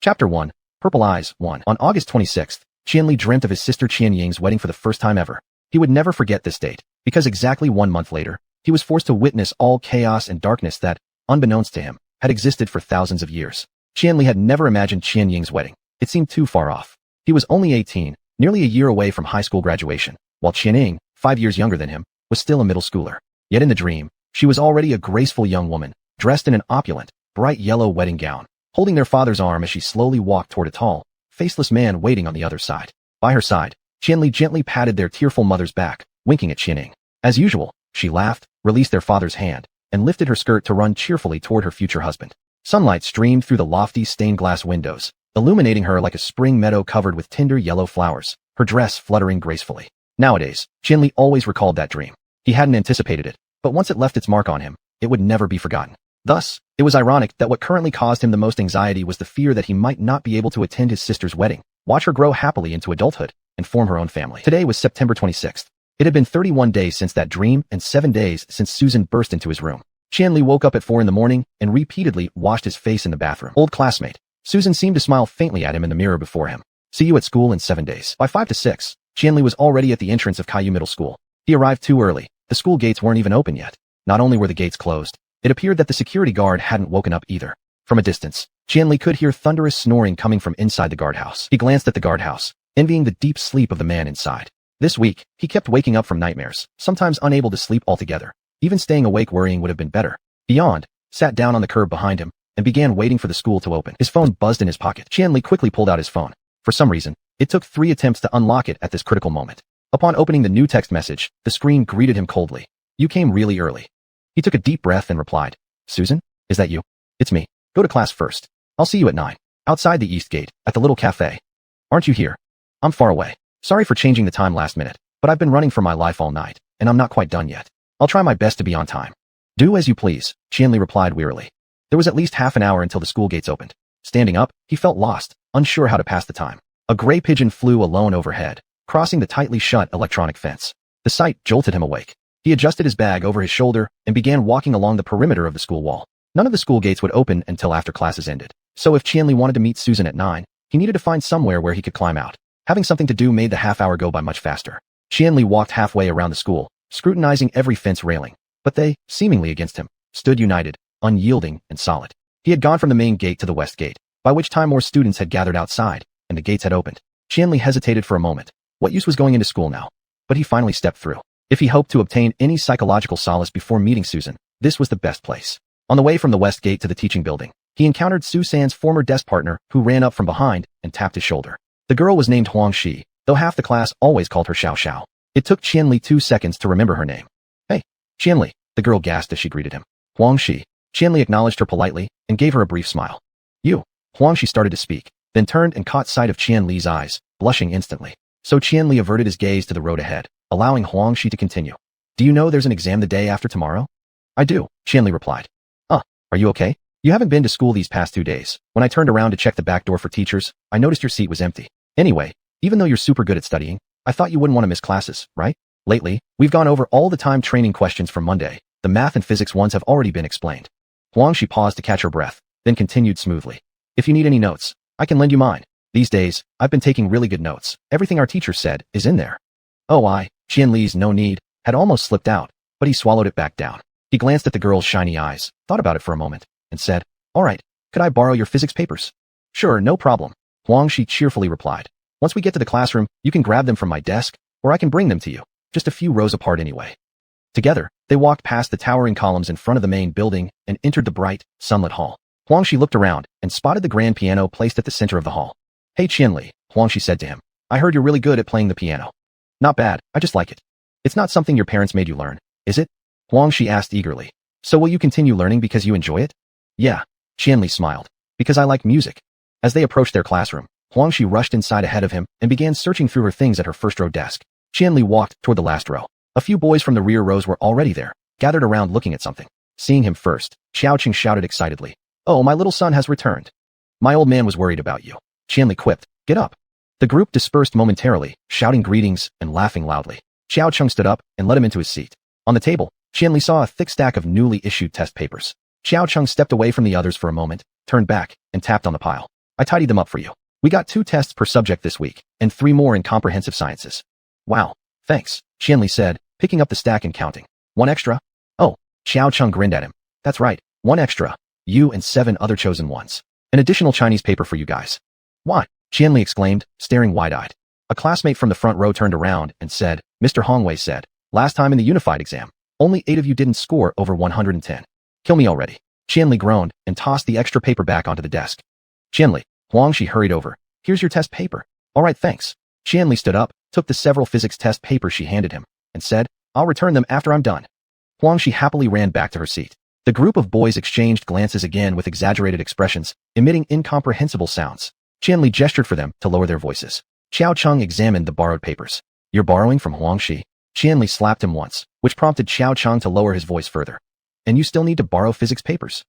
Chapter 1. Purple Eyes 1. On August 26th, Qianli dreamt of his sister Qianying's wedding for the first time ever. He would never forget this date, because exactly 1 month later, he was forced to witness all chaos and darkness that, unbeknownst to him, had existed for thousands of years. Qianli had never imagined Qianying's wedding. It seemed too far off. He was only 18, nearly a year away from high school graduation, while Qianying, 5 years younger than him, was still a middle schooler. Yet in the dream, she was already a graceful young woman, dressed in an opulent, bright yellow wedding gown, holding their father's arm as she slowly walked toward a tall, faceless man waiting on the other side. By her side, Qianli gently patted their tearful mother's back, winking at Qianying. As usual, she laughed, released their father's hand, and lifted her skirt to run cheerfully toward her future husband. Sunlight streamed through the lofty stained glass windows, illuminating her like a spring meadow covered with tender yellow flowers, her dress fluttering gracefully. Nowadays, Qianli always recalled that dream. He hadn't anticipated it, but once it left its mark on him, it would never be forgotten. Thus, it was ironic that what currently caused him the most anxiety was the fear that he might not be able to attend his sister's wedding, watch her grow happily into adulthood, and form her own family. Today was September 26th. It had been 31 days since that dream and 7 days since Susan burst into his room. Qianli woke up at 4 in the morning and repeatedly washed his face in the bathroom. Old classmate. Susan seemed to smile faintly at him in the mirror before him. See you at school in 7 days. By 5 to 6, Qianli was already at the entrance of Caillou Middle School. He arrived too early. The school gates weren't even open yet. Not only were the gates closed, it appeared that the security guard hadn't woken up either. From a distance, Qianli could hear thunderous snoring coming from inside the guardhouse. He glanced at the guardhouse, envying the deep sleep of the man inside. This week, he kept waking up from nightmares, sometimes unable to sleep altogether. Even staying awake worrying would have been better. Beyond, sat down on the curb behind him, and began waiting for the school to open. His phone buzzed in his pocket. Qianli quickly pulled out his phone. For some reason, it took 3 attempts to unlock it at this critical moment. Upon opening the new text message, the screen greeted him coldly. You came really early. He took a deep breath and replied, Susan, is that you? It's me. Go to class first. I'll see you at 9. Outside the east gate, at the little cafe. Aren't you here? I'm far away. Sorry for changing the time last minute, but I've been running for my life all night, and I'm not quite done yet. I'll try my best to be on time. Do as you please, Qianli replied wearily. There was at least half an hour until the school gates opened. Standing up, he felt lost, unsure how to pass the time. A gray pigeon flew alone overhead, crossing the tightly shut electronic fence. The sight jolted him awake. He adjusted his bag over his shoulder and began walking along the perimeter of the school wall. None of the school gates would open until after classes ended. So if Qianli wanted to meet Susan at 9, he needed to find somewhere where he could climb out. Having something to do made the half hour go by much faster. Qianli walked halfway around the school, scrutinizing every fence railing. But they, seemingly against him, stood united, unyielding, and solid. He had gone from the main gate to the west gate, by which time more students had gathered outside, and the gates had opened. Qianli hesitated for a moment. What use was going into school now? But he finally stepped through. If he hoped to obtain any psychological solace before meeting Susan, this was the best place. On the way from the west gate to the teaching building, he encountered Susan's former desk partner, who ran up from behind and tapped his shoulder. The girl was named Huang Shi, though half the class always called her Xiao Xiao. It took Qianli 2 seconds to remember her name. Hey, Qianli, the girl gasped as she greeted him. Huang Shi. Qianli acknowledged her politely and gave her a brief smile. You. Huang Shi started to speak, then turned and caught sight of Qianli's eyes, blushing instantly. So Qianli averted his gaze to the road ahead, allowing Huang Shi to continue. Do you know there's an exam the day after tomorrow? I do, Qianli replied. Are you okay? You haven't been to school these past 2 days. When I turned around to check the back door for teachers, I noticed your seat was empty. Anyway, even though you're super good at studying, I thought you wouldn't want to miss classes, right? Lately, we've gone over all the time training questions from Monday. The math and physics ones have already been explained. Huang Shi paused to catch her breath, then continued smoothly. If you need any notes, I can lend you mine. These days, I've been taking really good notes. Everything our teacher said is in there. Qianli's no need had almost slipped out, but he swallowed it back down. He glanced at the girl's shiny eyes, thought about it for a moment, and said, All right, could I borrow your physics papers? Sure, no problem, Huang Shi cheerfully replied. Once we get to the classroom, you can grab them from my desk, or I can bring them to you, just a few rows apart anyway. Together, they walked past the towering columns in front of the main building and entered the bright, sunlit hall. Huang Shi looked around and spotted the grand piano placed at the center of the hall. Hey Qianli, Huang Shi said to him. I heard you're really good at playing the piano. Not bad, I just like it. It's not something your parents made you learn, is it? Huang Shi asked eagerly. So will you continue learning because you enjoy it? Yeah, Qianli smiled. Because I like music. As they approached their classroom, Huang Shi rushed inside ahead of him and began searching through her things at her first row desk. Qianli walked toward the last row. A few boys from the rear rows were already there, gathered around looking at something. Seeing him first, Xiaoqing shouted excitedly. Oh, my little son has returned. My old man was worried about you. Qianli quipped. Get up. The group dispersed momentarily, shouting greetings and laughing loudly. Xiaoqing stood up and led him into his seat. On the table, Qianli saw a thick stack of newly issued test papers. Xiaoqing stepped away from the others for a moment, turned back, and tapped on the pile. I tidied them up for you. We got 2 tests per subject this week, and 3 more in comprehensive sciences. Wow, thanks, Qianli said, picking up the stack and counting. 1 extra? Oh, Xiao Cheng grinned at him. That's right, 1 extra. You and 7 other chosen ones. An additional Chinese paper for you guys. What? Qianli exclaimed, staring wide-eyed. A classmate from the front row turned around and said, Mr. Hongwei said, last time in the unified exam, only 8 of you didn't score over 110. Kill me already. Qianli groaned and tossed the extra paper back onto the desk. Qianli, Huangshi hurried over. Here's your test paper. All right, thanks. Qianli stood up, took the several physics test papers she handed him, and said, I'll return them after I'm done. Huangshi happily ran back to her seat. The group of boys exchanged glances again with exaggerated expressions, emitting incomprehensible sounds. Qianli gestured for them to lower their voices. Xiao Cheng examined the borrowed papers. You're borrowing from Huangshi? Qianli slapped him once, which prompted Xiao Cheng to lower his voice further. And you still need to borrow physics papers?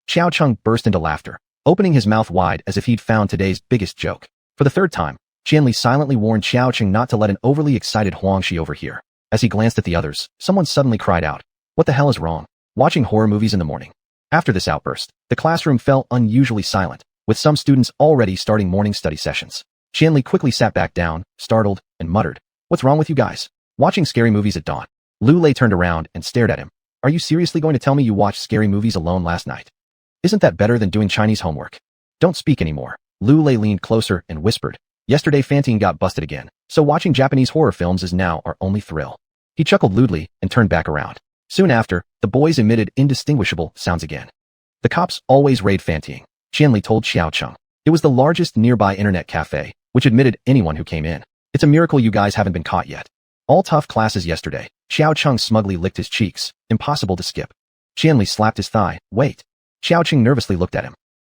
Xiao Cheng burst into laughter, opening his mouth wide as if he'd found today's biggest joke. For the 3rd time, Qianli silently warned Xiao Cheng not to let an overly excited Huangshi overhear. As he glanced at the others, someone suddenly cried out, What the hell is wrong? Watching horror movies in the morning. After this outburst, the classroom fell unusually silent, with some students already starting morning study sessions. Qianli quickly sat back down, startled, and muttered, What's wrong with you guys? Watching scary movies at dawn. Lu Lei turned around and stared at him. Are you seriously going to tell me you watched scary movies alone last night? Isn't that better than doing Chinese homework? Don't speak anymore. Lu Lei leaned closer and whispered, Yesterday Fantine got busted again, so watching Japanese horror films is now our only thrill. He chuckled lewdly and turned back around. Soon after, the boys emitted indistinguishable sounds again. The cops always raid Fantine, Qianli told Xiao Cheng. It was the largest nearby internet cafe, which admitted anyone who came in. It's a miracle you guys haven't been caught yet. All tough classes yesterday. Xiao Cheng smugly licked his cheeks. Impossible to skip. Qianli slapped his thigh. Wait. Xiao Cheng nervously looked at him.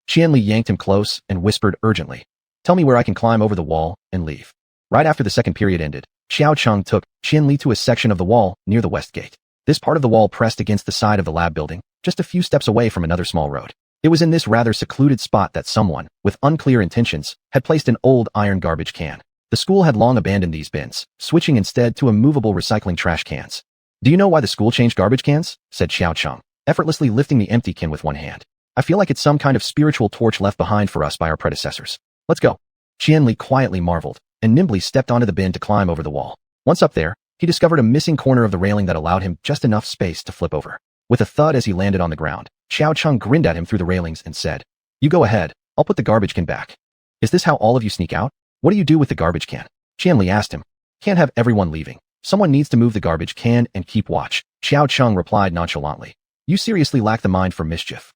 Qianli yanked him close and whispered urgently. Tell me where I can climb over the wall and leave. Right after the second period ended, Xiao Cheng took Qianli to a section of the wall near the west gate. This part of the wall pressed against the side of the lab building, just a few steps away from another small road. It was in this rather secluded spot that someone, with unclear intentions, had placed an old iron garbage can. The school had long abandoned these bins, switching instead to immovable recycling trash cans. Do you know why the school changed garbage cans? Said Xiao Cheng, effortlessly lifting the empty can with one hand. I feel like it's some kind of spiritual torch left behind for us by our predecessors. Let's go. Qianli quietly marveled, and nimbly stepped onto the bin to climb over the wall. Once up there, he discovered a missing corner of the railing that allowed him just enough space to flip over. With a thud as he landed on the ground, Xiao Cheng grinned at him through the railings and said, You go ahead, I'll put the garbage can back. Is this how all of you sneak out? What do you do with the garbage can? Qianli asked him. Can't have everyone leaving. Someone needs to move the garbage can and keep watch. Xiao Cheng replied nonchalantly. You seriously lack the mind for mischief.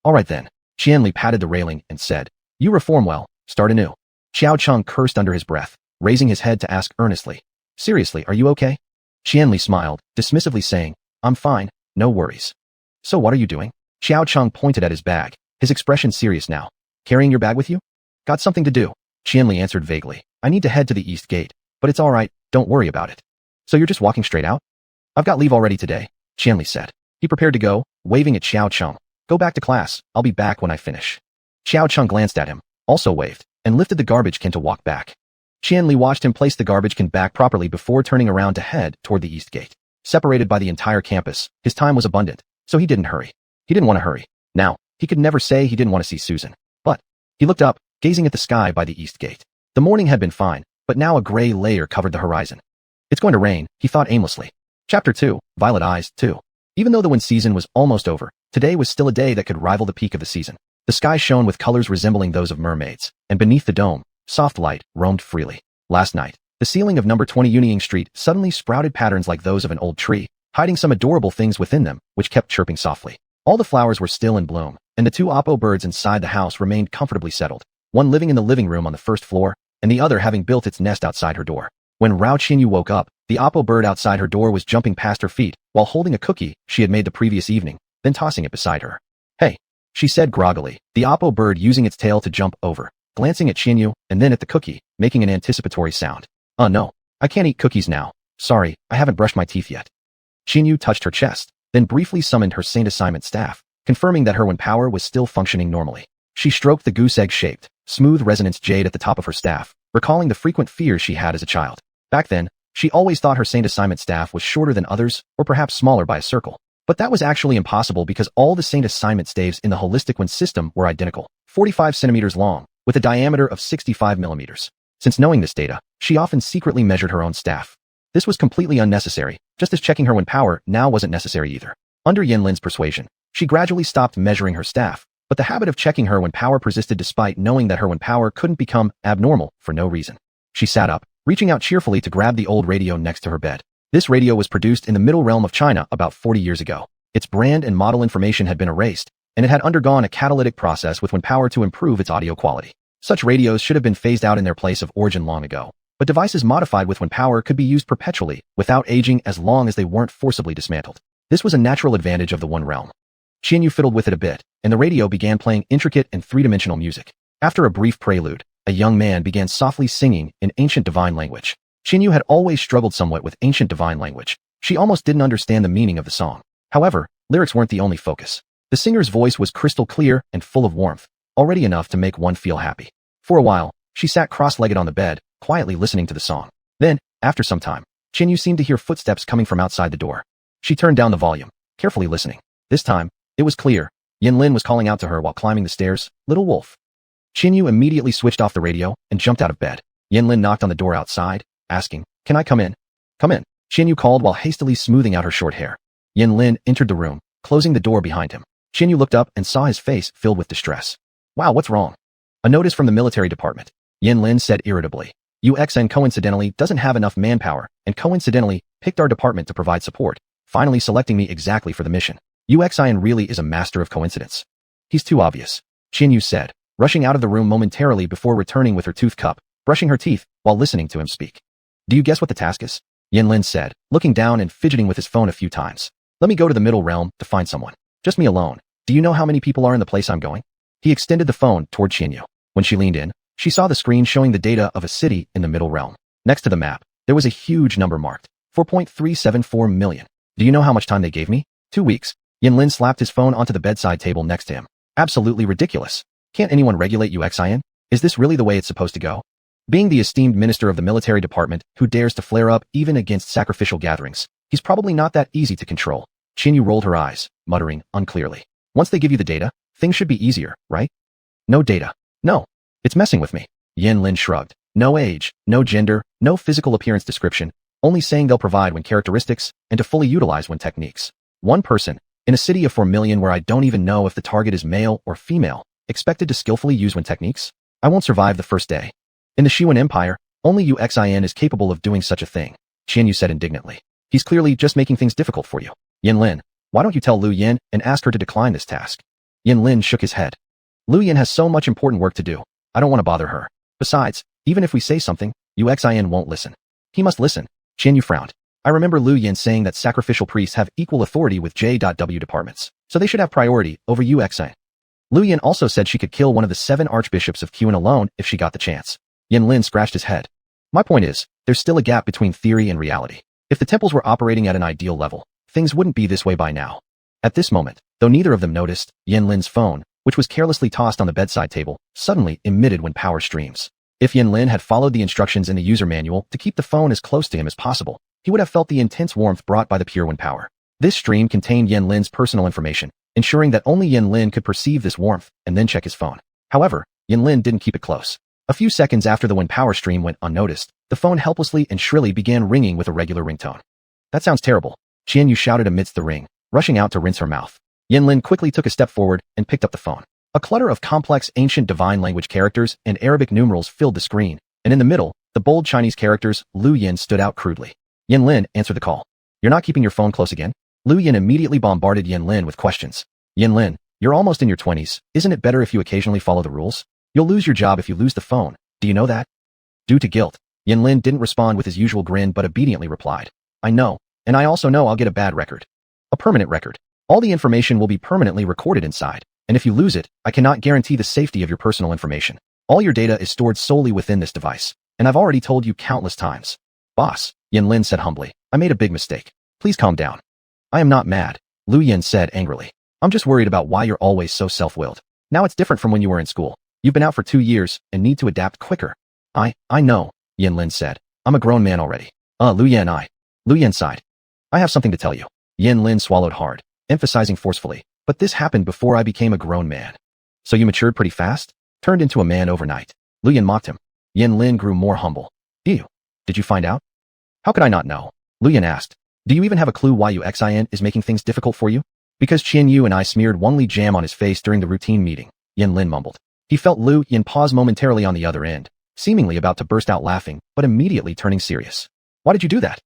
All right then. Qianli patted the railing and said, You reform well, start anew. Xiao Cheng cursed under his breath, raising his head to ask earnestly, Seriously, are you okay? Qianli smiled, dismissively saying, I'm fine, no worries. So what are you doing? Xiao Cheng pointed at his bag, his expression serious now. Carrying your bag with you? Got something to do. Qianli answered vaguely. I need to head to the east gate, but it's all right, don't worry about it. So you're just walking straight out? I've got leave already today, Qianli said. He prepared to go, waving at Xiao Cheng. Go back to class, I'll be back when I finish. Xiao Cheng glanced at him, also waved, and lifted the garbage can to walk back. Qianli watched him place the garbage can back properly before turning around to head toward the east gate. Separated by the entire campus, his time was abundant, so he didn't hurry. He didn't want to hurry. Now, he could never say he didn't want to see Susan. But, he looked up, gazing at the sky by the east gate. The morning had been fine, but now a gray layer covered the horizon. It's going to rain, he thought aimlessly. Chapter 2, Violet Eyes 2. Even though the wind season was almost over, today was still a day that could rival the peak of the season. The sky shone with colors resembling those of mermaids, and beneath the dome, soft light roamed freely. Last night, the ceiling of number 20 Yunying Street suddenly sprouted patterns like those of an old tree, hiding some adorable things within them, which kept chirping softly. All the flowers were still in bloom, and the 2 oppo birds inside the house remained comfortably settled, one living in the living room on the first floor, and the other having built its nest outside her door. When Rao Qinyu woke up, the oppo bird outside her door was jumping past her feet, while holding a cookie she had made the previous evening, then tossing it beside her. Hey, she said groggily, the oppo bird using its tail to jump over, glancing at Qinyu, and then at the cookie, making an anticipatory sound. No, I can't eat cookies now. Sorry, I haven't brushed my teeth yet. Qinyu touched her chest, then briefly summoned her Saint Assignment staff, confirming that her Wen power was still functioning normally. She stroked the goose egg-shaped, smooth resonance jade at the top of her staff, recalling the frequent fears she had as a child. Back then, she always thought her Saint Assignment staff was shorter than others, or perhaps smaller by a circle. But that was actually impossible because all the Saint Assignment staves in the Holistic Wen system were identical, 45 centimeters long, with a diameter of 65 millimeters. Since knowing this data, she often secretly measured her own staff. This was completely unnecessary, just as checking her wind power now wasn't necessary either. Under Yinlin's persuasion, she gradually stopped measuring her staff, but the habit of checking her wind power persisted despite knowing that her wind power couldn't become abnormal for no reason. She sat up, reaching out cheerfully to grab the old radio next to her bed. This radio was produced in the Middle Realm of China about 40 years ago. Its brand and model information had been erased, and it had undergone a catalytic process with wind power to improve its audio quality. Such radios should have been phased out in their place of origin long ago, but devices modified with wind power could be used perpetually without aging as long as they weren't forcibly dismantled. This was a natural advantage of the One Realm. Xuanhuan fiddled with it a bit, and the radio began playing intricate and three-dimensional music. After a brief prelude, a young man began softly singing in ancient divine language. Xuanhuan had always struggled somewhat with ancient divine language. She almost didn't understand the meaning of the song. However, lyrics weren't the only focus. The singer's voice was crystal clear and full of warmth, already enough to make one feel happy. For a while, she sat cross-legged on the bed, quietly listening to the song. Then, after some time, Xuanhuan seemed to hear footsteps coming from outside the door. She turned down the volume, carefully listening. This time, it was clear. Yinlin was calling out to her while climbing the stairs, "Little wolf." Xuanhuan immediately switched off the radio and jumped out of bed. Yinlin knocked on the door outside, asking, "Can I come in?" "Come in," Xuanhuan called while hastily smoothing out her short hair. Yinlin entered the room, closing the door behind him. Xuanhuan looked up and saw his face filled with distress. "Wow, what's wrong?" "A notice from the military department," Yinlin said irritably. "UXN coincidentally doesn't have enough manpower and coincidentally picked our department to provide support, finally selecting me exactly for the mission. UXIN really is a master of coincidence." "He's too obvious," Xuanhuan said, rushing out of the room momentarily before returning with her tooth cup, brushing her teeth while listening to him speak. "Do you guess what the task is?" Yinlin said, looking down and fidgeting with his phone a few times. "Let me go to the Middle Realm to find someone. Just me alone. Do you know how many people are in the place I'm going?" He extended the phone toward Xuanhuan. When she leaned in, she saw the screen showing the data of a city in the Middle Realm. Next to the map, there was a huge number marked, 4.374 million. "Do you know how much time they gave me?" 2 weeks. Yinlin slapped his phone onto the bedside table next to him. "Absolutely ridiculous. Can't anyone regulate UXIN? Is this really the way it's supposed to go?" Being the esteemed minister of the military department who dares to flare up even against sacrificial gatherings, he's probably not that easy to control. Xuanhuan rolled her eyes, muttering unclearly. "Once they give you the data, things should be easier, right?" "No data. No. It's messing with me." Yinlin shrugged. "No age, no gender, no physical appearance description, only saying they'll provide when characteristics and to fully utilize when techniques. One person, in a city of 4 million where I don't even know if the target is male or female, expected to skillfully use when techniques? I won't survive the first day. In the Xuan Empire, only UXIN is capable of doing such a thing," Xuanhuan said indignantly. "He's clearly just making things difficult for you. Yinlin, why don't you tell Lu Yin and ask her to decline this task?" Yinlin shook his head. "Lu Yin has so much important work to do. I don't want to bother her. Besides, even if we say something, UXIN won't listen." "He must listen," Xuanhuan frowned. "I remember Lu Yin saying that sacrificial priests have equal authority with J.W. departments, so they should have priority over UXIN. Lu Yin also said she could kill one of the 7 archbishops of Xuan alone if she got the chance." Yinlin scratched his head. "My point is, there's still a gap between theory and reality. If the temples were operating at an ideal level, things wouldn't be this way by now." At this moment, though neither of them noticed, Yinlin's phone, which was carelessly tossed on the bedside table, suddenly emitted when power streams. If Yinlin had followed the instructions in the user manual to keep the phone as close to him as possible, he would have felt the intense warmth brought by the pure wind power. This stream contained Yinlin's personal information, ensuring that only Yinlin could perceive this warmth and then check his phone. However, Yinlin didn't keep it close. A few seconds after the wind power stream went unnoticed, the phone helplessly and shrilly began ringing with a regular ringtone. "That sounds terrible," Xuanhuan shouted amidst the ring, rushing out to rinse her mouth. Yinlin quickly took a step forward and picked up the phone. A clutter of complex ancient divine language characters and Arabic numerals filled the screen, and in the middle, the bold Chinese characters Lu Yin stood out crudely. Yinlin answered the call. "You're not keeping your phone close again?" Lu Yin immediately bombarded Yinlin with questions. "Yinlin, you're almost in your 20s. Isn't it better if you occasionally follow the rules? You'll lose your job if you lose the phone. Do you know that?" Due to guilt, Yinlin didn't respond with his usual grin but obediently replied, "I know, and I also know I'll get a bad record. A permanent record. All the information will be permanently recorded inside, and if you lose it, I cannot guarantee the safety of your personal information. All your data is stored solely within this device, and I've already told you countless times." "Boss," Yinlin said humbly, "I made a big mistake. Please calm down." "I am not mad," Lu Yin said angrily. "I'm just worried about why you're always so self-willed. Now it's different from when you were in school. You've been out for 2 years and need to adapt quicker." I know," Yinlin said. "I'm a grown man already." Lu Yin sighed. "I have something to tell you." Yinlin swallowed hard, emphasizing forcefully, "But this happened before I became a grown man." "So you matured pretty fast?" turned into a man overnight. Lu Yan mocked him. Yin Lin grew more humble. Did you find out? How could I not know? Lu Yan asked. Do you even have a clue why Xuanhuan is making things difficult for you? Because Qian Yu and I smeared Wangli jam on his face during the routine meeting, Yin Lin mumbled. He felt Lu Yan pause momentarily on the other end, seemingly about to burst out laughing, but immediately turning serious. Why did you do that?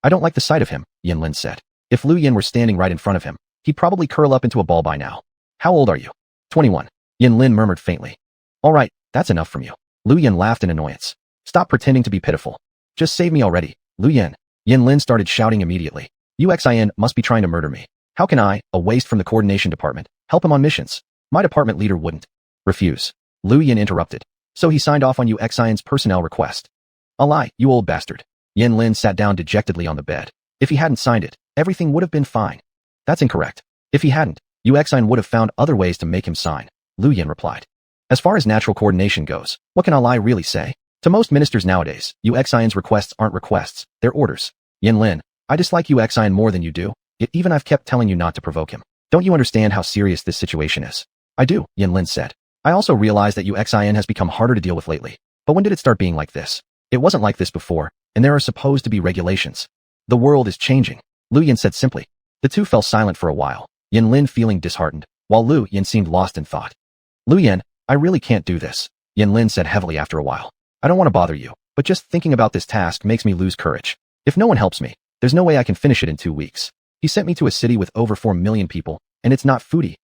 I don't like the sight of him, Yin Lin said. If Lu Yan were standing right in front of him, he'd probably curl up into a ball by now. How old are you? 21. Yin Lin murmured faintly. All right, that's enough from you. Lu Yan laughed in annoyance. Stop pretending to be pitiful. Just save me already, Lu Yan. Yin Lin started shouting immediately. Xuanhuan must be trying to murder me. How can I, a waste from the coordination department, help him on missions? My department leader wouldn't. Refuse. Lu Yan interrupted. So he signed off on Xuanhuan's personnel request. A lie, you old bastard. Yin Lin sat down dejectedly on the bed. If he hadn't signed it, everything would have been fine. That's incorrect. If he hadn't, Xuanhuan would have found other ways to make him sign, Lu Yan replied. As far as natural coordination goes, what can a lie really say? To most ministers nowadays, Xuanhuan's requests aren't requests, they're orders. Yin Lin, I dislike Xuanhuan more than you do, yet even I've kept telling you not to provoke him. Don't you understand how serious this situation is? I do, Yin Lin said. I also realize that Xuanhuan has become harder to deal with lately. But when did it start being like this? It wasn't like this before, and there are supposed to be regulations. The world is changing, Lu Yan said simply. The two fell silent for a while, Yin Lin feeling disheartened, while Lu Yan seemed lost in thought. Lu Yan, I really can't do this, Yin Lin said heavily after a while. I don't want to bother you, but just thinking about this task makes me lose courage. If no one helps me, there's no way I can finish it in 2 weeks. He sent me to a city with over 4 million people, and it's not Fudi.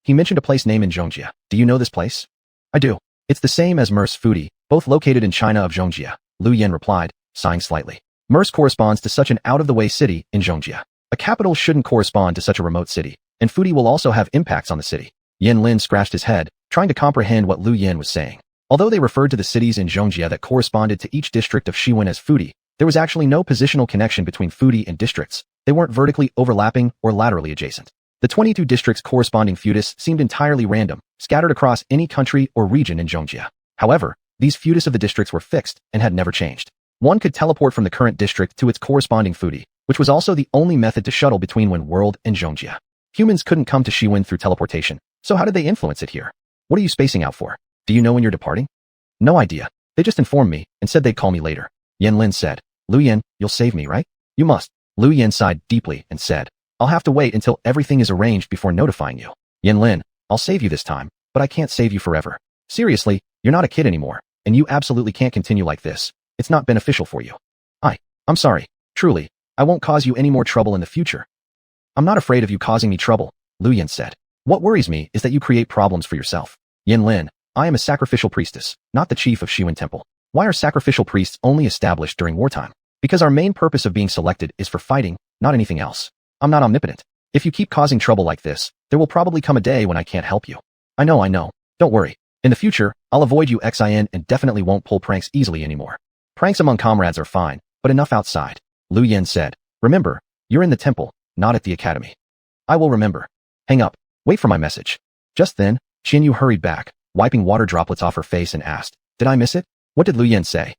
He mentioned a place name in Zhongjia. Do you know this place? I do. It's the same as Mers Fudi, both located in China of Zhongjia, Lu Yan replied, sighing slightly. Mers corresponds to such an out-of-the-way city in Zhongjia. A capital shouldn't correspond to such a remote city, and Fudi will also have impacts on the city. Yin Lin scratched his head, trying to comprehend what Lu Yan was saying. Although they referred to the cities in Zhongjia that corresponded to each district of Xuanhuan as Fudi, there was actually no positional connection between Fudi and districts. They weren't vertically overlapping or laterally adjacent. The 22 districts corresponding feudis seemed entirely random, scattered across any country or region in Zhongjia. However, these feudis of the districts were fixed and had never changed. One could teleport from the current district to its corresponding Fudi, which was also the only method to shuttle between Wen World and Zhongjia. Humans couldn't come to Xuanhuan through teleportation, so how did they influence it here? What are you spacing out for? Do you know when you're departing? No idea. They just informed me and said they'd call me later. Yin Lin said. Lu Yan, you'll save me, right? You must. Lu Yan sighed deeply and said, I'll have to wait until everything is arranged before notifying you. Yin Lin, I'll save you this time, but I can't save you forever. Seriously, you're not a kid anymore, and you absolutely can't continue like this. It's not beneficial for you. I'm sorry. Truly, I won't cause you any more trouble in the future. I'm not afraid of you causing me trouble, Lu Yan said. What worries me is that you create problems for yourself. Yin Lin, I am a sacrificial priestess, not the chief of Xuanhuan Temple. Why are sacrificial priests only established during wartime? Because our main purpose of being selected is for fighting, not anything else. I'm not omnipotent. If you keep causing trouble like this, there will probably come a day when I can't help you. I know. Don't worry. In the future, I'll avoid Xuanhuan and definitely won't pull pranks easily anymore. Pranks among comrades are fine, but enough outside. Lu Yan said. Remember, you're in the temple, not at the academy. I will remember. Hang up. Wait for my message. Just then, Qian Yu hurried back, wiping water droplets off her face and asked, Did I miss it? What did Lu Yan say?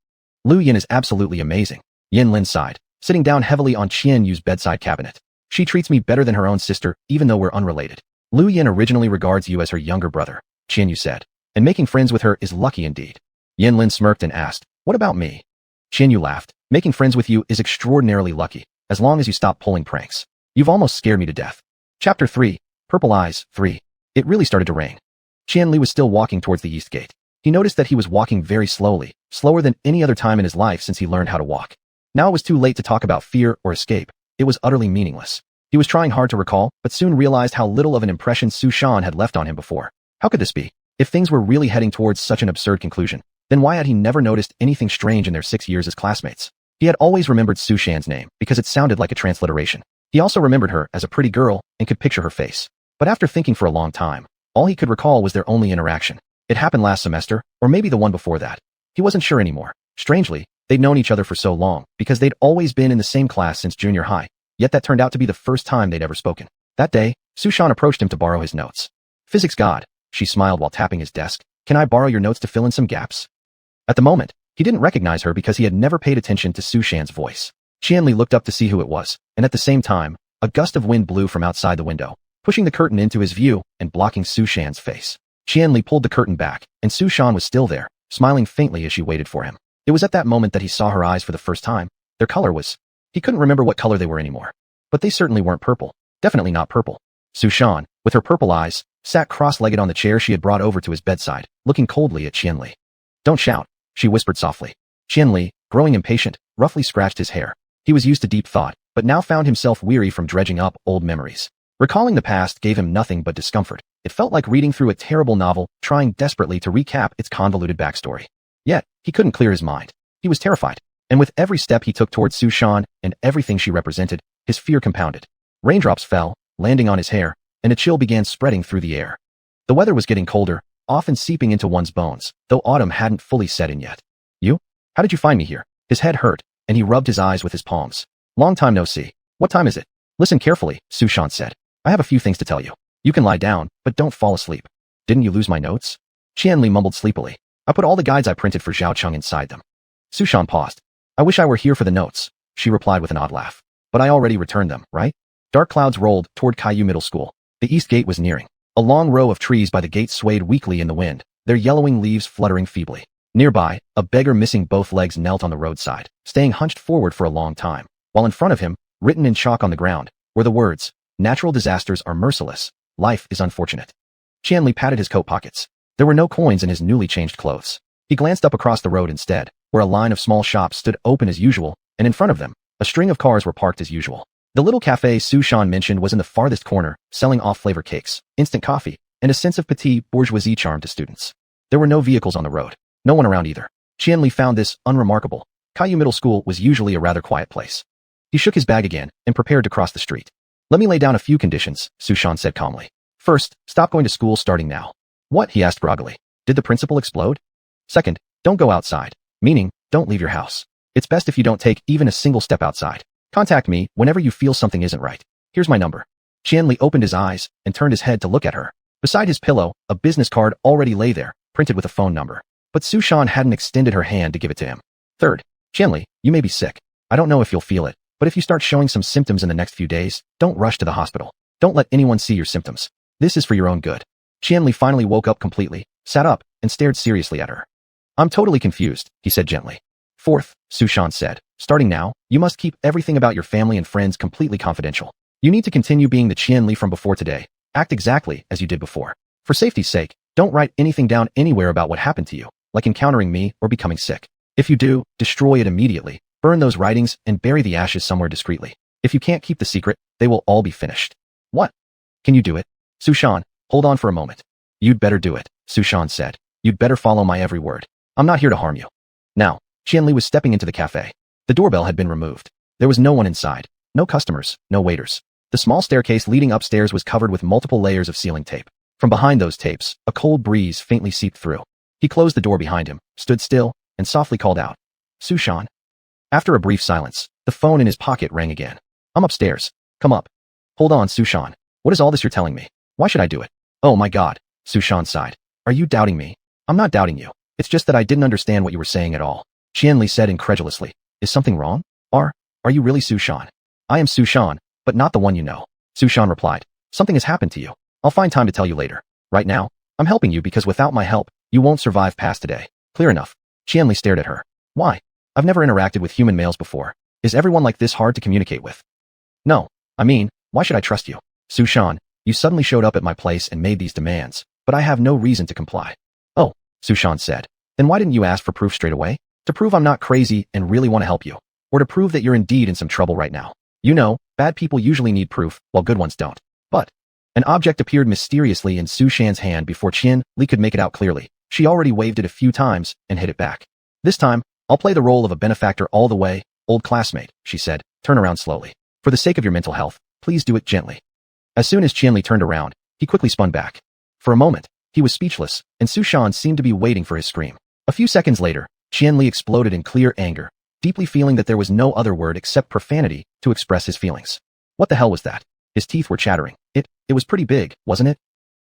Lu Yan is absolutely amazing. Yin Lin sighed, sitting down heavily on Qian Yu's bedside cabinet. She treats me better than her own sister, even though we're unrelated. Lu Yan originally regards you as her younger brother, Qian Yu said, and making friends with her is lucky indeed. Yin Lin smirked and asked, What about me? Qian Yu laughed. Making friends with you is extraordinarily lucky, as long as you stop pulling pranks. You've almost scared me to death. Chapter 3, Purple Eyes, 3. It really started to rain. Qian Li was still walking towards the east gate. He noticed that he was walking very slowly, slower than any other time in his life since he learned how to walk. Now it was too late to talk about fear or escape. It was utterly meaningless. He was trying hard to recall, but soon realized how little of an impression Su Shan had left on him before. How could this be? If things were really heading towards such an absurd conclusion, then why had he never noticed anything strange in their 6 years as classmates? He had always remembered Su Shan's name because it sounded like a transliteration. He also remembered her as a pretty girl and could picture her face. But after thinking for a long time, all he could recall was their only interaction. It happened last semester, or maybe the one before that. He wasn't sure anymore. Strangely, they'd known each other for so long because they'd always been in the same class since junior high, yet that turned out to be the first time they'd ever spoken. That day, Su Shan approached him to borrow his notes. Physics god, she smiled while tapping his desk. Can I borrow your notes to fill in some gaps? At the moment, he didn't recognize her because he had never paid attention to Su Shan's voice. Qian Li looked up to see who it was, and at the same time, a gust of wind blew from outside the window, pushing the curtain into his view and blocking Su Shan's face. Qianli pulled the curtain back, and Su Shan was still there, smiling faintly as she waited for him. It was at that moment that he saw her eyes for the first time. Their color was... He couldn't remember what color they were anymore. But they certainly weren't purple. Definitely not purple. Su Shan, with her purple eyes, sat cross-legged on the chair she had brought over to his bedside, looking coldly at Qianli. "Don't shout," she whispered softly. Qianli, growing impatient, roughly scratched his hair. He was used to deep thought, but now found himself weary from dredging up old memories. Recalling the past gave him nothing but discomfort. It felt like reading through a terrible novel, trying desperately to recap its convoluted backstory. Yet, he couldn't clear his mind. He was terrified, and with every step he took towards Su Shan and everything she represented, his fear compounded. Raindrops fell, landing on his hair, and a chill began spreading through the air. The weather was getting colder, often seeping into one's bones, though autumn hadn't fully set in yet. "You? How did you find me here?" His head hurt, and he rubbed his eyes with his palms. "Long time no see. What time is it?" "Listen carefully," Su Shan said. "I have a few things to tell you. You can lie down, but don't fall asleep." "Didn't you lose my notes?" Qianli mumbled sleepily. "I put all the guides I printed for Zhao Cheng inside them." Su Shan paused. "I wish I were here for the notes," she replied with an odd laugh. "But I already returned them, right?" Dark clouds rolled toward Caillou Middle School. The east gate was nearing. A long row of trees by the gate swayed weakly in the wind, their yellowing leaves fluttering feebly. Nearby, a beggar missing both legs knelt on the roadside, staying hunched forward for a long time, while in front of him, written in chalk on the ground, were the words, "Natural disasters are merciless. Life is unfortunate." Qianli patted his coat pockets. There were no coins in his newly changed clothes. He glanced up across the road instead, where a line of small shops stood open as usual, and in front of them, a string of cars were parked as usual. The little cafe Su Shan mentioned was in the farthest corner, selling off-flavor cakes, instant coffee, and a sense of petite bourgeoisie charm to students. There were no vehicles on the road. No one around either. Qianli found this unremarkable. Caillou Middle School was usually a rather quiet place. He shook his bag again and prepared to cross the street. "Let me lay down a few conditions," Su Shan said calmly. "First, stop going to school starting now." "What?" he asked groggily. "Did the principal explode?" "Second, don't go outside. Meaning, don't leave your house. It's best if you don't take even a single step outside. Contact me whenever you feel something isn't right. Here's my number." Qianli opened his eyes and turned his head to look at her. Beside his pillow, a business card already lay there, printed with a phone number. But Su Shan hadn't extended her hand to give it to him. "Third, Qianli, you may be sick. I don't know if you'll feel it, but if you start showing some symptoms in the next few days, don't rush to the hospital. Don't let anyone see your symptoms. This is for your own good." Qianli finally woke up completely, sat up, and stared seriously at her. "I'm totally confused," he said gently. "Fourth," Su Shan said, "starting now, you must keep everything about your family and friends completely confidential. You need to continue being the Qianli from before today. Act exactly as you did before. For safety's sake, don't write anything down anywhere about what happened to you, like encountering me or becoming sick. If you do, destroy it immediately, burn those writings and bury the ashes somewhere discreetly. If you can't keep the secret, they will all be finished." "What? Can you do it?" "Su Shan, hold on for a moment." "You'd better do it," Su Shan said. "You'd better follow my every word. I'm not here to harm you." Now, Qianli was stepping into the cafe. The doorbell had been removed. There was no one inside. No customers, no waiters. The small staircase leading upstairs was covered with multiple layers of ceiling tape. From behind those tapes, a cold breeze faintly seeped through. He closed the door behind him, stood still, and softly called out, "Su Shan." After a brief silence, the phone in his pocket rang again. "I'm upstairs. Come up." "Hold on, Su Shan. What is all this you're telling me? Why should I do it?" "Oh my God," Su Shan sighed. "Are you doubting me?" "I'm not doubting you. It's just that I didn't understand what you were saying at all." Qianli said incredulously. "Is something wrong? Are you really Su Shan?" "I am Su Shan, but not the one you know." Su Shan replied. "Something has happened to you. I'll find time to tell you later. Right now, I'm helping you because without my help, you won't survive past today. Clear enough?" Qianli stared at her. "Why? I've never interacted with human males before. Is everyone like this hard to communicate with?" "No. I mean, why should I trust you? Su Shan, you suddenly showed up at my place and made these demands, but I have no reason to comply." "Oh," Su Shan said. "Then why didn't you ask for proof straight away? To prove I'm not crazy and really want to help you. Or to prove that you're indeed in some trouble right now. You know, bad people usually need proof, while good ones don't." But an object appeared mysteriously in Su Shan's hand before Qianli could make it out clearly. She already waved it a few times and hid it back. "This time, I'll play the role of a benefactor all the way, old classmate," she said. "Turn around slowly. For the sake of your mental health, please do it gently." As soon as Qianli turned around, he quickly spun back. For a moment, he was speechless, and Su Shan seemed to be waiting for his scream. A few seconds later, Qianli exploded in clear anger, deeply feeling that there was no other word except profanity to express his feelings. What the hell was that? His teeth were chattering. It was pretty big, wasn't it?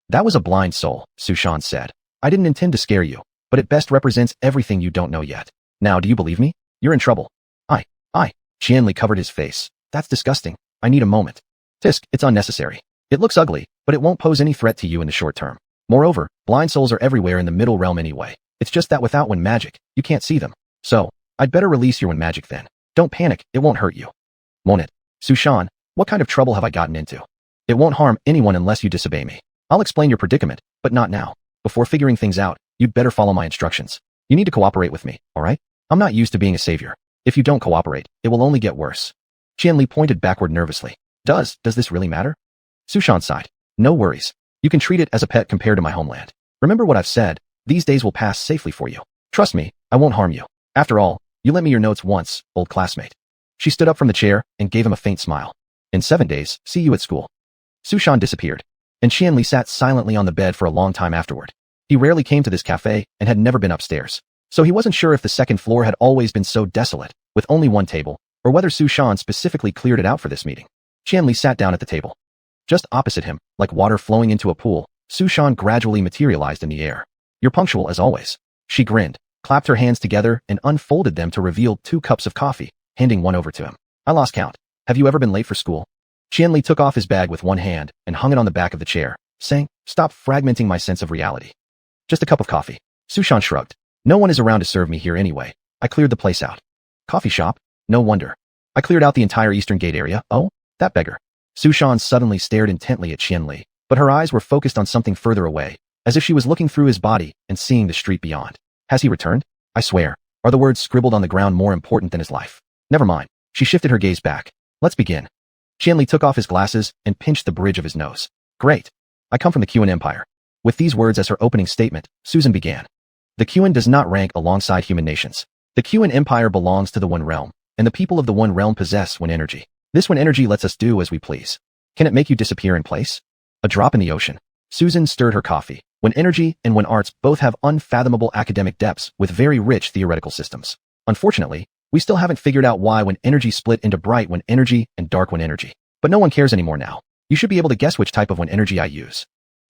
"That was a blind soul," Su Shan said. "I didn't intend to scare you, but it best represents everything you don't know yet. Now, do you believe me? You're in trouble." I. Qianli covered his face. "That's disgusting. I need a moment." "Tisk, it's unnecessary. It looks ugly, but it won't pose any threat to you in the short term." Moreover, blind souls are everywhere in the middle realm anyway. It's just that without one magic, you can't see them. So, I'd better release your one magic then. Don't panic, it won't hurt you. Won't it? Xuanhuan, what kind of trouble have I gotten into? It won't harm anyone unless you disobey me. I'll explain your predicament, but not now. Before figuring things out, you'd better follow my instructions. You need to cooperate with me, alright? I'm not used to being a savior. If you don't cooperate, it will only get worse. Qianli pointed backward nervously. Does this really matter? Xuanhuan sighed. No worries. You can treat it as a pet compared to my homeland. Remember what I've said, these days will pass safely for you. Trust me, I won't harm you. After all, you lent me your notes once, old classmate. She stood up from the chair and gave him a faint smile. In 7 days, see you at school. Xuanhuan disappeared, and Qianli sat silently on the bed for a long time afterward. He rarely came to this cafe and had never been upstairs, so he wasn't sure if the second floor had always been so desolate, with only one table, or whether Xuanhuan specifically cleared it out for this meeting. Qianli sat down at the table. Just opposite him, like water flowing into a pool, Xuanhuan gradually materialized in the air. You're punctual as always. She grinned, clapped her hands together, and unfolded them to reveal 2 cups of coffee, handing one over to him. I lost count. Have you ever been late for school? Qianli took off his bag with one hand and hung it on the back of the chair, saying, Stop fragmenting my sense of reality. Just a cup of coffee. Xuanhuan shrugged. No one is around to serve me here anyway. I cleared the place out. Coffee shop? No wonder. I cleared out the entire Eastern Gate area. Oh, that beggar. Xuanhuan suddenly stared intently at Qianli, but her eyes were focused on something further away, as if she was looking through his body and seeing the street beyond. Has he returned? I swear. Are the words scribbled on the ground more important than his life? Never mind. She shifted her gaze back. Let's begin. Qianli took off his glasses and pinched the bridge of his nose. Great. I come from the Xuan Empire. With these words as her opening statement, Susan began. The Xuan does not rank alongside human nations. The Xuan Empire belongs to the One Realm, and the people of the One Realm possess One Energy. This One Energy lets us do as we please. Can it make you disappear in place? A drop in the ocean. Susan stirred her coffee. One Energy and One Arts both have unfathomable academic depths with very rich theoretical systems. Unfortunately, we still haven't figured out why One Energy split into bright One Energy and dark One Energy. But no one cares anymore now. You should be able to guess which type of One Energy I use.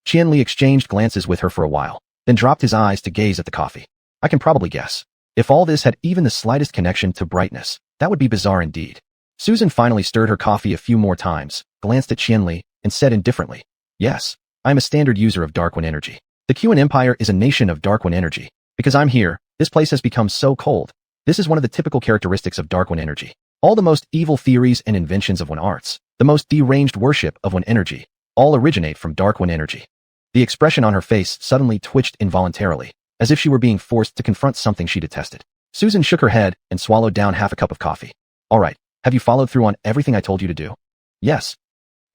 Qianli exchanged glances with her for a while, then dropped his eyes to gaze at the coffee. I can probably guess. If all this had even the slightest connection to brightness, that would be bizarre indeed. Susan finally stirred her coffee a few more times, glanced at Qianli, and said indifferently, Yes, I'm a standard user of Dark One Energy. The Xuan Empire is a nation of Dark One Energy. Because I'm here, this place has become so cold. This is one of the typical characteristics of Dark One Energy. All the most evil theories and inventions of One Arts, the most deranged worship of One Energy, all originate from Dark One Energy. The expression on her face suddenly twitched involuntarily, as if she were being forced to confront something she detested. Susan shook her head and swallowed down half a cup of coffee. All right, have you followed through on everything I told you to do? Yes.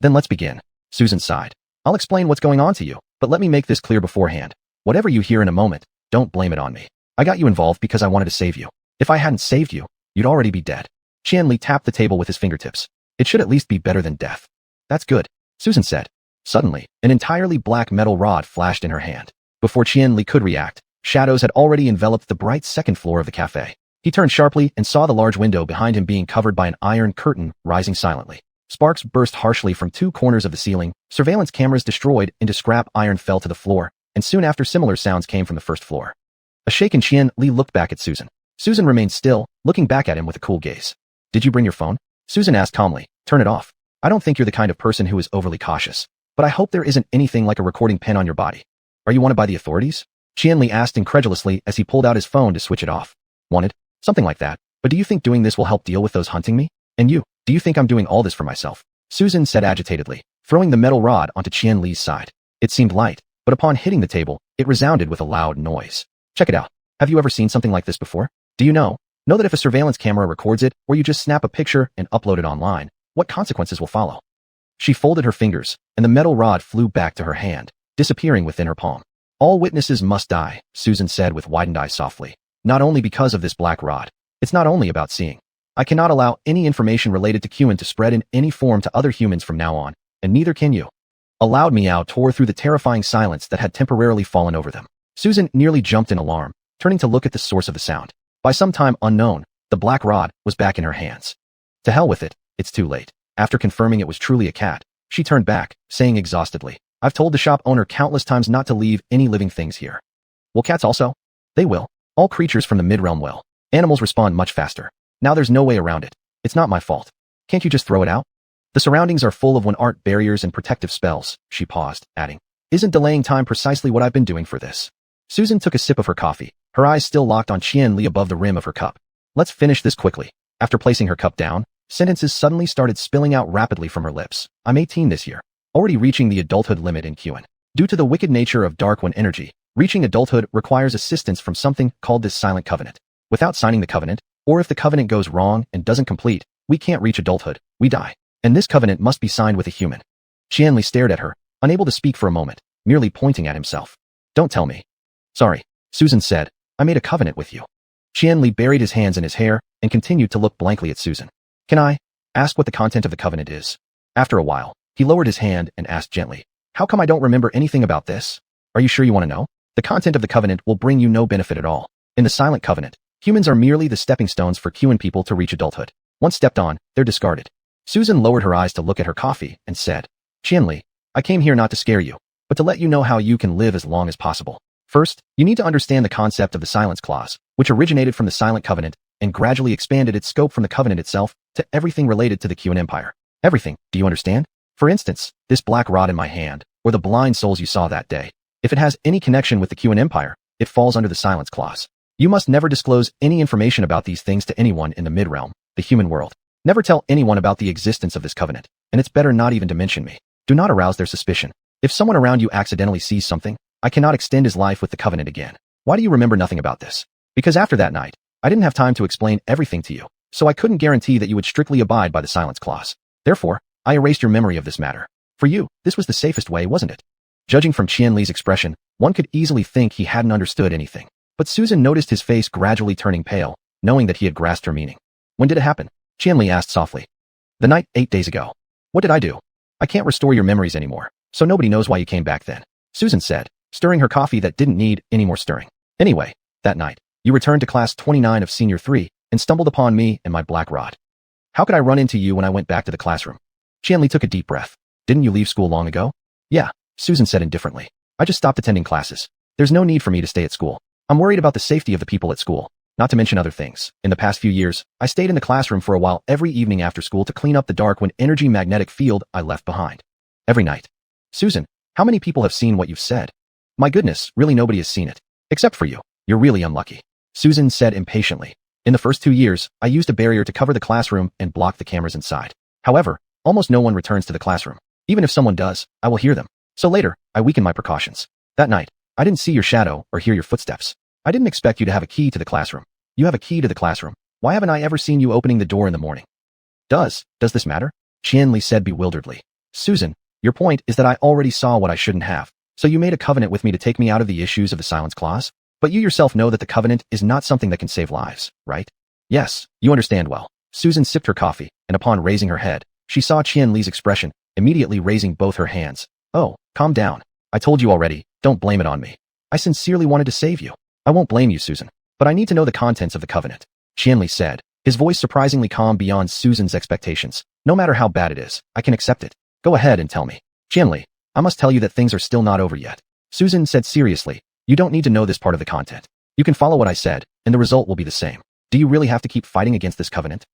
Then let's begin. Susan sighed. I'll explain what's going on to you, but let me make this clear beforehand. Whatever you hear in a moment, don't blame it on me. I got you involved because I wanted to save you. If I hadn't saved you, you'd already be dead. Qianli tapped the table with his fingertips. It should at least be better than death. That's good, Susan said. Suddenly, an entirely black metal rod flashed in her hand. Before Qianli could react, shadows had already enveloped the bright second floor of the cafe. He turned sharply and saw the large window behind him being covered by an iron curtain rising silently. Sparks burst harshly from 2 corners of the ceiling, surveillance cameras destroyed into scrap iron fell to the floor, and soon after similar sounds came from the first floor. A shaken Qianli looked back at Susan. Susan remained still, looking back at him with a cool gaze. Did you bring your phone? Susan asked calmly. Turn it off. I don't think you're the kind of person who is overly cautious, but I hope there isn't anything like a recording pen on your body. Are you wanted by the authorities? Qianli asked incredulously as he pulled out his phone to switch it off. Wanted? Something like that. But do you think doing this will help deal with those hunting me? And you, do you think I'm doing all this for myself? Susan said agitatedly, throwing the metal rod onto Qianli's side. It seemed light, but upon hitting the table, it resounded with a loud noise. Check it out. Have you ever seen something like this before? Do you know that if a surveillance camera records it, or you just snap a picture and upload it online, what consequences will follow? She folded her fingers, and the metal rod flew back to her hand, disappearing within her palm. All witnesses must die, Susan said with widened eyes softly. Not only because of this black rod. It's not only about seeing. I cannot allow any information related to Xuan to spread in any form to other humans from now on, and neither can you. A loud meow tore through the terrifying silence that had temporarily fallen over them. Susan nearly jumped in alarm, turning to look at the source of the sound. By some time unknown, the black rod was back in her hands. To hell with it, it's too late. After confirming it was truly a cat, she turned back, saying exhaustedly, I've told the shop owner countless times not to leave any living things here. Will cats also? They will. All creatures from the mid-realm will. Animals respond much faster. Now there's no way around it. It's not my fault. Can't you just throw it out? The surroundings are full of one art barriers and protective spells, she paused, adding. Isn't delaying time precisely what I've been doing for this? Susan took a sip of her coffee, her eyes still locked on Qianli above the rim of her cup. Let's finish this quickly. After placing her cup down, sentences suddenly started spilling out rapidly from her lips. I'm 18 this year, already reaching the adulthood limit in Xuan. Due to the wicked nature of Dark One energy, reaching adulthood requires assistance from something called this silent covenant. Without signing the covenant, or if the covenant goes wrong and doesn't complete, we can't reach adulthood, we die. And this covenant must be signed with a human. Qianli stared at her, unable to speak for a moment, merely pointing at himself. Don't tell me. Sorry, Susan said, I made a covenant with you. Qianli buried his hands in his hair and continued to look blankly at Susan. Can I ask what the content of the covenant is? After a while, he lowered his hand and asked gently, how come I don't remember anything about this? Are you sure you want to know? The content of the covenant will bring you no benefit at all. In the silent covenant, humans are merely the stepping stones for Xuan people to reach adulthood. Once stepped on, they're discarded. Susan lowered her eyes to look at her coffee and said, Qianli, I came here not to scare you, but to let you know how you can live as long as possible. First, you need to understand the concept of the Silence Clause, which originated from the Silent Covenant and gradually expanded its scope from the covenant itself to everything related to the Xuan Empire. Everything, do you understand? For instance, this black rod in my hand, or the blind souls you saw that day. If it has any connection with the Xuan Empire, it falls under the Silence Clause. You must never disclose any information about these things to anyone in the mid-realm, the human world. Never tell anyone about the existence of this covenant, and it's better not even to mention me. Do not arouse their suspicion. If someone around you accidentally sees something, I cannot extend his life with the covenant again. Why do you remember nothing about this? Because after that night, I didn't have time to explain everything to you, so I couldn't guarantee that you would strictly abide by the Silence Clause. Therefore, I erased your memory of this matter. For you, this was the safest way, wasn't it? Judging from Qianli's expression, one could easily think he hadn't understood anything. But Susan noticed his face gradually turning pale, knowing that he had grasped her meaning. When did it happen? Qianli asked softly. The night 8 days ago. What did I do? I can't restore your memories anymore, so nobody knows why you came back then. Susan said, stirring her coffee that didn't need any more stirring. Anyway, that night, you returned to class 29 of Senior 3 and stumbled upon me and my black rod. How could I run into you when I went back to the classroom? Qianli took a deep breath. Didn't you leave school long ago? Yeah, Susan said indifferently. I just stopped attending classes. There's no need for me to stay at school. I'm worried about the safety of the people at school, not to mention other things. In the past few years, I stayed in the classroom for a while every evening after school to clean up the Dark One energy magnetic field I left behind. Every night. Susan, how many people have seen what you've said? My goodness, really nobody has seen it. Except for you. You're really unlucky. Susan said impatiently. In the first 2 years, I used a barrier to cover the classroom and block the cameras inside. However, almost no one returns to the classroom. Even if someone does, I will hear them. So later, I weakened my precautions. That night, I didn't see your shadow or hear your footsteps. I didn't expect you to have a key to the classroom. You have a key to the classroom. Why haven't I ever seen you opening the door in the morning? Does this matter? Qianli said bewilderedly. Susan, your point is that I already saw what I shouldn't have. So you made a covenant with me to take me out of the issues of the Silence Clause? But you yourself know that the covenant is not something that can save lives, right? Yes, you understand well. Susan sipped her coffee, and upon raising her head, she saw Qianli's expression, immediately raising both her hands. Oh, calm down. I told you already, don't blame it on me. I sincerely wanted to save you. I won't blame you, Susan. But I need to know the contents of the covenant. Qianli said, his voice surprisingly calm beyond Susan's expectations. No matter how bad it is, I can accept it. Go ahead and tell me. Qianli, I must tell you that things are still not over yet. Susan said seriously, you don't need to know this part of the content. You can follow what I said, and the result will be the same. Do you really have to keep fighting against this covenant?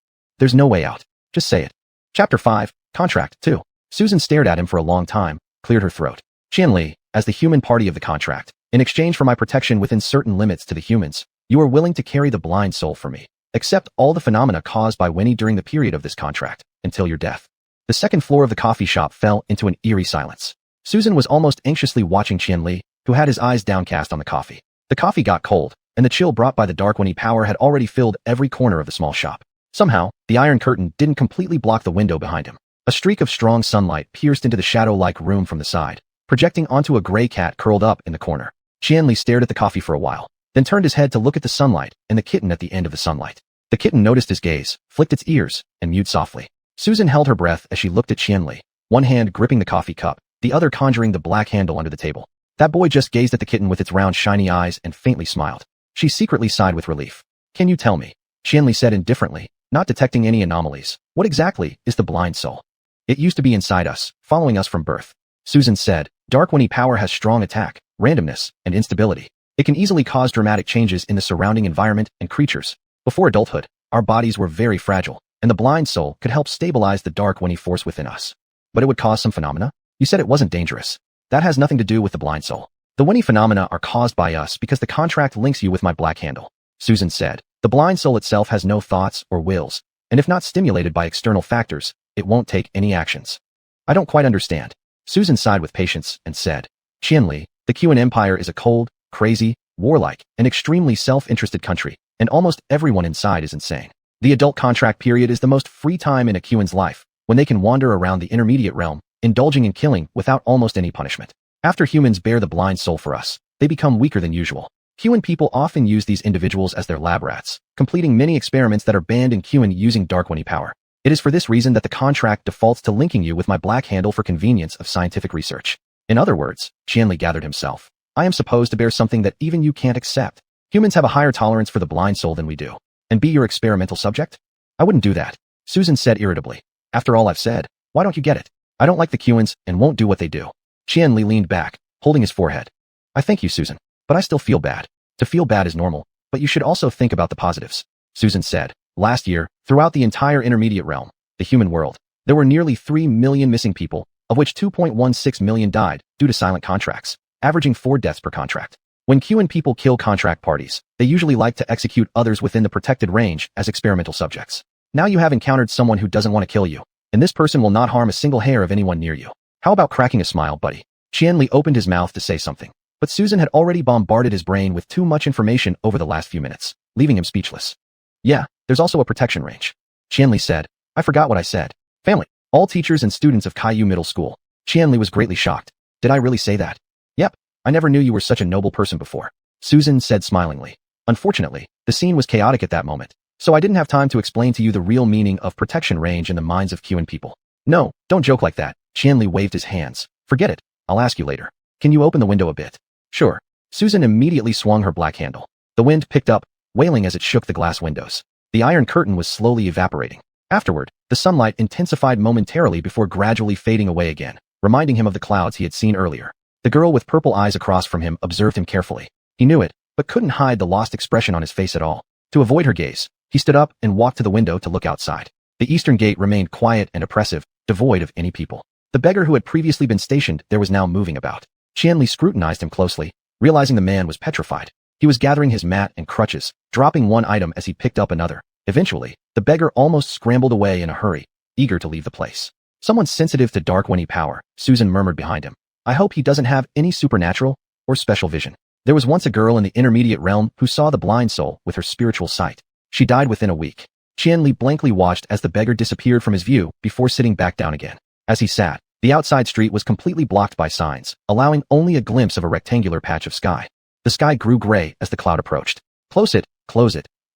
There's no way out. Just say it. Chapter 5, Contract 2. Susan stared at him for a long time, cleared her throat. Qianli, as the human party of the contract, in exchange for my protection within certain limits to the humans, you are willing to carry the blind soul for me. Accept all the phenomena caused by Winnie during the period of this contract, until your death. The second floor of the coffee shop fell into an eerie silence. Susan was almost anxiously watching Qianli, who had his eyes downcast on the coffee. The coffee got cold, and the chill brought by the Dark One power had already filled every corner of the small shop. Somehow, the iron curtain didn't completely block the window behind him. A streak of strong sunlight pierced into the shadow-like room from the side, projecting onto a gray cat curled up in the corner. Qianli stared at the coffee for a while, then turned his head to look at the sunlight and the kitten at the end of the sunlight. The kitten noticed his gaze, flicked its ears, and mewed softly. Susan held her breath as she looked at Qianli, one hand gripping the coffee cup, the other conjuring the black handle under the table. That boy just gazed at the kitten with its round shiny eyes and faintly smiled. She secretly sighed with relief. Can you tell me? Qianli said indifferently, not detecting any anomalies. What exactly is the blind soul? It used to be inside us, following us from birth. Susan said, Dark One power has strong attack, randomness, and instability. It can easily cause dramatic changes in the surrounding environment and creatures. Before adulthood, our bodies were very fragile, and the blind soul could help stabilize the Dark One force within us. But it would cause some phenomena? You said it wasn't dangerous. That has nothing to do with the blind soul. The Winnie phenomena are caused by us because the contract links you with my black handle. Susan said, the blind soul itself has no thoughts or wills, and if not stimulated by external factors, it won't take any actions. I don't quite understand. Susan sighed with patience and said, Qianli, the Xuan Empire is a cold, crazy, warlike, and extremely self-interested country, and almost everyone inside is insane. The adult contract period is the most free time in a Xuan's life, when they can wander around the intermediate realm, indulging in killing without almost any punishment. After humans bear the blind soul for us, they become weaker than usual. Xuan people often use these individuals as their lab rats, completing many experiments that are banned in Xuan using dark Winnie power. It is for this reason that the contract defaults to linking you with my black handle for convenience of scientific research. In other words, Qianli gathered himself, I am supposed to bear something that even you can't accept. Humans have a higher tolerance for the blind soul than we do. And be your experimental subject? I wouldn't do that, Susan said irritably. After all I've said, why don't you get it? I don't like the Xuans and won't do what they do. Qianli leaned back, holding his forehead. I thank you, Susan, but I still feel bad. To feel bad is normal, but you should also think about the positives. Susan said, last year, throughout the entire intermediate realm, the human world, there were nearly 3 million missing people, of which 2.16 million died due to silent contracts, averaging 4 deaths per contract. When Xuan people kill contract parties, they usually like to execute others within the protected range as experimental subjects. Now you have encountered someone who doesn't want to kill you, and this person will not harm a single hair of anyone near you. How about cracking a smile, buddy? Qianli opened his mouth to say something, but Susan had already bombarded his brain with too much information over the last few minutes, leaving him speechless. Yeah, there's also a protection range. Qianli said, I forgot what I said. Family, all teachers and students of Caillou Middle School. Qianli was greatly shocked. Did I really say that? Yep, I never knew you were such a noble person before. Susan said smilingly. Unfortunately, the scene was chaotic at that moment, so I didn't have time to explain to you the real meaning of protection range in the minds of Xuan people. No, don't joke like that. Qianli waved his hands. Forget it. I'll ask you later. Can you open the window a bit? Sure. Susan immediately swung her black handle. The wind picked up, wailing as it shook the glass windows. The iron curtain was slowly evaporating. Afterward, the sunlight intensified momentarily before gradually fading away again, reminding him of the clouds he had seen earlier. The girl with purple eyes across from him observed him carefully. He knew it, but couldn't hide the lost expression on his face at all. To avoid her gaze, he stood up and walked to the window to look outside. The eastern gate remained quiet and oppressive, devoid of any people. The beggar who had previously been stationed there was now moving about. Qianli scrutinized him closely, realizing the man was petrified. He was gathering his mat and crutches, dropping one item as he picked up another. Eventually, the beggar almost scrambled away in a hurry, eager to leave the place. Someone sensitive to dark Winnie power, Susan murmured behind him. I hope he doesn't have any supernatural or special vision. There was once a girl in the intermediate realm who saw the blind soul with her spiritual sight. She died within a week. Qianli blankly watched as the beggar disappeared from his view before sitting back down again. As he sat, the outside street was completely blocked by signs, allowing only a glimpse of a rectangular patch of sky. The sky grew gray as the cloud approached. Close it,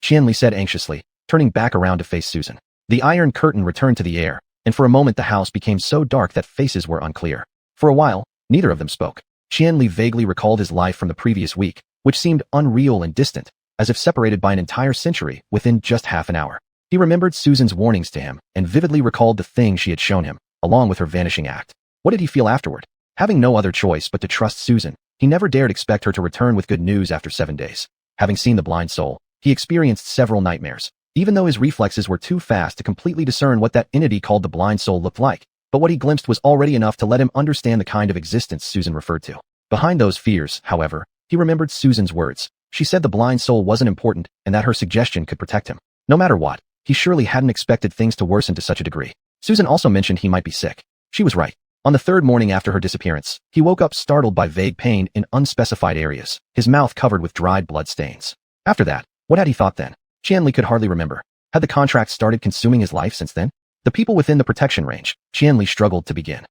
Qianli said anxiously, turning back around to face Susan. The iron curtain returned to the air, and for a moment the house became so dark that faces were unclear. For a while, neither of them spoke. Qianli vaguely recalled his life from the previous week, which seemed unreal and distant, as if separated by an entire century within just half an hour. He remembered Susan's warnings to him and vividly recalled the thing she had shown him, along with her vanishing act. What did he feel afterward? Having no other choice but to trust Susan, he never dared expect her to return with good news after 7 days. Having seen the blind soul, he experienced several nightmares. Even though his reflexes were too fast to completely discern what that entity called the blind soul looked like, but what he glimpsed was already enough to let him understand the kind of existence Susan referred to. Behind those fears, however, he remembered Susan's words. She said the blind soul wasn't important and that her suggestion could protect him. No matter what, he surely hadn't expected things to worsen to such a degree. Susan also mentioned he might be sick. She was right. On the 3rd morning after her disappearance, he woke up startled by vague pain in unspecified areas, his mouth covered with dried blood stains. After that, what had he thought then? Qianli could hardly remember. Had the contract started consuming his life since then? The people within the protection range, Qianli struggled to begin.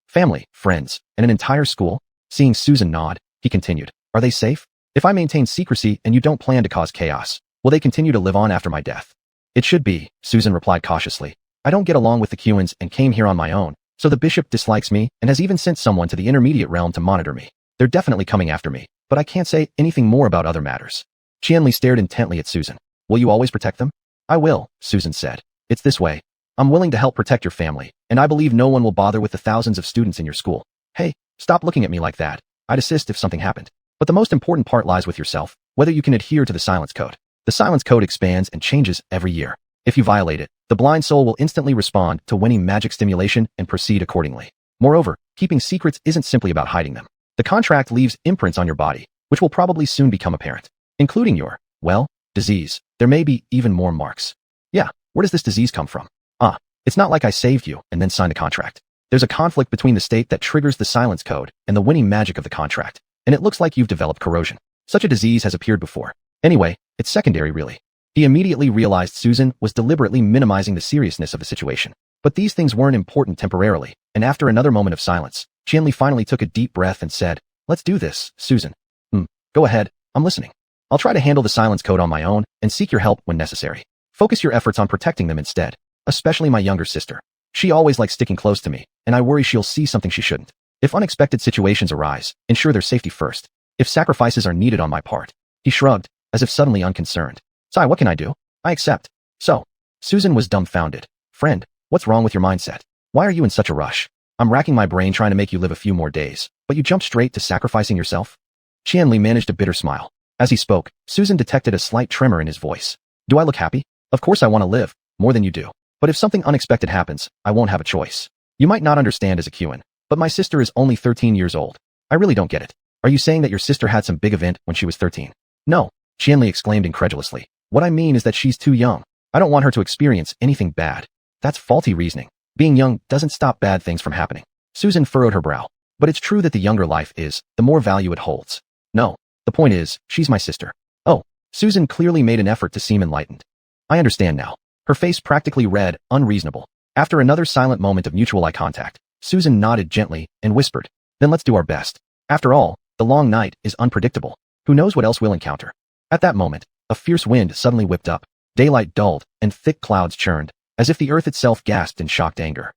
Family, friends, and an entire school? Seeing Susan nod, he continued. Are they safe? If I maintain secrecy and you don't plan to cause chaos, will they continue to live on after my death? It should be, Susan replied cautiously. I don't get along with the Xuans and came here on my own, so the bishop dislikes me and has even sent someone to the intermediate realm to monitor me. They're definitely coming after me, but I can't say anything more about other matters. Qianli stared intently at Susan. Will you always protect them? I will, Susan said. It's this way. I'm willing to help protect your family, and I believe no one will bother with the thousands of students in your school. Hey, stop looking at me like that. I'd assist if something happened. But the most important part lies with yourself, whether you can adhere to the silence code. The silence code expands and changes every year. If you violate it, the blind soul will instantly respond to Winnie magic stimulation and proceed accordingly. Moreover, keeping secrets isn't simply about hiding them. The contract leaves imprints on your body, which will probably soon become apparent, including your, well, disease. There may be even more marks. Yeah, where does this disease come from? It's not like I saved you and then signed the contract. There's a conflict between the state that triggers the silence code and the winning magic of the contract, and it looks like you've developed corrosion. Such a disease has appeared before. Anyway, it's secondary really. He immediately realized Susan was deliberately minimizing the seriousness of the situation. But these things weren't important temporarily, and after another moment of silence, Qianli finally took a deep breath and said, "Let's do this, Susan." Go ahead, I'm listening. I'll try to handle the silence code on my own and seek your help when necessary. Focus your efforts on protecting them instead, especially my younger sister. She always likes sticking close to me, and I worry she'll see something she shouldn't. If unexpected situations arise, ensure their safety first. If sacrifices are needed on my part." He shrugged, as if suddenly unconcerned. "Sai, what can I do? I accept." So, Susan was dumbfounded. "Friend, what's wrong with your mindset? Why are you in such a rush? I'm racking my brain trying to make you live a few more days, but you jump straight to sacrificing yourself?" Qianli managed a bitter smile. As he spoke, Susan detected a slight tremor in his voice. "Do I look happy? Of course I want to live, more than you do. But if something unexpected happens, I won't have a choice. You might not understand as a xuanhuan, but my sister is only 13 years old. I really don't get it. Are you saying that your sister had some big event when she was 13? No," Qianli exclaimed incredulously. "What I mean is that she's too young. I don't want her to experience anything bad." That's faulty reasoning. Being young doesn't stop bad things from happening. Susan furrowed her brow. But it's true that the younger life is, the more value it holds. No, the point is, she's my sister. Oh, Susan clearly made an effort to seem enlightened. I understand now. Her face practically read, unreasonable. After another silent moment of mutual eye contact, Susan nodded gently and whispered, "Then let's do our best. After all, the long night is unpredictable. Who knows what else we'll encounter?" At that moment, a fierce wind suddenly whipped up. Daylight dulled, and thick clouds churned, as if the earth itself gasped in shocked anger.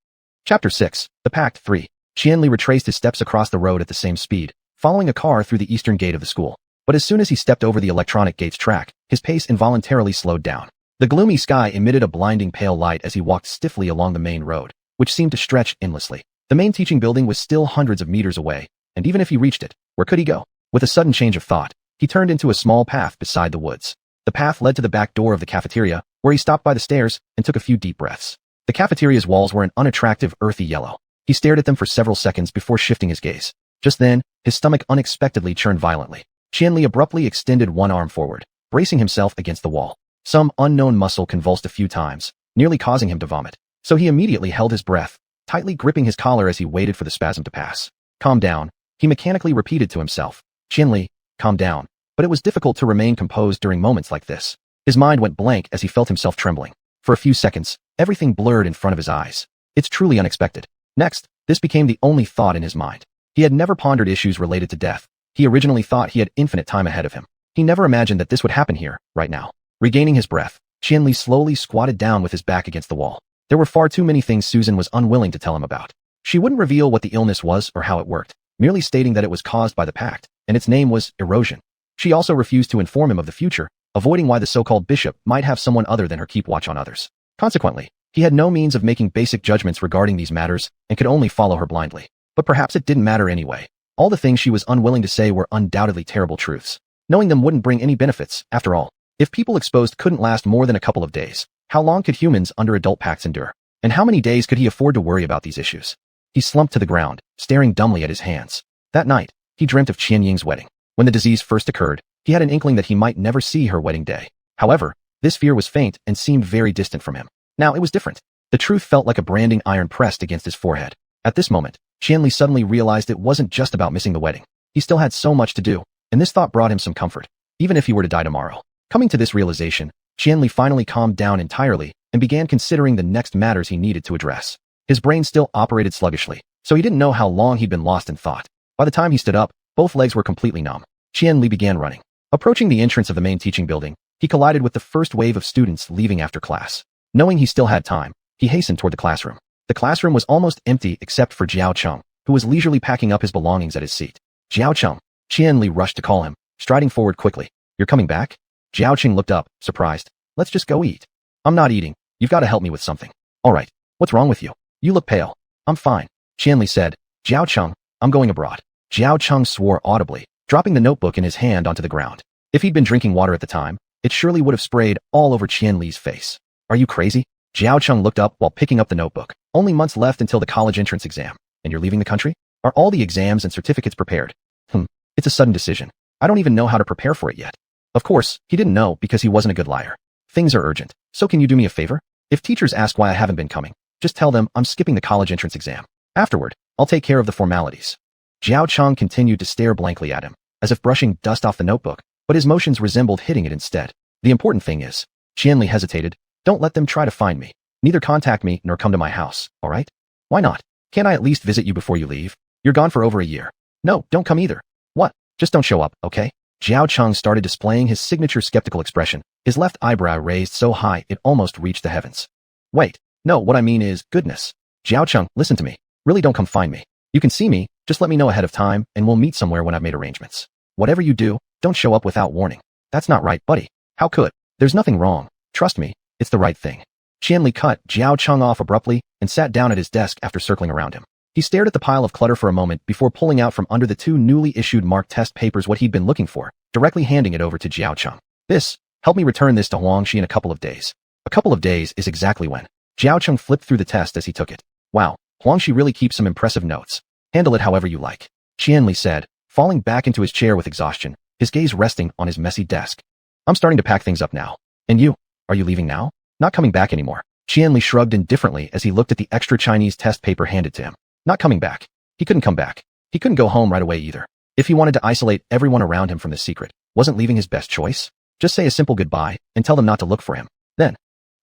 Chapter 6, The Pact 3. Qianli retraced his steps across the road at the same speed, following a car through the eastern gate of the school. But as soon as he stepped over the electronic gate's track, his pace involuntarily slowed down. The gloomy sky emitted a blinding pale light as he walked stiffly along the main road, which seemed to stretch endlessly. The main teaching building was still hundreds of meters away, and even if he reached it, where could he go? With a sudden change of thought, he turned into a small path beside the woods. The path led to the back door of the cafeteria, where he stopped by the stairs and took a few deep breaths. The cafeteria's walls were an unattractive, earthy yellow. He stared at them for several seconds before shifting his gaze. Just then, his stomach unexpectedly churned violently. Qianli abruptly extended one arm forward, bracing himself against the wall. Some unknown muscle convulsed a few times, nearly causing him to vomit. So he immediately held his breath, tightly gripping his collar as he waited for the spasm to pass. "Calm down," he mechanically repeated to himself. "Qianli, calm down." But it was difficult to remain composed during moments like this. His mind went blank as he felt himself trembling. For a few seconds, everything blurred in front of his eyes. It's truly unexpected. Next, this became the only thought in his mind. He had never pondered issues related to death. He originally thought he had infinite time ahead of him. He never imagined that this would happen here, right now. Regaining his breath, Qianli slowly squatted down with his back against the wall. There were far too many things Susan was unwilling to tell him about. She wouldn't reveal what the illness was or how it worked, merely stating that it was caused by the pact, and its name was erosion. She also refused to inform him of the future, avoiding why the so-called bishop might have someone other than her keep watch on others. Consequently, he had no means of making basic judgments regarding these matters and could only follow her blindly. But perhaps it didn't matter anyway. All the things she was unwilling to say were undoubtedly terrible truths. Knowing them wouldn't bring any benefits, after all. If people exposed couldn't last more than a couple of days, how long could humans under adult pacts endure? And how many days could he afford to worry about these issues? He slumped to the ground, staring dumbly at his hands. That night, he dreamt of Qian Ying's wedding. When the disease first occurred, he had an inkling that he might never see her wedding day. However, this fear was faint and seemed very distant from him. Now it was different. The truth felt like a branding iron pressed against his forehead. At this moment, Qianli suddenly realized it wasn't just about missing the wedding. He still had so much to do, and this thought brought him some comfort, even if he were to die tomorrow. Coming to this realization, Qianli finally calmed down entirely and began considering the next matters he needed to address. His brain still operated sluggishly, so he didn't know how long he'd been lost in thought. By the time he stood up, both legs were completely numb. Qianli began running. Approaching the entrance of the main teaching building, he collided with the first wave of students leaving after class. Knowing he still had time, he hastened toward the classroom. The classroom was almost empty except for Jiao Cheng, who was leisurely packing up his belongings at his seat. "Jiao Cheng," Qianli rushed to call him, striding forward quickly. "You're coming back?" Jiao Cheng looked up, surprised. "Let's just go eat." "I'm not eating. You've got to help me with something." "All right. What's wrong with you? You look pale." "I'm fine," Qianli said. "Jiao Cheng, I'm going abroad." Jiao Cheng swore audibly, dropping the notebook in his hand onto the ground. If he'd been drinking water at the time, it surely would have sprayed all over Qianli's face. "Are you crazy?" Jiao Cheng looked up while picking up the notebook. Only months left until the college entrance exam. And you're leaving the country? Are all the exams and certificates prepared? It's a sudden decision. I don't even know how to prepare for it yet. Of course, he didn't know because he wasn't a good liar. Things are urgent. So can you do me a favor? If teachers ask why I haven't been coming, just tell them I'm skipping the college entrance exam. Afterward, I'll take care of the formalities. Zhao Cheng continued to stare blankly at him, as if brushing dust off the notebook, but his motions resembled hitting it instead. The important thing is, Qianli hesitated, don't let them try to find me. Neither contact me nor come to my house, alright? Why not? Can't I at least visit you before you leave? You're gone for over a year. No, don't come either. What? Just don't show up, okay? Zhao Cheng started displaying his signature skeptical expression, his left eyebrow raised so high it almost reached the heavens. Wait, no, what I mean is, goodness. Zhao Cheng, listen to me. Really don't come find me. You can see me, just let me know ahead of time, and we'll meet somewhere when I've made arrangements. Whatever you do, don't show up without warning. That's not right, buddy. How could? There's nothing wrong. Trust me, it's the right thing. Qianli cut Zhao Cheng off abruptly and sat down at his desk after circling around him. He stared at the pile of clutter for a moment before pulling out from under the 2 newly issued marked test papers what he'd been looking for, directly handing it over to Zhao Cheng. Help me return this to Huangxi in a couple of days. A couple of days is exactly when. Zhao Cheng flipped through the test as he took it. Wow, Huangxi really keeps some impressive notes. Handle it however you like. Qianli said, falling back into his chair with exhaustion, his gaze resting on his messy desk. I'm starting to pack things up now. And you? Are you leaving now? Not coming back anymore. Qianli shrugged indifferently as he looked at the extra Chinese test paper handed to him. Not coming back. He couldn't come back. He couldn't go home right away either. If he wanted to isolate everyone around him from the secret, wasn't leaving his best choice? Just say a simple goodbye and tell them not to look for him. Then,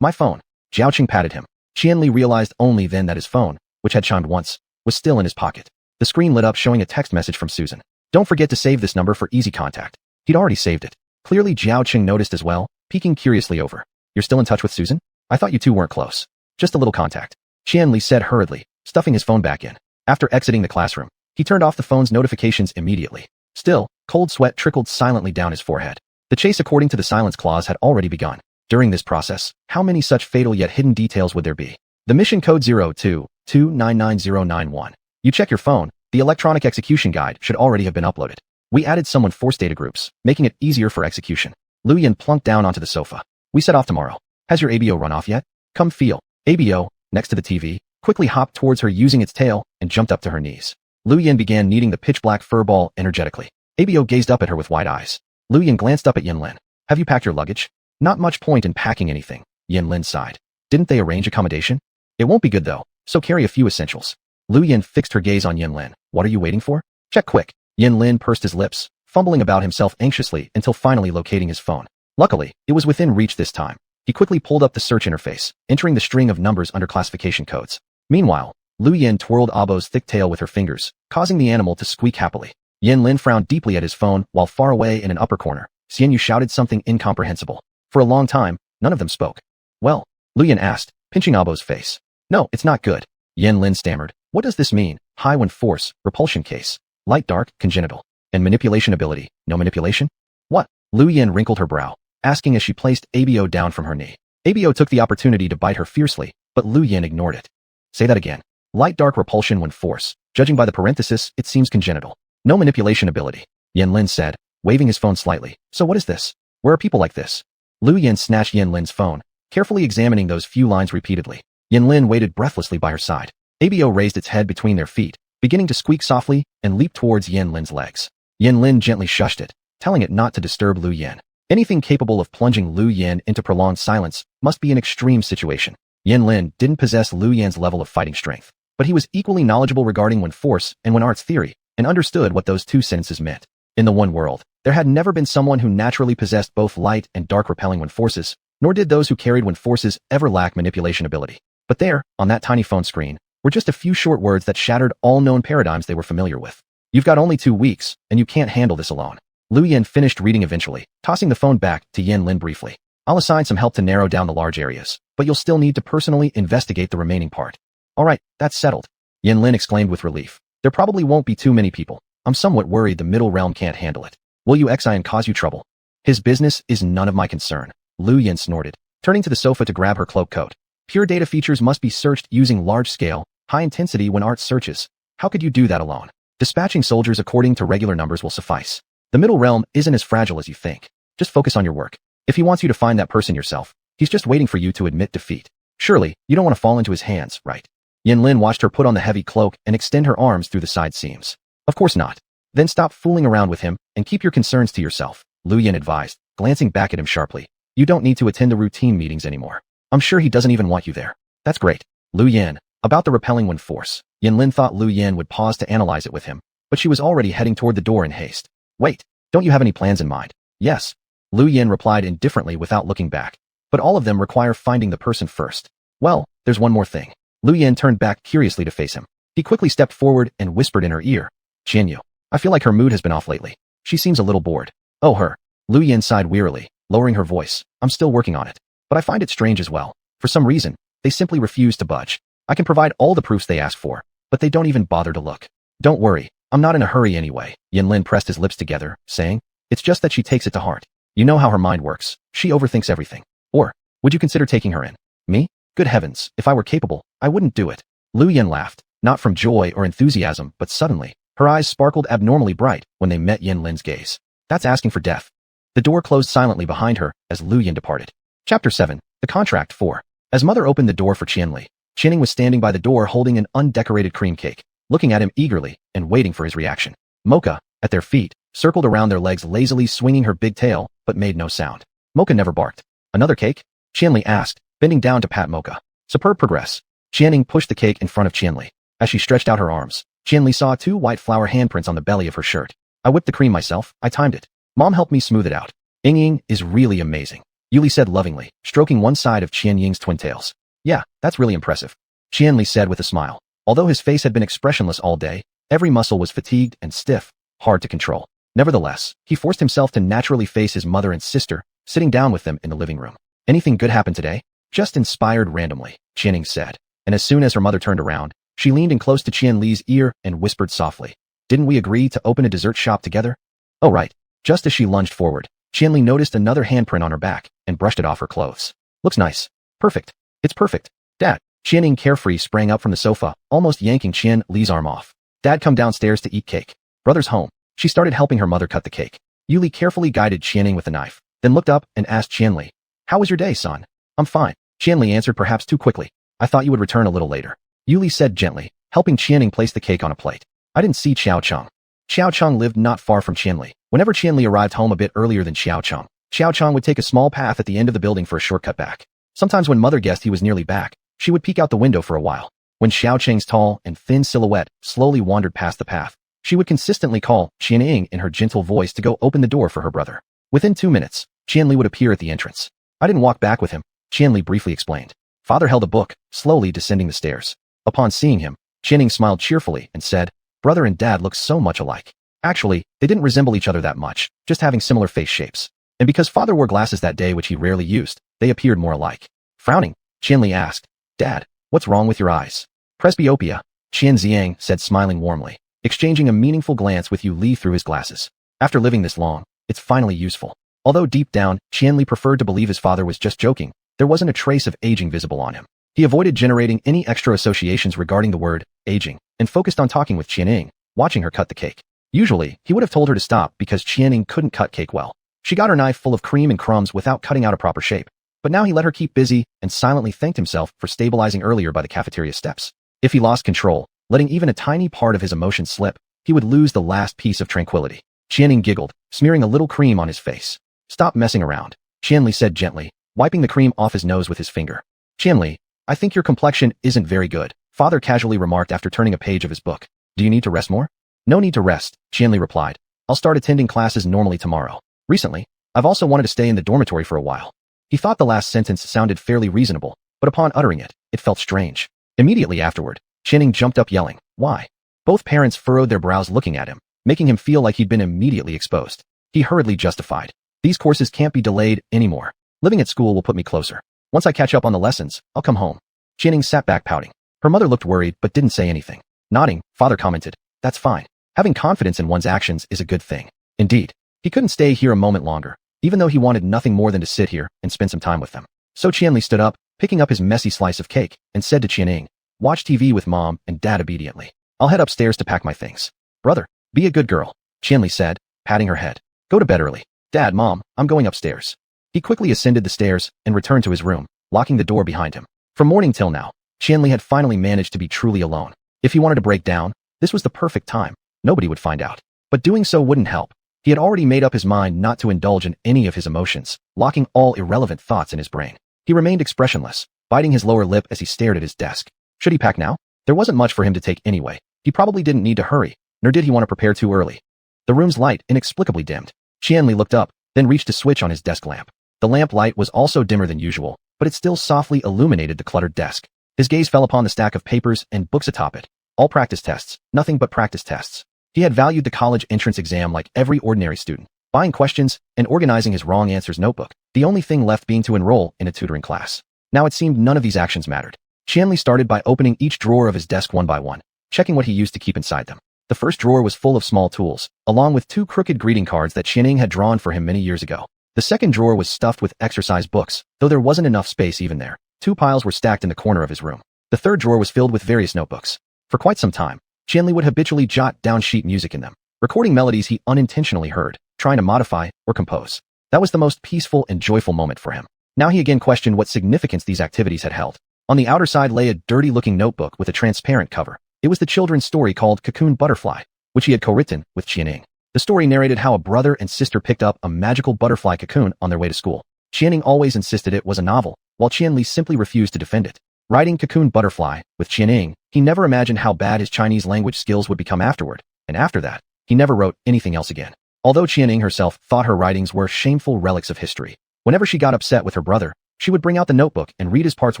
my phone. Zhao Cheng patted him. Qianli realized only then that his phone, which had chimed once, was still in his pocket. The screen lit up showing a text message from Susan. Don't forget to save this number for easy contact. He'd already saved it. Clearly Zhao Cheng noticed as well, peeking curiously over. You're still in touch with Susan? I thought you two weren't close. Just a little contact. Qianli said hurriedly, stuffing his phone back in. After exiting the classroom, he turned off the phone's notifications immediately. Still, cold sweat trickled silently down his forehead. The chase according to the silence clause had already begun. During this process, how many such fatal yet hidden details would there be? The mission code 02299091. You check your phone, the electronic execution guide should already have been uploaded. We added someone forced data groups, making it easier for execution. Lu Yan plunked down onto the sofa. We set off tomorrow. Has your ABO run off yet? Come feel. ABO, next to the TV, quickly hopped towards her using its tail and jumped up to her knees. Lu Yan began kneading the pitch-black fur ball energetically. ABO gazed up at her with wide eyes. Lu Yan glanced up at Yinlin. Have you packed your luggage? Not much point in packing anything, Yinlin sighed. Didn't they arrange accommodation? It won't be good though, so carry a few essentials. Lu Yan fixed her gaze on Yinlin. What are you waiting for? Check quick. Yinlin pursed his lips, fumbling about himself anxiously until finally locating his phone. Luckily, it was within reach this time. He quickly pulled up the search interface, entering the string of numbers under classification codes. Meanwhile, Lu Yan twirled Abo's thick tail with her fingers, causing the animal to squeak happily. Yinlin frowned deeply at his phone while far away in an upper corner, Xianyu shouted something incomprehensible. For a long time, none of them spoke. Well, Lu Yan asked, pinching Abo's face. No, it's not good. Yinlin stammered. What does this mean? High when force, repulsion case. Light dark, congenital. And manipulation ability, no manipulation? What? Lu Yan wrinkled her brow, asking as she placed ABO down from her knee. ABO took the opportunity to bite her fiercely, but Lu Yan ignored it. Say that again. Light dark repulsion when force. Judging by the parenthesis, it seems congenital. No manipulation ability. Yinlin said, waving his phone slightly. So what is this? Where are people like this? Lu Yan snatched Yinlin's phone, carefully examining those few lines repeatedly. Yinlin waited breathlessly by her side. ABO raised its head between their feet, beginning to squeak softly and leaped towards Yinlin's legs. Yinlin gently shushed it, telling it not to disturb Lu Yan. Anything capable of plunging Lu Yan into prolonged silence must be an extreme situation. Yinlin didn't possess Lu Yan's level of fighting strength, but he was equally knowledgeable regarding when force and when arts theory, and understood what those two sentences meant. In the one world, there had never been someone who naturally possessed both light and dark repelling when forces, nor did those who carried when forces ever lack manipulation ability. But there, on that tiny phone screen, were just a few short words that shattered all known paradigms they were familiar with. You've got only 2 weeks, and you can't handle this alone. Lu Yan finished reading eventually, tossing the phone back to Yinlin briefly. I'll assign some help to narrow down the large areas, but you'll still need to personally investigate the remaining part. All right, that's settled. Yinlin exclaimed with relief. There probably won't be too many people. I'm somewhat worried the middle realm can't handle it. Will you XI and cause you trouble? His business is none of my concern. Lu Yan snorted, turning to the sofa to grab her cloak coat. Pure data features must be searched using large-scale, high-intensity when art searches. How could you do that alone? Dispatching soldiers according to regular numbers will suffice. The middle realm isn't as fragile as you think. Just focus on your work. If he wants you to find that person yourself, he's just waiting for you to admit defeat. Surely, you don't want to fall into his hands, right? Lin watched her put on the heavy cloak and extend her arms through the side seams. Of course not. Then stop fooling around with him and keep your concerns to yourself, Lu Yin advised, glancing back at him sharply. You don't need to attend the routine meetings anymore. I'm sure he doesn't even want you there. That's great. Lu Yin. About the repelling one force. Lin thought Lu Yin would pause to analyze it with him, but she was already heading toward the door in haste. Wait, don't you have any plans in mind? Yes. Lu Yin replied indifferently without looking back. But all of them require finding the person first. Well, there's one more thing. Lu Yin turned back curiously to face him. He quickly stepped forward and whispered in her ear. Qianyu. I feel like her mood has been off lately. She seems a little bored. Oh, her. Lu Yin sighed wearily, lowering her voice. I'm still working on it. But I find it strange as well. For some reason, they simply refuse to budge. I can provide all the proofs they ask for, but they don't even bother to look. Don't worry, I'm not in a hurry anyway. Lin pressed his lips together, saying, it's just that she takes it to heart. You know how her mind works. She overthinks everything. Or, would you consider taking her in? Me? Good heavens, if I were capable, I wouldn't do it. Lu Yin laughed, not from joy or enthusiasm, but suddenly, her eyes sparkled abnormally bright when they met Lin's gaze. That's asking for death. The door closed silently behind her as Lu Yin departed. Chapter 7. The Contract 4. As mother opened the door for Qianli, Qianning was standing by the door holding an undecorated cream cake, looking at him eagerly and waiting for his reaction. Mocha, at their feet, circled around their legs lazily swinging her big tail, but made no sound. Mocha never barked. Another cake? Qianli asked, bending down to pat Mocha. Superb progress. Qianning pushed the cake in front of Qianli. As she stretched out her arms, Qianli saw 2 white flower handprints on the belly of her shirt. I whipped the cream myself, I timed it. Mom helped me smooth it out. Ying is really amazing, Yuli said lovingly, stroking one side of Qianying's twin tails. Yeah, that's really impressive, Qianli said with a smile. Although his face had been expressionless all day, every muscle was fatigued and stiff, hard to control. Nevertheless, he forced himself to naturally face his mother and sister, sitting down with them in the living room. Anything good happen today? Just inspired randomly, Qianning said. And as soon as her mother turned around, she leaned in close to Qianli's ear and whispered softly. Didn't we agree to open a dessert shop together? Oh right. Just as she lunged forward, Qianli noticed another handprint on her back and brushed it off her clothes. Looks nice. Perfect. It's perfect. Dad. Qianning carefree sprang up from the sofa, almost yanking Qianli's arm off. Dad, come downstairs to eat cake. Brother's home. She started helping her mother cut the cake. Yuli carefully guided Qianning with a knife, then looked up and asked Qianli, how was your day, son? I'm fine. Qianli answered perhaps too quickly. I thought you would return a little later. Yuli said gently, helping Qianning place the cake on a plate. I didn't see Xiao Cheng. Xiao Cheng lived not far from Qianli. Whenever Qianli arrived home a bit earlier than Xiao Cheng would take a small path at the end of the building for a shortcut back. Sometimes when mother guessed he was nearly back, she would peek out the window for a while. When Xiao Cheng's tall and thin silhouette slowly wandered past the path, she would consistently call Qianning in her gentle voice to go open the door for her brother. Within 2 minutes, Qianli would appear at the entrance. I didn't walk back with him, Qianli briefly explained. Father held a book, slowly descending the stairs. Upon seeing him, Qianning smiled cheerfully and said, brother and dad look so much alike. Actually, they didn't resemble each other that much, just having similar face shapes. And because father wore glasses that day which he rarely used, they appeared more alike. Frowning, Qianli asked, Dad, what's wrong with your eyes? Presbyopia, Qian Ziang said smiling warmly, exchanging a meaningful glance with Yuli through his glasses. After living this long, it's finally useful. Although deep down, Qianli preferred to believe his father was just joking, there wasn't a trace of aging visible on him. He avoided generating any extra associations regarding the word aging and focused on talking with Qianning, watching her cut the cake. Usually, he would have told her to stop because Qianning couldn't cut cake well. She got her knife full of cream and crumbs without cutting out a proper shape. But now he let her keep busy and silently thanked himself for stabilizing earlier by the cafeteria steps. If he lost control, letting even a tiny part of his emotion slip, he would lose the last piece of tranquility. Qianning giggled, smearing a little cream on his face. Stop messing around, Qianli said gently, wiping the cream off his nose with his finger. Qianli, I think your complexion isn't very good, father casually remarked after turning a page of his book. Do you need to rest more? No need to rest, Qianli replied. I'll start attending classes normally tomorrow. Recently, I've also wanted to stay in the dormitory for a while. He thought the last sentence sounded fairly reasonable, but upon uttering it, it felt strange. Immediately afterward, Qianning jumped up yelling, why? Both parents furrowed their brows looking at him, making him feel like he'd been immediately exposed. He hurriedly justified. These courses can't be delayed anymore. Living at school will put me closer. Once I catch up on the lessons, I'll come home. Qianning sat back pouting. Her mother looked worried but didn't say anything. Nodding, father commented, that's fine. Having confidence in one's actions is a good thing. Indeed, he couldn't stay here a moment longer, even though he wanted nothing more than to sit here and spend some time with them. So Qianli stood up, picking up his messy slice of cake, and said to Qianning, watch TV with mom and dad obediently. I'll head upstairs to pack my things. Brother, be a good girl, Qianli said, patting her head. Go to bed early. Dad, mom, I'm going upstairs. He quickly ascended the stairs and returned to his room, locking the door behind him. From morning till now, Qianli had finally managed to be truly alone. If he wanted to break down, this was the perfect time. Nobody would find out. But doing so wouldn't help. He had already made up his mind not to indulge in any of his emotions, locking all irrelevant thoughts in his brain. He remained expressionless, biting his lower lip as he stared at his desk. Should he pack now? There wasn't much for him to take anyway. He probably didn't need to hurry, nor did he want to prepare too early. The room's light inexplicably dimmed. Qianli looked up, then reached a switch on his desk lamp. The lamp light was also dimmer than usual, but it still softly illuminated the cluttered desk. His gaze fell upon the stack of papers and books atop it. All practice tests, nothing but practice tests. He had valued the college entrance exam like every ordinary student, buying questions and organizing his wrong answers notebook, the only thing left being to enroll in a tutoring class. Now it seemed none of these actions mattered. Qianli started by opening each drawer of his desk one by one, checking what he used to keep inside them. The first drawer was full of small tools, along with 2 crooked greeting cards that Qianning had drawn for him many years ago. The second drawer was stuffed with exercise books, though there wasn't enough space even there. 2 piles were stacked in the corner of his room. The third drawer was filled with various notebooks. For quite some time, Qianli would habitually jot down sheet music in them, recording melodies he unintentionally heard, trying to modify or compose. That was the most peaceful and joyful moment for him. Now he again questioned what significance these activities had held. On the outer side lay a dirty-looking notebook with a transparent cover. It was the children's story called Cocoon Butterfly, which he had co-written with Qianning. The story narrated how a brother and sister picked up a magical butterfly cocoon on their way to school. Qianning always insisted it was a novel, while Qianli simply refused to defend it. Writing Cocoon Butterfly with Qianning, he never imagined how bad his Chinese language skills would become afterward, and after that, he never wrote anything else again. Although Qianning herself thought her writings were shameful relics of history, whenever she got upset with her brother, she would bring out the notebook and read his parts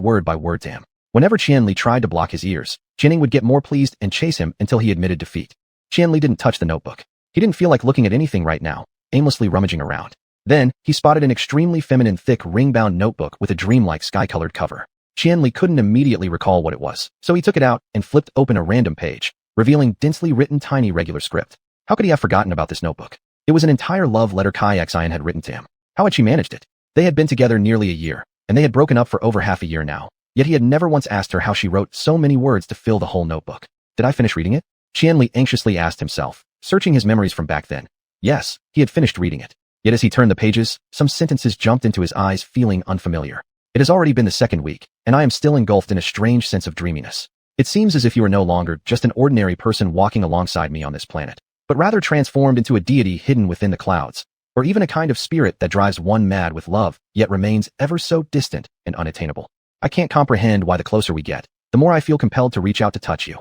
word by word to him. Whenever Qianli tried to block his ears, Qianning would get more pleased and chase him until he admitted defeat. Qianli didn't touch the notebook. He didn't feel like looking at anything right now, aimlessly rummaging around. Then, he spotted an extremely feminine thick ring-bound notebook with a dreamlike sky-colored cover. Qianli couldn't immediately recall what it was, so he took it out and flipped open a random page, revealing densely written tiny regular script. How could he have forgotten about this notebook? It was an entire love letter Kai Xian had written to him. How had she managed it? They had been together nearly a year, and they had broken up for over half a year now. Yet he had never once asked her how she wrote so many words to fill the whole notebook. Did I finish reading it? Qianli anxiously asked himself, searching his memories from back then. Yes, he had finished reading it. Yet as he turned the pages, some sentences jumped into his eyes, feeling unfamiliar. It has already been the second week, and I am still engulfed in a strange sense of dreaminess. It seems as if you are no longer just an ordinary person walking alongside me on this planet, but rather transformed into a deity hidden within the clouds, or even a kind of spirit that drives one mad with love, yet remains ever so distant and unattainable. I can't comprehend why the closer we get, the more I feel compelled to reach out to touch you.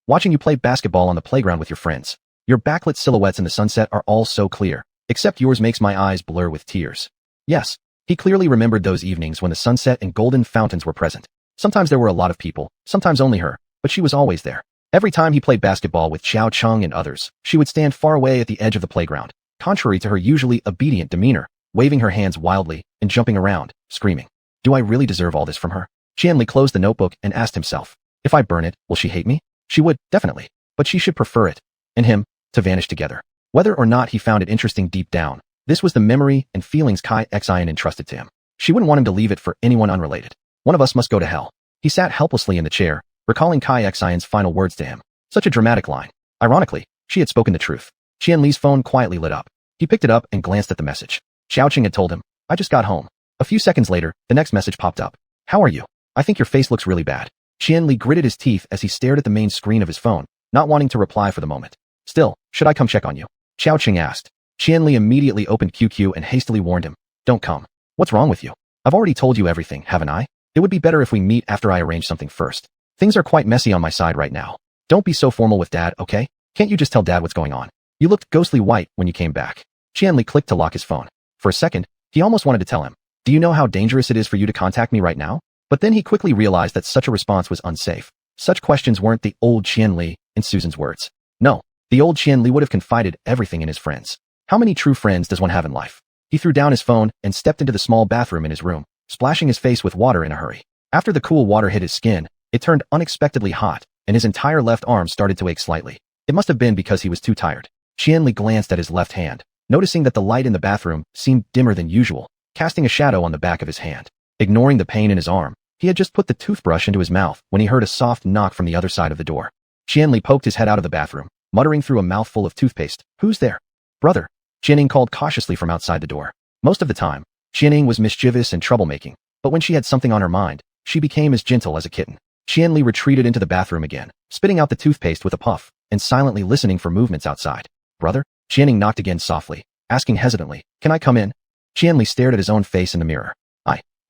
Watching you play basketball on the playground with your friends, your backlit silhouettes in the sunset are all so clear, except yours makes my eyes blur with tears. Yes, he clearly remembered those evenings when the sunset and golden fountains were present. Sometimes there were a lot of people, sometimes only her, but she was always there. Every time he played basketball with Xiao Cheng and others, she would stand far away at the edge of the playground, contrary to her usually obedient demeanor, waving her hands wildly and jumping around, screaming. Do I really deserve all this from her? Qianli closed the notebook and asked himself, if I burn it, will she hate me? She would, definitely, but she should prefer it, and him, to vanish together. Whether or not he found it interesting deep down, this was the memory and feelings Kai Xian entrusted to him. She wouldn't want him to leave it for anyone unrelated. One of us must go to hell. He sat helplessly in the chair, recalling Kai Xian's final words to him. Such a dramatic line. Ironically, she had spoken the truth. Qianli's phone quietly lit up. He picked it up and glanced at the message. Xiaoqing had told him, I just got home. A few seconds later, the next message popped up. How are you? I think your face looks really bad. Qianli gritted his teeth as he stared at the main screen of his phone, not wanting to reply for the moment. Still, should I come check on you? Xiaoqing asked. Qianli immediately opened QQ and hastily warned him. Don't come. What's wrong with you? I've already told you everything, haven't I? It would be better if we meet after I arrange something first. Things are quite messy on my side right now. Don't be so formal with Dad, okay? Can't you just tell Dad what's going on? You looked ghostly white when you came back. Qianli clicked to lock his phone. For a second, he almost wanted to tell him, do you know how dangerous it is for you to contact me right now? But then he quickly realized that such a response was unsafe. Such questions weren't the old Qianli, in Susan's words. No, the old Qianli would have confided everything in his friends. How many true friends does one have in life? He threw down his phone and stepped into the small bathroom in his room, splashing his face with water in a hurry. After the cool water hit his skin, it turned unexpectedly hot, and his entire left arm started to ache slightly. It must have been because he was too tired. Qianli glanced at his left hand, noticing that the light in the bathroom seemed dimmer than usual, casting a shadow on the back of his hand. Ignoring the pain in his arm, he had just put the toothbrush into his mouth when he heard a soft knock from the other side of the door. Qianli poked his head out of the bathroom, muttering through a mouthful of toothpaste. Who's there? Brother. Qianning called cautiously from outside the door. Most of the time, Qianning was mischievous and troublemaking, but when she had something on her mind, she became as gentle as a kitten. Qianli retreated into the bathroom again, spitting out the toothpaste with a puff, and silently listening for movements outside. Brother? Qianning knocked again softly, asking hesitantly, can I come in? Qianli stared at his own face in the mirror.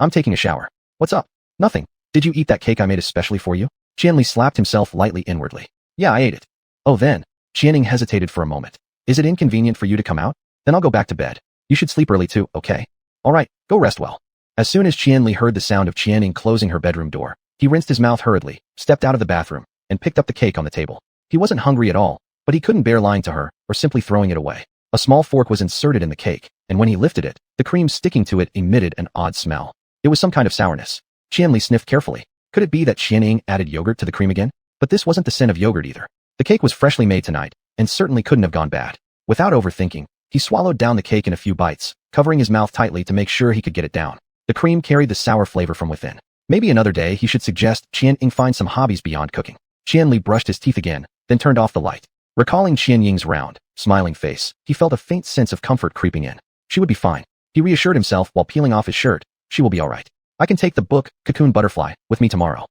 I'm taking a shower. What's up? Nothing. Did you eat that cake I made especially for you? Qianli slapped himself lightly inwardly. Yeah, I ate it. Oh then. Qianning hesitated for a moment. Is it inconvenient for you to come out? Then I'll go back to bed. You should sleep early too, okay? Alright, go rest well. As soon as Qianli heard the sound of Qianning closing her bedroom door, he rinsed his mouth hurriedly, stepped out of the bathroom, and picked up the cake on the table. He wasn't hungry at all, but he couldn't bear lying to her, or simply throwing it away. A small fork was inserted in the cake, and when he lifted it, the cream sticking to it emitted an odd smell. It was some kind of sourness. Qianli sniffed carefully. Could it be that Qianning added yogurt to the cream again? But this wasn't the scent of yogurt either. The cake was freshly made tonight, and certainly couldn't have gone bad. Without overthinking, he swallowed down the cake in a few bites, covering his mouth tightly to make sure he could get it down. The cream carried the sour flavor from within. Maybe another day he should suggest Qianning find some hobbies beyond cooking. Qianli brushed his teeth again, then turned off the light. Recalling Qianying's round, smiling face, he felt a faint sense of comfort creeping in. She would be fine. He reassured himself while peeling off his shirt. She will be all right. I can take the book, Cocoon Butterfly, with me tomorrow.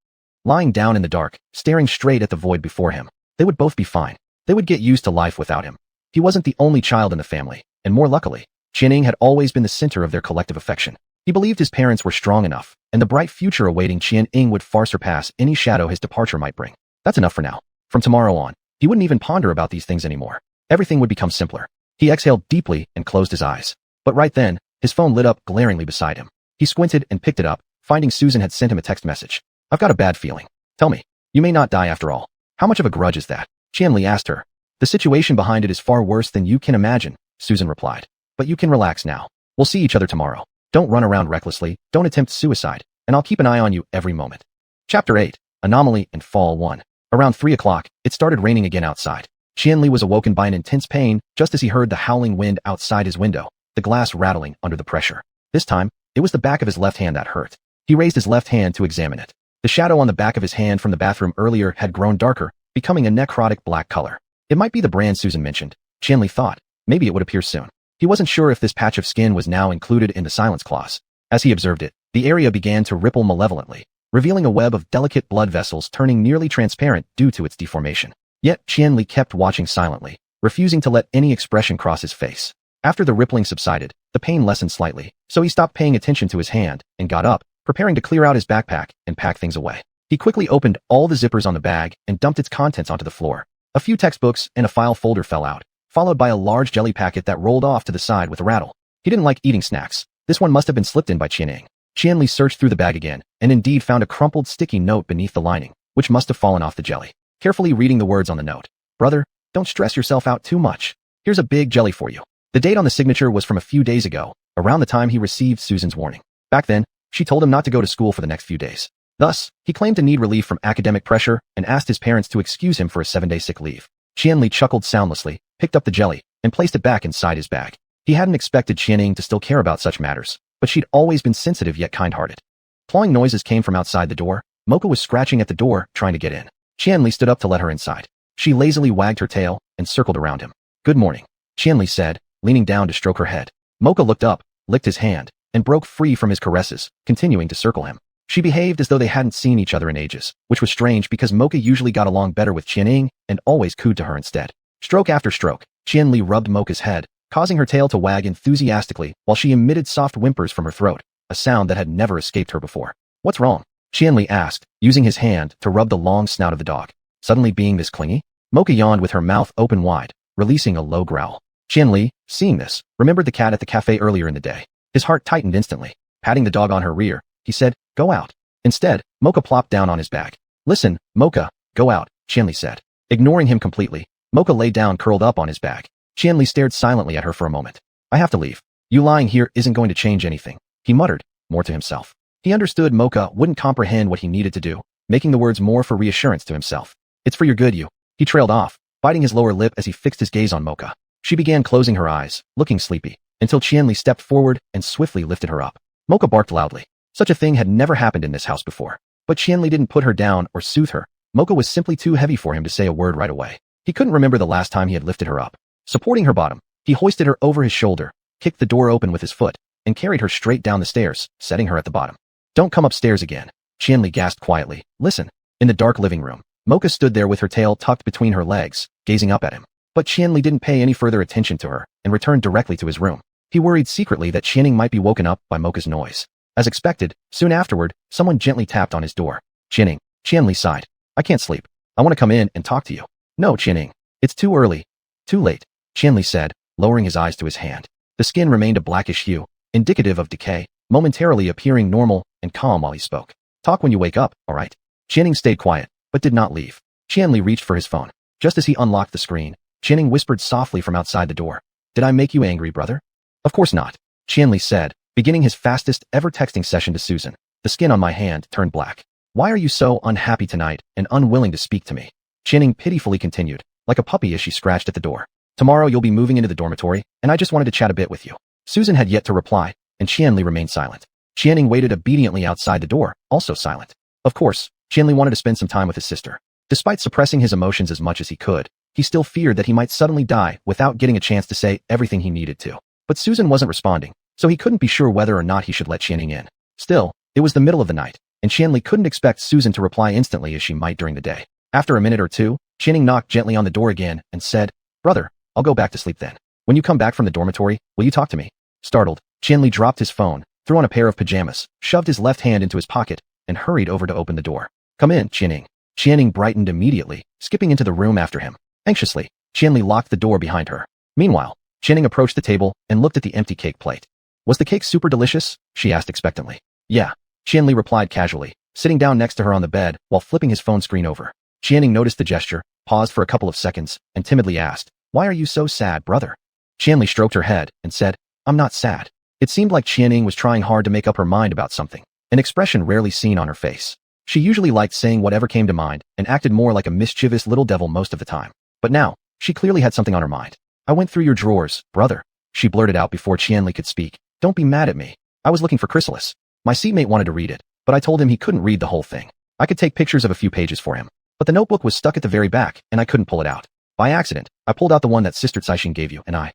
Lying down in the dark, staring straight at the void before him, they would both be fine. They would get used to life without him. He wasn't the only child in the family, and more luckily, Qianning had always been the center of their collective affection. He believed his parents were strong enough, and the bright future awaiting Qianning would far surpass any shadow his departure might bring. That's enough for now. From tomorrow on, he wouldn't even ponder about these things anymore. Everything would become simpler. He exhaled deeply and closed his eyes. But right then, his phone lit up glaringly beside him. He squinted and picked it up, finding Susan had sent him a text message. I've got a bad feeling. Tell me, you may not die after all. How much of a grudge is that? Qianli asked her. The situation behind it is far worse than you can imagine, Susan replied. But you can relax now. We'll see each other tomorrow. Don't run around recklessly, don't attempt suicide, and I'll keep an eye on you every moment. Chapter 8, Anomaly in Fall 1. Around 3 o'clock, it started raining again outside. Qianli was awoken by an intense pain just as he heard the howling wind outside his window, the glass rattling under the pressure. This time, it was the back of his left hand that hurt. He raised his left hand to examine it. The shadow on the back of his hand from the bathroom earlier had grown darker, becoming a necrotic black color. It might be the brand Susan mentioned, Qianli thought. Maybe it would appear soon. He wasn't sure if this patch of skin was now included in the silence clause. As he observed it, the area began to ripple malevolently, revealing a web of delicate blood vessels turning nearly transparent due to its deformation. Yet Qianli kept watching silently, refusing to let any expression cross his face. After the rippling subsided, the pain lessened slightly, so he stopped paying attention to his hand and got up, preparing to clear out his backpack and pack things away. He quickly opened all the zippers on the bag and dumped its contents onto the floor. A few textbooks and a file folder fell out, followed by a large jelly packet that rolled off to the side with a rattle. He didn't like eating snacks. This one must have been slipped in by Qianning. Qianli searched through the bag again, and indeed found a crumpled sticky note beneath the lining, which must have fallen off the jelly. Carefully reading the words on the note. Brother, don't stress yourself out too much. Here's a big jelly for you. The date on the signature was from a few days ago, around the time he received Susan's warning. Back then, she told him not to go to school for the next few days. Thus, he claimed to need relief from academic pressure and asked his parents to excuse him for a 7-day sick leave. Qianli chuckled soundlessly, picked up the jelly, and placed it back inside his bag. He hadn't expected Qianning to still care about such matters, but she'd always been sensitive yet kind-hearted. Clawing noises came from outside the door. Mocha was scratching at the door, trying to get in. Qianli stood up to let her inside. She lazily wagged her tail and circled around him. Good morning, Qianli said, leaning down to stroke her head. Mocha looked up, licked his hand, and broke free from his caresses, continuing to circle him. She behaved as though they hadn't seen each other in ages, which was strange because Mocha usually got along better with Qianning and always cooed to her instead. Stroke after stroke, Qianli rubbed Mocha's head, causing her tail to wag enthusiastically while she emitted soft whimpers from her throat, a sound that had never escaped her before. What's wrong? Qianli asked, using his hand to rub the long snout of the dog. Suddenly being this clingy? Mocha yawned with her mouth open wide, releasing a low growl. Qianli, seeing this, remembered the cat at the cafe earlier in the day. His heart tightened instantly. Patting the dog on her rear, he said, go out. Instead, Mocha plopped down on his back. Listen, Mocha, go out, Qianli said. Ignoring him completely, Mocha lay down curled up on his back. Qianli stared silently at her for a moment. I have to leave. You lying here isn't going to change anything, he muttered, more to himself. He understood Mocha wouldn't comprehend what he needed to do, making the words more for reassurance to himself. It's for your good, you. He trailed off, biting his lower lip as he fixed his gaze on Mocha. She began closing her eyes, looking sleepy, until Qianli stepped forward and swiftly lifted her up. Mocha barked loudly. Such a thing had never happened in this house before. But Qianli didn't put her down or soothe her. Mocha was simply too heavy for him to say a word right away. He couldn't remember the last time he had lifted her up. Supporting her bottom, he hoisted her over his shoulder, kicked the door open with his foot, and carried her straight down the stairs, setting her at the bottom. Don't come upstairs again, Qianli gasped quietly. Listen, In the dark living room, Mocha stood there with her tail tucked between her legs, gazing up at him. But Qianli didn't pay any further attention to her and returned directly to his room. He worried secretly that Qianning might be woken up by Mocha's noise. As expected, soon afterward, someone gently tapped on his door. Qianning. Qianli sighed. I can't sleep. I want to come in and talk to you. No, Qianning. It's too early. Too late, Qianli said, lowering his eyes to his hand. The skin remained a blackish hue, indicative of decay, momentarily appearing normal and calm while he spoke. Talk when you wake up, all right? Qianning stayed quiet, but did not leave. Qianli reached for his phone. Just as he unlocked the screen, Qianning whispered softly from outside the door. Did I make you angry, brother? Of course not, Qianli said, beginning his fastest ever texting session to Susan. The skin on my hand turned black. Why are you so unhappy tonight and unwilling to speak to me? Qianning pitifully continued, like a puppy as she scratched at the door. Tomorrow you'll be moving into the dormitory, and I just wanted to chat a bit with you. Susan had yet to reply, and Qianli remained silent. Qianning waited obediently outside the door, also silent. Of course, Qianli wanted to spend some time with his sister. Despite suppressing his emotions as much as he could, he still feared that he might suddenly die without getting a chance to say everything he needed to. But Susan wasn't responding, so he couldn't be sure whether or not he should let Qianning in. Still, it was the middle of the night, and Qianli couldn't expect Susan to reply instantly as she might during the day. After a minute or two, Qianning knocked gently on the door again and said, Brother, I'll go back to sleep then. When you come back from the dormitory, will you talk to me? Startled, Qianli dropped his phone, threw on a pair of pajamas, shoved his left hand into his pocket, and hurried over to open the door. Come in, Qianning. Qianning brightened immediately, skipping into the room after him. Anxiously, Qianli locked the door behind her. Meanwhile, Qianning approached the table and looked at the empty cake plate. Was the cake super delicious? She asked expectantly. Yeah, Qianli replied casually, sitting down next to her on the bed while flipping his phone screen over. Qianning noticed the gesture, paused for a couple of seconds, and timidly asked, Why are you so sad, brother? Qianli stroked her head and said, I'm not sad. It seemed like Qianning was trying hard to make up her mind about something, an expression rarely seen on her face. She usually liked saying whatever came to mind and acted more like a mischievous little devil most of the time. But now, she clearly had something on her mind. I went through your drawers, brother, she blurted out before Qianli could speak. Don't be mad at me. I was looking for chrysalis. My seatmate wanted to read it, but I told him he couldn't read the whole thing. I could take pictures of a few pages for him, but the notebook was stuck at the very back and I couldn't pull it out. By accident, I pulled out the one that Sister Caixin gave you and I.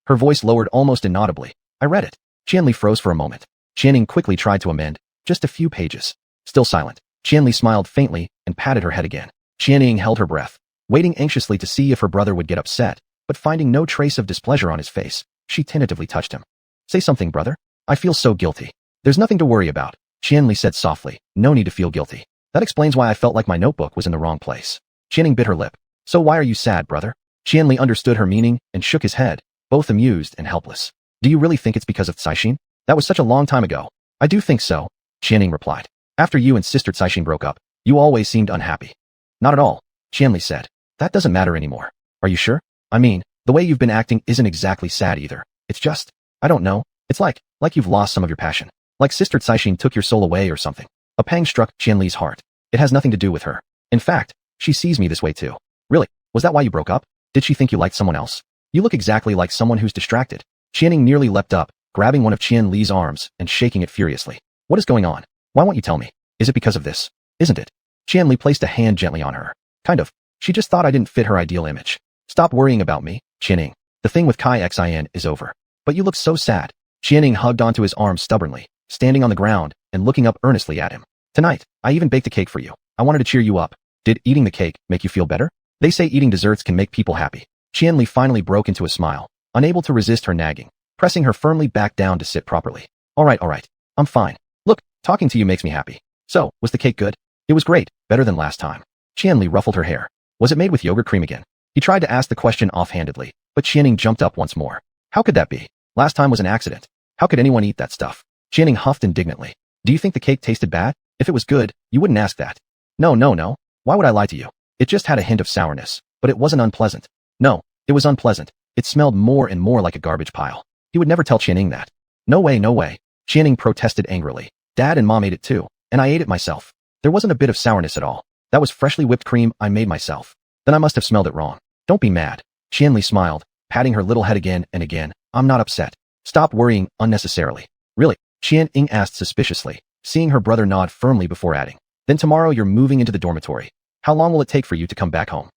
Her voice lowered almost inaudibly. I read it. Qianli froze for a moment. Qianning quickly tried to amend. Just a few pages. Still silent. Qianli smiled faintly and patted her head again. Qianning held her breath, waiting anxiously to see if her brother would get upset, but finding no trace of displeasure on his face, she tentatively touched him. Say something, brother. I feel so guilty. There's nothing to worry about, Qianli said softly. No need to feel guilty. That explains why I felt like my notebook was in the wrong place. Qianning bit her lip. So why are you sad, brother? Qianli understood her meaning and shook his head, both amused and helpless. Do you really think it's because of Caixin? That was such a long time ago. I do think so, Qianning replied. After you and Sister Caixin broke up, you always seemed unhappy. Not at all, Qianli said. That doesn't matter anymore. Are you sure? I mean, the way you've been acting isn't exactly sad either. It's just, I don't know. It's like you've lost some of your passion. Like Sister Caixin took your soul away or something. A pang struck Qianli's heart. It has nothing to do with her. In fact, she sees me this way too. Really? Was that why you broke up? Did she think you liked someone else? You look exactly like someone who's distracted. Qianning nearly leapt up, grabbing one of Qianli's arms and shaking it furiously. What is going on? Why won't you tell me? Is it because of this? Isn't it? Qianli placed a hand gently on her. Kind of. She just thought I didn't fit her ideal image. Stop worrying about me, Qianning. The thing with Xin is over. But you look so sad. Qianning hugged onto his arm stubbornly, standing on the ground and looking up earnestly at him. Tonight, I even baked a cake for you. I wanted to cheer you up. Did eating the cake make you feel better? They say eating desserts can make people happy. Qianli finally broke into a smile, unable to resist her nagging, pressing her firmly back down to sit properly. All right. I'm fine. Look, talking to you makes me happy. So, was the cake good? It was great, better than last time. Qianli ruffled her hair. Was it made with yogurt cream again? He tried to ask the question offhandedly, but Qianning jumped up once more. How could that be? Last time was an accident. How could anyone eat that stuff? Qianning huffed indignantly. Do you think the cake tasted bad? If it was good, you wouldn't ask that. No. Why would I lie to you? It just had a hint of sourness, but it wasn't unpleasant. No, it was unpleasant. It smelled more and more like a garbage pile. He would never tell Qianning that. No way. Qianning protested angrily. Dad and Mom ate it too, and I ate it myself. There wasn't a bit of sourness at all. That was freshly whipped cream I made myself. Then I must have smelled it wrong. Don't be mad. Qianli smiled, patting her little head again and again. I'm not upset. Stop worrying unnecessarily. Really? Qianning asked suspiciously, seeing her brother nod firmly before adding. Then tomorrow you're moving into the dormitory. How long will it take for you to come back home?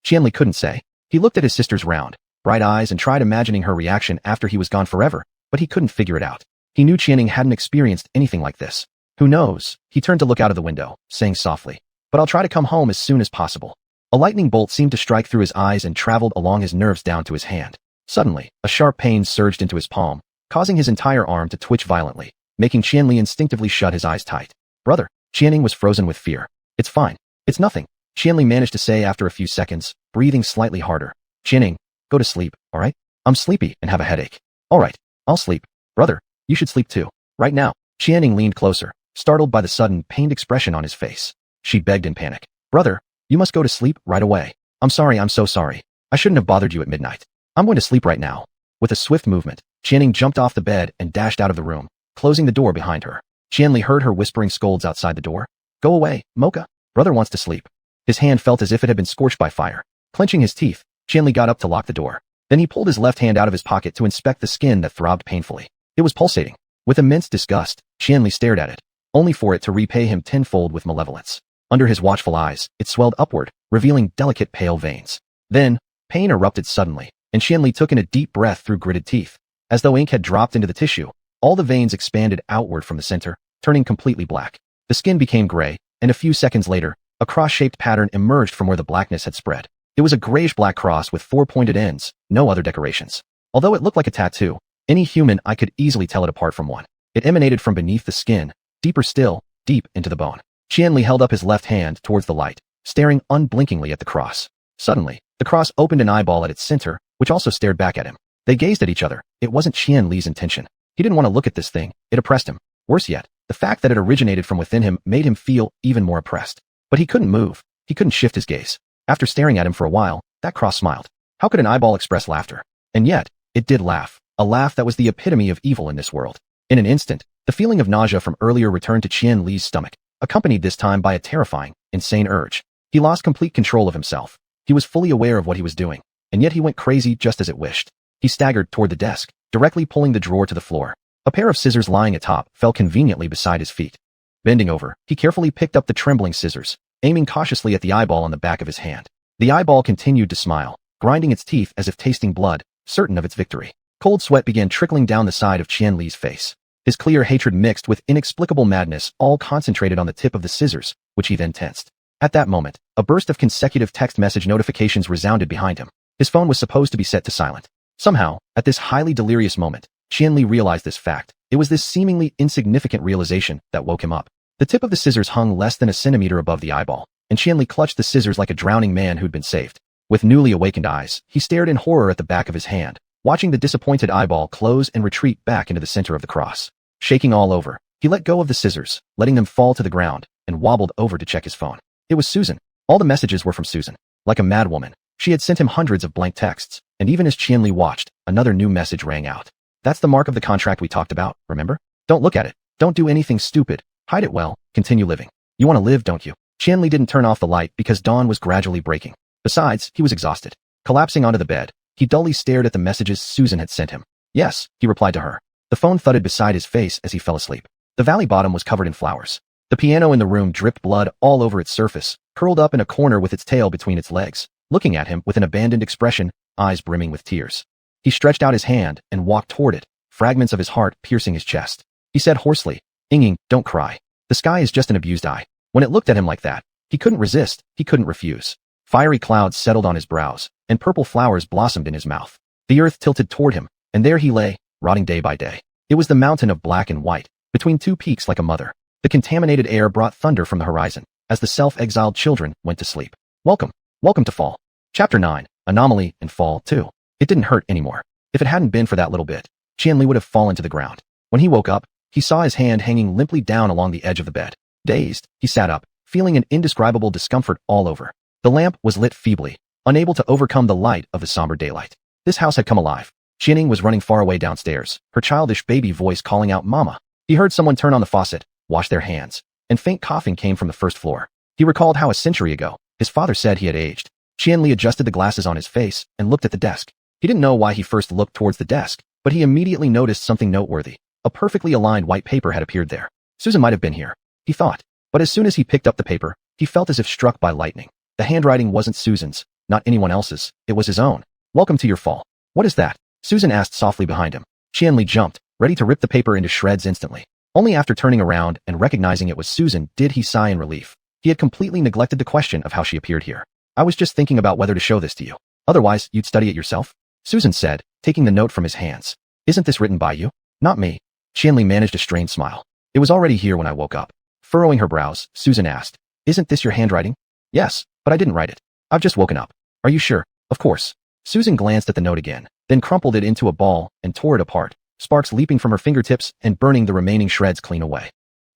Qianli couldn't say. He looked at his sister's round, bright eyes and tried imagining her reaction after he was gone forever, but he couldn't figure it out. He knew Qianning hadn't experienced anything like this. Who knows? He turned to look out of the window, saying softly, but I'll try to come home as soon as possible. A lightning bolt seemed to strike through his eyes and traveled along his nerves down to his hand. Suddenly, a sharp pain surged into his palm, causing his entire arm to twitch violently, making Qianli instinctively shut his eyes tight. Brother, Qianning was frozen with fear. It's fine. It's nothing, Qianli managed to say after a few seconds, breathing slightly harder. Qianning, go to sleep, all right? I'm sleepy and have a headache. All right, I'll sleep. Brother, you should sleep too. Right now. Qianning leaned closer, startled by the sudden, pained expression on his face. She begged in panic. Brother, you must go to sleep right away. I'm sorry, I'm so sorry. I shouldn't have bothered you at midnight. I'm going to sleep right now. With a swift movement, Qianning jumped off the bed and dashed out of the room, closing the door behind her. Qianli heard her whispering scolds outside the door. Go away, Mocha. Brother wants to sleep. His hand felt as if it had been scorched by fire. Clenching his teeth, Qianli got up to lock the door. Then he pulled his left hand out of his pocket to inspect the skin that throbbed painfully. It was pulsating. With immense disgust, Qianli stared at it, only for it to repay him tenfold with malevolence. Under his watchful eyes, it swelled upward, revealing delicate pale veins. Then, pain erupted suddenly, and Qianli took in a deep breath through gritted teeth. As though ink had dropped into the tissue, all the veins expanded outward from the center, turning completely black. The skin became gray, and a few seconds later, a cross-shaped pattern emerged from where the blackness had spread. It was a grayish-black cross with 4 pointed ends, no other decorations. Although it looked like a tattoo, any human eye could easily tell it apart from one. It emanated from beneath the skin, deeper still, deep into the bone. Qianli held up his left hand towards the light, staring unblinkingly at the cross. Suddenly, the cross opened an eyeball at its center, which also stared back at him. They gazed at each other. It wasn't Qianli's intention. He didn't want to look at this thing. It oppressed him. Worse yet, the fact that it originated from within him made him feel even more oppressed. But he couldn't move. He couldn't shift his gaze. After staring at him for a while, that cross smiled. How could an eyeball express laughter? And yet, it did laugh. A laugh that was the epitome of evil in this world. In an instant, the feeling of nausea from earlier returned to Qianli's stomach, accompanied this time by a terrifying, insane urge. He lost complete control of himself. He was fully aware of what he was doing, and yet he went crazy just as it wished. He staggered toward the desk, directly pulling the drawer to the floor. A pair of scissors lying atop fell conveniently beside his feet. Bending over, he carefully picked up the trembling scissors, aiming cautiously at the eyeball on the back of his hand. The eyeball continued to smile, grinding its teeth as if tasting blood, certain of its victory. Cold sweat began trickling down the side of Qianli's face. His clear hatred mixed with inexplicable madness all concentrated on the tip of the scissors, which he then tensed. At that moment, a burst of consecutive text message notifications resounded behind him. His phone was supposed to be set to silent. Somehow, at this highly delirious moment, Qianli realized this fact. It was this seemingly insignificant realization that woke him up. The tip of the scissors hung less than a centimeter above the eyeball, and Qianli clutched the scissors like a drowning man who'd been saved. With newly awakened eyes, he stared in horror at the back of his hand, watching the disappointed eyeball close and retreat back into the center of the cross. Shaking all over, he let go of the scissors, letting them fall to the ground, and wobbled over to check his phone. It was Susan. All the messages were from Susan. Like a madwoman, she had sent him hundreds of blank texts, and even as Qianli watched, another new message rang out. That's the mark of the contract we talked about, remember? Don't look at it. Don't do anything stupid. Hide it well. Continue living. You want to live, don't you? Qianli didn't turn off the light because dawn was gradually breaking. Besides, he was exhausted. Collapsing onto the bed, he dully stared at the messages Susan had sent him. Yes, he replied to her. The phone thudded beside his face as he fell asleep. The valley bottom was covered in flowers. The piano in the room dripped blood all over its surface, curled up in a corner with its tail between its legs, looking at him with an abandoned expression, eyes brimming with tears. He stretched out his hand and walked toward it, fragments of his heart piercing his chest. He said hoarsely, Ying, don't cry. The sky is just an abused eye. When it looked at him like that, he couldn't resist, he couldn't refuse. Fiery clouds settled on his brows, and purple flowers blossomed in his mouth. The earth tilted toward him, and there he lay, rotting day by day. It was the mountain of black and white, between two peaks like a mother. The contaminated air brought thunder from the horizon, as the self-exiled children went to sleep. Welcome to Fall. Chapter 9, Anomaly in Fall 2. It didn't hurt anymore. If it hadn't been for that little bit, Qianli would have fallen to the ground. When he woke up, he saw his hand hanging limply down along the edge of the bed. Dazed, he sat up, feeling an indescribable discomfort all over. The lamp was lit feebly, unable to overcome the light of the somber daylight. This house had come alive. Qianning was running far away downstairs, her childish baby voice calling out Mama. He heard someone turn on the faucet, wash their hands, and faint coughing came from the first floor. He recalled how a century ago, his father said he had aged. Qianli adjusted the glasses on his face and looked at the desk. He didn't know why he first looked towards the desk, but he immediately noticed something noteworthy. A perfectly aligned white paper had appeared there. Susan might have been here, he thought. But as soon as he picked up the paper, he felt as if struck by lightning. The handwriting wasn't Susan's, not anyone else's, it was his own. Welcome to your fall. What is that? Susan asked softly behind him. Qianli jumped, ready to rip the paper into shreds instantly. Only after turning around and recognizing it was Susan did he sigh in relief. He had completely neglected the question of how she appeared here. I was just thinking about whether to show this to you. Otherwise, you'd study it yourself? Susan said, taking the note from his hands. Isn't this written by you? Not me. Qianli managed a strained smile. It was already here when I woke up. Furrowing her brows, Susan asked, Isn't this your handwriting? Yes, but I didn't write it. I've just woken up. Are you sure? Of course. Susan glanced at the note again, then crumpled it into a ball and tore it apart, sparks leaping from her fingertips and burning the remaining shreds clean away.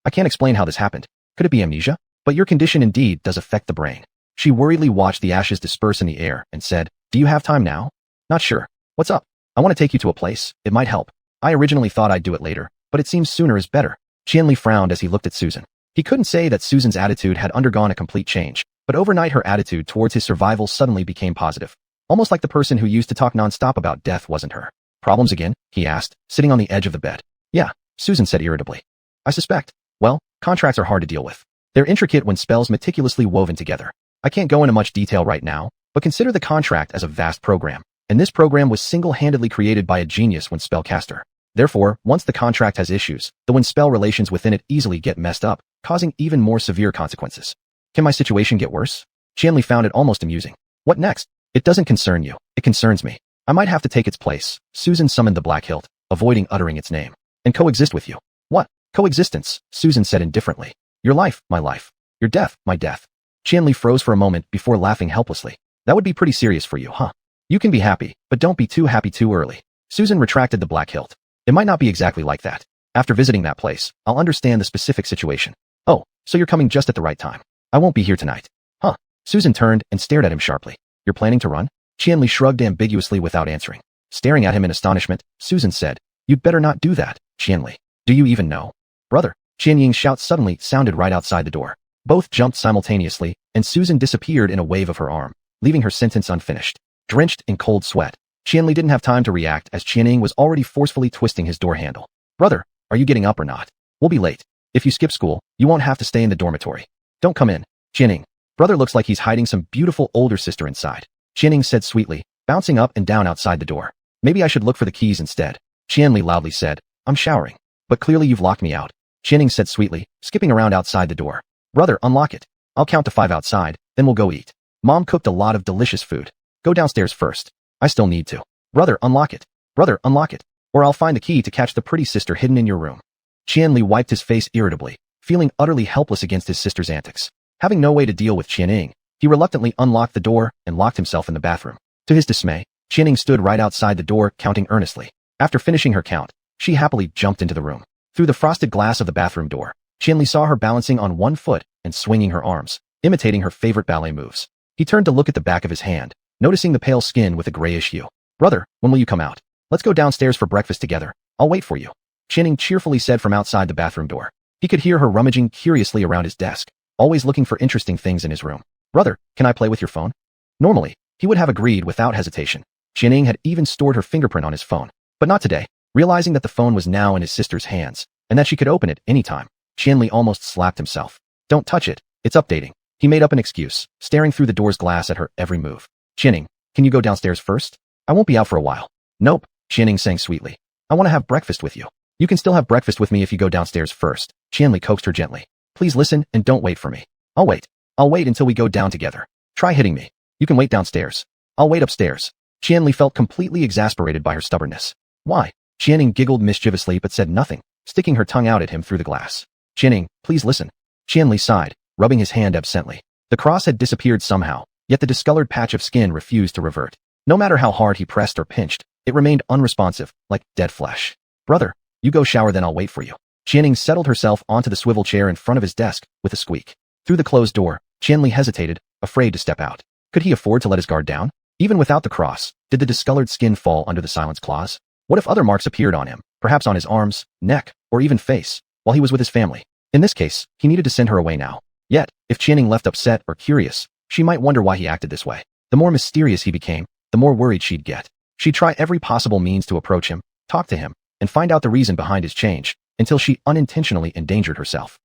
I can't explain how this happened. Could it be amnesia? But your condition indeed does affect the brain. She worriedly watched the ashes disperse in the air and said, Do you have time now? Not sure. What's up? I want to take you to a place. It might help. I originally thought I'd do it later, but it seems sooner is better. Qianli frowned as he looked at Susan. He couldn't say that Susan's attitude had undergone a complete change, but overnight her attitude towards his survival suddenly became positive. Almost like the person who used to talk nonstop about death wasn't her. Problems again? He asked, sitting on the edge of the bed. Yeah, Susan said irritably. I suspect. Well, contracts are hard to deal with. They're intricate when spells meticulously woven together. I can't go into much detail right now, but consider the contract as a vast program, and this program was single-handedly created by a genius when spellcaster. Therefore, once the contract has issues, the when-spell relations within it easily get messed up, causing even more severe consequences. Can my situation get worse? Qianli found it almost amusing. What next? It doesn't concern you. It concerns me. I might have to take its place. Susan summoned the Black Hilt, avoiding uttering its name. And coexist with you. What? Coexistence, Susan said indifferently. Your life, my life. Your death, my death. Qianli froze for a moment before laughing helplessly. That would be pretty serious for you, huh? You can be happy, but don't be too happy too early. Susan retracted the Black Hilt. It might not be exactly like that. After visiting that place, I'll understand the specific situation. Oh, so you're coming just at the right time. I won't be here tonight. Huh? Susan turned and stared at him sharply. You're planning to run? Qianli shrugged ambiguously without answering. Staring at him in astonishment, Susan said, You'd better not do that, Qianli. Do you even know? Brother, Qianying's shout suddenly sounded right outside the door. Both jumped simultaneously, and Susan disappeared in a wave of her arm, leaving her sentence unfinished. Drenched in cold sweat, Qianli didn't have time to react as Qianying was already forcefully twisting his door handle. Brother, are you getting up or not? We'll be late. If you skip school, you won't have to stay in the dormitory. Don't come in. Qianying. Brother looks like he's hiding some beautiful older sister inside. Qianying said sweetly, bouncing up and down outside the door. Maybe I should look for the keys instead. Qianli loudly said, I'm showering. But clearly you've locked me out. Qianying said sweetly, skipping around outside the door. Brother, unlock it. I'll count to 5 outside, then we'll go eat. Mom cooked a lot of delicious food. Go downstairs first. I still need to. Brother, unlock it. Brother, unlock it. Or I'll find the key to catch the pretty sister hidden in your room. Qianli wiped his face irritably, feeling utterly helpless against his sister's antics. Having no way to deal with Qianying, he reluctantly unlocked the door and locked himself in the bathroom. To his dismay, Qianying stood right outside the door, counting earnestly. After finishing her count, she happily jumped into the room. Through the frosted glass of the bathroom door, Qianli saw her balancing on one foot and swinging her arms, imitating her favorite ballet moves. He turned to look at the back of his hand, noticing the pale skin with a grayish hue. Brother, when will you come out? Let's go downstairs for breakfast together. I'll wait for you. Qianying cheerfully said from outside the bathroom door. He could hear her rummaging curiously around his desk, always looking for interesting things in his room. Brother, can I play with your phone? Normally, he would have agreed without hesitation. Qianying had even stored her fingerprint on his phone, but not today. Realizing that the phone was now in his sister's hands, and that she could open it any time, Qianli almost slapped himself. Don't touch it. It's updating. He made up an excuse, staring through the door's glass at her every move. Qianying, can you go downstairs first? I won't be out for a while. Nope, Qianying sang sweetly. I want to have breakfast with you. You can still have breakfast with me if you go downstairs first. Qianli coaxed her gently. Please listen and don't wait for me. I'll wait. I'll wait until we go down together. Try hitting me. You can wait downstairs. I'll wait upstairs. Qianli felt completely exasperated by her stubbornness. Why? Qianying giggled mischievously but said nothing, sticking her tongue out at him through the glass. Qianying, please listen. Qianli sighed, rubbing his hand absently. The cross had disappeared somehow, yet the discolored patch of skin refused to revert. No matter how hard he pressed or pinched, it remained unresponsive, like dead flesh. Brother, you go shower then I'll wait for you. Qianying settled herself onto the swivel chair in front of his desk, with a squeak. Through the closed door, Qianli hesitated, afraid to step out. Could he afford to let his guard down? Even without the cross, did the discolored skin fall under the silence clause? What if other marks appeared on him, perhaps on his arms, neck, or even face, while he was with his family? In this case, he needed to send her away now. Yet, if Qianying left upset or curious, she might wonder why he acted this way. The more mysterious he became, the more worried she'd get. She'd try every possible means to approach him, talk to him, and find out the reason behind his change, until she unintentionally endangered herself.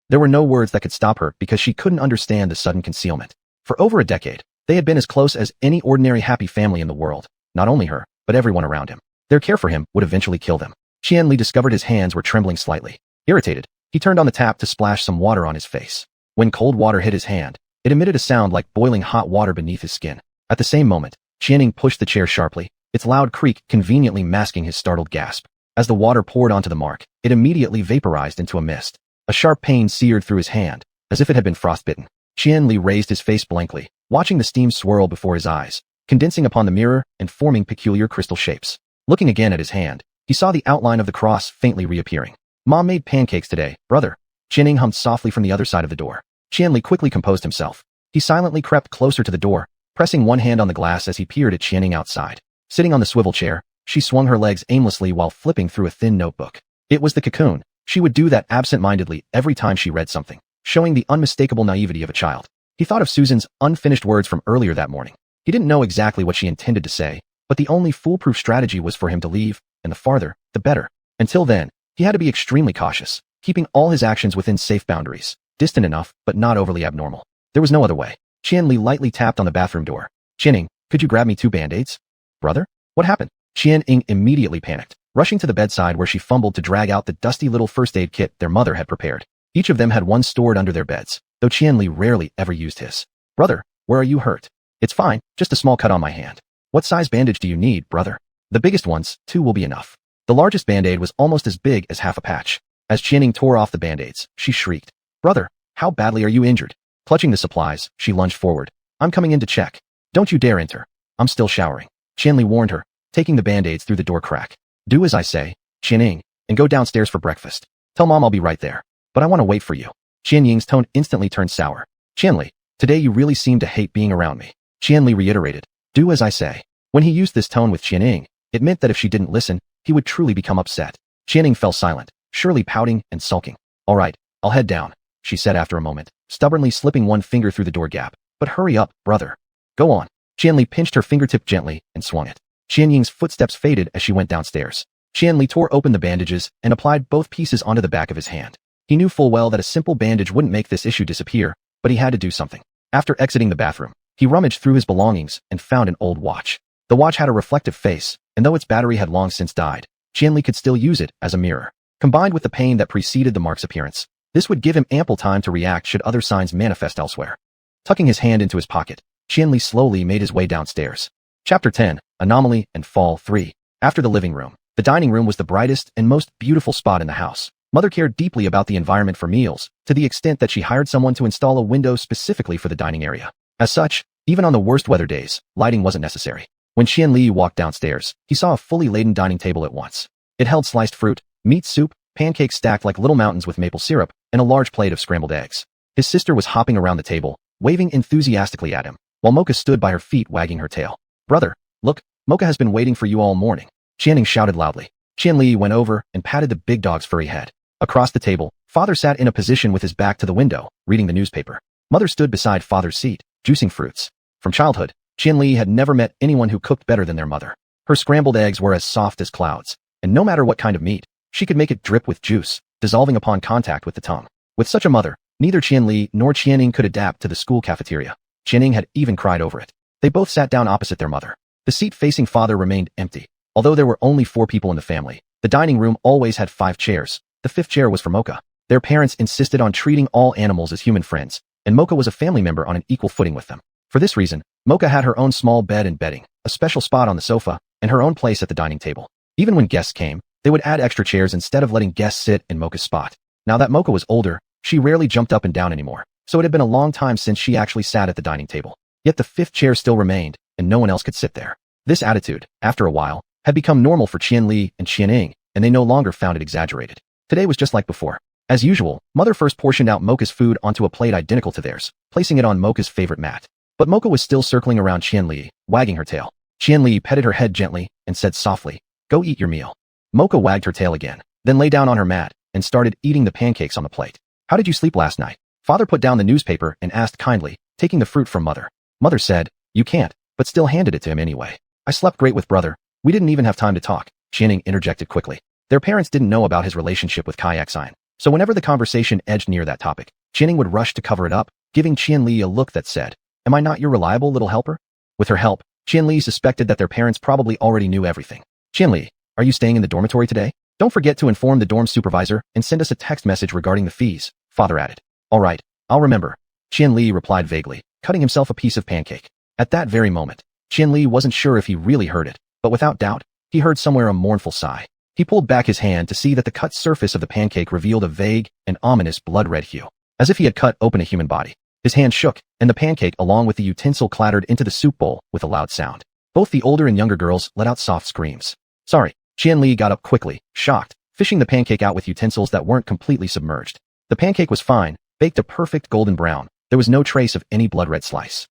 There were no words that could stop her because she couldn't understand the sudden concealment. For over a decade, they had been as close as any ordinary happy family in the world, not only her, but everyone around him. Their care for him would eventually kill them. Qianli discovered his hands were trembling slightly. Irritated, he turned on the tap to splash some water on his face. When cold water hit his hand, it emitted a sound like boiling hot water beneath his skin. At the same moment, Qianning pushed the chair sharply, its loud creak conveniently masking his startled gasp. As the water poured onto the mark, it immediately vaporized into a mist. A sharp pain seared through his hand, as if it had been frostbitten. Qianli raised his face blankly, watching the steam swirl before his eyes, condensing upon the mirror and forming peculiar crystal shapes. Looking again at his hand, he saw the outline of the cross faintly reappearing. Mom made pancakes today, brother. Qianning hummed softly from the other side of the door. Qianli quickly composed himself. He silently crept closer to the door, pressing one hand on the glass as he peered at Qianning outside. Sitting on the swivel chair, she swung her legs aimlessly while flipping through a thin notebook. It was the cocoon. She would do that absent-mindedly every time she read something, showing the unmistakable naivety of a child. He thought of Susan's unfinished words from earlier that morning. He didn't know exactly what she intended to say, but the only foolproof strategy was for him to leave, and the farther, the better. Until then, he had to be extremely cautious, keeping all his actions within safe boundaries, distant enough but not overly abnormal. There was no other way. Qianli lightly tapped on the bathroom door. Qianning, could you grab me 2 band-aids? Brother? What happened? Qianning immediately panicked, rushing to the bedside where she fumbled to drag out the dusty little first aid kit their mother had prepared. Each of them had one stored under their beds, though Qianli rarely ever used his. Brother, where are you hurt? It's fine, just a small cut on my hand. What size bandage do you need, brother? The biggest ones, 2 will be enough. The largest band-aid was almost as big as half a patch. As Qianning tore off the band-aids, she shrieked. Brother, how badly are you injured? Clutching the supplies, she lunged forward. I'm coming in to check. Don't you dare enter. I'm still showering. Qianli warned her, taking the band-aids through the door crack. Do as I say, Qianning, and go downstairs for breakfast. Tell Mom I'll be right there. But I want to wait for you. Qianying's tone instantly turned sour. Qianli, today you really seem to hate being around me. Qianli reiterated. Do as I say. When he used this tone with Qianning, it meant that if she didn't listen, he would truly become upset. Qianning fell silent, surely pouting and sulking. All right, I'll head down, she said after a moment, stubbornly slipping one finger through the door gap. But hurry up, brother. Go on. Qianli pinched her fingertip gently and swung it. Qianying's footsteps faded as she went downstairs. Qianli tore open the bandages and applied both pieces onto the back of his hand. He knew full well that a simple bandage wouldn't make this issue disappear, but he had to do something. After exiting the bathroom, he rummaged through his belongings and found an old watch. The watch had a reflective face, and though its battery had long since died, Qianli could still use it as a mirror. Combined with the pain that preceded the mark's appearance, this would give him ample time to react should other signs manifest elsewhere. Tucking his hand into his pocket, Qianli slowly made his way downstairs. Chapter 10, Anomaly and Fall 3. After the living room, the dining room was the brightest and most beautiful spot in the house. Mother cared deeply about the environment for meals, to the extent that she hired someone to install a window specifically for the dining area. As such, even on the worst weather days, lighting wasn't necessary. When Qianli walked downstairs, he saw a fully laden dining table at once. It held sliced fruit, meat soup, pancakes stacked like little mountains with maple syrup, and a large plate of scrambled eggs. His sister was hopping around the table, waving enthusiastically at him, while Mocha stood by her feet wagging her tail. Brother, look, Mocha has been waiting for you all morning. Qianning shouted loudly. Qianli went over and patted the big dog's furry head. Across the table, Father sat in a position with his back to the window, reading the newspaper. Mother stood beside Father's seat, juicing fruits. From childhood, Qianli had never met anyone who cooked better than their mother. Her scrambled eggs were as soft as clouds, and no matter what kind of meat, she could make it drip with juice, dissolving upon contact with the tongue. With such a mother, neither Qianli nor Qianning could adapt to the school cafeteria. Qianning had even cried over it. They both sat down opposite their mother. The seat facing Father remained empty. Although there were only 4 people in the family, the dining room always had 5 chairs. The 5th chair was for Mocha. Their parents insisted on treating all animals as human friends, and Mocha was a family member on an equal footing with them. For this reason, Mocha had her own small bed and bedding, a special spot on the sofa, and her own place at the dining table. Even when guests came, they would add extra chairs instead of letting guests sit in Mocha's spot. Now that Mocha was older, she rarely jumped up and down anymore, so it had been a long time since she actually sat at the dining table. Yet the 5th chair still remained, and no one else could sit there. This attitude, after a while, had become normal for Qianli and Qianning, and they no longer found it exaggerated. Today was just like before. As usual, Mother first portioned out Mocha's food onto a plate identical to theirs, placing it on Mocha's favorite mat. But Mocha was still circling around Qianli, wagging her tail. Qianli petted her head gently and said softly, "Go eat your meal." Mocha wagged her tail again, then lay down on her mat and started eating the pancakes on the plate. "How did you sleep last night?" Father put down the newspaper and asked kindly, taking the fruit from Mother. Mother said, "You can't," but still handed it to him anyway. "I slept great with brother. We didn't even have time to talk," Qianning interjected quickly. Their parents didn't know about his relationship with xuanhuan, so whenever the conversation edged near that topic, Qianning would rush to cover it up, giving Qianli a look that said, "Am I not your reliable little helper?" With her help, Qianli suspected that their parents probably already knew everything. "Qianli, are you staying in the dormitory today? Don't forget to inform the dorm supervisor and send us a text message regarding the fees," Father added. "All right, I'll remember. Qian Li replied vaguely, cutting himself a piece of pancake. At that very moment, Qian Li wasn't sure if he really heard it, but without doubt, he heard somewhere a mournful sigh. He pulled back his hand to see that the cut surface of the pancake revealed a vague and ominous blood-red hue, as if he had cut open a human body. His hand shook, and the pancake along with the utensil clattered into the soup bowl with a loud sound. Both the older and younger girls let out soft screams. Sorry. Qian Li got up quickly, shocked, fishing the pancake out with utensils that weren't completely submerged. The pancake was fine, baked a perfect golden brown. There was no trace of any blood-red slice.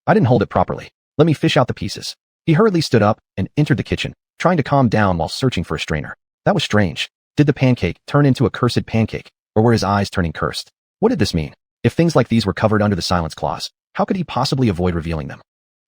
I didn't hold it properly. Let me fish out the pieces. He hurriedly stood up and entered the kitchen, trying to calm down while searching for a strainer. That was strange. Did the pancake turn into a cursed pancake, or were his eyes turning cursed? What did this mean? If things like these were covered under the silence clause, how could he possibly avoid revealing them?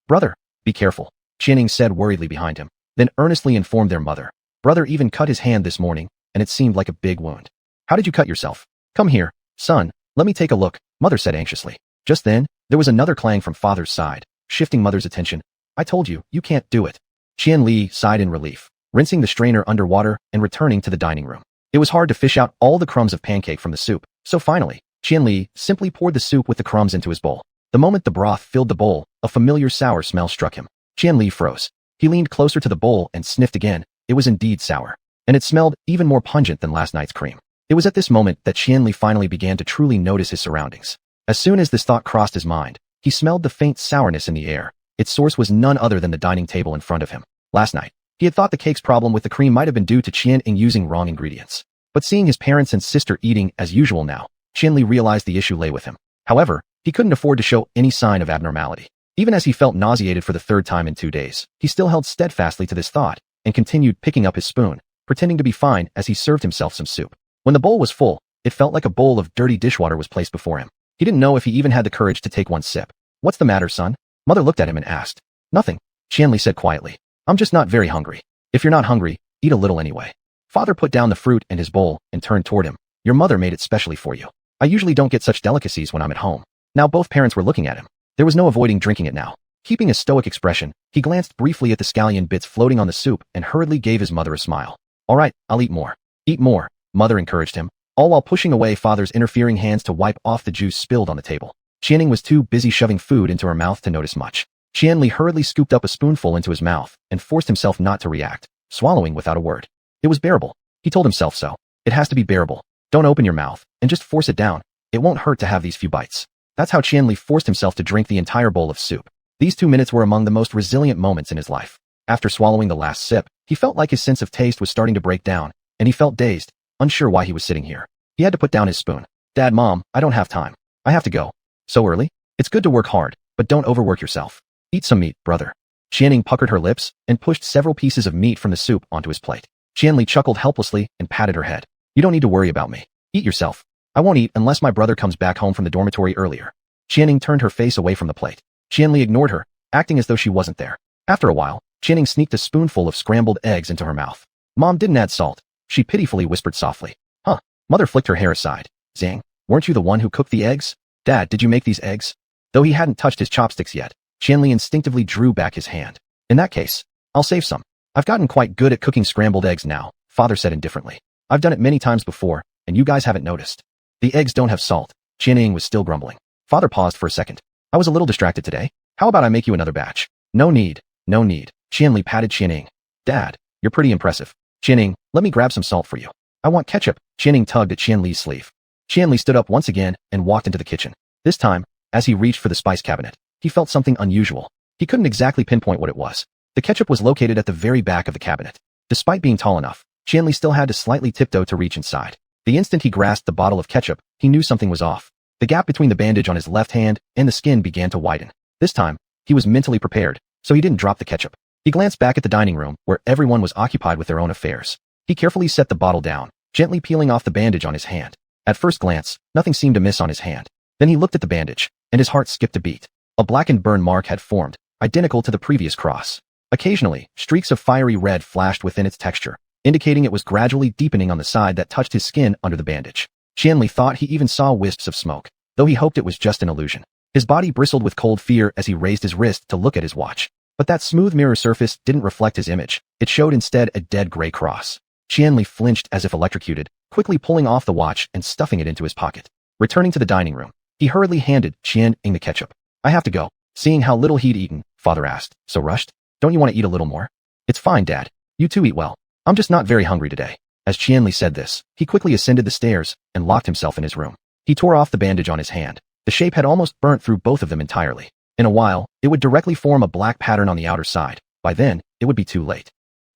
Brother, be careful, Qianing said worriedly behind him, then earnestly informed their mother. Brother even cut his hand this morning, and it seemed like a big wound. How did you cut yourself? Come here, son, let me take a look, mother said anxiously. Just then, there was another clang from father's side, shifting mother's attention. I told you, you can't do it. Qian Li sighed in relief, rinsing the strainer under water and returning to the dining room. It was hard to fish out all the crumbs of pancake from the soup, so finally, Qian Li simply poured the soup with the crumbs into his bowl. The moment the broth filled the bowl, a familiar sour smell struck him. Qian Li froze. He leaned closer to the bowl and sniffed again. It was indeed sour, and it smelled even more pungent than last night's cream. It was at this moment that Qian Li finally began to truly notice his surroundings. As soon as this thought crossed his mind, he smelled the faint sourness in the air. Its source was none other than the dining table in front of him. Last night, he had thought the cake's problem with the cream might have been due to Qian Ying using wrong ingredients. But seeing his parents and sister eating as usual now, Qian Li realized the issue lay with him. However, he couldn't afford to show any sign of abnormality. Even as he felt nauseated for the third time in 2 days, he still held steadfastly to this thought and continued picking up his spoon, pretending to be fine as he served himself some soup. When the bowl was full, it felt like a bowl of dirty dishwater was placed before him. He didn't know if he even had the courage to take one sip. What's the matter, son? Mother looked at him and asked. Nothing, Qian Li said quietly. I'm just not very hungry. If you're not hungry, eat a little anyway. Father put down the fruit in his bowl and turned toward him. Your mother made it specially for you. I usually don't get such delicacies when I'm at home. Now both parents were looking at him. There was no avoiding drinking it now. Keeping a stoic expression, he glanced briefly at the scallion bits floating on the soup and hurriedly gave his mother a smile. All right, I'll eat more. Eat more, mother encouraged him, all while pushing away father's interfering hands to wipe off the juice spilled on the table. Qianing was too busy shoving food into her mouth to notice much. Qian Li hurriedly scooped up a spoonful into his mouth and forced himself not to react, swallowing without a word. It was bearable. He told himself so. It has to be bearable. Don't open your mouth, and just force it down. It won't hurt to have these few bites. That's how Qian Li forced himself to drink the entire bowl of soup. These 2 minutes were among the most resilient moments in his life. After swallowing the last sip, he felt like his sense of taste was starting to break down, and he felt dazed, unsure why he was sitting here. He had to put down his spoon. Dad, Mom, I don't have time. I have to go. So early? It's good to work hard, but don't overwork yourself. Eat some meat, brother. Qianing puckered her lips and pushed several pieces of meat from the soup onto his plate. Qian Li chuckled helplessly and patted her head. You don't need to worry about me. Eat yourself. I won't eat unless my brother comes back home from the dormitory earlier. Qianing turned her face away from the plate. Qian Li ignored her, acting as though she wasn't there. After a while, Qianing sneaked a spoonful of scrambled eggs into her mouth. Mom didn't add salt, she pitifully whispered softly. Huh. Mother flicked her hair aside. Zang, weren't you the one who cooked the eggs? Dad, did you make these eggs? Though he hadn't touched his chopsticks yet, Qian Li instinctively drew back his hand. In that case, I'll save some. I've gotten quite good at cooking scrambled eggs now, father said indifferently. I've done it many times before, and you guys haven't noticed. The eggs don't have salt. Qianing was still grumbling. Father paused for a second. I was a little distracted today. How about I make you another batch? No need. No need. Qian Li patted Qianing. Dad, you're pretty impressive. Qianing, let me grab some salt for you. I want ketchup. Qianing tugged at Qian Li's sleeve. Qian Li stood up once again and walked into the kitchen. This time, as he reached for the spice cabinet, he felt something unusual. He couldn't exactly pinpoint what it was. The ketchup was located at the very back of the cabinet. Despite being tall enough, Qian Li still had to slightly tiptoe to reach inside. The instant he grasped the bottle of ketchup, he knew something was off. The gap between the bandage on his left hand and the skin began to widen. This time, he was mentally prepared, so he didn't drop the ketchup. He glanced back at the dining room, where everyone was occupied with their own affairs. He carefully set the bottle down, gently peeling off the bandage on his hand. At first glance, nothing seemed amiss on his hand. Then he looked at the bandage, and his heart skipped a beat. A blackened burn mark had formed, identical to the previous cross. Occasionally, streaks of fiery red flashed within its texture, indicating it was gradually deepening on the side that touched his skin under the bandage. Qian Li thought he even saw wisps of smoke, though he hoped it was just an illusion. His body bristled with cold fear as he raised his wrist to look at his watch. But that smooth mirror surface didn't reflect his image. It showed instead a dead gray cross. Qian Li flinched as if electrocuted, quickly pulling off the watch and stuffing it into his pocket. Returning to the dining room, He hurriedly handed Qian-Ying the ketchup. I have to go. Seeing how little he'd eaten, father asked, so rushed? Don't you want to eat a little more? It's fine, Dad. You two eat well. I'm just not very hungry today. As Qianli said this, he quickly ascended the stairs and locked himself in his room. He tore off the bandage on his hand. The shape had almost burnt through both of them entirely. In a while, it would directly form a black pattern on the outer side. By then, it would be too late.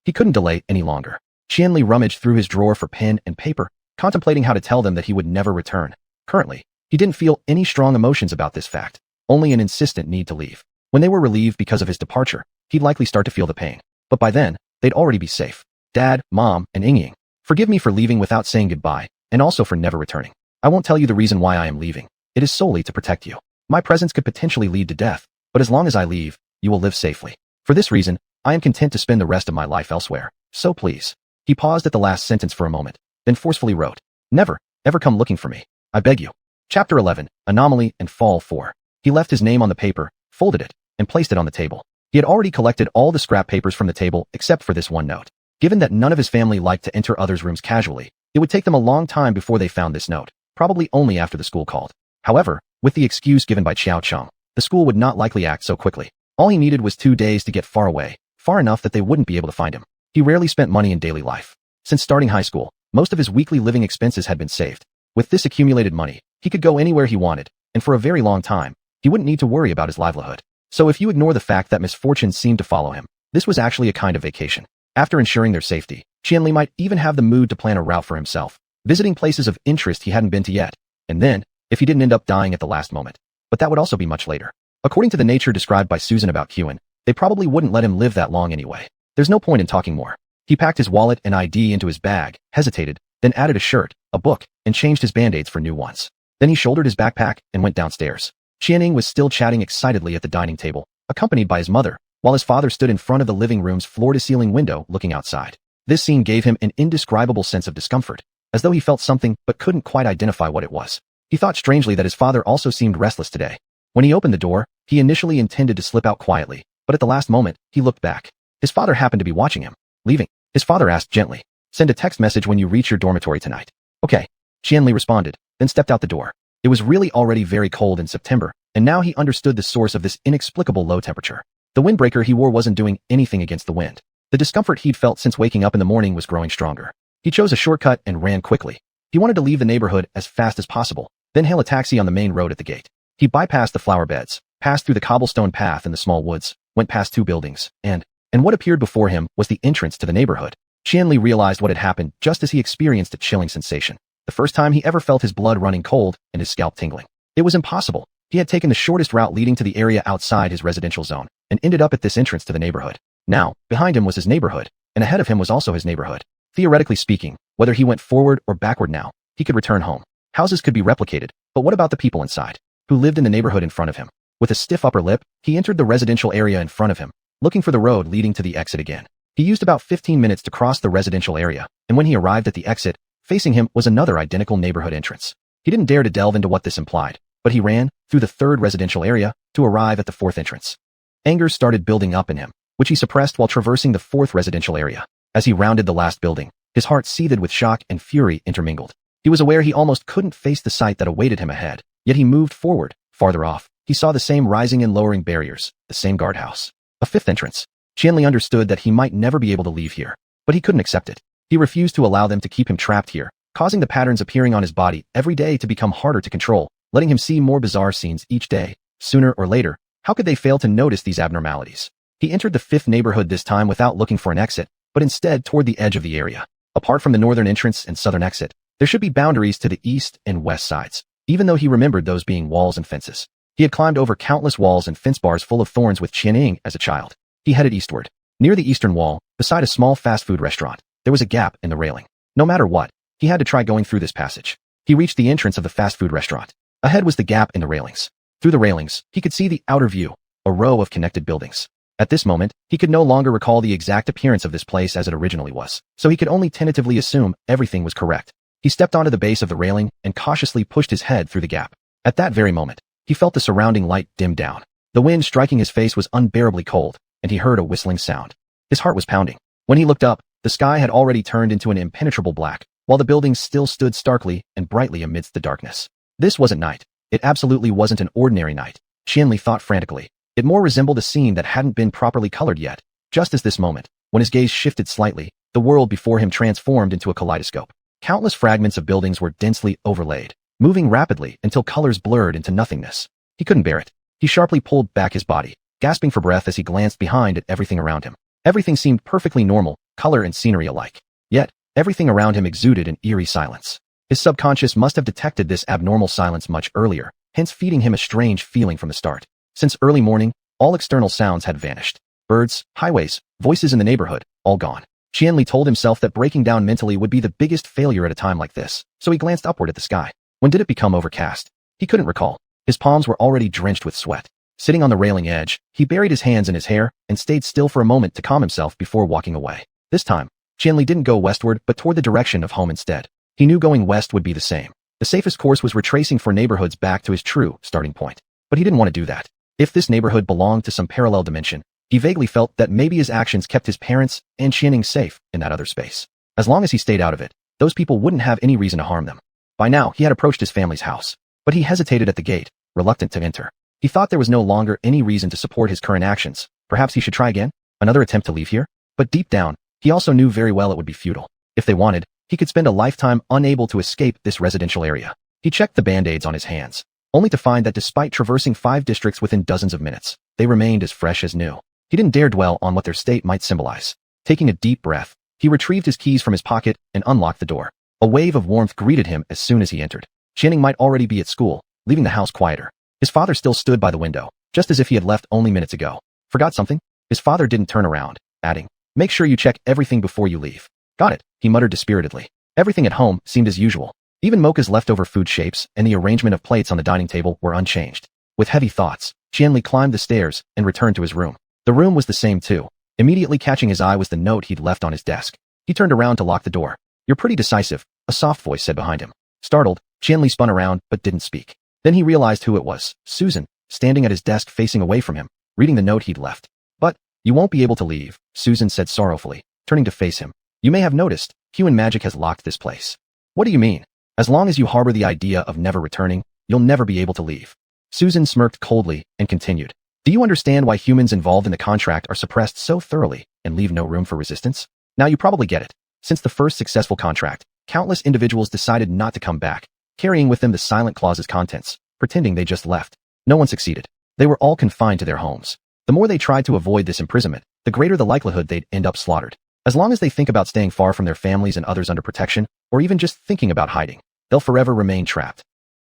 He couldn't delay any longer. Qianli rummaged through his drawer for pen and paper, contemplating how to tell them that he would never return. Currently, he didn't feel any strong emotions about this fact, only an insistent need to leave. When they were relieved because of his departure, he'd likely start to feel the pain. But by then, they'd already be safe. Dad, Mom, and Ying, forgive me for leaving without saying goodbye, and also for never returning. I won't tell you the reason why I am leaving. It is solely to protect you. My presence could potentially lead to death, but as long as I leave, you will live safely. For this reason, I am content to spend the rest of my life elsewhere. So please. He paused at the last sentence for a moment, then forcefully wrote, Never, ever come looking for me. I beg you. Chapter 11, Anomaly and Fall 4. He left his name on the paper, folded it, and placed it on the table. He had already collected all the scrap papers from the table except for this one note. Given that none of his family liked to enter others' rooms casually, it would take them a long time before they found this note, probably only after the school called. However, with the excuse given by Qiao Cheng, the school would not likely act so quickly. All he needed was 2 days to get far away, far enough that they wouldn't be able to find him. He rarely spent money in daily life. Since starting high school, most of his weekly living expenses had been saved. With this accumulated money, he could go anywhere he wanted, and for a very long time, he wouldn't need to worry about his livelihood. So if you ignore the fact that misfortune seemed to follow him, this was actually a kind of vacation. After ensuring their safety, Qianli might even have the mood to plan a route for himself, visiting places of interest he hadn't been to yet, and then, if he didn't end up dying at the last moment. But that would also be much later. According to the nature described by Susan about Xuan, they probably wouldn't let him live that long anyway. There's no point in talking more. He packed his wallet and ID into his bag, hesitated, then added a shirt, a book, and changed his band-aids for new ones. Then he shouldered his backpack and went downstairs. Qianning was still chatting excitedly at the dining table, accompanied by his mother, while his father stood in front of the living room's floor-to-ceiling window looking outside. This scene gave him an indescribable sense of discomfort, as though he felt something but couldn't quite identify what it was. He thought strangely that his father also seemed restless today. When he opened the door, he initially intended to slip out quietly, but at the last moment, he looked back. His father happened to be watching him. Leaving, his father asked gently, Send a text message when you reach your dormitory tonight. Okay. Qianli responded, then stepped out the door. It was really already very cold in September, and now he understood the source of this inexplicable low temperature. The windbreaker he wore wasn't doing anything against the wind. The discomfort he'd felt since waking up in the morning was growing stronger. He chose a shortcut and ran quickly. He wanted to leave the neighborhood as fast as possible, then hail a taxi on the main road at the gate. He bypassed the flower beds, passed through the cobblestone path in the small woods, went past 2 buildings, and what appeared before him was the entrance to the neighborhood. Qianli realized what had happened just as he experienced a chilling sensation. The first time he ever felt his blood running cold and his scalp tingling. It was impossible. He had taken the shortest route leading to the area outside his residential zone, and ended up at this entrance to the neighborhood. Now, behind him was his neighborhood, and ahead of him was also his neighborhood. Theoretically speaking, whether he went forward or backward now, he could return home. Houses could be replicated, but what about the people inside, who lived in the neighborhood in front of him? With a stiff upper lip, he entered the residential area in front of him, looking for the road leading to the exit again. He used about 15 minutes to cross the residential area, and when he arrived at the exit, facing him was another identical neighborhood entrance. He didn't dare to delve into what this implied, but he ran through the 3rd residential area to arrive at the 4th entrance. Anger started building up in him, which he suppressed while traversing the 4th residential area. As he rounded the last building, his heart seethed with shock and fury intermingled. He was aware he almost couldn't face the sight that awaited him ahead, yet he moved forward. Farther off, he saw the same rising and lowering barriers, the same guardhouse. A 5th entrance. Qianli understood that he might never be able to leave here, but he couldn't accept it. He refused to allow them to keep him trapped here, causing the patterns appearing on his body every day to become harder to control, letting him see more bizarre scenes each day. Sooner or later, how could they fail to notice these abnormalities? He entered the 5th neighborhood this time without looking for an exit, but instead toward the edge of the area. Apart from the northern entrance and southern exit, there should be boundaries to the east and west sides, even though he remembered those being walls and fences. He had climbed over countless walls and fence bars full of thorns with Qianning as a child. He headed eastward. Near the eastern wall, beside a small fast food restaurant, there was a gap in the railing. No matter what, he had to try going through this passage. He reached the entrance of the fast food restaurant. Ahead was the gap in the railings. Through the railings, he could see the outer view, a row of connected buildings. At this moment, he could no longer recall the exact appearance of this place as it originally was, so he could only tentatively assume everything was correct. He stepped onto the base of the railing and cautiously pushed his head through the gap. At that very moment, he felt the surrounding light dim down. The wind striking his face was unbearably cold, and he heard a whistling sound. His heart was pounding. When he looked up, the sky had already turned into an impenetrable black, while the buildings still stood starkly and brightly amidst the darkness. This wasn't night. It absolutely wasn't an ordinary night. Qianli thought frantically. It more resembled a scene that hadn't been properly colored yet. Just as this moment, when his gaze shifted slightly, the world before him transformed into a kaleidoscope. Countless fragments of buildings were densely overlaid, moving rapidly until colors blurred into nothingness. He couldn't bear it. He sharply pulled back his body, gasping for breath as he glanced behind at everything around him. Everything seemed perfectly normal, color and scenery alike. Yet, everything around him exuded an eerie silence. His subconscious must have detected this abnormal silence much earlier, hence feeding him a strange feeling from the start. Since early morning, all external sounds had vanished. Birds, highways, voices in the neighborhood, all gone. Qianli told himself that breaking down mentally would be the biggest failure at a time like this, so he glanced upward at the sky. When did it become overcast? He couldn't recall. His palms were already drenched with sweat. Sitting on the railing edge, he buried his hands in his hair and stayed still for a moment to calm himself before walking away. This time, Qianli didn't go westward but toward the direction of home instead. He knew going west would be the same. The safest course was retracing for neighborhoods back to his true starting point. But he didn't want to do that. If this neighborhood belonged to some parallel dimension, he vaguely felt that maybe his actions kept his parents and Qianning safe in that other space. As long as he stayed out of it, those people wouldn't have any reason to harm them. By now, he had approached his family's house, but he hesitated at the gate, reluctant to enter. He thought there was no longer any reason to support his current actions. Perhaps he should try again? Another attempt to leave here? But deep down, he also knew very well it would be futile. If they wanted, he could spend a lifetime unable to escape this residential area. He checked the band-aids on his hands, only to find that despite traversing 5 districts within dozens of minutes, they remained as fresh as new. He didn't dare dwell on what their state might symbolize. Taking a deep breath, he retrieved his keys from his pocket and unlocked the door. A wave of warmth greeted him as soon as he entered. Qianning might already be at school, leaving the house quieter. His father still stood by the window, just as if he had left only minutes ago. Forgot something? His father didn't turn around, adding, "Make sure you check everything before you leave." "Got it," he muttered dispiritedly. Everything at home seemed as usual. Even Mocha's leftover food shapes and the arrangement of plates on the dining table were unchanged. With heavy thoughts, Qianli climbed the stairs and returned to his room. The room was the same too. Immediately catching his eye was the note he'd left on his desk. He turned around to lock the door. "You're pretty decisive," a soft voice said behind him. Startled, Qianli spun around but didn't speak. Then he realized who it was, Susan, standing at his desk facing away from him, reading the note he'd left. "But, you won't be able to leave," Susan said sorrowfully, turning to face him. "You may have noticed, Xuanhuan magic has locked this place." "What do you mean?" "As long as you harbor the idea of never returning, you'll never be able to leave." Susan smirked coldly and continued. "Do you understand why humans involved in the contract are suppressed so thoroughly and leave no room for resistance? Now you probably get it. Since the first successful contract, countless individuals decided not to come back, carrying with them the silent clause's contents, pretending they just left. No one succeeded. They were all confined to their homes. The more they tried to avoid this imprisonment, the greater the likelihood they'd end up slaughtered. As long as they think about staying far from their families and others under protection, or even just thinking about hiding, they'll forever remain trapped."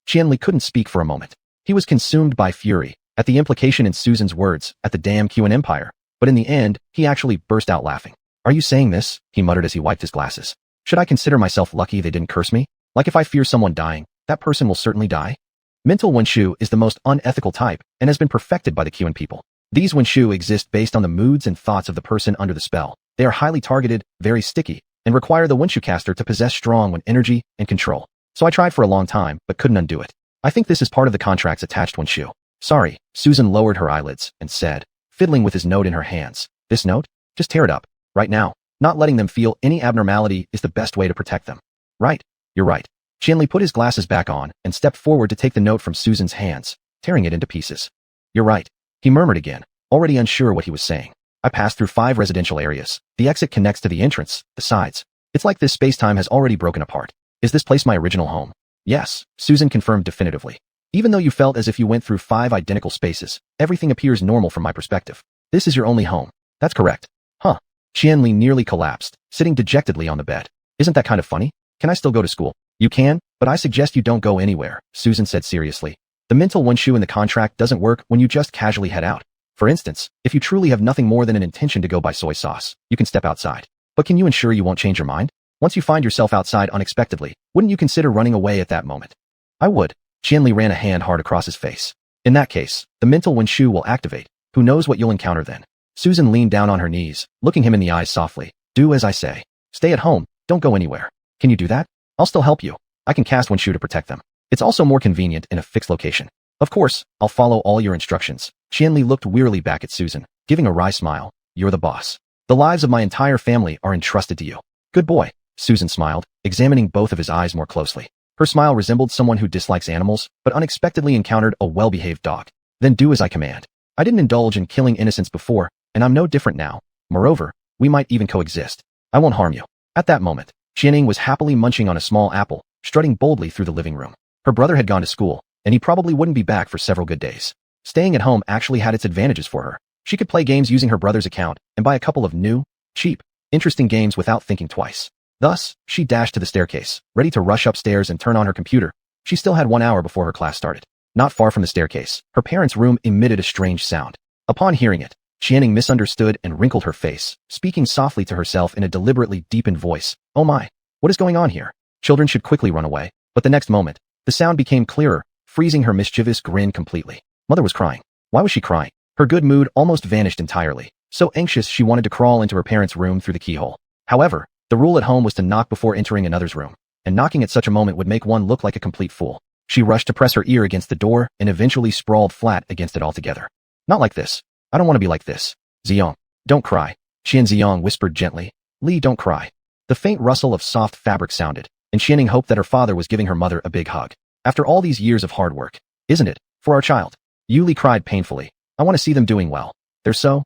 Qianli couldn't speak for a moment. He was consumed by fury, at the implication in Susan's words, at the damn Xuan Empire. But in the end, he actually burst out laughing. "Are you saying this?" he muttered as he wiped his glasses. "Should I consider myself lucky they didn't curse me? Like if I fear someone dying, that person will certainly die?" Mental Wenshu is the most unethical type and has been perfected by the Xuan people. These Wenshu exist based on the moods and thoughts of the person under the spell. They are highly targeted, very sticky, and require the Wenshu caster to possess strong energy and control. So I tried for a long time, but couldn't undo it. I think this is part of the contract's attached Wenshu. "Sorry," Susan lowered her eyelids and said, fiddling with his note in her hands. "This note? Just tear it up. Right now. Not letting them feel any abnormality is the best way to protect them." "Right. You're right." Qianli put his glasses back on and stepped forward to take the note from Susan's hands, tearing it into pieces. "You're right," he murmured again, already unsure what he was saying. "I passed through 5 residential areas. The exit connects to the entrance, the sides. It's like this space-time has already broken apart. Is this place my original home?" "Yes," Susan confirmed definitively. "Even though you felt as if you went through 5 identical spaces, everything appears normal from my perspective. This is your only home." "That's correct." "Huh." Qianli nearly collapsed, sitting dejectedly on the bed. "Isn't that kind of funny? Can I still go to school?" "You can, but I suggest you don't go anywhere," Susan said seriously. "The mental Wenshu in the contract doesn't work when you just casually head out. For instance, if you truly have nothing more than an intention to go buy soy sauce, you can step outside. But can you ensure you won't change your mind? Once you find yourself outside unexpectedly, wouldn't you consider running away at that moment?" "I would." Qianli ran a hand hard across his face. "In that case, the mental Wenshu will activate. Who knows what you'll encounter then?" Susan leaned down on her knees, looking him in the eyes softly. "Do as I say. Stay at home. Don't go anywhere. Can you do that? I'll still help you. I can cast Wenshu to protect them. It's also more convenient in a fixed location." "Of course, I'll follow all your instructions." Qianli looked wearily back at Susan, giving a wry smile. "You're the boss. The lives of my entire family are entrusted to you." "Good boy," Susan smiled, examining both of his eyes more closely. Her smile resembled someone who dislikes animals, but unexpectedly encountered a well-behaved dog. Then do as I command. I didn't indulge in killing innocents before, and I'm no different now. Moreover, we might even coexist. I won't harm you. At that moment, Qianning was happily munching on a small apple, strutting boldly through the living room. Her brother had gone to school, and he probably wouldn't be back for several good days. Staying at home actually had its advantages for her. She could play games using her brother's account and buy a couple of new, cheap, interesting games without thinking twice. Thus, she dashed to the staircase, ready to rush upstairs and turn on her computer. She still had 1 hour before her class started. Not far from the staircase, her parents' room emitted a strange sound. Upon hearing it, Qianning misunderstood and wrinkled her face, speaking softly to herself in a deliberately deepened voice. Oh my, what is going on here? Children should quickly run away, but the next moment, the sound became clearer, freezing her mischievous grin completely. Mother was crying. Why was she crying? Her good mood almost vanished entirely. So anxious she wanted to crawl into her parents' room through the keyhole. However, the rule at home was to knock before entering another's room, and knocking at such a moment would make one look like a complete fool. She rushed to press her ear against the door and eventually sprawled flat against it altogether. Not like this. I don't want to be like this. Ziyong, don't cry. Qian Ziyong whispered gently. Li, don't cry. The faint rustle of soft fabric sounded, and Qianning hoped that her father was giving her mother a big hug. After all these years of hard work, isn't it, for our child? Li cried painfully. I want to see them doing well. They're so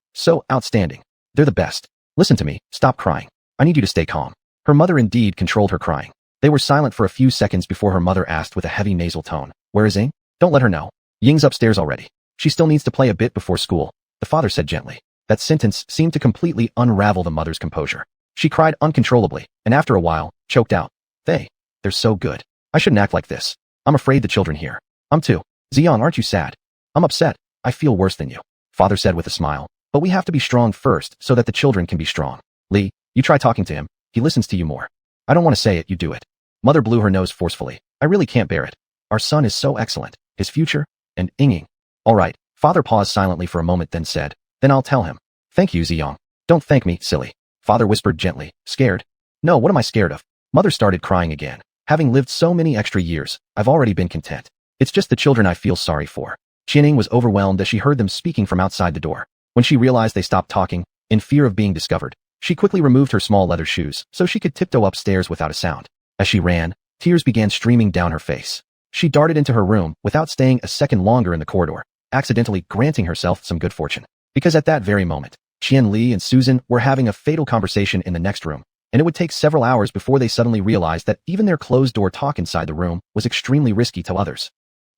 outstanding. They're the best. Listen to me, stop crying. I need you to stay calm. Her mother indeed controlled her crying. They were silent for a few seconds before her mother asked with a heavy nasal tone. Where is Ying? Don't let her know. Ying's upstairs already. She still needs to play a bit before school, the father said gently. That sentence seemed to completely unravel the mother's composure. She cried uncontrollably, and after a while, choked out. They're so good. I shouldn't act like this. I'm afraid the children hear. I'm too. Ziyong, aren't you sad? I'm upset. I feel worse than you. Father said with a smile. But we have to be strong first so that the children can be strong. Li, you try talking to him. He listens to you more. I don't want to say it, you do it. Mother blew her nose forcefully. I really can't bear it. Our son is so excellent. His future, and Ying. All right. Father paused silently for a moment then said, then I'll tell him. Thank you, Ziyong. Don't thank me, silly. Father whispered gently. Scared? No, what am I scared of? Mother started crying again. Having lived so many extra years, I've already been content. It's just the children I feel sorry for. Qianning was overwhelmed as she heard them speaking from outside the door. When she realized they stopped talking, in fear of being discovered, she quickly removed her small leather shoes so she could tiptoe upstairs without a sound. As she ran, tears began streaming down her face. She darted into her room without staying a second longer in the corridor, accidentally granting herself some good fortune. Because at that very moment, Qian Li and Susan were having a fatal conversation in the next room, and it would take several hours before they suddenly realized that even their closed-door talk inside the room was extremely risky to others.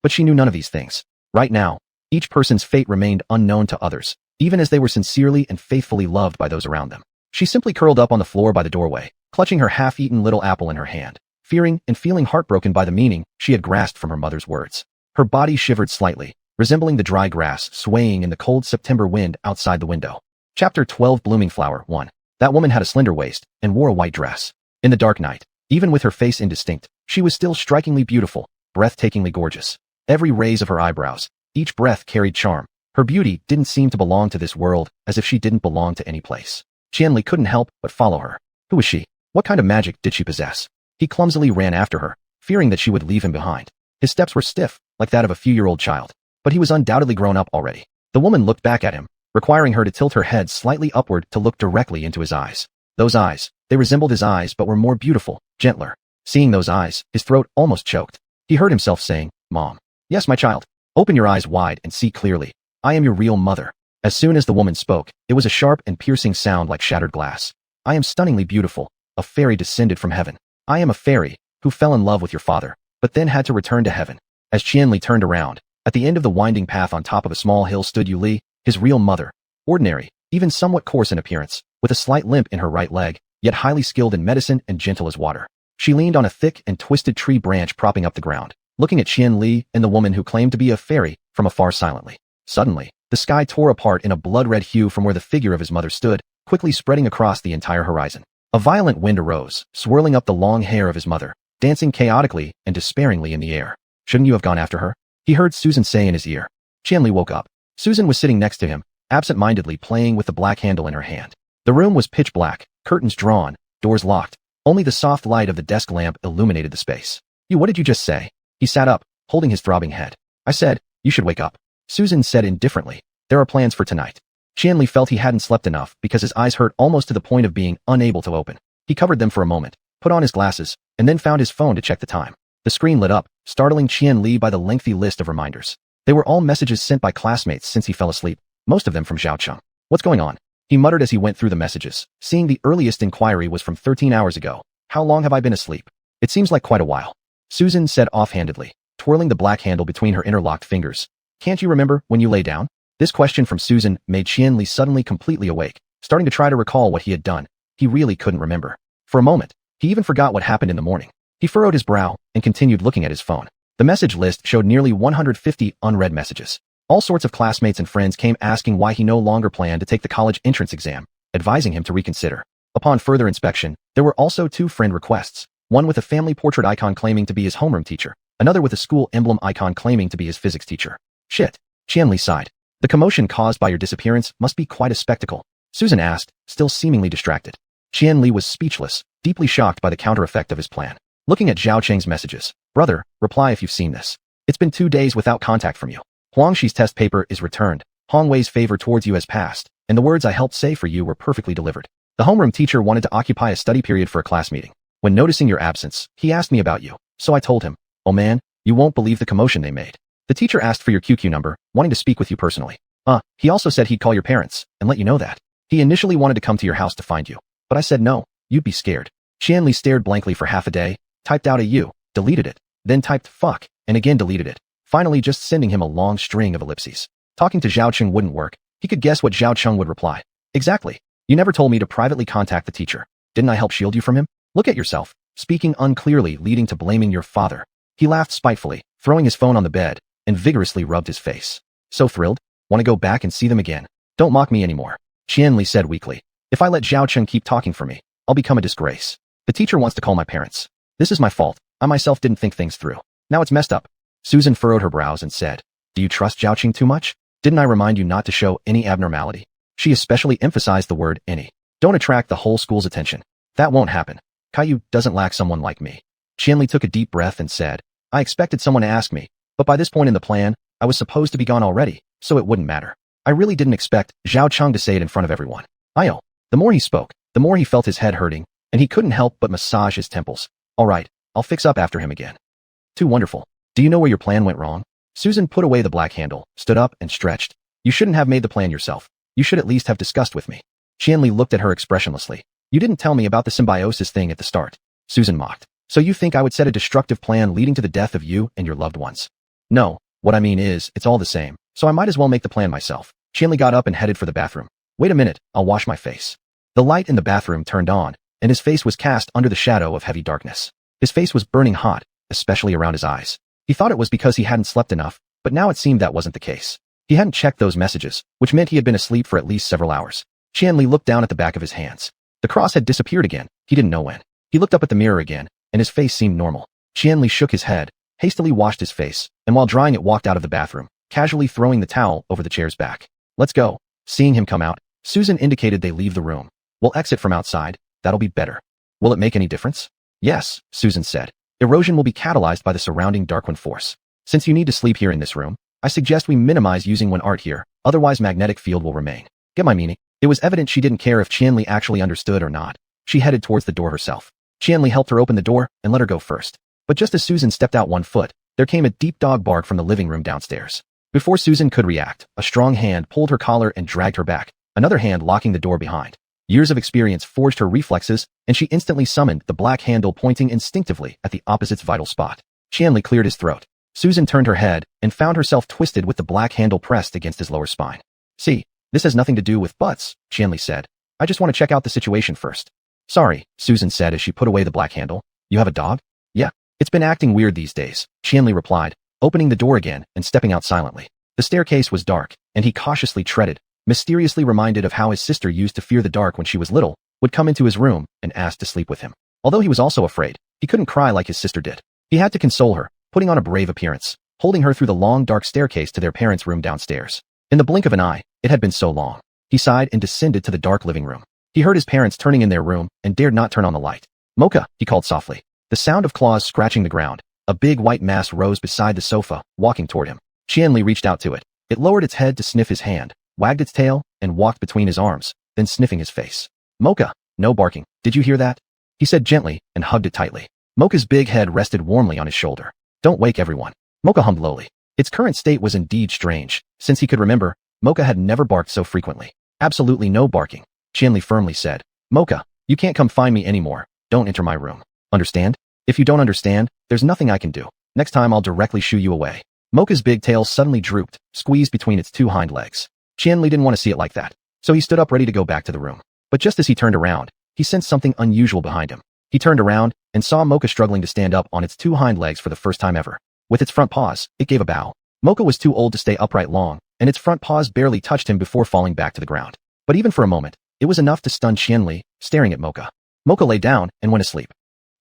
But she knew none of these things. Right now, each person's fate remained unknown to others, even as they were sincerely and faithfully loved by those around them. She simply curled up on the floor by the doorway, clutching her half-eaten little apple in her hand, fearing and feeling heartbroken by the meaning she had grasped from her mother's words. Her body shivered slightly, resembling the dry grass swaying in the cold September wind outside the window. Chapter 12 Blooming Flower 1. That woman had a slender waist and wore a white dress. In the dark night, even with her face indistinct, she was still strikingly beautiful, breathtakingly gorgeous. Every raise of her eyebrows, each breath carried charm. Her beauty didn't seem to belong to this world, as if she didn't belong to any place. Qianli couldn't help but follow her. Who was she? What kind of magic did she possess? He clumsily ran after her, fearing that she would leave him behind. His steps were stiff, like that of a few-year-old child, but he was undoubtedly grown up already. The woman looked back at him, requiring her to tilt her head slightly upward to look directly into his eyes. Those eyes, they resembled his eyes but were more beautiful, gentler. Seeing those eyes, his throat almost choked. He heard himself saying, Mom. Yes, my child. Open your eyes wide and see clearly. I am your real mother. As soon as the woman spoke, it was a sharp and piercing sound like shattered glass. I am stunningly beautiful, a fairy descended from heaven. I am a fairy, who fell in love with your father, but then had to return to heaven. As Qianli turned around, at the end of the winding path on top of a small hill stood Yu Li, his real mother. Ordinary, even somewhat coarse in appearance, with a slight limp in her right leg, yet highly skilled in medicine and gentle as water. She leaned on a thick and twisted tree branch propping up the ground, looking at Qian Li and the woman who claimed to be a fairy from afar silently. Suddenly, the sky tore apart in a blood-red hue from where the figure of his mother stood, quickly spreading across the entire horizon. A violent wind arose, swirling up the long hair of his mother, dancing chaotically and despairingly in the air. Shouldn't you have gone after her? He heard Susan say in his ear. Qianli woke up. Susan was sitting next to him, absent-mindedly playing with the black handle in her hand. The room was pitch black, curtains drawn, doors locked. Only the soft light of the desk lamp illuminated the space. What did you just say? He sat up, holding his throbbing head. I said, you should wake up. Susan said indifferently. There are plans for tonight. Qianli felt he hadn't slept enough because his eyes hurt almost to the point of being unable to open. He covered them for a moment, put on his glasses, and then found his phone to check the time. The screen lit up, startling Qian Li by the lengthy list of reminders. They were all messages sent by classmates since he fell asleep, most of them from Zhao Cheng. What's going on? He muttered as he went through the messages, seeing the earliest inquiry was from 13 hours ago. How long have I been asleep? It seems like quite a while. Susan said offhandedly, twirling the black handle between her interlocked fingers. Can't you remember when you lay down? This question from Susan made Qian Li suddenly completely awake, starting to try to recall what he had done. He really couldn't remember. For a moment, he even forgot what happened in the morning. He furrowed his brow and continued looking at his phone. The message list showed nearly 150 unread messages. All sorts of classmates and friends came asking why he no longer planned to take the college entrance exam, advising him to reconsider. Upon further inspection, there were also 2 friend requests, one with a family portrait icon claiming to be his homeroom teacher, another with a school emblem icon claiming to be his physics teacher. Shit. Qian Li sighed. The commotion caused by your disappearance must be quite a spectacle, Susan asked, still seemingly distracted. Qian Li was speechless, deeply shocked by the counter-effect of his plan. Looking at Zhao Cheng's messages, brother, reply if you've seen this. It's been 2 days without contact from you. Huang Shi's test paper is returned. Hong Wei's favor towards you has passed, and the words I helped say for you were perfectly delivered. The homeroom teacher wanted to occupy a study period for a class meeting. When noticing your absence, he asked me about you, so I told him. Oh man, you won't believe the commotion they made. The teacher asked for your QQ number, wanting to speak with you personally. He also said he'd call your parents, and let you know that. He initially wanted to come to your house to find you, but I said no, you'd be scared. Qian Li stared blankly for half a day, typed out a U, deleted it, then typed fuck, and again deleted it, finally just sending him a long string of ellipses. Talking to Zhao Cheng wouldn't work. He could guess what Zhao Cheng would reply. Exactly. You never told me to privately contact the teacher. Didn't I help shield you from him? Look at yourself. Speaking unclearly, leading to blaming your father. He laughed spitefully, throwing his phone on the bed, and vigorously rubbed his face. So thrilled? Want to go back and see them again? Don't mock me anymore. Qian Li said weakly. If I let Zhao Cheng keep talking for me, I'll become a disgrace. The teacher wants to call my parents. This is my fault. I myself didn't think things through. Now it's messed up. Susan furrowed her brows and said, do you trust Zhao Cheng too much? Didn't I remind you not to show any abnormality? She especially emphasized the word any. Don't attract the whole school's attention. That won't happen. Caillou doesn't lack someone like me. Qian Li took a deep breath and said, I expected someone to ask me, but by this point in the plan, I was supposed to be gone already, so it wouldn't matter. I really didn't expect Zhao Cheng to say it in front of everyone. The more he spoke, the more he felt his head hurting, and he couldn't help but massage his temples. All right, I'll fix up after him again. Too wonderful. Do you know where your plan went wrong? Susan put away the black handle, stood up, and stretched. You shouldn't have made the plan yourself. You should at least have discussed with me. Qian Li looked at her expressionlessly. You didn't tell me about the symbiosis thing at the start. Susan mocked. So you think I would set a destructive plan leading to the death of you and your loved ones? No, what I mean is, it's all the same, so I might as well make the plan myself. Qian Li got up and headed for the bathroom. Wait a minute, I'll wash my face. The light in the bathroom turned on, and his face was cast under the shadow of heavy darkness. His face was burning hot, especially around his eyes. He thought it was because he hadn't slept enough, but now it seemed that wasn't the case. He hadn't checked those messages, which meant he had been asleep for at least several hours. Qian Li looked down at the back of his hands. The cross had disappeared again, he didn't know when. He looked up at the mirror again, and his face seemed normal. Qian Li shook his head, hastily washed his face, and while drying it walked out of the bathroom, casually throwing the towel over the chair's back. Let's go. Seeing him come out, Susan indicated they leave the room. We'll exit from outside, that'll be better. Will it make any difference? Yes, Susan said. Erosion will be catalyzed by the surrounding Darkwind force. Since you need to sleep here in this room, I suggest we minimize using one art here, otherwise magnetic field will remain. Get my meaning? It was evident she didn't care if Qian Li actually understood or not. She headed towards the door herself. Qian Li helped her open the door and let her go first. But just as Susan stepped out 1 foot, there came a deep dog bark from the living room downstairs. Before Susan could react, a strong hand pulled her collar and dragged her back, another hand locking the door behind. Years of experience forged her reflexes, and she instantly summoned the black handle pointing instinctively at the opposite's vital spot. Qian Li cleared his throat. Susan turned her head and found herself twisted with the black handle pressed against his lower spine. See, this has nothing to do with butts, Qian Li said. I just want to check out the situation first. Sorry, Susan said as she put away the black handle. You have a dog? Yeah. It's been acting weird these days, Qian Li replied, opening the door again and stepping out silently. The staircase was dark, and he cautiously treaded, mysteriously reminded of how his sister used to fear the dark when she was little, would come into his room and ask to sleep with him. Although he was also afraid, he couldn't cry like his sister did. He had to console her, putting on a brave appearance, holding her through the long dark staircase to their parents' room downstairs. In the blink of an eye, it had been so long. He sighed and descended to the dark living room. He heard his parents turning in their room and dared not turn on the light. Mocha, he called softly. The sound of claws scratching the ground. A big white mass rose beside the sofa, walking toward him. Qian Li reached out to it. It lowered its head to sniff his hand, wagged its tail, and walked between his arms, then sniffing his face. Mocha, no barking. Did you hear that? He said gently and hugged it tightly. Mocha's big head rested warmly on his shoulder. Don't wake everyone. Mocha hummed lowly. Its current state was indeed strange. Since he could remember, Mocha had never barked so frequently. Absolutely no barking. Qianli firmly said, Mocha, you can't come find me anymore. Don't enter my room. Understand? If you don't understand, there's nothing I can do. Next time I'll directly shoo you away. Mocha's big tail suddenly drooped, squeezed between its two hind legs. Qianli didn't want to see it like that, so he stood up ready to go back to the room. But just as he turned around, he sensed something unusual behind him. He turned around and saw Mocha struggling to stand up on its two hind legs for the first time ever. With its front paws, it gave a bow. Mocha was too old to stay upright long, and its front paws barely touched him before falling back to the ground. But even for a moment, it was enough to stun Qianli, staring at Mocha. Mocha lay down and went asleep.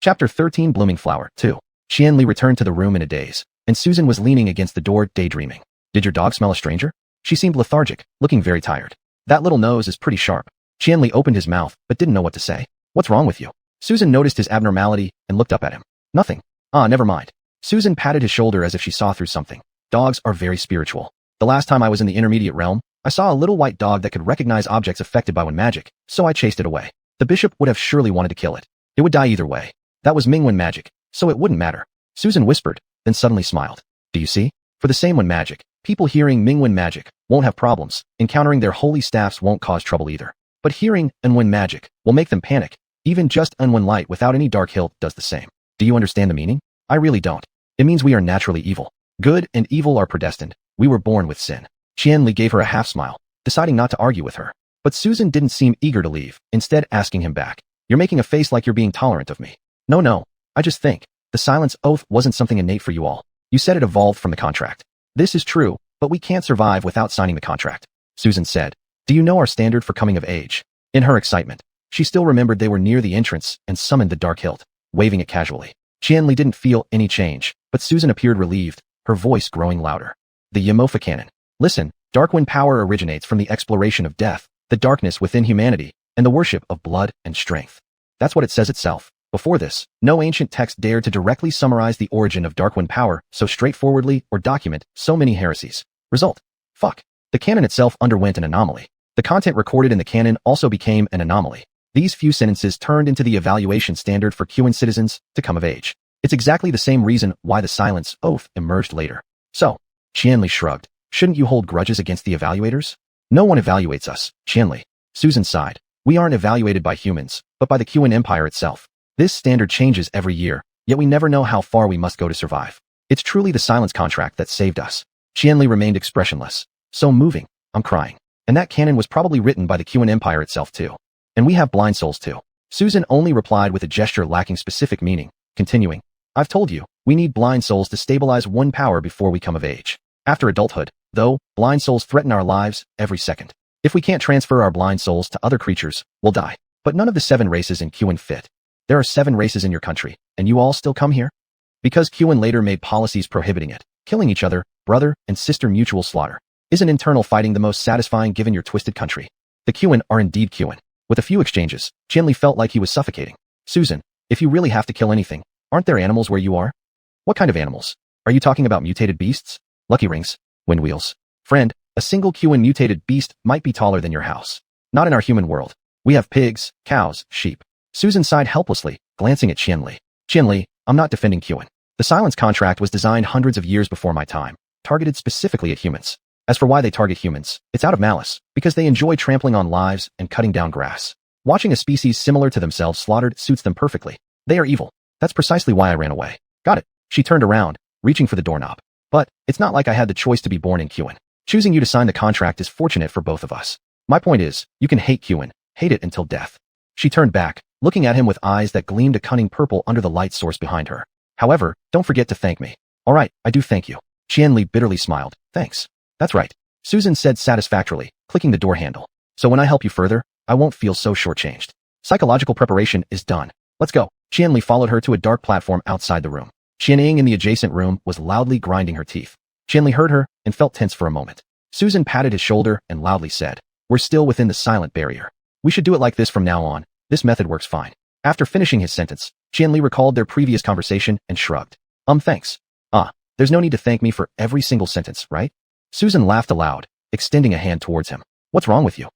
Chapter 13 Blooming Flower 2. Qianli returned to the room in a daze, and Susan was leaning against the door, daydreaming. Did your dog smell a stranger? She seemed lethargic, looking very tired. That little nose is pretty sharp. Qianli opened his mouth, but didn't know what to say. What's wrong with you? Susan noticed his abnormality and looked up at him. Nothing. Ah, never mind. Susan patted his shoulder as if she saw through something. Dogs are very spiritual. The last time I was in the intermediate realm, I saw a little white dog that could recognize objects affected by one magic, so I chased it away. The bishop would have surely wanted to kill it. It would die either way. That was Mingwen magic, so it wouldn't matter. Susan whispered, then suddenly smiled. Do you see? For the same one magic, people hearing Mingwen magic won't have problems. Encountering their holy staffs won't cause trouble either. But hearing Unwen magic will make them panic. Even just Unwen light without any dark hilt does the same. Do you understand the meaning? I really don't. It means we are naturally evil. Good and evil are predestined. We were born with sin. Qianli gave her a half smile, deciding not to argue with her. But Susan didn't seem eager to leave, instead asking him back. You're making a face like you're being tolerant of me. No, I just think the silence oath wasn't something innate for you all. You said it evolved from the contract. This is true, but we can't survive without signing the contract. Susan said, do you know our standard for coming of age? In her excitement, she still remembered they were near the entrance and summoned the dark hilt, waving it casually. Qianli didn't feel any change, but Susan appeared relieved, her voice growing louder. The Yamofa canon. Listen, Darkwind power originates from the exploration of death, the darkness within humanity, and the worship of blood and strength. That's what it says itself. Before this, no ancient text dared to directly summarize the origin of Darkwind power so straightforwardly or document so many heresies. Result. Fuck. The canon itself underwent an anomaly. The content recorded in the canon also became an anomaly. These few sentences turned into the evaluation standard for Xuan citizens to come of age. It's exactly the same reason why the silence oath emerged later. So, Qianli shrugged. Shouldn't you hold grudges against the evaluators? No one evaluates us, Qianli. Susan sighed. We aren't evaluated by humans, but by the Xuan Empire itself. This standard changes every year, yet we never know how far we must go to survive. It's truly the silence contract that saved us. Qianli remained expressionless. So moving. I'm crying. And that canon was probably written by the Xuan Empire itself too. And we have blind souls too. Susan only replied with a gesture lacking specific meaning, continuing. I've told you, we need blind souls to stabilize one power before we come of age. After adulthood, though, blind souls threaten our lives every second. If we can't transfer our blind souls to other creatures, we'll die. But none of the 7 races in Xuan fit. There are 7 races in your country, and you all still come here? Because Xuan later made policies prohibiting it. Killing each other, brother and sister mutual slaughter. Isn't internal fighting the most satisfying given your twisted country? The Xuan are indeed Xuan. With a few exchanges, Qianli felt like he was suffocating. Susan, if you really have to kill anything, aren't there animals where you are? What kind of animals? Are you talking about mutated beasts? Lucky rings? Wind wheels? Friend, a single Xuan mutated beast might be taller than your house. Not in our human world. We have pigs, cows, sheep. Susan sighed helplessly, glancing at Qianli. Qianli, I'm not defending Xuan. The silence contract was designed hundreds of years before my time, targeted specifically at humans. As for why they target humans, it's out of malice, because they enjoy trampling on lives and cutting down grass. Watching a species similar to themselves slaughtered suits them perfectly. They are evil. That's precisely why I ran away. Got it. She turned around, reaching for the doorknob. But, it's not like I had the choice to be born in Xuan. Choosing you to sign the contract is fortunate for both of us. My point is, you can hate Xuan, hate it until death. She turned back, looking at him with eyes that gleamed a cunning purple under the light source behind her. However, don't forget to thank me. All right, I do thank you. Qianli bitterly smiled. Thanks. That's right. Susan said satisfactorily, clicking the door handle. So when I help you further, I won't feel so shortchanged. Psychological preparation is done. Let's go. Qianli followed her to a dark platform outside the room. Qianying in the adjacent room was loudly grinding her teeth. Qianli heard her and felt tense for a moment. Susan patted his shoulder and loudly said, we're still within the silent barrier. We should do it like this from now on. This method works fine. After finishing his sentence, Qianli recalled their previous conversation and shrugged. Thanks. There's no need to thank me for every single sentence, right? Susan laughed aloud, extending a hand towards him. What's wrong with you?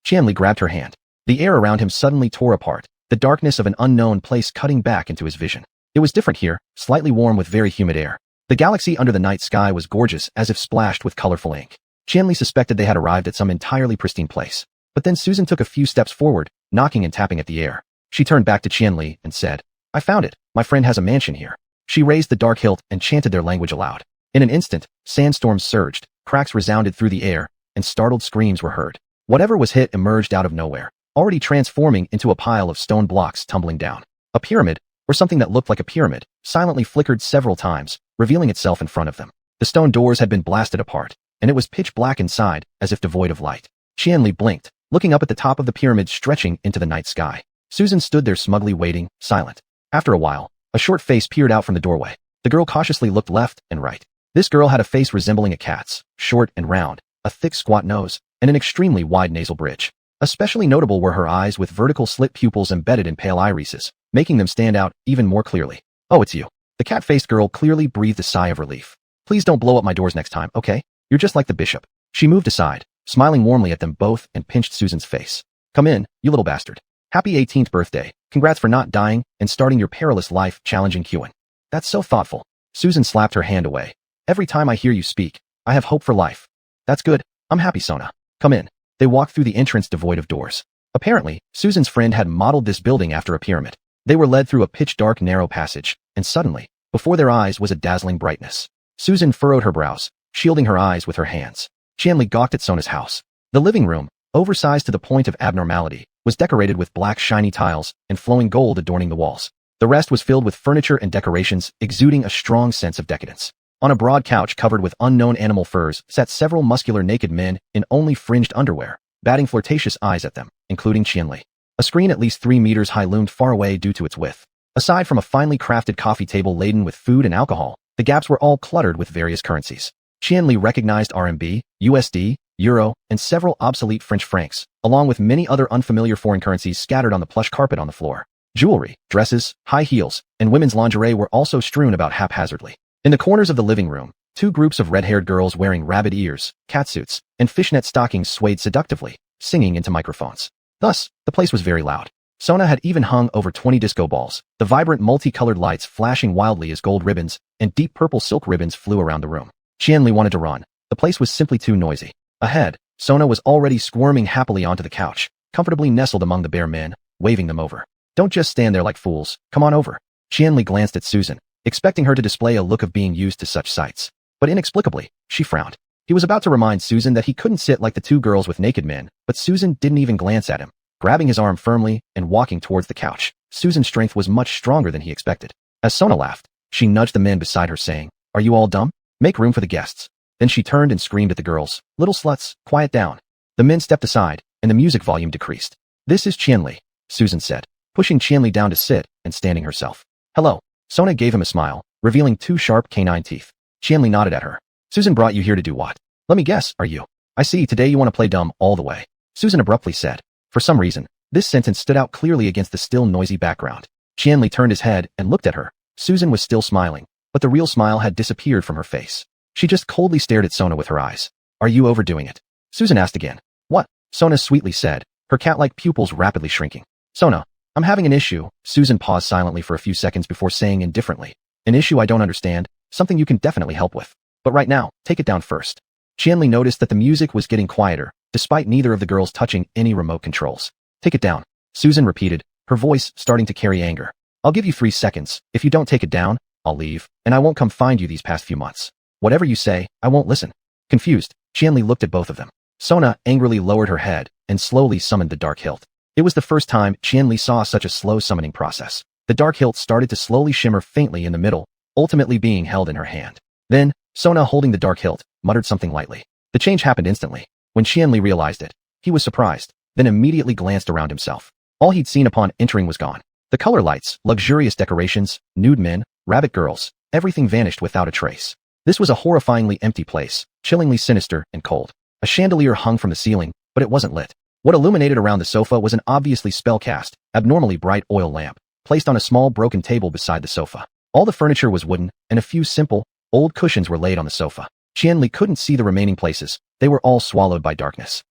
Qianli grabbed her hand. The air around him suddenly tore apart, the darkness of an unknown place cutting back into his vision. It was different here, slightly warm with very humid air. The galaxy under the night sky was gorgeous, as if splashed with colorful ink. Qianli suspected they had arrived at some entirely pristine place. But then Susan took a few steps forward, knocking and tapping at the air. She turned back to Qianli and said, "I found it. My friend has a mansion here." She raised the dark hilt and chanted their language aloud. In an instant, sandstorms surged, cracks resounded through the air, and startled screams were heard. Whatever was hit emerged out of nowhere, already transforming into a pile of stone blocks tumbling down. A pyramid, or something that looked like a pyramid, silently flickered several times, revealing itself in front of them. The stone doors had been blasted apart, and it was pitch black inside, as if devoid of light. Qianli blinked, looking up at the top of the pyramid stretching into the night sky. Susan stood there smugly waiting, silent. After a while, a short face peered out from the doorway. The girl cautiously looked left and right. This girl had a face resembling a cat's, short and round, a thick squat nose, and an extremely wide nasal bridge. Especially notable were her eyes with vertical slit pupils embedded in pale irises, making them stand out even more clearly. "Oh, it's you." The cat-faced girl clearly breathed a sigh of relief. "Please don't blow up my doors next time, okay? You're just like the bishop." She moved aside, smiling warmly at them both, and pinched Susan's face. "Come in, you little bastard. Happy 18th birthday. Congrats for not dying and starting your perilous life challenging xuanhuan." "That's so thoughtful." Susan slapped her hand away. "Every time I hear you speak, I have hope for life." "That's good. I'm happy, Sona. Come in." They walked through the entrance devoid of doors. Apparently, Susan's friend had modeled this building after a pyramid. They were led through a pitch-dark narrow passage, and suddenly, before their eyes was a dazzling brightness. Susan furrowed her brows, shielding her eyes with her hands. Qianli gawked at Sona's house. The living room, oversized to the point of abnormality, was decorated with black shiny tiles and flowing gold adorning the walls. The rest was filled with furniture and decorations, exuding a strong sense of decadence. On a broad couch covered with unknown animal furs sat several muscular naked men in only fringed underwear, batting flirtatious eyes at them, including Qianli. A screen at least 3 meters high loomed far away due to its width. Aside from a finely crafted coffee table laden with food and alcohol, the gaps were all cluttered with various currencies. Qianli recognized RMB, USD, Euro, and several obsolete French francs, along with many other unfamiliar foreign currencies scattered on the plush carpet on the floor. Jewelry, dresses, high heels, and women's lingerie were also strewn about haphazardly. In the corners of the living room, 2 groups of red-haired girls wearing rabbit ears, catsuits, and fishnet stockings swayed seductively, singing into microphones. Thus, the place was very loud. Sona had even hung over 20 disco balls, the vibrant multicolored lights flashing wildly as gold ribbons and deep purple silk ribbons flew around the room. Qianli wanted to run. The place was simply too noisy. Ahead, Sona was already squirming happily onto the couch, comfortably nestled among the bare men, waving them over. "Don't just stand there like fools. Come on over." Qianli glanced at Susan, expecting her to display a look of being used to such sights. But inexplicably, she frowned. He was about to remind Susan that he couldn't sit like the 2 girls with naked men, but Susan didn't even glance at him, grabbing his arm firmly and walking towards the couch. Susan's strength was much stronger than he expected. As Sona laughed, she nudged the men beside her, saying, "Are you all dumb? Make room for the guests." Then she turned and screamed at the girls, "Little sluts, quiet down." The men stepped aside, and the music volume decreased. "This is Qianli," Susan said, pushing Qianli down to sit and standing herself. "Hello." Sona gave him a smile, revealing 2 sharp canine teeth. Qianli nodded at her. "Susan brought you here to do what?" "Let me guess, are you? I see, today you want to play dumb all the way," Susan abruptly said. For some reason, this sentence stood out clearly against the still noisy background. Qianli turned his head and looked at her. Susan was still smiling, but the real smile had disappeared from her face. She just coldly stared at Sona with her eyes. "Are you overdoing it?" Susan asked again. "What?" Sona sweetly said, her cat-like pupils rapidly shrinking. "Sona, I'm having an issue." Susan paused silently for a few seconds before saying indifferently, "An issue I don't understand, something you can definitely help with. But right now, take it down first." Qianli noticed that the music was getting quieter, despite neither of the girls touching any remote controls. "Take it down," Susan repeated, her voice starting to carry anger. "I'll give you 3 seconds. If you don't take it down, I'll leave, and I won't come find you these past few months. Whatever you say, I won't listen." Confused, Qianli looked at both of them. Sona angrily lowered her head and slowly summoned the dark hilt. It was the first time Qianli saw such a slow summoning process. The dark hilt started to slowly shimmer faintly in the middle, ultimately being held in her hand. Then, Sona, holding the dark hilt, muttered something lightly. The change happened instantly. When Qianli realized it, he was surprised, then immediately glanced around himself. All he'd seen upon entering was gone. The color lights, luxurious decorations, nude men, rabbit girls, everything vanished without a trace. This was a horrifyingly empty place, chillingly sinister and cold. A chandelier hung from the ceiling, but it wasn't lit. What illuminated around the sofa was an obviously spell-cast, abnormally bright oil lamp, placed on a small broken table beside the sofa. All the furniture was wooden, and a few simple, old cushions were laid on the sofa. Qianli couldn't see the remaining places. They were all swallowed by darkness.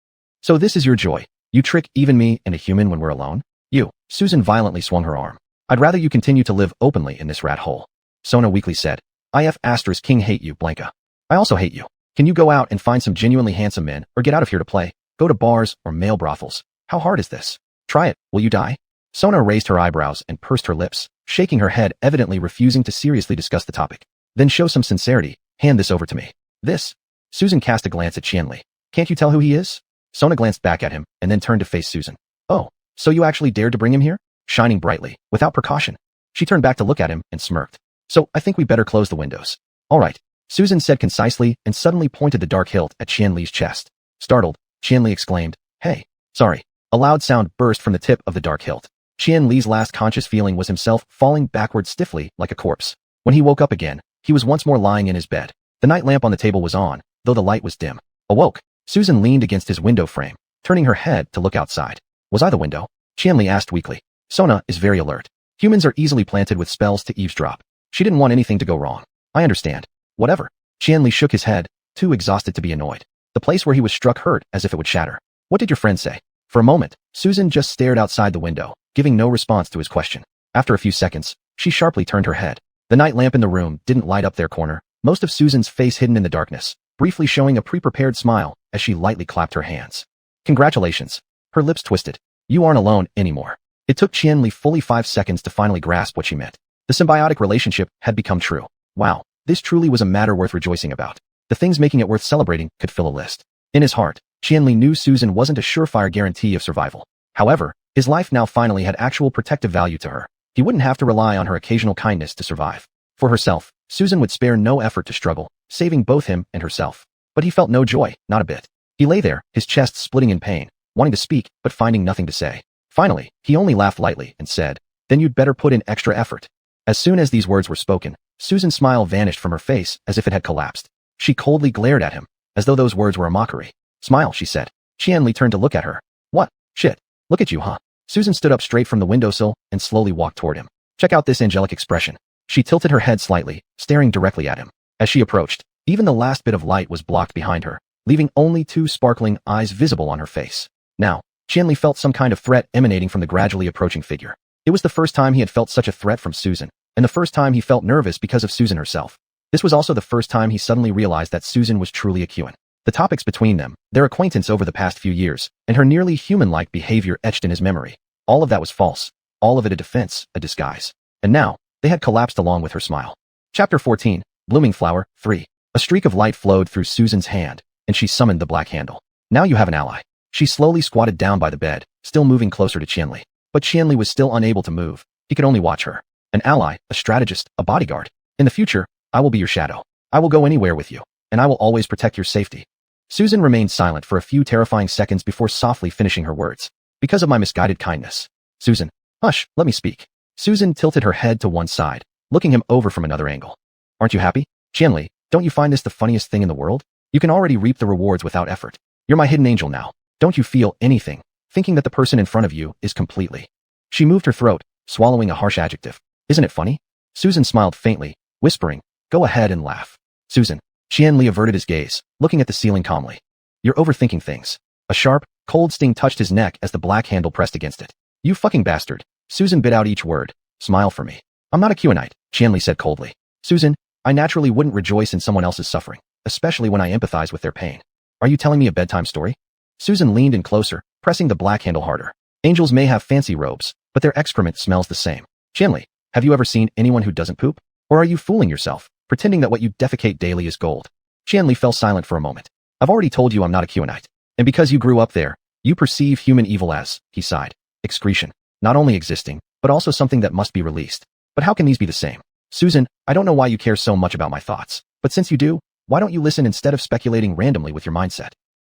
"So this is your joy. You trick even me and a human when we're alone?" "You." Susan violently swung her arm. I'd rather you continue to live openly in this rat hole. Sona weakly said. If asterisk king hate you, Blanca. I also hate you. Can you go out and find some genuinely handsome men, or get out of here to play? Go to bars or male brothels. How hard is this? Try it. Will you die? Sona raised her eyebrows and pursed her lips, shaking her head, evidently refusing to seriously discuss the topic. Then show some sincerity. Hand this over to me. This? Susan cast a glance at Qianli. Can't you tell who he is? Sona glanced back at him and then turned to face Susan. Oh, so you actually dared to bring him here? Shining brightly, without precaution. She turned back to look at him and smirked. So I think we better close the windows. All right, Susan said concisely and suddenly pointed the dark hilt at Qianli's chest. Startled, Qianli exclaimed, Hey, sorry. A loud sound burst from the tip of the dark hilt. Qianli's last conscious feeling was himself falling backward stiffly like a corpse. When he woke up again, he was once more lying in his bed. The night lamp on the table was on, though the light was dim. Awoke, Susan leaned against his window frame, turning her head to look outside. Was I the window? Qianli asked weakly. Sona is very alert. Humans are easily planted with spells to eavesdrop. She didn't want anything to go wrong. I understand. Whatever. Qianli shook his head, too exhausted to be annoyed. The place where he was struck hurt as if it would shatter. What did your friend say? For a moment, Susan just stared outside the window, giving no response to his question. After a few seconds, she sharply turned her head. The night lamp in the room didn't light up their corner, most of Susan's face hidden in the darkness, briefly showing a pre-prepared smile as she lightly clapped her hands. Congratulations. Her lips twisted. You aren't alone anymore. It took Qianli fully 5 seconds to finally grasp what she meant. The symbiotic relationship had become true. Wow, this truly was a matter worth rejoicing about. The things making it worth celebrating could fill a list. In his heart, Qianli knew Susan wasn't a surefire guarantee of survival. However, his life now finally had actual protective value to her. He wouldn't have to rely on her occasional kindness to survive. For herself, Susan would spare no effort to struggle, saving both him and herself. But he felt no joy, not a bit. He lay there, his chest splitting in pain, wanting to speak, but finding nothing to say. Finally, he only laughed lightly and said, Then you'd better put in extra effort. As soon as these words were spoken, Susan's smile vanished from her face as if it had collapsed. She coldly glared at him, as though those words were a mockery. Smile, she said. Qianli turned to look at her. What? Shit. Look at you, huh? Susan stood up straight from the windowsill and slowly walked toward him. Check out this angelic expression. She tilted her head slightly, staring directly at him. As she approached, even the last bit of light was blocked behind her, leaving only 2 sparkling eyes visible on her face. Now, Qianli felt some kind of threat emanating from the gradually approaching figure. It was the first time he had felt such a threat from Susan, and the first time he felt nervous because of Susan herself. This was also the first time he suddenly realized that Susan was truly a xuanhuan. The topics between them, their acquaintance over the past few years, and her nearly human-like behavior etched in his memory. All of that was false. All of it a defense, a disguise. And now, they had collapsed along with her smile. Chapter 14, Blooming Flower, 3. A streak of light flowed through Susan's hand, and she summoned the black handle. Now you have an ally. She slowly squatted down by the bed, still moving closer to Qianli. But Qianli was still unable to move. He could only watch her. An ally, a strategist, a bodyguard. In the future, I will be your shadow. I will go anywhere with you, and I will always protect your safety. Susan remained silent for a few terrifying seconds before softly finishing her words. Because of my misguided kindness. Susan, hush, let me speak. Susan tilted her head to one side, looking him over from another angle. Aren't you happy? Qianli, don't you find this the funniest thing in the world? You can already reap the rewards without effort. You're my hidden angel now. Don't you feel anything, thinking that the person in front of you is completely. She moved her throat, swallowing a harsh adjective. Isn't it funny? Susan smiled faintly, whispering, Go ahead and laugh. Susan. Qianli averted his gaze, looking at the ceiling calmly. You're overthinking things. A sharp, cold sting touched his neck as the black handle pressed against it. You fucking bastard. Susan bit out each word. Smile for me. I'm not a xuanhuan, Qianli said coldly. Susan, I naturally wouldn't rejoice in someone else's suffering, especially when I empathize with their pain. Are you telling me a bedtime story? Susan leaned in closer, pressing the black handle harder. Angels may have fancy robes, but their excrement smells the same. Qianli, have you ever seen anyone who doesn't poop? Or are you fooling yourself, pretending that what you defecate daily is gold? Qianli fell silent for a moment. I've already told you I'm not a xuanhuan. And because you grew up there, you perceive human evil as, he sighed, excretion. Not only existing, but also something that must be released. But how can these be the same? Susan, I don't know why you care so much about my thoughts. But since you do, why don't you listen instead of speculating randomly with your mindset?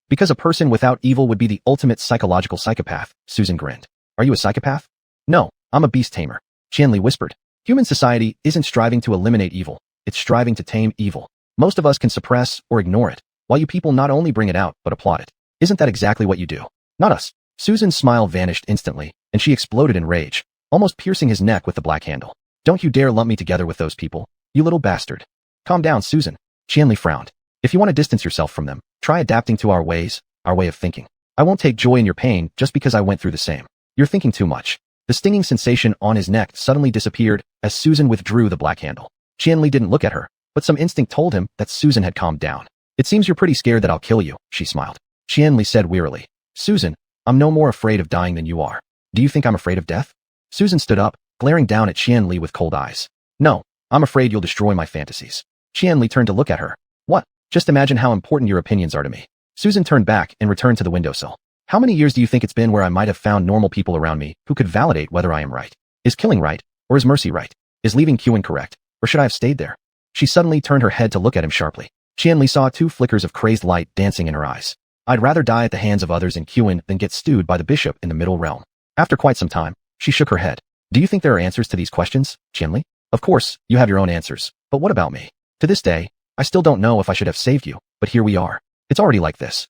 Because a person without evil would be the ultimate psychological psychopath, Susan grinned. Are you a psychopath? No, I'm a beast tamer. Qianli whispered. Human society isn't striving to eliminate evil. It's striving to tame evil. Most of us can suppress or ignore it, while you people not only bring it out, but applaud it. Isn't that exactly what you do? Not us. Susan's smile vanished instantly, and she exploded in rage, almost piercing his neck with the black handle. Don't you dare lump me together with those people, you little bastard. Calm down, Susan. Qianli frowned. If you want to distance yourself from them, try adapting to our ways, our way of thinking. I won't take joy in your pain just because I went through the same. You're thinking too much. The stinging sensation on his neck suddenly disappeared as Susan withdrew the black handle. Qianli didn't look at her, but some instinct told him that Susan had calmed down. It seems you're pretty scared that I'll kill you, she smiled. Qianli said wearily. Susan, I'm no more afraid of dying than you are. Do you think I'm afraid of death? Susan stood up, glaring down at Qianli with cold eyes. No, I'm afraid you'll destroy my fantasies. Qianli turned to look at her. What? Just imagine how important your opinions are to me. Susan turned back and returned to the windowsill. How many years do you think it's been where I might have found normal people around me who could validate whether I am right? Is killing right? Or is mercy right? Is leaving xuanhuan correct? Or should I have stayed there? She suddenly turned her head to look at him sharply. Qianli saw 2 flickers of crazed light dancing in her eyes. I'd rather die at the hands of others in xuanhuan than get stewed by the bishop in the middle realm. After quite some time, she shook her head. Do you think there are answers to these questions, Qianli? Of course, you have your own answers, but what about me? To this day, I still don't know if I should have saved you, but here we are. It's already like this.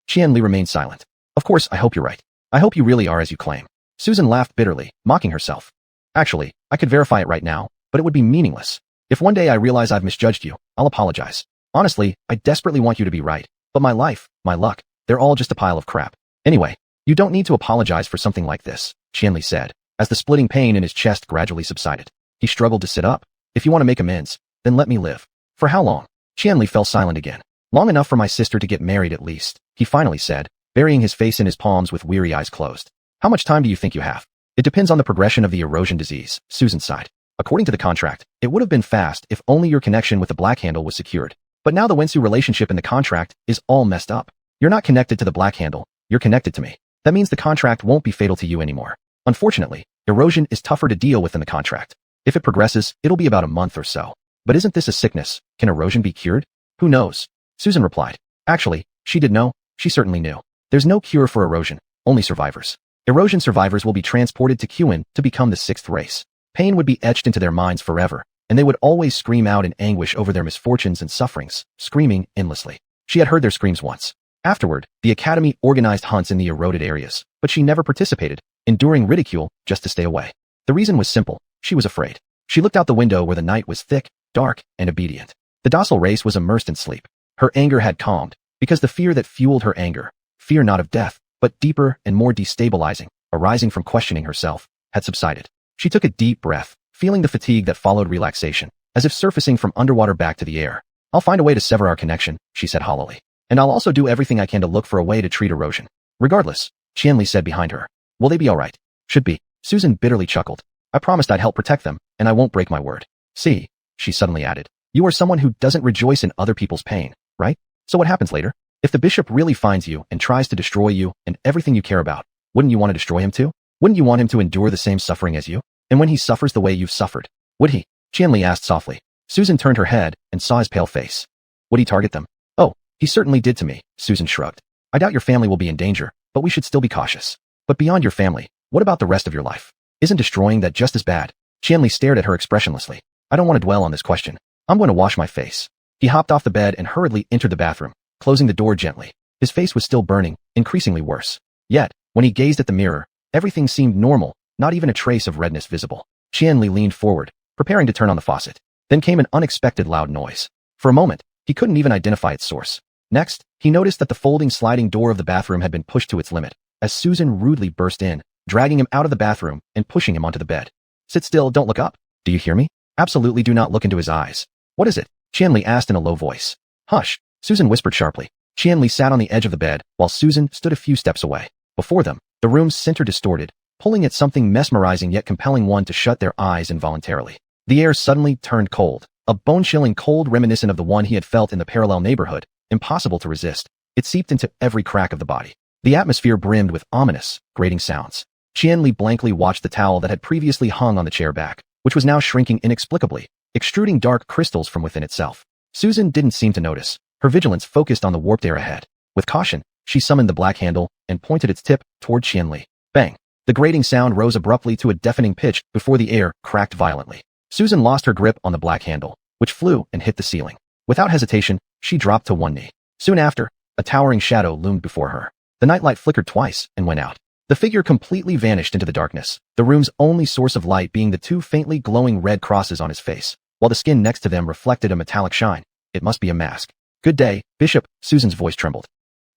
Qianli remained silent. Of course, I hope you're right. I hope you really are as you claim. Susan laughed bitterly, mocking herself. Actually, I could verify it right now, but it would be meaningless. If one day I realize I've misjudged you, I'll apologize. Honestly, I desperately want you to be right, but my life, my luck, they're all just a pile of crap. Anyway, you don't need to apologize for something like this, Qianli said, as the splitting pain in his chest gradually subsided. He struggled to sit up. If you want to make amends, then let me live. For how long? Qianli fell silent again. Long enough for my sister to get married at least, he finally said, burying his face in his palms with weary eyes closed. How much time do you think you have? It depends on the progression of the erosion disease, Susan sighed. According to the contract, it would have been fast if only your connection with the Black Handle was secured. But now the Wensu relationship in the contract is all messed up. You're not connected to the Black Handle, you're connected to me. That means the contract won't be fatal to you anymore. Unfortunately, erosion is tougher to deal with than the contract. If it progresses, it'll be about a month or so. But isn't this a sickness? Can erosion be cured? Who knows? Susan replied. Actually, she did know. She certainly knew. There's no cure for erosion, only survivors. Erosion survivors will be transported to xuanhuan to become the 6th race. Pain would be etched into their minds forever, and they would always scream out in anguish over their misfortunes and sufferings, screaming endlessly. She had heard their screams once. Afterward, the academy organized hunts in the eroded areas, but she never participated, enduring ridicule just to stay away. The reason was simple. She was afraid. She looked out the window where the night was thick, dark, and obedient. The docile race was immersed in sleep. Her anger had calmed, because the fear that fueled her anger, fear not of death, but deeper and more destabilizing, arising from questioning herself, had subsided. She took a deep breath, feeling the fatigue that followed relaxation, as if surfacing from underwater back to the air. I'll find a way to sever our connection, she said hollowly. And I'll also do everything I can to look for a way to treat erosion. Regardless, Qianli said behind her. Will they be all right? Should be. Susan bitterly chuckled. I promised I'd help protect them, and I won't break my word. See, she suddenly added, you are someone who doesn't rejoice in other people's pain, right? So what happens later? If the bishop really finds you and tries to destroy you and everything you care about, wouldn't you want to destroy him too? Wouldn't you want him to endure the same suffering as you? And when he suffers the way you've suffered, would he? Qianli asked softly. Susan turned her head and saw his pale face. Would he target them? Oh, he certainly did to me, Susan shrugged. I doubt your family will be in danger, but we should still be cautious. But beyond your family, what about the rest of your life? Isn't destroying that just as bad? Qianli stared at her expressionlessly. I don't want to dwell on this question. I'm going to wash my face. He hopped off the bed and hurriedly entered the bathroom, closing the door gently. His face was still burning, increasingly worse. Yet, when he gazed at the mirror, everything seemed normal, not even a trace of redness visible. Qianli leaned forward, preparing to turn on the faucet. Then came an unexpected loud noise. For a moment, he couldn't even identify its source. Next, he noticed that the folding sliding door of the bathroom had been pushed to its limit, as Susan rudely burst in, dragging him out of the bathroom and pushing him onto the bed. Sit still, don't look up. Do you hear me? Absolutely do not look into his eyes. What is it? Qianli asked in a low voice. Hush, Susan whispered sharply. Qianli sat on the edge of the bed, while Susan stood a few steps away. Before them, the room's center distorted, pulling at something mesmerizing yet compelling one to shut their eyes involuntarily. The air suddenly turned cold, a bone-chilling cold reminiscent of the one he had felt in the parallel neighborhood, impossible to resist. It seeped into every crack of the body. The atmosphere brimmed with ominous, grating sounds. Qianli blankly watched the towel that had previously hung on the chair back, which was now shrinking inexplicably, extruding dark crystals from within itself. Susan didn't seem to notice. Her vigilance focused on the warped air ahead. With caution, she summoned the black handle and pointed its tip toward Qianli. Bang! The grating sound rose abruptly to a deafening pitch before the air cracked violently. Susan lost her grip on the black handle, which flew and hit the ceiling. Without hesitation, she dropped to one knee. Soon after, a towering shadow loomed before her. The nightlight flickered twice and went out. The figure completely vanished into the darkness, the room's only source of light being the 2 faintly glowing red crosses on his face, while the skin next to them reflected a metallic shine. It must be a mask. Good day, Bishop, Susan's voice trembled.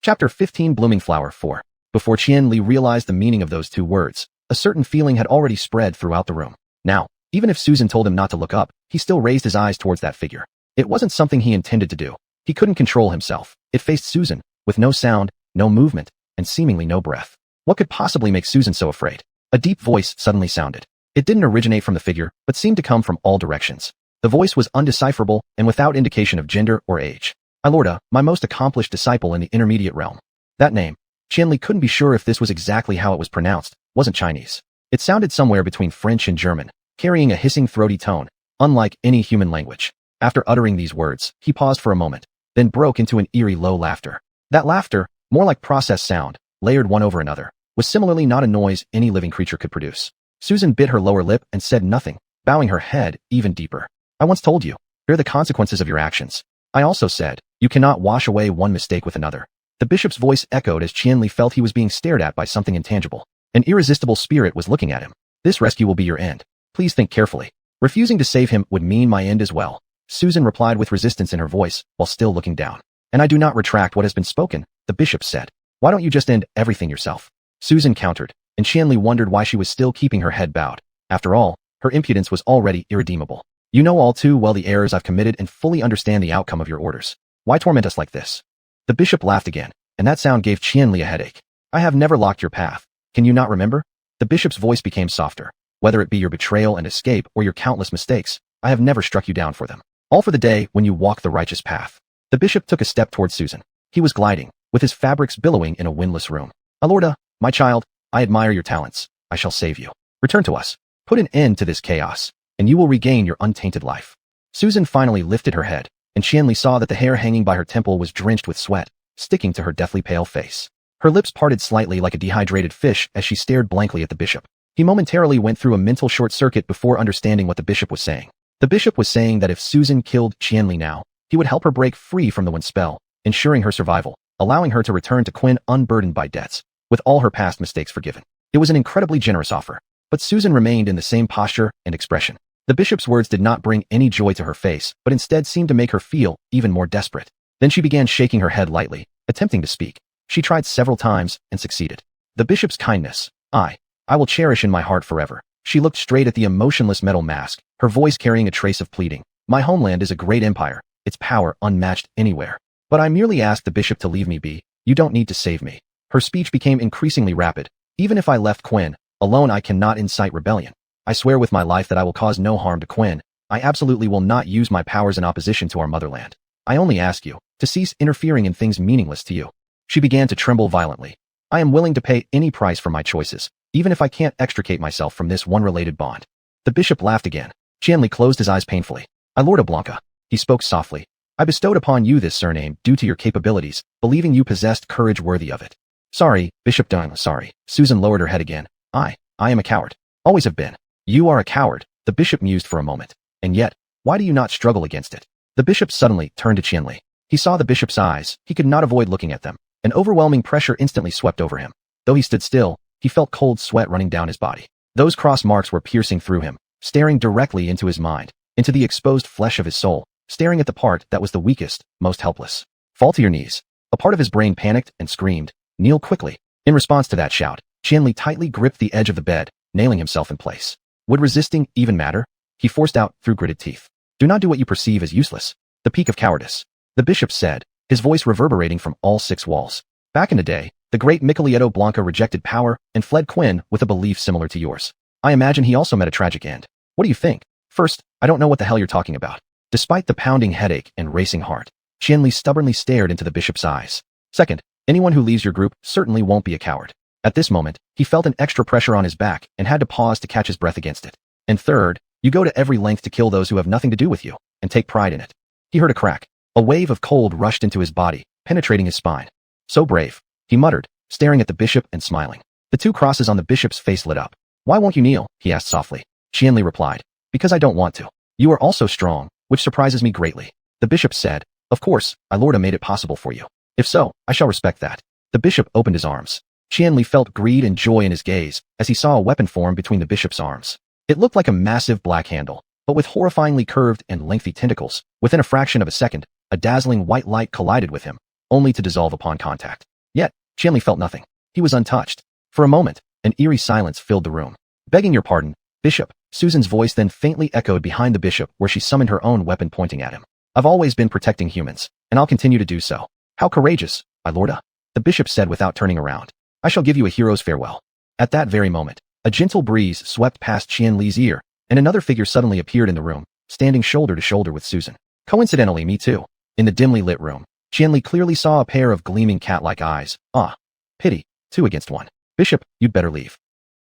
Chapter 15 Blooming Flower 4. Before Qianli realized the meaning of those 2 words, A certain feeling had already spread throughout the room. Now, even if Susan told him not to look up, he still raised his eyes towards that figure. It wasn't something he intended to do. He couldn't control himself. It faced Susan, with no sound, no movement, and seemingly no breath. What could possibly make Susan so afraid? A deep voice suddenly sounded. It didn't originate from the figure, but seemed to come from all directions. The voice was undecipherable and without indication of gender or age. Alorda, my most accomplished disciple in the intermediate realm. That name, Qianli couldn't be sure if this was exactly how it was pronounced, wasn't Chinese. It sounded somewhere between French and German, carrying a hissing throaty tone, unlike any human language. After uttering these words, he paused for a moment, then broke into an eerie low laughter. That laughter, more like processed sound, layered one over another, was similarly not a noise any living creature could produce. Susan bit her lower lip and said nothing, bowing her head even deeper. I once told you, bear the consequences of your actions. I also said, you cannot wash away one mistake with another. The bishop's voice echoed as Qianli felt he was being stared at by something intangible. An irresistible spirit was looking at him. This rescue will be your end. Please think carefully. Refusing to save him would mean my end as well. Susan replied with resistance in her voice, while still looking down. And I do not retract what has been spoken, the bishop said. Why don't you just end everything yourself? Susan countered, and Qianli wondered why she was still keeping her head bowed. After all, her impudence was already irredeemable. You know all too well the errors I've committed and fully understand the outcome of your orders. Why torment us like this? The bishop laughed again, and that sound gave Qianli a headache. I have never locked your path. Can you not remember? The bishop's voice became softer. Whether it be your betrayal and escape or your countless mistakes, I have never struck you down for them. All for the day when you walk the righteous path. The bishop took a step towards Susan. He was gliding, with his fabrics billowing in a windless room. Alorda, my child, I admire your talents. I shall save you. Return to us. Put an end to this chaos, and you will regain your untainted life. Susan finally lifted her head, and Qianli saw that the hair hanging by her temple was drenched with sweat, sticking to her deathly pale face. Her lips parted slightly like a dehydrated fish as she stared blankly at the bishop. He momentarily went through a mental short-circuit before understanding what the bishop was saying. The bishop was saying that if Susan killed Qianli now, he would help her break free from the Wen spell, ensuring her survival, allowing her to return to Qin unburdened by debts, with all her past mistakes forgiven. It was an incredibly generous offer, but Susan remained in the same posture and expression. The bishop's words did not bring any joy to her face, but instead seemed to make her feel even more desperate. Then she began shaking her head lightly, attempting to speak. She tried several times and succeeded. The bishop's kindness, I will cherish in my heart forever. She looked straight at the emotionless metal mask, her voice carrying a trace of pleading. My homeland is a great empire, its power unmatched anywhere. But I merely asked the bishop to leave me be. You don't need to save me. Her speech became increasingly rapid. Even if I left Qin, alone I cannot incite rebellion. I swear with my life that I will cause no harm to Qin. I absolutely will not use my powers in opposition to our motherland. I only ask you to cease interfering in things meaningless to you. She began to tremble violently. I am willing to pay any price for my choices, even if I can't extricate myself from this one related bond. The bishop laughed again. Qianli closed his eyes painfully. Alorda Blanca, he spoke softly. I bestowed upon you this surname due to your capabilities, believing you possessed courage worthy of it. Sorry, Bishop Dung, sorry. Susan lowered her head again. I am a coward. Always have been. You are a coward, the bishop mused for a moment. And yet, why do you not struggle against it? The bishop suddenly turned to Qianli. He saw the bishop's eyes. He could not avoid looking at them. An overwhelming pressure instantly swept over him. Though he stood still, he felt cold sweat running down his body. Those cross marks were piercing through him, staring directly into his mind, into the exposed flesh of his soul, staring at the part that was the weakest, most helpless. Fall to your knees. A part of his brain panicked and screamed, kneel quickly. In response to that shout, Qianli tightly gripped the edge of the bed, nailing himself in place. Would resisting even matter? He forced out through gritted teeth. Do not do what you perceive as useless. The peak of cowardice. The bishop said, his voice reverberating from all six walls. Back in the day, the great Micheletto Blanca rejected power and fled Qin with a belief similar to yours. I imagine he also met a tragic end. What do you think? First, I don't know what the hell you're talking about. Despite the pounding headache and racing heart, Qianli stubbornly stared into the bishop's eyes. Second, anyone who leaves your group certainly won't be a coward. At this moment, he felt an extra pressure on his back and had to pause to catch his breath against it. And third, you go to every length to kill those who have nothing to do with you, and take pride in it. He heard a crack. A wave of cold rushed into his body, penetrating his spine. So brave, he muttered, staring at the bishop and smiling. The two crosses on the bishop's face lit up. Why won't you kneel? He asked softly. Qianli replied. Because I don't want to. You are also strong, which surprises me greatly. The bishop said, of course, Alorda made it possible for you. If so, I shall respect that. The bishop opened his arms. Qianli felt greed and joy in his gaze as he saw a weapon form between the bishop's arms. It looked like a massive black handle, but with horrifyingly curved and lengthy tentacles. Within a fraction of a second, a dazzling white light collided with him, only to dissolve upon contact. Yet, Qianli felt nothing. He was untouched. For a moment, An eerie silence filled the room. Begging your pardon, Bishop. Susan's voice then faintly echoed behind the bishop where she summoned her own weapon pointing at him. I've always been protecting humans, and I'll continue to do so. How courageous, my lorda, the bishop said without turning around. I shall give you a hero's farewell. At that very moment, a gentle breeze swept past Qianli's ear, and another figure suddenly appeared in the room, standing shoulder to shoulder with Susan. Coincidentally, me too. In the dimly lit room, Qianli clearly saw a pair of gleaming cat-like eyes. Ah, pity, 2 against 1. Bishop, you'd better leave.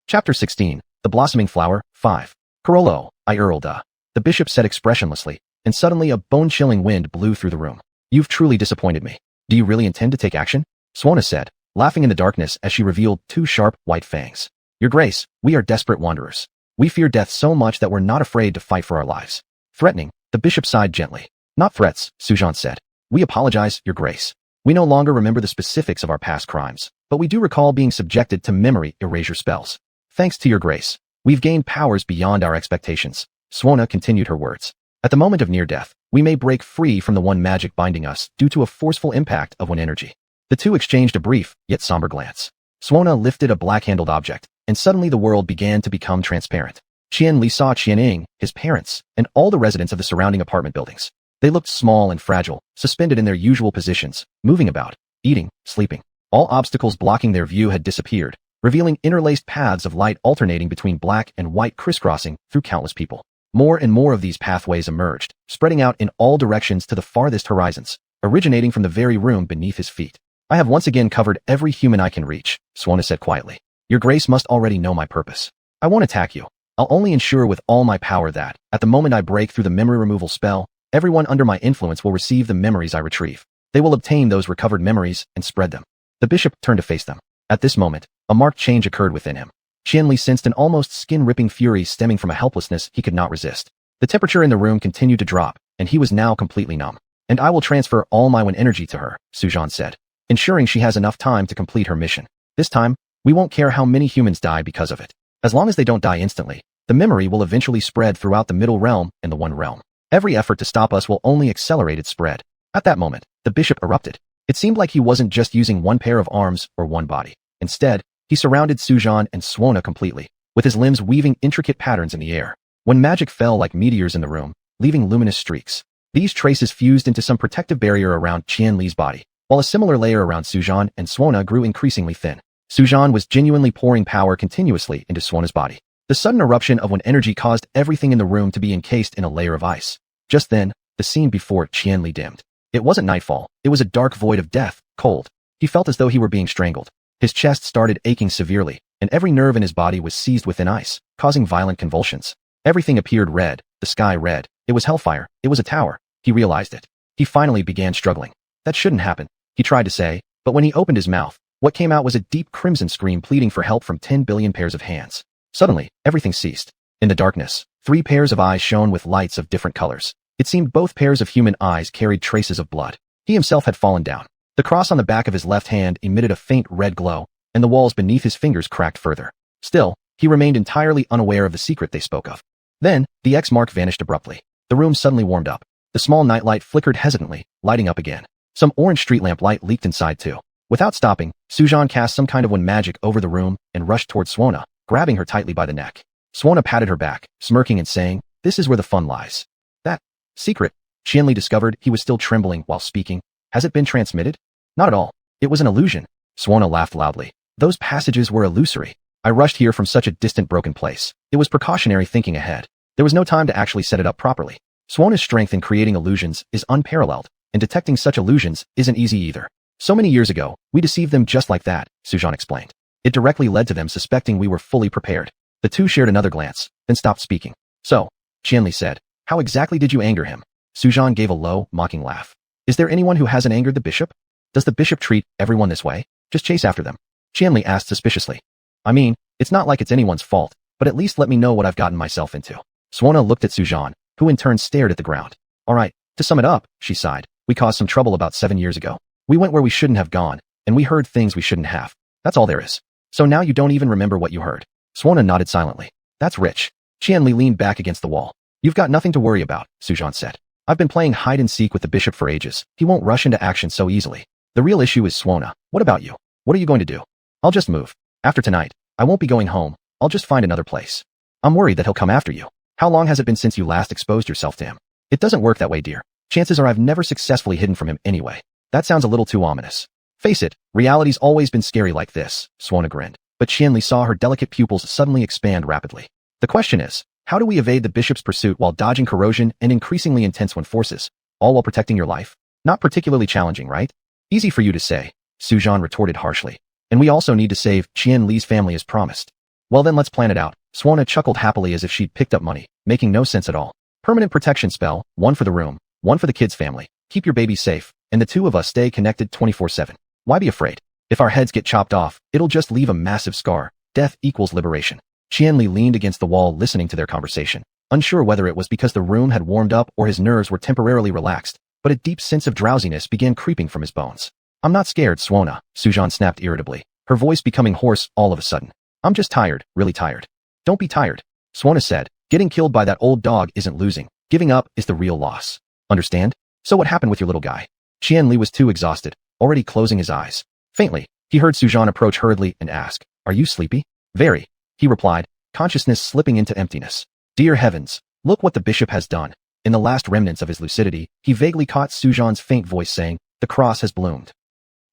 Chapter 16, The Blossoming Flower, 5. Carolo, I Earlda. The bishop said expressionlessly, and suddenly a bone-chilling wind blew through the room. You've truly disappointed me. Do you really intend to take action? Xuanhuan said, laughing in the darkness as she revealed 2 sharp, white fangs. Your Grace, we are desperate wanderers. We fear death so much that we're not afraid to fight for our lives. Threatening, the bishop sighed gently. Not threats, Sujan said. We apologize, Your Grace. We no longer remember the specifics of our past crimes, but we do recall being subjected to memory erasure spells. Thanks to Your Grace, we've gained powers beyond our expectations. Xuanhuan continued her words. At the moment of near death, we may break free from the one magic binding us due to a forceful impact of one energy. The two exchanged a brief, yet somber glance. Xuanhuan lifted a black-handled object, and suddenly the world began to become transparent. Qianli saw Qianying, his parents, and all the residents of the surrounding apartment buildings. They looked small and fragile, suspended in their usual positions, moving about, eating, sleeping. All obstacles blocking their view had disappeared, revealing interlaced paths of light alternating between black and white crisscrossing through countless people. More and more of these pathways emerged, spreading out in all directions to the farthest horizons, originating from the very room beneath his feet. I have once again covered every human I can reach, Xuanhuan said quietly. Your Grace must already know my purpose. I won't attack you. I'll only ensure with all my power that, at the moment I break through the memory removal spell, everyone under my influence will receive the memories I retrieve. They will obtain those recovered memories and spread them. The bishop turned to face them. At this moment, a marked change occurred within him. Qianli sensed an almost skin-ripping fury stemming from a helplessness he could not resist. The temperature in the room continued to drop, and he was now completely numb. And I will transfer all my one energy to her, Sujan said, ensuring she has enough time to complete her mission. This time, we won't care how many humans die because of it. As long as they don't die instantly, the memory will eventually spread throughout the middle realm and the one realm. Every effort to stop us will only accelerate its spread. At that moment, the bishop erupted. It seemed like he wasn't just using one pair of arms or one body. Instead, he surrounded Sujan and Xuanhuan completely, with his limbs weaving intricate patterns in the air. When magic fell like meteors in the room, leaving luminous streaks, these traces fused into some protective barrier around Qianli's body, while a similar layer around Sujan and Xuanhuan grew increasingly thin. Sujan was genuinely pouring power continuously into Xuanhuan's body. The sudden eruption of one energy caused everything in the room to be encased in a layer of ice. Just then, the scene before Qianli dimmed. It wasn't nightfall, it was a dark void of death, cold. He felt as though he were being strangled. His chest started aching severely, and every nerve in his body was seized within ice, causing violent convulsions. Everything appeared red, the sky red. It was hellfire, it was a tower. He realized it. He finally began struggling. That shouldn't happen, he tried to say, but when he opened his mouth, what came out was a deep crimson scream pleading for help from 10 billion pairs of hands. Suddenly, everything ceased. In the darkness, 3 pairs of eyes shone with lights of different colors. It seemed both pairs of human eyes carried traces of blood. He himself had fallen down. The cross on the back of his left hand emitted a faint red glow, and the walls beneath his fingers cracked further. Still, he remained entirely unaware of the secret they spoke of. Then, the X mark vanished abruptly. The room suddenly warmed up. The small nightlight flickered hesitantly, lighting up again. Some orange street lamp light leaked inside too. Without stopping, Sujan cast some kind of one magic over the room and rushed toward Xuanhuan, grabbing her tightly by the neck. Xuanhuan patted her back, smirking and saying, "This is where the fun lies." That secret, Qianli discovered he was still trembling while speaking. Has it been transmitted? Not at all. It was an illusion. Xuanhuan laughed loudly. Those passages were illusory. I rushed here from such a distant broken place. It was precautionary thinking ahead. There was no time to actually set it up properly. Xuanhuan's strength in creating illusions is unparalleled, and detecting such illusions isn't easy either. So many years ago, we deceived them just like that, Sujan explained. It directly led to them suspecting we were fully prepared. The two shared another glance, then stopped speaking. So, Qianli said, how exactly did you anger him? Sujan gave a low, mocking laugh. Is there anyone who hasn't angered the bishop? Does the bishop treat everyone this way? Just chase after them? Qianli asked suspiciously. I mean, it's not like it's anyone's fault, but at least let me know what I've gotten myself into. Xuanhuan looked at Sujan, who in turn stared at the ground. All right, to sum it up, she sighed. We caused some trouble about 7 years ago. We went where we shouldn't have gone, and we heard things we shouldn't have. That's all there is. So now you don't even remember what you heard. Xuanhuan nodded silently. That's rich. Qianli leaned back against the wall. You've got nothing to worry about, Sujan said. I've been playing hide and seek with the bishop for ages. He won't rush into action so easily. The real issue is Xuanhuan. What about you? What are you going to do? I'll just move. After tonight, I won't be going home. I'll just find another place. I'm worried that he'll come after you. How long has it been since you last exposed yourself to him? It doesn't work that way, dear. Chances are I've never successfully hidden from him anyway. That sounds a little too ominous. Face it, reality's always been scary like this, Xuanhuan grinned. But Qianli saw her delicate pupils suddenly expand rapidly. The question is, how do we evade the bishop's pursuit while dodging corrosion and increasingly intense wind forces, all while protecting your life? Not particularly challenging, right? Easy for you to say, Su Zhan retorted harshly. And we also need to save Qian Li's family as promised. Well then let's plan it out. Xuanhuan chuckled happily as if she'd picked up money, making no sense at all. Permanent protection spell, one for the room, one for the kid's family. Keep your baby safe, and the two of us stay connected 24/7. Why be afraid? If our heads get chopped off, it'll just leave a massive scar. Death equals liberation. Qianli leaned against the wall listening to their conversation, unsure whether it was because the room had warmed up or his nerves were temporarily relaxed, but a deep sense of drowsiness began creeping from his bones. I'm not scared, Xuanhuan, Su Zhan snapped irritably, her voice becoming hoarse all of a sudden. I'm just tired, really tired. Don't be tired, Xuanhuan said. Getting killed by that old dog isn't losing. Giving up is the real loss. Understand? So what happened with your little guy? Qianli was too exhausted, already closing his eyes. Faintly, he heard Su Zhan approach hurriedly and ask, Are you sleepy? Very, he replied, consciousness slipping into emptiness. Dear heavens, look what the bishop has done. In the last remnants of his lucidity, he vaguely caught Su Zhan's faint voice saying, The cross has bloomed.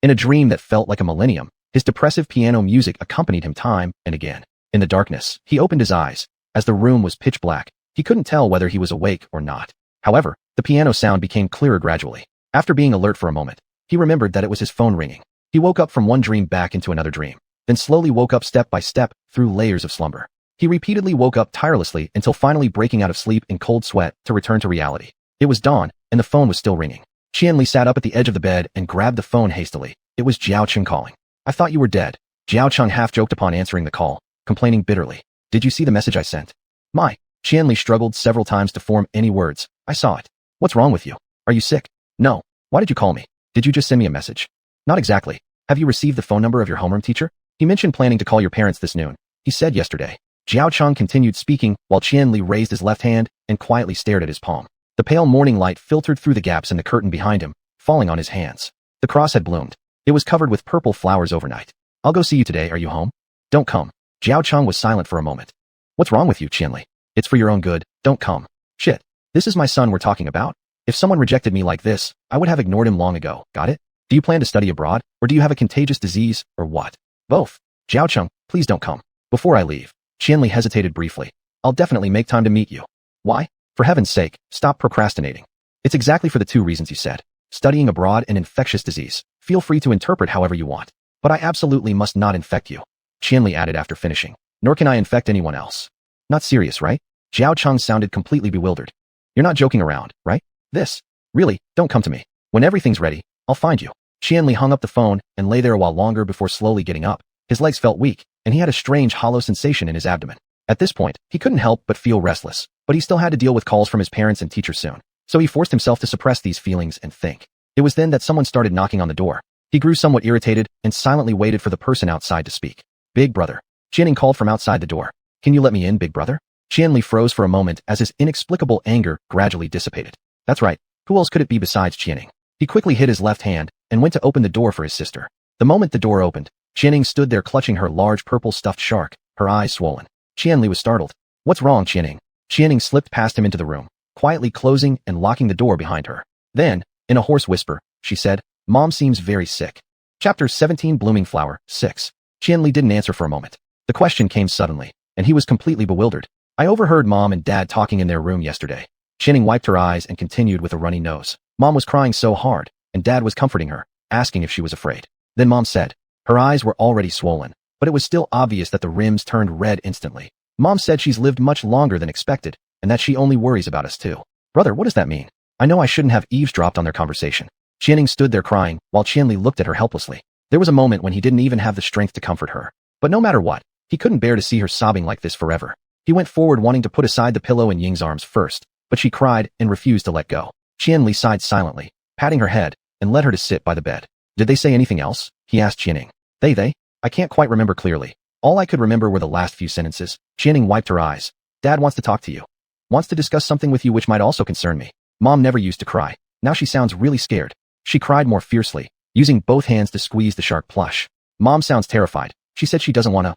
In a dream that felt like a millennium, his depressive piano music accompanied him time and again. In the darkness, he opened his eyes. As the room was pitch black, he couldn't tell whether he was awake or not. However, the piano sound became clearer gradually. After being alert for a moment, he remembered that it was his phone ringing. He woke up from one dream back into another dream, then slowly woke up step by step through layers of slumber. He repeatedly woke up tirelessly until finally breaking out of sleep in cold sweat to return to reality. It was dawn, and the phone was still ringing. Qianli sat up at the edge of the bed and grabbed the phone hastily. It was Jiao Cheng calling. I thought you were dead. Jiao Cheng half-joked upon answering the call, complaining bitterly. Did you see the message I sent? My. Qianli struggled several times to form any words. I saw it. What's wrong with you? Are you sick? No. Why did you call me? Did you just send me a message? Not exactly. Have you received the phone number of your homeroom teacher? He mentioned planning to call your parents this noon. He said yesterday. Jiao Cheng continued speaking while Qianli raised his left hand and quietly stared at his palm. The pale morning light filtered through the gaps in the curtain behind him, falling on his hands. The cross had bloomed. It was covered with purple flowers overnight. I'll go see you today. Are you home? Don't come. Jiao Cheng was silent for a moment. What's wrong with you, Qianli? It's for your own good. Don't come. Shit. This is my son we're talking about? If someone rejected me like this, I would have ignored him long ago. Got it? Do you plan to study abroad, or do you have a contagious disease, or what? Both. Jiao Cheng, please don't come. Before I leave. Qianli hesitated briefly. I'll definitely make time to meet you. Why? For heaven's sake, stop procrastinating. It's exactly for the two reasons you said. Studying abroad and infectious disease. Feel free to interpret however you want. But I absolutely must not infect you. Qianli added after finishing. Nor can I infect anyone else. Not serious, right? Jiao Cheng sounded completely bewildered. You're not joking around, right? This. Really, don't come to me. When everything's ready, I'll find you. Qianli hung up the phone and lay there a while longer before slowly getting up. His legs felt weak, and he had a strange hollow sensation in his abdomen. At this point, he couldn't help but feel restless, but he still had to deal with calls from his parents and teacher soon. So he forced himself to suppress these feelings and think. It was then that someone started knocking on the door. He grew somewhat irritated and silently waited for the person outside to speak. Big brother. Qianning called from outside the door. Can you let me in, big brother? Qianli froze for a moment as his inexplicable anger gradually dissipated. That's right. Who else could it be besides Qianning? He quickly hid his left hand and went to open the door for his sister. The moment the door opened, Qianning stood there clutching her large purple stuffed shark, her eyes swollen. Qianli was startled. What's wrong, Qianning? Qianning slipped past him into the room, quietly closing and locking the door behind her. Then, in a hoarse whisper, she said, Mom seems very sick. Chapter 17 Blooming Flower, 6. Qianli didn't answer for a moment. The question came suddenly, and he was completely bewildered. I overheard Mom and Dad talking in their room yesterday. Qianning wiped her eyes and continued with a runny nose. Mom was crying so hard, and Dad was comforting her, asking if she was afraid. Then Mom said. Her eyes were already swollen, but it was still obvious that the rims turned red instantly. Mom said she's lived much longer than expected, and that she only worries about us too. Brother, what does that mean? I know I shouldn't have eavesdropped on their conversation. Qianning stood there crying, while Qianli looked at her helplessly. There was a moment when he didn't even have the strength to comfort her. But no matter what, he couldn't bear to see her sobbing like this forever. He went forward wanting to put aside the pillow in Ying's arms first, but she cried and refused to let go. Qianli sighed silently, patting her head, and led her to sit by the bed. Did they say anything else? He asked Qianning. They? I can't quite remember clearly. All I could remember were the last few sentences. Qianning wiped her eyes. Dad wants to talk to you. Wants to discuss something with you which might also concern me. Mom never used to cry. Now she sounds really scared. She cried more fiercely, using both hands to squeeze the shark plush. Mom sounds terrified. She said she doesn't want to.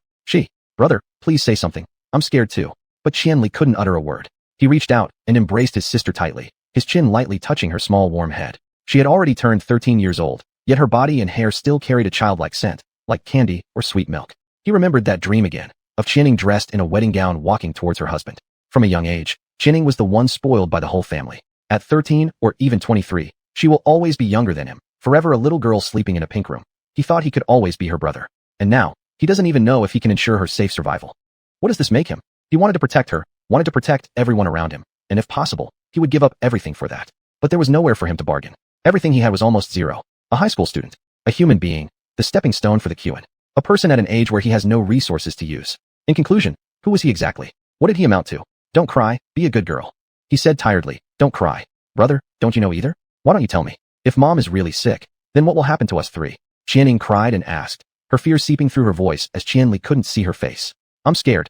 Brother, please say something. I'm scared too. But Qianli couldn't utter a word. He reached out and embraced his sister tightly, his chin lightly touching her small warm head. She had already turned 13 years old, yet her body and hair still carried a childlike scent, like candy or sweet milk. He remembered that dream again, of Qianning dressed in a wedding gown walking towards her husband. From a young age, Qianning was the one spoiled by the whole family. At 13 or even 23, she will always be younger than him, forever a little girl sleeping in a pink room. He thought he could always be her brother. And now, he doesn't even know if he can ensure her safe survival. What does this make him? He wanted to protect her, wanted to protect everyone around him, and if possible, he would give up everything for that. But there was nowhere for him to bargain. Everything he had was almost zero. A high school student, a human being, the stepping stone for the xuanhuan, a person at an age where he has no resources to use. In conclusion, who was he exactly? What did he amount to? Don't cry, be a good girl. He said tiredly, don't cry. Brother, don't you know either? Why don't you tell me? If mom is really sick, then what will happen to us three? Qianning cried and asked, her fear seeping through her voice as Qianli couldn't see her face. I'm scared.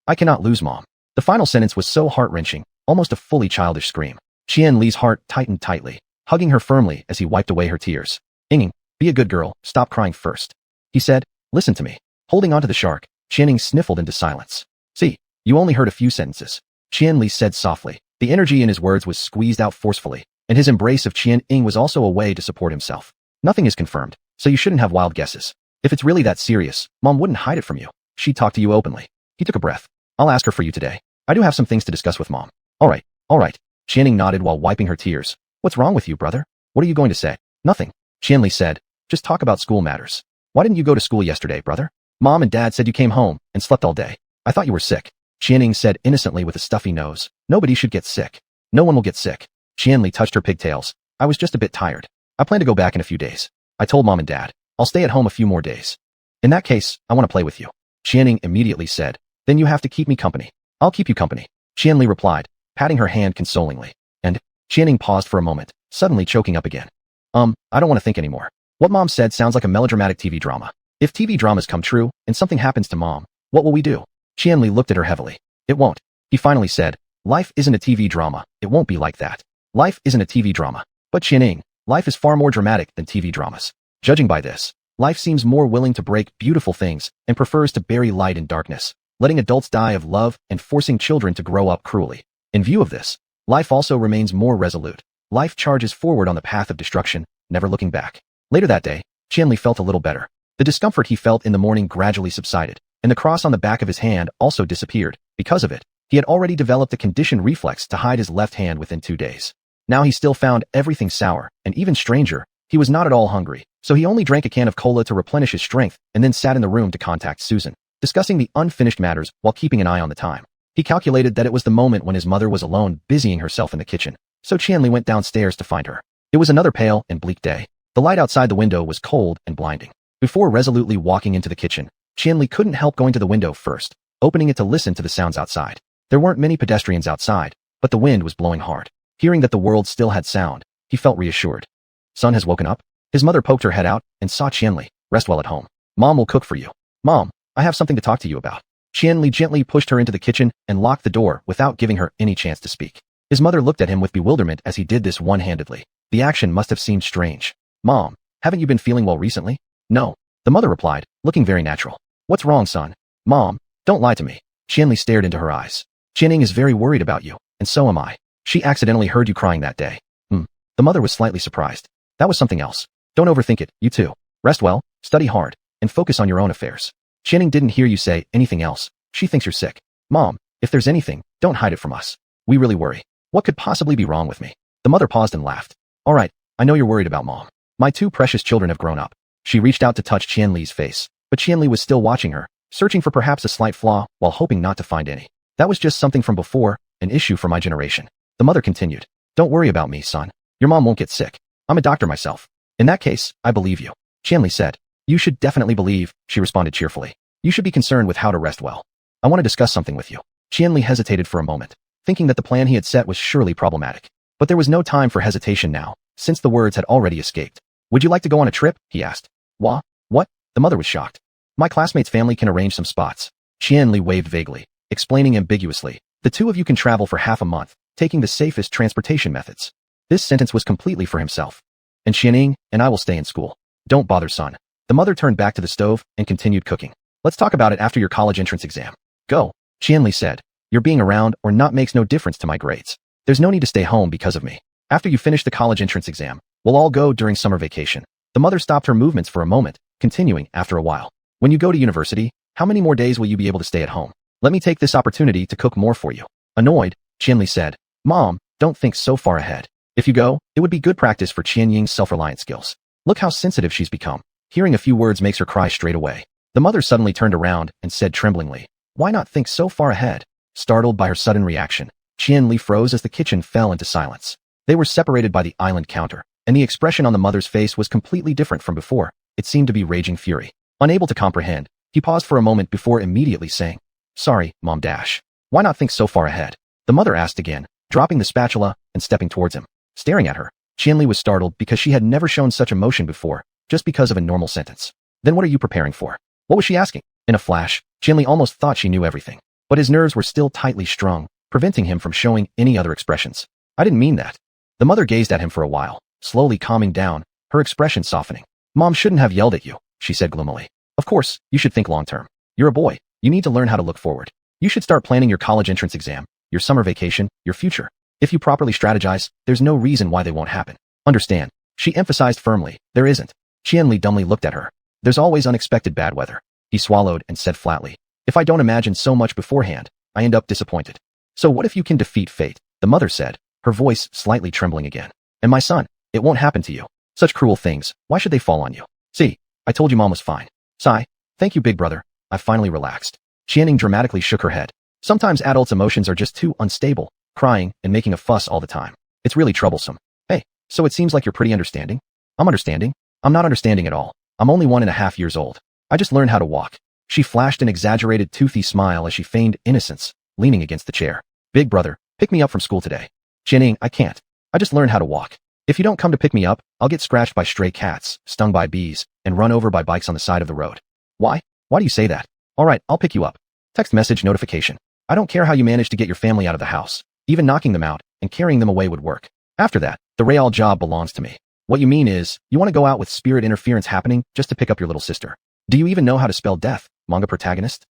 I cannot lose mom. The final sentence was so heart-wrenching, almost a fully childish scream. Qianli's heart tightened tightly, hugging her firmly as he wiped away her tears. Ying, be a good girl, stop crying first. He said, listen to me. Holding onto the shark, Qianning sniffled into silence. See, you only heard a few sentences. Qianli said softly. The energy in his words was squeezed out forcefully, and his embrace of Qianning was also a way to support himself. Nothing is confirmed, so you shouldn't have wild guesses. If it's really that serious, mom wouldn't hide it from you. She'd talk to you openly. He took a breath. I'll ask her for you today. I do have some things to discuss with mom. All right. Qianning nodded while wiping her tears. What's wrong with you, brother? What are you going to say? Nothing. Qianli said. Just talk about school matters. Why didn't you go to school yesterday, brother? Mom and dad said you came home and slept all day. I thought you were sick. Qianning said innocently with a stuffy nose. Nobody should get sick. No one will get sick. Qianli touched her pigtails. I was just a bit tired. I plan to go back in a few days. I told mom and dad. I'll stay at home a few more days. In that case, I want to play with you. Qianning immediately said. Then you have to keep me company. I'll keep you company. Qianli replied, patting her hand consolingly. And Qianning paused for a moment, suddenly choking up again. I don't want to think anymore. What mom said sounds like a melodramatic TV drama. If TV dramas come true, and something happens to mom, what will we do? Qianli looked at her heavily. It won't. He finally said, life isn't a TV drama. It won't be like that. Life isn't a TV drama. But Qianning, life is far more dramatic than TV dramas. Judging by this, life seems more willing to break beautiful things and prefers to bury light in darkness, letting adults die of love and forcing children to grow up cruelly. In view of this, life also remains more resolute. Life charges forward on the path of destruction, never looking back. Later that day, Qianli felt a little better. The discomfort he felt in the morning gradually subsided, and the cross on the back of his hand also disappeared. Because of it, he had already developed a conditioned reflex to hide his left hand within 2 days. Now he still found everything sour, and even stranger, he was not at all hungry, so he only drank a can of cola to replenish his strength and then sat in the room to contact Susan, discussing the unfinished matters while keeping an eye on the time. He calculated that it was the moment when his mother was alone busying herself in the kitchen, so Qianli went downstairs to find her. It was another pale and bleak day. The light outside the window was cold and blinding. Before resolutely walking into the kitchen, Qianli couldn't help going to the window first, opening it to listen to the sounds outside. There weren't many pedestrians outside, but the wind was blowing hard. Hearing that the world still had sound, he felt reassured. Son has woken up? His mother poked her head out and saw Qianli. Rest well at home. Mom will cook for you. Mom, I have something to talk to you about. Qianli gently pushed her into the kitchen and locked the door without giving her any chance to speak. His mother looked at him with bewilderment as he did this one-handedly. The action must have seemed strange. Mom, haven't you been feeling well recently? No. The mother replied, looking very natural. What's wrong, son? Mom, don't lie to me. Qianli stared into her eyes. Qianning is very worried about you, and so am I. She accidentally heard you crying that day. The mother was slightly surprised. That was something else. Don't overthink it, you too. Rest well, study hard, and focus on your own affairs. Qianning didn't hear you say anything else. She thinks you're sick. Mom, if there's anything, don't hide it from us. We really worry. What could possibly be wrong with me? The mother paused and laughed. All right, I know you're worried about mom. My 2 precious children have grown up. She reached out to touch Qianli's face, but Qianli was still watching her, searching for perhaps a slight flaw while hoping not to find any. That was just something from before, an issue for my generation. The mother continued. Don't worry about me, son. Your mom won't get sick. I'm a doctor myself. In that case, I believe you. Qianli said. You should definitely believe, she responded cheerfully. You should be concerned with how to rest well. I want to discuss something with you. Qianli hesitated for a moment, thinking that the plan he had set was surely problematic. But there was no time for hesitation now, since the words had already escaped. Would you like to go on a trip? He asked. What? The mother was shocked. My classmate's family can arrange some spots. Qianli waved vaguely, explaining ambiguously. The 2 of you can travel for half a month, taking the safest transportation methods. This sentence was completely for himself. And Qianning and I will stay in school. Don't bother, son. The mother turned back to the stove and continued cooking. Let's talk about it after your college entrance exam. Go, Qianli said. Your being around or not makes no difference to my grades. There's no need to stay home because of me. After you finish the college entrance exam, we'll all go during summer vacation. The mother stopped her movements for a moment, continuing after a while. When you go to university, how many more days will you be able to stay at home? Let me take this opportunity to cook more for you. Annoyed, Qianli said, Mom, don't think so far ahead. If you go, it would be good practice for Qianying's self-reliant skills. Look how sensitive she's become. Hearing a few words makes her cry straight away. The mother suddenly turned around and said tremblingly, Why not think so far ahead? Startled by her sudden reaction, Qianli froze as the kitchen fell into silence. They were separated by the island counter, and the expression on the mother's face was completely different from before. It seemed to be raging fury. Unable to comprehend, he paused for a moment before immediately saying, Sorry, Mom dash. Why not think so far ahead? The mother asked again, dropping the spatula and stepping towards him. Staring at her, Qianli was startled because she had never shown such emotion before, just because of a normal sentence. Then what are you preparing for? What was she asking? In a flash, Qianli almost thought she knew everything. But his nerves were still tightly strung, preventing him from showing any other expressions. I didn't mean that. The mother gazed at him for a while, slowly calming down, her expression softening. Mom shouldn't have yelled at you, she said gloomily. Of course, you should think long-term. You're a boy. You need to learn how to look forward. You should start planning your college entrance exam, your summer vacation, your future. If you properly strategize, there's no reason why they won't happen. Understand? She emphasized firmly, there isn't. Qianli dumbly looked at her. There's always unexpected bad weather. He swallowed and said flatly, If I don't imagine so much beforehand, I end up disappointed. So what if you can defeat fate? The mother said, her voice slightly trembling again. And my son, it won't happen to you. Such cruel things, why should they fall on you? See, I told you Mom was fine. Sigh. Thank you, big brother. I finally relaxed. Qianing dramatically shook her head. Sometimes adults' emotions are just too unstable, crying and making a fuss all the time. It's really troublesome. Hey, so it seems like you're pretty understanding? I'm understanding. I'm not understanding at all. I'm only 1.5 years old. I just learned how to walk. She flashed an exaggerated toothy smile as she feigned innocence, leaning against the chair. Big brother, pick me up from school today. Qianing, I can't. I just learned how to walk. If you don't come to pick me up, I'll get scratched by stray cats, stung by bees, and run over by bikes on the side of the road. Why? Why do you say that? All right, I'll pick you up. Text message notification. I don't care how you manage to get your family out of the house. Even knocking them out and carrying them away would work. After that, the real job belongs to me. What you mean is, you want to go out with spirit interference happening just to pick up your little sister. Do you even know how to spell death, manga protagonist?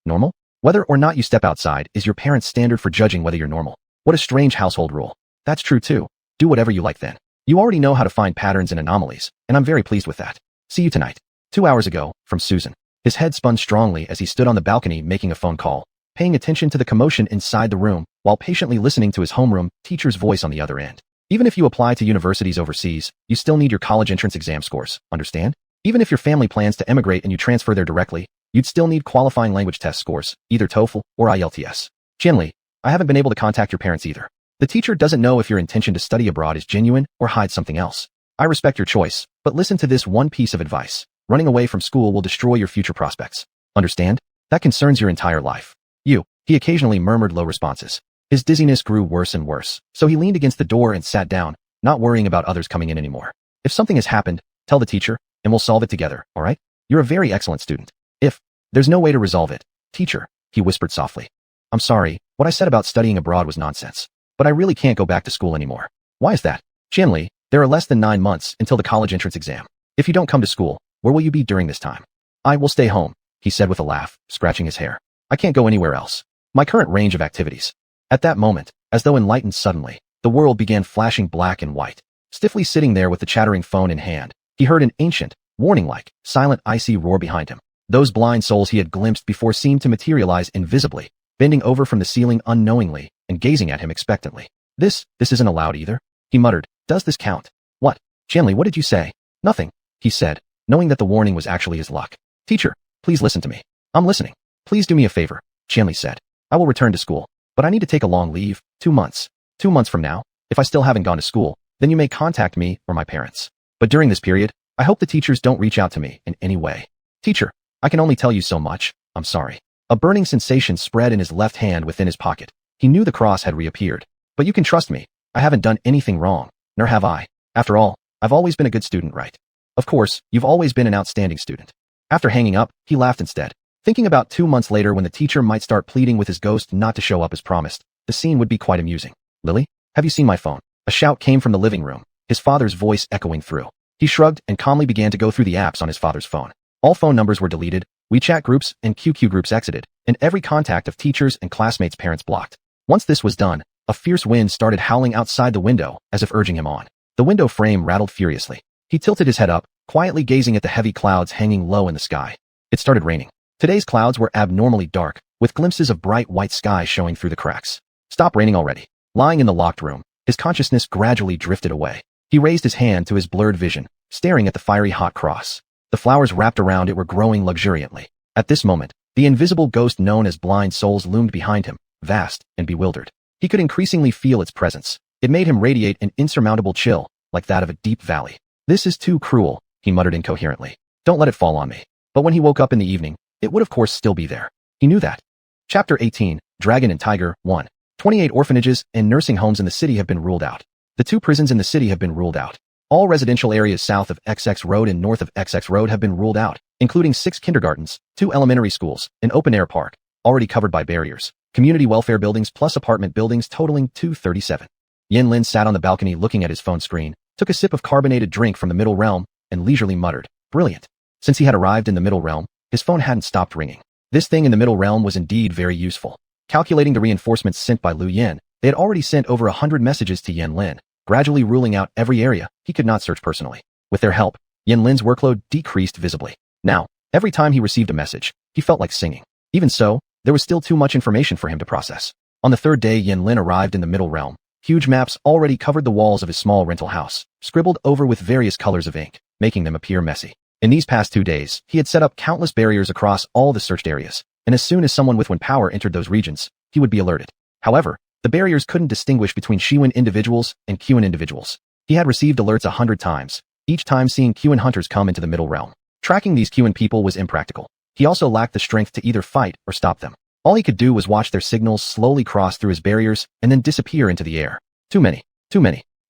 Normal? Whether or not you step outside is your parents' standard for judging whether you're normal. What a strange household rule. That's true too. Do whatever you like then. You already know how to find patterns and anomalies, and I'm very pleased with that. See you tonight. 2 hours ago, from Susan. His head spun strongly as he stood on the balcony making a phone call, paying attention to the commotion inside the room while patiently listening to his homeroom teacher's voice on the other end. Even if you apply to universities overseas, you still need your college entrance exam scores, understand? Even if your family plans to emigrate and you transfer there directly, you'd still need qualifying language test scores, either TOEFL or IELTS. Qianli, I haven't been able to contact your parents either. The teacher doesn't know if your intention to study abroad is genuine or hides something else. I respect your choice, but listen to this one piece of advice. Running away from school will destroy your future prospects. Understand? That concerns your entire life. He occasionally murmured low responses. His dizziness grew worse and worse, so he leaned against the door and sat down, not worrying about others coming in anymore. If something has happened, tell the teacher, and we'll solve it together, all right? You're a very excellent student. If there's no way to resolve it, teacher, he whispered softly. I'm sorry, what I said about studying abroad was nonsense. But I really can't go back to school anymore. Why is that? Qianli, there are less than 9 months until the college entrance exam. If you don't come to school, where will you be during this time? I will stay home, he said with a laugh, scratching his hair. I can't go anywhere else. My current range of activities. At that moment, as though enlightened suddenly, the world began flashing black and white. Stiffly sitting there with the chattering phone in hand, he heard an ancient, warning-like, silent icy roar behind him. Those blind souls he had glimpsed before seemed to materialize invisibly, bending over from the ceiling unknowingly and gazing at him expectantly. This isn't allowed either, he muttered. Does this count? What? Qianli, what did you say? Nothing, he said, knowing that the warning was actually his luck. Teacher, please listen to me. I'm listening. Please do me a favor, Qianli said. I will return to school, but I need to take a long leave, 2 months. 2 months from now, if I still haven't gone to school, then you may contact me or my parents. But during this period, I hope the teachers don't reach out to me in any way. Teacher, I can only tell you so much. I'm sorry. A burning sensation spread in his left hand within his pocket. He knew the cross had reappeared. But you can trust me. I haven't done anything wrong, nor have I. After all, I've always been a good student, right? Of course, you've always been an outstanding student. After hanging up, he laughed instead. Thinking about 2 months later when the teacher might start pleading with his ghost not to show up as promised, the scene would be quite amusing. Lily, have you seen my phone? A shout came from the living room, his father's voice echoing through. He shrugged and calmly began to go through the apps on his father's phone. All phone numbers were deleted, WeChat groups and QQ groups exited, and every contact of teachers and classmates' parents blocked. Once this was done, a fierce wind started howling outside the window as if urging him on. The window frame rattled furiously. He tilted his head up, quietly gazing at the heavy clouds hanging low in the sky. It started raining. Today's clouds were abnormally dark, with glimpses of bright white sky showing through the cracks. Stop raining already. Lying in the locked room, his consciousness gradually drifted away. He raised his hand to his blurred vision, staring at the fiery hot cross. The flowers wrapped around it were growing luxuriantly. At this moment, the invisible ghost known as blind souls loomed behind him, vast and bewildered. He could increasingly feel its presence. It made him radiate an insurmountable chill, like that of a deep valley. This is too cruel, he muttered incoherently. Don't let it fall on me. But when he woke up in the evening, it would of course still be there. He knew that. Chapter 18, Dragon and Tiger, 1. 28 orphanages and nursing homes in the city have been ruled out. The 2 prisons in the city have been ruled out. All residential areas south of XX Road and north of XX Road have been ruled out, including 6 kindergartens, 2 elementary schools, an open-air park, already covered by barriers, community welfare buildings plus apartment buildings totaling 237. Yin Lin sat on the balcony looking at his phone screen, took a sip of carbonated drink from the middle realm, and leisurely muttered, "Brilliant." Since he had arrived in the middle realm, his phone hadn't stopped ringing. This thing in the middle realm was indeed very useful. Calculating the reinforcements sent by Lu Yin, they had already sent over 100 messages to Yin Lin, gradually ruling out every area he could not search personally. With their help, Yin Lin's workload decreased visibly. Now, every time he received a message, he felt like singing. Even so, there was still too much information for him to process. On the 3rd day Yin Lin arrived in the middle realm, huge maps already covered the walls of his small rental house, scribbled over with various colors of ink, making them appear messy. In these past 2 days, he had set up countless barriers across all the searched areas, and as soon as someone with Xuan power entered those regions, he would be alerted. However, the barriers couldn't distinguish between Xuan individuals and Xuan individuals. He had received alerts 100 times, each time seeing Xuan hunters come into the middle realm. Tracking these Xuan people was impractical. He also lacked the strength to either fight or stop them. All he could do was watch their signals slowly cross through his barriers and then disappear into the air. Too many.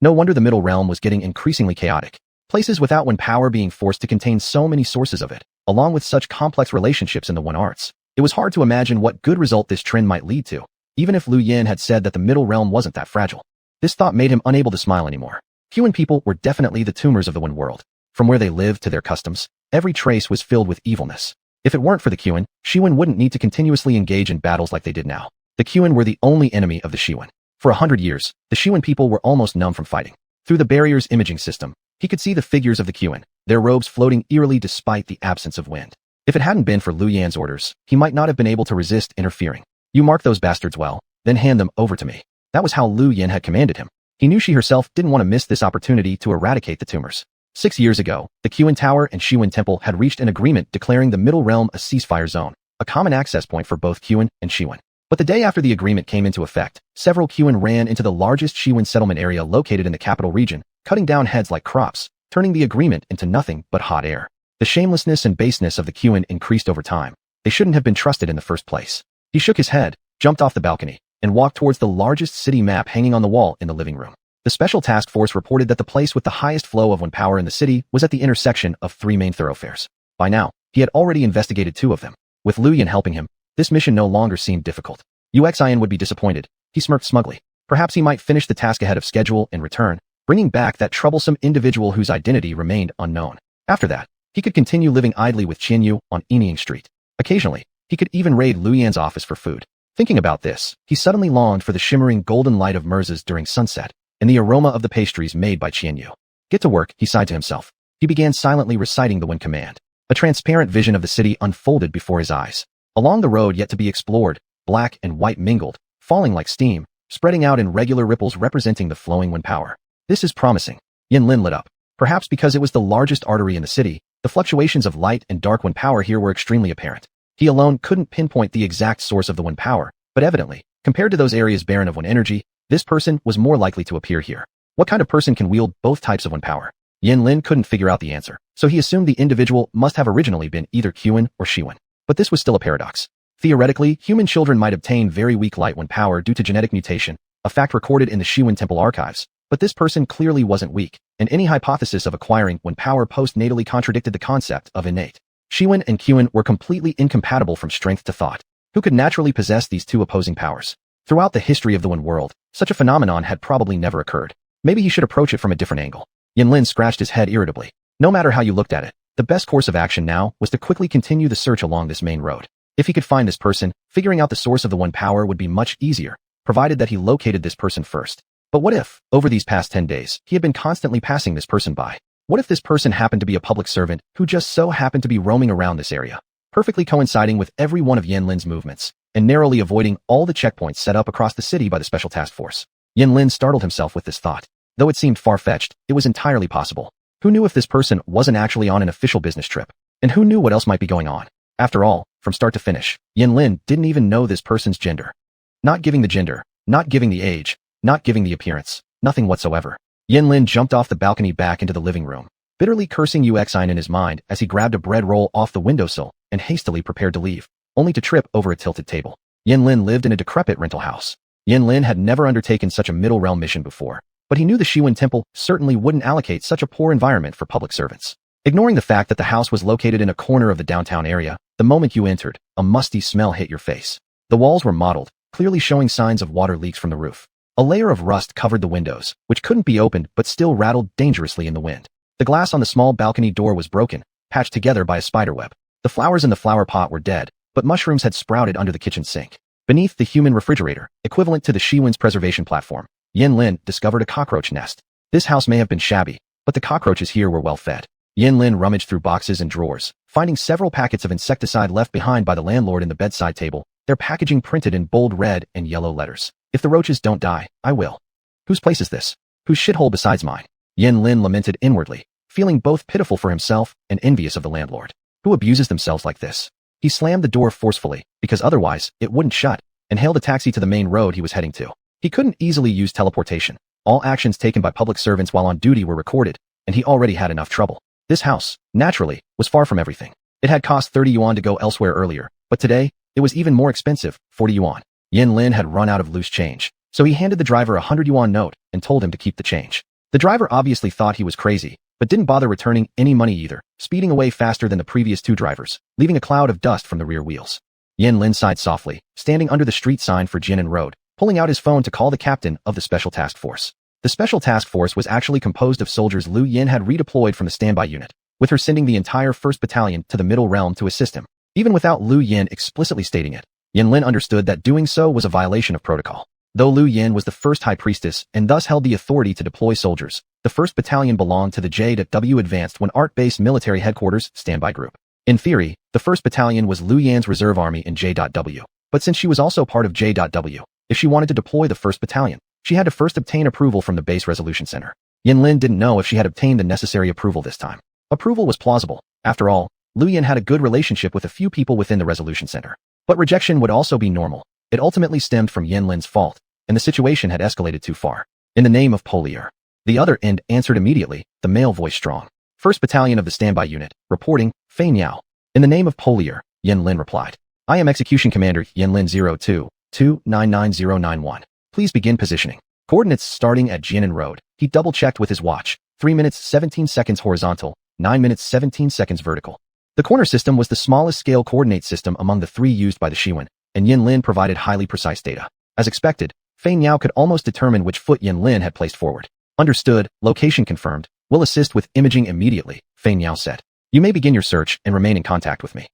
No wonder the middle realm was getting increasingly chaotic. Places without Xuan power being forced to contain so many sources of it, along with such complex relationships in the Xuan arts. It was hard to imagine what good result this trend might lead to, even if Lu Yin had said that the middle realm wasn't that fragile. This thought made him unable to smile anymore. Xuan people were definitely the tumors of the Xuan world. From where they lived to their customs, every trace was filled with evilness. If it weren't for the Xuan wouldn't need to continuously engage in battles like they did now. The Xuan were the only enemy of the Xuan. For 100 years, the Xuan people were almost numb from fighting. Through the barrier's imaging system, he could see the figures of the Xuan, their robes floating eerily despite the absence of wind. If it hadn't been for Lu Yan's orders, he might not have been able to resist interfering. You mark those bastards well, then hand them over to me. That was how Lu Yan had commanded him. He knew she herself didn't want to miss this opportunity to eradicate the tumors. 6 years ago, the Xuan Tower and Xuan Temple had reached an agreement declaring the Middle Realm a ceasefire zone, a common access point for both Xuan and Xuan. But the day after the agreement came into effect, several Xuan ran into the largest Xuan settlement area located in the capital region, cutting down heads like crops, turning the agreement into nothing but hot air. The shamelessness and baseness of the Xuan increased over time. They shouldn't have been trusted in the first place. He shook his head, jumped off the balcony, and walked towards the largest city map hanging on the wall in the living room. The Special Task Force reported that the place with the highest flow of Xuan power in the city was at the intersection of 3 main thoroughfares. By now, he had already investigated 2 of them. With Lu Yan helping him, this mission no longer seemed difficult. Xuan would be disappointed. He smirked smugly. Perhaps he might finish the task ahead of schedule and return, bringing back that troublesome individual whose identity remained unknown. After that, he could continue living idly with Qianyu on Enying Street. Occasionally, he could even raid Lu Yan's office for food. Thinking about this, he suddenly longed for the shimmering golden light of Mirza's during sunset, and the aroma of the pastries made by Qianyu. Get to work, he sighed to himself. He began silently reciting the Xuan command. A transparent vision of the city unfolded before his eyes. Along the road yet to be explored, black and white mingled, falling like steam, spreading out in regular ripples representing the flowing Xuan power. This is promising. Yin Lin lit up. Perhaps because it was the largest artery in the city, the fluctuations of light and dark Xuan power here were extremely apparent. He alone couldn't pinpoint the exact source of the Xuan power, but evidently, compared to those areas barren of Xuan energy, this person was more likely to appear here. What kind of person can wield both types of Xuan power? Yin Lin couldn't figure out the answer, so he assumed the individual must have originally been either Xuan or Xuan. But this was still a paradox. Theoretically, human children might obtain very weak light Xuan power due to genetic mutation, a fact recorded in the Xuan Temple archives. But this person clearly wasn't weak, and any hypothesis of acquiring Xuan power postnatally contradicted the concept of innate. Xuan and Xuan were completely incompatible from strength to thought. Who could naturally possess these 2 opposing powers? Throughout the history of the Xuan world, such a phenomenon had probably never occurred. Maybe he should approach it from a different angle. Yin Lin scratched his head irritably. No matter how you looked at it, The best course of action now was to quickly continue the search along this main road. If he could find this person, figuring out the source of the one power would be much easier, provided that he located this person first. But what if, over these past 10 days, he had been constantly passing this person by? What if this person happened to be a public servant who just so happened to be roaming around this area, perfectly coinciding with every one of Yanlin's movements, and narrowly avoiding all the checkpoints set up across the city by the special task force? Yanlin startled himself with this thought. Though it seemed far-fetched, it was entirely possible. Who knew if this person wasn't actually on an official business trip? And who knew what else might be going on? After all, from start to finish, Yanlin didn't even know this person's gender. Not giving the gender, not giving the age, not giving the appearance, nothing whatsoever. Yanlin jumped off the balcony back into the living room, bitterly cursing xuanhuan in his mind as he grabbed a bread roll off the windowsill and hastily prepared to leave, only to trip over a tilted table. Yanlin lived in a decrepit rental house. Yanlin had never undertaken such a middle realm mission before, but he knew the Xuanhuan temple certainly wouldn't allocate such a poor environment for public servants. Ignoring the fact that the house was located in a corner of the downtown area, the moment you entered, a musty smell hit your face. The walls were mottled, clearly showing signs of water leaks from the roof. A layer of rust covered the windows, which couldn't be opened but still rattled dangerously in the wind. The glass on the small balcony door was broken, patched together by a spiderweb. The flowers in the flower pot were dead, but mushrooms had sprouted under the kitchen sink. Beneath the human refrigerator, equivalent to the Xuanhuan's preservation platform, Yanlin discovered a cockroach nest. This house may have been shabby, but the cockroaches here were well fed. Yanlin rummaged through boxes and drawers, finding several packets of insecticide left behind by the landlord in the bedside table, their packaging printed in bold red and yellow letters. If the roaches don't die, I will. Whose place is this? Whose shithole besides mine? Yanlin lamented inwardly, feeling both pitiful for himself and envious of the landlord. Who abuses themselves like this? He slammed the door forcefully, because otherwise, it wouldn't shut, and hailed a taxi to the main road he was heading to. He couldn't easily use teleportation. All actions taken by public servants while on duty were recorded, and he already had enough trouble. This house, naturally, was far from everything. It had cost 30 yuan to go elsewhere earlier, but today, it was even more expensive, 40 yuan. Yanlin had run out of loose change, so he handed the driver a 100 yuan note and told him to keep the change. The driver obviously thought he was crazy, but didn't bother returning any money either, speeding away faster than the previous two drivers, leaving a cloud of dust from the rear wheels. Yanlin sighed softly, standing under the street sign for Jinan Road, pulling out his phone to call the captain of the Special Task Force. The Special Task Force was actually composed of soldiers Lu Yin had redeployed from the standby unit, with her sending the entire 1st Battalion to the Middle Realm to assist him. Even without Lu Yin explicitly stating it, Yanlin understood that doing so was a violation of protocol. Though Lu Yin was the first High Priestess and thus held the authority to deploy soldiers, the 1st Battalion belonged to the J.W. Advanced One Art-Based Military Headquarters Standby Group. In theory, the 1st Battalion was Lu Yan's reserve army in J.W. But since she was also part of J.W., if she wanted to deploy the 1st Battalion, she had to first obtain approval from the Base Resolution Center. Yanlin didn't know if she had obtained the necessary approval this time. Approval was plausible. After all, Lu Yan had a good relationship with a few people within the Resolution Center. But rejection would also be normal. It ultimately stemmed from Yanlin's fault, and the situation had escalated too far. In the name of Polier. The other end answered immediately, the male voice strong. 1st Battalion of the Standby Unit, reporting, Fei Niao. In the name of Polier, Yanlin replied. I am Execution Commander Yanlin 02-299091. Please begin positioning. Coordinates starting at Jinan Road. He double-checked with his watch. 3 minutes 17 seconds horizontal, 9 minutes 17 seconds vertical. The corner system was the smallest scale coordinate system among the 3 used by the Xuanhuan, and Yanlin provided highly precise data. As expected, Fei Niao could almost determine which foot Yanlin had placed forward. Understood, location confirmed. Will assist with imaging immediately, Fei Niao said. You may begin your search and remain in contact with me.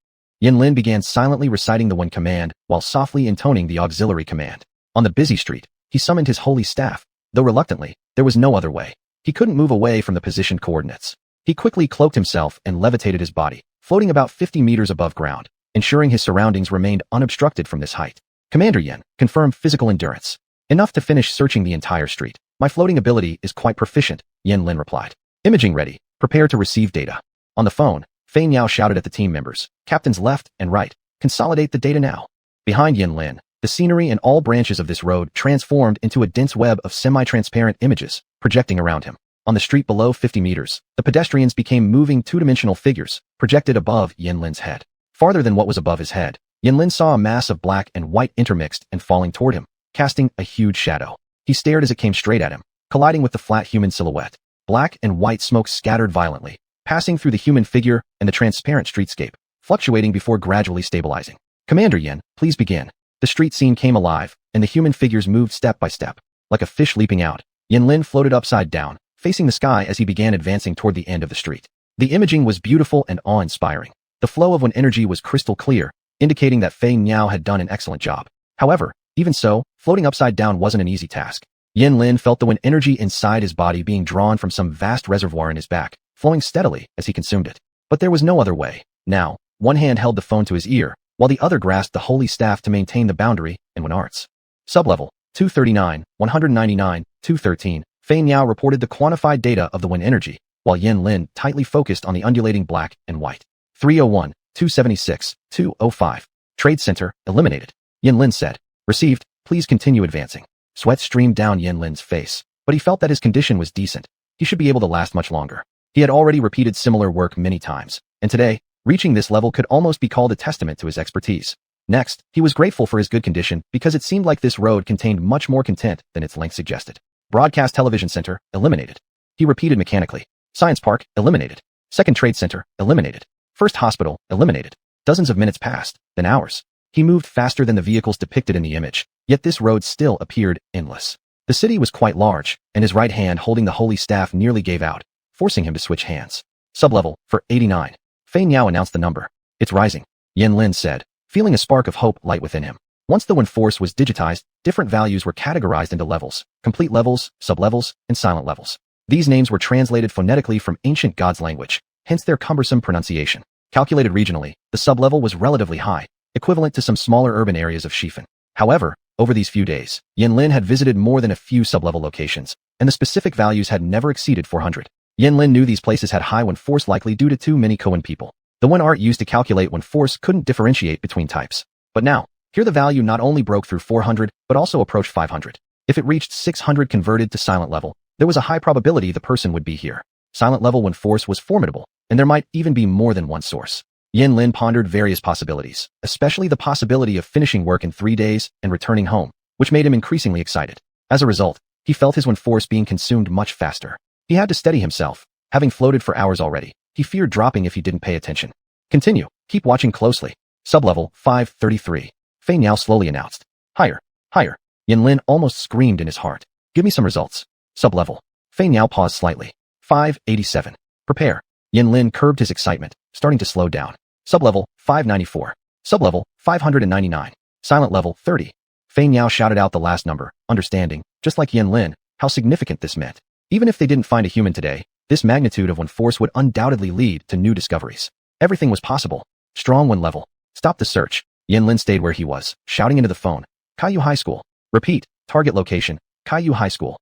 Yanlin began silently reciting the one command while softly intoning the auxiliary command. On the busy street, he summoned his holy staff. Though reluctantly, there was no other way. He couldn't move away from the positioned coordinates. He quickly cloaked himself and levitated his body, floating about 50 meters above ground, ensuring his surroundings remained unobstructed from this height. Commander Yan, confirm physical endurance. Enough to finish searching the entire street. My floating ability is quite proficient, Yanlin replied. Imaging ready. Prepare to receive data. On the phone, Fei Niao shouted at the team members, captains left and right, consolidate the data now. Behind Yanlin, the scenery in all branches of this road transformed into a dense web of semi-transparent images, projecting around him. On the street below 50 meters, the pedestrians became moving two-dimensional figures, projected above Yanlin's head. Farther than what was above his head, Yanlin saw a mass of black and white intermixed and falling toward him, casting a huge shadow. He stared as it came straight at him, colliding with the flat human silhouette. Black and white smoke scattered violently, passing through the human figure and the transparent streetscape, fluctuating before gradually stabilizing. Commander Yan, please begin. The street scene came alive, and the human figures moved step by step. Like a fish leaping out, Yanlin floated upside down, facing the sky as he began advancing toward the end of the street. The imaging was beautiful and awe-inspiring. The flow of Wen energy was crystal clear, indicating that Fei Niao had done an excellent job. However, even so, floating upside down wasn't an easy task. Yin Lin felt the Wen energy inside his body being drawn from some vast reservoir in his back, flowing steadily as he consumed it. But there was no other way. Now, one hand held the phone to his ear, while the other grasped the holy staff to maintain the boundary in Wen arts. Sublevel 239, 199, 213. Fei Niao reported the quantified data of the Wen energy, while Yin Lin tightly focused on the undulating black and white. 301, 276, 205. Trade Center, eliminated. Yin Lin said. Received, please continue advancing. Sweat streamed down Yin Lin's face, but he felt that his condition was decent. He should be able to last much longer. He had already repeated similar work many times, and today, reaching this level could almost be called a testament to his expertise. Next, he was grateful for his good condition because it seemed like this road contained much more content than its length suggested. Broadcast Television Center, eliminated. He repeated mechanically. Science Park, eliminated. Second Trade Center, eliminated. First Hospital, eliminated. Dozens of minutes passed, then hours. He moved faster than the vehicles depicted in the image, yet this road still appeared endless. The city was quite large, and his right hand holding the holy staff nearly gave out, forcing him to switch hands. Sublevel, for 89. Fei Niao announced the number. It's rising, Yin Lin said, feeling a spark of hope light within him. Once the Wen force was digitized, different values were categorized into levels, complete levels, sublevels, and silent levels. These names were translated phonetically from ancient gods' language, hence their cumbersome pronunciation. Calculated regionally, the sublevel was relatively high, equivalent to some smaller urban areas of Shifan. However, over these few days, Yin Lin had visited more than a few sublevel locations, and the specific values had never exceeded 400. Yin Lin knew these places had high Wen force likely due to too many Koan people. The Wen art used to calculate Wen force couldn't differentiate between types. But now, here the value not only broke through 400, but also approached 500. If it reached 600 converted to silent level, there was a high probability the person would be here. Silent level Wen force was formidable, and there might even be more than one source. Yin Lin pondered various possibilities, especially the possibility of finishing work in 3 days and returning home, which made him increasingly excited. As a result, he felt his Wen force being consumed much faster. He had to steady himself. Having floated for hours already, he feared dropping if he didn't pay attention. Continue. Keep watching closely. Sublevel 533. Fei Niao slowly announced. Higher. Higher. Yin Lin almost screamed in his heart. Give me some results. Sublevel. Fei Niao paused slightly. 587. Prepare. Yin Lin curbed his excitement, starting to slow down. Sublevel 594. Sublevel 599. Silent level 30. Fei Niao shouted out the last number, understanding, just like Yin Lin, how significant this meant. Even if they didn't find a human today, this magnitude of Wen force would undoubtedly lead to new discoveries. Everything was possible. Strong Wen level. Stop the search. Yin Lin stayed where he was, shouting into the phone. Kaiyu High School. Repeat. Target location. Kaiyu High School.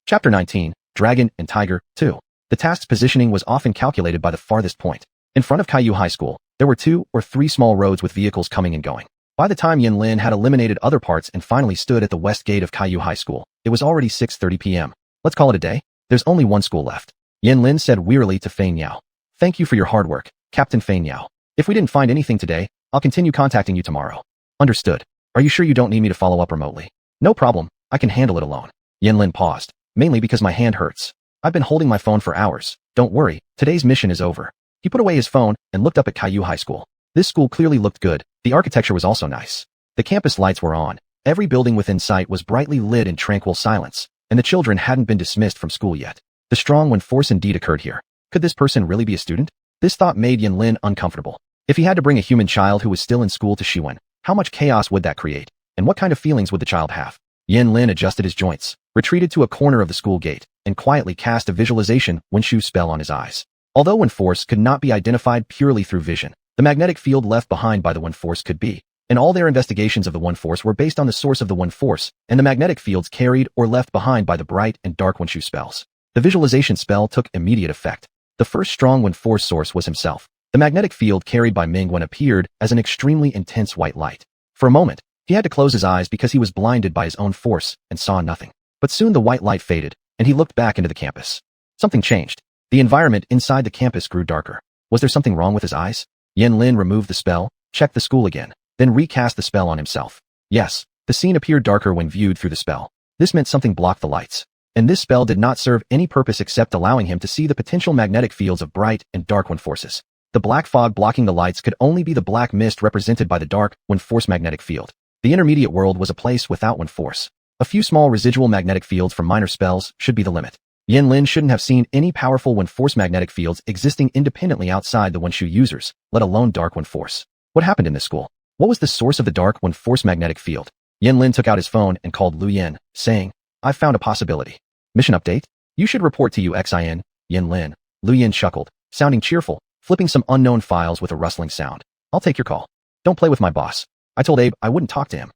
Chapter 19. Dragon and Tiger 2. The task's positioning was often calculated by the farthest point. In front of Kaiyu High School, there were 2 or 3 small roads with vehicles coming and going. By the time Yin Lin had eliminated other parts and finally stood at the west gate of Kaiyu High School, it was already 6:30 p.m. Let's call it a day. There's only one school left. Yin Lin said wearily to Fei Niao. Thank you for your hard work, Captain Fei Niao. If we didn't find anything today, I'll continue contacting you tomorrow. Understood. Are you sure you don't need me to follow up remotely? No problem. I can handle it alone. Yin Lin paused, mainly because my hand hurts. I've been holding my phone for hours. Don't worry, today's mission is over. He put away his phone and looked up at Kaiyu High School. This school clearly looked good. The architecture was also nice. The campus lights were on. Every building within sight was brightly lit in tranquil silence, and the children hadn't been dismissed from school yet. The strong Wen force indeed occurred here. Could this person really be a student? This thought made Yin Lin uncomfortable. If he had to bring a human child who was still in school to Xuanhuan, how much chaos would that create? And what kind of feelings would the child have? Yin Lin adjusted his joints, retreated to a corner of the school gate, and quietly cast a visualization Wenshu spell on his eyes. Although Wen force could not be identified purely through vision, the magnetic field left behind by the Wen force could be. And all their investigations of the Wen force were based on the source of the Wen force and the magnetic fields carried or left behind by the bright and dark Wenshu spells. The visualization spell took immediate effect. The first strong Wen force source was himself. The magnetic field carried by Mingwen appeared as an extremely intense white light. For a moment, he had to close his eyes because he was blinded by his own force and saw nothing. But soon the white light faded, and he looked back into the campus. Something changed. The environment inside the campus grew darker. Was there something wrong with his eyes? Yin Lin removed the spell, checked the school again, then recast the spell on himself. Yes, the scene appeared darker when viewed through the spell. This meant something blocked the lights. And this spell did not serve any purpose except allowing him to see the potential magnetic fields of bright and dark Wen forces. The black fog blocking the lights could only be the black mist represented by the dark Wen force magnetic field. The intermediate world was a place without Wen force. A few small residual magnetic fields from minor spells should be the limit. Yin Lin shouldn't have seen any powerful One Force magnetic fields existing independently outside the One Shu users, let alone Dark One Force. What happened in this school? What was the source of the Dark One Force magnetic field? Yin Lin took out his phone and called Lu Yin, saying, "I've found a possibility. Mission update? You should report to Xin, Yin Lin." Lu Yin chuckled, sounding cheerful, flipping some unknown files with a rustling sound. "I'll take your call. Don't play with my boss. I told Abe I wouldn't talk to him."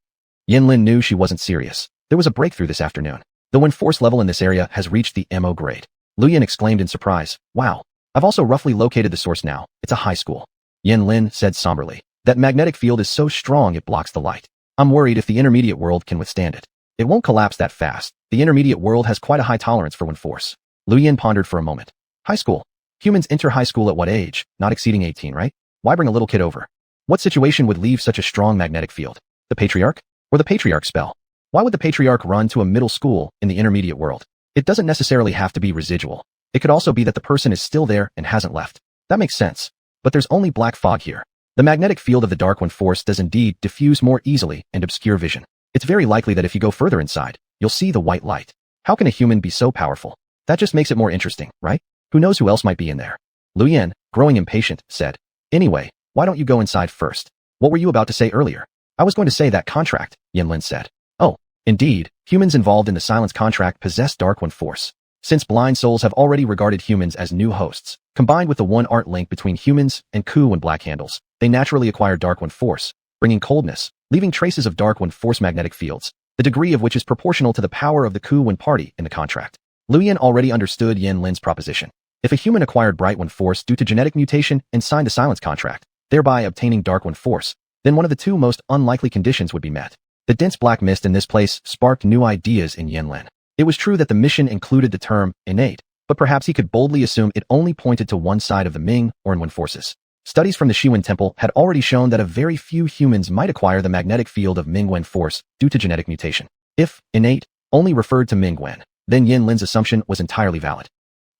Yin Lin knew she wasn't serious. There was a breakthrough this afternoon. The One Force level in this area has reached the MO grade. Lu Yin exclaimed in surprise, "Wow. I've also roughly located the source now. It's a high school." Yin Lin said somberly, "That magnetic field is so strong it blocks the light. I'm worried if the intermediate world can withstand it. It won't collapse that fast. The intermediate world has quite a high tolerance for One Force." Lu Yin pondered for a moment. High school. Humans enter high school at what age? Not exceeding 18, right? Why bring a little kid over? What situation would leave such a strong magnetic field? The Patriarch? Or the Patriarch spell? Why would the Patriarch run to a middle school in the intermediate world? It doesn't necessarily have to be residual. It could also be that the person is still there and hasn't left. That makes sense. But there's only black fog here. The magnetic field of the Dark One Force does indeed diffuse more easily and obscure vision. It's very likely that if you go further inside, you'll see the white light. How can a human be so powerful? That just makes it more interesting, right? Who knows who else might be in there? Lu Yin, growing impatient, said, "Anyway, why don't you go inside first? What were you about to say earlier?" "I was going to say that contract," Yin Lin said. "Oh, indeed, humans involved in the Silence contract possess Dark One Force. Since blind souls have already regarded humans as new hosts, combined with the one art link between humans and Ku and Black Handles, they naturally acquire Dark One Force, bringing coldness, leaving traces of Dark One Force magnetic fields, the degree of which is proportional to the power of the Ku One party in the contract." Lu Yin already understood Yin Lin's proposition. If a human acquired Bright One Force due to genetic mutation and signed the Silence contract, thereby obtaining Dark One Force, then one of the two most unlikely conditions would be met. The dense black mist in this place sparked new ideas in Yin Lin. It was true that the mission included the term innate, but perhaps he could boldly assume it only pointed to one side of the Ming or One forces. Studies from the Xuanhuan Temple had already shown that a very few humans might acquire the magnetic field of Ming Wen Force due to genetic mutation. If innate only referred to Ming Wen, then Yin Lin's assumption was entirely valid.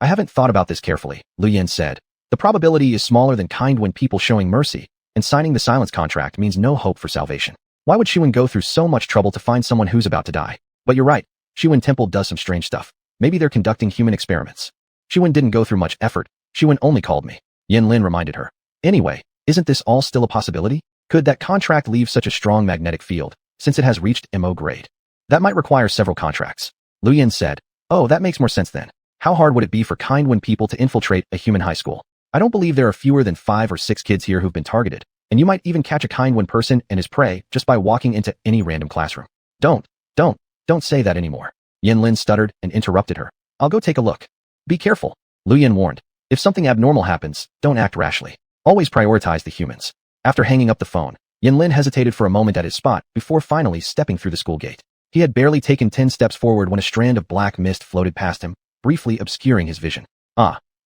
"I haven't thought about this carefully," Lu Yin said. "The probability is smaller than kind when people showing mercy, and signing the Silence contract means no hope for salvation. Why would Xuan go through so much trouble to find someone who's about to die? But you're right, Xuan Temple does some strange stuff. Maybe they're conducting human experiments." "Xuan didn't go through much effort. Xuan only called me," Yin Lin reminded her. "Anyway, isn't this all still a possibility? Could that contract leave such a strong magnetic field, since it has reached MO grade? That might require several contracts." Lu Yin said, "Oh, that makes more sense then. How hard would it be for kind Wen people to infiltrate a human high school? I don't believe there are fewer than 5 or 6 kids here who've been targeted, and you might even catch a kind Wen person and his prey just by walking into any random classroom." Don't say that anymore." Yin Lin stuttered and interrupted her. "I'll go take a look." "Be careful," Lu Yin warned. "If something abnormal happens, don't act rashly. Always prioritize the humans." After hanging up the phone, Yin Lin hesitated for a moment at his spot before finally stepping through the school gate. He had barely taken 10 steps forward when a strand of black mist floated past him, briefly obscuring his vision.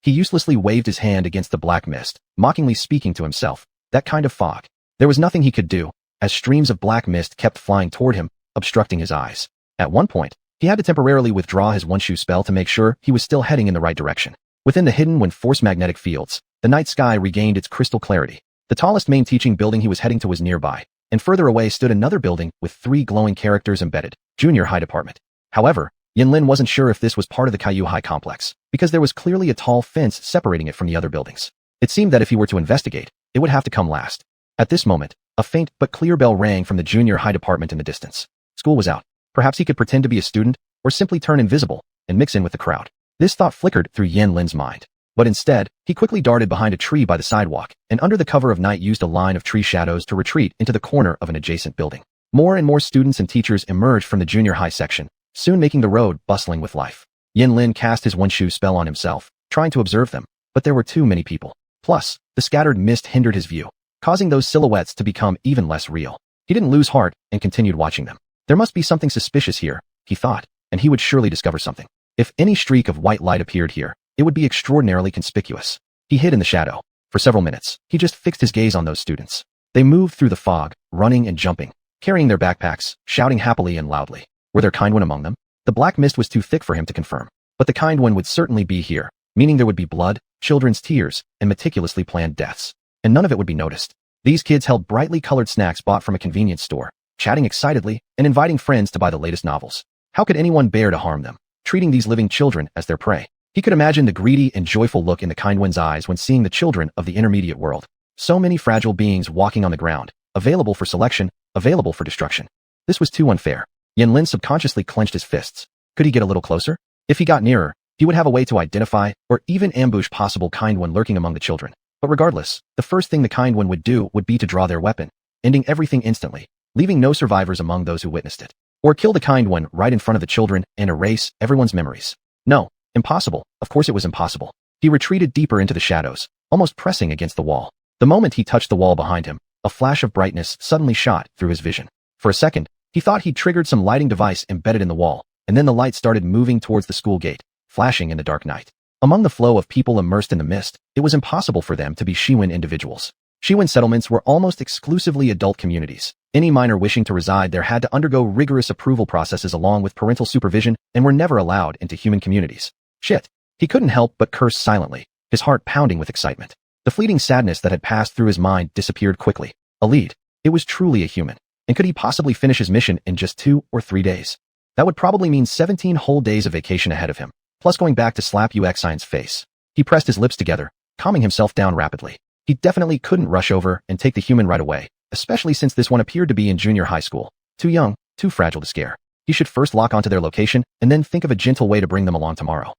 He uselessly waved his hand against the black mist, mockingly speaking to himself. That kind of fog. There was nothing he could do, as streams of black mist kept flying toward him, obstructing his eyes. At one point, he had to temporarily withdraw his one-shoe spell to make sure he was still heading in the right direction. Within the hidden One Force magnetic fields, the night sky regained its crystal clarity. The tallest main teaching building he was heading to was nearby, and further away stood another building with 3 glowing characters embedded, Junior High Department. However, Yin Lin wasn't sure if this was part of the Caillou High complex, because there was clearly a tall fence separating it from the other buildings. It seemed that if he were to investigate, it would have to come last. At this moment, a faint but clear bell rang from the Junior High Department in the distance. School was out. Perhaps he could pretend to be a student, or simply turn invisible and mix in with the crowd. This thought flickered through Yin Lin's mind. But instead, he quickly darted behind a tree by the sidewalk, and under the cover of night used a line of tree shadows to retreat into the corner of an adjacent building. More and more students and teachers emerged from the junior high section, soon making the road bustling with life. Yin Lin cast his one-shoe spell on himself, trying to observe them, but there were too many people. Plus, the scattered mist hindered his view, causing those silhouettes to become even less real. He didn't lose heart and continued watching them. There must be something suspicious here, he thought, and he would surely discover something. If any streak of white light appeared here, it would be extraordinarily conspicuous. He hid in the shadow. For several minutes, he just fixed his gaze on those students. They moved through the fog, running and jumping, carrying their backpacks, shouting happily and loudly. Were there kind one among them? The black mist was too thick for him to confirm, but the kind one would certainly be here, meaning there would be blood, children's tears, and meticulously planned deaths. And none of it would be noticed. These kids held brightly colored snacks bought from a convenience store, chatting excitedly and inviting friends to buy the latest novels. How could anyone bear to harm them? treating these living children as their prey. He could imagine the greedy and joyful look in the xuanhuan's eyes when seeing the children of the intermediate world. So many fragile beings walking on the ground, available for selection, available for destruction. This was too unfair. Yanlin subconsciously clenched his fists. Could he get a little closer? If he got nearer, he would have a way to identify or even ambush possible xuanhuan lurking among the children. But regardless, the first thing the xuanhuan would do would be to draw their weapon, ending everything instantly, leaving no survivors among those who witnessed it. Or kill the xuanhuan right in front of the children and erase everyone's memories. No, impossible. Of course it was impossible. He retreated deeper into the shadows, almost pressing against the wall. The moment he touched the wall behind him, a flash of brightness suddenly shot through his vision. For a second, he thought he'd triggered some lighting device embedded in the wall, and then the light started moving towards the school gate, flashing in the dark night. Among the flow of people immersed in the mist, it was impossible for them to be xuanhuan individuals. Xuanhuan settlements were almost exclusively adult communities. Any minor wishing to reside there had to undergo rigorous approval processes along with parental supervision and were never allowed into human communities. Shit. He couldn't help but curse silently, his heart pounding with excitement. The fleeting sadness that had passed through his mind disappeared quickly. A lead. It was truly a human. And could he possibly finish his mission in just 2 or 3 days? That would probably mean 17 whole days of vacation ahead of him, plus going back to slap xuanhuan's face. He pressed his lips together, calming himself down rapidly. He definitely couldn't rush over and take the human right away, especially since this one appeared to be in junior high school. Too young, too fragile to scare. He should first lock onto their location and then think of a gentle way to bring them along tomorrow.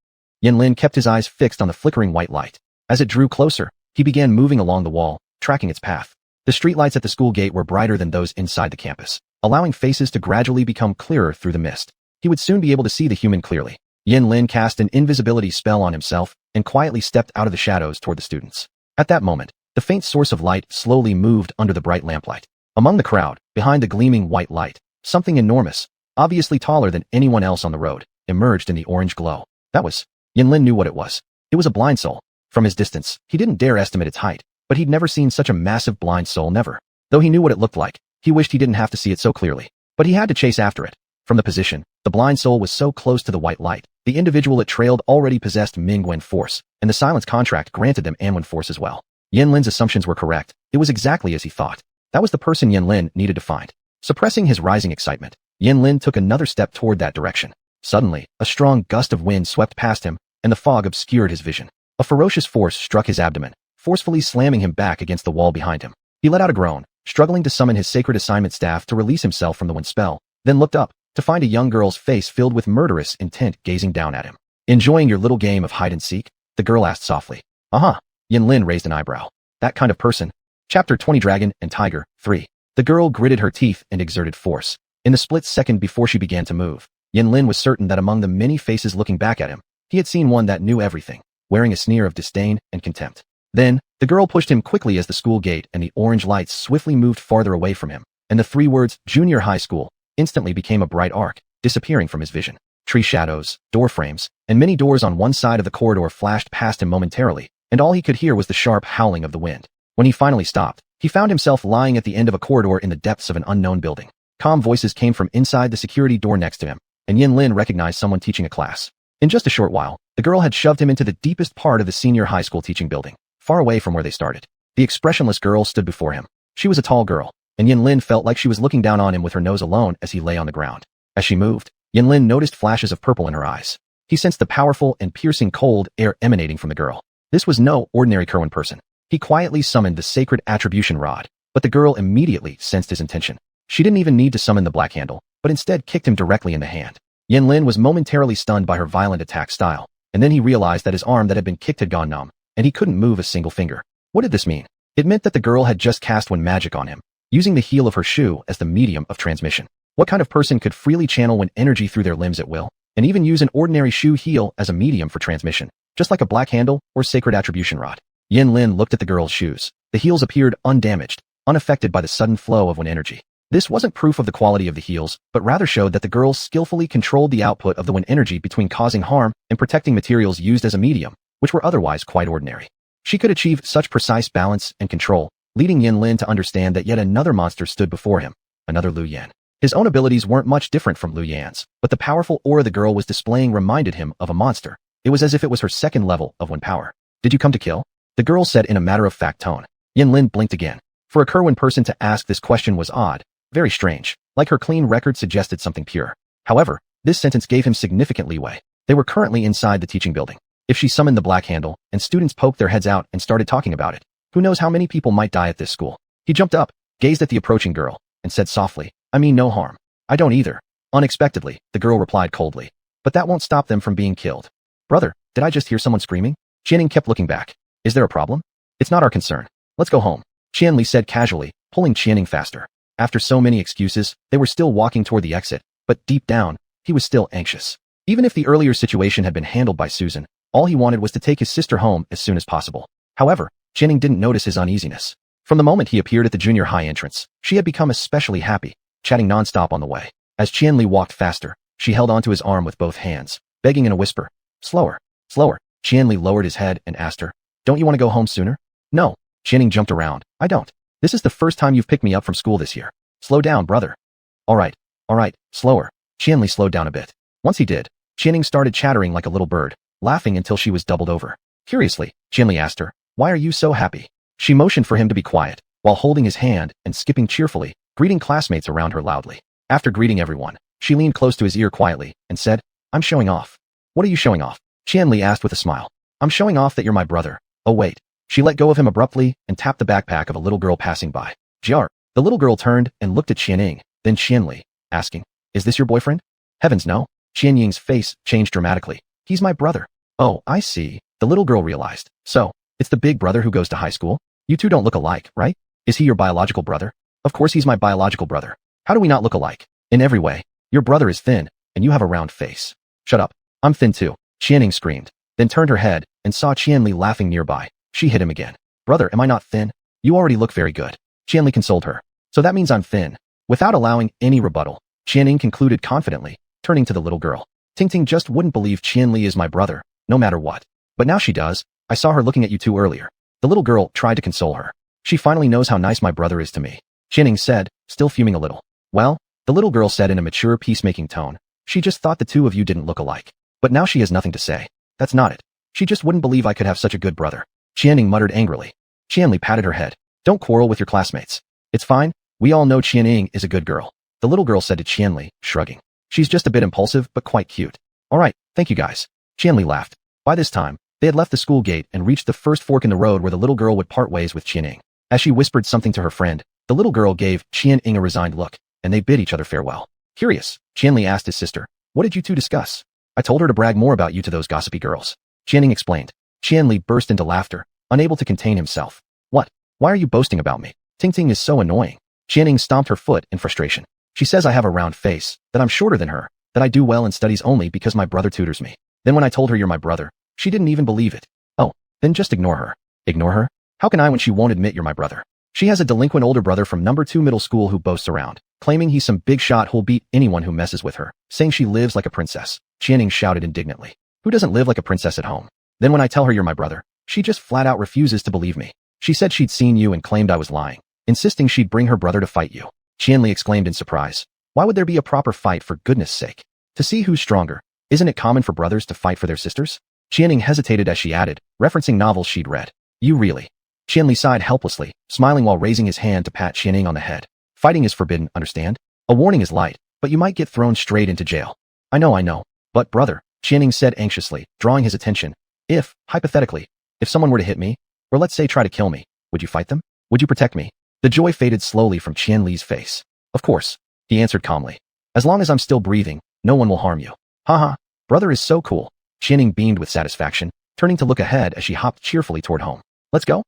Yanlin kept his eyes fixed on the flickering white light. As it drew closer, he began moving along the wall, tracking its path. The streetlights at the school gate were brighter than those inside the campus, allowing faces to gradually become clearer through the mist. He would soon be able to see the human clearly. Yanlin cast an invisibility spell on himself and quietly stepped out of the shadows toward the students. At that moment, the faint source of light slowly moved under the bright lamplight. Among the crowd, behind the gleaming white light, something enormous, obviously taller than anyone else on the road, emerged in the orange glow. That was. Yanlin knew what it was. It was a blind soul. From his distance, he didn't dare estimate its height, but he'd never seen such a massive blind soul, never. Though he knew what it looked like, he wished he didn't have to see it so clearly. But he had to chase after it. From the position, the blind soul was so close to the white light, the individual it trailed already possessed Mingwen force, and the silence contract granted them Anwen force as well. Yanlin's assumptions were correct. It was exactly as he thought. That was the person Yanlin needed to find. Suppressing his rising excitement, Yanlin took another step toward that direction. Suddenly, a strong gust of wind swept past him, and the fog obscured his vision. A ferocious force struck his abdomen, forcefully slamming him back against the wall behind him. He let out a groan, struggling to summon his sacred assignment staff to release himself from the wind spell, then looked up, to find a young girl's face filled with murderous intent gazing down at him. "Enjoying your little game of hide-and-seek?" the girl asked softly. "Uh-huh." Yanlin raised an eyebrow. "That kind of person?" Chapter 20 Dragon and Tiger 3. The girl gritted her teeth and exerted force. In the split second before she began to move, Yanlin was certain that among the many faces looking back at him, he had seen one that knew everything, wearing a sneer of disdain and contempt. Then, the girl pushed him quickly as the school gate and the orange lights swiftly moved farther away from him, and the 3 words, "Junior High School," instantly became a bright arc, disappearing from his vision. Tree shadows, door frames, and many doors on one side of the corridor flashed past him momentarily, and all he could hear was the sharp howling of the wind. When he finally stopped, he found himself lying at the end of a corridor in the depths of an unknown building. Calm voices came from inside the security door next to him, and Yanlin recognized someone teaching a class. In just a short while, the girl had shoved him into the deepest part of the senior high school teaching building, far away from where they started. The expressionless girl stood before him. She was a tall girl, and Yanlin felt like she was looking down on him with her nose alone as he lay on the ground. As she moved, Yanlin noticed flashes of purple in her eyes. He sensed the powerful and piercing cold air emanating from the girl. This was no ordinary xuanhuan person. He quietly summoned the sacred attribution rod, but the girl immediately sensed his intention. She didn't even need to summon the black handle, but instead kicked him directly in the hand. Yanlin was momentarily stunned by her violent attack style, and then he realized that his arm that had been kicked had gone numb, and he couldn't move a single finger. What did this mean? It meant that the girl had just cast Xuan magic on him, using the heel of her shoe as the medium of transmission. What kind of person could freely channel Xuan energy through their limbs at will, and even use an ordinary shoe heel as a medium for transmission, just like a black handle or sacred attribution rod? Yanlin looked at the girl's shoes. The heels appeared undamaged, unaffected by the sudden flow of Xuan energy. This wasn't proof of the quality of the heels, but rather showed that the girl skillfully controlled the output of the Xuan energy between causing harm and protecting materials used as a medium, which were otherwise quite ordinary. She could achieve such precise balance and control, leading Yanlin to understand that yet another monster stood before him, another Lu Yan. His own abilities weren't much different from Lu Yan's, but the powerful aura the girl was displaying reminded him of a monster. It was as if it was her second level of Xuan power. "Did you come to kill?" the girl said in a matter-of-fact tone. Yanlin blinked again. For a xuanhuan person to ask this question was odd, very strange, like her clean record suggested something pure. However, this sentence gave him significant leeway. They were currently inside the teaching building. If she summoned the black handle, and students poked their heads out and started talking about it, who knows how many people might die at this school. He jumped up, gazed at the approaching girl, and said softly, I mean no harm. I don't either. Unexpectedly, the girl replied coldly. But that won't stop them from being killed. Brother, did I just hear someone screaming? Qianning kept looking back. Is there a problem? It's not our concern. Let's go home. Qianli said casually, pulling Qianning faster. After so many excuses, they were still walking toward the exit, but deep down, he was still anxious. Even if the earlier situation had been handled by Susan, all he wanted was to take his sister home as soon as possible. However, Qianning didn't notice his uneasiness. From the moment he appeared at the junior high entrance, she had become especially happy, chatting nonstop on the way. As Qianli walked faster, she held onto his arm with both hands, begging in a whisper, slower, slower. Qianli lowered his head and asked her, don't you want to go home sooner? No. Qianning jumped around. I don't. This is the first time you've picked me up from school this year. Slow down, brother. All right, slower. Qianli slowed down a bit. Once he did, Qianning started chattering like a little bird, laughing until she was doubled over. Curiously, Qianli asked her, why are you so happy? She motioned for him to be quiet, while holding his hand and skipping cheerfully, greeting classmates around her loudly. After greeting everyone, she leaned close to his ear quietly and said, I'm showing off. What are you showing off? Qianli asked with a smile. I'm showing off that you're my brother. Oh wait. She let go of him abruptly and tapped the backpack of a little girl passing by. Jar. The little girl turned and looked at Qianning, then Qianli, asking, is this your boyfriend? Heavens no. Qianying's face changed dramatically. He's my brother. Oh, I see. The little girl realized. So, it's the big brother who goes to high school? You two don't look alike, right? Is he your biological brother? Of course he's my biological brother. How do we not look alike? In every way. Your brother is thin, and you have a round face. Shut up. I'm thin too. Qianning screamed, then turned her head and saw Qianli laughing nearby. She hit him again. Brother, am I not thin? You already look very good. Qianli consoled her. So that means I'm thin. Without allowing any rebuttal, Qianning concluded confidently, turning to the little girl. Tingting just wouldn't believe Qianli is my brother, no matter what. But now she does. I saw her looking at you two earlier. The little girl tried to console her. She finally knows how nice my brother is to me. Qianning said, still fuming a little. Well, the little girl said in a mature peacemaking tone. She just thought the two of you didn't look alike. But now she has nothing to say. That's not it. She just wouldn't believe I could have such a good brother. Qianning muttered angrily. Qianli patted her head. Don't quarrel with your classmates. It's fine. We all know Qianning is a good girl. The little girl said to Qianli, shrugging. She's just a bit impulsive, but quite cute. All right, thank you guys. Qianli laughed. By this time, they had left the school gate and reached the first fork in the road where the little girl would part ways with Qianning. As she whispered something to her friend, the little girl gave Qianning a resigned look, and they bid each other farewell. Curious, Qianli asked his sister, what did you two discuss? I told her to brag more about you to those gossipy girls. Qianning explained. Qianli burst into laughter, unable to contain himself. What? Why are you boasting about me? Tingting is so annoying. Qianning stomped her foot in frustration. She says I have a round face, that I'm shorter than her, that I do well in studies only because my brother tutors me. Then when I told her you're my brother, she didn't even believe it. Oh, then just ignore her. Ignore her? How can I when she won't admit you're my brother? She has a delinquent older brother from number 2 middle school who boasts around, claiming he's some big shot who'll beat anyone who messes with her, saying she lives like a princess. Qianning shouted indignantly. Who doesn't live like a princess at home? Then when I tell her you're my brother, she just flat out refuses to believe me. She said she'd seen you and claimed I was lying, insisting she'd bring her brother to fight you. Qianli exclaimed in surprise. Why would there be a proper fight for goodness sake? To see who's stronger. Isn't it common for brothers to fight for their sisters? Qianning hesitated as she added, referencing novels she'd read. You really? Qianli sighed helplessly, smiling while raising his hand to pat Qianning on the head. Fighting is forbidden, understand? A warning is light, but you might get thrown straight into jail. I know. But brother, Qianning said anxiously, drawing his attention. If, hypothetically, if someone were to hit me, or let's say try to kill me, would you fight them? Would you protect me? The joy faded slowly from Qianli's face. Of course, he answered calmly. As long as I'm still breathing, no one will harm you. Haha, brother is so cool. Qianning beamed with satisfaction, turning to look ahead as she hopped cheerfully toward home. Let's go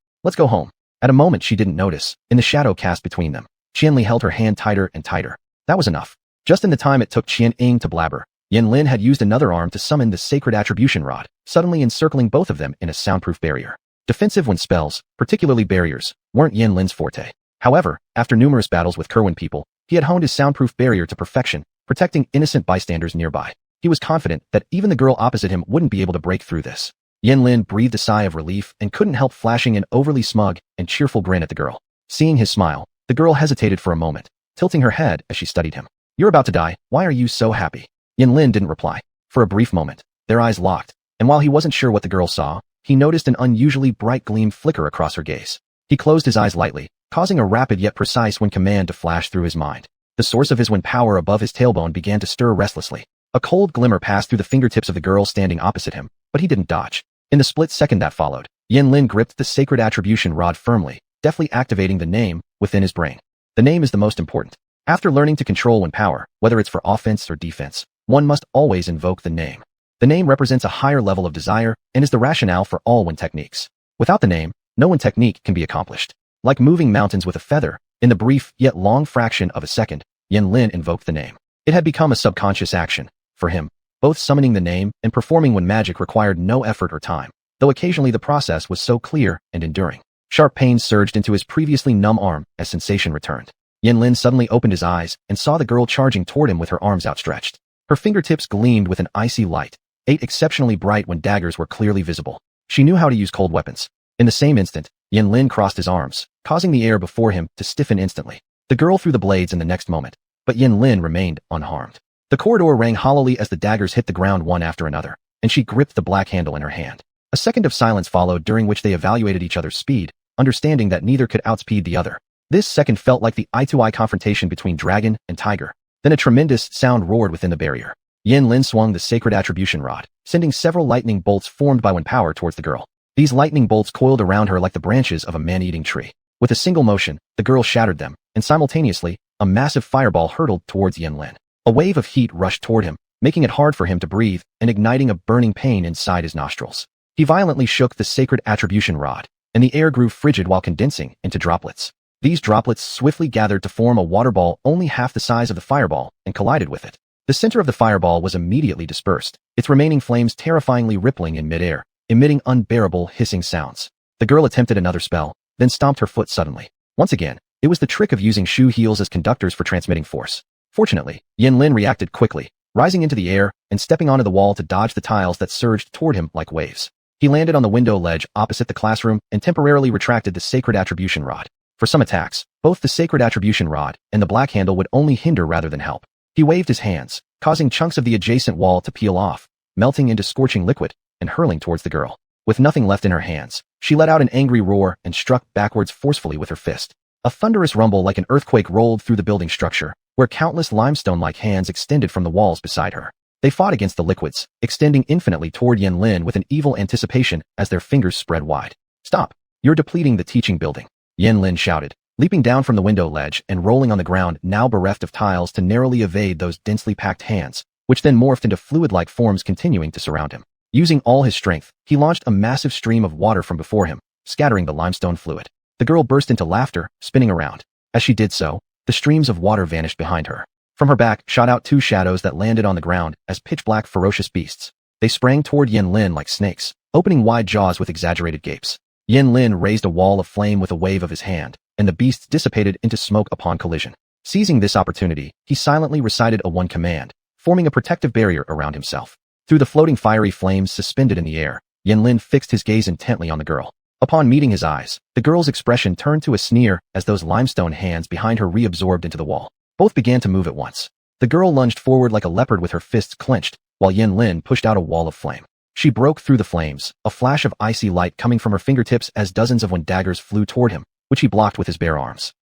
home. At a moment she didn't notice, in the shadow cast between them, Qianli held her hand tighter and tighter. That was enough. Just in the time it took Qianning to blabber, Yanlin had used another arm to summon the sacred attribution rod, suddenly encircling both of them in a soundproof barrier. Defensive when spells, particularly barriers, weren't Yanlin's forte. However, after numerous battles with Kerwin people, he had honed his soundproof barrier to perfection, protecting innocent bystanders nearby. He was confident that even the girl opposite him wouldn't be able to break through this. Yanlin breathed a sigh of relief and couldn't help flashing an overly smug and cheerful grin at the girl. Seeing his smile, the girl hesitated for a moment, tilting her head as she studied him. You're about to die, why are you so happy? Yanlin didn't reply. For a brief moment, their eyes locked, and while he wasn't sure what the girl saw, he noticed an unusually bright gleam flicker across her gaze. He closed his eyes lightly, causing a rapid yet precise wind command to flash through his mind. The source of his wind power above his tailbone began to stir restlessly. A cold glimmer passed through the fingertips of the girl standing opposite him, but he didn't dodge. In the split second that followed, Yanlin gripped the sacred attribution rod firmly, deftly activating the name within his brain. The name is the most important. After learning to control one power, whether it's for offense or defense, one must always invoke the name. The name represents a higher level of desire and is the rationale for all Wen techniques. Without the name, no Wen technique can be accomplished. Like moving mountains with a feather, in the brief yet long fraction of a second, Yanlin invoked the name. It had become a subconscious action. For him, both summoning the name and performing Wen magic required no effort or time, though occasionally the process was so clear and enduring. Sharp pain surged into his previously numb arm as sensation returned. Yanlin suddenly opened his eyes and saw the girl charging toward him with her arms outstretched. Her fingertips gleamed with an icy light, exceptionally bright when daggers were clearly visible. She knew how to use cold weapons. In the same instant, Yanlin crossed his arms, causing the air before him to stiffen instantly. The girl threw the blades in the next moment, but Yanlin remained unharmed. The corridor rang hollowly as the daggers hit the ground one after another, and she gripped the black handle in her hand. A second of silence followed during which they evaluated each other's speed, understanding that neither could outspeed the other. This second felt like the eye-to-eye confrontation between dragon and tiger. Then a tremendous sound roared within the barrier. Yanlin swung the sacred attribution rod, sending several lightning bolts formed by Wen power towards the girl. These lightning bolts coiled around her like the branches of a man-eating tree. With a single motion, the girl shattered them, and simultaneously, a massive fireball hurtled towards Yanlin. A wave of heat rushed toward him, making it hard for him to breathe and igniting a burning pain inside his nostrils. He violently shook the sacred attribution rod, and the air grew frigid while condensing into droplets. These droplets swiftly gathered to form a water ball only half the size of the fireball and collided with it. The center of the fireball was immediately dispersed, its remaining flames terrifyingly rippling in midair, emitting unbearable hissing sounds. The girl attempted another spell, then stomped her foot suddenly. Once again, it was the trick of using shoe heels as conductors for transmitting force. Fortunately, Yanlin reacted quickly, rising into the air and stepping onto the wall to dodge the tiles that surged toward him like waves. He landed on the window ledge opposite the classroom and temporarily retracted the sacred attribution rod. For some attacks, both the sacred attribution rod and the black handle would only hinder rather than help. He waved his hands, causing chunks of the adjacent wall to peel off, melting into scorching liquid and hurling towards the girl. With nothing left in her hands, she let out an angry roar and struck backwards forcefully with her fist. A thunderous rumble like an earthquake rolled through the building structure, where countless limestone-like hands extended from the walls beside her. They fought against the liquids, extending infinitely toward Yanlin with an evil anticipation as their fingers spread wide. "Stop! You're depleting the teaching building," Yanlin shouted, leaping down from the window ledge and rolling on the ground now bereft of tiles to narrowly evade those densely packed hands, which then morphed into fluid-like forms continuing to surround him. Using all his strength, he launched a massive stream of water from before him, scattering the limestone fluid. The girl burst into laughter, spinning around. As she did so, the streams of water vanished behind her. From her back shot out two shadows that landed on the ground as pitch-black ferocious beasts. They sprang toward Yanlin like snakes, opening wide jaws with exaggerated gapes. Yanlin raised a wall of flame with a wave of his hand, and the beasts dissipated into smoke upon collision. Seizing this opportunity, he silently recited a one command, forming a protective barrier around himself. Through the floating fiery flames suspended in the air, Yanlin fixed his gaze intently on the girl. Upon meeting his eyes, the girl's expression turned to a sneer as those limestone hands behind her reabsorbed into the wall. Both began to move at once. The girl lunged forward like a leopard with her fists clenched, while Yanlin pushed out a wall of flame. She broke through the flames, a flash of icy light coming from her fingertips as dozens of Wen daggers flew toward him, which he blocked with his bare arms.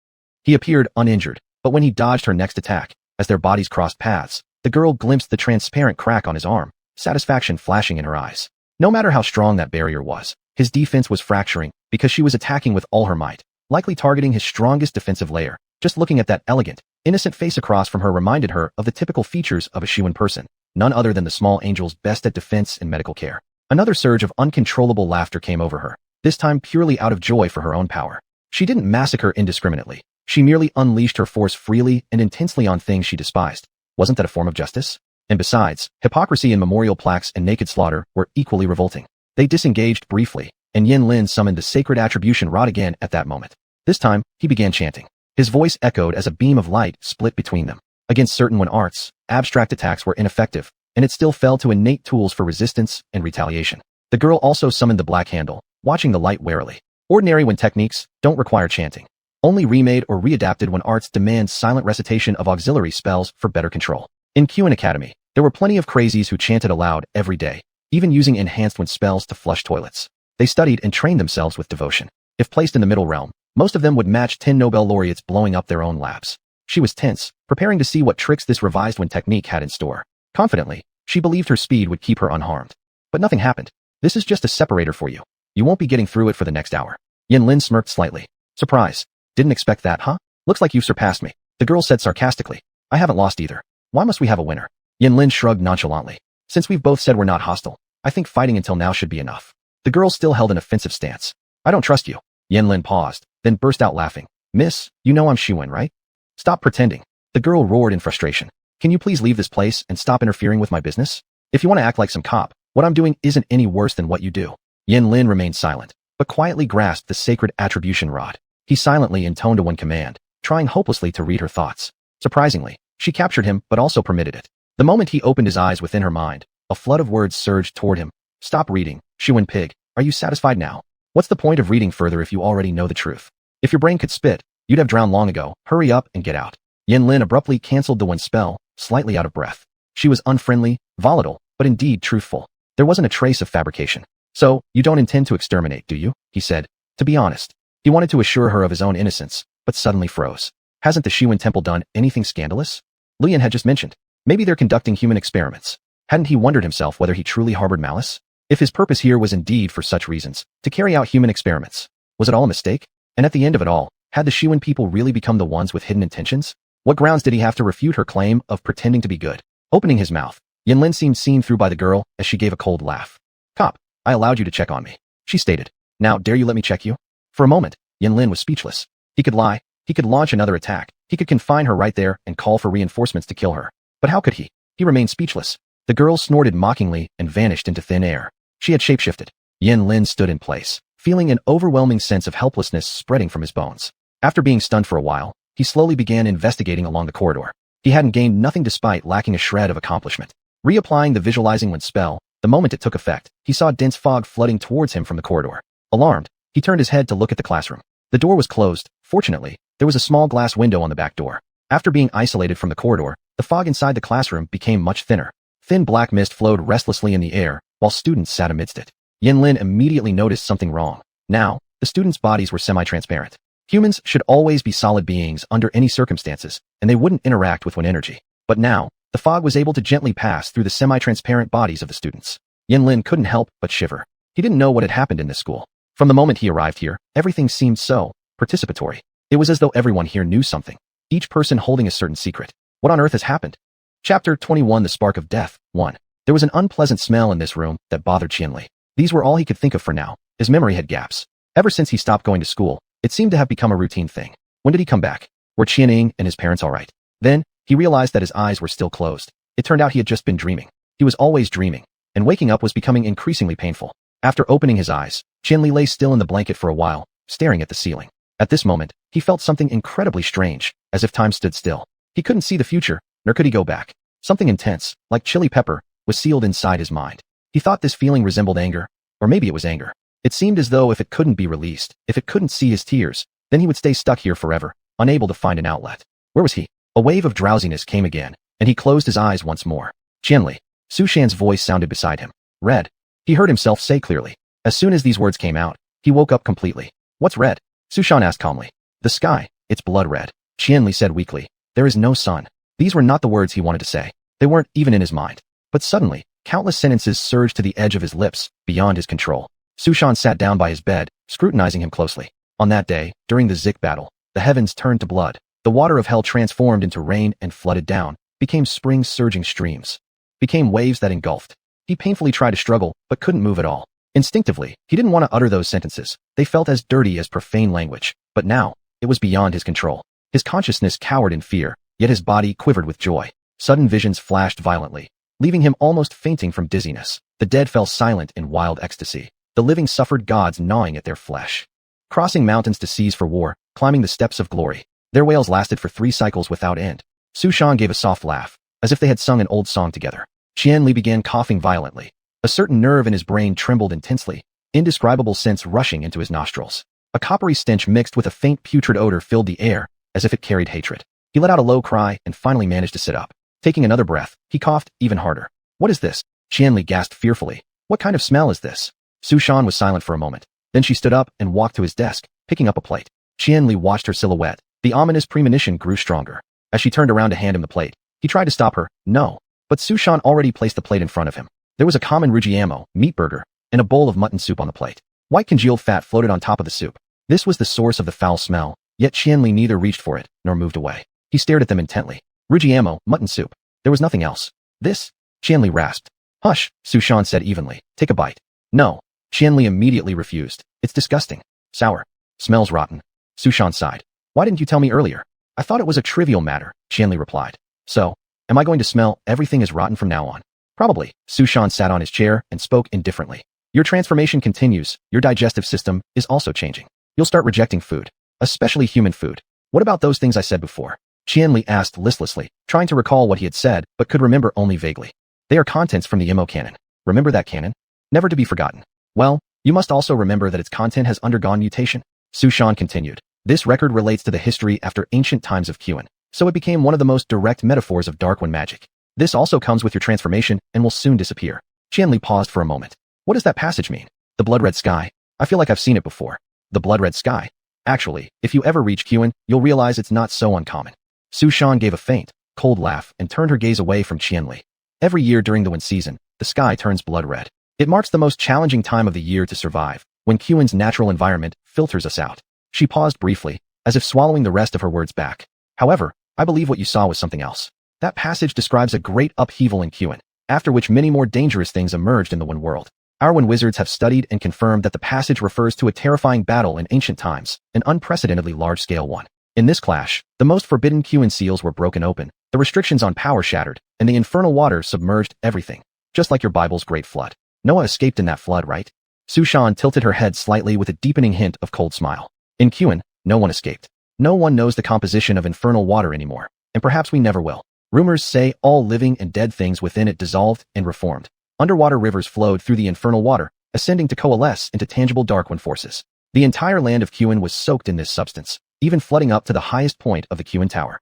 He appeared uninjured, but when he dodged her next attack, as their bodies crossed paths, the girl glimpsed the transparent crack on his arm, satisfaction flashing in her eyes. No matter how strong that barrier was, his defense was fracturing because she was attacking with all her might, likely targeting his strongest defensive layer. Just looking at that elegant, innocent face across from her reminded her of the typical features of a xuanhuan person, none other than the small angel's best at defense and medical care. Another surge of uncontrollable laughter came over her, this time purely out of joy for her own power. She didn't massacre indiscriminately. She merely unleashed her force freely and intensely on things she despised. Wasn't that a form of justice? And besides, hypocrisy in memorial plaques and naked slaughter were equally revolting. They disengaged briefly, and Yanlin summoned the sacred attribution rod again at that moment. This time, he began chanting. His voice echoed as a beam of light split between them. Against certain Wen arts, abstract attacks were ineffective, and it still fell to innate tools for resistance and retaliation. The girl also summoned the black handle, watching the light warily. Ordinary Wen techniques don't require chanting. Only remade or readapted Wen arts demand silent recitation of auxiliary spells for better control. In xuanhuan Academy, there were plenty of crazies who chanted aloud every day, even using enhanced Wen spells to flush toilets. They studied and trained themselves with devotion. If placed in the middle realm, most of them would match 10 Nobel laureates blowing up their own labs. She was tense, preparing to see what tricks this revised Wen technique had in store. Confidently, she believed her speed would keep her unharmed. But nothing happened. This is just a separator for you. You won't be getting through it for the next hour. Lin smirked slightly. Surprise. Didn't expect that, huh? Looks like you've surpassed me. The girl said sarcastically. I haven't lost either. Why must we have a winner? Lin shrugged nonchalantly. Since we've both said we're not hostile, I think fighting until now should be enough. The girl still held an offensive stance. I don't trust you. Lin paused, then burst out laughing. Miss, you know I'm xuanhuan, right? Stop pretending. The girl roared in frustration. Can you please leave this place and stop interfering with my business? If you want to act like some cop, what I'm doing isn't any worse than what you do. Lin remained silent, but quietly grasped the sacred attribution rod. He silently intoned a one command, trying hopelessly to read her thoughts. Surprisingly, she captured him but also permitted it. The moment he opened his eyes within her mind, a flood of words surged toward him. Stop reading, xuanhuan pig. Are you satisfied now? What's the point of reading further if you already know the truth? If your brain could spit, you'd have drowned long ago. Hurry up and get out. Lin abruptly canceled the one spell, slightly out of breath. She was unfriendly, volatile, but indeed truthful. There wasn't a trace of fabrication. So, you don't intend to exterminate, do you? He said. To be honest, he wanted to assure her of his own innocence, but suddenly froze. Hasn't the xuanhuan temple done anything scandalous? Lian had just mentioned. Maybe they're conducting human experiments. Hadn't he wondered himself whether he truly harbored malice? If his purpose here was indeed for such reasons, to carry out human experiments, was it all a mistake? And at the end of it all, had the xuanhuan people really become the ones with hidden intentions? What grounds did he have to refute her claim of pretending to be good? Opening his mouth, Lin seemed seen through by the girl as she gave a cold laugh. Cop, I allowed you to check on me, she stated. Now dare you let me check you? For a moment, Lin was speechless. He could lie, he could launch another attack, he could confine her right there and call for reinforcements to kill her. But how could he? He remained speechless. The girl snorted mockingly and vanished into thin air. She had shapeshifted. Lin stood in place, feeling an overwhelming sense of helplessness spreading from his bones. After being stunned for a while, he slowly began investigating along the corridor. He hadn't gained nothing despite lacking a shred of accomplishment. Reapplying the visualizing one spell, the moment it took effect, he saw dense fog flooding towards him from the corridor. Alarmed, he turned his head to look at the classroom. The door was closed. Fortunately, there was a small glass window on the back door. After being isolated from the corridor, the fog inside the classroom became much thinner. Thin black mist flowed restlessly in the air, while students sat amidst it. Lin immediately noticed something wrong. Now, the students' bodies were semi-transparent. Humans should always be solid beings under any circumstances, and they wouldn't interact with one energy. But now, the fog was able to gently pass through the semi-transparent bodies of the students. Lin couldn't help but shiver. He didn't know what had happened in this school. From the moment he arrived here, everything seemed so participatory. It was as though everyone here knew something, each person holding a certain secret. What on earth has happened? Chapter 21 The Spark of Death 1. There was an unpleasant smell in this room that bothered Qianli. These were all he could think of for now. His memory had gaps. Ever since he stopped going to school, it seemed to have become a routine thing. When did he come back? Were Qianing and his parents all right? Then, he realized that his eyes were still closed. It turned out he had just been dreaming. He was always dreaming, and waking up was becoming increasingly painful. After opening his eyes, Qianli lay still in the blanket for a while, staring at the ceiling. At this moment, he felt something incredibly strange, as if time stood still. He couldn't see the future, nor could he go back. Something intense, like chili pepper, was sealed inside his mind. He thought this feeling resembled anger, or maybe it was anger. It seemed as though if it couldn't be released, if it couldn't see his tears, then he would stay stuck here forever, unable to find an outlet. Where was he? A wave of drowsiness came again, and he closed his eyes once more. Qianli. Su Shan's voice sounded beside him. Red. He heard himself say clearly. As soon as these words came out, he woke up completely. What's red? Su Shan asked calmly. The sky. It's blood red. Qianli said weakly. There is no sun. These were not the words he wanted to say. They weren't even in his mind. But suddenly, countless sentences surged to the edge of his lips, beyond his control. Su Shan sat down by his bed, scrutinizing him closely. On that day, during the Zik battle, the heavens turned to blood. The water of hell transformed into rain and flooded down, became spring surging streams, became waves that engulfed. He painfully tried to struggle, but couldn't move at all. Instinctively, he didn't want to utter those sentences. They felt as dirty as profane language. But now, it was beyond his control. His consciousness cowered in fear, yet his body quivered with joy. Sudden visions flashed violently, leaving him almost fainting from dizziness. The dead fell silent in wild ecstasy. The living suffered gods gnawing at their flesh. Crossing mountains to seas for war, climbing the steps of glory. Their wails lasted for 3 cycles without end. Su Shan gave a soft laugh, as if they had sung an old song together. Qianli began coughing violently. A certain nerve in his brain trembled intensely, indescribable scents rushing into his nostrils. A coppery stench mixed with a faint putrid odor filled the air, as if it carried hatred. He let out a low cry and finally managed to sit up. Taking another breath, he coughed even harder. What is this? Qianli gasped fearfully. What kind of smell is this? Su Shan was silent for a moment. Then she stood up and walked to his desk, picking up a plate. Qianli watched her silhouette. The ominous premonition grew stronger. As she turned around to hand him the plate, he tried to stop her. No. but Su Shan already placed the plate in front of him. There was a common rujiamo, meat burger, and a bowl of mutton soup on the plate. White congealed fat floated on top of the soup. This was the source of the foul smell, yet Qianli neither reached for it nor moved away. He stared at them intently. Rujiamo, mutton soup. There was nothing else. This? Qianli rasped. Hush, Su Shan said evenly. Take a bite. No. Qianli immediately refused. It's disgusting. Sour. Smells rotten. Su Shan sighed. Why didn't you tell me earlier? I thought it was a trivial matter, Qianli replied. So, am I going to smell everything as rotten from now on? Probably. Su Shan sat on his chair and spoke indifferently. Your transformation continues. Your digestive system is also changing. You'll start rejecting food, especially human food. What about those things I said before? Qianli asked listlessly, trying to recall what he had said, but could remember only vaguely. They are contents from the Imo canon. Remember that canon? Never to be forgotten. Well, you must also remember that its content has undergone mutation. Su Shan continued. This record relates to the history after ancient times of Xuan, so it became one of the most direct metaphors of Dark One magic. This also comes with your transformation and will soon disappear. Qianli paused for a moment. What does that passage mean? The blood-red sky? I feel like I've seen it before. The blood-red sky? Actually, if you ever reach Xuan, you'll realize it's not so uncommon. Su Shan gave a faint, cold laugh and turned her gaze away from Qianli. Every year during the wind season, the sky turns blood-red. It marks the most challenging time of the year to survive, when Xuan's natural environment filters us out. She paused briefly, as if swallowing the rest of her words back. However, I believe what you saw was something else. That passage describes a great upheaval in Xuan, after which many more dangerous things emerged in the One world. Our One wizards have studied and confirmed that the passage refers to a terrifying battle in ancient times, an unprecedentedly large-scale one. In this clash, the most forbidden Xuan seals were broken open, the restrictions on power shattered, and the infernal water submerged everything. Just like your Bible's great flood. Noah escaped in that flood, right? Su Shan tilted her head slightly with a deepening hint of cold smile. In Xuan, no one escaped. No one knows the composition of infernal water anymore, and perhaps we never will. Rumors say all living and dead things within it dissolved and reformed. Underwater rivers flowed through the infernal water, ascending to coalesce into tangible Dark One forces. The entire land of Xuan was soaked in this substance, even flooding up to the highest point of the Xuan Tower.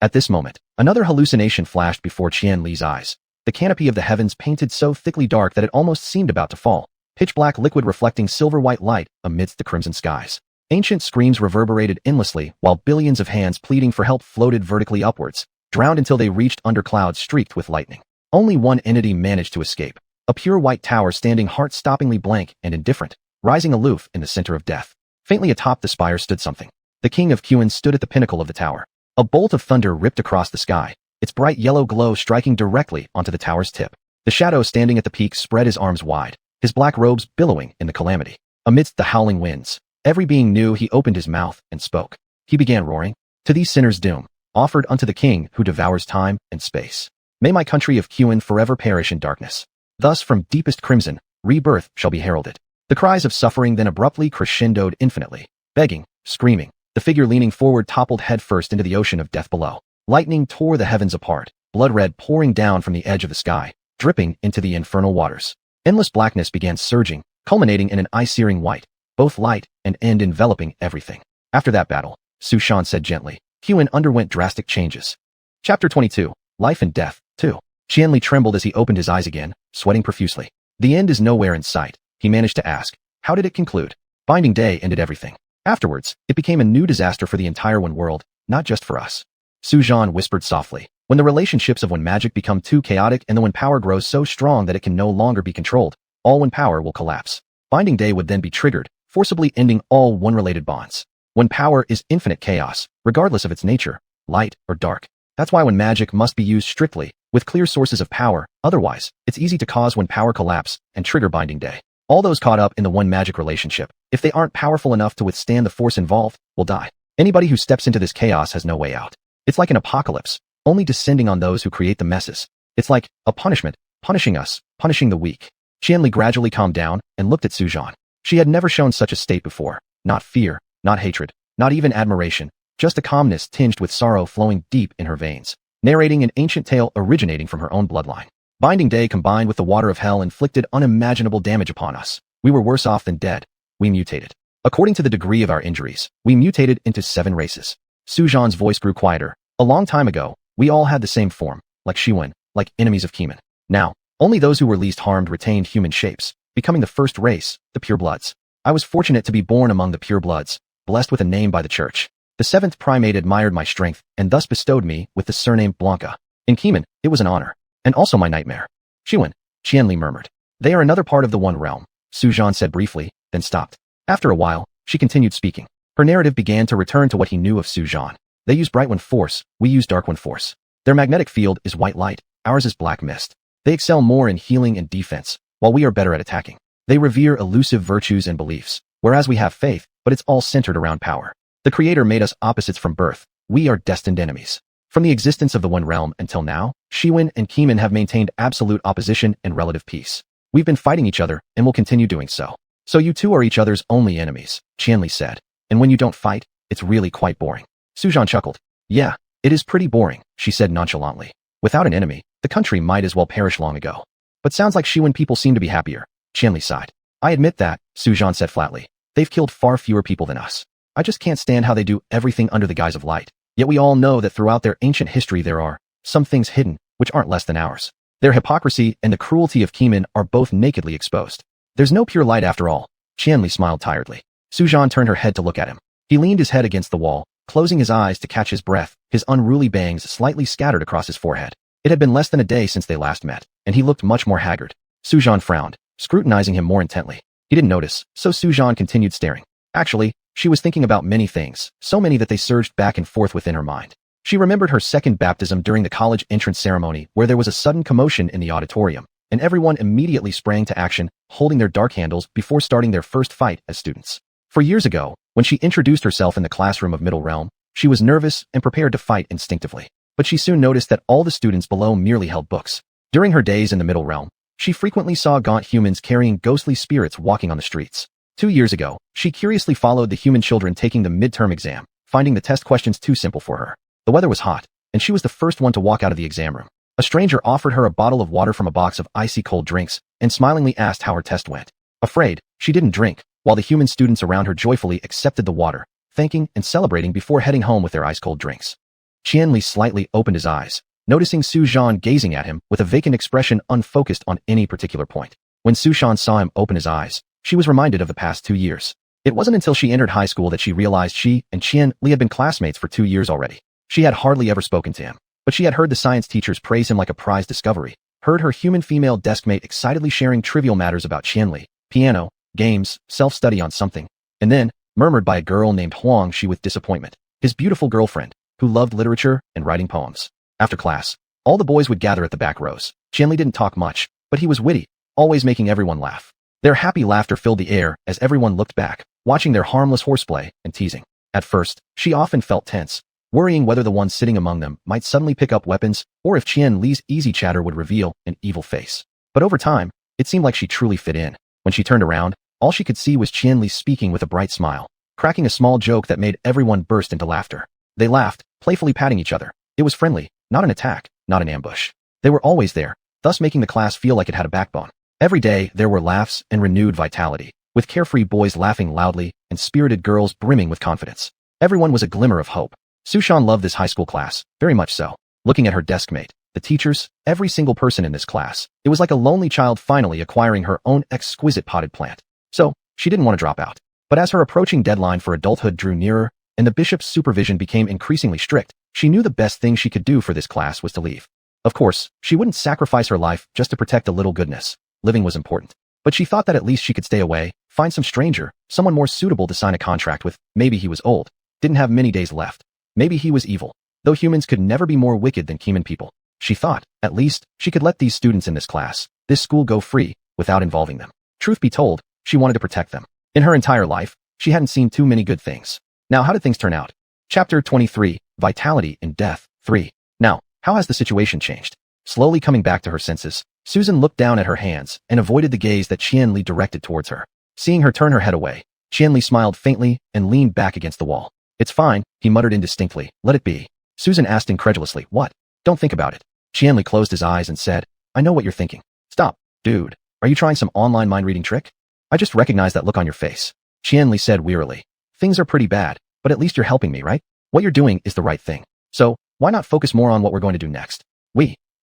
At this moment, another hallucination flashed before Qianli's eyes. The canopy of the heavens painted so thickly dark that it almost seemed about to fall, pitch-black liquid reflecting silver-white light amidst the crimson skies. Ancient screams reverberated endlessly, while billions of hands pleading for help floated vertically upwards, drowned until they reached under clouds streaked with lightning. Only one entity managed to escape, a pure white tower standing heart-stoppingly blank and indifferent, rising aloof in the center of death. Faintly atop the spire stood something. The king of Xuan stood at the pinnacle of the tower. A bolt of thunder ripped across the sky, its bright yellow glow striking directly onto the tower's tip. The shadow standing at the peak spread his arms wide, his black robes billowing in the calamity. Amidst the howling winds, every being knew he opened his mouth and spoke. He began roaring, "To these sinners doom, offered unto the king who devours time and space. May my country of Xuan forever perish in darkness. Thus from deepest crimson, rebirth shall be heralded." The cries of suffering then abruptly crescendoed infinitely. Begging, screaming, the figure leaning forward toppled headfirst into the ocean of death below. Lightning tore the heavens apart, blood red pouring down from the edge of the sky, dripping into the infernal waters. Endless blackness began surging, culminating in an eye-searing white, both light and end enveloping everything. After that battle, Su Shan said gently, Xuan underwent drastic changes. Chapter 22, Life and Death, 2. Qianli trembled as he opened his eyes again, sweating profusely. The end is nowhere in sight, he managed to ask. How did it conclude? Binding Day ended everything. Afterwards, it became a new disaster for the entire One world, not just for us. Su Shan whispered softly. When the relationships of One magic become too chaotic and the One power grows so strong that it can no longer be controlled, all One power will collapse. Binding Day would then be triggered, forcibly ending all One-related bonds. One power is infinite chaos, regardless of its nature, light or dark. That's why One magic must be used strictly, with clear sources of power, otherwise, it's easy to cause One power collapse and trigger Binding Day. All those caught up in the One magic relationship, if they aren't powerful enough to withstand the force involved, will die. Anybody who steps into this chaos has no way out. It's like an apocalypse, only descending on those who create the messes. It's like a punishment, punishing us, punishing the weak. Qianli gradually calmed down and looked at Su Shan. She had never shown such a state before. Not fear, not hatred, not even admiration, just a calmness tinged with sorrow flowing deep in her veins, narrating an ancient tale originating from her own bloodline. Binding Day combined with the water of hell inflicted unimaginable damage upon us. We were worse off than dead. We mutated. According to the degree of our injuries, we mutated into 7 races. Su Shan's voice grew quieter. A long time ago, we all had the same form, like xuanhuan, like enemies of Xuan. Now, only those who were least harmed retained human shapes, becoming the first race, the purebloods. I was fortunate to be born among the purebloods, blessed with a name by the church. The 7th primate admired my strength and thus bestowed me with the surname Blanca. In Xuan, it was an honor. And also my nightmare. Xuan, Qianli murmured. They are another part of the One Realm, Su Zhan said briefly, then stopped. After a while, she continued speaking. Her narrative began to return to what he knew of Su Zhan. They use Bright One Force, we use Dark One Force. Their magnetic field is white light, ours is black mist. They excel more in healing and defense, while we are better at attacking. They revere elusive virtues and beliefs, whereas we have faith, but it's all centered around power. The Creator made us opposites from birth. We are destined enemies. From the existence of the One Realm until now, Xuan and Qimen have maintained absolute opposition and relative peace. We've been fighting each other and will continue doing so. So you two are each other's only enemies, Qianli said. And when you don't fight, it's really quite boring. Su Zhan chuckled. Yeah, it is pretty boring, she said nonchalantly. Without an enemy, the country might as well perish long ago. But sounds like Xuan people seem to be happier. Qianli sighed. I admit that, Su Zhan said flatly. They've killed far fewer people than us. I just can't stand how they do everything under the guise of light. Yet we all know that throughout their ancient history there are some things hidden, which aren't less than ours. Their hypocrisy and the cruelty of Qimen are both nakedly exposed. There's no pure light after all. Qianli smiled tiredly. Su Zhan turned her head to look at him. He leaned his head against the wall, closing his eyes to catch his breath, his unruly bangs slightly scattered across his forehead. It had been less than a day since they last met, and he looked much more haggard. Su Zhan frowned, scrutinizing him more intently. He didn't notice, so Su Zhan continued staring. Actually, she was thinking about many things, so many that they surged back and forth within her mind. She remembered her second baptism during the college entrance ceremony where there was a sudden commotion in the auditorium, and everyone immediately sprang to action, holding their dark handles before starting their first fight as students. 4 years ago, when she introduced herself in the classroom of Middle Realm, she was nervous and prepared to fight instinctively. But she soon noticed that all the students below merely held books. During her days in the Middle Realm, she frequently saw gaunt humans carrying ghostly spirits walking on the streets. 2 years ago, she curiously followed the human children taking the midterm exam, finding the test questions too simple for her. The weather was hot, and she was the first one to walk out of the exam room. A stranger offered her a bottle of water from a box of icy cold drinks and smilingly asked how her test went. Afraid, she didn't drink, while the human students around her joyfully accepted the water, thanking and celebrating before heading home with their ice-cold drinks. Qianli slightly opened his eyes, noticing Su Zhan gazing at him with a vacant expression unfocused on any particular point. When Su Zhan saw him open his eyes, she was reminded of the past 2 years. It wasn't until she entered high school that she realized she and Qianli had been classmates for 2 years already. She had hardly ever spoken to him, but she had heard the science teachers praise him like a prized discovery, heard her human female deskmate excitedly sharing trivial matters about Qianli, piano, games, self-study on something, and then, murmured by a girl named Huang Shi with disappointment, his beautiful girlfriend, who loved literature and writing poems. After class, all the boys would gather at the back rows. Qianli didn't talk much, but he was witty, always making everyone laugh. Their happy laughter filled the air as everyone looked back, watching their harmless horseplay and teasing. At first, she often felt tense, worrying whether the one sitting among them might suddenly pick up weapons or if Qianli's easy chatter would reveal an evil face. But over time, it seemed like she truly fit in. When she turned around, all she could see was Qianli speaking with a bright smile, cracking a small joke that made everyone burst into laughter. They laughed, playfully patting each other. It was friendly, not an attack, not an ambush. They were always there, thus making the class feel like it had a backbone. Every day, there were laughs and renewed vitality, with carefree boys laughing loudly and spirited girls brimming with confidence. Everyone was a glimmer of hope. Su Zhan loved this high school class, very much so. Looking at her deskmate, the teachers, every single person in this class, it was like a lonely child finally acquiring her own exquisite potted plant. So, she didn't want to drop out. But as her approaching deadline for adulthood drew nearer, and the bishop's supervision became increasingly strict, she knew the best thing she could do for this class was to leave. Of course, she wouldn't sacrifice her life just to protect a little goodness. Living was important. But she thought that at least she could stay away, find some stranger, someone more suitable to sign a contract with. Maybe he was old, didn't have many days left. Maybe he was evil, though humans could never be more wicked than Qimen people. She thought, at least, she could let these students in this class, this school go free, without involving them. Truth be told, she wanted to protect them. In her entire life, she hadn't seen too many good things. Now how did things turn out? Chapter 23, Vitality in Death, 3. Now, how has the situation changed? Slowly coming back to her senses, Susan looked down at her hands and avoided the gaze that Qianli directed towards her. Seeing her turn her head away, Qianli smiled faintly and leaned back against the wall. It's fine, he muttered indistinctly. Let it be. Susan asked incredulously, what? Don't think about it. Qianli closed his eyes and said, I know what you're thinking. Stop, dude. Are you trying some online mind-reading trick? I just recognized that look on your face. Qianli said wearily. Things are pretty bad, but at least you're helping me, right? What you're doing is the right thing. So, why not focus more on what we're going to do next?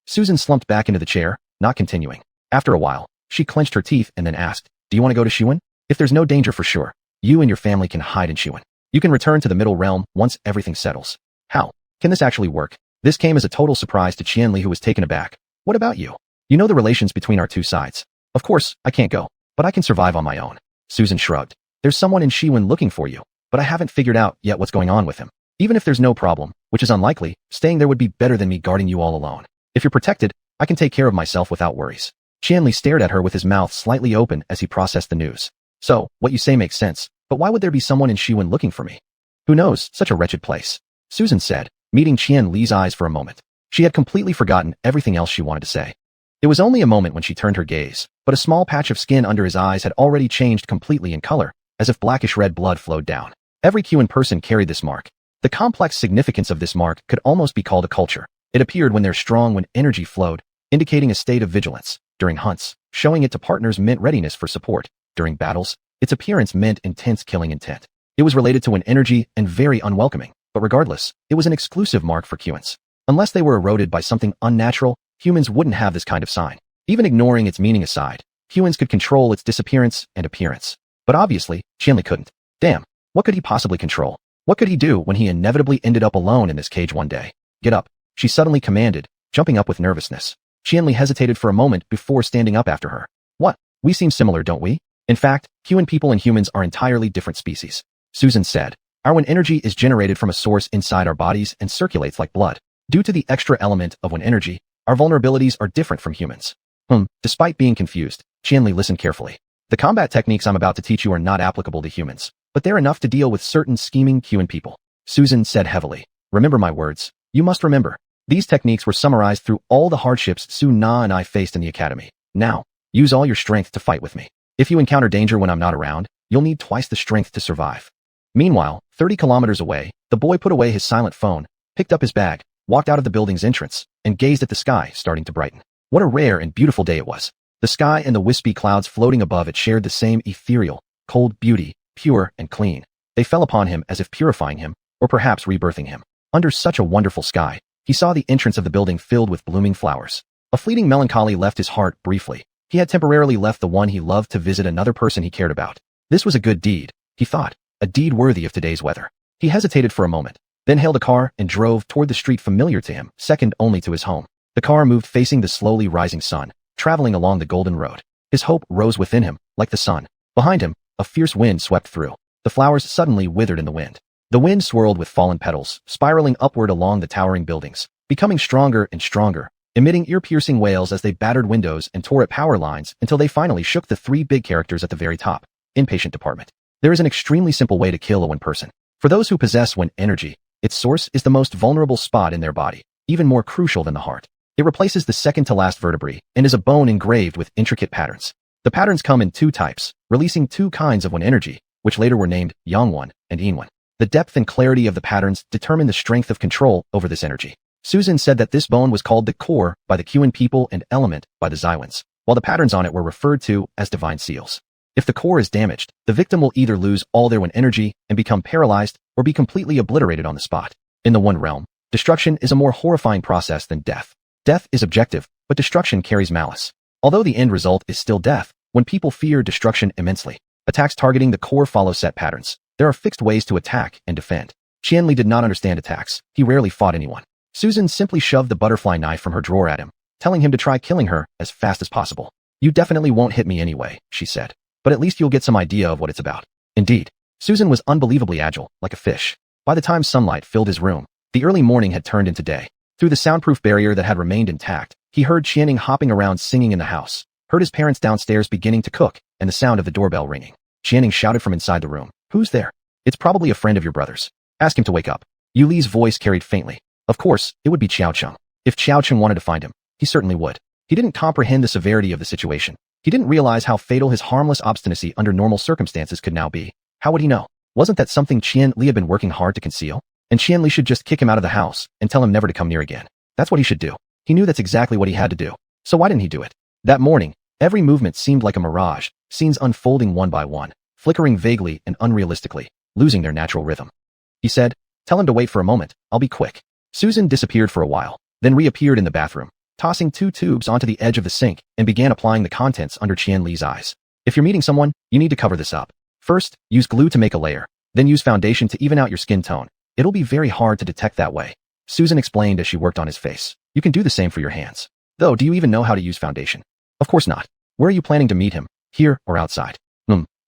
Susan slumped back into the chair, not continuing. After a while, she clenched her teeth and then asked, do you want to go to Xuan? If there's no danger for sure, you and your family can hide in Xuan. You can return to the Middle Realm once everything settles. How? Can this actually work? This came as a total surprise to Qianli, who was taken aback. What about you? You know the relations between our two sides. Of course, I can't go, but I can survive on my own. Susan shrugged. There's someone in Xuanhuan looking for you, but I haven't figured out yet what's going on with him. Even if there's no problem, which is unlikely, staying there would be better than me guarding you all alone. If you're protected, I can take care of myself without worries. Qianli stared at her with his mouth slightly open as he processed the news. So, what you say makes sense, but why would there be someone in Xuanhuan looking for me? Who knows, such a wretched place. Susan said, meeting Qianli's eyes for a moment. She had completely forgotten everything else she wanted to say. It was only a moment when she turned her gaze, but a small patch of skin under his eyes had already changed completely in color, as if blackish red blood flowed down. Every Xuanhuan person carried this mark. The complex significance of this mark could almost be called a culture. It appeared when they're strong when energy flowed, indicating a state of vigilance. During hunts, showing it to partners meant readiness for support. During battles, its appearance meant intense killing intent. It was related to an energy and very unwelcoming, but regardless, it was an exclusive mark for Xuans. Unless they were eroded by something unnatural, humans wouldn't have this kind of sign. Even ignoring its meaning aside, humans could control its disappearance and appearance. But obviously, Qianli couldn't. Damn, what could he possibly control? What could he do when he inevitably ended up alone in this cage one day? Get up, she suddenly commanded, jumping up with nervousness. Qianli hesitated for a moment before standing up after her. What? We seem similar, don't we? In fact, Xuan people and humans are entirely different species. Susan said, our Wen energy is generated from a source inside our bodies and circulates like blood. Due to the extra element of Wen energy, our vulnerabilities are different from humans. Despite being confused, Qianli listened carefully. The combat techniques I'm about to teach you are not applicable to humans, but they're enough to deal with certain scheming Xuan people. Susan said heavily, remember my words. You must remember. These techniques were summarized through all the hardships Su Na and I faced in the academy. Now, use all your strength to fight with me. If you encounter danger when I'm not around, you'll need twice the strength to survive. Meanwhile, 30 kilometers away, the boy put away his silent phone, picked up his bag, walked out of the building's entrance, and gazed at the sky starting to brighten. What a rare and beautiful day it was. The sky and the wispy clouds floating above it shared the same ethereal, cold beauty, pure and clean. They fell upon him as if purifying him, or perhaps rebirthing him. Under such a wonderful sky, he saw the entrance of the building filled with blooming flowers. A fleeting melancholy left his heart briefly. He had temporarily left the one he loved to visit another person he cared about. This was a good deed, he thought, a deed worthy of today's weather. He hesitated for a moment, then hailed a car and drove toward the street familiar to him, second only to his home. The car moved facing the slowly rising sun, traveling along the golden road. His hope rose within him, like the sun. Behind him, a fierce wind swept through. The flowers suddenly withered in the wind. The wind swirled with fallen petals, spiraling upward along the towering buildings, becoming stronger and stronger, emitting ear-piercing wails as they battered windows and tore at power lines until they finally shook the three big characters at the very top. Inpatient department. There is an extremely simple way to kill a Wen person. For those who possess Wen energy, its source is the most vulnerable spot in their body, even more crucial than the heart. It replaces the second-to-last vertebrae and is a bone engraved with intricate patterns. The patterns come in two types, releasing two kinds of Wen energy, which later were named Yangwan and Yinwan. The depth and clarity of the patterns determine the strength of control over this energy. Susan said that this bone was called the core by the Xuan people and element by the Xuans, while the patterns on it were referred to as divine seals. If the core is damaged, the victim will either lose all their Wen energy and become paralyzed or be completely obliterated on the spot. In the Wen realm, destruction is a more horrifying process than death. Death is objective, but destruction carries malice. Although the end result is still death, when people fear destruction immensely, attacks targeting the core follow set patterns. There are fixed ways to attack and defend. Qianli did not understand attacks. He rarely fought anyone. Susan simply shoved the butterfly knife from her drawer at him, telling him to try killing her as fast as possible. You definitely won't hit me anyway, she said. But at least you'll get some idea of what it's about. Indeed, Susan was unbelievably agile, like a fish. By the time sunlight filled his room, the early morning had turned into day. Through the soundproof barrier that had remained intact, he heard Qianning hopping around singing in the house, heard his parents downstairs beginning to cook, and the sound of the doorbell ringing. Qianning shouted from inside the room, "Who's there?" "It's probably a friend of your brother's. Ask him to wake up." Yu Li's voice carried faintly. Of course, it would be Qiao Cheng. If Qiao Cheng wanted to find him, he certainly would. He didn't comprehend the severity of the situation. He didn't realize how fatal his harmless obstinacy under normal circumstances could now be. How would he know? Wasn't that something Qian Li had been working hard to conceal? And Qian Li should just kick him out of the house and tell him never to come near again. That's what he should do. He knew that's exactly what he had to do. So why didn't he do it? That morning, every movement seemed like a mirage, scenes unfolding one by one, flickering vaguely and unrealistically, losing their natural rhythm. He said, "Tell him to wait for a moment, I'll be quick." Susan disappeared for a while, then reappeared in the bathroom, tossing two tubes onto the edge of the sink and began applying the contents under Qian Li's eyes. If you're meeting someone, you need to cover this up. First, use glue to make a layer, then use foundation to even out your skin tone. It'll be very hard to detect that way. Susan explained as she worked on his face. You can do the same for your hands. Though, do you even know how to use Foundation? Of course not. Where are you planning to meet him? Here or outside?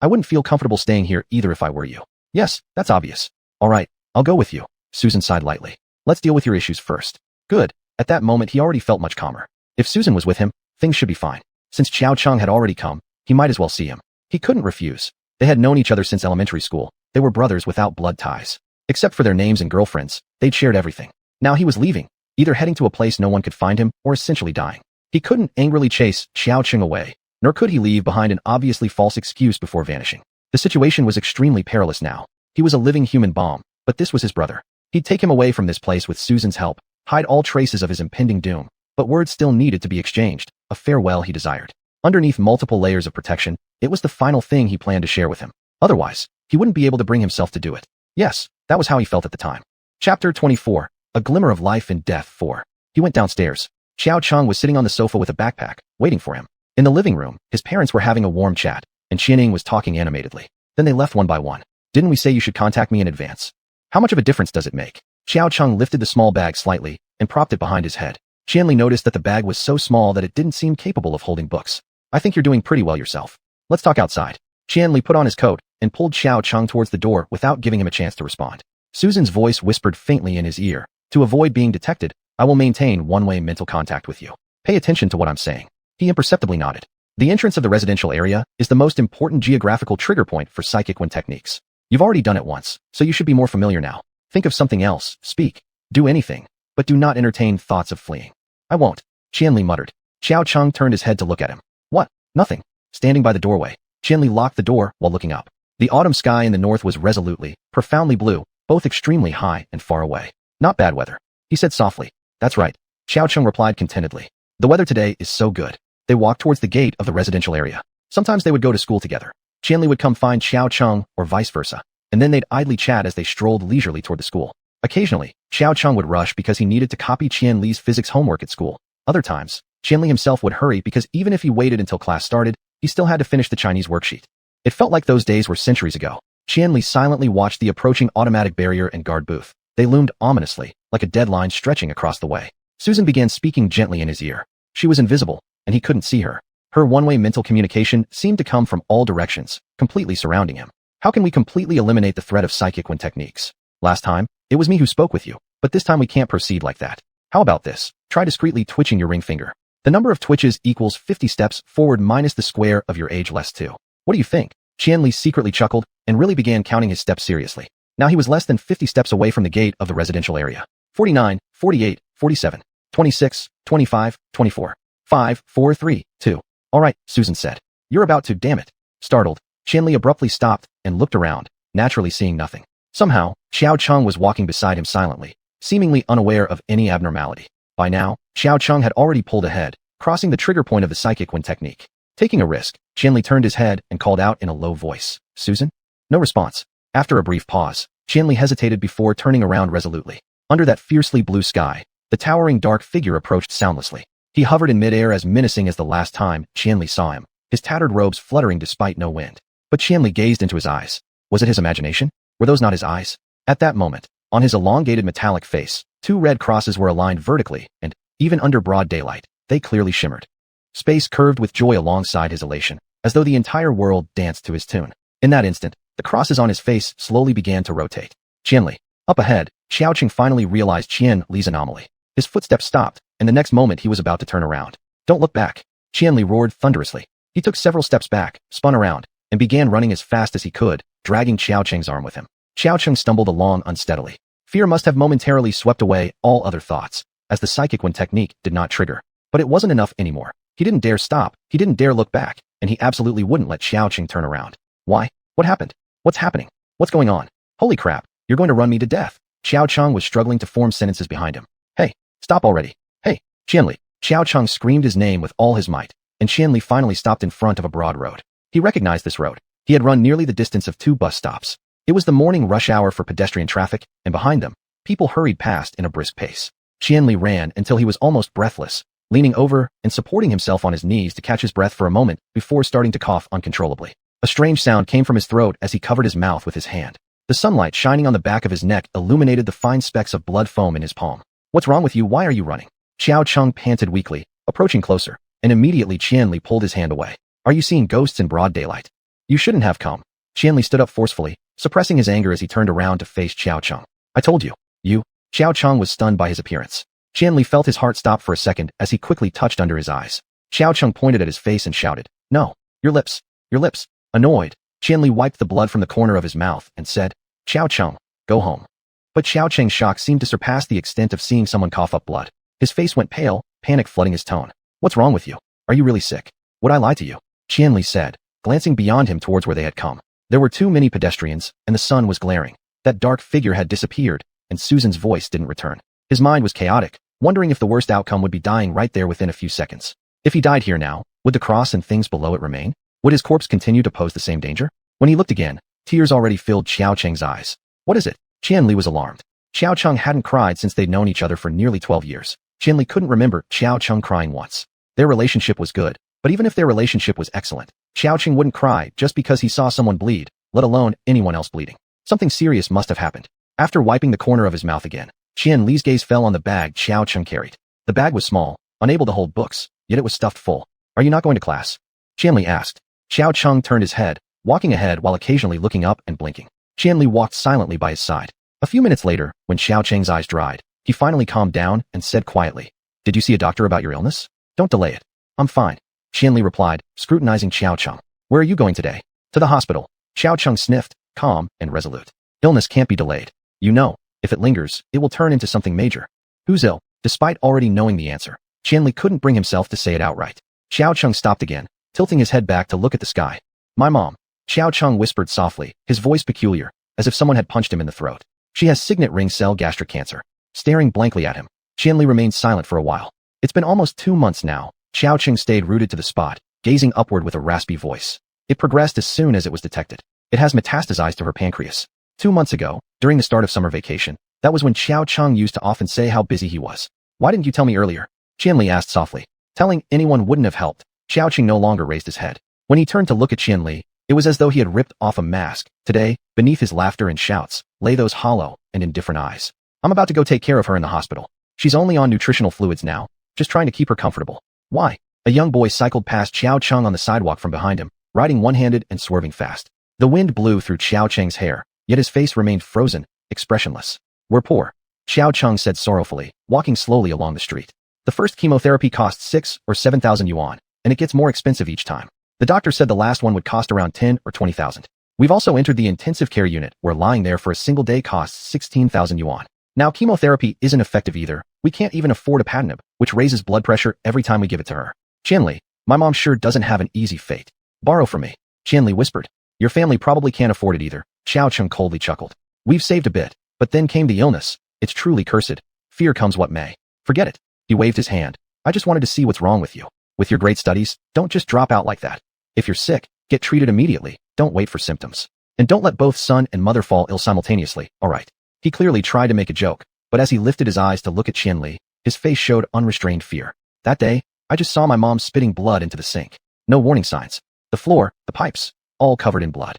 I wouldn't feel comfortable staying here either if I were you. Yes, that's obvious. All right, I'll go with you. Susan sighed lightly. Let's deal with your issues first. Good. At that moment, he already felt much calmer. If Susan was with him, things should be fine. Since Xiao Cheng had already come, he might as well see him. He couldn't refuse. They had known each other since elementary school. They were brothers without blood ties. Except for their names and girlfriends, they'd shared everything. Now he was leaving, either heading to a place no one could find him or essentially dying. He couldn't angrily chase Xiao Cheng away, nor could he leave behind an obviously false excuse before vanishing. The situation was extremely perilous now. He was a living human bomb, but this was his brother. He'd take him away from this place with Susan's help, hide all traces of his impending doom, but words still needed to be exchanged, a farewell he desired. Underneath multiple layers of protection, it was the final thing he planned to share with him. Otherwise, he wouldn't be able to bring himself to do it. Yes, that was how he felt at the time. Chapter 24, A Glimmer of Life and Death 4. He went downstairs. Xiao Cheng was sitting on the sofa with a backpack, waiting for him. In the living room, his parents were having a warm chat, and Qianing was talking animatedly. Then they left one by one. Didn't we say you should contact me in advance? How much of a difference does it make? Xiao Cheng lifted the small bag slightly and propped it behind his head. Qianli noticed that the bag was so small that it didn't seem capable of holding books. I think you're doing pretty well yourself. Let's talk outside. Qianli put on his coat and pulled Xiao Cheng towards the door without giving him a chance to respond. Susan's voice whispered faintly in his ear. To avoid being detected, I will maintain one-way mental contact with you. Pay attention to what I'm saying. He imperceptibly nodded. The entrance of the residential area is the most important geographical trigger point for psychic wind techniques. You've already done it once, so you should be more familiar now. Think of something else, speak, do anything, but do not entertain thoughts of fleeing. I won't, Qianli muttered. Xiao Cheng turned his head to look at him. What? Nothing. Standing by the doorway, Qianli locked the door while looking up. The autumn sky in the north was resolutely, profoundly blue, both extremely high and far away. Not bad weather, he said softly. That's right, Xiao Cheng replied contentedly. The weather today is so good. They walked towards the gate of the residential area. Sometimes they would go to school together. Qianli would come find Xiao Cheng, or vice versa, and then they'd idly chat as they strolled leisurely toward the school. Occasionally, Xiao Cheng would rush because he needed to copy Qianli's physics homework at school. Other times, Qianli himself would hurry because even if he waited until class started, he still had to finish the Chinese worksheet. It felt like those days were centuries ago. Qianli silently watched the approaching automatic barrier and guard booth. They loomed ominously, like a dead line stretching across the way. Susan began speaking gently in his ear. She was invisible, and he couldn't see her. Her one-way mental communication seemed to come from all directions, completely surrounding him. How can we completely eliminate the threat of psychic wind techniques? Last time, it was me who spoke with you, but this time we can't proceed like that. How about this? Try discreetly twitching your ring finger. The number of twitches equals 50 steps forward minus the square of your age less 2. What do you think? Qianli secretly chuckled and really began counting his steps seriously. Now he was less than 50 steps away from the gate of the residential area. 49, 48, 47, 26, 25, 24, 5, 4, 3, 2. All right, Susan said. You're about to, damn it. Startled, Qianli abruptly stopped and looked around, naturally seeing nothing. Somehow, Xiao Cheng was walking beside him silently, seemingly unaware of any abnormality. By now, Xiao Cheng had already pulled ahead, crossing the trigger point of the psychic wind technique. Taking a risk, Qianli turned his head and called out in a low voice, Susan? No response. After a brief pause, Qianli hesitated before turning around resolutely. Under that fiercely blue sky, the towering dark figure approached soundlessly. He hovered in midair as menacing as the last time Qianli saw him, his tattered robes fluttering despite no wind. But Qianli gazed into his eyes. Was it his imagination? Were those not his eyes? At that moment, on his elongated metallic face, 2 red crosses were aligned vertically, and, even under broad daylight, they clearly shimmered. Space curved with joy alongside his elation, as though the entire world danced to his tune. In that instant, the crosses on his face slowly began to rotate. Qianli. Up ahead, Xiao Cheng finally realized Qianli's anomaly. His footsteps stopped, and the next moment he was about to turn around. Don't look back. Qianli roared thunderously. He took several steps back, spun around, and began running as fast as he could, dragging Xiao Cheng's arm with him. Xiao Cheng stumbled along unsteadily. Fear must have momentarily swept away all other thoughts, as the psychic wind technique did not trigger. But it wasn't enough anymore. He didn't dare stop, he didn't dare look back, and he absolutely wouldn't let Xiao Cheng turn around. Why? What happened? What's happening? What's going on? Holy crap, you're going to run me to death. Xiao Cheng was struggling to form sentences behind him. Hey, stop already. Hey, Qianli. Xiao Cheng screamed his name with all his might, and Qianli finally stopped in front of a broad road. He recognized this road. He had run nearly the distance of 2 bus stops. It was the morning rush hour for pedestrian traffic, and behind them, people hurried past in a brisk pace. Qianli ran until he was almost breathless, leaning over and supporting himself on his knees to catch his breath for a moment before starting to cough uncontrollably. A strange sound came from his throat as he covered his mouth with his hand. The sunlight shining on the back of his neck illuminated the fine specks of blood foam in his palm. What's wrong with you? Why are you running? Xiao Cheng panted weakly, approaching closer, and immediately Qianli pulled his hand away. Are you seeing ghosts in broad daylight? You shouldn't have come. Qianli stood up forcefully, suppressing his anger as he turned around to face Xiao Cheng. I told you. You. Xiao Cheng was stunned by his appearance. Qianli felt his heart stop for a second as he quickly touched under his eyes. Xiao Cheng pointed at his face and shouted, No, your lips. Your lips. Annoyed, Qianli wiped the blood from the corner of his mouth and said, Xiao Cheng, go home. But Xiao Cheng's shock seemed to surpass the extent of seeing someone cough up blood. His face went pale, panic flooding his tone. What's wrong with you? Are you really sick? Would I lie to you? Qianli said, glancing beyond him towards where they had come. There were too many pedestrians, and the sun was glaring. That dark figure had disappeared, and Susan's voice didn't return. His mind was chaotic, wondering if the worst outcome would be dying right there within a few seconds. If he died here now, would the cross and things below it remain? Would his corpse continue to pose the same danger? When he looked again, tears already filled Xiao Cheng's eyes. What is it? Qianli was alarmed. Xiao Cheng hadn't cried since they'd known each other for nearly 12 years. Qianli couldn't remember Xiao Cheng crying once. Their relationship was good, but even if their relationship was excellent, Xiao Cheng wouldn't cry just because he saw someone bleed, let alone anyone else bleeding. Something serious must have happened. After wiping the corner of his mouth again, Qianli's gaze fell on the bag Xiao Cheng carried. The bag was small, unable to hold books, yet it was stuffed full. Are you not going to class? Qianli asked. Xiao Cheng turned his head, walking ahead while occasionally looking up and blinking. Qianli walked silently by his side. A few minutes later, when Xiao Cheng's eyes dried, he finally calmed down and said quietly, Did you see a doctor about your illness? Don't delay it. I'm fine. Qianli replied, scrutinizing Xiao Cheng. Where are you going today? To the hospital. Xiao Cheng sniffed, calm and resolute. Illness can't be delayed. You know, if it lingers, it will turn into something major. Who's ill? Despite already knowing the answer, Qianli couldn't bring himself to say it outright. Xiao Cheng stopped again, tilting his head back to look at the sky. My mom. Xiao Cheng whispered softly, his voice peculiar, as if someone had punched him in the throat. She has signet ring cell gastric cancer. Staring blankly at him, Qianli remained silent for a while. It's been almost 2 months now. Xiao Cheng stayed rooted to the spot, gazing upward with a raspy voice. It progressed as soon as it was detected. It has metastasized to her pancreas. 2 months ago, during the start of summer vacation, that was when Xiao Cheng used to often say how busy he was. Why didn't you tell me earlier? Qianli asked softly. Telling anyone wouldn't have helped. Xiao Cheng no longer raised his head. When he turned to look at Qianli, it was as though he had ripped off a mask. Today, beneath his laughter and shouts, lay those hollow and indifferent eyes. I'm about to go take care of her in the hospital. She's only on nutritional fluids now, just trying to keep her comfortable. Why? A young boy cycled past Xiao Cheng on the sidewalk from behind him, riding one-handed and swerving fast. The wind blew through Xiao Cheng's hair, yet his face remained frozen, expressionless. We're poor, Xiao Cheng said sorrowfully, walking slowly along the street. The first chemotherapy costs 6 or 7,000 yuan, and it gets more expensive each time. The doctor said the last one would cost around 10 or 20,000. We've also entered the intensive care unit, where lying there for a single day costs 16,000 yuan. Now chemotherapy isn't effective either. We can't even afford a patinib, which raises blood pressure every time we give it to her. Qianli, my mom sure doesn't have an easy fate. Borrow from me. Qianli whispered. Your family probably can't afford it either. Xiao Cheng coldly chuckled. We've saved a bit, but then came the illness. It's truly cursed. Fear comes what may. Forget it. He waved his hand. I just wanted to see what's wrong with you. With your great studies, don't just drop out like that. If you're sick, get treated immediately. Don't wait for symptoms. And don't let both son and mother fall ill simultaneously, alright? He clearly tried to make a joke, but as he lifted his eyes to look at Qianli, his face showed unrestrained fear. That day, I just saw my mom spitting blood into the sink. No warning signs. The floor, the pipes, all covered in blood.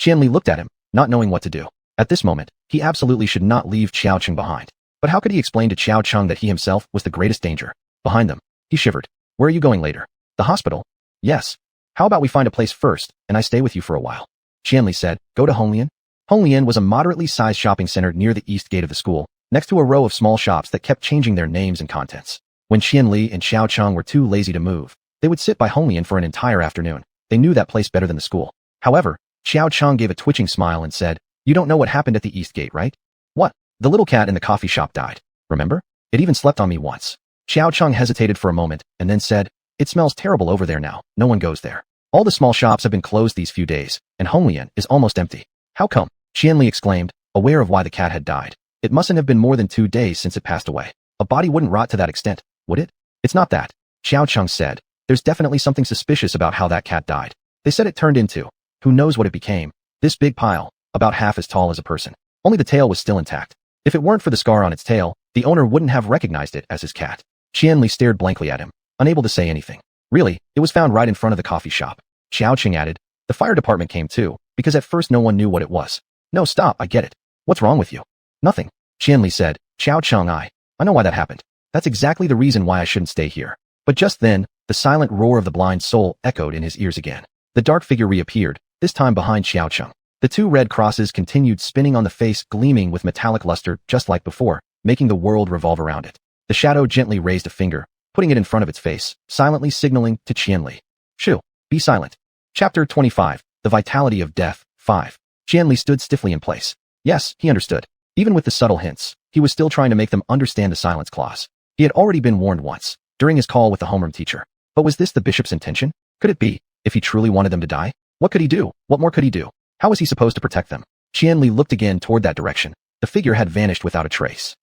Qianli looked at him, not knowing what to do. At this moment, he absolutely should not leave Xiao Cheng behind. But how could he explain to Xiao Cheng that he himself was the greatest danger? Behind them, he shivered. Where are you going later? The hospital? Yes. How about we find a place first, and I stay with you for a while? Qianli said, go to Honglian. Honglian was a moderately sized shopping center near the east gate of the school, next to a row of small shops that kept changing their names and contents. When Qianli and Xiao Cheng were too lazy to move, they would sit by Honglian for an entire afternoon. They knew that place better than the school. However, Xiao Cheng gave a twitching smile and said, you don't know what happened at the east gate, right? What? The little cat in the coffee shop died. Remember? It even slept on me once. Xiao Cheng hesitated for a moment and then said, it smells terrible over there now. No one goes there. All the small shops have been closed these few days, and Honglian is almost empty. How come? Qianli exclaimed, aware of why the cat had died. It mustn't have been more than 2 days since it passed away. A body wouldn't rot to that extent, would it? It's not that. Xiao Cheng said. There's definitely something suspicious about how that cat died. They said it turned into, who knows what it became, this big pile, about half as tall as a person. Only the tail was still intact. If it weren't for the scar on its tail, the owner wouldn't have recognized it as his cat. Qianli stared blankly at him, unable to say anything. Really, it was found right in front of the coffee shop. Xiao Cheng added. The fire department came too, because at first no one knew what it was. No, stop, I get it. What's wrong with you? Nothing. Qianli said. Xiao Cheng, I know why that happened. That's exactly the reason why I shouldn't stay here. But just then, the silent roar of the blind soul echoed in his ears again. The dark figure reappeared, this time behind Xiao Cheng. The two red crosses continued spinning on the face, gleaming with metallic luster just like before, making the world revolve around it. The shadow gently raised a finger, putting it in front of its face, silently signaling to Qianli. Shu, be silent. Chapter 25, The Vitality of Death, 5. Qianli stood stiffly in place. Yes, he understood. Even with the subtle hints, he was still trying to make them understand the silence clause. He had already been warned once, during his call with the homeroom teacher. But was this the bishop's intention? Could it be, if he truly wanted them to die? What could he do? What more could he do? How was he supposed to protect them? Qianli looked again toward that direction. The figure had vanished without a trace.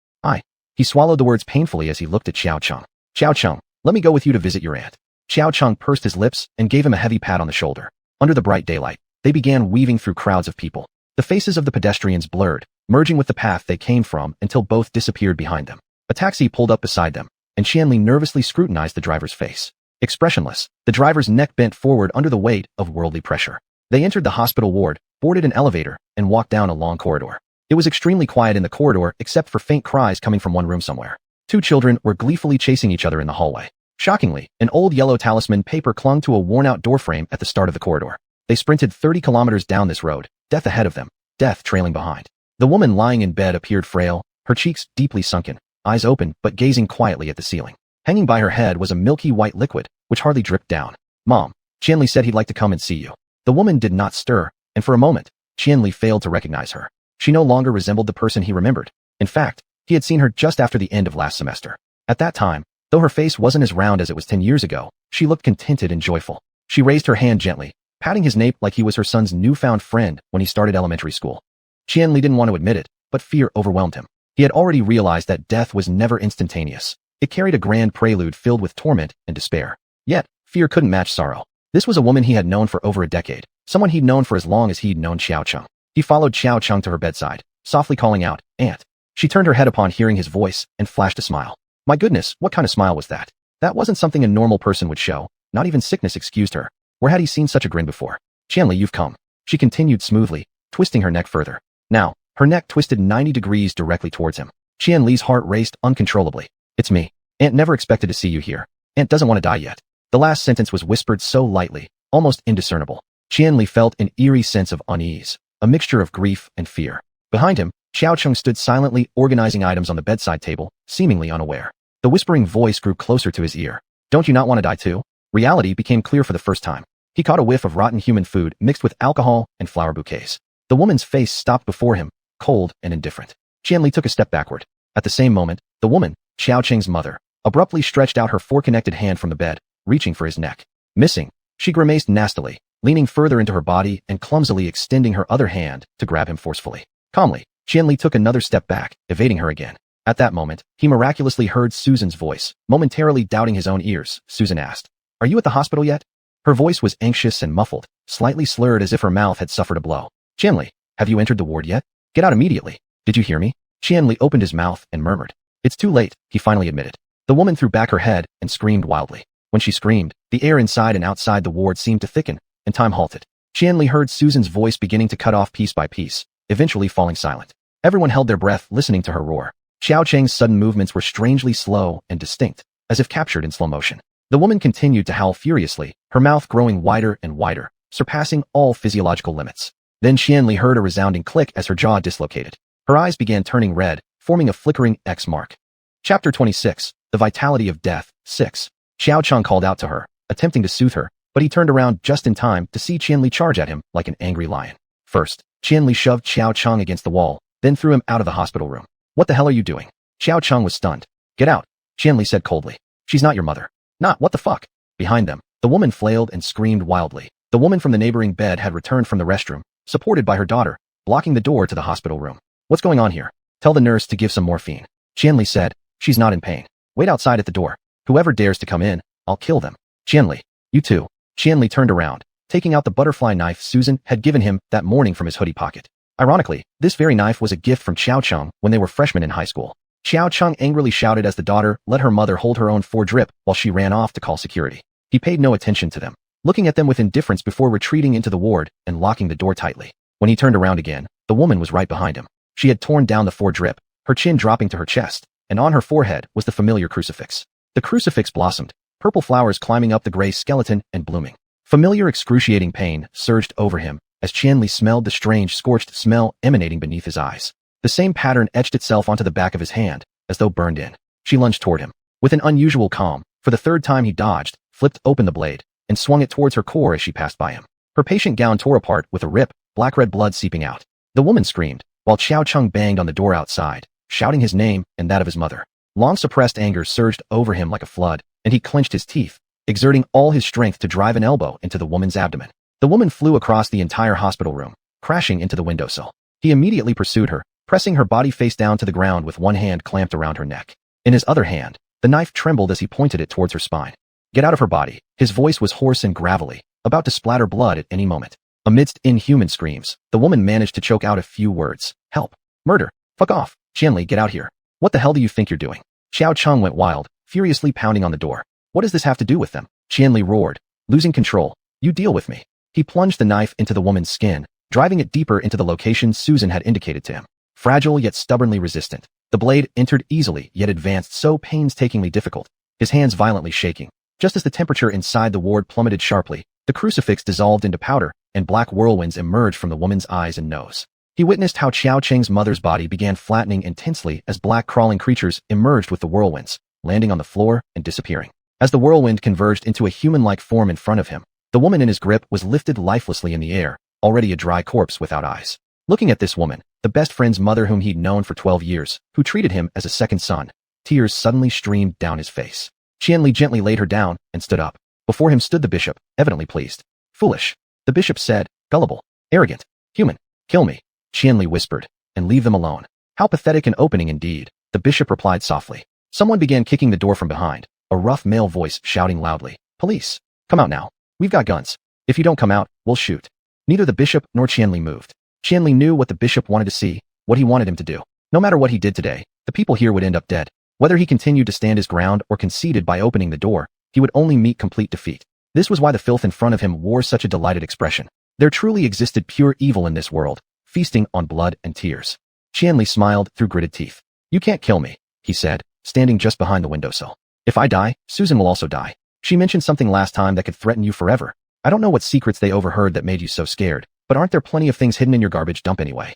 He swallowed the words painfully as he looked at Xiao Cheng. Xiao Cheng, let me go with you to visit your aunt. Xiao Cheng pursed his lips and gave him a heavy pat on the shoulder. Under the bright daylight, they began weaving through crowds of people. The faces of the pedestrians blurred, merging with the path they came from until both disappeared behind them. A taxi pulled up beside them, and Qianli nervously scrutinized the driver's face. Expressionless, the driver's neck bent forward under the weight of worldly pressure. They entered the hospital ward, boarded an elevator, and walked down a long corridor. It was extremely quiet in the corridor except for faint cries coming from one room somewhere. Two children were gleefully chasing each other in the hallway. Shockingly, an old yellow talisman paper clung to a worn-out doorframe at the start of the corridor. They sprinted 30 kilometers down this road, death ahead of them, death trailing behind. The woman lying in bed appeared frail, her cheeks deeply sunken, eyes open but gazing quietly at the ceiling. Hanging by her head was a milky white liquid, which hardly dripped down. Mom, Qianli said he'd like to come and see you. The woman did not stir, and for a moment, Qianli failed to recognize her. She no longer resembled the person he remembered. In fact, he had seen her just after the end of last semester. At that time, though her face wasn't as round as it was 10 years ago, she looked contented and joyful. She raised her hand gently, patting his nape like he was her son's newfound friend when he started elementary school. Qianli didn't want to admit it, but fear overwhelmed him. He had already realized that death was never instantaneous. It carried a grand prelude filled with torment and despair. Yet, fear couldn't match sorrow. This was a woman he had known for over a decade, someone he'd known for as long as he'd known Xiao Cheng. He followed Xiao Cheng to her bedside, softly calling out, "Aunt." She turned her head upon hearing his voice and flashed a smile. My goodness, what kind of smile was that? That wasn't something a normal person would show. Not even sickness excused her. Where had he seen such a grin before? Qianli, you've come. She continued smoothly, twisting her neck further. Now, her neck twisted 90 degrees directly towards him. Qianli's heart raced uncontrollably. It's me. Aunt never expected to see you here. Aunt doesn't want to die yet. The last sentence was whispered so lightly, almost indiscernible. Qianli felt an eerie sense of unease, a mixture of grief and fear. Behind him, Xiao Cheng stood silently organizing items on the bedside table, seemingly unaware. The whispering voice grew closer to his ear. Don't you not want to die too? Reality became clear for the first time. He caught a whiff of rotten human food mixed with alcohol and flower bouquets. The woman's face stopped before him, cold and indifferent. Qianli took a step backward. At the same moment, the woman, Xiao Cheng's mother, abruptly stretched out her four-connected hand from the bed, reaching for his neck. Missing, she grimaced nastily, leaning further into her body and clumsily extending her other hand to grab him forcefully. Calmly, Qianli took another step back, evading her again. At that moment, he miraculously heard Susan's voice. Momentarily doubting his own ears, Susan asked, "Are you at the hospital yet?" Her voice was anxious and muffled, slightly slurred as if her mouth had suffered a blow. "Qianli, have you entered the ward yet? Get out immediately. Did you hear me?" Qianli opened his mouth and murmured. "It's too late," he finally admitted. The woman threw back her head and screamed wildly. When she screamed, the air inside and outside the ward seemed to thicken, and time halted. Qianli heard Susan's voice beginning to cut off piece by piece, eventually falling silent. Everyone held their breath listening to her roar. Xiao Cheng's sudden movements were strangely slow and distinct, as if captured in slow motion. The woman continued to howl furiously, her mouth growing wider and wider, surpassing all physiological limits. Then Qianli heard a resounding click as her jaw dislocated. Her eyes began turning red, forming a flickering X mark. Chapter 26, The Vitality of Death, 6. Xiao Cheng called out to her, attempting to soothe her, but he turned around just in time to see Qianli charge at him like an angry lion. First, Qianli shoved Xiao Cheng against the wall, then threw him out of the hospital room. "What the hell are you doing?" Xiao Cheng was stunned. "Get out," Qianli said coldly. "She's not your mother." "Not what the fuck?" Behind them, the woman flailed and screamed wildly. The woman from the neighboring bed had returned from the restroom, supported by her daughter, blocking the door to the hospital room. "What's going on here?" "Tell the nurse to give some morphine," Qianli said. "She's not in pain. Wait outside at the door. Whoever dares to come in, I'll kill them." "Qianli, you too." Qianli turned around, taking out the butterfly knife Susan had given him that morning from his hoodie pocket. Ironically, this very knife was a gift from Xiao Cheng when they were freshmen in high school. Xiao Cheng angrily shouted as the daughter let her mother hold her own drip while she ran off to call security. He paid no attention to them, looking at them with indifference before retreating into the ward and locking the door tightly. When he turned around again, the woman was right behind him. She had torn down the drip, her chin dropping to her chest, and on her forehead was the familiar crucifix. The crucifix blossomed, purple flowers climbing up the gray skeleton and blooming. Familiar excruciating pain surged over him as Qianli smelled the strange scorched smell emanating beneath his eyes. The same pattern etched itself onto the back of his hand, as though burned in. She lunged toward him. With an unusual calm, for the third time he dodged, flipped open the blade, and swung it towards her core as she passed by him. Her patient gown tore apart with a rip, black-red blood seeping out. The woman screamed, while Xiao Cheng banged on the door outside, shouting his name and that of his mother. Long-suppressed anger surged over him like a flood, and he clenched his teeth, exerting all his strength to drive an elbow into the woman's abdomen. The woman flew across the entire hospital room, crashing into the windowsill. He immediately pursued her, pressing her body face down to the ground with one hand clamped around her neck. In his other hand, the knife trembled as he pointed it towards her spine. Get out of her body. His voice was hoarse and gravelly, about to splatter blood at any moment. Amidst inhuman screams, the woman managed to choke out a few words. Help. Murder. Fuck off. Qianli, get out here. What the hell do you think you're doing? Xiao Cheng went wild, furiously pounding on the door. What does this have to do with them? Qianli roared, losing control. You deal with me. He plunged the knife into the woman's skin, driving it deeper into the location Susan had indicated to him. Fragile yet stubbornly resistant, the blade entered easily yet advanced so painstakingly difficult, his hands violently shaking. Just as the temperature inside the ward plummeted sharply, the crucifix dissolved into powder, and black whirlwinds emerged from the woman's eyes and nose. He witnessed how Xiao Cheng's mother's body began flattening intensely as black crawling creatures emerged with the whirlwinds, landing on the floor and disappearing. As the whirlwind converged into a human-like form in front of him, the woman in his grip was lifted lifelessly in the air, already a dry corpse without eyes. Looking at this woman, the best friend's mother whom he'd known for 12 years, who treated him as a second son, tears suddenly streamed down his face. Qianli gently laid her down and stood up. Before him stood the bishop, evidently pleased. Foolish. The bishop said, gullible, arrogant, human, kill me. Qianli whispered, and leave them alone. How pathetic an opening indeed, the bishop replied softly. Someone began kicking the door from behind, a rough male voice shouting loudly, police, come out now. We've got guns. If you don't come out, we'll shoot. Neither the bishop nor Qianli moved. Qianli knew what the bishop wanted to see, what he wanted him to do. No matter what he did today, the people here would end up dead. Whether he continued to stand his ground or conceded by opening the door, he would only meet complete defeat. This was why the filth in front of him wore such a delighted expression. There truly existed pure evil in this world, feasting on blood and tears. Qianli smiled through gritted teeth. You can't kill me, he said, standing just behind the windowsill. If I die, Susan will also die. She mentioned something last time that could threaten you forever. I don't know what secrets they overheard that made you so scared, but aren't there plenty of things hidden in your garbage dump anyway?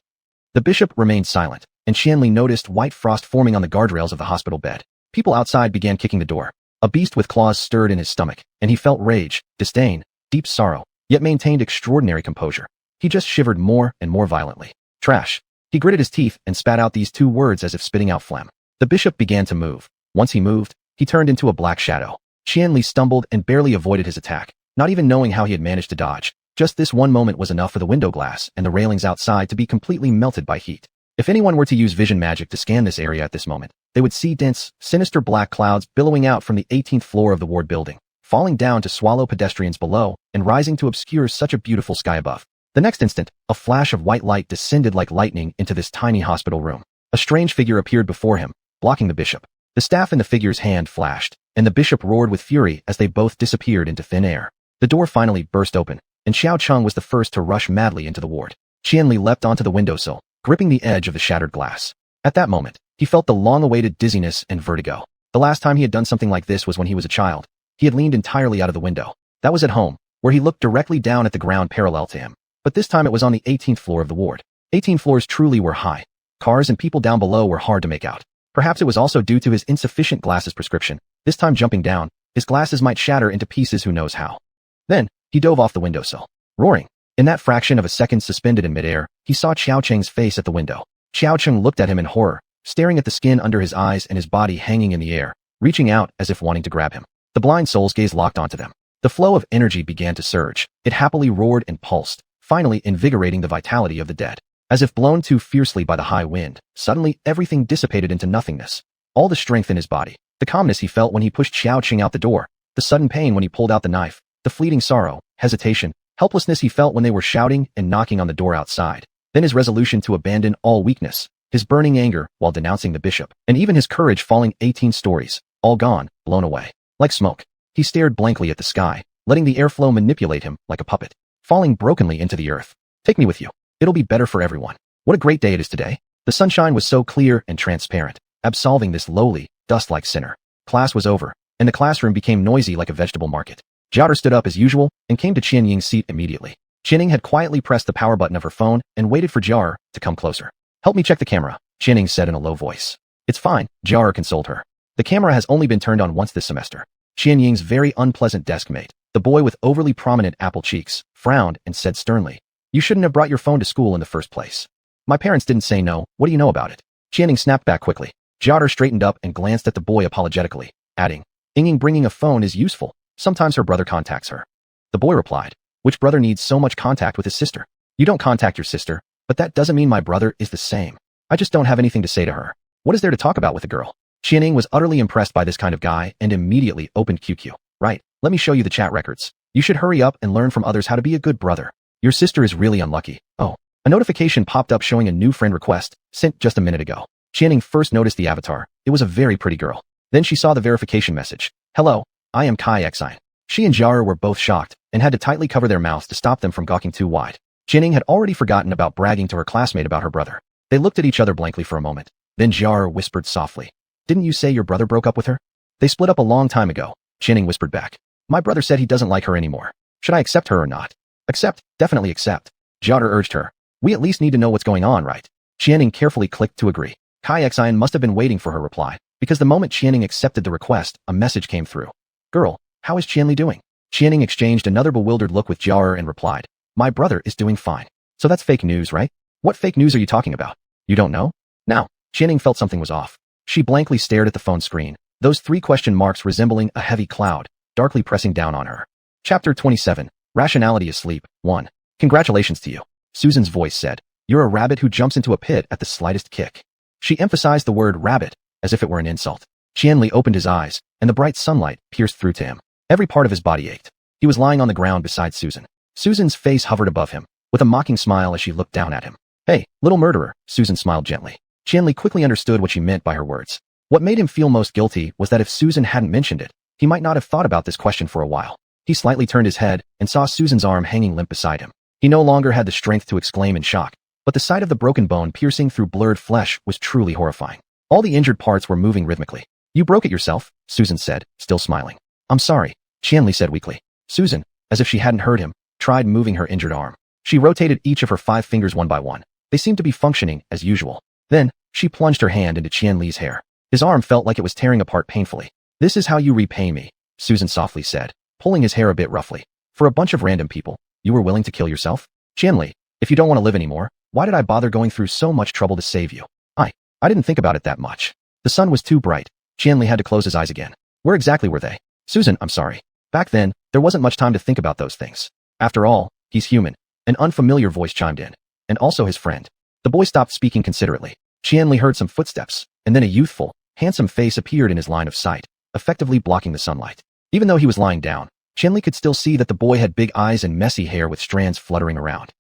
The bishop remained silent, and Qianli noticed white frost forming on the guardrails of the hospital bed. People outside began kicking the door. A beast with claws stirred in his stomach, and he felt rage, disdain, deep sorrow, yet maintained extraordinary composure. He just shivered more and more violently. Trash. He gritted his teeth and spat out these two words as if spitting out phlegm. The bishop began to move. Once he moved, he turned into a black shadow. Qianli stumbled and barely avoided his attack, not even knowing how he had managed to dodge. Just this one moment was enough for the window glass and the railings outside to be completely melted by heat. If anyone were to use vision magic to scan this area at this moment, they would see dense, sinister black clouds billowing out from the 18th floor of the ward building, falling down to swallow pedestrians below and rising to obscure such a beautiful sky above. The next instant, a flash of white light descended like lightning into this tiny hospital room. A strange figure appeared before him, blocking the bishop. The staff in the figure's hand flashed, and the bishop roared with fury as they both disappeared into thin air. The door finally burst open, and Xiao Cheng was the first to rush madly into the ward. Qianli leapt onto the windowsill, gripping the edge of the shattered glass. At that moment, he felt the long-awaited dizziness and vertigo. The last time he had done something like this was when he was a child. He had leaned entirely out of the window. That was at home, where he looked directly down at the ground parallel to him. But this time it was on the 18th floor of the ward. 18 floors truly were high. Cars and people down below were hard to make out. Perhaps it was also due to his insufficient glasses prescription. This time jumping down, his glasses might shatter into pieces who knows how. Then, he dove off the windowsill, roaring. In that fraction of a second suspended in midair, he saw Xiao Cheng's face at the window. Xiao Cheng looked at him in horror, staring at the skin under his eyes and his body hanging in the air, reaching out as if wanting to grab him. The blind soul's gaze locked onto them. The flow of energy began to surge. It happily roared and pulsed, finally invigorating the vitality of the dead. As if blown too fiercely by the high wind, suddenly everything dissipated into nothingness. All the strength in his body, the calmness he felt when he pushed Xiao Cheng out the door, the sudden pain when he pulled out the knife, the fleeting sorrow, hesitation, helplessness he felt when they were shouting and knocking on the door outside. Then his resolution to abandon all weakness, his burning anger while denouncing the bishop, and even his courage falling 18 stories, all gone, blown away. Like smoke, he stared blankly at the sky, letting the airflow manipulate him like a puppet, falling brokenly into the earth. Take me with you. It'll be better for everyone. What a great day it is today. The sunshine was so clear and transparent, absolving this lowly, dust-like sinner. Class was over, and the classroom became noisy like a vegetable market. Jiaer stood up as usual and came to Qian Ying's seat immediately. Qian Ying had quietly pressed the power button of her phone and waited for Jiaer to come closer. "Help me check the camera," Qian Ying said in a low voice. "It's fine," Jiaer consoled her. "The camera has only been turned on once this semester." Qian Ying's very unpleasant desk mate, the boy with overly prominent apple cheeks, frowned and said sternly, "You shouldn't have brought your phone to school in the first place." "My parents didn't say no, what do you know about it?" Qian Ying snapped back quickly. Jiaer straightened up and glanced at the boy apologetically, adding, "Ying bringing a phone is useful. Sometimes her brother contacts her." The boy replied, "Which brother needs so much contact with his sister? You don't contact your sister, but that doesn't mean my brother is the same. I just don't have anything to say to her. What is there to talk about with a girl?" Qian Ying was utterly impressed by this kind of guy and immediately opened QQ. "Right, let me show you the chat records. You should hurry up and learn from others how to be a good brother. Your sister is really unlucky." Oh, a notification popped up showing a new friend request, sent just a minute ago. Qian Ying first noticed the avatar. It was a very pretty girl. Then she saw the verification message. "Hello, I am Kai Xuanhuan." She and Jiaer were both shocked and had to tightly cover their mouths to stop them from gawking too wide. Qian Ying had already forgotten about bragging to her classmate about her brother. They looked at each other blankly for a moment. Then Jiaer whispered softly, "Didn't you say your brother broke up with her?" "They split up a long time ago," Qian Ying whispered back. "My brother said he doesn't like her anymore. Should I accept her or not?" "Accept, definitely accept," Jiaer urged her. "We at least need to know what's going on, right?" Qian Ying carefully clicked to agree. Kai Xuanhuan must have been waiting for her reply, because the moment Qian Ying accepted the request, a message came through. "Girl, how is Qianli doing?" Qian Ying exchanged another bewildered look with Jiaer and replied, "My brother is doing fine." "So that's fake news, right?" "What fake news are you talking about? You don't know?" Now, Qian Ying felt something was off. She blankly stared at the phone screen, those 3 question marks resembling a heavy cloud, darkly pressing down on her. Chapter 27, Rationality Asleep, 1. "Congratulations to you," Susan's voice said. "You're a rabbit who jumps into a pit at the slightest kick." She emphasized the word rabbit, as if it were an insult. Qianli opened his eyes, and the bright sunlight pierced through to him. Every part of his body ached. He was lying on the ground beside Susan. Susan's face hovered above him, with a mocking smile as she looked down at him. "Hey, little murderer," Susan smiled gently. Qianli quickly understood what she meant by her words. What made him feel most guilty was that if Susan hadn't mentioned it, he might not have thought about this question for a while. He slightly turned his head and saw Susan's arm hanging limp beside him. He no longer had the strength to exclaim in shock, but the sight of the broken bone piercing through blurred flesh was truly horrifying. All the injured parts were moving rhythmically. "You broke it yourself," Susan said, still smiling. "I'm sorry," Qianli said weakly. Susan, as if she hadn't heard him, tried moving her injured arm. She rotated each of her 5 fingers one by one. They seemed to be functioning as usual. Then, she plunged her hand into Qianli's hair. His arm felt like it was tearing apart painfully. "This is how you repay me," Susan softly said, pulling his hair a bit roughly. "For a bunch of random people, you were willing to kill yourself? Qianli, if you don't want to live anymore, why did I bother going through so much trouble to save you?" I didn't think about it that much. The sun was too bright. Qianli had to close his eyes again. "Where exactly were they?" "Susan, I'm sorry. Back then, there wasn't much time to think about those things. After all, he's human." An unfamiliar voice chimed in. "And also his friend." The boy stopped speaking considerately. Qianli heard some footsteps, and then a youthful, handsome face appeared in his line of sight, effectively blocking the sunlight. Even though he was lying down, Qianli could still see that the boy had big eyes and messy hair with strands fluttering around.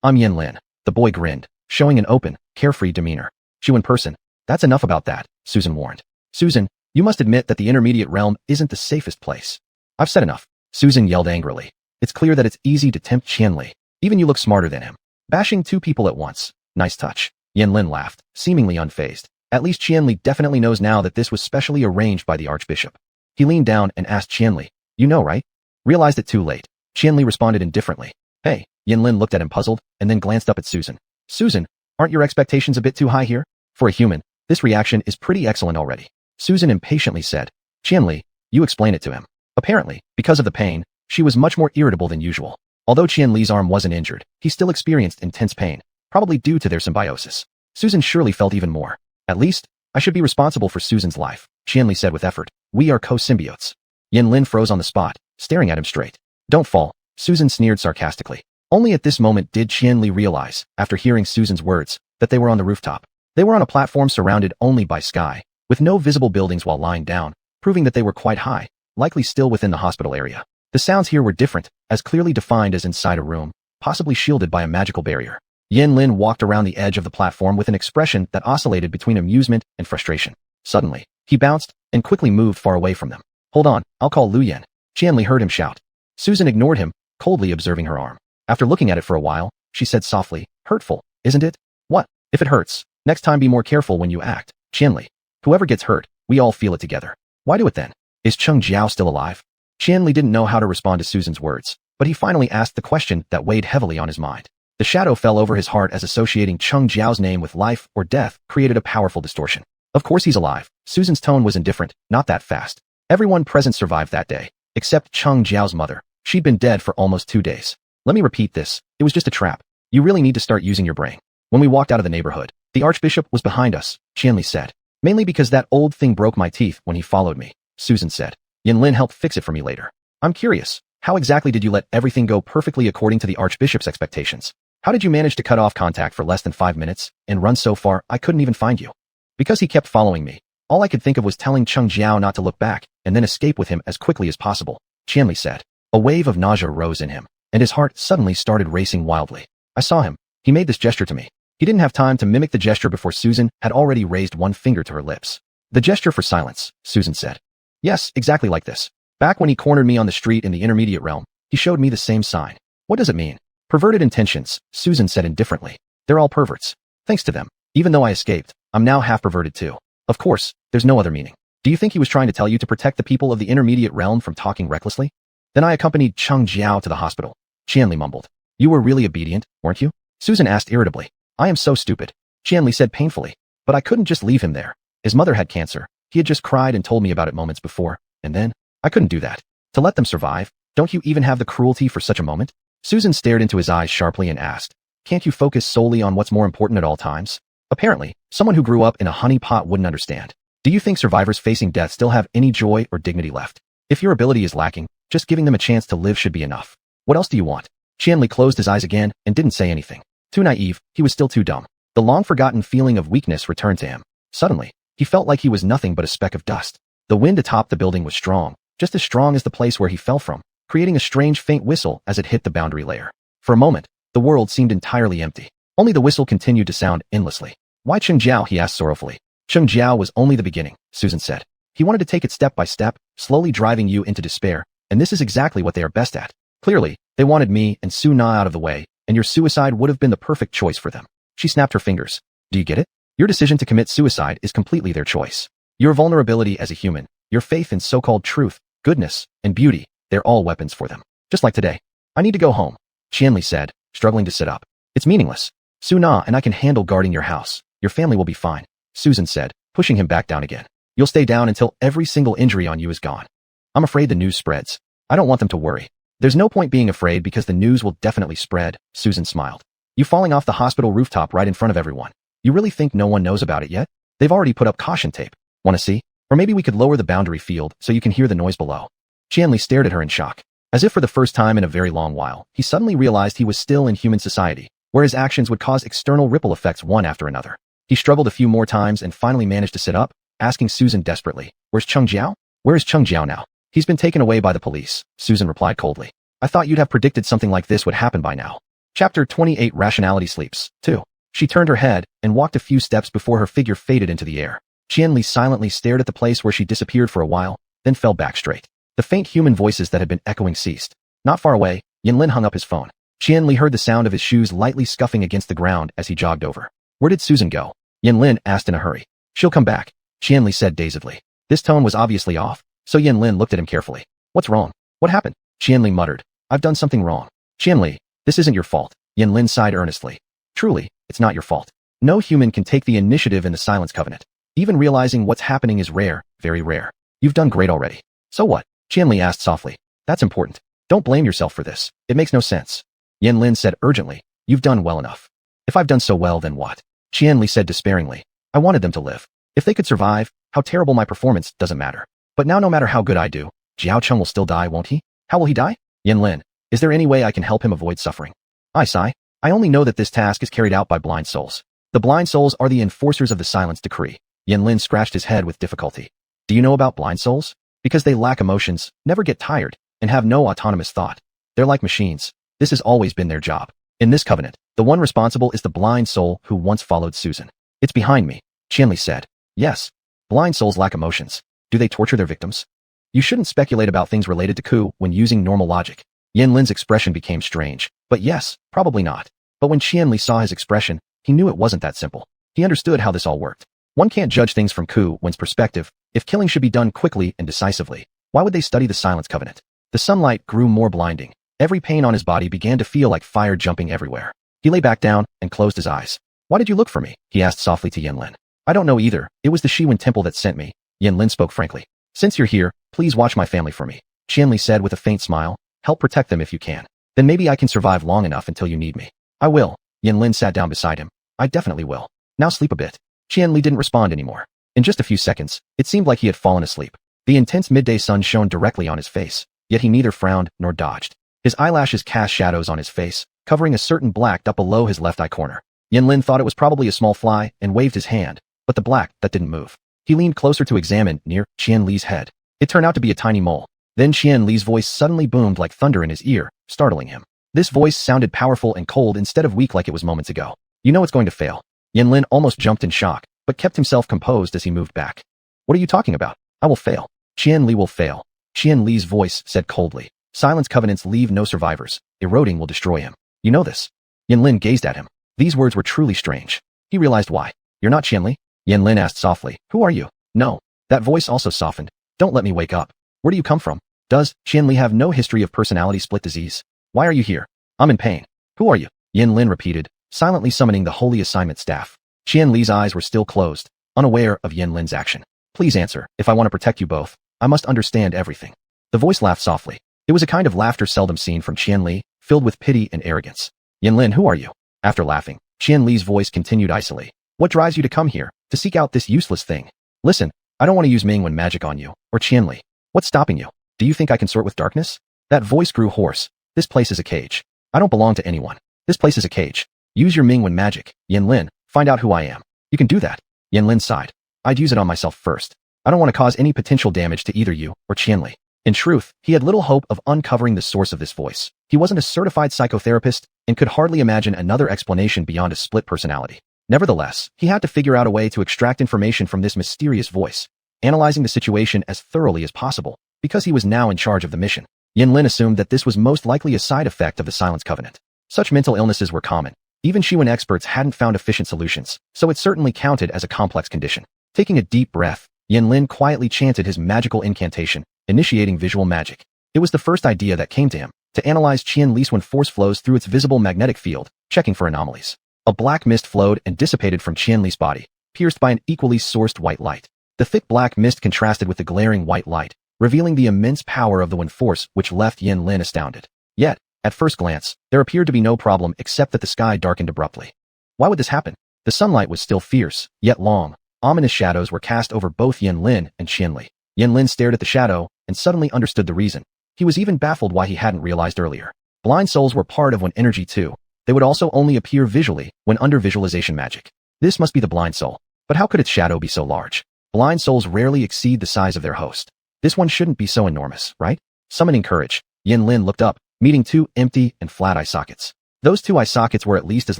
"I'm Yanlin." The boy grinned, showing an open, carefree demeanor. "You in person. That's enough about that," Susan warned. "Susan, you must admit that the intermediate realm isn't the safest place." "I've said enough," Susan yelled angrily. "It's clear that it's easy to tempt Qianli. Even you look smarter than him. Bashing 2 people at once. Nice touch." Yanlin laughed, seemingly unfazed. At least Qianli definitely knows now that this was specially arranged by the Archbishop. He leaned down and asked Qianli, "You know, right?" "Realized it too late." Qianli responded indifferently. "Hey," Yanlin looked at him puzzled, and then glanced up at Susan. "Susan, aren't your expectations a bit too high here? For a human, this reaction is pretty excellent already." Susan impatiently said, "Qianli, you explain it to him." Apparently, because of the pain, she was much more irritable than usual. Although Qianli's arm wasn't injured, he still experienced intense pain, probably due to their symbiosis. Susan surely felt even more. "At least, I should be responsible for Susan's life," Qianli said with effort. "We are co-symbiotes." Yanlin froze on the spot, staring at him straight. "Don't fall," Susan sneered sarcastically. Only at this moment did Qianli realize, after hearing Susan's words, that they were on the rooftop. They were on a platform surrounded only by sky, with no visible buildings while lying down, proving that they were quite high, likely still within the hospital area. The sounds here were different, as clearly defined as inside a room, possibly shielded by a magical barrier. Yanlin walked around the edge of the platform with an expression that oscillated between amusement and frustration. Suddenly, he bounced and quickly moved far away from them. "Hold on, I'll call Lu Yan," Qianli heard him shout. Susan ignored him, coldly observing her arm. After looking at it for a while, she said softly, "Hurtful, isn't it?" "What? If it hurts, next time be more careful when you act, Qianli. Whoever gets hurt, we all feel it together. Why do it then? Is Cheng Jiao still alive? Qianli didn't know how to respond to Susan's words, but he finally asked the question that weighed heavily on his mind. The shadow fell over his heart as associating Cheng Jiao's name with life or death created a powerful distortion. Of course he's alive. Susan's tone was indifferent, not that fast. Everyone present survived that day, except Cheng Jiao's mother. She'd been dead for almost 2 days. Let me repeat this. It was just a trap. You really need to start using your brain. When we walked out of the neighborhood, the archbishop was behind us, Qianli said. Mainly because that old thing broke my teeth when he followed me, Susan said. Yanlin helped fix it for me later. I'm curious, how exactly did you let everything go perfectly according to the archbishop's expectations? How did you manage to cut off contact for less than 5 minutes and run so far I couldn't even find you? Because he kept following me. All I could think of was telling Cheng Jiao not to look back and then escape with him as quickly as possible, Qianli said. A wave of nausea rose in him, and his heart suddenly started racing wildly. I saw him. He made this gesture to me. He didn't have time to mimic the gesture before Susan had already raised one finger to her lips. The gesture for silence, Susan said. Yes, exactly like this. Back when he cornered me on the street in the intermediate realm, he showed me the same sign. What does it mean? Perverted intentions, Susan said indifferently. They're all perverts. Thanks to them. Even though I escaped, I'm now half perverted too. Of course, there's no other meaning. Do you think he was trying to tell you to protect the people of the intermediate realm from talking recklessly? Then I accompanied Cheng Jiao to the hospital. Qianli mumbled. You were really obedient, weren't you? Susan asked irritably. I am so stupid, Qianli said painfully. But I couldn't just leave him there. His mother had cancer. He had just cried and told me about it moments before, and then, I couldn't do that. To let them survive, don't you even have the cruelty for such a moment? Susan stared into his eyes sharply and asked, can't you focus solely on what's more important at all times? Apparently, someone who grew up in a honey pot wouldn't understand. Do you think survivors facing death still have any joy or dignity left? If your ability is lacking, just giving them a chance to live should be enough. What else do you want? Qianli closed his eyes again and didn't say anything. Too naive, he was still too dumb. The long-forgotten feeling of weakness returned to him. Suddenly, he felt like he was nothing but a speck of dust. The wind atop the building was strong, just as strong as the place where he fell from, creating a strange faint whistle as it hit the boundary layer. For a moment, the world seemed entirely empty. Only the whistle continued to sound endlessly. Why Cheng Jiao? He asked sorrowfully. Cheng Jiao was only the beginning, Susan said. He wanted to take it step by step, slowly driving you into despair, and this is exactly what they are best at. Clearly, they wanted me and Su Na out of the way, and your suicide would have been the perfect choice for them. She snapped her fingers. Do you get it? Your decision to commit suicide is completely their choice. Your vulnerability as a human, your faith in so-called truth, goodness, and beauty, they're all weapons for them. Just like today. I need to go home, Qianli said, struggling to sit up. It's meaningless. Su Na and I can handle guarding your house. Your family will be fine, Susan said, pushing him back down again. You'll stay down until every single injury on you is gone. I'm afraid the news spreads. I don't want them to worry. There's no point being afraid because the news will definitely spread, Susan smiled. You falling off the hospital rooftop right in front of everyone. You really think no one knows about it yet? They've already put up caution tape. Want to see? Or maybe we could lower the boundary field so you can hear the noise below. Qianli stared at her in shock. As if for the first time in a very long while, he suddenly realized he was still in human society, where his actions would cause external ripple effects one after another. He struggled a few more times and finally managed to sit up, asking Susan desperately, Where's Cheng Jiao? Where is Cheng Jiao now? He's been taken away by the police, Susan replied coldly. I thought you'd have predicted something like this would happen by now. Chapter 28 Rationality Sleeps 2. She turned her head and walked a few steps before her figure faded into the air. Qianli silently stared at the place where she disappeared for a while, then fell back straight. The faint human voices that had been echoing ceased. Not far away, Yanlin hung up his phone. Qianli heard the sound of his shoes lightly scuffing against the ground as he jogged over. Where did Susan go? Yanlin asked in a hurry. She'll come back, Qianli said dazedly. This tone was obviously off, so Yanlin looked at him carefully. What's wrong? What happened? Qianli muttered. I've done something wrong. Qianli, this isn't your fault, Yanlin sighed earnestly. Truly, it's not your fault. No human can take the initiative in the Silence Covenant. Even realizing what's happening is rare, very rare. You've done great already. So what? Qianli asked softly. That's important. Don't blame yourself for this. It makes no sense. Yanlin said urgently. You've done well enough. If I've done so well, then what? Qianli said despairingly. I wanted them to live. If they could survive, how terrible my performance doesn't matter. But now no matter how good I do, Jiao Cheng will still die, won't he? How will he die? Yanlin, is there any way I can help him avoid suffering? I sigh. I only know that this task is carried out by blind souls. The blind souls are the enforcers of the silence decree. Yanlin scratched his head with difficulty. Do you know about blind souls? Because they lack emotions, never get tired, and have no autonomous thought. They're like machines. This has always been their job. In this covenant, the one responsible is the blind soul who once followed Susan. It's behind me, Qianli said. Yes. Blind souls lack emotions. Do they torture their victims? You shouldn't speculate about things related to Ku when using normal logic. Yanlin's expression became strange. But yes, probably not. But when Qianli saw his expression, he knew it wasn't that simple. He understood how this all worked. One can't judge things from Ku Wen's perspective. If killing should be done quickly and decisively, Why would they study the Silence Covenant? The sunlight grew more blinding. Every pain on his body began to feel like fire jumping everywhere. He lay back down and closed his eyes. Why did you look for me? He asked softly to Yanlin. I don't know either. It was the Xuanhuan temple that sent me. Yanlin spoke frankly. Since you're here, please watch my family for me. Qianli said with a faint smile. Help protect them if you can. Then maybe I can survive long enough until you need me. I will. Yanlin sat down beside him. I definitely will. Now sleep a bit. Qianli didn't respond anymore. In just a few seconds, it seemed like he had fallen asleep. The intense midday sun shone directly on his face, yet he neither frowned nor dodged. His eyelashes cast shadows on his face, covering a certain black dot below his left eye corner. Yanlin thought it was probably a small fly and waved his hand, but the black that didn't move. He leaned closer to examine near Qianli's head. It turned out to be a tiny mole. Then Qianli's voice suddenly boomed like thunder in his ear, startling him. This voice sounded powerful and cold instead of weak like it was moments ago. You know it's going to fail. Yanlin almost jumped in shock, but kept himself composed as he moved back. What are you talking about? I will fail. Qianli will fail. Qianli's voice said coldly. Silence covenants leave no survivors. Eroding will destroy him. You know this. Yanlin gazed at him. These words were truly strange. He realized why. You're not Qianli? Yanlin asked softly. Who are you? No. That voice also softened. Don't let me wake up. Where do you come from? Does Qianli have no history of personality split disease? Why are you here? I'm in pain. Who are you? Yanlin repeated, silently summoning the holy assignment staff. Qianli's eyes were still closed, unaware of Yanlin's action. Please answer. If I want to protect you both, I must understand everything. The voice laughed softly. It was a kind of laughter seldom seen from Qianli, filled with pity and arrogance. Yanlin, who are you? After laughing, Qianli's voice continued icily. What drives you to come here, to seek out this useless thing? Listen, I don't want to use Mingwen magic on you, or Qianli. What's stopping you? Do you think I can sort with darkness? That voice grew hoarse. This place is a cage. I don't belong to anyone. This place is a cage. Use your Mingwen magic, Yanlin. Find out who I am. You can do that. Yanlin sighed. I'd use it on myself first. I don't want to cause any potential damage to either you or Qianli. In truth, he had little hope of uncovering the source of this voice. He wasn't a certified psychotherapist and could hardly imagine another explanation beyond a split personality. Nevertheless, he had to figure out a way to extract information from this mysterious voice, analyzing the situation as thoroughly as possible, because he was now in charge of the mission. Yanlin assumed that this was most likely a side effect of the Silence Covenant. Such mental illnesses were common. Even Xuanhuan experts hadn't found efficient solutions, so it certainly counted as a complex condition. Taking a deep breath, Yanlin quietly chanted his magical incantation, initiating visual magic. It was the first idea that came to him, to analyze Qianli's when force flows through its visible magnetic field, checking for anomalies. A black mist flowed and dissipated from Qianli's body, pierced by an equally sourced white light. The thick black mist contrasted with the glaring white light, revealing the immense power of the wind force which left Yanlin astounded. Yet, at first glance, there appeared to be no problem except that the sky darkened abruptly. Why would this happen? The sunlight was still fierce, yet long. Ominous shadows were cast over both Yanlin and Qianli. Yanlin stared at the shadow and suddenly understood the reason. He was even baffled why he hadn't realized earlier. Blind souls were part of one energy too. They would also only appear visually when under visualization magic. This must be the blind soul. But how could its shadow be so large? Blind souls rarely exceed the size of their host. This one shouldn't be so enormous, right? Summoning courage, Yanlin looked up, meeting two empty and flat eye sockets. Those two eye sockets were at least as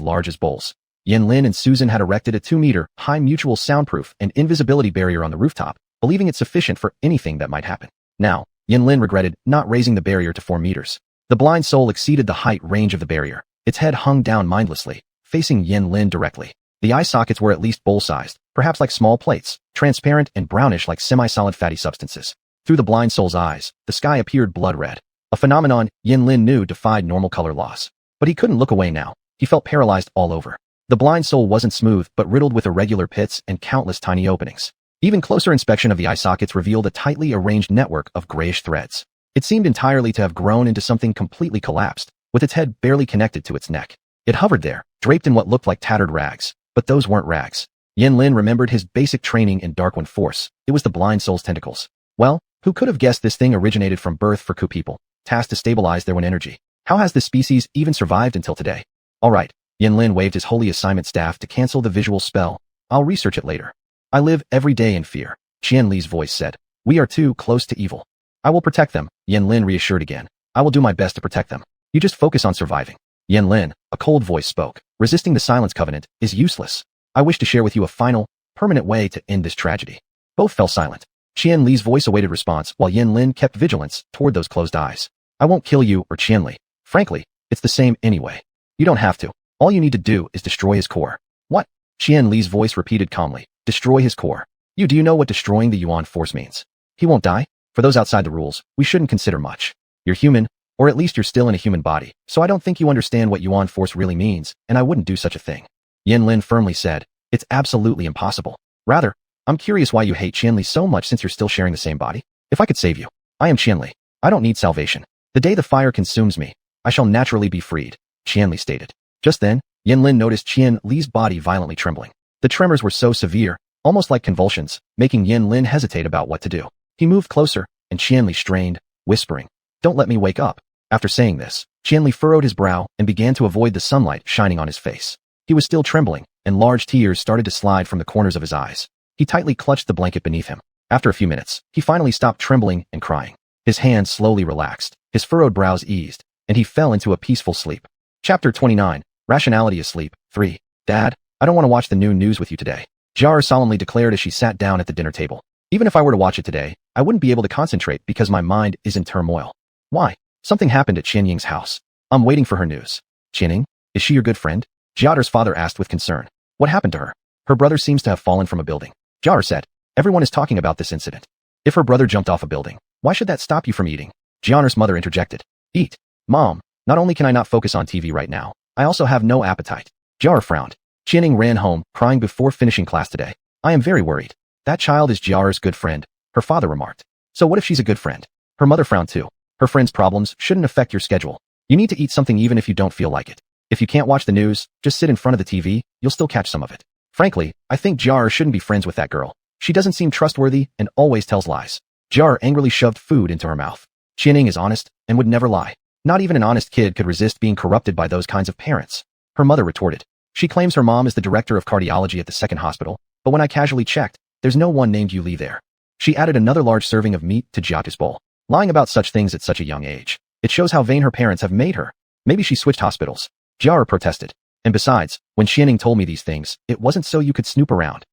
large as bowls. Yanlin and Susan had erected a 2-meter high mutual soundproof and invisibility barrier on the rooftop, believing it sufficient for anything that might happen. Now, Yanlin regretted not raising the barrier to 4 meters. The blind soul exceeded the height range of the barrier. Its head hung down mindlessly, facing Yanlin directly. The eye sockets were at least bowl-sized, perhaps like small plates, transparent and brownish like semi-solid fatty substances. Through the blind soul's eyes, the sky appeared blood-red, a phenomenon Yanlin knew defied normal color laws. But he couldn't look away now. He felt paralyzed all over. The blind soul wasn't smooth but riddled with irregular pits and countless tiny openings. Even closer inspection of the eye sockets revealed a tightly arranged network of grayish threads. It seemed entirely to have grown into something completely collapsed, with its head barely connected to its neck. It hovered there, draped in what looked like tattered rags. But those weren't rags. Yanlin remembered his basic training in Dark Wind Force. It was the blind soul's tentacles. Well, who could have guessed this thing originated from birth for Ku people, tasked to stabilize their wind energy? How has this species even survived until today? All right. Yanlin waved his holy assignment staff to cancel the visual spell. I'll research it later. I live every day in fear, Qianli's voice said. We are too close to evil. I will protect them, Yanlin reassured again. I will do my best to protect them. You just focus on surviving. Yanlin, a cold voice spoke. Resisting the Silence Covenant is useless. I wish to share with you a final, permanent way to end this tragedy. Both fell silent. Qianli's voice awaited response while Yanlin kept vigilance toward those closed eyes. I won't kill you or Qianli. Frankly, it's the same anyway. You don't have to. All you need to do is destroy his core. What? Qianli's voice repeated calmly. Destroy his core. Do you know what destroying the Yuan force means? He won't die? For those outside the rules, we shouldn't consider much. You're human, or at least you're still in a human body, so I don't think you understand what Yuan force really means, and I wouldn't do such a thing. Yin Lin firmly said, it's absolutely impossible. Rather, I'm curious why you hate Qianli so much since you're still sharing the same body. If I could save you, I am Qianli. I don't need salvation. The day the fire consumes me, I shall naturally be freed, Qianli stated. Just then, Yin Lin noticed Qian Li's body violently trembling. The tremors were so severe, almost like convulsions, making Yin Lin hesitate about what to do. He moved closer, and Qianli strained, whispering, "Don't let me wake up." After saying this, Qianli furrowed his brow and began to avoid the sunlight shining on his face. He was still trembling, and large tears started to slide from the corners of his eyes. He tightly clutched the blanket beneath him. After a few minutes, he finally stopped trembling and crying. His hands slowly relaxed, his furrowed brows eased, and he fell into a peaceful sleep. Chapter 29, Rationality Asleep, 3. Dad, I don't want to watch the noon news with you today, Jar solemnly declared as she sat down at the dinner table. Even if I were to watch it today, I wouldn't be able to concentrate because my mind is in turmoil. Why? Something happened at Qianying's house. I'm waiting for her news. Qianying? Is she your good friend? Jiao'er's father asked with concern. What happened to her? Her brother seems to have fallen from a building. Jiao'er said. Everyone is talking about this incident. If her brother jumped off a building, why should that stop you from eating? Jiao'er's mother interjected. Eat. Mom, not only can I not focus on TV right now, I also have no appetite. Jiao'er frowned. Qianying ran home, crying before finishing class today. I am very worried. That child is Jiao'er's good friend, her father remarked. So what if she's a good friend? Her mother frowned too. Her friend's problems shouldn't affect your schedule. You need to eat something even if you don't feel like it. If you can't watch the news, just sit in front of the TV, you'll still catch some of it. Frankly, I think Jiao'er shouldn't be friends with that girl. She doesn't seem trustworthy and always tells lies. Jiao'er angrily shoved food into her mouth. Qianying is honest and would never lie. Not even an honest kid could resist being corrupted by those kinds of parents. Her mother retorted. She claims her mom is the director of cardiology at the second hospital, but when I casually checked, there's no one named Yu Li there. She added another large serving of meat to Jiao's bowl. Lying about such things at such a young age. It shows how vain her parents have made her. Maybe she switched hospitals. Jiao'er protested. And besides, when Qianying told me these things, it wasn't so you could snoop around.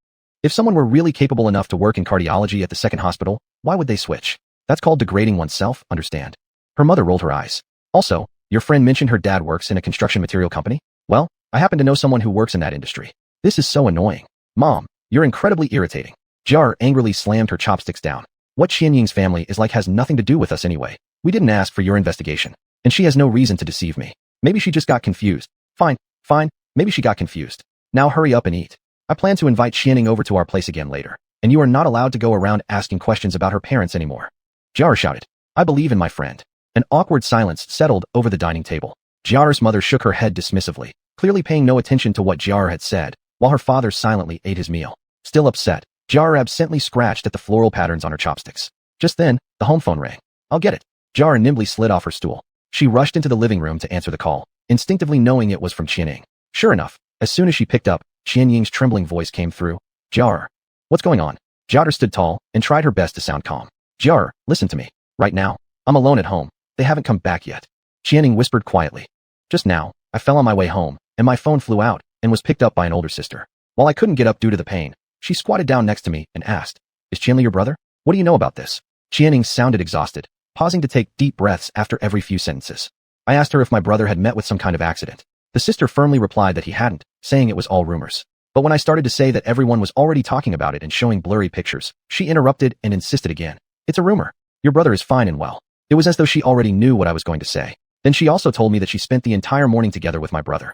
If someone were really capable enough to work in cardiology at the second hospital, why would they switch? That's called degrading oneself, understand? Her mother rolled her eyes. Also, your friend mentioned her dad works in a construction material company? Well, I happen to know someone who works in that industry. This is so annoying. Mom, you're incredibly irritating. Jiao'er angrily slammed her chopsticks down. What Qianying's family is like has nothing to do with us anyway. We didn't ask for your investigation. And she has no reason to deceive me. Maybe she just got confused. Fine, maybe she got confused. Now hurry up and eat. I plan to invite Qianying over to our place again later, and you are not allowed to go around asking questions about her parents anymore. Jiao'er shouted. I believe in my friend. An awkward silence settled over the dining table. Jiao'er's mother shook her head dismissively, clearly paying no attention to what Jiao'er had said, while her father silently ate his meal. Still upset, Jiao'er absently scratched at the floral patterns on her chopsticks. Just then, the home phone rang. I'll get it. Jiao'er nimbly slid off her stool. She rushed into the living room to answer the call, instinctively knowing it was from Qianying. Sure enough, as soon as she picked up, Qianying's trembling voice came through. Jiao'er. What's going on? Jiao'er stood tall and tried her best to sound calm. Jiao'er, listen to me. Right now, I'm alone at home. They haven't come back yet. Qianying whispered quietly. Just now, I fell on my way home, and my phone flew out and was picked up by an older sister. While I couldn't get up due to the pain, she squatted down next to me and asked, Is Qianli your brother? What do you know about this? Qianying sounded exhausted, pausing to take deep breaths after every few sentences. I asked her if my brother had met with some kind of accident. The sister firmly replied that he hadn't, saying it was all rumors. But when I started to say that everyone was already talking about it and showing blurry pictures, she interrupted and insisted again. It's a rumor. Your brother is fine and well. It was as though she already knew what I was going to say. Then she also told me that she spent the entire morning together with my brother.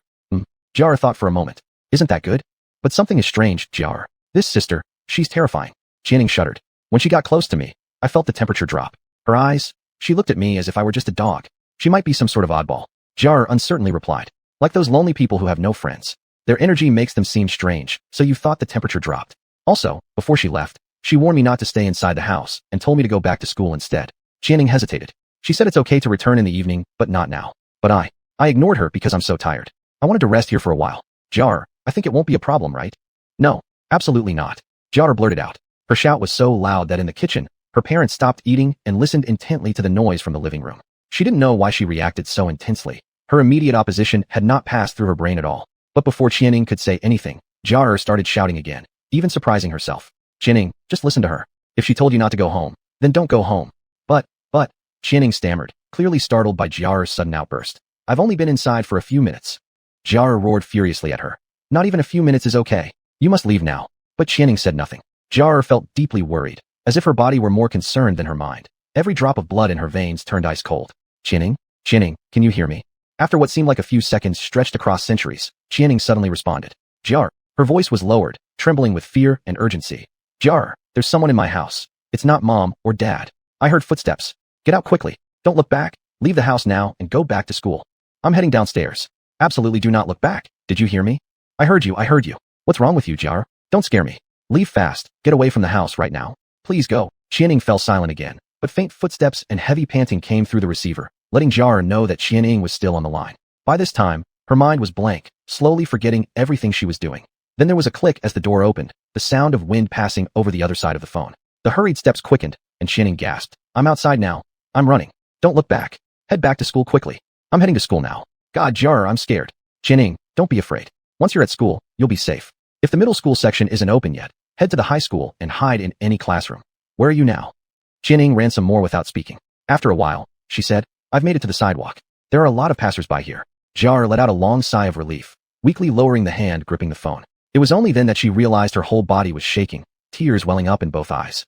Jiao'er thought for a moment. Isn't that good? But something is strange, Jiao'er. This sister, she's terrifying. Qianying shuddered. When she got close to me, I felt the temperature drop. Her eyes, she looked at me as if I were just a dog. She might be some sort of oddball. Jiao'er uncertainly replied. Like those lonely people who have no friends. Their energy makes them seem strange, so you thought the temperature dropped. Also, before she left, she warned me not to stay inside the house and told me to go back to school instead. Qianying hesitated. She said it's okay to return in the evening, but not now. But I ignored her because I'm so tired. I wanted to rest here for a while. Jiao'er, I think it won't be a problem, right? No, absolutely not. Jiao'er blurted out. Her shout was so loud that in the kitchen, her parents stopped eating and listened intently to the noise from the living room. She didn't know why she reacted so intensely. Her immediate opposition had not passed through her brain at all. But before Qianying could say anything, Jiao'er started shouting again, even surprising herself. Qianying, just listen to her. If she told you not to go home, then don't go home. But, Qianying stammered, clearly startled by Jiao'er's sudden outburst. I've only been inside for a few minutes. Jiao'er roared furiously at her. Not even a few minutes is okay. You must leave now. But Qianying said nothing. Jiao'er felt deeply worried, as if her body were more concerned than her mind. Every drop of blood in her veins turned ice cold. Qianning? Qianning, can you hear me? After what seemed like a few seconds stretched across centuries, Qianning suddenly responded. Jar. Her voice was lowered, trembling with fear and urgency. Jar, there's someone in my house. It's not Mom or Dad. I heard footsteps. Get out quickly. Don't look back. Leave the house now and go back to school. I'm heading downstairs. Absolutely do not look back. Did you hear me? I heard you. What's wrong with you, Jar? Don't scare me. Leave fast. Get away from the house right now. Please go. Qianning fell silent again, but faint footsteps and heavy panting came through the receiver, letting Jar know that Qianning was still on the line. By this time, her mind was blank, slowly forgetting everything she was doing. Then there was a click as the door opened, the sound of wind passing over the other side of the phone. The hurried steps quickened, and Qianning gasped. I'm outside now. I'm running. Don't look back. Head back to school quickly. I'm heading to school now. God, Jar, I'm scared. Qianning, don't be afraid. Once you're at school, you'll be safe. If the middle school section isn't open yet, head to the high school and hide in any classroom. Where are you now? Qianning ran some more without speaking. After a while, she said, I've made it to the sidewalk. There are a lot of passersby here. Jar let out a long sigh of relief, weakly lowering the hand gripping the phone. It was only then that she realized her whole body was shaking, tears welling up in both eyes.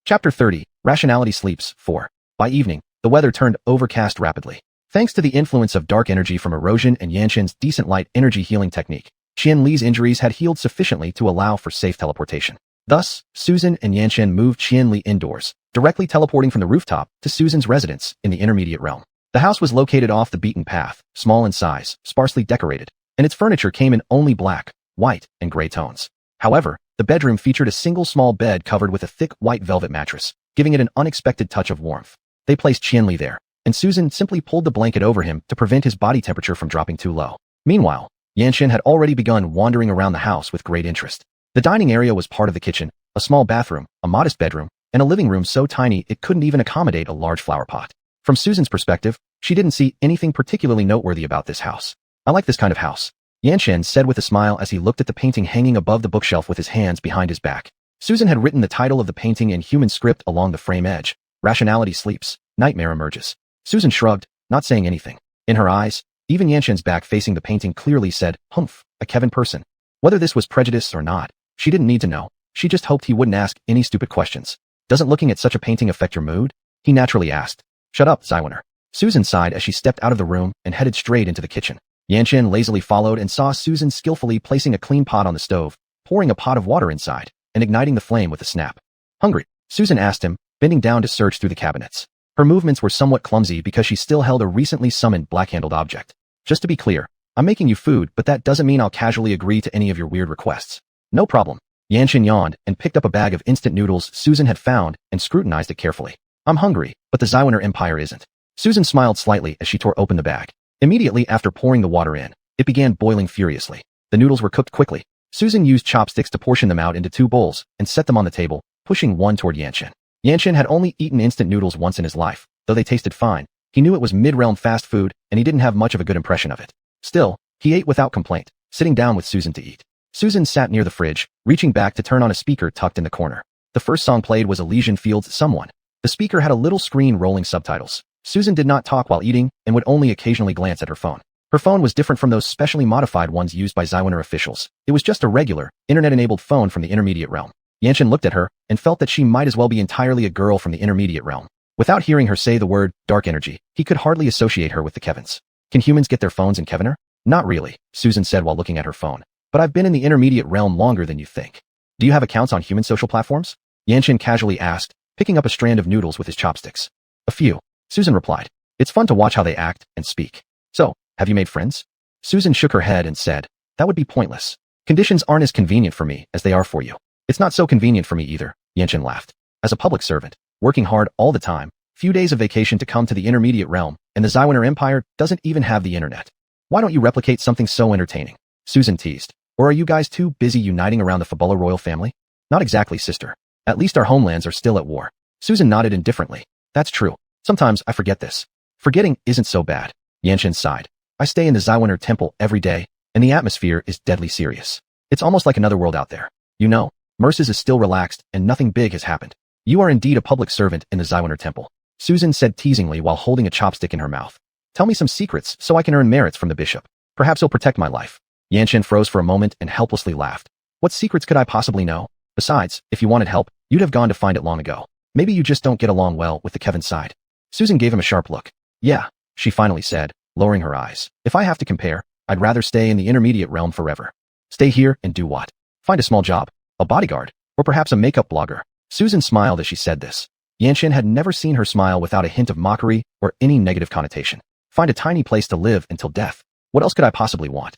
Chapter 30, Rationality Sleeps 4. By evening, the weather turned overcast rapidly. Thanks to the influence of dark energy from erosion and Yanqin's decent light energy healing technique, Qian Li's injuries had healed sufficiently to allow for safe teleportation. Thus, Susan and Yanqin moved Qian Li indoors, directly teleporting from the rooftop to Susan's residence in the intermediate realm. The house was located off the beaten path, small in size, sparsely decorated, and its furniture came in only black, white, and gray tones. However, the bedroom featured a single small bed covered with a thick white velvet mattress, giving it an unexpected touch of warmth. They placed Qian Li there, and Susan simply pulled the blanket over him to prevent his body temperature from dropping too low. Meanwhile, Yanqin had already begun wandering around the house with great interest. The dining area was part of the kitchen, a small bathroom, a modest bedroom, and a living room so tiny it couldn't even accommodate a large flower pot. From Susan's perspective, she didn't see anything particularly noteworthy about this house. I like this kind of house, Yanqin said with a smile as he looked at the painting hanging above the bookshelf with his hands behind his back. Susan had written the title of the painting in human script along the frame edge. Rationality sleeps, nightmare emerges. Susan shrugged, not saying anything. In her eyes, even Yanqin's back facing the painting clearly said, humph, a Kevin person. Whether this was prejudice or not, she didn't need to know. She just hoped he wouldn't ask any stupid questions. Doesn't looking at such a painting affect your mood? He naturally asked. Shut up, xuanhuan. Susan sighed as she stepped out of the room and headed straight into the kitchen. Yanqin lazily followed and saw Susan skillfully placing a clean pot on the stove, pouring a pot of water inside, and igniting the flame with a snap. Hungry? Susan asked him, bending down to search through the cabinets. Her movements were somewhat clumsy because she still held a recently summoned black-handled object. Just to be clear, I'm making you food, but that doesn't mean I'll casually agree to any of your weird requests. No problem. Yanqin yawned and picked up a bag of instant noodles Susan had found and scrutinized it carefully. I'm hungry, but the Xuanhuan Empire isn't. Susan smiled slightly as she tore open the bag. Immediately after pouring the water in, it began boiling furiously. The noodles were cooked quickly. Susan used chopsticks to portion them out into 2 bowls and set them on the table, pushing one toward Yanqin. Yanqin had only eaten instant noodles once in his life. Though they tasted fine, he knew it was mid-realm fast food and he didn't have much of a good impression of it. Still, he ate without complaint, sitting down with Susan to eat. Susan sat near the fridge, reaching back to turn on a speaker tucked in the corner. The first song played was Elysian Fields' Someone. The speaker had a little screen rolling subtitles. Susan did not talk while eating and would only occasionally glance at her phone. Her phone was different from those specially modified ones used by Xuanhuan officials. It was just a regular, internet-enabled phone from the intermediate realm. Yanqin looked at her and felt that she might as well be entirely a girl from the intermediate realm. Without hearing her say the word dark energy, he could hardly associate her with the Kevins. Can humans get their phones in Kevener? Not really, Susan said while looking at her phone. But I've been in the intermediate realm longer than you think. Do you have accounts on human social platforms? Yanqin casually asked, picking up a strand of noodles with his chopsticks. A few, Susan replied. It's fun to watch how they act and speak. So, have you made friends? Susan shook her head and said, that would be pointless. Conditions aren't as convenient for me as they are for you. It's not so convenient for me either, Yanqin laughed. As a public servant, working hard all the time, few days of vacation to come to the intermediate realm, and the Xuanhuan Empire doesn't even have the internet. Why don't you replicate something so entertaining? Susan teased. Or are you guys too busy uniting around the Fabula royal family? Not exactly, sister. At least our homelands are still at war. Susan nodded indifferently. That's true. Sometimes I forget this. Forgetting isn't so bad. Yanqin sighed. I stay in the Xuanhuan temple every day, and the atmosphere is deadly serious. It's almost like another world out there. You know, Merces is still relaxed and nothing big has happened. You are indeed a public servant in the Xuanhuan temple, Susan said teasingly while holding a chopstick in her mouth. Tell me some secrets so I can earn merits from the bishop. Perhaps he'll protect my life. Yanqin froze for a moment and helplessly laughed. What secrets could I possibly know? Besides, if you wanted help, you'd have gone to find it long ago. Maybe you just don't get along well with the Kevin side. Susan gave him a sharp look. Yeah, she finally said, lowering her eyes. If I have to compare, I'd rather stay in the intermediate realm forever. Stay here and do what? Find a small job, a bodyguard, or perhaps a makeup blogger. Susan smiled as she said this. Yanchen had never seen her smile without a hint of mockery or any negative connotation. Find a tiny place to live until death. What else could I possibly want?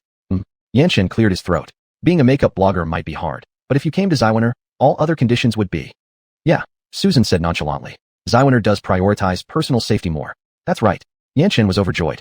Yanchen cleared his throat. Being a makeup blogger might be hard, but if you came to Xuanhuan, all other conditions would be. Yeah, Susan said nonchalantly. Xuanhuan does prioritize personal safety more. That's right. Yanchen was overjoyed.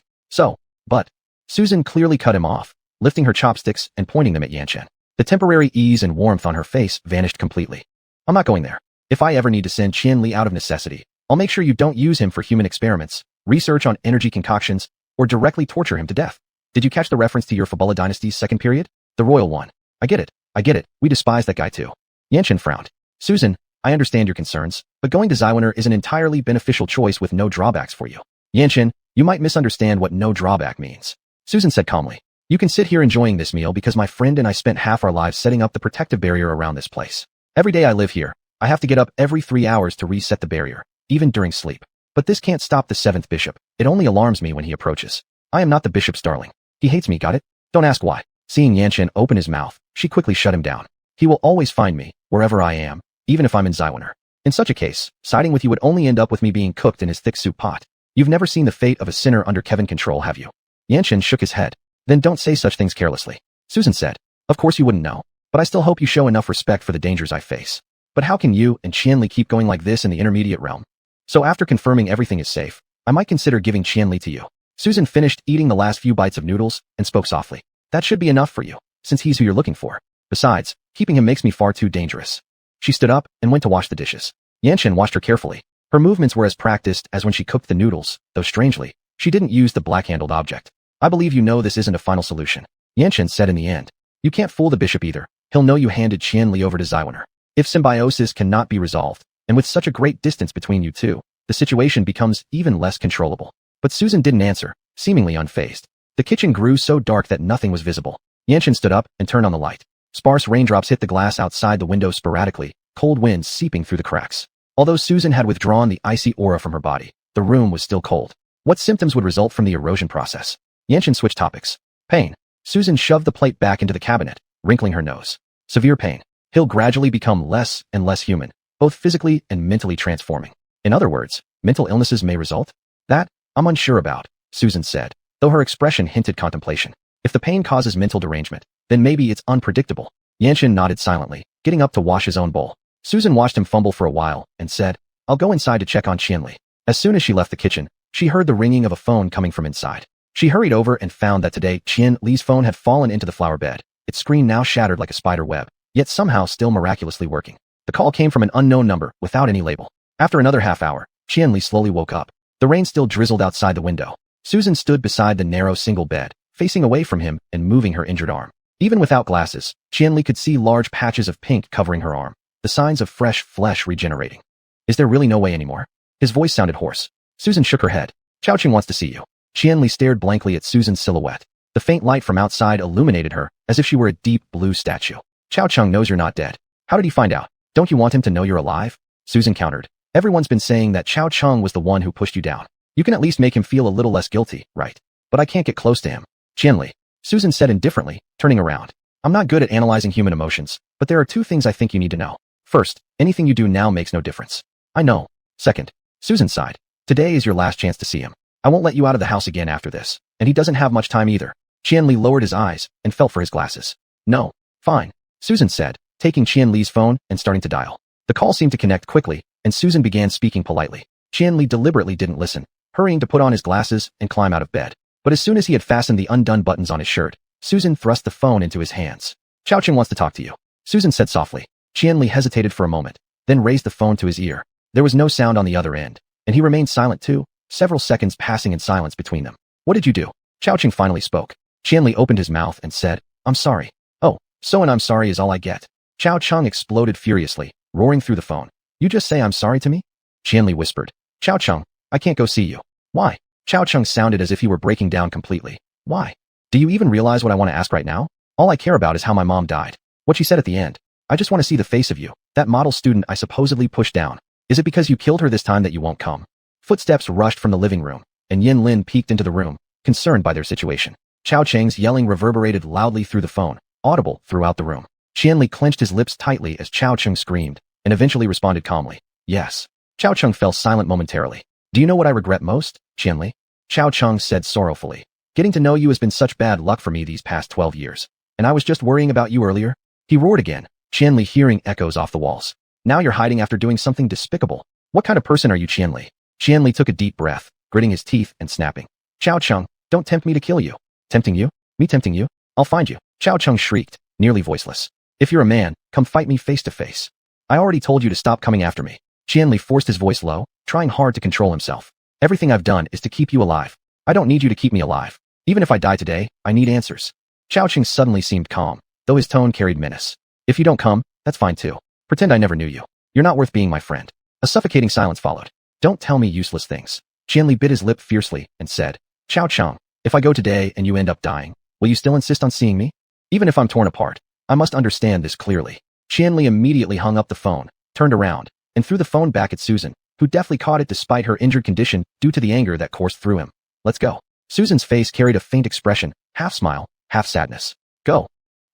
But Susan clearly cut him off, lifting her chopsticks and pointing them at Yanchen. The temporary ease and warmth on her face vanished completely. I'm not going there. If I ever need to send Qianli out of necessity, I'll make sure you don't use him for human experiments, research on energy concoctions, or directly torture him to death. Did you catch the reference to your Fabula dynasty's second period? The royal one. I get it. We despise that guy too. Yanchen frowned. Susan, I understand your concerns, but going to Xuanhuan is an entirely beneficial choice with no drawbacks for you. Yanchen, you might misunderstand what no drawback means. Susan said calmly. You can sit here enjoying this meal because my friend and I spent half our lives setting up the protective barrier around this place. Every day I live here, I have to get up every 3 hours to reset the barrier, even during sleep. But this can't stop the 7th bishop. It only alarms me when he approaches. I am not the bishop's darling. He hates me, got it? Don't ask why. Seeing Yanchen open his mouth, she quickly shut him down. He will always find me, wherever I am, even if I'm in Xuanhuan. In such a case, siding with you would only end up with me being cooked in his thick soup pot. You've never seen the fate of a sinner under Kevin control, have you? Yanchen shook his head. Then don't say such things carelessly. Susan said. Of course you wouldn't know, but I still hope you show enough respect for the dangers I face. But how can you and Qianli keep going like this in the intermediate realm? So after confirming everything is safe, I might consider giving Qianli to you. Susan finished eating the last few bites of noodles and spoke softly. That should be enough for you, since he's who you're looking for. Besides, keeping him makes me far too dangerous. She stood up and went to wash the dishes. Yanchen watched her carefully. Her movements were as practiced as when she cooked the noodles, though strangely, she didn't use the black-handled object. I believe you know this isn't a final solution. Yanchen said in the end. You can't fool the bishop either. He'll know you handed Qianli over to Xuanhuan. If symbiosis cannot be resolved, and with such a great distance between you two, the situation becomes even less controllable. But Susan didn't answer, seemingly unfazed. The kitchen grew so dark that nothing was visible. Yanchen stood up and turned on the light. Sparse raindrops hit the glass outside the window sporadically, cold winds seeping through the cracks. Although Susan had withdrawn the icy aura from her body, the room was still cold. What symptoms would result from the erosion process? Yanchen switched topics. Pain. Susan shoved the plate back into the cabinet, wrinkling her nose. Severe pain. He'll gradually become less and less human, both physically and mentally transforming. In other words, mental illnesses may result? That, I'm unsure about, Susan said, though her expression hinted contemplation. If the pain causes mental derangement, then maybe it's unpredictable. Yanchen nodded silently, getting up to wash his own bowl. Susan watched him fumble for a while and said, I'll go inside to check on Qianli. As soon as she left the kitchen, she heard the ringing of a phone coming from inside. She hurried over and found that today Qianli's phone had fallen into the flower bed, its screen now shattered like a spider web, yet somehow still miraculously working. The call came from an unknown number without any label. After another half hour, Qianli slowly woke up. The rain still drizzled outside the window. Susan stood beside the narrow single bed, facing away from him and moving her injured arm. Even without glasses, Qianli could see large patches of pink covering her arm, the signs of fresh flesh regenerating. Is there really no way anymore? His voice sounded hoarse. Susan shook her head. Chao-Ching wants to see you. Qianli stared blankly at Susan's silhouette. The faint light from outside illuminated her, as if she were a deep blue statue. Chao-Ching knows you're not dead. How did he find out? Don't you want him to know you're alive? Susan countered. Everyone's been saying that Chao-Ching was the one who pushed you down. You can at least make him feel a little less guilty, right? But I can't get close to him. Qianli, Susan said indifferently, turning around. I'm not good at analyzing human emotions, but there are 2 things I think you need to know. First, anything you do now makes no difference. I know. Second, Susan sighed. Today is your last chance to see him. I won't let you out of the house again after this, and he doesn't have much time either. Qianli lowered his eyes and felt for his glasses. No. Fine, Susan said, taking Qianli's phone and starting to dial. The call seemed to connect quickly, and Susan began speaking politely. Qianli deliberately didn't listen, hurrying to put on his glasses and climb out of bed. But as soon as he had fastened the undone buttons on his shirt, Susan thrust the phone into his hands. Chao-Ching wants to talk to you, Susan said softly. Qianli hesitated for a moment, then raised the phone to his ear. There was no sound on the other end, and he remained silent too, several seconds passing in silence between them. What did you do? Chao-Ching finally spoke. Qianli opened his mouth and said, I'm sorry. Oh, so an I'm sorry is all I get. Chao-Ching exploded furiously, roaring through the phone. You just say I'm sorry to me? Qianli whispered. Chao-Ching, I can't go see you. Why? Chao-Ching sounded as if he were breaking down completely. Why? Do you even realize what I want to ask right now? All I care about is how my mom died. What she said at the end. I just want to see the face of you, that model student I supposedly pushed down. Is it because you killed her this time that you won't come? Footsteps rushed from the living room, and Yin Lin peeked into the room, concerned by their situation. Chao Cheng's yelling reverberated loudly through the phone, audible throughout the room. Qianli clenched his lips tightly as Chao Cheng screamed, and eventually responded calmly, yes. Chao Cheng fell silent momentarily. Do you know what I regret most, Qianli? Chao Cheng said sorrowfully. Getting to know you has been such bad luck for me these past 12 years. And I was just worrying about you earlier. He roared again, Qianli hearing echoes off the walls. Now you're hiding after doing something despicable. What kind of person are you, Qianli? Qianli took a deep breath, gritting his teeth and snapping. Chao Cheng, don't tempt me to kill you. Tempting you? Me tempting you? I'll find you. Chao Cheng shrieked, nearly voiceless. If you're a man, come fight me face to face. I already told you to stop coming after me. Qianli forced his voice low, trying hard to control himself. Everything I've done is to keep you alive. I don't need you to keep me alive. Even if I die today, I need answers. Chao Cheng suddenly seemed calm, though his tone carried menace. If you don't come, that's fine too. Pretend I never knew you. You're not worth being my friend. A suffocating silence followed. Don't tell me useless things. Qianli bit his lip fiercely and said, Chao Cheng, if I go today and you end up dying, will you still insist on seeing me? Even if I'm torn apart, I must understand this clearly. Qianli immediately hung up the phone, turned around, and threw the phone back at Susan, who deftly caught it despite her injured condition due to the anger that coursed through him. Let's go. Susan's face carried a faint expression, half smile, half sadness. Go.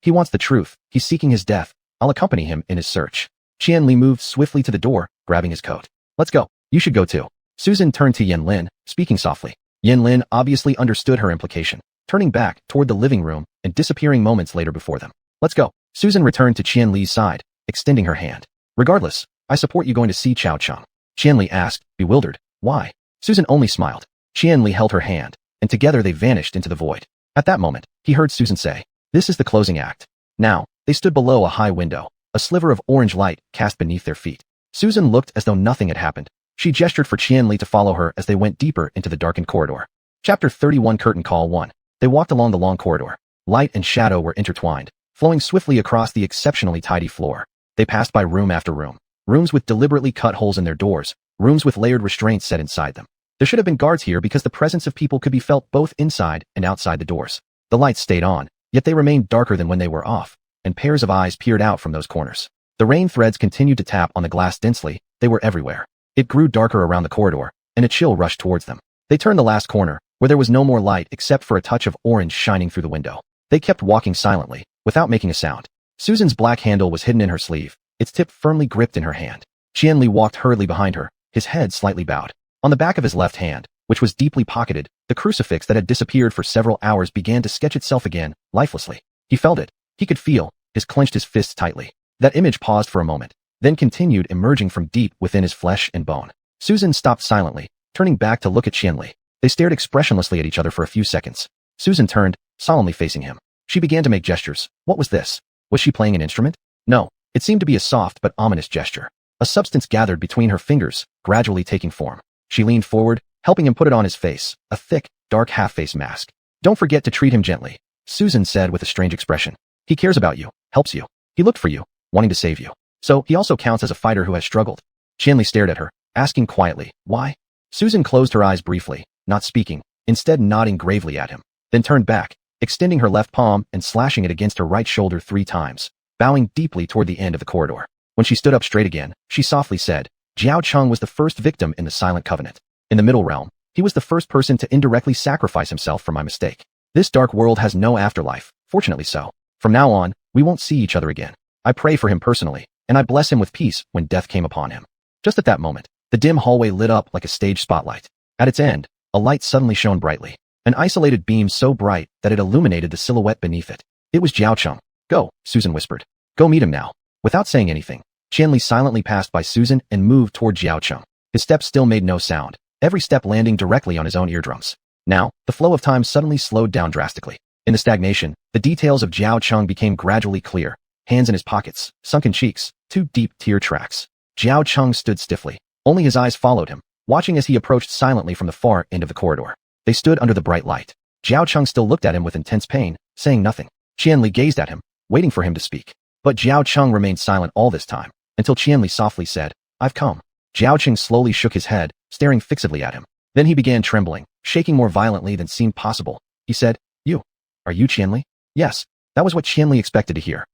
He wants the truth. He's seeking his death. I'll accompany him in his search. Qianli moved swiftly to the door, grabbing his coat. Let's go. You should go too. Susan turned to Yin Lin, speaking softly. Yin Lin obviously understood her implication, turning back toward the living room and disappearing moments later before them. Let's go. Susan returned to Qianli's side, extending her hand. Regardless, I support you going to see Chao Cheng. Qianli asked, bewildered. Why? Susan only smiled. Qianli held her hand, and together they vanished into the void. At that moment, he heard Susan say, this is the closing act. Now, they stood below a high window, a sliver of orange light cast beneath their feet. Susan looked as though nothing had happened. She gestured for Qianli to follow her as they went deeper into the darkened corridor. Chapter 31 Curtain Call 1. They walked along the long corridor. Light and shadow were intertwined, flowing swiftly across the exceptionally tidy floor. They passed by room after room. Rooms with deliberately cut holes in their doors, rooms with layered restraints set inside them. There should have been guards here because the presence of people could be felt both inside and outside the doors. The lights stayed on, yet they remained darker than when they were off, and pairs of eyes peered out from those corners. The rain threads continued to tap on the glass densely. They were everywhere. It grew darker around the corridor, and a chill rushed towards them. They turned the last corner, where there was no more light except for a touch of orange shining through the window. They kept walking silently, without making a sound. Susan's black handle was hidden in her sleeve, its tip firmly gripped in her hand. Qianli walked hurriedly behind her, his head slightly bowed. On the back of his left hand, which was deeply pocketed, the crucifix that had disappeared for several hours began to sketch itself again, lifelessly. He felt it. He could feel, clenched his fists tightly. That image paused for a moment, then continued emerging from deep within his flesh and bone. Susan stopped silently, turning back to look at Qianli. They stared expressionlessly at each other for a few seconds. Susan turned, solemnly facing him. She began to make gestures. What was this? Was she playing an instrument? No. It seemed to be a soft but ominous gesture. A substance gathered between her fingers, gradually taking form. She leaned forward, helping him put it on his face, a thick, dark half-face mask. Don't forget to treat him gently, Susan said with a strange expression. He cares about you, helps you. He looked for you, wanting to save you. So, he also counts as a fighter who has struggled. Qianli stared at her, asking quietly, why? Susan closed her eyes briefly, not speaking, instead nodding gravely at him, then turned back, extending her left palm and slashing it against her right shoulder 3 times, bowing deeply toward the end of the corridor. When she stood up straight again, she softly said, Jiao Cheng was the first victim in the Silent Covenant. In the Middle Realm, he was the first person to indirectly sacrifice himself for my mistake. This dark world has no afterlife, fortunately so. From now on, we won't see each other again. I pray for him personally, and I bless him with peace when death came upon him. Just at that moment, the dim hallway lit up like a stage spotlight. At its end, a light suddenly shone brightly, an isolated beam so bright that it illuminated the silhouette beneath it. It was Jiao Cheng. Go, Susan whispered. Go meet him now. Without saying anything, Qianli silently passed by Susan and moved toward Jiao Cheng. His steps still made no sound, every step landing directly on his own eardrums. Now, the flow of time suddenly slowed down drastically. In the stagnation, the details of Jiao Cheng became gradually clear. Hands in his pockets, sunken cheeks, 2 deep tear tracks. Jiao Cheng stood stiffly. Only his eyes followed him, watching as he approached silently from the far end of the corridor. They stood under the bright light. Jiao Cheng still looked at him with intense pain, saying nothing. Qianli gazed at him, waiting for him to speak. But Jiao Cheng remained silent all this time, until Qianli softly said, I've come. Jiao Cheng slowly shook his head, staring fixedly at him. Then he began trembling, shaking more violently than seemed possible. He said, You. Are you Qianli? Yes. That was what Qianli expected to hear.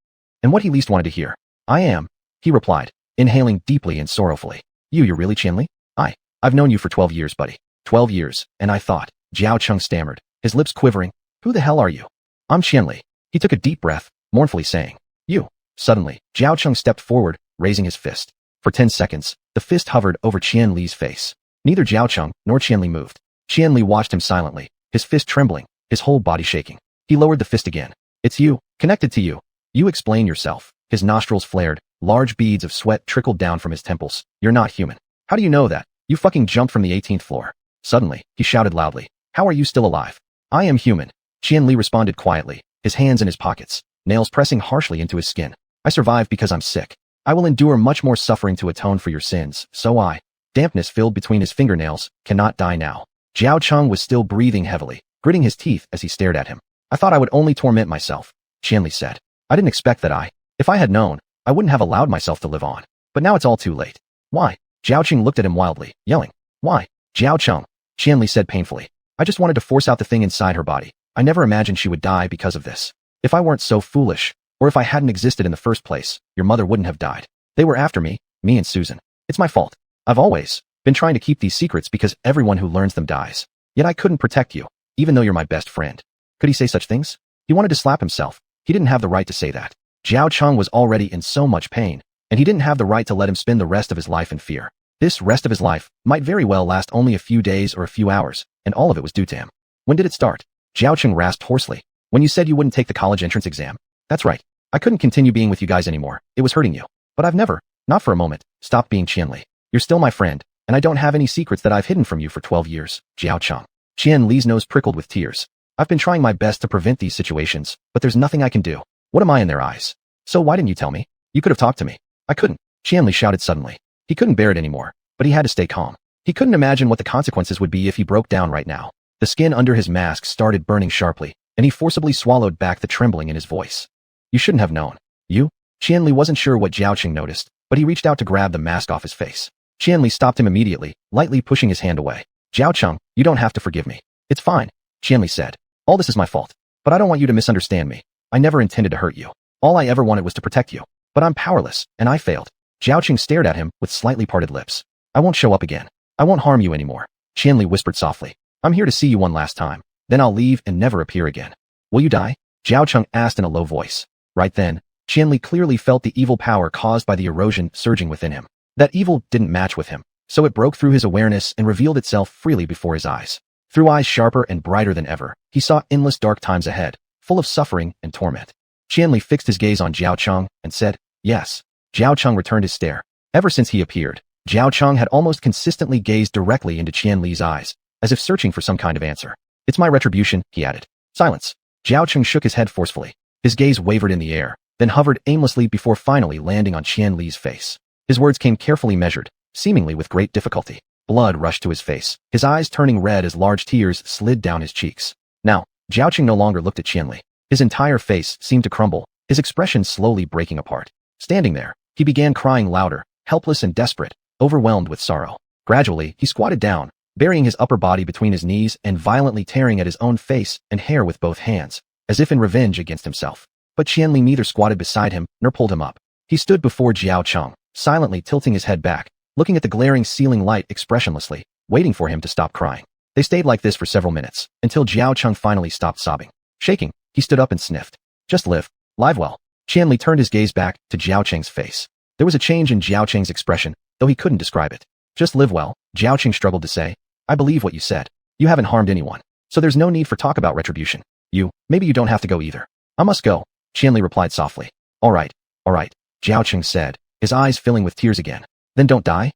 And what he least wanted to hear. I am, he replied, inhaling deeply and sorrowfully. You're really Qianli? I've known you for 12 years, buddy. 12 years, and I thought. Jiao Cheng stammered, his lips quivering. Who the hell are you? I'm Qianli. He took a deep breath, mournfully saying. You. Suddenly, Jiao Cheng stepped forward, raising his fist. For 10 seconds, the fist hovered over Qianli's face. Neither Jiao Cheng nor Qianli moved. Qianli watched him silently, his fist trembling, his whole body shaking. He lowered the fist again. It's you, connected to you. You explain yourself. His nostrils flared, large beads of sweat trickled down from his temples. You're not human. How do you know that? You fucking jumped from the 18th floor. Suddenly, he shouted loudly. How are you still alive? I am human. Qianli responded quietly, his hands in his pockets, nails pressing harshly into his skin. I survived because I'm sick. I will endure much more suffering to atone for your sins, so I. Dampness filled between his fingernails, cannot die now. Jiao Cheng was still breathing heavily, gritting his teeth as he stared at him. I thought I would only torment myself, Qianli said. I didn't expect that if I had known, I wouldn't have allowed myself to live on. But now it's all too late. Why? Jiao Cheng looked at him wildly, yelling. Why? Jiao Cheng, Qianli said painfully. I just wanted to force out the thing inside her body. I never imagined she would die because of this. If I weren't so foolish, or if I hadn't existed in the first place, your mother wouldn't have died. They were after me and Susan. It's my fault. I've always been trying to keep these secrets because everyone who learns them dies. Yet I couldn't protect you, even though you're my best friend. Could he say such things? He wanted to slap himself. He didn't have the right to say that. Jiao Cheng was already in so much pain, and he didn't have the right to let him spend the rest of his life in fear. This rest of his life might very well last only a few days or a few hours, and all of it was due to him. When did it start? Jiao Cheng rasped hoarsely. When you said you wouldn't take the college entrance exam. That's right. I couldn't continue being with you guys anymore. It was hurting you. But I've never, not for a moment, stopped being Qianli. You're still my friend, and I don't have any secrets that I've hidden from you for 12 years, Jiao Cheng. Qianli's nose prickled with tears. I've been trying my best to prevent these situations, but there's nothing I can do. What am I in their eyes? So why didn't you tell me? You could have talked to me. I couldn't, Qianli shouted suddenly. He couldn't bear it anymore, but he had to stay calm. He couldn't imagine what the consequences would be if he broke down right now. The skin under his mask started burning sharply, and he forcibly swallowed back the trembling in his voice. You shouldn't have known. You? Qianli wasn't sure what Jiao Cheng noticed, but he reached out to grab the mask off his face. Qianli stopped him immediately, lightly pushing his hand away. Jiao Cheng, you don't have to forgive me. It's fine, Qianli said. All this is my fault, but I don't want you to misunderstand me. I never intended to hurt you. All I ever wanted was to protect you. But I'm powerless, and I failed. Jiao Cheng stared at him with slightly parted lips. I won't show up again. I won't harm you anymore. Qianli whispered softly. I'm here to see you one last time. Then I'll leave and never appear again. Will you die? Jiao Cheng asked in a low voice. Right then, Qianli clearly felt the evil power caused by the erosion surging within him. That evil didn't match with him, so it broke through his awareness and revealed itself freely before his eyes. Through eyes sharper and brighter than ever, he saw endless dark times ahead, full of suffering and torment. Qianli fixed his gaze on Jiao Cheng and said, yes. Jiao Cheng returned his stare. Ever since he appeared, Jiao Cheng had almost consistently gazed directly into Qianli's eyes, as if searching for some kind of answer. It's my retribution, he added. Silence. Jiao Cheng shook his head forcefully. His gaze wavered in the air, then hovered aimlessly before finally landing on Qianli's face. His words came carefully measured, seemingly with great difficulty. Blood rushed to his face, his eyes turning red as large tears slid down his cheeks. Now, Jiao Cheng no longer looked at Qianli. His entire face seemed to crumble, his expression slowly breaking apart. Standing there, he began crying louder, helpless and desperate, overwhelmed with sorrow. Gradually, he squatted down, burying his upper body between his knees and violently tearing at his own face and hair with both hands, as if in revenge against himself. But Qianli neither squatted beside him nor pulled him up. He stood before Jiao Cheng, silently tilting his head back, looking at the glaring ceiling light expressionlessly, waiting for him to stop crying. They stayed like this for several minutes, until Jiao Cheng finally stopped sobbing. Shaking, he stood up and sniffed. Just live well. Qianli turned his gaze back to Jiao Cheng's face. There was a change in Jiao Cheng's expression, though he couldn't describe it. Just live well, Jiao Cheng struggled to say. I believe what you said. You haven't harmed anyone, so there's no need for talk about retribution. Maybe you don't have to go either. I must go, Qianli replied softly. All right, Jiao Cheng said, his eyes filling with tears again. Then don't die?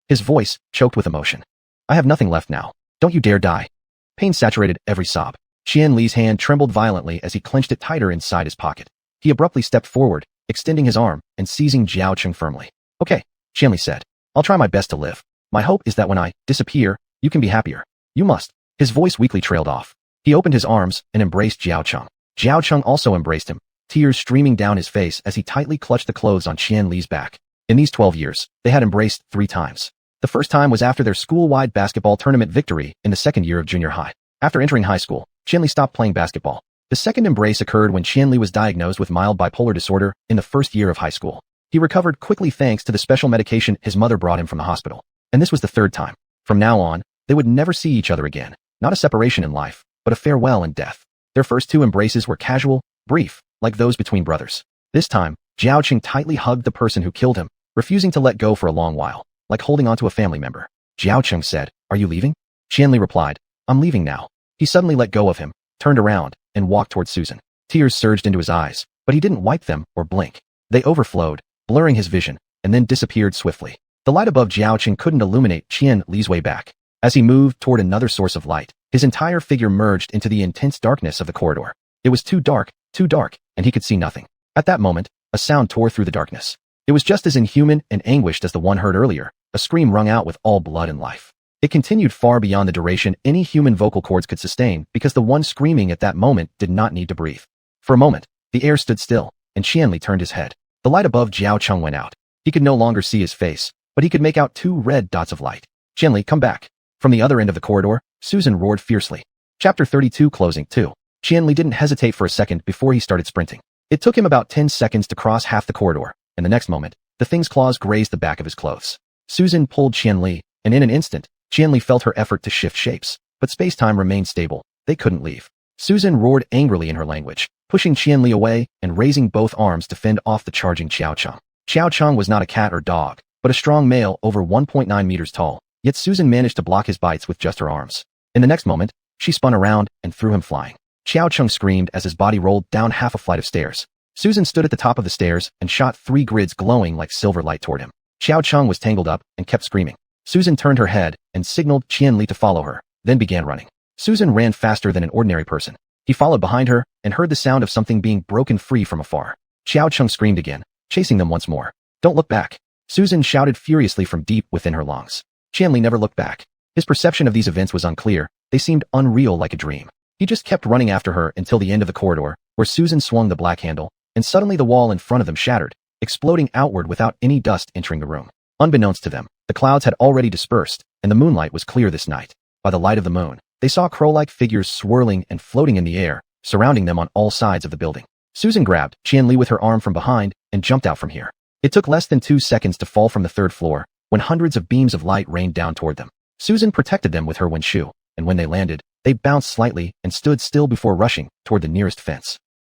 His voice choked with emotion. I have nothing left now. Don't you dare die. Pain saturated every sob. Qianli's hand trembled violently as he clenched it tighter inside his pocket. He abruptly stepped forward, extending his arm and seizing Jiao Cheng firmly. Okay, Qianli said. I'll try my best to live. My hope is that when I disappear, you can be happier. You must. His voice weakly trailed off. He opened his arms and embraced Jiao Cheng. Jiao Cheng also embraced him, tears streaming down his face as he tightly clutched the clothes on Qianli's back. In these 12 years, they had embraced 3 times. The first time was after their school-wide basketball tournament victory in the second year of junior high. After entering high school, Qianli stopped playing basketball. The second embrace occurred when Qianli was diagnosed with mild bipolar disorder in the first year of high school. He recovered quickly thanks to the special medication his mother brought him from the hospital. And this was the third time. From now on, they would never see each other again. Not a separation in life, but a farewell in death. Their first two embraces were casual, brief, like those between brothers. This time, Jiao Qing tightly hugged the person who killed him, refusing to let go for a long while, like holding onto a family member. Jiao Qing said, "Are you leaving?" Qianli replied, "I'm leaving now." He suddenly let go of him, turned around, and walked toward Susan. Tears surged into his eyes, but he didn't wipe them or blink. They overflowed, blurring his vision, and then disappeared swiftly. The light above Jiao Qing couldn't illuminate Qian Li's way back. As he moved toward another source of light, his entire figure merged into the intense darkness of the corridor. It was too dark, and he could see nothing. At that moment, a sound tore through the darkness. It was just as inhuman and anguished as the one heard earlier, a scream wrung out with all blood and life. It continued far beyond the duration any human vocal cords could sustain because the one screaming at that moment did not need to breathe. For a moment, the air stood still, and Qianli turned his head. The light above Jiao Qing went out. He could no longer see his face, but he could make out two red dots of light. "Qianli, come back." From the other end of the corridor, Susan roared fiercely. Chapter 32 Closing 2. Qianli didn't hesitate for a second before he started sprinting. It took him about 10 seconds to cross half the corridor, and the next moment, the thing's claws grazed the back of his clothes. Susan pulled Qianli, and in an instant, Qianli felt her effort to shift shapes, but space-time remained stable. They couldn't leave. Susan roared angrily in her language, pushing Qianli away and raising both arms to fend off the charging Xiao Cheng. Xiao Cheng was not a cat or dog, but a strong male over 1.9 meters tall, yet Susan managed to block his bites with just her arms. In the next moment, she spun around and threw him flying. Xiao Cheng screamed as his body rolled down half a flight of stairs. Susan stood at the top of the stairs and shot 3 grids glowing like silver light toward him. Xiao Cheng was tangled up and kept screaming. Susan turned her head and signaled Qianli to follow her, then began running. Susan ran faster than an ordinary person. He followed behind her and heard the sound of something being broken free from afar. Xiao Cheng screamed again, chasing them once more. "Don't look back." Susan shouted furiously from deep within her lungs. Qianli never looked back. His perception of these events was unclear. They seemed unreal, like a dream. He just kept running after her until the end of the corridor, where Susan swung the black handle, and suddenly the wall in front of them shattered, exploding outward without any dust entering the room. Unbeknownst to them, the clouds had already dispersed, and the moonlight was clear this night. By the light of the moon, they saw crow-like figures swirling and floating in the air, surrounding them on all sides of the building. Susan grabbed Qianli with her arm from behind and jumped out from here. It took less than 2 seconds to fall from the 3rd floor, when hundreds of beams of light rained down toward them. Susan protected them with her Wenshu, and when they landed, they bounced slightly and stood still before rushing toward the nearest fence.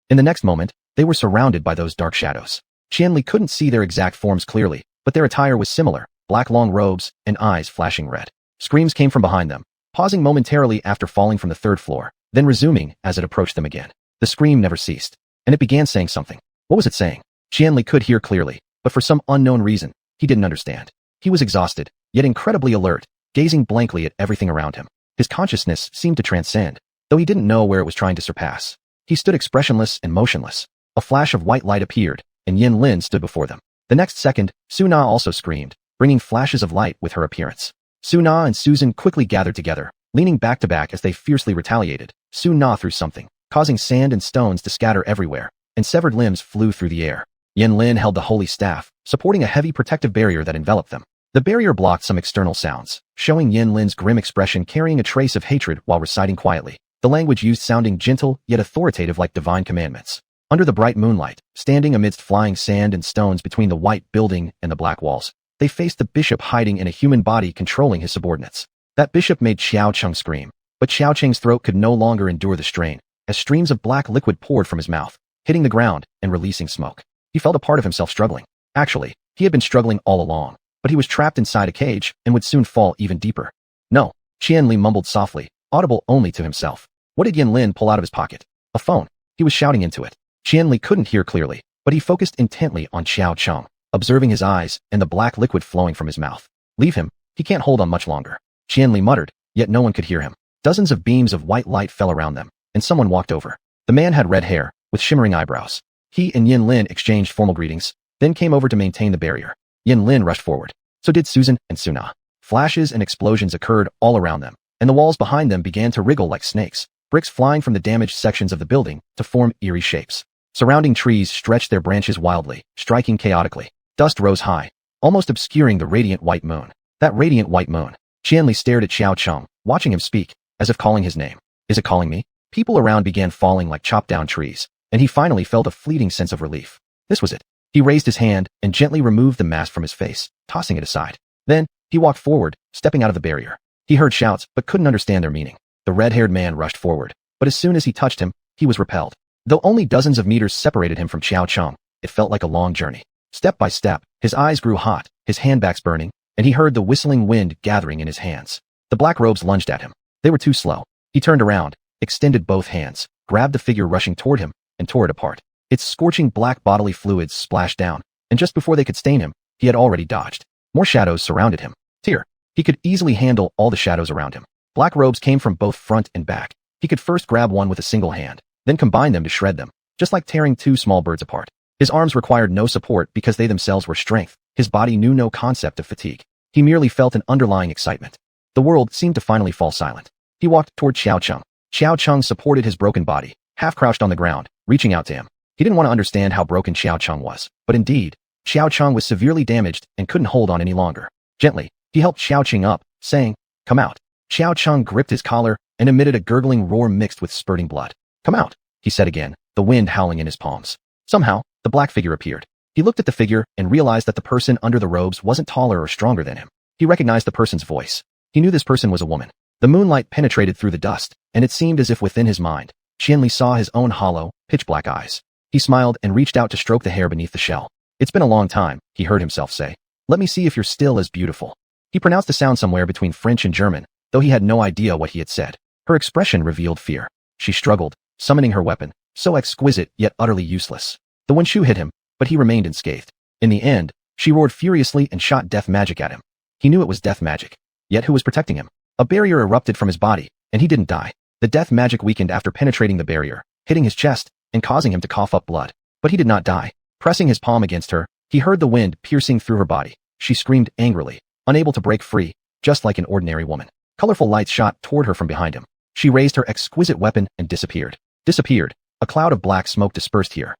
In the next moment, they were surrounded by those dark shadows. Qianli couldn't see their exact forms clearly, but their attire was similar, black long robes and eyes flashing red. Screams came from behind them, pausing momentarily after falling from the 3rd floor, then resuming as it approached them again. The scream never ceased, and it began saying something. What was it saying? Qianli could hear clearly, but for some unknown reason, he didn't understand. He was exhausted, yet incredibly alert, gazing blankly at everything around him. His consciousness seemed to transcend, though he didn't know where it was trying to surpass. He stood expressionless and motionless. A flash of white light appeared, and Yin Lin stood before them. The next second, Su Na also screamed, bringing flashes of light with her appearance. Su Na and Susan quickly gathered together, leaning back to back as they fiercely retaliated. Su Na threw something, causing sand and stones to scatter everywhere, and severed limbs flew through the air. Yin Lin held the holy staff, supporting a heavy protective barrier that enveloped them. The barrier blocked some external sounds, showing Yin Lin's grim expression carrying a trace of hatred while reciting quietly, the language used sounding gentle yet authoritative like divine commandments. Under the bright moonlight, standing amidst flying sand and stones between the white building and the black walls, they faced the bishop hiding in a human body controlling his subordinates. That bishop made Xiao Cheng scream, but Xiao Cheng's throat could no longer endure the strain, as streams of black liquid poured from his mouth, hitting the ground and releasing smoke. He felt a part of himself struggling. Actually, he had been struggling all along, but he was trapped inside a cage and would soon fall even deeper. "No," Qianli mumbled softly, audible only to himself. What did Yin Lin pull out of his pocket? A phone. He was shouting into it. Qianli couldn't hear clearly, but he focused intently on Xiao Cheng, observing his eyes and the black liquid flowing from his mouth. "Leave him. He can't hold on much longer." Qianli muttered, yet no one could hear him. Dozens of beams of white light fell around them, and someone walked over. The man had red hair, with shimmering eyebrows. He and Yin Lin exchanged formal greetings, then came over to maintain the barrier. Yin Lin rushed forward. So did Susan and Su Na. Flashes and explosions occurred all around them, and the walls behind them began to wriggle like snakes, bricks flying from the damaged sections of the building to form eerie shapes. Surrounding trees stretched their branches wildly, striking chaotically. Dust rose high, almost obscuring the radiant white moon. That radiant white moon. Qianli stared at Xiao Cheng, watching him speak, as if calling his name. Is it calling me? People around began falling like chopped down trees, and he finally felt a fleeting sense of relief. This was it. He raised his hand and gently removed the mask from his face, tossing it aside. Then, he walked forward, stepping out of the barrier. He heard shouts, but couldn't understand their meaning. The red-haired man rushed forward, but as soon as he touched him, he was repelled. Though only dozens of meters separated him from Xiao Cheng, it felt like a long journey. Step by step, his eyes grew hot, his handbags burning, and he heard the whistling wind gathering in his hands. The black robes lunged at him. They were too slow. He turned around, extended both hands, grabbed the figure rushing toward him, and tore it apart. Its scorching black bodily fluids splashed down, and just before they could stain him, he had already dodged. More shadows surrounded him. He could easily handle all the shadows around him. Black robes came from both front and back. He could first grab one with a single hand, then combine them to shred them, just like tearing two small birds apart. His arms required no support because they themselves were strength. His body knew no concept of fatigue. He merely felt an underlying excitement. The world seemed to finally fall silent. He walked toward Xiao Cheng. Xiao Cheng supported his broken body, half crouched on the ground, reaching out to him. He didn't want to understand how broken Xiao Cheng was, but indeed, Xiao Cheng was severely damaged and couldn't hold on any longer. Gently, he helped Xiao Cheng up, saying, "Come out." Xiao Cheng gripped his collar and emitted a gurgling roar mixed with spurting blood. "Come out," he said again, the wind howling in his palms. Somehow, the black figure appeared. He looked at the figure and realized that the person under the robes wasn't taller or stronger than him. He recognized the person's voice. He knew this person was a woman. The moonlight penetrated through the dust, and it seemed as if within his mind, Qianli saw his own hollow, pitch-black eyes. He smiled and reached out to stroke the hair beneath the shell. "It's been a long time," he heard himself say. "Let me see if you're still as beautiful." He pronounced a sound somewhere between French and German, though he had no idea what he had said. Her expression revealed fear. She struggled, summoning her weapon, so exquisite yet utterly useless. The Wenshu hit him, but he remained unscathed. In the end, she roared furiously and shot death magic at him. He knew it was death magic. Yet who was protecting him? A barrier erupted from his body, and he didn't die. The death magic weakened after penetrating the barrier, hitting his chest, and causing him to cough up blood. But he did not die. Pressing his palm against her, he heard the wind piercing through her body. She screamed angrily, unable to break free, just like an ordinary woman. Colorful lights shot toward her from behind him. She raised her exquisite weapon and disappeared. A cloud of black smoke dispersed here.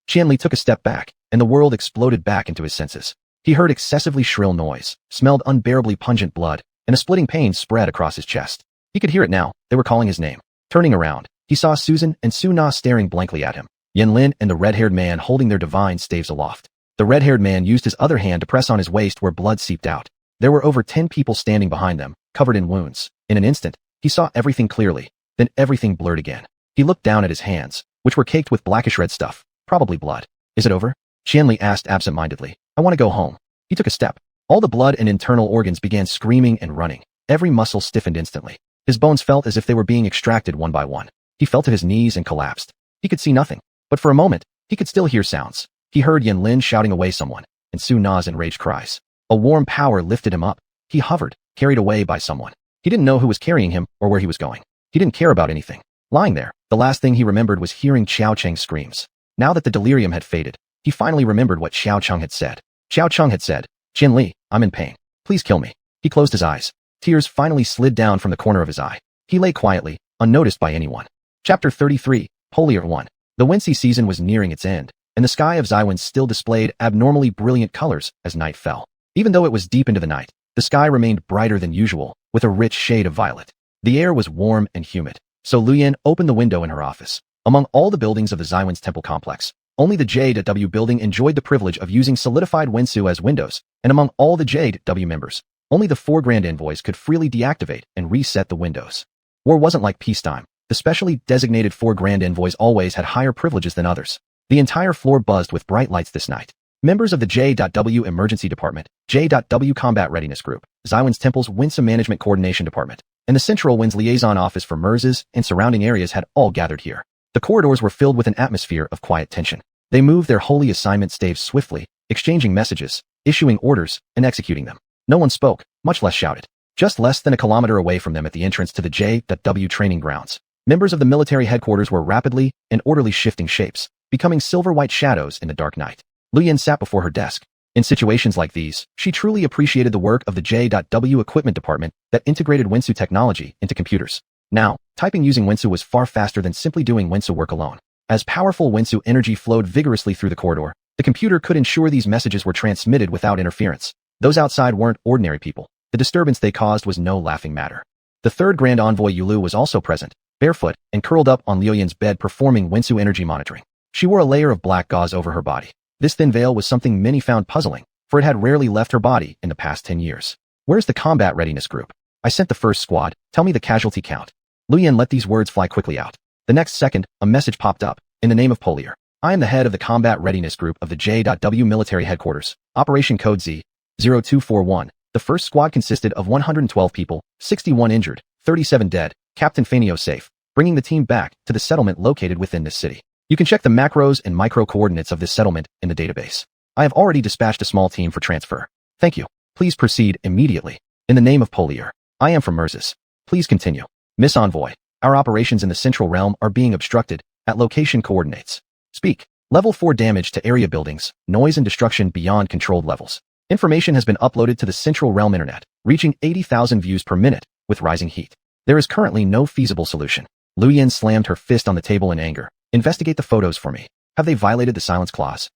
Qianli took a step back, and the world exploded back into his senses. He heard excessively shrill noise, smelled unbearably pungent blood, and a splitting pain spread across his chest. He could hear it now. They were calling his name. Turning around, he saw Susan and Su Na staring blankly at him. Yan Lin and the red-haired man holding their divine staves aloft. The red-haired man used his other hand to press on his waist where blood seeped out. There were over 10 people standing behind them, covered in wounds. In an instant, he saw everything clearly, then everything blurred again. He looked down at his hands, which were caked with blackish red stuff, probably blood. "Is it over?" Qianli asked absent-mindedly. "I want to go home." He took a step. All the blood and internal organs began screaming and running. Every muscle stiffened instantly. His bones felt as if they were being extracted one by one. He fell to his knees and collapsed. He could see nothing, but for a moment, he could still hear sounds. He heard Yan Lin shouting away someone, and Su Na's enraged cries. A warm power lifted him up. He hovered, carried away by someone. He didn't know who was carrying him or where he was going. He didn't care about anything. Lying there, the last thing he remembered was hearing Xiao Cheng's screams. Now that the delirium had faded, he finally remembered what Xiao Cheng had said. Xiao Cheng had said, "Qianli, I'm in pain. Please kill me." He closed his eyes. Tears finally slid down from the corner of his eye. He lay quietly, unnoticed by anyone. Chapter 33, Holier 1. The Wensi season was nearing its end, and the sky of Xuanhuan still displayed abnormally brilliant colors as night fell. Even though it was deep into the night, the sky remained brighter than usual, with a rich shade of violet. The air was warm and humid, so Luyan opened the window in her office. Among all the buildings of the Xuanhuan's temple complex, only the J.W building enjoyed the privilege of using solidified Wensu as windows, and among all the J.W members, only the 4 Grand Envoys could freely deactivate and reset the windows. War wasn't like peacetime. The specially designated 4 Grand Envoys always had higher privileges than others. The entire floor buzzed with bright lights this night. Members of the J.W Emergency Department, J.W Combat Readiness Group, Xuanhuan's Temple's Winsome Management Coordination Department, and the Central Winds Liaison Office for MERSs and surrounding areas had all gathered here. The corridors were filled with an atmosphere of quiet tension. They moved their holy assignment staves swiftly, exchanging messages, issuing orders, and executing them. No one spoke, much less shouted. Just less than a kilometer away from them at the entrance to the J.W training grounds, members of the military headquarters were rapidly and orderly shifting shapes, becoming silver-white shadows in the dark night. Luyan sat before her desk. In situations like these, she truly appreciated the work of the J.W equipment department that integrated Wensu technology into computers. Now, typing using Wensu was far faster than simply doing Wensu work alone. As powerful Wensu energy flowed vigorously through the corridor, the computer could ensure these messages were transmitted without interference. Those outside weren't ordinary people. The disturbance they caused was no laughing matter. The 3rd Grand Envoy Yulu was also present, barefoot and curled up on Liu Yan's bed performing Wensu energy monitoring. She wore a layer of black gauze over her body. This thin veil was something many found puzzling, for it had rarely left her body in the past 10 years. Where's the combat readiness group? I sent the first squad. Tell me the casualty count. Luyan let these words fly quickly out. The next second, a message popped up. In the name of Polier, I am the head of the combat readiness group of the J.W military headquarters. Operation Code Z-0241. The first squad consisted of 112 people, 61 injured, 37 dead. Captain Fanio safe, bringing the team back to the settlement located within this city. You can check the macros and micro coordinates of this settlement in the database. I have already dispatched a small team for transfer. Thank you. Please proceed immediately. In the name of Polier, I am from Merzis. Please continue. Miss Envoy, our operations in the Central Realm are being obstructed at location coordinates. Speak. Level 4 damage to area buildings, noise and destruction beyond controlled levels. Information has been uploaded to the Central Realm Internet, reaching 80,000 views per minute with rising heat. There is currently no feasible solution. Luyan slammed her fist on the table in anger. Investigate the photos for me. Have they violated the silence clause?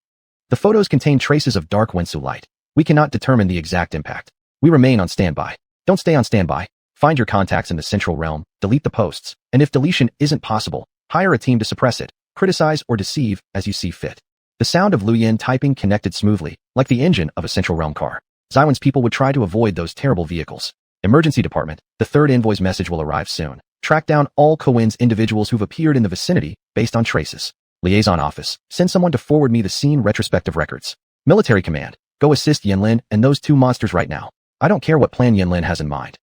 The photos contain traces of dark Wensu light. We cannot determine the exact impact. We remain on standby. Don't stay on standby. Find your contacts in the Central Realm, delete the posts, and if deletion isn't possible, hire a team to suppress it, criticize or deceive as you see fit. The sound of Luyan typing connected smoothly, like the engine of a Central Realm car. Xiwan's people would try to avoid those terrible vehicles. Emergency department, the third envoy's message will arrive soon. Track down all Cohen's individuals who've appeared in the vicinity based on traces. Liaison office, send someone to forward me the scene retrospective records. Military command, go assist Yinlin and those two monsters right now. I don't care what plan Yinlin has in mind.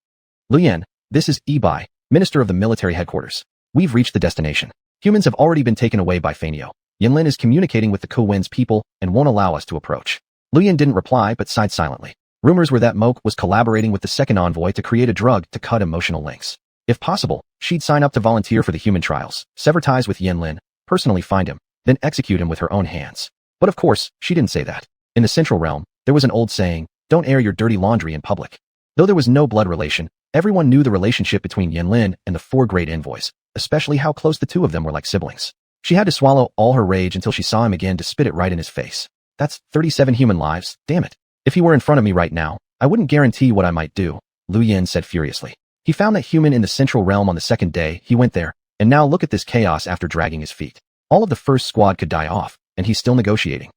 Luyan, this is Ebai, Minister of the Military Headquarters. We've reached the destination. Humans have already been taken away by Fanio. Yinlin is communicating with the Cohen's people and won't allow us to approach. Luyan didn't reply but sighed silently. Rumors were that Moke was collaborating with the second envoy to create a drug to cut emotional links. If possible, she'd sign up to volunteer for the human trials, sever ties with Yinlin, personally find him, then execute him with her own hands. But of course, she didn't say that. In the Central Realm, there was an old saying, don't air your dirty laundry in public. Though there was no blood relation, everyone knew the relationship between Yinlin and the four great envoys, especially how close the two of them were like siblings. She had to swallow all her rage until she saw him again to spit it right in his face. That's 37 human lives, damn it. If he were in front of me right now, I wouldn't guarantee what I might do, Luyan said furiously. He found that human in the Central Realm on the second day he went there, and now look at this chaos after dragging his feet. All of the first squad could die off, and he's still negotiating.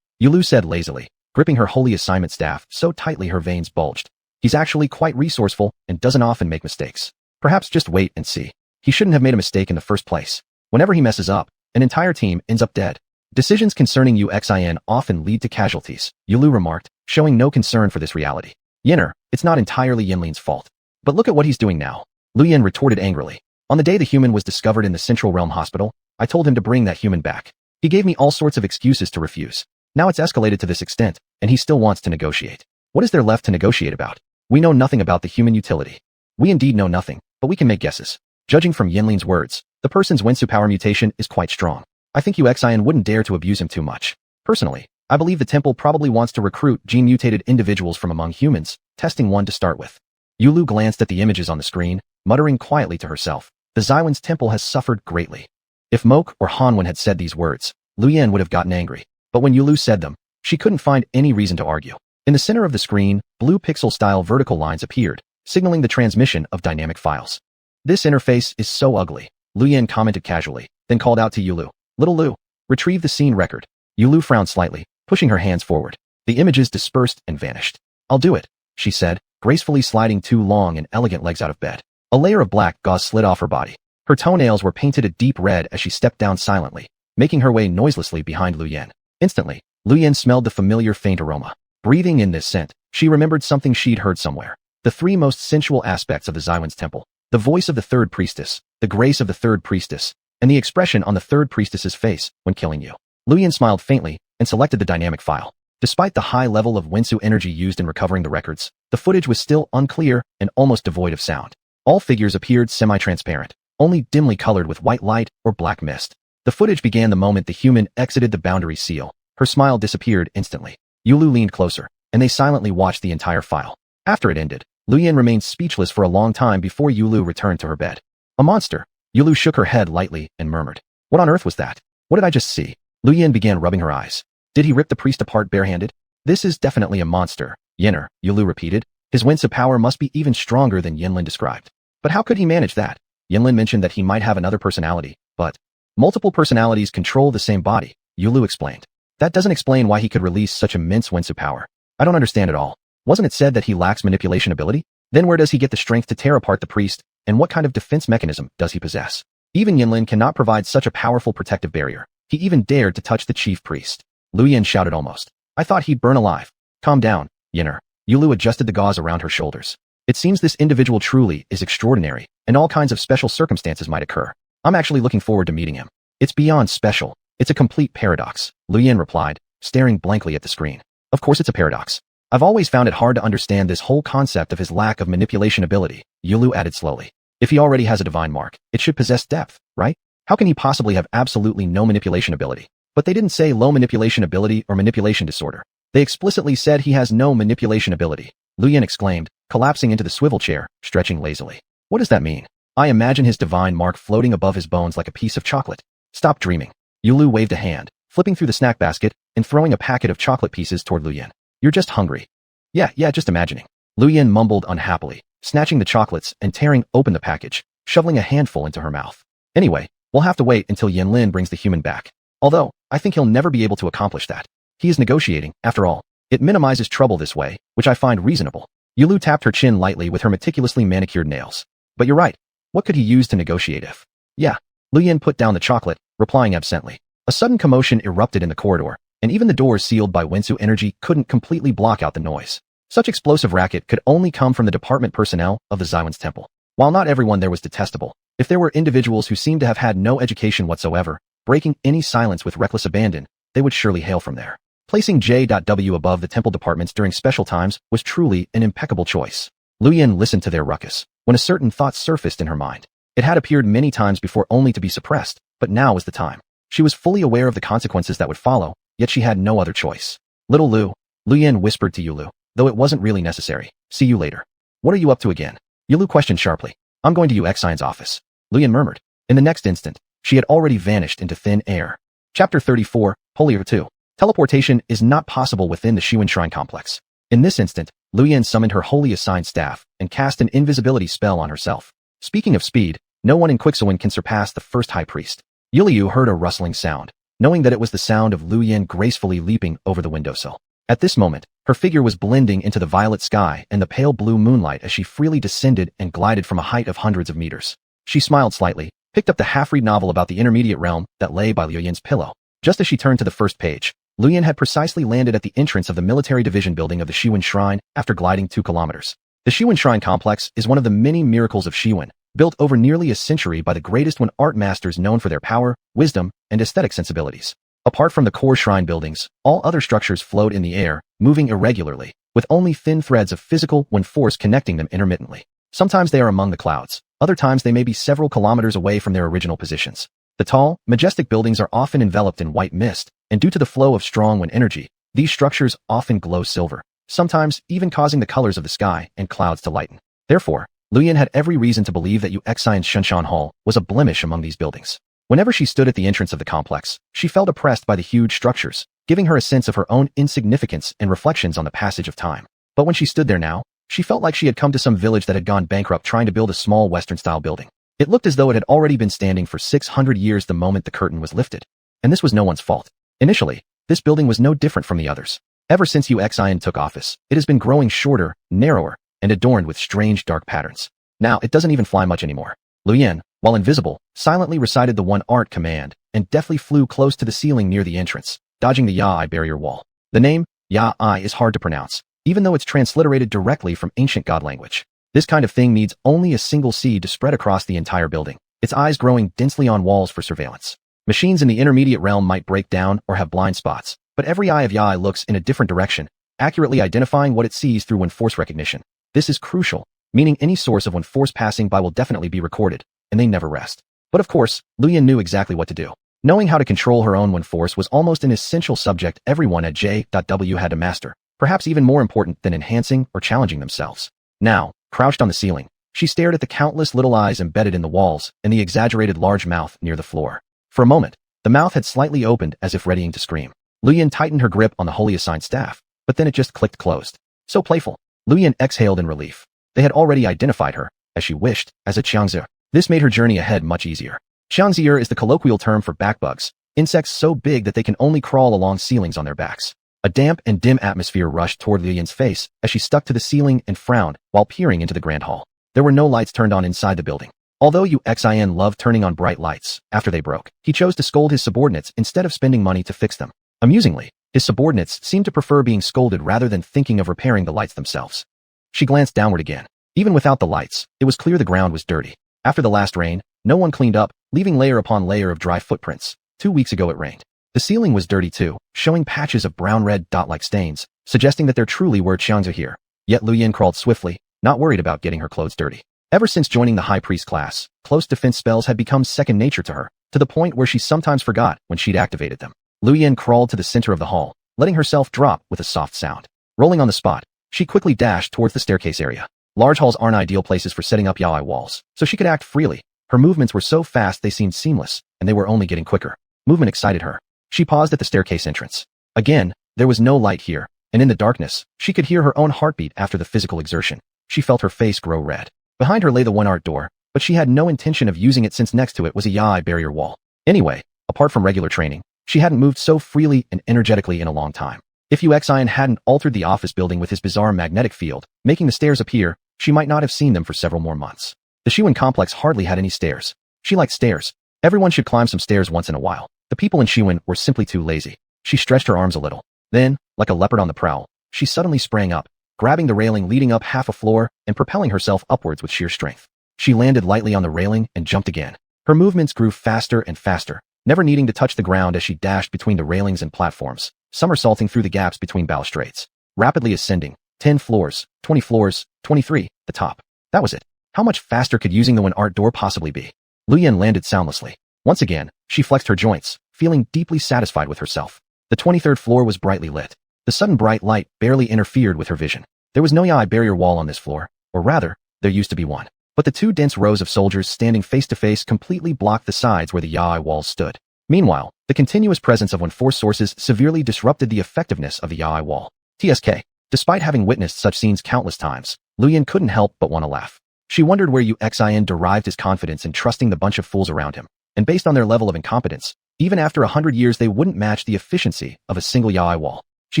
Yulu said lazily, gripping her holy assignment staff so tightly her veins bulged. He's actually quite resourceful and doesn't often make mistakes. Perhaps just wait and see. He shouldn't have made a mistake in the first place. Whenever he messes up, an entire team ends up dead. Decisions concerning UXIN often lead to casualties, Yulu remarked, showing no concern for this reality. Yinner, it's not entirely Yinlin's fault. But look at what he's doing now. Luyan retorted angrily. On the day the human was discovered in the Central Realm Hospital, I told him to bring that human back. He gave me all sorts of excuses to refuse. Now it's escalated to this extent, and he still wants to negotiate. What is there left to negotiate about? We know nothing about the human utility. We indeed know nothing, but we can make guesses. Judging from Yinlin's words, the person's Wensu power mutation is quite strong. I think UXIN wouldn't dare to abuse him too much. Personally, I believe the temple probably wants to recruit gene-mutated individuals from among humans, testing one to start with. Yulu glanced at the images on the screen, muttering quietly to herself. The Xiwan's temple has suffered greatly. If Moke or Hanwen had said these words, Luyan would have gotten angry. But when Yulu said them, she couldn't find any reason to argue. In the center of the screen, blue pixel-style vertical lines appeared, signaling the transmission of dynamic files. This interface is so ugly, Luyan commented casually, then called out to Yulu. Little Lu, retrieve the scene record. Yulu frowned slightly, pushing her hands forward. The images dispersed and vanished. I'll do it, she said, gracefully sliding two long and elegant legs out of bed. A layer of black gauze slid off her body. Her toenails were painted a deep red as she stepped down silently, making her way noiselessly behind Luyan. Instantly, Luyan smelled the familiar faint aroma. Breathing in this scent, she remembered something she'd heard somewhere. The three most sensual aspects of the Xiwan's temple. The voice of the third priestess, the grace of the third priestess, and the expression on the third priestess's face when killing you. Luyan smiled faintly and selected the dynamic file. Despite the high level of Wensu energy used in recovering the records, the footage was still unclear and almost devoid of sound. All figures appeared semi-transparent, only dimly colored with white light or black mist. The footage began the moment the human exited the boundary seal. Her smile disappeared instantly. Yulu leaned closer, and they silently watched the entire file. After it ended, Luyan remained speechless for a long time before Yulu returned to her bed. A monster. Yulu shook her head lightly and murmured. What on earth was that? What did I just see? Luyan began rubbing her eyes. Did he rip the priest apart barehanded? This is definitely a monster. Yinner, Yulu repeated. His Wensu power must be even stronger than Yinlin described. But how could he manage that? Yinlin mentioned that he might have another personality, but multiple personalities control the same body, Yulu explained. That doesn't explain why he could release such immense Wensu power. I don't understand at all. Wasn't it said that he lacks manipulation ability? Then where does he get the strength to tear apart the priest, and what kind of defense mechanism does he possess? Even Yinlin cannot provide such a powerful protective barrier. He even dared to touch the chief priest. Lu Yin shouted almost. I thought he'd burn alive. Calm down, Yinner. Yulu adjusted the gauze around her shoulders. It seems this individual truly is extraordinary, and all kinds of special circumstances might occur. I'm actually looking forward to meeting him. It's beyond special. It's a complete paradox, Lu Yin replied, staring blankly at the screen. Of course it's a paradox. I've always found it hard to understand this whole concept of his lack of manipulation ability, Yulu added slowly. If he already has a divine mark, it should possess depth, right? How can he possibly have absolutely no manipulation ability? But they didn't say low manipulation ability or manipulation disorder. They explicitly said he has no manipulation ability, Lu Yin exclaimed, collapsing into the swivel chair, stretching lazily. What does that mean? I imagine his divine mark floating above his bones like a piece of chocolate. Stop dreaming. Yulu waved a hand, flipping through the snack basket and throwing a packet of chocolate pieces toward Lu Yin. You're just hungry. Yeah, just imagining. Lu Yin mumbled unhappily, snatching the chocolates and tearing open the package, shoveling a handful into her mouth. Anyway, we'll have to wait until Yinlin brings the human back. Although, I think he'll never be able to accomplish that. He is negotiating, after all. It minimizes trouble this way, which I find reasonable. Yulu tapped her chin lightly with her meticulously manicured nails. But you're right. What could he use to negotiate if? Yeah. Lu Yin put down the chocolate, replying absently. A sudden commotion erupted in the corridor, and even the doors sealed by Wensu energy couldn't completely block out the noise. Such explosive racket could only come from the department personnel of the Xuanhuan's temple. While not everyone there was detestable, if there were individuals who seemed to have had no education whatsoever, breaking any silence with reckless abandon, they would surely hail from there. Placing J.W above the temple departments during special times was truly an impeccable choice. Lu Yin listened to their ruckus, when a certain thought surfaced in her mind. It had appeared many times before only to be suppressed, but now was the time. She was fully aware of the consequences that would follow, yet she had no other choice. Little Lu Yin whispered to Yulu, though it wasn't really necessary. See you later. What are you up to again? Yulu questioned sharply. I'm going to Xuanhuan's office. Lu Yin murmured. In the next instant, she had already vanished into thin air. Chapter 34, Holy 2. Teleportation is not possible within the Xuanhuan Shrine complex. In this instant, Lu Yin summoned her holy assigned staff and cast an invisibility spell on herself. Speaking of speed, no one in Xuanhuan can surpass the first high priest. Yulu heard a rustling sound, knowing that it was the sound of Lu Yin gracefully leaping over the windowsill. At this moment, her figure was blending into the violet sky and the pale blue moonlight as she freely descended and glided from a height of hundreds of meters. She smiled slightly, picked up the half-read novel about the intermediate realm that lay by Lu Yin's pillow. Just as she turned to the first page, Lu Yin had precisely landed at the entrance of the military division building of the Xuanhuan Shrine after gliding 2 kilometers. The Xuanhuan Shrine complex is one of the many miracles of Xuanhuan, built over nearly a century by the greatest Xuan art masters known for their power, wisdom, and aesthetic sensibilities. Apart from the core shrine buildings, all other structures float in the air, moving irregularly, with only thin threads of physical Xuan force connecting them intermittently. Sometimes they are among the clouds, other times they may be several kilometers away from their original positions. The tall, majestic buildings are often enveloped in white mist, and due to the flow of strong Xuan energy, these structures often glow silver, sometimes even causing the colors of the sky and clouds to lighten. Therefore, Lu Yin had every reason to believe that Xuanhuan's Shunshan Hall was a blemish among these buildings. Whenever she stood at the entrance of the complex, she felt oppressed by the huge structures, giving her a sense of her own insignificance and reflections on the passage of time. But when she stood there now, she felt like she had come to some village that had gone bankrupt trying to build a small Western-style building. It looked as though it had already been standing for 600 years the moment the curtain was lifted. And this was no one's fault. Initially, this building was no different from the others. Ever since Xuanhuan took office, it has been growing shorter, narrower, and adorned with strange dark patterns. Now, it doesn't even fly much anymore. Lu Yin, while invisible, silently recited the one art command and deftly flew close to the ceiling near the entrance, dodging the Ya-I barrier wall. The name, Ya-I, is hard to pronounce, even though it's transliterated directly from ancient god language. This kind of thing needs only a single seed to spread across the entire building, its eyes growing densely on walls for surveillance. Machines in the intermediate realm might break down or have blind spots, but every eye of Ya-I looks in a different direction, accurately identifying what it sees through Xuan force recognition. This is crucial, meaning any source of Xuan force passing by will definitely be recorded, and they never rest. But of course, Lu Yin knew exactly what to do. Knowing how to control her own Xuan force was almost an essential subject everyone at J.W had to master, perhaps even more important than enhancing or challenging themselves. Now, crouched on the ceiling, she stared at the countless little eyes embedded in the walls and the exaggerated large mouth near the floor. For a moment, the mouth had slightly opened as if readying to scream. Lu Yin tightened her grip on the holy assigned staff, but then it just clicked closed. So playful. Lu Yin exhaled in relief. They had already identified her, as she wished, as a xiangzi. This made her journey ahead much easier. Xiangzier is the colloquial term for backbugs, insects so big that they can only crawl along ceilings on their backs. A damp and dim atmosphere rushed toward Liu Yan's face as she stuck to the ceiling and frowned while peering into the grand hall. There were no lights turned on inside the building. Although Xuan loved turning on bright lights after they broke, he chose to scold his subordinates instead of spending money to fix them. Amusingly, his subordinates seemed to prefer being scolded rather than thinking of repairing the lights themselves. She glanced downward again. Even without the lights, it was clear the ground was dirty. After the last rain, no one cleaned up, leaving layer upon layer of dry footprints. 2 weeks ago it rained. The ceiling was dirty too, showing patches of brown-red dot-like stains, suggesting that there truly were xianhuan here. Yet Liu Yan crawled swiftly, not worried about getting her clothes dirty. Ever since joining the high priest class, close defense spells had become second nature to her, to the point where she sometimes forgot when she'd activated them. Liu Yan crawled to the center of the hall, letting herself drop with a soft sound. Rolling on the spot, she quickly dashed towards the staircase area. Large halls aren't ideal places for setting up yaoi walls, so she could act freely. Her movements were so fast they seemed seamless, and they were only getting quicker. Movement excited her. She paused at the staircase entrance. Again, there was no light here, and in the darkness, she could hear her own heartbeat after the physical exertion. She felt her face grow red. Behind her lay the one art door, but she had no intention of using it since next to it was a yaoi barrier wall. Anyway, apart from regular training, she hadn't moved so freely and energetically in a long time. If Xuan hadn't altered the office building with his bizarre magnetic field, making the stairs appear, she might not have seen them for several more months. The xuanhuan complex hardly had any stairs. She liked stairs. Everyone should climb some stairs once in a while. The people in xuanhuan were simply too lazy. She stretched her arms a little. Then, like a leopard on the prowl, she suddenly sprang up, grabbing the railing leading up half a floor and propelling herself upwards with sheer strength. She landed lightly on the railing and jumped again. Her movements grew faster and faster, never needing to touch the ground as she dashed between the railings and platforms, somersaulting through the gaps between balustrades, rapidly ascending. 10 floors, 20 floors, 23, the top. That was it. How much faster could using the one art door possibly be? Liu Yan landed soundlessly. Once again, she flexed her joints, feeling deeply satisfied with herself. The 23rd floor was brightly lit. The sudden bright light barely interfered with her vision. There was no yaoi barrier wall on this floor, or rather, there used to be one. But the 2 dense rows of soldiers standing face to face completely blocked the sides where the yaoi walls stood. Meanwhile, the continuous presence of one force sources severely disrupted the effectiveness of the yaoi wall. TSK. Despite having witnessed such scenes countless times, Liu Yan couldn't help but want to laugh. She wondered where Xuan derived his confidence in trusting the bunch of fools around him, and based on their level of incompetence, even after 100 years they wouldn't match the efficiency of a single yaoi wall. She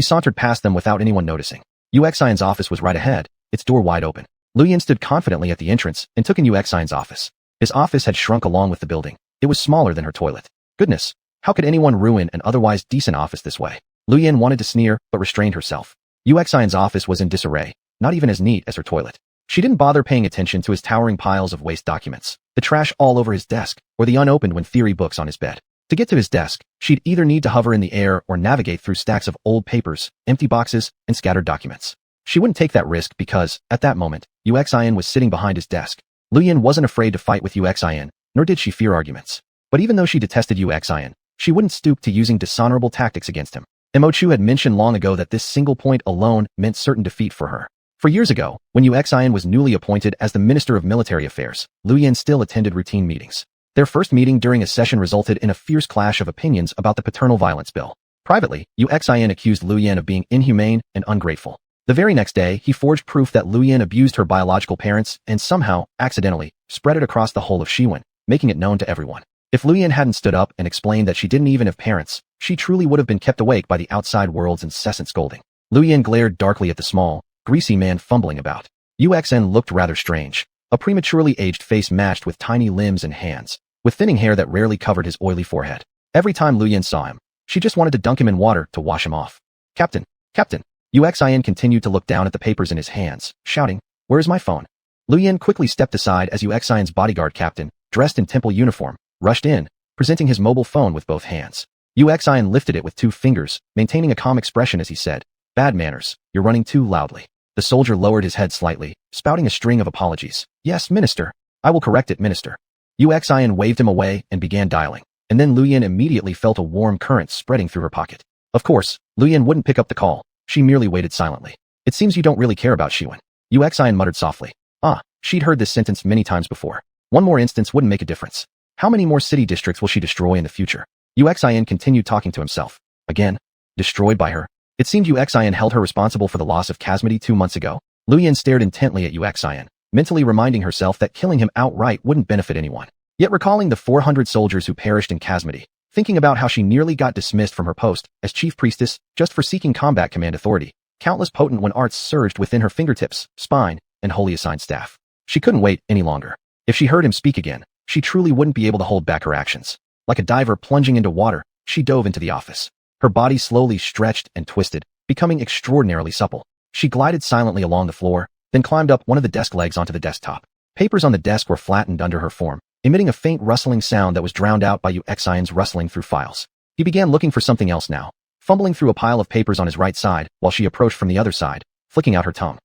sauntered past them without anyone noticing. Xuan's office was right ahead, its door wide open. Liu Yan stood confidently at the entrance and took in Xuan's office. His office had shrunk along with the building. It was smaller than her toilet. Goodness, how could anyone ruin an otherwise decent office this way? Liu Yan wanted to sneer, but restrained herself. Xuan's office was in disarray, not even as neat as her toilet. She didn't bother paying attention to his towering piles of waste documents, the trash all over his desk, or the unopened when theory books on his bed. To get to his desk, she'd either need to hover in the air or navigate through stacks of old papers, empty boxes, and scattered documents. She wouldn't take that risk because, at that moment, Xuan was sitting behind his desk. Liu Yan wasn't afraid to fight with Xuan, nor did she fear arguments. But even though she detested Xuan, she wouldn't stoop to using dishonorable tactics against him. Mo Chu had mentioned long ago that this single point alone meant certain defeat for her. For years ago, when Xuan was newly appointed as the Minister of Military Affairs, Liu Yan still attended routine meetings. Their first meeting during a session resulted in a fierce clash of opinions about the paternal violence bill. Privately, Xuan accused Liu Yan of being inhumane and ungrateful. The very next day, he forged proof that Liu Yan abused her biological parents and somehow, accidentally, spread it across the whole of xuanhuan, making it known to everyone. If Liu Yan hadn't stood up and explained that she didn't even have parents, she truly would have been kept awake by the outside world's incessant scolding. Liu Yan glared darkly at the small, greasy man fumbling about. Xuan looked rather strange. A prematurely aged face matched with tiny limbs and hands, with thinning hair that rarely covered his oily forehead. Every time Liu Yan saw him, she just wanted to dunk him in water to wash him off. Captain! Captain! Xuan continued to look down at the papers in his hands, shouting, "Where is my phone?" Liu Yan quickly stepped aside as Xuan's bodyguard captain, dressed in temple uniform, rushed in, presenting his mobile phone with both hands. Xuan lifted it with 2 fingers, maintaining a calm expression as he said, "Bad manners, you're running too loudly." The soldier lowered his head slightly, spouting a string of apologies. "Yes, Minister. I will correct it, Minister." Xuan waved him away and began dialing, and then Liu Yan immediately felt a warm current spreading through her pocket. Of course, Liu Yan wouldn't pick up the call. She merely waited silently. "It seems you don't really care about xuanhuan." Xuan muttered softly. She'd heard this sentence many times before. One more instance wouldn't make a difference. How many more city districts will she destroy in the future? Xuan continued talking to himself. Again, destroyed by her. It seemed Xuan held her responsible for the loss of Casmody 2 months ago. Liu Yan stared intently at Xuan, mentally reminding herself that killing him outright wouldn't benefit anyone. Yet recalling the 400 soldiers who perished in Casmody, Thinking about how she nearly got dismissed from her post as chief priestess just for seeking combat command authority, countless potent one arts surged within her fingertips, spine, and wholly assigned staff. She couldn't wait any longer. If she heard him speak again, she truly wouldn't be able to hold back her actions. Like a diver plunging into water, she dove into the office. Her body slowly stretched and twisted, becoming extraordinarily supple. She glided silently along the floor, then climbed up one of the desk legs onto the desktop. Papers on the desk were flattened under her form, emitting a faint rustling sound that was drowned out by xuanhuan's rustling through files. He began looking for something else now, fumbling through a pile of papers on his right side while she approached from the other side, flicking out her tongue.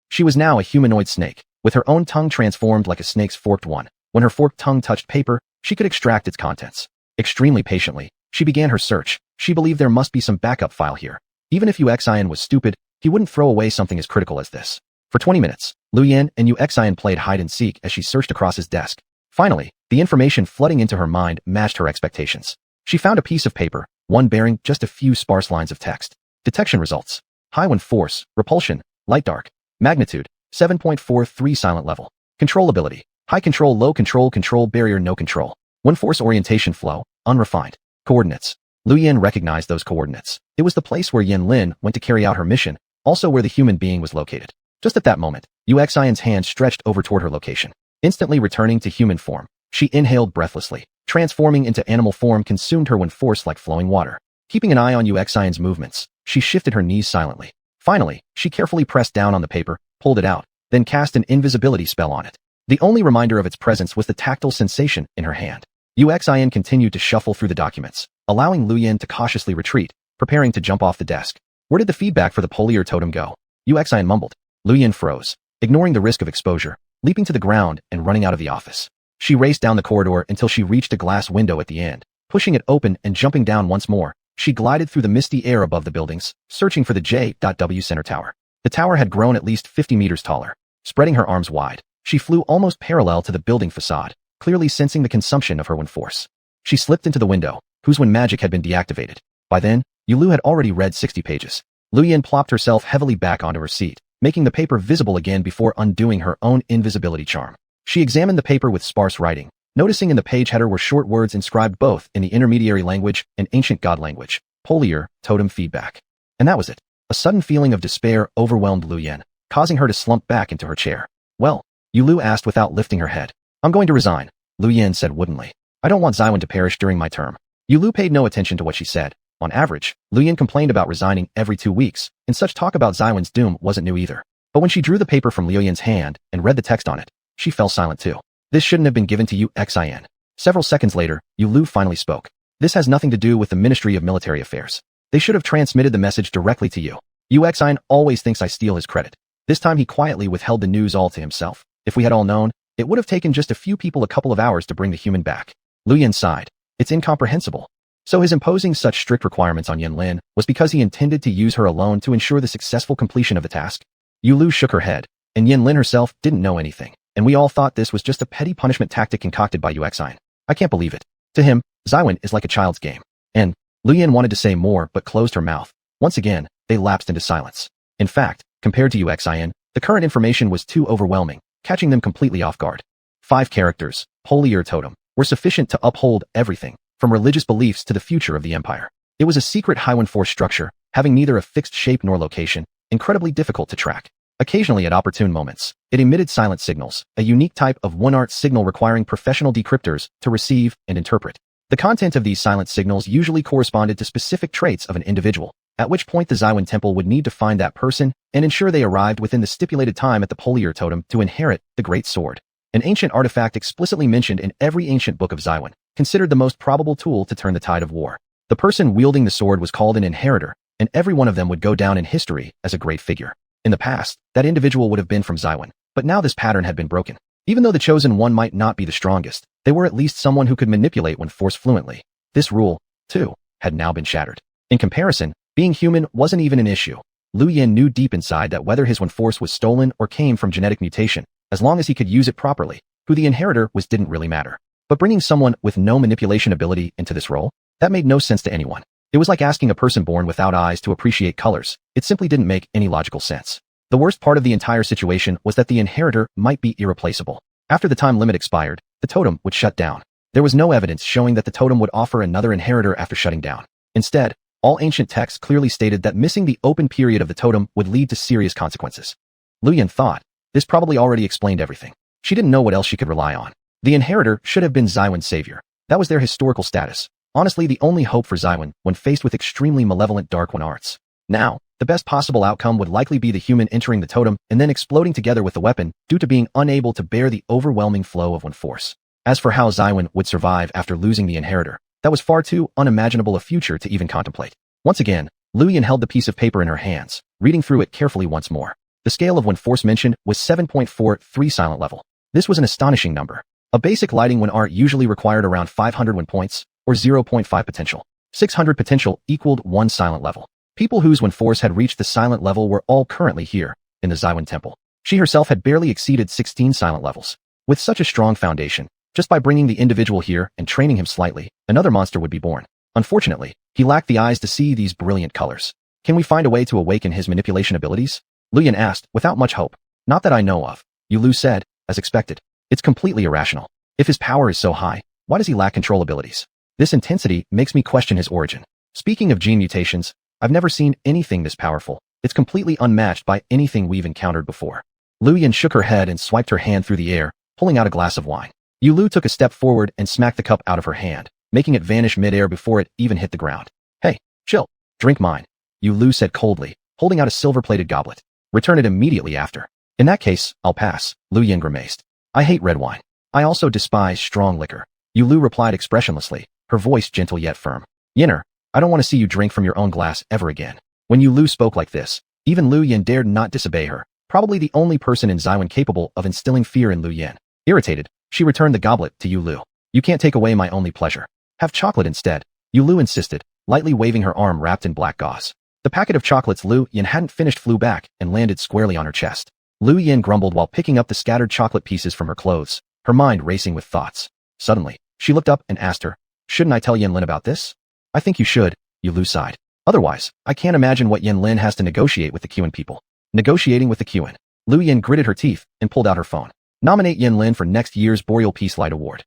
She was now a humanoid snake, with her own tongue transformed like a snake's forked one. When her forked tongue touched paper, she could extract its contents. Extremely patiently, she began her search. She believed there must be some backup file here. Even if xuanhuan was stupid, he wouldn't throw away something as critical as this. For 20 minutes, Lu Yan and xuanhuan played hide-and-seek as she searched across his desk. Finally, the information flooding into her mind matched her expectations. She found a piece of paper, one bearing just a few sparse lines of text. Detection results. High-1 force, repulsion, light-dark, magnitude, 7.43 silent level. Controllability, high control, low control, control barrier, no control. 1 force orientation flow, unrefined. Coordinates. Lu Yan recognized those coordinates. It was the place where Yen Lin went to carry out her mission, also where the human being was located. Just at that moment, xuanhuan's hand stretched over toward her location. Instantly returning to human form, she inhaled breathlessly. Transforming into animal form consumed her when force like flowing water. Keeping an eye on xuanhuan's movements, she shifted her knees silently. Finally, she carefully pressed down on the paper, pulled it out, then cast an invisibility spell on it. The only reminder of its presence was the tactile sensation in her hand. xuanhuan continued to shuffle through the documents, allowing Lu Yan to cautiously retreat, preparing to jump off the desk. Where did the feedback for the Polier totem go? xuanhuan mumbled. Lu Yan froze, ignoring the risk of exposure, leaping to the ground and running out of the office. She raced down the corridor until she reached a glass window at the end. Pushing it open and jumping down once more, she glided through the misty air above the buildings, searching for the J.W. Center Tower. The tower had grown at least 50 meters taller. Spreading her arms wide, she flew almost parallel to the building facade, clearly sensing the consumption of her wind force. She slipped into the window, whose wind magic had been deactivated. By then, Yulu had already read 60 pages. Lu Yan plopped herself heavily back onto her seat, making the paper visible again before undoing her own invisibility charm. She examined the paper with sparse writing, noticing in the page header were short words inscribed both in the intermediary language and ancient god language, Polier, totem feedback. And that was it. A sudden feeling of despair overwhelmed Lu Yan, causing her to slump back into her chair. Well, Yulu asked without lifting her head. I'm going to resign, Lu Yan said woodenly. I don't want Xuanhuan to perish during my term. Yulu paid no attention to what she said. On average, Lu Yan complained about resigning every 2 weeks, and such talk about Xuanhuan's doom wasn't new either. But when she drew the paper from Liu Yan's hand and read the text on it, she fell silent too. This shouldn't have been given to xuanhuan. Several seconds later, Yulu finally spoke. This has nothing to do with the Ministry of Military Affairs. They should have transmitted the message directly to you. xuanhuan always thinks I steal his credit. This time he quietly withheld the news all to himself. If we had all known, it would have taken just a few people a couple of hours to bring the human back. Lu Yan sighed. It's incomprehensible. So his imposing such strict requirements on Yen Lin was because he intended to use her alone to ensure the successful completion of the task? Yulu shook her head, and Yen Lin herself didn't know anything, and we all thought this was just a petty punishment tactic concocted by xuanhuan. I can't believe it. To him, Xuanhuan is like a child's game. And Lu Yan wanted to say more but closed her mouth. Once again, they lapsed into silence. In fact, compared to xuanhuan, the current information was too overwhelming, catching them completely off guard. 5 characters, Polier totem, were sufficient to uphold everything, from religious beliefs to the future of the empire. It was a secret Haiwan force structure, having neither a fixed shape nor location, incredibly difficult to track. Occasionally at opportune moments, it emitted silent signals, a unique type of one-art signal requiring professional decryptors to receive and interpret. The content of these silent signals usually corresponded to specific traits of an individual, at which point the Xuanhuan temple would need to find that person and ensure they arrived within the stipulated time at the Polier totem to inherit the Great Sword. An ancient artifact explicitly mentioned in every ancient book of Xuanhuan, considered the most probable tool to turn the tide of war. The person wielding the sword was called an inheritor, and every one of them would go down in history as a great figure. In the past, that individual would have been from Xuanhuan, but now this pattern had been broken. Even though the chosen one might not be the strongest, they were at least someone who could manipulate when force fluently. This rule, too, had now been shattered. In comparison, being human wasn't even an issue. Lu Yan knew deep inside that whether his one force was stolen or came from genetic mutation, as long as he could use it properly, who the inheritor was didn't really matter. But bringing someone with no manipulation ability into this role, that made no sense to anyone. It was like asking a person born without eyes to appreciate colors. It simply didn't make any logical sense. The worst part of the entire situation was that the inheritor might be irreplaceable. After the time limit expired, the totem would shut down. There was no evidence showing that the totem would offer another inheritor after shutting down. Instead, all ancient texts clearly stated that missing the open period of the totem would lead to serious consequences. Lu Yan thought, this probably already explained everything. She didn't know what else she could rely on. The inheritor should have been Xuanhuan's savior. That was their historical status. Honestly, the only hope for Xuanhuan when faced with extremely malevolent Dark One arts. Now, the best possible outcome would likely be the human entering the totem and then exploding together with the weapon due to being unable to bear the overwhelming flow of one force. As for how Xuanhuan would survive after losing the inheritor, that was far too unimaginable a future to even contemplate. Once again, Lu Yan held the piece of paper in her hands, reading through it carefully once more. The scale of one force mentioned was 7.43 silent level. This was an astonishing number. A basic lighting one art usually required around 500 one points, or 0.5 potential. 600 potential equaled 1 silent level. People whose one force had reached the silent level were all currently here, in the Xuanhuan Temple. She herself had barely exceeded 16 silent levels. With such a strong foundation, just by bringing the individual here and training him slightly, another monster would be born. Unfortunately, he lacked the eyes to see these brilliant colors. Can we find a way to awaken his manipulation abilities? Lu Yan asked, without much hope. Not that I know of. Yu Lu said, as expected. It's completely irrational. If his power is so high, why does he lack control abilities? This intensity makes me question his origin. Speaking of gene mutations, I've never seen anything this powerful. It's completely unmatched by anything we've encountered before. Lu Yan shook her head and swiped her hand through the air, pulling out a glass of wine. Yu Lu took a step forward and smacked the cup out of her hand, making it vanish mid-air before it even hit the ground. Hey, chill. Drink mine, Yu Lu said coldly, holding out a silver-plated goblet. Return it immediately after. In that case, I'll pass, Lu Yan grimaced. I hate red wine. I also despise strong liquor. Yu Lu replied expressionlessly, her voice gentle yet firm. Yinner, I don't want to see you drink from your own glass ever again. When Yu Lu spoke like this, even Lu Yan dared not disobey her, probably the only person in Xuanhuan capable of instilling fear in Lu Yan. Irritated, she returned the goblet to Yu Lu. You can't take away my only pleasure. Have chocolate instead, Yu Lu insisted, lightly waving her arm wrapped in black gauze. The packet of chocolates Lu Yan hadn't finished flew back and landed squarely on her chest. Lu Yan grumbled while picking up the scattered chocolate pieces from her clothes, her mind racing with thoughts. Suddenly, she looked up and asked her, shouldn't I tell Yanlin about this? I think you should, Yu Lu sighed. Otherwise, I can't imagine what Yanlin has to negotiate with the Xuan people. Negotiating with the Xuan. Lu Yan gritted her teeth and pulled out her phone. Nominate Yanlin for next year's Boreal Peace Light Award.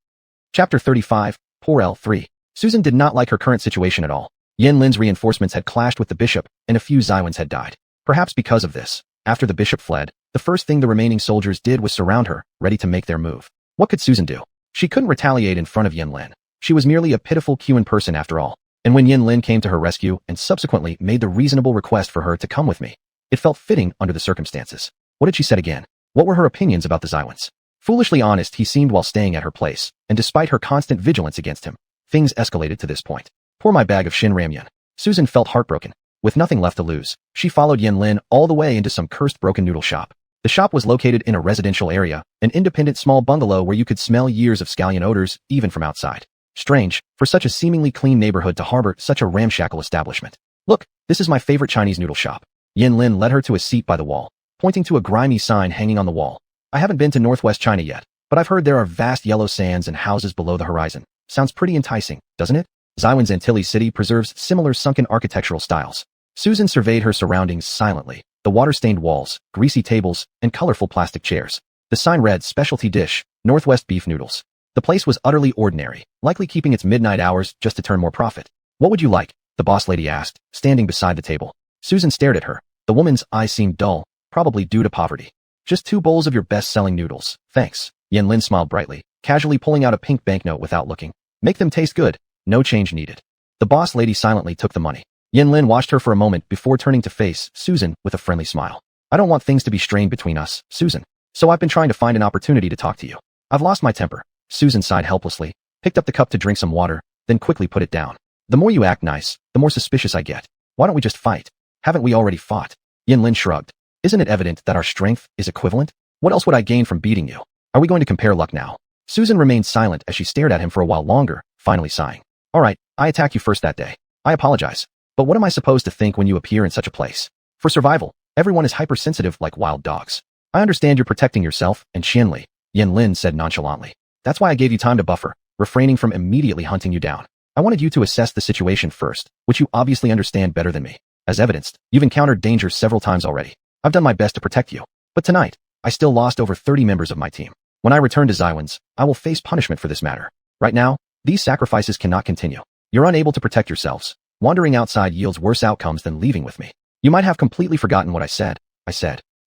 Chapter 35, Porel 3. Susan did not like her current situation at all. Yanlin's reinforcements had clashed with the bishop, and a few Xuanhuans had died. Perhaps because of this, after the bishop fled, the first thing the remaining soldiers did was surround her, ready to make their move. What could Susan do? She couldn't retaliate in front of Yanlin. She was merely a pitiful Xuan person after all. And when Yanlin came to her rescue and subsequently made the reasonable request for her to come with me, it felt fitting under the circumstances. What had she said again? What were her opinions about the Xuanhuans? Foolishly honest he seemed while staying at her place, and despite her constant vigilance against him, things escalated to this point. Pour my bag of Shin Ramyun. Susan felt heartbroken. With nothing left to lose, she followed Yanlin all the way into some cursed broken noodle shop. The shop was located in a residential area, an independent small bungalow where you could smell years of scallion odors even from outside. Strange, for such a seemingly clean neighborhood to harbor such a ramshackle establishment. Look, this is my favorite Chinese noodle shop. Yanlin led her to a seat by the wall, pointing to a grimy sign hanging on the wall. I haven't been to northwest China yet, but I've heard there are vast yellow sands and houses below the horizon. Sounds pretty enticing, doesn't it? Xuanhuan's Antilles city preserves similar sunken architectural styles. Susan surveyed her surroundings silently, the water-stained walls, greasy tables, and colorful plastic chairs. The sign read specialty dish, Northwest beef noodles. The place was utterly ordinary, likely keeping its midnight hours just to turn more profit. What would you like? The boss lady asked, standing beside the table. Susan stared at her. The woman's eyes seemed dull, probably due to poverty. Just 2 bowls of your best-selling noodles, thanks. Yanlin smiled brightly, casually pulling out a pink banknote without looking. Make them taste good. No change needed. The boss lady silently took the money. Yanlin watched her for a moment before turning to face Susan with a friendly smile. I don't want things to be strained between us, Susan. So I've been trying to find an opportunity to talk to you. I've lost my temper. Susan sighed helplessly, picked up the cup to drink some water, then quickly put it down. The more you act nice, the more suspicious I get. Why don't we just fight? Haven't we already fought? Yanlin shrugged. Isn't it evident that our strength is equivalent? What else would I gain from beating you? Are we going to compare luck now? Susan remained silent as she stared at him for a while longer, finally sighing. All right, I attacked you first that day. I apologize. But what am I supposed to think when you appear in such a place? For survival, everyone is hypersensitive like wild dogs. I understand you're protecting yourself and Qianli, Yanlin said nonchalantly. That's why I gave you time to buffer, refraining from immediately hunting you down. I wanted you to assess the situation first, which you obviously understand better than me. As evidenced, you've encountered danger several times already. I've done my best to protect you. But tonight, I still lost over 30 members of my team. When I return to Xuanhuan's, I will face punishment for this matter. Right now, these sacrifices cannot continue. You're unable to protect yourselves. Wandering outside yields worse outcomes than leaving with me. You might have completely forgotten what I said.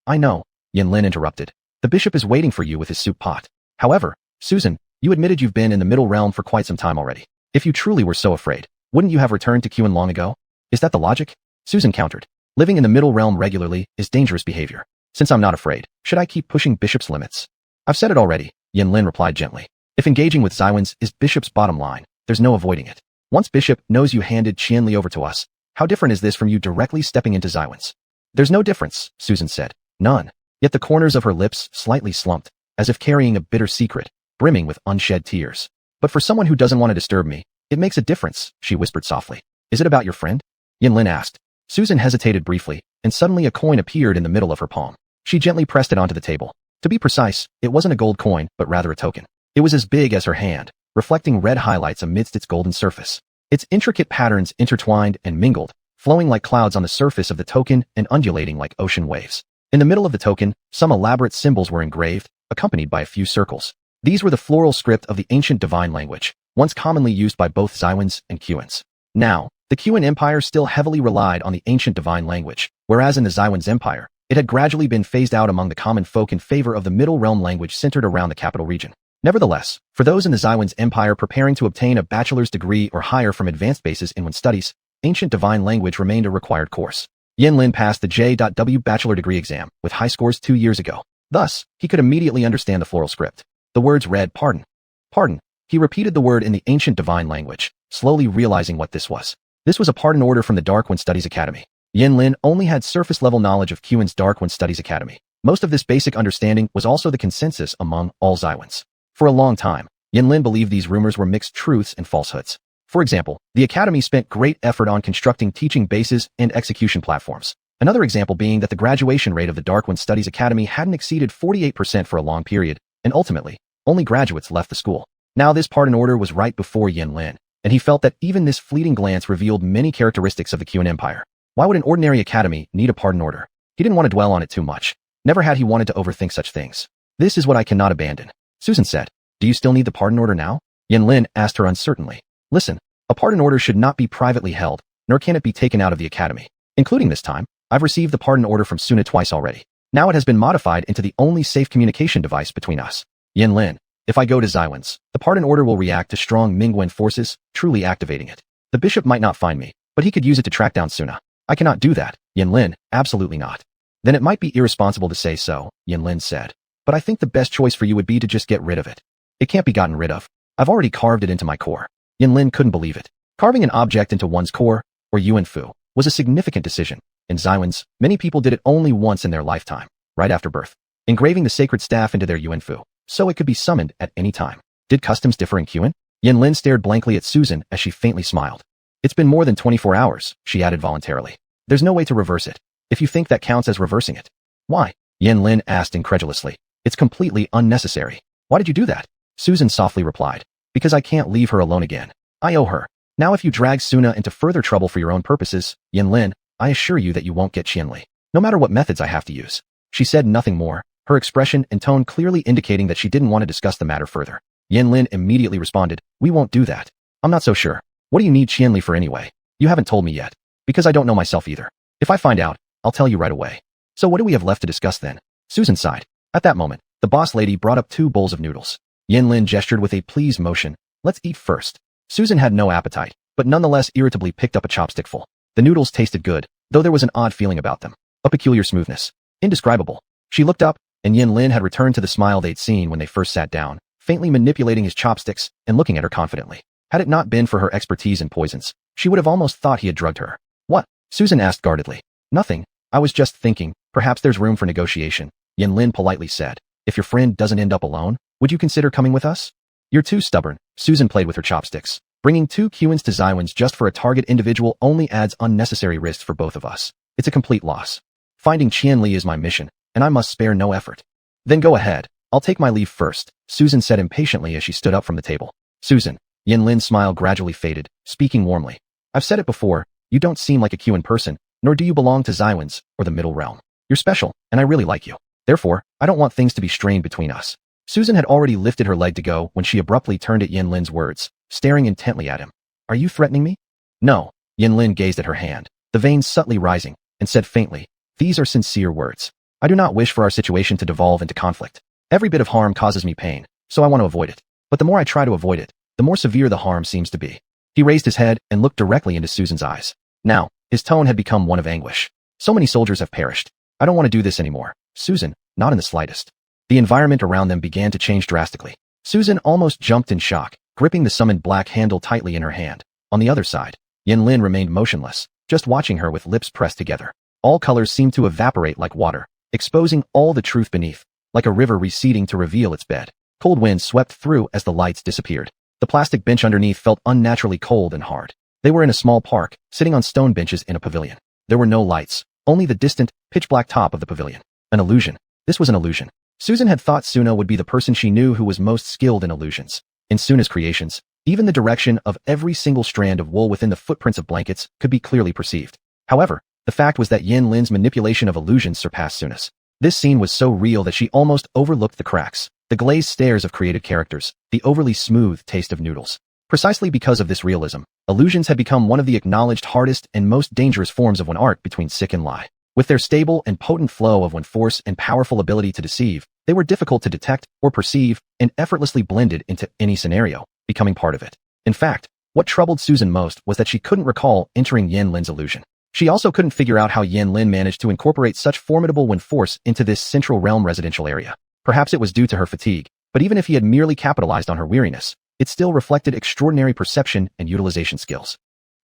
I know, Yanlin interrupted. The bishop is waiting for you with his soup pot. However, Susan, you admitted you've been in the Middle Realm for quite some time already. If you truly were so afraid, wouldn't you have returned to Xuan long ago? Is that the logic? Susan countered. Living in the Middle Realm regularly is dangerous behavior. Since I'm not afraid, should I keep pushing Bishop's limits? I've said it already, Yanlin replied gently. If engaging with xuanhuans is Bishop's bottom line, there's no avoiding it. Once Bishop knows you handed Qianli over to us, how different is this from you directly stepping into xuanhuans? There's no difference, Susan said. None. Yet the corners of her lips slightly slumped, as if carrying a bitter secret, brimming with unshed tears. But for someone who doesn't want to disturb me, it makes a difference, she whispered softly. Is it about your friend? Yanlin asked. Susan hesitated briefly, and suddenly a coin appeared in the middle of her palm. She gently pressed it onto the table. To be precise, it wasn't a gold coin, but rather a token. It was as big as her hand, reflecting red highlights amidst its golden surface. Its intricate patterns intertwined and mingled, flowing like clouds on the surface of the token and undulating like ocean waves. In the middle of the token, some elaborate symbols were engraved, accompanied by a few circles. These were the floral script of the ancient divine language, once commonly used by both xuanhuans and xuans. Now, the Xuan Empire still heavily relied on the ancient divine language, whereas in the xuanhuans Empire, it had gradually been phased out among the common folk in favor of the Middle Realm language centered around the capital region. Nevertheless, for those in the xuanhuans Empire preparing to obtain a bachelor's degree or higher from advanced bases in Xuan studies, ancient divine language remained a required course. Yanlin passed the J.W. bachelor degree exam with high scores 2 years ago. Thus, he could immediately understand the floral script. The words read, "Pardon. Pardon." He repeated the word in the ancient divine language, slowly realizing what this was. This was a pardon order from the Dark One Studies Academy. Yanlin only had surface-level knowledge of Xuan's Dark One Studies Academy. Most of this basic understanding was also the consensus among all xuanhuans. For a long time, Yanlin believed these rumors were mixed truths and falsehoods. For example, the Academy spent great effort on constructing teaching bases and execution platforms. Another example being that the graduation rate of the Dark One Studies Academy hadn't exceeded 48% for a long period, and ultimately, only graduates left the school. Now this pardon order was right before Yanlin, and he felt that even this fleeting glance revealed many characteristics of the Xuan Empire. Why would an ordinary academy need a pardon order? He didn't want to dwell on it too much. Never had he wanted to overthink such things. This is what I cannot abandon. Susan said. Do you still need the pardon order now? Yanlin asked her uncertainly. Listen, a pardon order should not be privately held, nor can it be taken out of the academy. Including this time, I've received the pardon order from Suna twice already. Now it has been modified into the only safe communication device between us. Yanlin, if I go to xuanhuans, the pardon order will react to strong Mingwen forces, truly activating it. The bishop might not find me, but he could use it to track down Suna. I cannot do that, Yanlin, absolutely not. Then it might be irresponsible to say so, Yanlin said. But I think the best choice for you would be to just get rid of it. It can't be gotten rid of. I've already carved it into my core. Yanlin couldn't believe it. Carving an object into one's core, or yuanfu, was a significant decision. In xuanhuans, many people did it only once in their lifetime, right after birth, engraving the sacred staff into their yuanfu, so it could be summoned at any time. Did customs differ in Xuan? Yanlin stared blankly at Susan as she faintly smiled. It's been more than 24 hours, she added voluntarily. There's no way to reverse it. If you think that counts as reversing it. Why? Yanlin asked incredulously. It's completely unnecessary. Why did you do that? Susan softly replied. Because I can't leave her alone again. I owe her. Now if you drag Suna into further trouble for your own purposes, Yanlin, I assure you that you won't get Qianli. No matter what methods I have to use. She said nothing more, her expression and tone clearly indicating that she didn't want to discuss the matter further. Yanlin immediately responded, we won't do that. I'm not so sure. What do you need Qianli for anyway? You haven't told me yet. Because I don't know myself either. If I find out, I'll tell you right away. So what do we have left to discuss then? Susan sighed. At that moment, the boss lady brought up 2 bowls of noodles. Yanlin gestured with a please motion. Let's eat first. Susan had no appetite, but nonetheless irritably picked up a chopstickful. The noodles tasted good, though there was an odd feeling about them. A peculiar smoothness. Indescribable. She looked up, and Yanlin had returned to the smile they'd seen when they first sat down, faintly manipulating his chopsticks and looking at her confidently. Had it not been for her expertise in poisons, she would have almost thought he had drugged her. What? Susan asked guardedly. Nothing. I was just thinking, perhaps there's room for negotiation, Yanlin politely said. If your friend doesn't end up alone, would you consider coming with us? You're too stubborn, Susan played with her chopsticks. Bringing 2 xuanhuans to xuanhuans just for a target individual only adds unnecessary risks for both of us. It's a complete loss. Finding Qianli is my mission, and I must spare no effort. Then go ahead. I'll take my leave first, Susan said impatiently as she stood up from the table. Susan, Yanlin's smile gradually faded, speaking warmly. I've said it before, you don't seem like a Xuan person, nor do you belong to xuanhuans or the Middle Realm. You're special, and I really like you. Therefore, I don't want things to be strained between us. Susan had already lifted her leg to go when she abruptly turned at Yin Lin's words, staring intently at him. Are you threatening me? No. Yin Lin gazed at her hand, the veins subtly rising, and said faintly, these are sincere words. I do not wish for our situation to devolve into conflict. Every bit of harm causes me pain, so I want to avoid it. But the more I try to avoid it, the more severe the harm seems to be. He raised his head and looked directly into Susan's eyes. Now, his tone had become one of anguish. So many soldiers have perished. I don't want to do this anymore. Susan, not in the slightest. The environment around them began to change drastically. Susan almost jumped in shock, gripping the summoned black handle tightly in her hand. On the other side, Yin Lin remained motionless, just watching her with lips pressed together. All colors seemed to evaporate like water, exposing all the truth beneath, like a river receding to reveal its bed. Cold wind swept through as the lights disappeared. The plastic bench underneath felt unnaturally cold and hard. They were in a small park, sitting on stone benches in a pavilion. There were no lights, only the distant, pitch-black top of the pavilion. An illusion. This was an illusion. Susan had thought Suna would be the person she knew who was most skilled in illusions. In Suna's creations, even the direction of every single strand of wool within the footprints of blankets could be clearly perceived. However, the fact was that Yin Lin's manipulation of illusions surpassed Suna's. This scene was so real that she almost overlooked the cracks, the glazed stares of created characters, the overly smooth taste of noodles. Precisely because of this realism, illusions had become one of the acknowledged hardest and most dangerous forms of one art between sick and lie. With their stable and potent flow of one force and powerful ability to deceive, they were difficult to detect or perceive and effortlessly blended into any scenario, becoming part of it. In fact, what troubled Susan most was that she couldn't recall entering Yin Lin's illusion. She also couldn't figure out how Yin Lin managed to incorporate such formidable wind force into this central realm residential area. Perhaps it was due to her fatigue, but even if he had merely capitalized on her weariness, it still reflected extraordinary perception and utilization skills.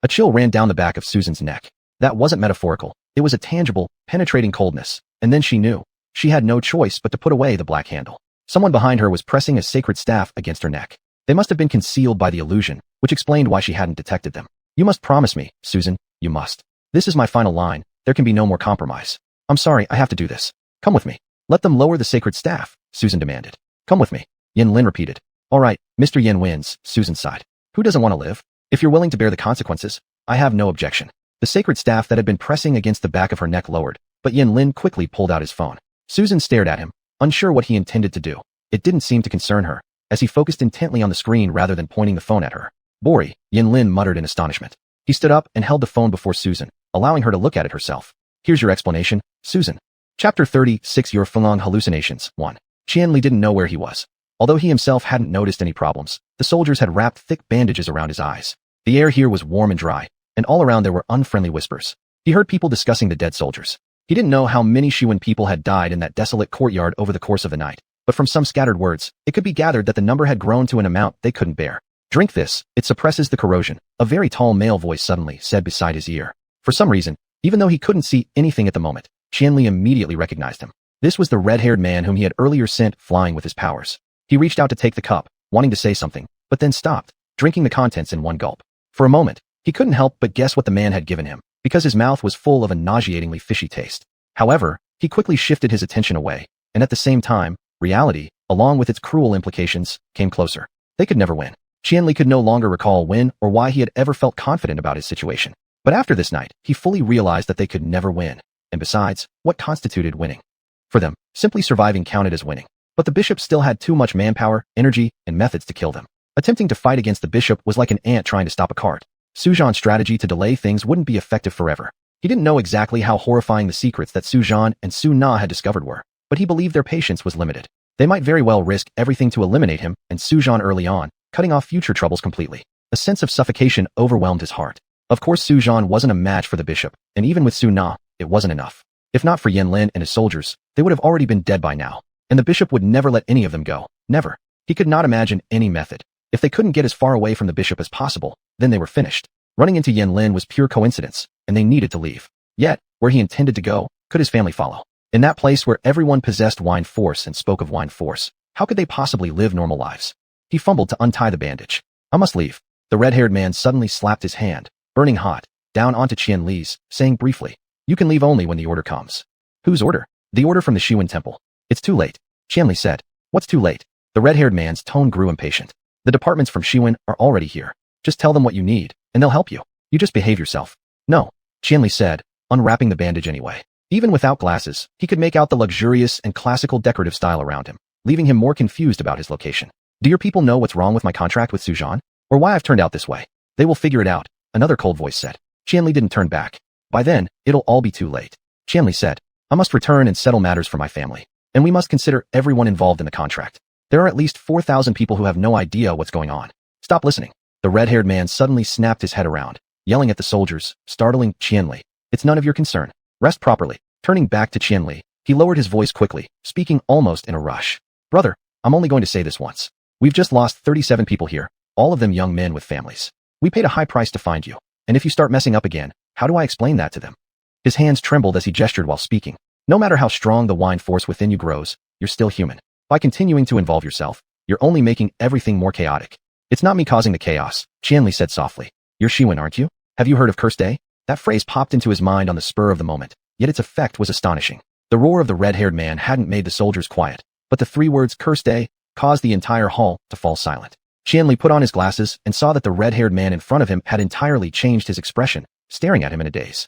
A chill ran down the back of Susan's neck. That wasn't metaphorical. It was a tangible, penetrating coldness, and then she knew. She had no choice but to put away the black handle. Someone behind her was pressing a sacred staff against her neck. They must have been concealed by the illusion, which explained why she hadn't detected them. You must promise me, Susan, you must. This is my final line. There can be no more compromise. I'm sorry, I have to do this. Come with me. Let them lower the sacred staff, Susan demanded. Come with me. Yin Lin repeated. All right, Mr. Yin wins, Susan sighed. Who doesn't want to live? If you're willing to bear the consequences, I have no objection. The sacred staff that had been pressing against the back of her neck lowered, but Yin Lin quickly pulled out his phone. Susan stared at him, unsure what he intended to do. It didn't seem to concern her, as he focused intently on the screen rather than pointing the phone at her. Bori, Yin Lin muttered in astonishment. He stood up and held the phone before Susan, allowing her to look at it herself. Here's your explanation, Susan. Chapter 36 Your Fulong Hallucinations 1. Qianli didn't know where he was. Although he himself hadn't noticed any problems, the soldiers had wrapped thick bandages around his eyes. The air here was warm and dry, and all around there were unfriendly whispers. He heard people discussing the dead soldiers. He didn't know how many Xuanhuan people had died in that desolate courtyard over the course of the night, but from some scattered words, it could be gathered that the number had grown to an amount they couldn't bear. Drink this, it suppresses the corrosion, a very tall male voice suddenly said beside his ear. For some reason, even though he couldn't see anything at the moment, Qianli immediately recognized him. This was the red-haired man whom he had earlier sent flying with his powers. He reached out to take the cup, wanting to say something, but then stopped, drinking the contents in one gulp. For a moment, he couldn't help but guess what the man had given him, because his mouth was full of a nauseatingly fishy taste. However, he quickly shifted his attention away, and at the same time, reality, along with its cruel implications, came closer. They could never win. Qianli could no longer recall when or why he had ever felt confident about his situation. But after this night, he fully realized that they could never win. And besides, what constituted winning? For them, simply surviving counted as winning. But the bishop still had too much manpower, energy, and methods to kill them. Attempting to fight against the bishop was like an ant trying to stop a cart. Su Zhan's strategy to delay things wouldn't be effective forever. He didn't know exactly how horrifying the secrets that Su Zhan and Su Na had discovered were, but he believed their patience was limited. They might very well risk everything to eliminate him and Su Zhan early on, cutting off future troubles completely. A sense of suffocation overwhelmed his heart. Of course Su Zhan wasn't a match for the bishop, and even with Su Na, it wasn't enough. If not for Yin Lin and his soldiers, they would have already been dead by now. And the bishop would never let any of them go. Never. He could not imagine any method. If they couldn't get as far away from the bishop as possible, then they were finished. Running into Yin Lin was pure coincidence, and they needed to leave. Yet, where he intended to go, could his family follow? In that place where everyone possessed wine force and spoke of wine force, how could they possibly live normal lives? He fumbled to untie the bandage. I must leave. The red-haired man suddenly slapped his hand, burning hot, down onto Qianli's, saying briefly, You can leave only when the order comes. Whose order? The order from the Xuanhuan temple. It's too late. Qianli said. What's too late? The red-haired man's tone grew impatient. The departments from Xuanhuan are already here. Just tell them what you need, and they'll help you. You just behave yourself. No, Qianli said, unwrapping the bandage anyway. Even without glasses, he could make out the luxurious and classical decorative style around him. leaving him more confused about his location. Do your people know what's wrong with my contract with Xuanhuan? Or why I've turned out this way? They will figure it out, another cold voice said. Qianli didn't turn back. By then, it'll all be too late. Qianli said, I must return and settle matters for my family. And we must consider everyone involved in the contract. There are at least 4,000 people who have no idea what's going on. Stop listening. The red-haired man suddenly snapped his head around, yelling at the soldiers, startling Qianli. It's none of your concern. Rest properly. Turning back to Qianli, he lowered his voice quickly, speaking almost in a rush. Brother, I'm only going to say this once. We've just lost 37 people here, all of them young men with families. We paid a high price to find you, and if you start messing up again, how do I explain that to them? His hands trembled as he gestured while speaking. No matter how strong the wine force within you grows, you're still human. By continuing to involve yourself, you're only making everything more chaotic. It's not me causing the chaos, Qianli said softly. You're xuanhuan, aren't you? Have you heard of Cursed Day? That phrase popped into his mind on the spur of the moment, yet its effect was astonishing. The roar of the red-haired man hadn't made the soldiers quiet, but the 3 words Cursed Day caused the entire hall to fall silent. Qianli put on his glasses and saw that the red-haired man in front of him had entirely changed his expression, staring at him in a daze.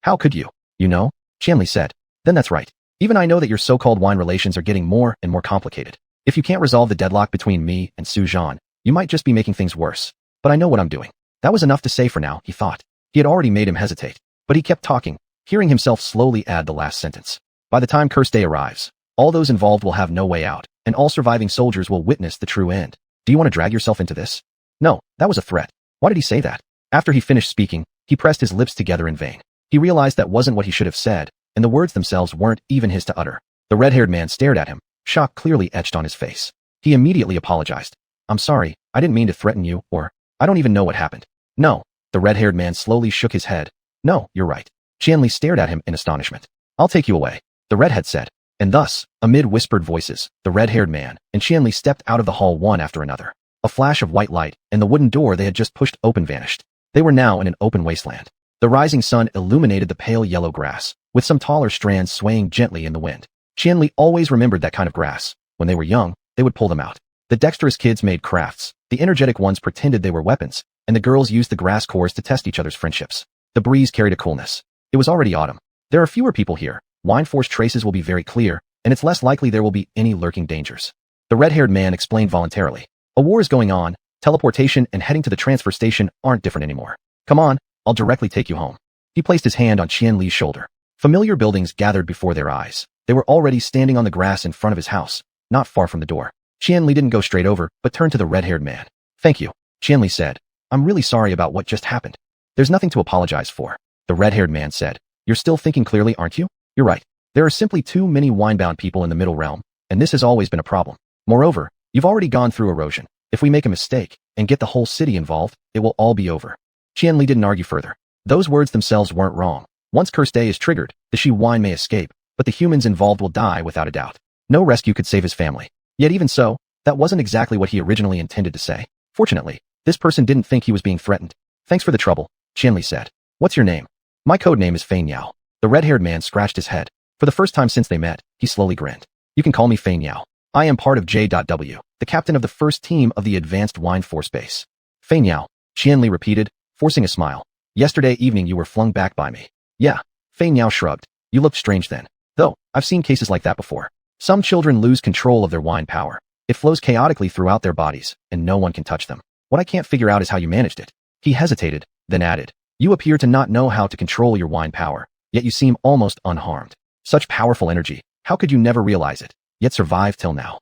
How could you? You know? Qianli said. Then that's right. Even I know that your so-called wine relations are getting more and more complicated. If you can't resolve the deadlock between me and Xuanhuan, you might just be making things worse. But I know what I'm doing. That was enough to say for now, he thought. He had already made him hesitate, but he kept talking, hearing himself slowly add the last sentence. By the time Cursed Day arrives, all those involved will have no way out, and all surviving soldiers will witness the true end. Do you want to drag yourself into this? No, that was a threat. Why did he say that? After he finished speaking, he pressed his lips together in vain. He realized that wasn't what he should have said, and the words themselves weren't even his to utter. The red-haired man stared at him, shock clearly etched on his face. He immediately apologized. I'm sorry, I didn't mean to threaten you, or I don't even know what happened. No. The red-haired man slowly shook his head. No, you're right. Qianli stared at him in astonishment. I'll take you away, the redhead said. And thus, amid whispered voices, the red-haired man and Qianli stepped out of the hall one after another. A flash of white light, and the wooden door they had just pushed open vanished. They were now in an open wasteland. The rising sun illuminated the pale yellow grass, with some taller strands swaying gently in the wind. Qianli always remembered that kind of grass. When they were young, they would pull them out. The dexterous kids made crafts, the energetic ones pretended they were weapons, and the girls used the grass cores to test each other's friendships. The breeze carried a coolness. It was already autumn. There are fewer people here. Wine force traces will be very clear, and it's less likely there will be any lurking dangers. The red-haired man explained voluntarily. A war is going on. Teleportation and heading to the transfer station aren't different anymore. Come on, I'll directly take you home. He placed his hand on Qianli's shoulder. Familiar buildings gathered before their eyes. They were already standing on the grass in front of his house, not far from the door. Qianli didn't go straight over, but turned to the red-haired man. Thank you, Qianli said. I'm really sorry about what just happened. There's nothing to apologize for, the red-haired man said. You're still thinking clearly, aren't you? You're right. There are simply too many wine-bound people in the Middle Realm, and this has always been a problem. Moreover, you've already gone through erosion. If we make a mistake and get the whole city involved, it will all be over. Qianli didn't argue further. Those words themselves weren't wrong. Once Cursed Day is triggered, the xuanhuan may escape, but the humans involved will die without a doubt. No rescue could save his family. Yet even so, that wasn't exactly what he originally intended to say. Fortunately, this person didn't think he was being threatened. Thanks for the trouble, Qianli said. What's your name? My code name is Feng Yao. The red-haired man scratched his head. For the first time since they met, he slowly grinned. You can call me Feng Yao. I am part of J.W, the captain of the first team of the Advanced Wine Force Base. Feng Yao, Qianli repeated, forcing a smile. Yesterday evening you were flung back by me. Yeah, Feng Yao shrugged. You looked strange then. Though, I've seen cases like that before. Some children lose control of their wine power. It flows chaotically throughout their bodies, and no one can touch them. What I can't figure out is how you managed it. He hesitated, then added. You appear to not know how to control your wine power, yet you seem almost unharmed. Such powerful energy, how could you never realize it, yet survive till now?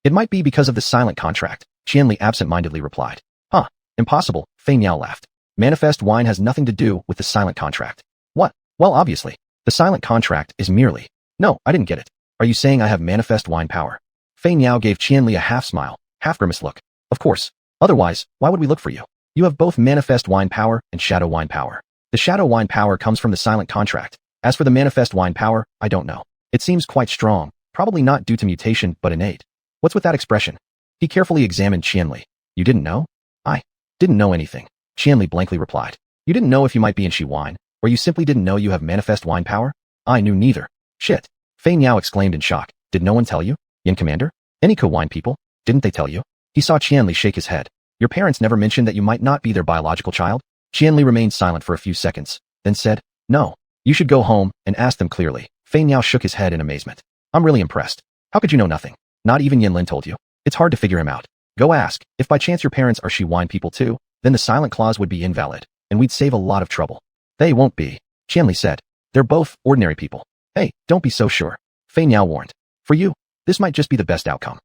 It might be because of the silent contract, Qianli absent-mindedly replied. Huh, impossible, Feng Yao laughed. Manifest wine has nothing to do with the silent contract. What? Well, obviously. The silent contract is merely... No, I didn't get it. Are you saying I have manifest wine power? Feng Yao gave Qianli a half-smile, half-grimace look. Of course. Otherwise, why would we look for you? You have both manifest wine power and shadow wine power. The shadow wine power comes from the silent contract. As for the manifest wine power, I don't know. It seems quite strong, probably not due to mutation but innate. What's with that expression? He carefully examined Qianli. You didn't know? I didn't know anything, Qianli blankly replied. You didn't know if you might be in xuanhuan, or you simply didn't know you have manifest wine power? I knew neither. Shit. Feng Yao exclaimed in shock. Did no one tell you? Yin Commander? Any wine people? Didn't they tell you? He saw Qianli shake his head. Your parents never mentioned that you might not be their biological child? Qianli remained silent for a few seconds, then said, No. You should go home and ask them clearly. Feng Yao shook his head in amazement. I'm really impressed. How could you know nothing? Not even Yin Lin told you? It's hard to figure him out. Go ask. If by chance your parents are xuanhuan people too, then the silent clause would be invalid, and we'd save a lot of trouble. They won't be, Qianli said. They're both ordinary people. Hey, don't be so sure. Fei Niao warned. For you, this might just be the best outcome.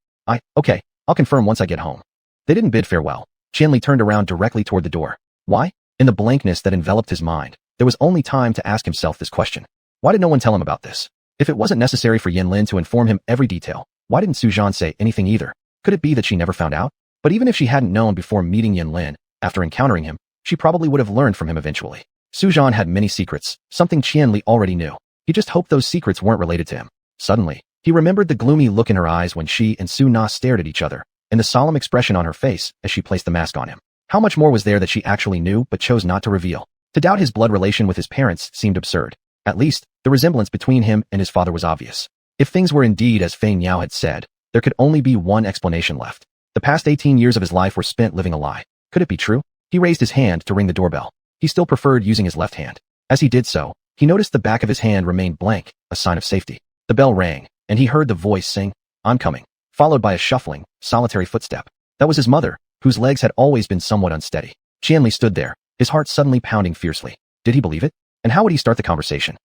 Okay, I'll confirm once I get home. They didn't bid farewell. Qianli turned around directly toward the door. Why? In the blankness that enveloped his mind, there was only time to ask himself this question. Why did no one tell him about this? If it wasn't necessary for Yin Lin to inform him every detail, why didn't Su Zhan say anything either? Could it be that she never found out? But even if she hadn't known before meeting Yin Lin, after encountering him, she probably would have learned from him eventually. Su Zhan had many secrets, something Qianli already knew. He just hoped those secrets weren't related to him. Suddenly, he remembered the gloomy look in her eyes when she and Su Na stared at each other, and the solemn expression on her face as she placed the mask on him. How much more was there that she actually knew but chose not to reveal? To doubt his blood relation with his parents seemed absurd. At least, the resemblance between him and his father was obvious. If things were indeed as Fei Niao had said, there could only be one explanation left. The past 18 years of his life were spent living a lie. Could it be true? He raised his hand to ring the doorbell. He still preferred using his left hand. As he did so, he noticed the back of his hand remained blank, a sign of safety. The bell rang, and he heard the voice sing, "I'm coming," followed by a shuffling, solitary footstep. That was his mother, whose legs had always been somewhat unsteady. Qianli stood there, his heart suddenly pounding fiercely. Did he believe it? And how would he start the conversation?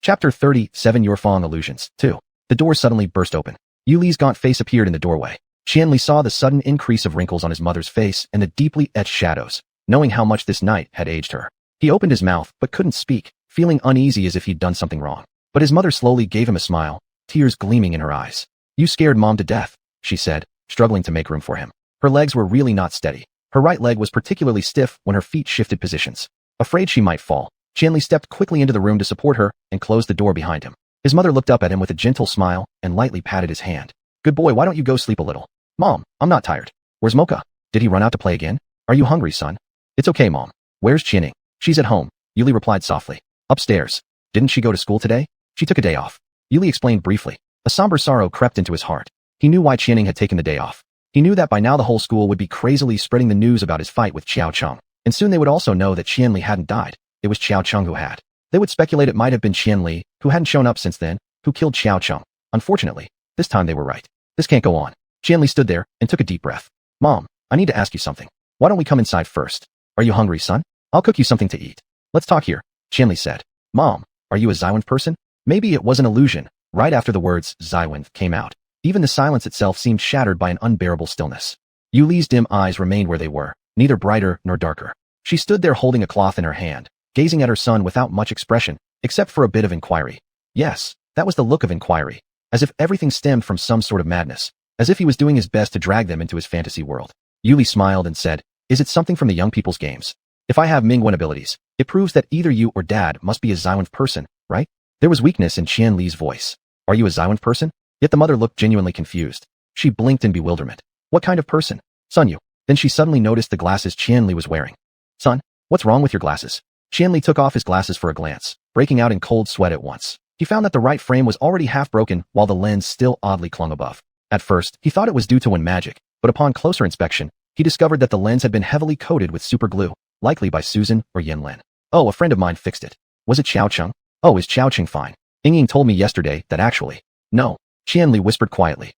Chapter 37 Yorfang Illusions 2. The door suddenly burst open. Yuli's gaunt face appeared in the doorway. Qianli saw the sudden increase of wrinkles on his mother's face and the deeply etched shadows, knowing how much this night had aged her. He opened his mouth but couldn't speak, feeling uneasy as if he'd done something wrong. But his mother slowly gave him a smile, tears gleaming in her eyes. "You scared Mom to death," she said, struggling to make room for him. Her legs were really not steady. Her right leg was particularly stiff when her feet shifted positions. Afraid she might fall, Qianli stepped quickly into the room to support her and closed the door behind him. His mother looked up at him with a gentle smile and lightly patted his hand. "Good boy, why don't you go sleep a little?" "Mom, I'm not tired." "Where's Mocha? Did he run out to play again? Are you hungry, son?" "It's okay, Mom. Where's Qianing?" "She's at home," Yuli replied softly. "Upstairs. Didn't she go to school today?" "She took a day off." Yuli explained briefly. A somber sorrow crept into his heart. He knew why Qianing had taken the day off. He knew that by now the whole school would be crazily spreading the news about his fight with Qiao Cheng, and soon they would also know that Qianli hadn't died. It was Qiao Cheng who had. They would speculate it might have been Qianli, who hadn't shown up since then, who killed Qiao Cheng. Unfortunately, this time they were right. This can't go on. Qianli stood there and took a deep breath. "Mom, I need to ask you something. Why don't we come inside first? Are you hungry, son? I'll cook you something to eat. Let's talk here," Qianli said. "Mom, are you a xuanhuan person?" Maybe it was an illusion. Right after the words xuanhuan came out, even the silence itself seemed shattered by an unbearable stillness. Yuli's dim eyes remained where they were, neither brighter nor darker. She stood there holding a cloth in her hand, gazing at her son without much expression, except for a bit of inquiry. Yes, that was the look of inquiry, as if everything stemmed from some sort of madness, as if he was doing his best to drag them into his fantasy world. Yuli smiled and said, "Is it something from the young people's games? If I have Mingwen abilities, it proves that either you or Dad must be a xuanhuan person, right?" There was weakness in Qianli's voice. "Are you a xuanhuan person?" Yet the mother looked genuinely confused. She blinked in bewilderment. "What kind of person?" "Son, you." Then she suddenly noticed the glasses Qianli was wearing. "Son, what's wrong with your glasses?" Qianli took off his glasses for a glance, breaking out in cold sweat at once. He found that the right frame was already half broken while the lens still oddly clung above. At first, he thought it was due to xuanhuan magic, but upon closer inspection, he discovered that the lens had been heavily coated with super glue, likely by Susan or Yin Lin. "Oh, a friend of mine fixed it." "Was it Qiao Cheng?" "Oh, is Qiao Cheng fine?" "Ying told me yesterday that actually." "No," Qianli whispered quietly.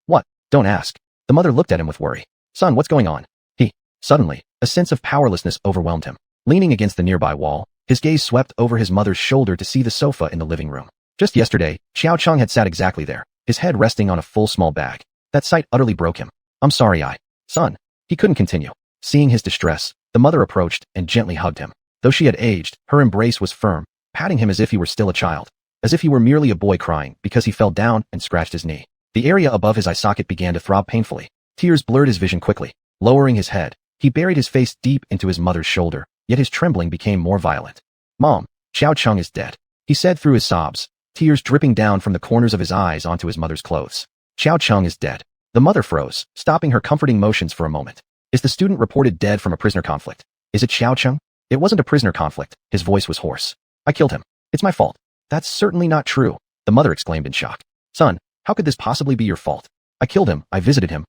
"What? Don't ask." The mother looked at him with worry. "Son, what's going on?" Suddenly, a sense of powerlessness overwhelmed him. Leaning against the nearby wall, his gaze swept over his mother's shoulder to see the sofa in the living room. Just yesterday, Qiao Cheng had sat exactly there, his head resting on a full small bag. That sight utterly broke him. "I'm sorry, son." He couldn't continue. Seeing his distress, the mother approached and gently hugged him. Though she had aged, her embrace was firm, patting him as if he were still a child. As if he were merely a boy crying because he fell down and scratched his knee. The area above his eye socket began to throb painfully. Tears blurred his vision quickly. Lowering his head, he buried his face deep into his mother's shoulder, yet his trembling became more violent. "Mom, Qiao Cheng is dead," he said through his sobs, tears dripping down from the corners of his eyes onto his mother's clothes. "Qiao Cheng is dead." The mother froze, stopping her comforting motions for a moment. "Is the student reported dead from a prisoner conflict? Is it Qiao Cheng?" "It wasn't a prisoner conflict," his voice was hoarse. "I killed him. It's my fault." "That's certainly not true," the mother exclaimed in shock. "Son, how could this possibly be your fault?" "I killed him, I visited him,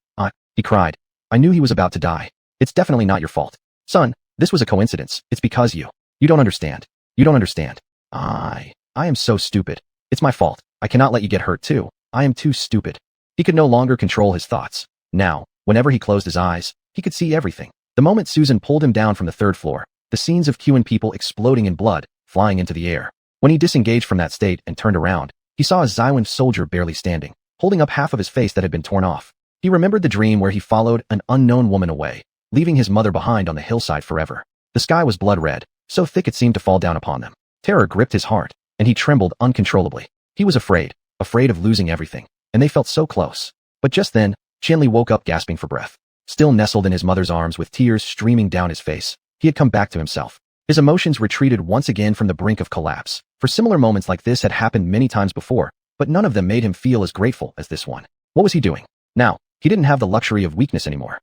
he cried. "I knew he was about to die. It's definitely not your fault." "Son, this was a coincidence. It's because you don't understand. You don't understand. I am so stupid. It's my fault. I cannot let you get hurt too. I am too stupid." He could no longer control his thoughts. Now, whenever he closed his eyes, he could see everything. The moment Susan pulled him down from the third floor, the scenes of xuanhuan people exploding in blood, flying into the air. When he disengaged from that state and turned around, he saw a xuanhuan soldier barely standing, holding up half of his face that had been torn off. He remembered the dream where he followed an unknown woman away, leaving his mother behind on the hillside forever. The sky was blood red, so thick it seemed to fall down upon them. Terror gripped his heart, and he trembled uncontrollably. He was afraid of losing everything, and they felt so close. But just then, Qianli woke up gasping for breath. Still nestled in his mother's arms with tears streaming down his face, he had come back to himself. His emotions retreated once again from the brink of collapse, for similar moments like this had happened many times before, but none of them made him feel as grateful as this one. What was he doing? Now, he didn't have the luxury of weakness anymore.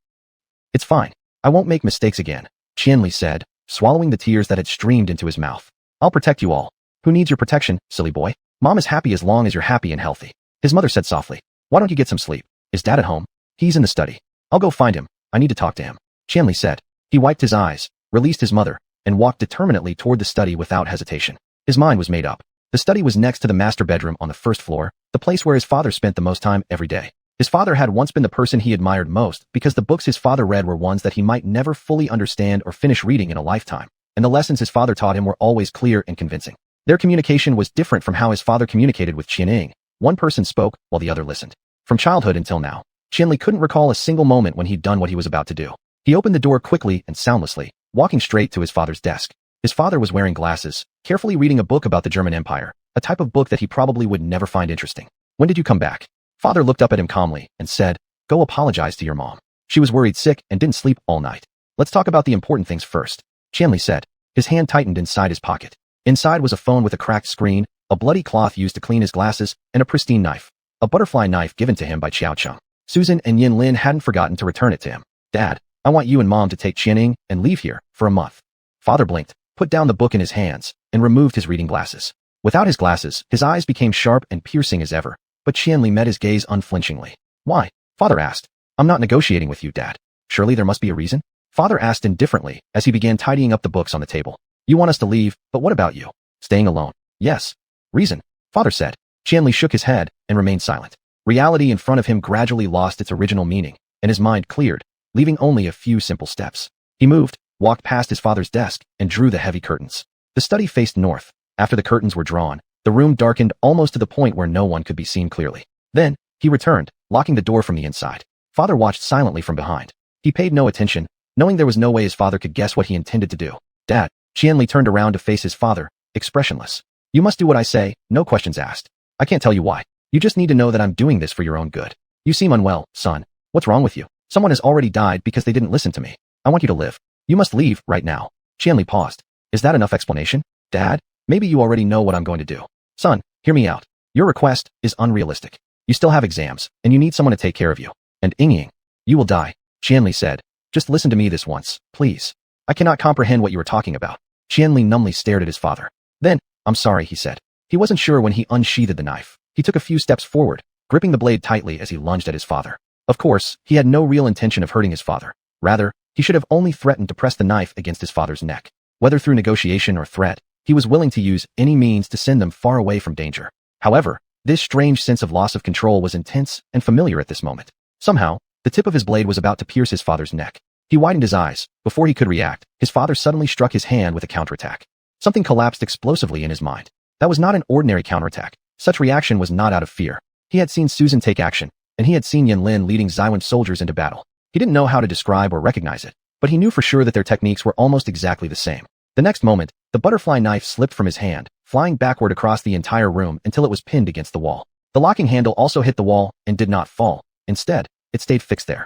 It's fine. I won't make mistakes again, Qianli said, swallowing the tears that had streamed into his mouth. I'll protect you all. Who needs your protection, silly boy? Mom is happy as long as you're happy and healthy. His mother said softly. Why don't you get some sleep? Is Dad at home? He's in the study. I'll go find him. I need to talk to him, Qianli said. He wiped his eyes, released his mother, and walked determinedly toward the study without hesitation. His mind was made up. The study was next to the master bedroom on the first floor, the place where his father spent the most time every day. His father had once been the person he admired most because the books his father read were ones that he might never fully understand or finish reading in a lifetime, and the lessons his father taught him were always clear and convincing. Their communication was different from how his father communicated with Qianling. One person spoke while the other listened. From childhood until now, Qianli couldn't recall a single moment when he'd done what he was about to do. He opened the door quickly and soundlessly, walking straight to his father's desk. His father was wearing glasses, carefully reading a book about the German Empire, a type of book that he probably would never find interesting. When did you come back? Father looked up at him calmly and said, Go apologize to your mom. She was worried sick and didn't sleep all night. Let's talk about the important things first, Qianli said. His hand tightened inside his pocket. Inside was a phone with a cracked screen, a bloody cloth used to clean his glasses, and a pristine knife. A butterfly knife given to him by Qiao Cheng. Susan and Yin Lin hadn't forgotten to return it to him. Dad, I want you and Mom to take Qianling and leave here for a month. Father blinked, put down the book in his hands, and removed his reading glasses. Without his glasses, his eyes became sharp and piercing as ever, but Qianli met his gaze unflinchingly. Why? Father asked. I'm not negotiating with you, Dad. Surely there must be a reason? Father asked indifferently as he began tidying up the books on the table. You want us to leave, but what about you? Staying alone? Yes. Reason? Father said. Qianli shook his head and remained silent. Reality in front of him gradually lost its original meaning, and his mind cleared, leaving only a few simple steps. He moved, walked past his father's desk, and drew the heavy curtains. The study faced north. After the curtains were drawn, the room darkened almost to the point where no one could be seen clearly. Then, he returned, locking the door from the inside. Father watched silently from behind. He paid no attention, knowing there was no way his father could guess what he intended to do. Dad, Qianli turned around to face his father, expressionless. You must do what I say, no questions asked. I can't tell you why. You just need to know that I'm doing this for your own good. You seem unwell, son. What's wrong with you? Someone has already died because they didn't listen to me. I want you to live. You must leave right now. Qianli paused. Is that enough explanation? Dad, maybe you already know what I'm going to do. Son, hear me out. Your request is unrealistic. You still have exams, and you need someone to take care of you. And Ying, you will die, Qianli said. Just listen to me this once, please. I cannot comprehend what you are talking about. Qianli numbly stared at his father. Then, I'm sorry, he said. He wasn't sure when he unsheathed the knife. He took a few steps forward, gripping the blade tightly as he lunged at his father. Of course, he had no real intention of hurting his father. Rather, he should have only threatened to press the knife against his father's neck. Whether through negotiation or threat, he was willing to use any means to send them far away from danger. However, this strange sense of loss of control was intense and familiar at this moment. Somehow, the tip of his blade was about to pierce his father's neck. He widened his eyes. Before he could react, his father suddenly struck his hand with a counterattack. Something collapsed explosively in his mind. That was not an ordinary counterattack. Such reaction was not out of fear. He had seen Susan take action, and he had seen Yin Lin leading xuanhuan soldiers into battle. He didn't know how to describe or recognize it, but he knew for sure that their techniques were almost exactly the same. The next moment, the butterfly knife slipped from his hand, flying backward across the entire room until it was pinned against the wall. The locking handle also hit the wall and did not fall. Instead, it stayed fixed there.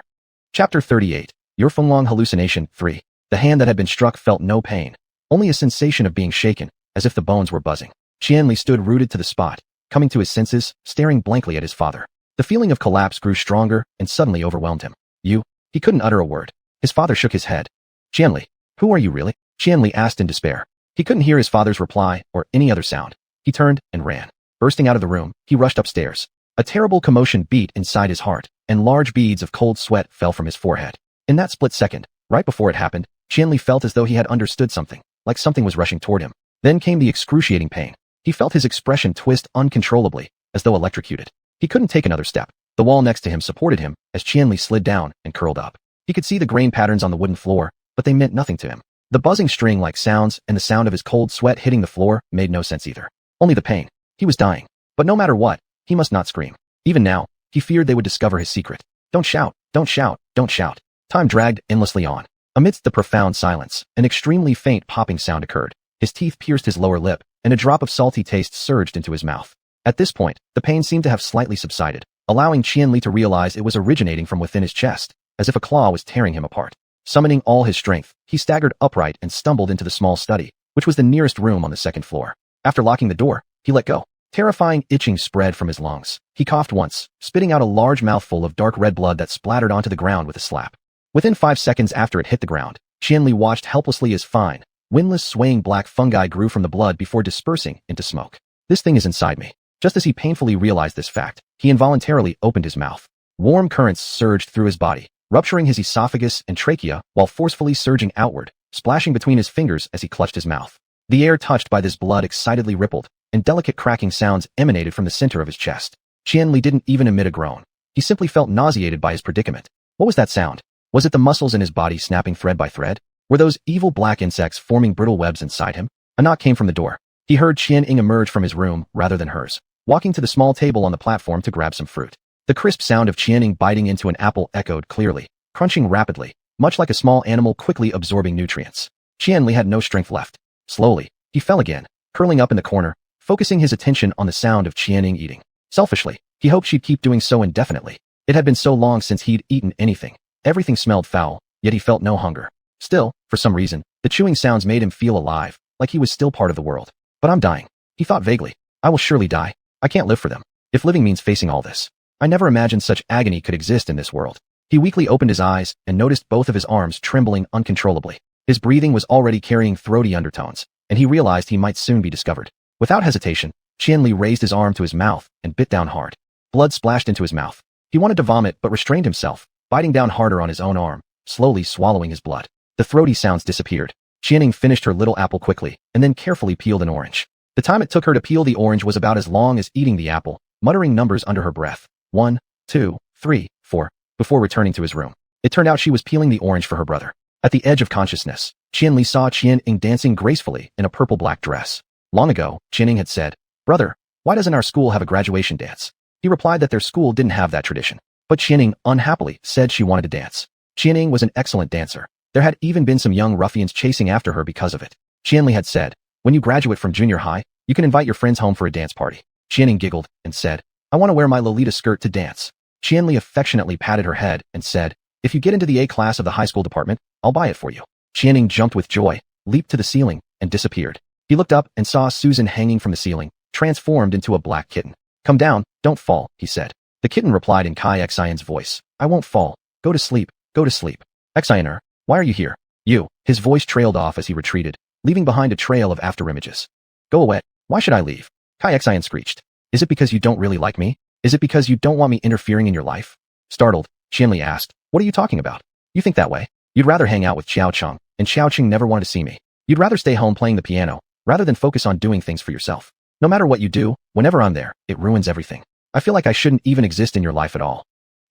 Chapter 38. Your Fenglong Hallucination 3. The hand that had been struck felt no pain, only a sensation of being shaken, as if the bones were buzzing. Qianli stood rooted to the spot, coming to his senses, staring blankly at his father. The feeling of collapse grew stronger and suddenly overwhelmed him. You? He couldn't utter a word. His father shook his head. Qianli, who are you really? Qianli asked in despair. He couldn't hear his father's reply or any other sound. He turned and ran. Bursting out of the room, he rushed upstairs. A terrible commotion beat inside his heart, and large beads of cold sweat fell from his forehead. In that split second, right before it happened, Qianli felt as though he had understood something, like something was rushing toward him. Then came the excruciating pain. He felt his expression twist uncontrollably, as though electrocuted. He couldn't take another step. The wall next to him supported him as Qianli slid down and curled up. He could see the grain patterns on the wooden floor, but they meant nothing to him. The buzzing string-like sounds and the sound of his cold sweat hitting the floor made no sense either. Only the pain. He was dying. But no matter what, he must not scream. Even now, he feared they would discover his secret. Don't shout, don't shout, don't shout. Time dragged endlessly on. Amidst the profound silence, an extremely faint popping sound occurred. His teeth pierced his lower lip, and a drop of salty taste surged into his mouth. At this point, the pain seemed to have slightly subsided, allowing Qianli to realize it was originating from within his chest, as if a claw was tearing him apart. Summoning all his strength, he staggered upright and stumbled into the small study, which was the nearest room on the second floor. After locking the door, he let go. Terrifying itching spread from his lungs. He coughed once, spitting out a large mouthful of dark red blood that splattered onto the ground with a slap. Within 5 seconds after it hit the ground, Qianli watched helplessly as fine, windless swaying black fungi grew from the blood before dispersing into smoke. This thing is inside me. Just as he painfully realized this fact, he involuntarily opened his mouth. Warm currents surged through his body, rupturing his esophagus and trachea while forcefully surging outward, splashing between his fingers as he clutched his mouth. The air touched by this blood excitedly rippled, and delicate cracking sounds emanated from the center of his chest. Qianli didn't even emit a groan. He simply felt nauseated by his predicament. What was that sound? Was it the muscles in his body snapping thread by thread? Were those evil black insects forming brittle webs inside him? A knock came from the door. He heard Qian-Ying emerge from his room rather than hers, walking to the small table on the platform to grab some fruit. The crisp sound of Qian-Ying biting into an apple echoed clearly, crunching rapidly, much like a small animal quickly absorbing nutrients. Qianli had no strength left. Slowly, he fell again, curling up in the corner, focusing his attention on the sound of Qian-Ying eating. Selfishly, he hoped she'd keep doing so indefinitely. It had been so long since he'd eaten anything. Everything smelled foul, yet he felt no hunger. Still, for some reason, the chewing sounds made him feel alive, like he was still part of the world. But I'm dying, he thought vaguely. I will surely die. I can't live for them. If living means facing all this. I never imagined such agony could exist in this world. He weakly opened his eyes and noticed both of his arms trembling uncontrollably. His breathing was already carrying throaty undertones, and he realized he might soon be discovered. Without hesitation, Qianli raised his arm to his mouth and bit down hard. Blood splashed into his mouth. He wanted to vomit but restrained himself, biting down harder on his own arm, slowly swallowing his blood. The throaty sounds disappeared. Qianling finished her little apple quickly and then carefully peeled an orange. The time it took her to peel the orange was about as long as eating the apple, muttering numbers under her breath. 1, 2, 3, 4, before returning to his room. It turned out she was peeling the orange for her brother. At the edge of consciousness, Qianli saw Qian-Ying dancing gracefully in a purple-black dress. Long ago, Qian-Ying had said, "Brother, why doesn't our school have a graduation dance?" He replied that their school didn't have that tradition. But Qian-Ying, unhappily, said she wanted to dance. Qian-Ying was an excellent dancer. There had even been some young ruffians chasing after her because of it. Qianli had said, "When you graduate from junior high, you can invite your friends home for a dance party." Qian-Ying giggled and said, "I want to wear my Lolita skirt to dance." Qianli affectionately patted her head and said, "If you get into the A class of the high school department, I'll buy it for you." Qian-Ying jumped with joy, leaped to the ceiling, and disappeared. He looked up and saw Susan hanging from the ceiling, transformed into a black kitten. "Come down, don't fall," he said. The kitten replied in Kai Xian's voice, "I won't fall. Go to sleep, go to sleep." "Xianer, why are you here?" "You." His voice trailed off as he retreated, leaving behind a trail of afterimages. "Go away. Why should I leave?" Kai Xian screeched. "Is it because you don't really like me? Is it because you don't want me interfering in your life?" Startled, Qianli asked, "What are you talking about? You think that way? You'd rather hang out with Xiaocheng, and Xiaocheng never wanted to see me. You'd rather stay home playing the piano, rather than focus on doing things for yourself. No matter what you do, whenever I'm there, it ruins everything. I feel like I shouldn't even exist in your life at all."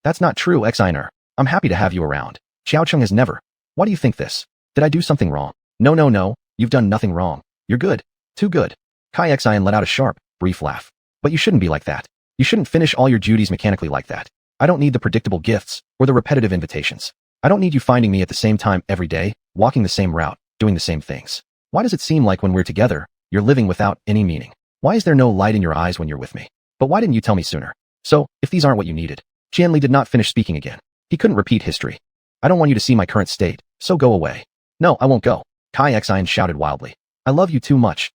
"That's not true, Xianer. I'm happy to have you around. Xiaocheng has never. Why do you think this? Did I do something wrong?" No, you've done nothing wrong. You're good. Too good." Kai Xian let out a sharp, brief laugh. "But you shouldn't be like that. You shouldn't finish all your duties mechanically like that. I don't need the predictable gifts or the repetitive invitations. I don't need you finding me at the same time every day, walking the same route, doing the same things. Why does it seem like when we're together, you're living without any meaning? Why is there no light in your eyes when you're with me? But why didn't you tell me sooner? So, if these aren't what you needed." Qianli did not finish speaking again. He couldn't repeat history. "I don't want you to see my current state, so go away." "No, I won't go," Kai Xian shouted wildly. "I love you too much,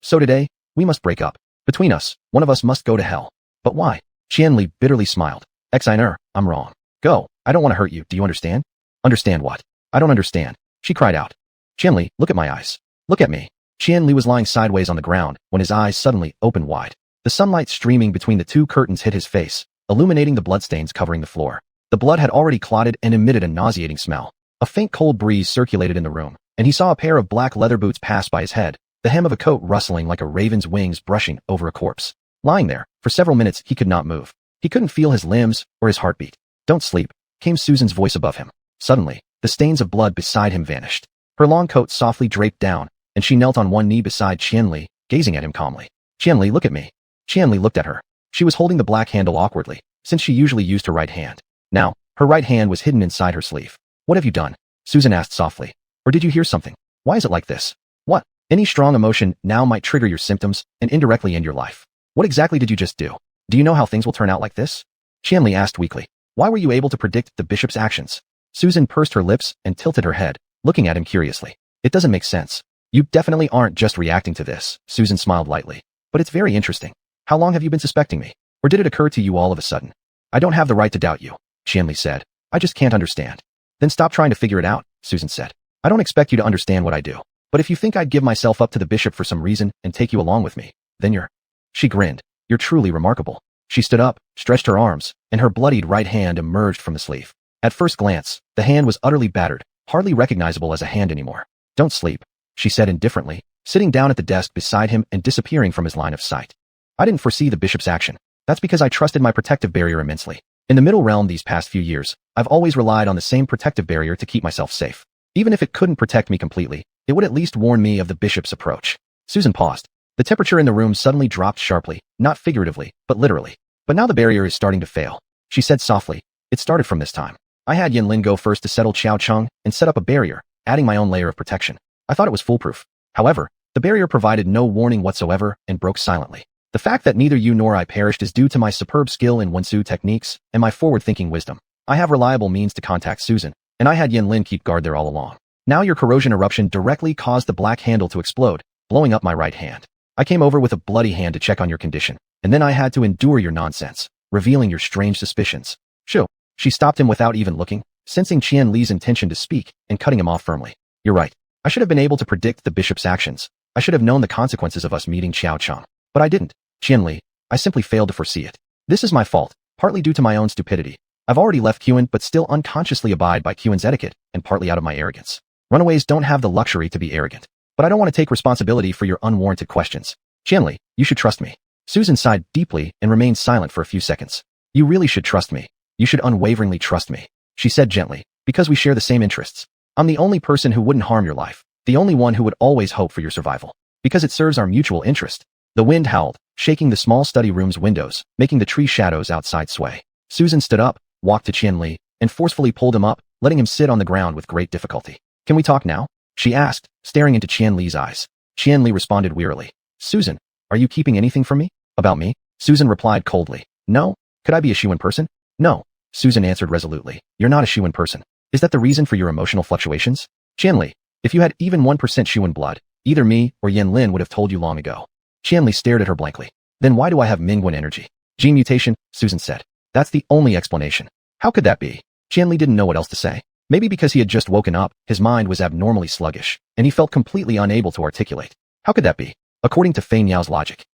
so today, we must break up. Between us, one of us must go to hell." "But why?" Qianli bitterly smiled. "Xianer, I'm wrong. Go, I don't want to hurt you, do you understand?" "Understand what?" "I don't understand," she cried out. "Qianli, look at my eyes. Look at me." Qianli was lying sideways on the ground when his eyes suddenly opened wide. The sunlight streaming between the two curtains hit his face, illuminating the bloodstains covering the floor. The blood had already clotted and emitted a nauseating smell. A faint cold breeze circulated in the room, and he saw a pair of black leather boots pass by his head, the hem of a coat rustling like a raven's wings brushing over a corpse. Lying there, for several minutes he could not move. He couldn't feel his limbs or his heartbeat. "Don't sleep," came Susan's voice above him. Suddenly, the stains of blood beside him vanished. Her long coat softly draped down, and she knelt on one knee beside Qianli, gazing at him calmly. "Qianli, look at me." Qianli looked at her. She was holding the black handle awkwardly, since she usually used her right hand. Now, her right hand was hidden inside her sleeve. "What have you done?" Susan asked softly. "Or did you hear something? Why is it like this?" "What?" "Any strong emotion now might trigger your symptoms and indirectly end your life. What exactly did you just do? Do you know how things will turn out like this?" Qianli asked weakly. "Why were you able to predict the bishop's actions?" Susan pursed her lips and tilted her head, looking at him curiously. "It doesn't make sense. You definitely aren't just reacting to this," Susan smiled lightly. "But it's very interesting. How long have you been suspecting me? Or did it occur to you all of a sudden?" "I don't have the right to doubt you," Qianli said. "I just can't understand." "Then stop trying to figure it out," Susan said. "I don't expect you to understand what I do. But if you think I'd give myself up to the bishop for some reason and take you along with me, then you're—" She grinned. "You're truly remarkable." She stood up, stretched her arms, and her bloodied right hand emerged from the sleeve. At first glance, the hand was utterly battered, hardly recognizable as a hand anymore. "Don't sleep," she said indifferently, sitting down at the desk beside him and disappearing from his line of sight. "I didn't foresee the bishop's action. That's because I trusted my protective barrier immensely. In the middle realm these past few years, I've always relied on the same protective barrier to keep myself safe. Even if it couldn't protect me completely, it would at least warn me of the bishop's approach." Susan paused. The temperature in the room suddenly dropped sharply, not figuratively, but literally. "But now the barrier is starting to fail," she said softly. "It started from this time. I had Yanlin go first to settle Qiao Cheng and set up a barrier, adding my own layer of protection. I thought it was foolproof. However, the barrier provided no warning whatsoever and broke silently. The fact that neither you nor I perished is due to my superb skill in Wensu techniques and my forward-thinking wisdom. I have reliable means to contact Susan, and I had Yanlin keep guard there all along. Now your corrosion eruption directly caused the black handle to explode, blowing up my right hand. I came over with a bloody hand to check on your condition, and then I had to endure your nonsense, revealing your strange suspicions." "Shoo." She stopped him without even looking, sensing Qian Li's intention to speak and cutting him off firmly. "You're right. I should have been able to predict the bishop's actions. I should have known the consequences of us meeting Qiao Cheng. But I didn't. Qian Li, I simply failed to foresee it. This is my fault, partly due to my own stupidity. I've already left Qian but still unconsciously abide by Qian's etiquette, and partly out of my arrogance. Runaways don't have the luxury to be arrogant. But I don't want to take responsibility for your unwarranted questions. Qian Li, you should trust me." Susan sighed deeply and remained silent for a few seconds. "You really should trust me. You should unwaveringly trust me," she said gently, "because we share the same interests. I'm the only person who wouldn't harm your life, the only one who would always hope for your survival, because it serves our mutual interest." The wind howled, shaking the small study room's windows, making the tree shadows outside sway. Susan stood up, walked to Qian Li, and forcefully pulled him up, letting him sit on the ground with great difficulty. "Can we talk now?" she asked, staring into Qian Li's eyes. Qian Li responded wearily. "Susan, are you keeping anything from me?" "About me?" Susan replied coldly. "No. Could I be a xuanhuan person?" "No." Susan answered resolutely. "You're not a xuanhuan person. Is that the reason for your emotional fluctuations?" "Qian Li, if you had even 1% xuanhuan blood, either me or Yanlin would have told you long ago." Qian Li stared at her blankly. "Then why do I have Mingguan energy?" "Gene mutation," Susan said. "That's the only explanation." "How could that be?" Qian Li didn't know what else to say. Maybe because he had just woken up, his mind was abnormally sluggish, and he felt completely unable to articulate. How could that be? According to Fei Niao's logic.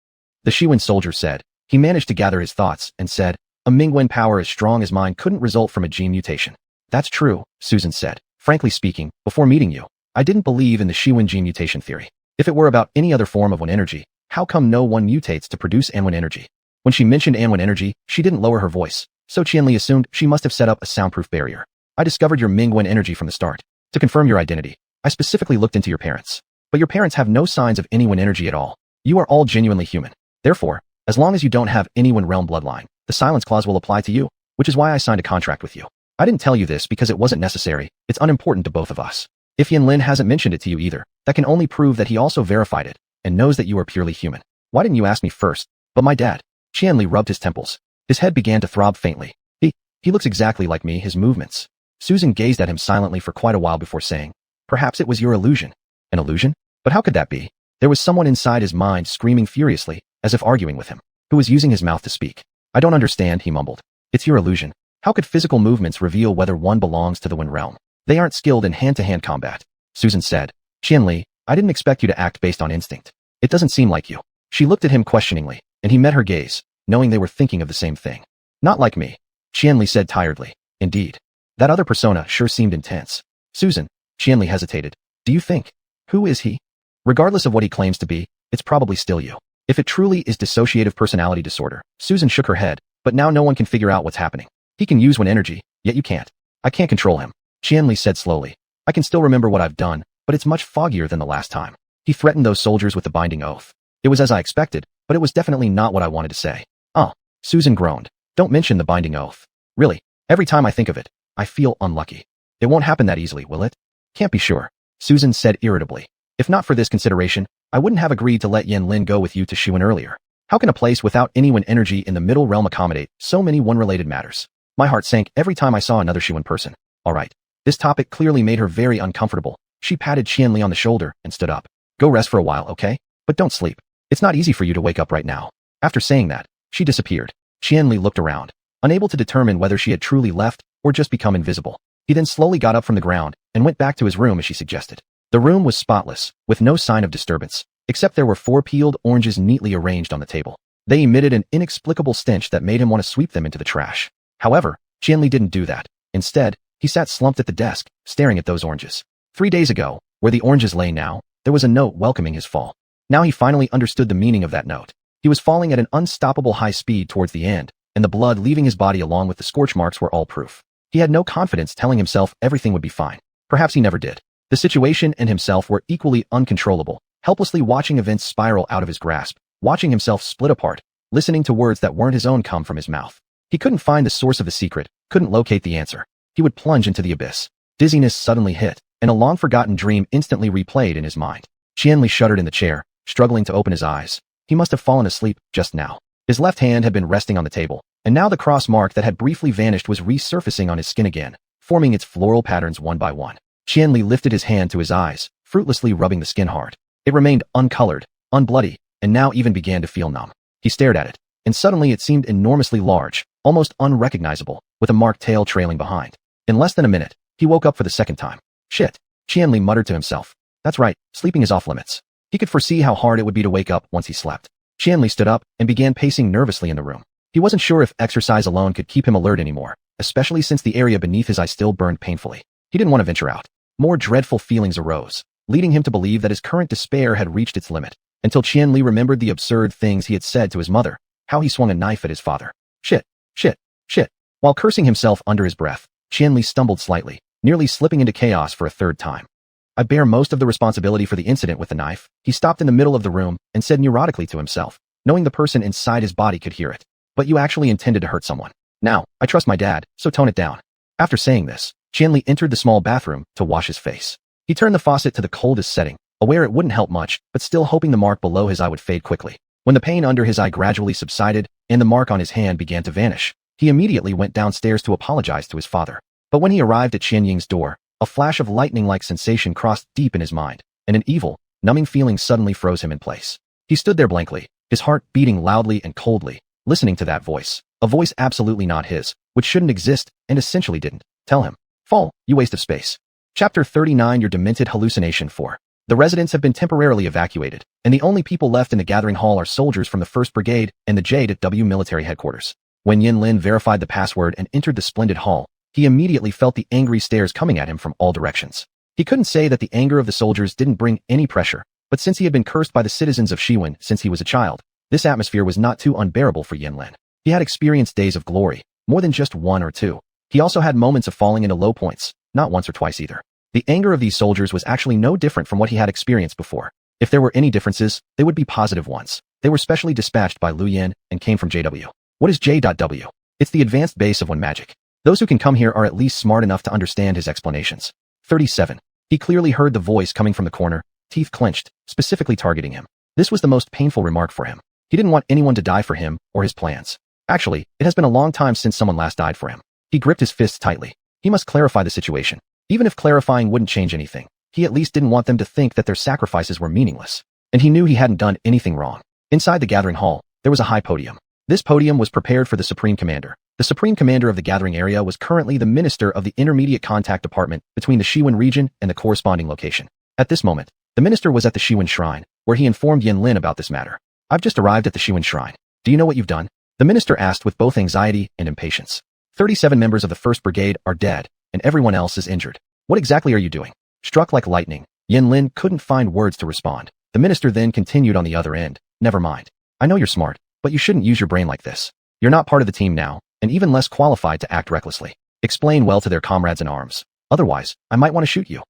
The Xuan soldier said. He managed to gather his thoughts and said, "A Mingguan power as strong as mine couldn't result from a gene mutation." "That's true," Susan said. "Frankly speaking, before meeting you, I didn't believe in the Xuan gene mutation theory. If it were about any other form of Wen energy, how come no one mutates to produce Anwen energy?" When she mentioned Anwen energy, she didn't lower her voice, so Qian Li assumed she must have set up a soundproof barrier. "I discovered your Mingguan energy from the start. To confirm your identity, I specifically looked into your parents. But your parents have no signs of any Wen energy at all. You are all genuinely human. Therefore, as long as you don't have any Wen realm bloodline, the silence clause will apply to you, which is why I signed a contract with you. I didn't tell you this because it wasn't necessary. It's unimportant to both of us. If Yanlin hasn't mentioned it to you either, that can only prove that he also verified it and knows that you are purely human. Why didn't you ask me first?" "But my dad." Qian Li rubbed his temples. His head began to throb faintly. He looks exactly like me, his movements." Susan gazed at him silently for quite a while before saying, "Perhaps it was your illusion." "An illusion? But how could that be?" There was someone inside his mind screaming furiously, as if arguing with him, who was using his mouth to speak. "I don't understand," he mumbled. "It's your illusion. How could physical movements reveal whether one belongs to the Wen realm? They aren't skilled in hand-to-hand combat." Susan said. "Qian Li, I didn't expect you to act based on instinct. It doesn't seem like you." She looked at him questioningly, and he met her gaze, knowing they were thinking of the same thing. "Not like me," Qian Li said tiredly. "Indeed. That other persona sure seemed intense." "Susan," Qian Li hesitated. "Do you think? Who is he?" "Regardless of what he claims to be, it's probably still you. If it truly is dissociative personality disorder," Susan shook her head, but now no one can figure out what's happening. He can use xuanhuan energy, yet you can't. I can't control him, Qianli said slowly. I can still remember what I've done, but it's much foggier than the last time. He threatened those soldiers with the binding oath. It was as I expected, but it was definitely not what I wanted to say. Oh, Susan groaned. Don't mention the binding oath. Really, every time I think of it, I feel unlucky. It won't happen that easily, will it? Can't be sure, Susan said irritably. If not for this consideration, I wouldn't have agreed to let Yanlin go with you to Xuan earlier. How can a place without any xuan energy in the middle realm accommodate so many xuan-related matters? My heart sank every time I saw another Xuan person. Alright. This topic clearly made her very uncomfortable. She patted Qianli on the shoulder and stood up. Go rest for a while, okay? But don't sleep. It's not easy for you to wake up right now. After saying that, she disappeared. Qianli looked around, unable to determine whether she had truly left or just become invisible. He then slowly got up from the ground and went back to his room as she suggested. The room was spotless, with no sign of disturbance, except there were 4 peeled oranges neatly arranged on the table. They emitted an inexplicable stench that made him want to sweep them into the trash. However, Qianli didn't do that. Instead, he sat slumped at the desk, staring at those oranges. 3 days ago, where the oranges lay now, there was a note welcoming his fall. Now he finally understood the meaning of that note. He was falling at an unstoppable high speed towards the end, and the blood leaving his body along with the scorch marks were all proof. He had no confidence telling himself everything would be fine. Perhaps he never did. The situation and himself were equally uncontrollable, helplessly watching events spiral out of his grasp, watching himself split apart, listening to words that weren't his own come from his mouth. He couldn't find the source of the secret, couldn't locate the answer. He would plunge into the abyss. Dizziness suddenly hit, and a long-forgotten dream instantly replayed in his mind. Qianli shuddered in the chair, struggling to open his eyes. He must have fallen asleep just now. His left hand had been resting on the table, and now the cross mark that had briefly vanished was resurfacing on his skin again, forming its floral patterns one by one. Qianli lifted his hand to his eyes, fruitlessly rubbing the skin hard. It remained uncolored, unbloody, and now even began to feel numb. He stared at it, and suddenly it seemed enormously large, almost unrecognizable, with a marked tail trailing behind. In less than a minute, he woke up for the second time. Shit, Qianli muttered to himself. That's right, sleeping is off limits. He could foresee how hard it would be to wake up once he slept. Qianli stood up and began pacing nervously in the room. He wasn't sure if exercise alone could keep him alert anymore, especially since the area beneath his eye still burned painfully. He didn't want to venture out. More dreadful feelings arose, leading him to believe that his current despair had reached its limit, until Qianli remembered the absurd things he had said to his mother, how he swung a knife at his father. Shit, shit, shit. While cursing himself under his breath, Qianli stumbled slightly, nearly slipping into chaos for a third time. I bear most of the responsibility for the incident with the knife. He stopped in the middle of the room and said neurotically to himself, knowing the person inside his body could hear it. But you actually intended to hurt someone. Now, I trust my dad, so tone it down. After saying this, Qianli entered the small bathroom to wash his face. He turned the faucet to the coldest setting, aware it wouldn't help much, but still hoping the mark below his eye would fade quickly. When the pain under his eye gradually subsided and the mark on his hand began to vanish, he immediately went downstairs to apologize to his father. But when he arrived at Qianying's door, a flash of lightning-like sensation crossed deep in his mind, and an evil, numbing feeling suddenly froze him in place. He stood there blankly, his heart beating loudly and coldly, listening to that voice, a voice absolutely not his, which shouldn't exist and essentially didn't. Tell him. Fall, you waste of space. Chapter 39 Your Demented Hallucination 4. The residents have been temporarily evacuated, and the only people left in the gathering hall are soldiers from the 1st Brigade and the JW military headquarters. When Yanlin verified the password and entered the splendid hall, he immediately felt the angry stares coming at him from all directions. He couldn't say that the anger of the soldiers didn't bring any pressure, but since he had been cursed by the citizens of Xuan since he was a child, this atmosphere was not too unbearable for Yanlin. He had experienced days of glory, more than just 1 or 2. He also had moments of falling into low points, not once or twice either. The anger of these soldiers was actually no different from what he had experienced before. If there were any differences, they would be positive ones. They were specially dispatched by Lu Yan and came from JW. What is J.W? It's the advanced base of xuan magic. Those who can come here are at least smart enough to understand his explanations. 37. He clearly heard the voice coming from the corner, teeth clenched, specifically targeting him. This was the most painful remark for him. He didn't want anyone to die for him or his plans. Actually, it has been a long time since someone last died for him. He gripped his fists tightly. He must clarify the situation. Even if clarifying wouldn't change anything, he at least didn't want them to think that their sacrifices were meaningless. And he knew he hadn't done anything wrong. Inside the gathering hall, there was a high podium. This podium was prepared for the Supreme Commander. The Supreme Commander of the gathering area was currently the Minister of the Intermediate Contact Department between the Xuan region and the corresponding location. At this moment, the Minister was at the Xuan Shrine, where he informed Yanlin about this matter. I've just arrived at the Xuan Shrine. Do you know what you've done? The Minister asked with both anxiety and impatience. 37 members of the 1st Brigade are dead, and everyone else is injured. What exactly are you doing? Struck like lightning, Yanlin couldn't find words to respond. The Minister then continued on the other end. Never mind. I know you're smart, but you shouldn't use your brain like this. You're not part of the team now, and even less qualified to act recklessly. Explain well to their comrades in arms. Otherwise, I might want to shoot you.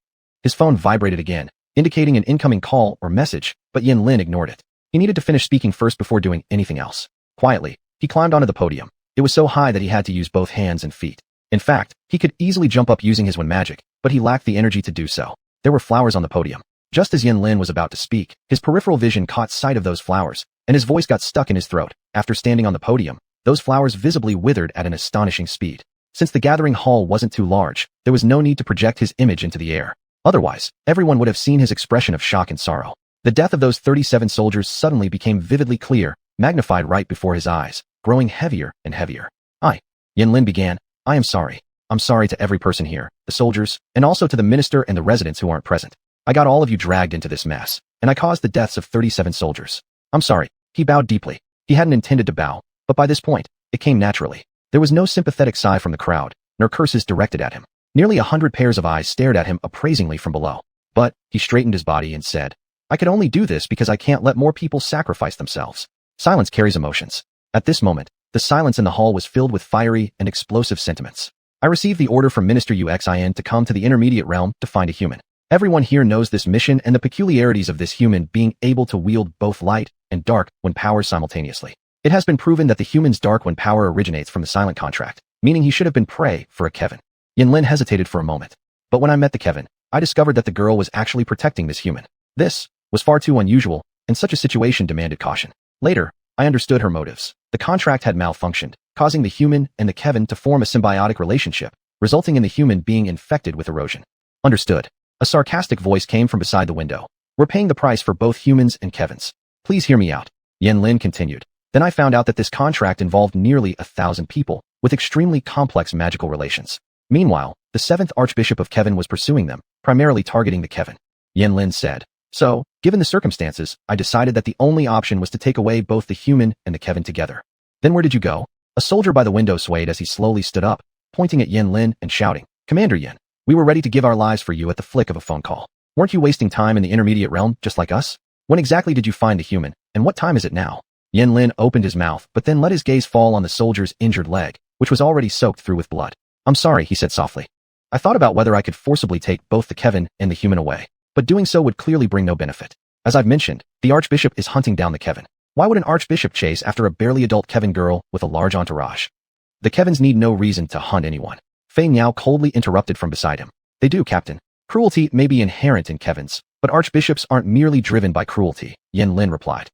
His phone vibrated again, indicating an incoming call or message, but Yin Lin ignored it. He needed to finish speaking first before doing anything else. Quietly, he climbed onto the podium. It was so high that he had to use both hands and feet. In fact, he could easily jump up using his xuanhuan magic, but he lacked the energy to do so. There were flowers on the podium. Just as Yin Lin was about to speak, his peripheral vision caught sight of those flowers, and his voice got stuck in his throat. After standing on the podium, those flowers visibly withered at an astonishing speed. Since the gathering hall wasn't too large, there was no need to project his image into the air. Otherwise, everyone would have seen his expression of shock and sorrow. The death of those 37 soldiers suddenly became vividly clear, magnified right before his eyes, growing heavier and heavier. Yin Lin began, I am sorry. I'm sorry to every person here, the soldiers, and also to the minister and the residents who aren't present. I got all of you dragged into this mess, and I caused the deaths of 37 soldiers. I'm sorry. He bowed deeply. He hadn't intended to bow, but by this point, it came naturally. There was no sympathetic sigh from the crowd, nor curses directed at him. Nearly 100 pairs of eyes stared at him appraisingly from below. But he straightened his body and said, I could only do this because I can't let more people sacrifice themselves. Silence carries emotions. At this moment, the silence in the hall was filled with fiery and explosive sentiments. I received the order from Minister Xuanhuan to come to the intermediate realm to find a human. Everyone here knows this mission and the peculiarities of this human being able to wield both light and dark xuanhuan powers simultaneously. It has been proven that the human's dark xuanhuan power originates from the silent contract, meaning he should have been prey for a Kevin. Yin Lin hesitated for a moment. But when I met the Kevin, I discovered that the girl was actually protecting this human. This was far too unusual, and such a situation demanded caution. Later, I understood her motives. The contract had malfunctioned, causing the human and the Kevin to form a symbiotic relationship, resulting in the human being infected with erosion. Understood. A sarcastic voice came from beside the window. We're paying the price for both humans and Kevins. Please hear me out. Yin Lin continued. Then I found out that this contract involved nearly 1,000 people, with extremely complex magical relations. Meanwhile, the 7th Archbishop of Kevin was pursuing them, primarily targeting the Kevin. Yin Lin said. So, given the circumstances, I decided that the only option was to take away both the human and the Kevin together. Then where did you go? A soldier by the window swayed as he slowly stood up, pointing at Yin Lin and shouting, Commander Yin, we were ready to give our lives for you at the flick of a phone call. Weren't you wasting time in the intermediate realm just like us? When exactly did you find the human, and what time is it now? Yin Lin opened his mouth but then let his gaze fall on the soldier's injured leg, which was already soaked through with blood. I'm sorry, he said softly. I thought about whether I could forcibly take both the Kevin and the human away, but doing so would clearly bring no benefit. As I've mentioned, the Archbishop is hunting down the Kevin. Why would an Archbishop chase after a barely adult Kevin girl with a large entourage? The Kevins need no reason to hunt anyone. Fei Niao coldly interrupted from beside him. They do, Captain. Cruelty may be inherent in Kevins, but Archbishops aren't merely driven by cruelty, Yin Lin replied.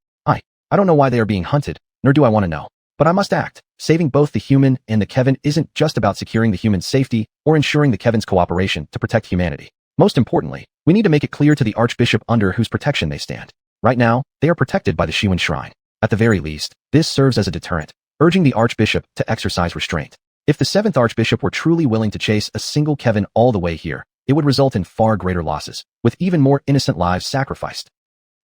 I don't know why they are being hunted, nor do I want to know. But I must act. Saving both the human and the Kevin isn't just about securing the human's safety or ensuring the Kevin's cooperation to protect humanity. Most importantly, we need to make it clear to the Archbishop under whose protection they stand. Right now, they are protected by the Xuanhuan Shrine. At the very least, this serves as a deterrent, urging the Archbishop to exercise restraint. If the 7th Archbishop were truly willing to chase a single Kevin all the way here, it would result in far greater losses, with even more innocent lives sacrificed.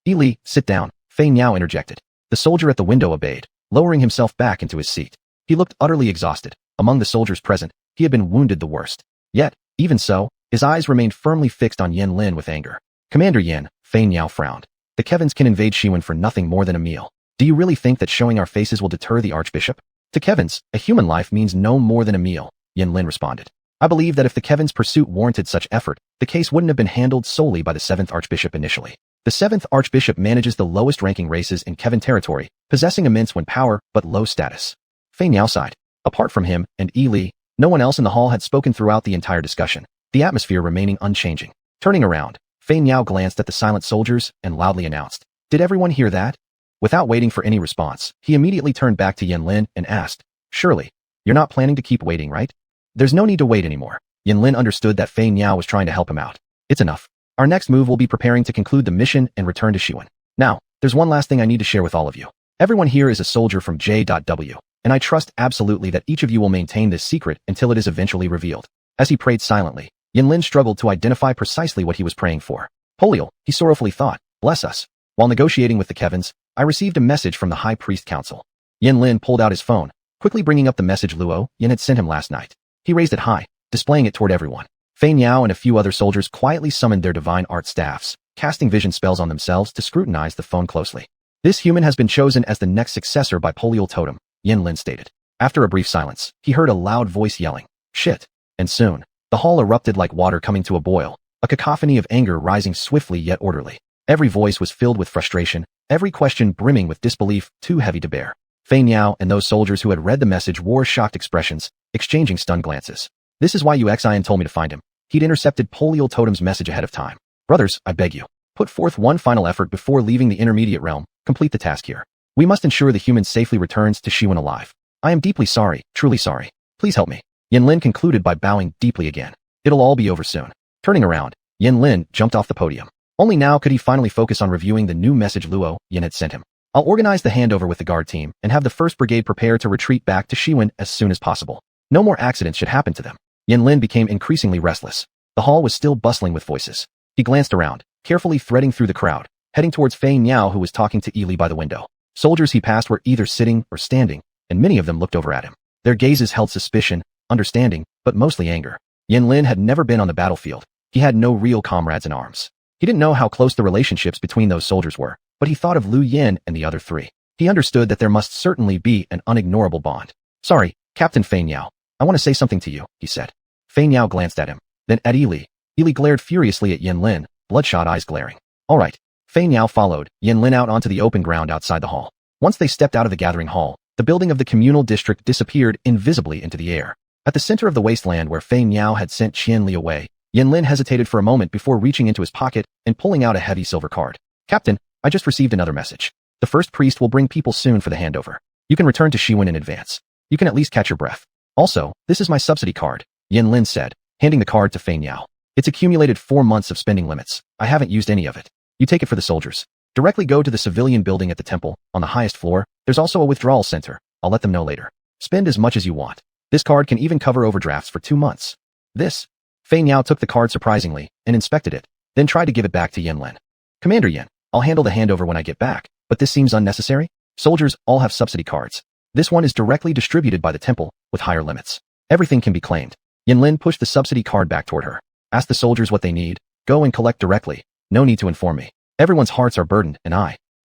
Li, sit down, Fei Niao interjected. The soldier at the window obeyed, lowering himself back into his seat. He looked utterly exhausted. Among the soldiers present, he had been wounded the worst. Yet, even so, his eyes remained firmly fixed on Yin Lin with anger. Commander Yin, Fei Niao frowned. The Kevins can invade Xuanhuan for nothing more than a meal. Do you really think that showing our faces will deter the Archbishop? To Kevins, a human life means no more than a meal, Yin Lin responded. I believe that if the Kevins' pursuit warranted such effort, the case wouldn't have been handled solely by the 7th Archbishop initially. The 7th Archbishop manages the lowest-ranking races in Kevin territory, possessing immense xuanhuan power but low status. Fei Niao sighed. Apart from him and Li, no one else in the hall had spoken throughout the entire discussion, the atmosphere remaining unchanging. Turning around, Fei Niao glanced at the silent soldiers and loudly announced, Did everyone hear that? Without waiting for any response, he immediately turned back to Yin Lin and asked, Surely, you're not planning to keep waiting, right? There's no need to wait anymore. Yin Lin understood that Fei Niao was trying to help him out. It's enough. Our next move will be preparing to conclude the mission and return to Xuanhuan. Now, there's one last thing I need to share with all of you. Everyone here is a soldier from J.W, and I trust absolutely that each of you will maintain this secret until it is eventually revealed. As he prayed silently, Yin Lin struggled to identify precisely what he was praying for. Polial, he sorrowfully thought, bless us. While negotiating with the Kevins, I received a message from the High Priest Council. Yin Lin pulled out his phone, quickly bringing up the message Luo Yin had sent him last night. He raised it high, displaying it toward everyone. Fei Niao and a few other soldiers quietly summoned their divine art staffs, casting vision spells on themselves to scrutinize the phone closely. This human has been chosen as the next successor by Polial Totem, Yin Lin stated. After a brief silence, he heard a loud voice yelling, "Shit!" And soon, the hall erupted like water coming to a boil, a cacophony of anger rising swiftly yet orderly. Every voice was filled with frustration, every question brimming with disbelief too heavy to bear. Fei Niao and those soldiers who had read the message wore shocked expressions, exchanging stunned glances. "This is why Xuanhuan told me to find him. He'd intercepted Polial Totem's message ahead of time. Brothers, I beg you, put forth one final effort before leaving the intermediate realm. Complete the task here. We must ensure the human safely returns to Xuanhuan alive. I am deeply sorry, truly sorry. Please help me." Yanlin concluded by bowing deeply again. "It'll all be over soon." Turning around, Yanlin jumped off the podium. Only now could he finally focus on reviewing the new message Luo Yan had sent him. "I'll organize the handover with the guard team and have the 1st Brigade prepare to retreat back to Xuanhuan as soon as possible. No more accidents should happen to them." Yanlin became increasingly restless. The hall was still bustling with voices. He glanced around, carefully threading through the crowd, heading towards Fei Niao, who was talking to Ili by the window. Soldiers he passed were either sitting or standing, and many of them looked over at him. Their gazes held suspicion, understanding, but mostly anger. Yanlin had never been on the battlefield. He had no real comrades in arms. He didn't know how close the relationships between those soldiers were, but he thought of Lu Yin and the other 3. He understood that there must certainly be an unignorable bond. "Sorry, Captain Fei Niao, I want to say something to you," he said. Fei Niao glanced at him, then at Ili. Ili glared furiously at Yanlin, bloodshot eyes glaring. "All right." Fei Niao followed Yanlin out onto the open ground outside the hall. Once they stepped out of the gathering hall, the building of the communal district disappeared invisibly into the air. At the center of the wasteland where Fei Niao had sent Qian Li away, Yanlin hesitated for a moment before reaching into his pocket and pulling out a heavy silver card. "Captain, I just received another message. The 1st priest will bring people soon for the handover. You can return to Xuanhuan in advance. You can at least catch your breath. Also, this is my subsidy card," Yanlin said, handing the card to Fei Niao. "It's accumulated 4 months of spending limits. I haven't used any of it. You take it for the soldiers. Directly go to the civilian building at the temple, on the highest floor. There's also a withdrawal center. I'll let them know later. Spend as much as you want. This card can even cover overdrafts for 2 months. This." Fei Niao took the card surprisingly and inspected it, then tried to give it back to Yanlin. "Commander Yan, I'll handle the handover when I get back, but this seems unnecessary. Soldiers all have subsidy cards. This one is directly distributed by the temple, with higher limits. Everything can be claimed." Yanlin pushed the subsidy card back toward her. "Ask the soldiers what they need. Go and collect directly. No need to inform me. Everyone's hearts are burdened, and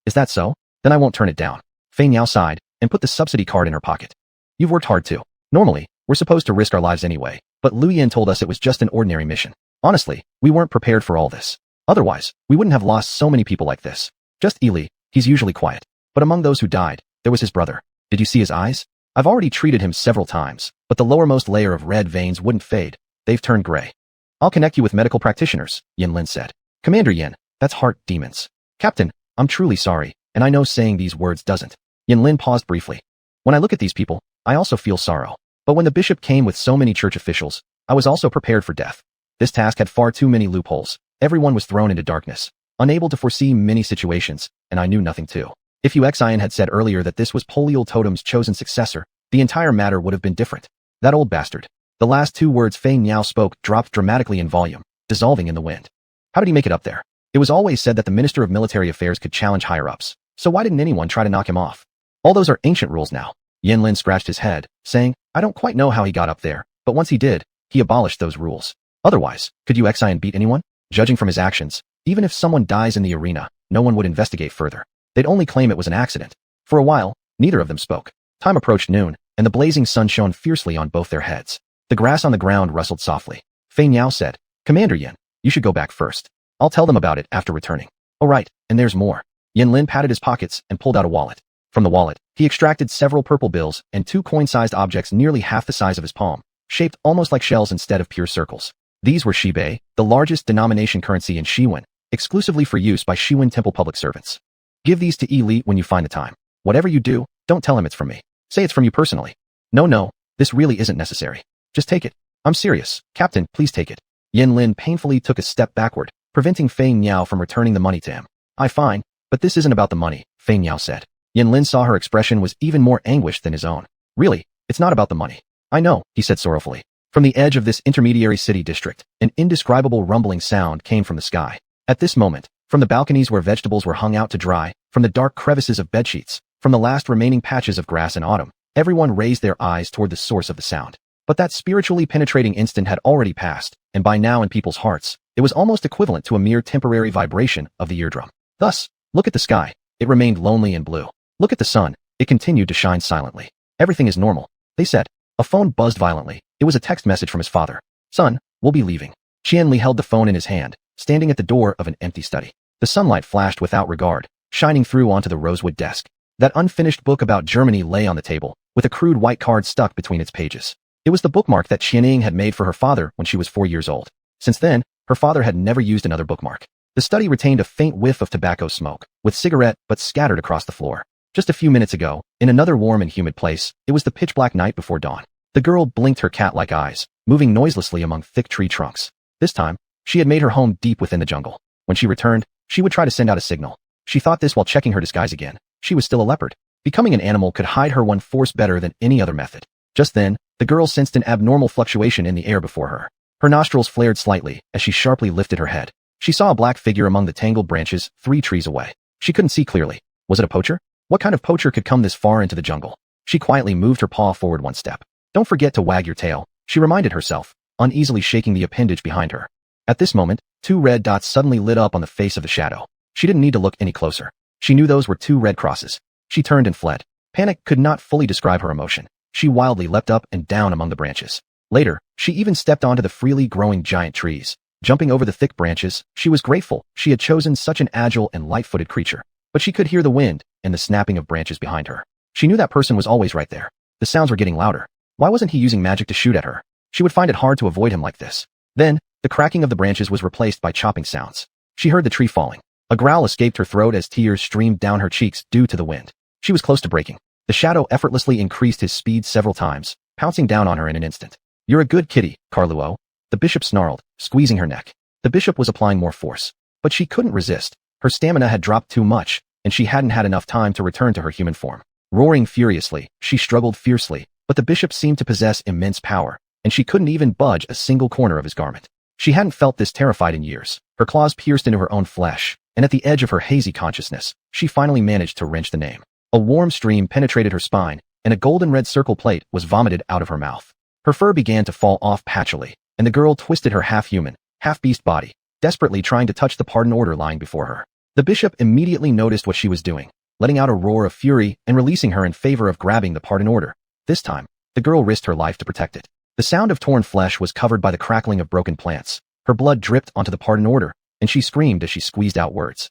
Is that so? Then I won't turn it down." Fei Niao sighed and put the subsidy card in her pocket. "You've worked hard too. Normally, we're supposed to risk our lives anyway, but Lu Yin told us it was just an ordinary mission. Honestly, we weren't prepared for all this. Otherwise, we wouldn't have lost so many people like this. Just Ili, he's usually quiet. But among those who died, there was his brother. Did you see his eyes? I've already treated him several times, but the lowermost layer of red veins wouldn't fade. They've turned gray. I'll connect you with medical practitioners," Yanlin said. "Commander Yin, that's heart demons." "Captain, I'm truly sorry, and I know saying these words doesn't." Yanlin paused briefly. "When I look at these people, I also feel sorrow. But when the bishop came with so many church officials, I was also prepared for death. This task had far too many loopholes. Everyone was thrown into darkness, unable to foresee many situations, and I knew nothing too. If Xuanhuan had said earlier that this was Polial Totem's chosen successor, the entire matter would have been different. That old bastard." The last 2 words Fei Niao spoke dropped dramatically in volume, dissolving in the wind. How did he make it up there? It was always said that the Minister of Military Affairs could challenge higher-ups, so why didn't anyone try to knock him off? All those are ancient rules now. Yanlin scratched his head, saying, "I don't quite know how he got up there, but once he did, he abolished those rules. Otherwise, could Xuanhuan beat anyone? Judging from his actions, even if someone dies in the arena, no one would investigate further. They'd only claim it was an accident." For a while, neither of them spoke. Time approached noon, and the blazing sun shone fiercely on both their heads. The grass on the ground rustled softly. Fei Niao said, "Commander Yan, you should go back first. I'll tell them about it after returning." "Oh right, and there's more." Yanlin patted his pockets and pulled out a wallet. From the wallet, he extracted several purple bills and 2 coin-sized objects nearly half the size of his palm, shaped almost like shells instead of pure circles. These were Shibei, the largest denomination currency in Xuanhuan, exclusively for use by Xuanhuan temple public servants. "Give these to Ili when you find the time. Whatever you do, don't tell him it's from me. Say it's from you personally." No, this really isn't necessary. Just take it. I'm serious. Captain, please take it." Yanlin painfully took a step backward, preventing Fei Niao from returning the money to him. Fine, but this isn't about the money," Fei Niao said. Yanlin saw her expression was even more anguished than his own. "Really, it's not about the money." "I know," he said sorrowfully. From the edge of this intermediary city district, an indescribable rumbling sound came from the sky. At this moment, from the balconies where vegetables were hung out to dry, from the dark crevices of bedsheets, from the last remaining patches of grass in autumn, everyone raised their eyes toward the source of the sound. But that spiritually penetrating instant had already passed, and by now in people's hearts, it was almost equivalent to a mere temporary vibration of the eardrum. Thus, look at the sky. It remained lonely and blue. Look at the sun. It continued to shine silently. Everything is normal. they said. A phone buzzed violently. It was a text message from his father. Son, we'll be leaving. Qianli held the phone in his hand, standing at the door of an empty study. The sunlight flashed without regard, shining through onto the rosewood desk. That unfinished book about Germany lay on the table, with a crude white card stuck between its pages. It was the bookmark that Qianying had made for her father when she was 4 years old. Since then, her father had never used another bookmark. The study retained a faint whiff of tobacco smoke, with cigarette butts scattered across the floor. Just a few minutes ago, in another warm and humid place, it was the pitch-black night before dawn. The girl blinked her cat-like eyes, moving noiselessly among thick tree trunks. This time, she had made her home deep within the jungle. When she returned, she would try to send out a signal. She thought this while checking her disguise again. She was still a leopard. Becoming an animal could hide her one force better than any other method. Just then, the girl sensed an abnormal fluctuation in the air before her. Her nostrils flared slightly as she sharply lifted her head. She saw a black figure among the tangled branches 3 trees away. She couldn't see clearly. Was it a poacher? What kind of poacher could come this far into the jungle? She quietly moved her paw forward 1 step. Don't forget to wag your tail, she reminded herself, uneasily shaking the appendage behind her. At this moment, 2 red dots suddenly lit up on the face of the shadow. She didn't need to look any closer. She knew those were 2 red crosses. She turned and fled. Panic could not fully describe her emotion. She wildly leapt up and down among the branches. Later, she even stepped onto the freely growing giant trees. Jumping over the thick branches, she was grateful she had chosen such an agile and light-footed creature. But she could hear the wind and the snapping of branches behind her. She knew that person was always right there. The sounds were getting louder. Why wasn't he using magic to shoot at her? She would find it hard to avoid him like this. Then, the cracking of the branches was replaced by chopping sounds. She heard the tree falling. A growl escaped her throat as tears streamed down her cheeks due to the wind. She was close to breaking. The shadow effortlessly increased his speed several times, pouncing down on her in an instant. You're a good kitty, Carluo. The bishop snarled, squeezing her neck. The bishop was applying more force. But she couldn't resist. Her stamina had dropped too much, and she hadn't had enough time to return to her human form. Roaring furiously, she struggled fiercely, but the bishop seemed to possess immense power, and she couldn't even budge a single corner of his garment. She hadn't felt this terrified in years. Her claws pierced into her own flesh, and at the edge of her hazy consciousness, she finally managed to wrench the name. A warm stream penetrated her spine, and a golden red circle plate was vomited out of her mouth. Her fur began to fall off patchily, and the girl twisted her half-human, half-beast body, desperately trying to touch the pardon order lying before her. The bishop immediately noticed what she was doing, letting out a roar of fury and releasing her in favor of grabbing the pardon order. This time, the girl risked her life to protect it. The sound of torn flesh was covered by the crackling of broken plants. Her blood dripped onto the pardon order, and she screamed as she squeezed out words.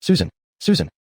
Susan,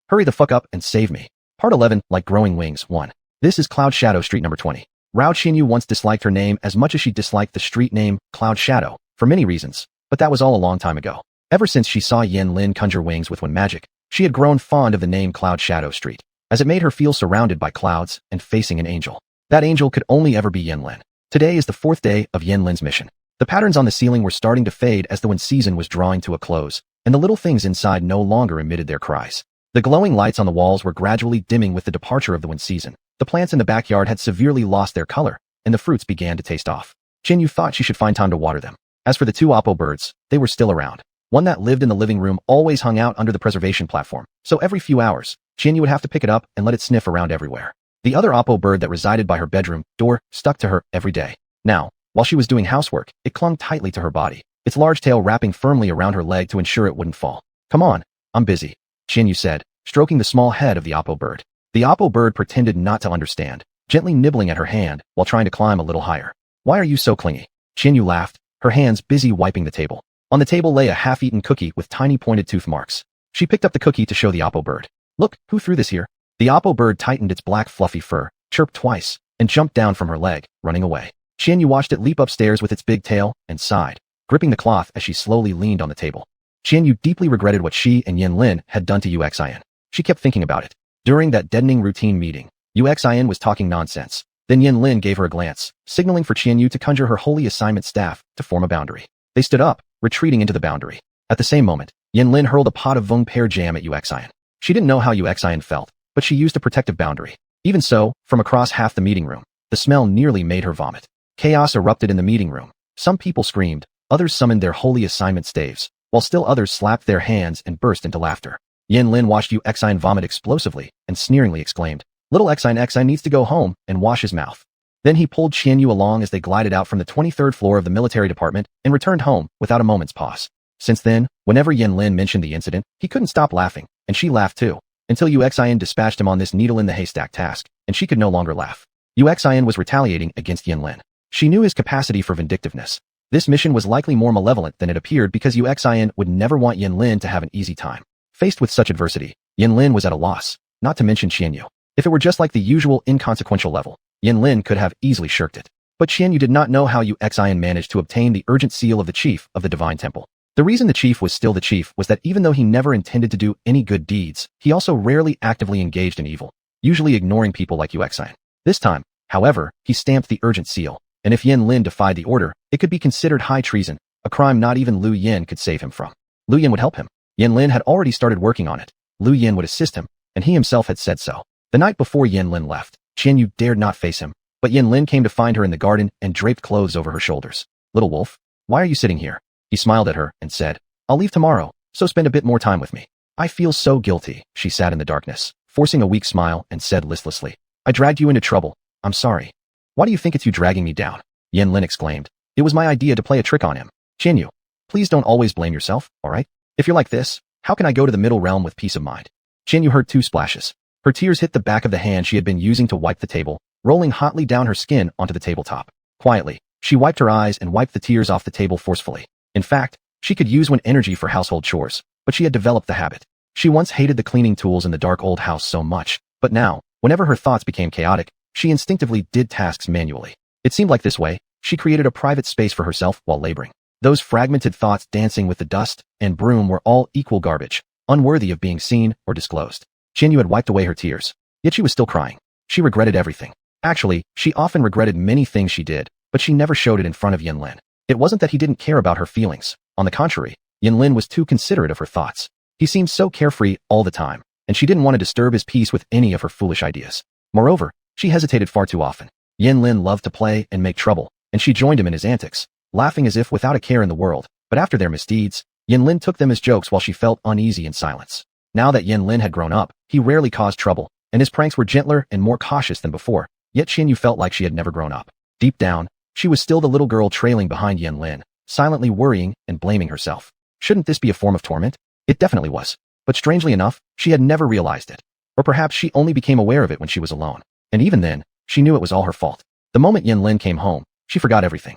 hurry the fuck up and save me. Part 11, Like Growing Wings, 1. This is Cloud Shadow Street number 20. Rao Qinyu once disliked her name as much as she disliked the street name, Cloud Shadow, for many reasons, but that was all a long time ago. Ever since she saw Yen Lin conjure wings with one magic, she had grown fond of the name Cloud Shadow Street, as it made her feel surrounded by clouds and facing an angel. That angel could only ever be Yen Lin. Today is the 4th day of Yen Lin's mission. The patterns on the ceiling were starting to fade as the wind season was drawing to a close, and the little things inside no longer emitted their cries. The glowing lights on the walls were gradually dimming with the departure of the wind season. The plants in the backyard had severely lost their color, and the fruits began to taste off. Qinyu thought she should find time to water them. As for the 2 oppo birds, they were still around. One that lived in the living room always hung out under the preservation platform, so every few hours, Qinyu would have to pick it up and let it sniff around everywhere. The other oppo bird that resided by her bedroom door stuck to her every day. Now, while she was doing housework, it clung tightly to her body, its large tail wrapping firmly around her leg to ensure it wouldn't fall. Come on, I'm busy, Qinyu said, stroking the small head of the oppo bird. The oppo bird pretended not to understand, gently nibbling at her hand while trying to climb a little higher. Why are you so clingy? Qinyu laughed, her hands busy wiping the table. On the table lay a half-eaten cookie with tiny pointed tooth marks. She picked up the cookie to show the oppo bird. Look, who threw this here? The oppo bird tightened its black fluffy fur, chirped twice, and jumped down from her leg, running away. Qianyu watched it leap upstairs with its big tail and sighed, gripping the cloth as she slowly leaned on the table. Qianyu deeply regretted what she and Yen Lin had done to Xuanhuan. She kept thinking about it. During that deadening routine meeting, Xuanhuan was talking nonsense. Then Yen Lin gave her a glance, signaling for Qianyu to conjure her holy assignment staff to form a boundary. They stood up, retreating into the boundary. At the same moment, Yen Lin hurled a pot of Vung pear jam at Xuanhuan. She didn't know how Xuanhuan felt, but she used a protective boundary. Even so, from across half the meeting room, the smell nearly made her vomit. Chaos erupted in the meeting room. Some people screamed, others summoned their holy assignment staves, while still others slapped their hands and burst into laughter. Yen Lin watched Xuanhuan vomit explosively and sneeringly exclaimed, Little Xuanhuan needs to go home and wash his mouth. Then he pulled Qianyu along as they glided out from the 23rd floor of the military department and returned home without a moment's pause. Since then, whenever Yen Lin mentioned the incident, he couldn't stop laughing, and she laughed too, until Xuanhuan dispatched him on this needle-in-the-haystack task, and she could no longer laugh. Xuanhuan was retaliating against Yanlin. She knew his capacity for vindictiveness. This mission was likely more malevolent than it appeared because Xuanhuan would never want Yanlin to have an easy time. Faced with such adversity, Yanlin was at a loss, not to mention Qianyu. If it were just like the usual inconsequential level, Yanlin could have easily shirked it. But Qianyu did not know how Xuanhuan managed to obtain the urgent seal of the chief of the Divine Temple. The reason the chief was still the chief was that even though he never intended to do any good deeds, he also rarely actively engaged in evil, usually ignoring people like Xuanhuan. This time, however, he stamped the urgent seal, and if Yanlin defied the order, it could be considered high treason, a crime not even Lu Yin could save him from. Lu Yin would help him. Yanlin had already started working on it. Lu Yin would assist him, and he himself had said so. The night before Yanlin left, Qianyu dared not face him, but Yanlin came to find her in the garden and draped clothes over her shoulders. "Little wolf, why are you sitting here?" He smiled at her and said, "I'll leave tomorrow, so spend a bit more time with me." "I feel so guilty." She sat in the darkness, forcing a weak smile, and said listlessly, "I dragged you into trouble. I'm sorry." "Why do you think it's you dragging me down?" Yanlin exclaimed. "It was my idea to play a trick on him." "Qianyu, please don't always blame yourself, alright? If you're like this, how can I go to the middle realm with peace of mind?" Qianyu heard 2 splashes. Her tears hit the back of the hand she had been using to wipe the table, rolling hotly down her skin onto the tabletop. Quietly, she wiped her eyes and wiped the tears off the table forcefully. In fact, she could use one energy for household chores, but she had developed the habit. She once hated the cleaning tools in the dark old house so much, but now, whenever her thoughts became chaotic, she instinctively did tasks manually. It seemed like this way, she created a private space for herself while laboring. Those fragmented thoughts dancing with the dust and broom were all equal garbage, unworthy of being seen or disclosed. Qianyu had wiped away her tears, yet she was still crying. She regretted everything. Actually, she often regretted many things she did, but she never showed it in front of Yanlin. It wasn't that he didn't care about her feelings. On the contrary, Yanlin was too considerate of her thoughts. He seemed so carefree all the time, and she didn't want to disturb his peace with any of her foolish ideas. Moreover, she hesitated far too often. Yanlin loved to play and make trouble, and she joined him in his antics, laughing as if without a care in the world. But after their misdeeds, Yanlin took them as jokes while she felt uneasy in silence. Now that Yanlin had grown up, he rarely caused trouble, and his pranks were gentler and more cautious than before, yet Qianyu felt like she had never grown up. Deep down, she was still the little girl trailing behind Yanlin, silently worrying and blaming herself. Shouldn't this be a form of torment? It definitely was. But strangely enough, she had never realized it. Or perhaps she only became aware of it when she was alone. And even then, she knew it was all her fault. The moment Yanlin came home, she forgot everything.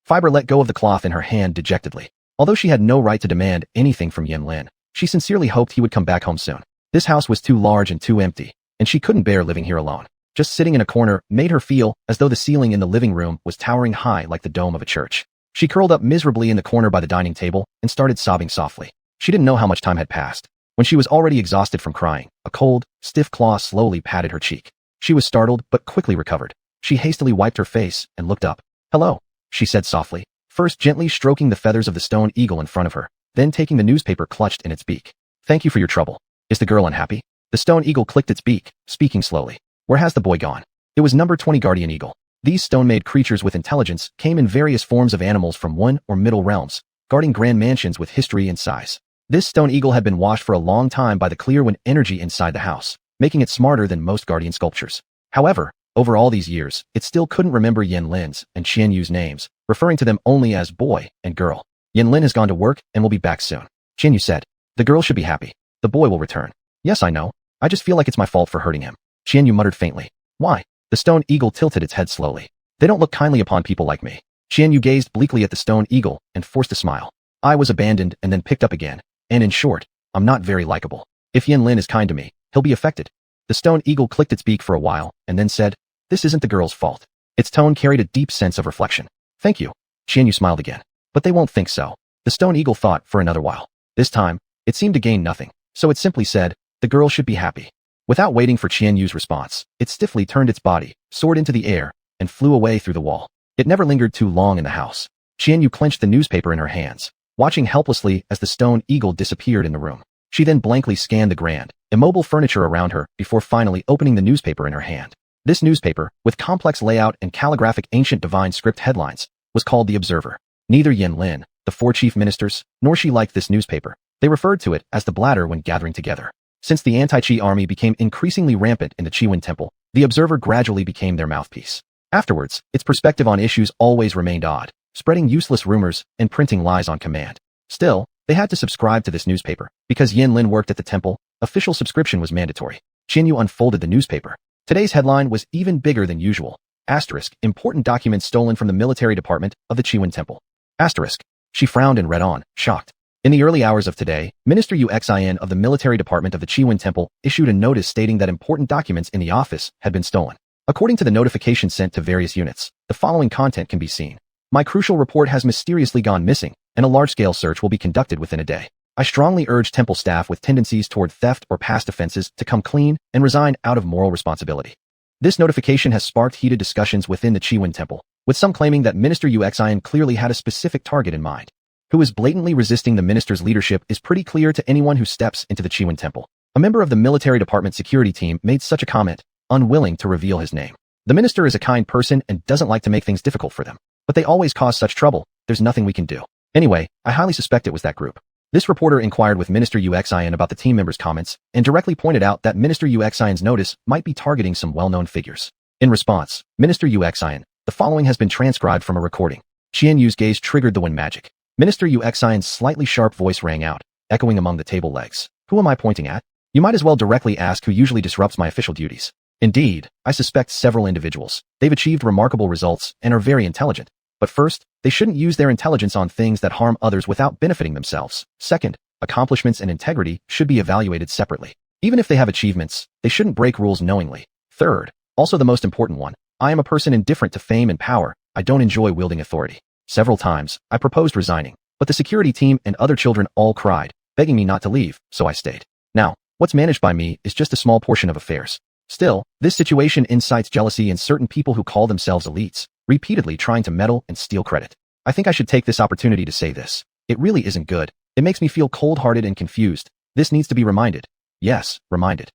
Fiber let go of the cloth in her hand dejectedly. Although she had no right to demand anything from Yanlin, she sincerely hoped he would come back home soon. This house was too large and too empty, and she couldn't bear living here alone. Just sitting in a corner made her feel as though the ceiling in the living room was towering high like the dome of a church. She curled up miserably in the corner by the dining table and started sobbing softly. She didn't know how much time had passed. When she was already exhausted from crying, a cold, stiff claw slowly patted her cheek. She was startled but quickly recovered. She hastily wiped her face and looked up. "Hello," she said softly, first gently stroking the feathers of the stone eagle in front of her, then taking the newspaper clutched in its beak. "Thank you for your trouble. Is the girl unhappy?" The stone eagle clicked its beak, speaking slowly. "Where has the boy gone?" It was number 20 guardian eagle. These stone-made creatures with intelligence came in various forms of animals from one or middle realms, guarding grand mansions with history and size. This stone eagle had been washed for a long time by the clear wind energy inside the house, making it smarter than most guardian sculptures. However, over all these years, it still couldn't remember Yanlin's and Qianyu's names, referring to them only as boy and girl. "Yanlin has gone to work and will be back soon," Qianyu said. "The girl should be happy. The boy will return." "Yes, I know. I just feel like it's my fault for hurting him," Qianyu muttered faintly. "Why?" The stone eagle tilted its head slowly. "They don't look kindly upon people like me." Qianyu gazed bleakly at the stone eagle and forced a smile. "I was abandoned and then picked up again, and in short, I'm not very likable. If Yanlin is kind to me, he'll be affected." The stone eagle clicked its beak for a while and then said, "This isn't the girl's fault." Its tone carried a deep sense of reflection. "Thank you." Qianyu smiled again. "But they won't think so." The stone eagle thought for another while. This time, it seemed to gain nothing, so it simply said, "The girl should be happy." Without waiting for Qianyu's response, it stiffly turned its body, soared into the air, and flew away through the wall. It never lingered too long in the house. Qianyu clenched the newspaper in her hands, watching helplessly as the stone eagle disappeared in the room. She then blankly scanned the grand, immobile furniture around her before finally opening the newspaper in her hand. This newspaper, with complex layout and calligraphic ancient divine script headlines, was called The Observer. Neither Yanlin, the 4 chief ministers, nor she liked this newspaper. They referred to it as the bladder when gathering together. Since the anti-Qi army became increasingly rampant in the Qi Temple, The Observer gradually became their mouthpiece. Afterwards, its perspective on issues always remained odd, spreading useless rumors and printing lies on command. Still, they had to subscribe to this newspaper. Because Yanlin worked at the temple, official subscription was mandatory. Qianyu unfolded the newspaper. Today's headline was even bigger than usual. Asterisk, important documents stolen from the military department of the Xuanhuan temple. Asterisk. She frowned and read on, shocked. In the early hours of today, Minister Xuanhuan of the military department of the Xuanhuan temple issued a notice stating that important documents in the office had been stolen. According to the notification sent to various units, the following content can be seen. My crucial report has mysteriously gone missing, and a large-scale search will be conducted within a day. I strongly urge temple staff with tendencies toward theft or past offenses to come clean and resign out of moral responsibility. This notification has sparked heated discussions within the Xuanhuan temple, with some claiming that Minister Xuanhuan clearly had a specific target in mind. Who is blatantly resisting the minister's leadership is pretty clear to anyone who steps into the Xuanhuan temple. A member of the military department security team made such a comment, unwilling to reveal his name. The minister is a kind person and doesn't like to make things difficult for them, but they always cause such trouble, there's nothing we can do. Anyway, I highly suspect it was that group. This reporter inquired with Minister Xuanhuan about the team members' comments and directly pointed out that Minister Xuanhuan's notice might be targeting some well-known figures. In response, Minister Xuanhuan, the following has been transcribed from a recording. Qianyu's gaze triggered the wind magic. Minister Xuanhuan's slightly sharp voice rang out, echoing among the table legs. Who am I pointing at? You might as well directly ask who usually disrupts my official duties. Indeed, I suspect several individuals. They've achieved remarkable results and are very intelligent. But first, they shouldn't use their intelligence on things that harm others without benefiting themselves. Second, accomplishments and integrity should be evaluated separately. Even if they have achievements, they shouldn't break rules knowingly. Third, also the most important one, I am a person indifferent to fame and power. I don't enjoy wielding authority. Several times, I proposed resigning, but the security team and other children all cried, begging me not to leave, so I stayed. Now, what's managed by me is just a small portion of affairs. Still, this situation incites jealousy in certain people who call themselves elites, repeatedly trying to meddle and steal credit. I think I should take this opportunity to say this. It really isn't good. It makes me feel cold-hearted and confused. This needs to be reminded. Yes, reminded.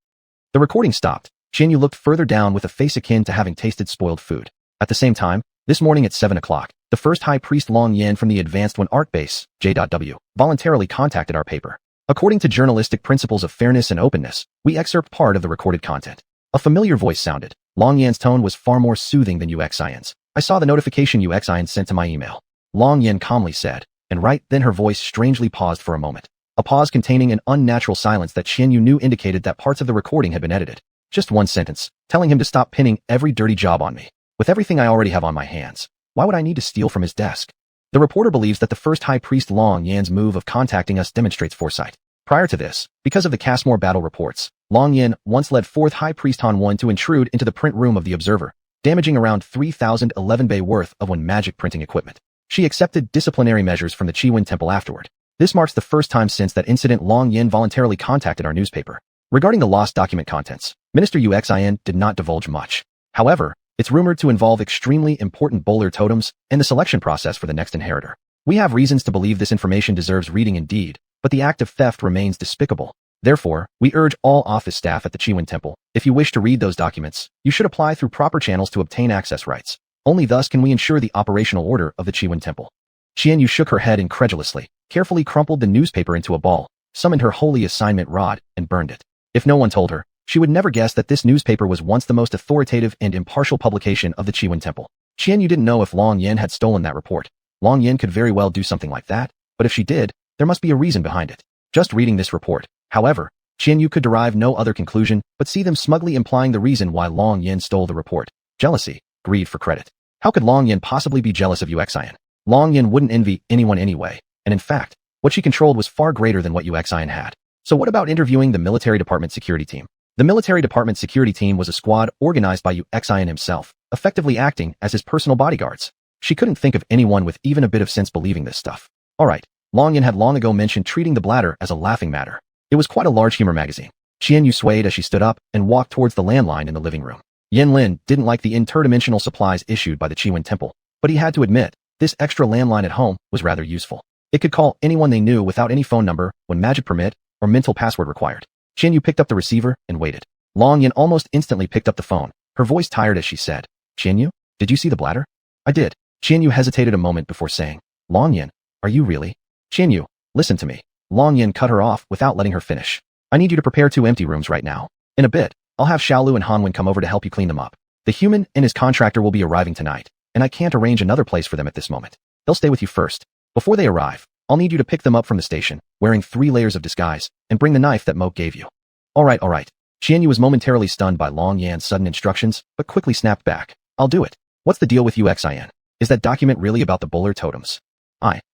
The recording stopped. Qianyu looked further down with a face akin to having tasted spoiled food. At the same time, this morning at 7 o'clock, the first High Priest Long Yan from the Advanced One Art Base, J.W., voluntarily contacted our paper. According to journalistic principles of fairness and openness, we excerpt part of the recorded content. A familiar voice sounded. Long Yan's tone was far more soothing than Xuanhuan's. I saw the notification Xuanhuan sent to my email. Long Yan calmly said, and right then her voice strangely paused for a moment. A pause containing an unnatural silence that Qianyu knew indicated that parts of the recording had been edited. Just one sentence, telling him to stop pinning every dirty job on me. With everything I already have on my hands, why would I need to steal from his desk? The reporter believes that the first High Priest Long Yan's move of contacting us demonstrates foresight. Prior to this, because of the Casmore battle reports, Long Yan once led 4th High Priest Han to intrude into the print room of the Observer, damaging around 3,011 Bei worth of magic printing equipment. She accepted disciplinary measures from the Xuanhuan temple afterward. This marks the first time since that incident Long Yan voluntarily contacted our newspaper. Regarding the lost document contents, Minister Xuanhuan did not divulge much. However, it's rumored to involve extremely important bowler totems and the selection process for the next inheritor. We have reasons to believe this information deserves reading indeed, but the act of theft remains despicable. Therefore, we urge all office staff at the Xuanhuan temple, if you wish to read those documents, you should apply through proper channels to obtain access rights. Only thus can we ensure the operational order of the Xuanhuan temple. Qianyu shook her head incredulously, carefully crumpled the newspaper into a ball, summoned her holy assignment rod, and burned it. If no one told her, she would never guess that this newspaper was once the most authoritative and impartial publication of the Xuanhuan temple. Qianyu didn't know if Long Yan had stolen that report. Long Yan could very well do something like that, but if she did, there must be a reason behind it. Just reading this report, however, Qianyu could derive no other conclusion but see them smugly implying the reason why Long Yan stole the report. Jealousy, greed for credit. How could Long Yan possibly be jealous of Xuanhuan? Long Yan wouldn't envy anyone anyway, and in fact, what she controlled was far greater than what Xuanhuan had. So what about interviewing the military department security team? The military department security team was a squad organized by Xuanhuan himself, effectively acting as his personal bodyguards. She couldn't think of anyone with even a bit of sense believing this stuff. Alright, Long Yan had long ago mentioned treating the bladder as a laughing matter. It was quite a large humor magazine. Qianyu swayed as she stood up and walked towards the landline in the living room. Yen Lin didn't like the interdimensional supplies issued by the Xuanhuan temple, but he had to admit, this extra landline at home was rather useful. It could call anyone they knew without any phone number, when magic permit, or mental password required. Qianyu picked up the receiver and waited. Long Yan almost instantly picked up the phone, her voice tired as she said, Qianyu, did you see the bladder? I did. Qianyu hesitated a moment before saying, Long Yan, are you really? Qianyu, listen to me. Long Yan cut her off without letting her finish. I need you to prepare 2 empty rooms right now. In a bit, I'll have Xiaolu and Hanwen come over to help you clean them up. The human and his contractor will be arriving tonight, and I can't arrange another place for them at this moment. They'll stay with you first. Before they arrive, I'll need you to pick them up from the station, wearing 3 layers of disguise, and bring the knife that Moke gave you. Alright. Qianyu was momentarily stunned by Long Yan's sudden instructions, but quickly snapped back. I'll do it. What's the deal with UXIN? Is that document really about the bowler totems?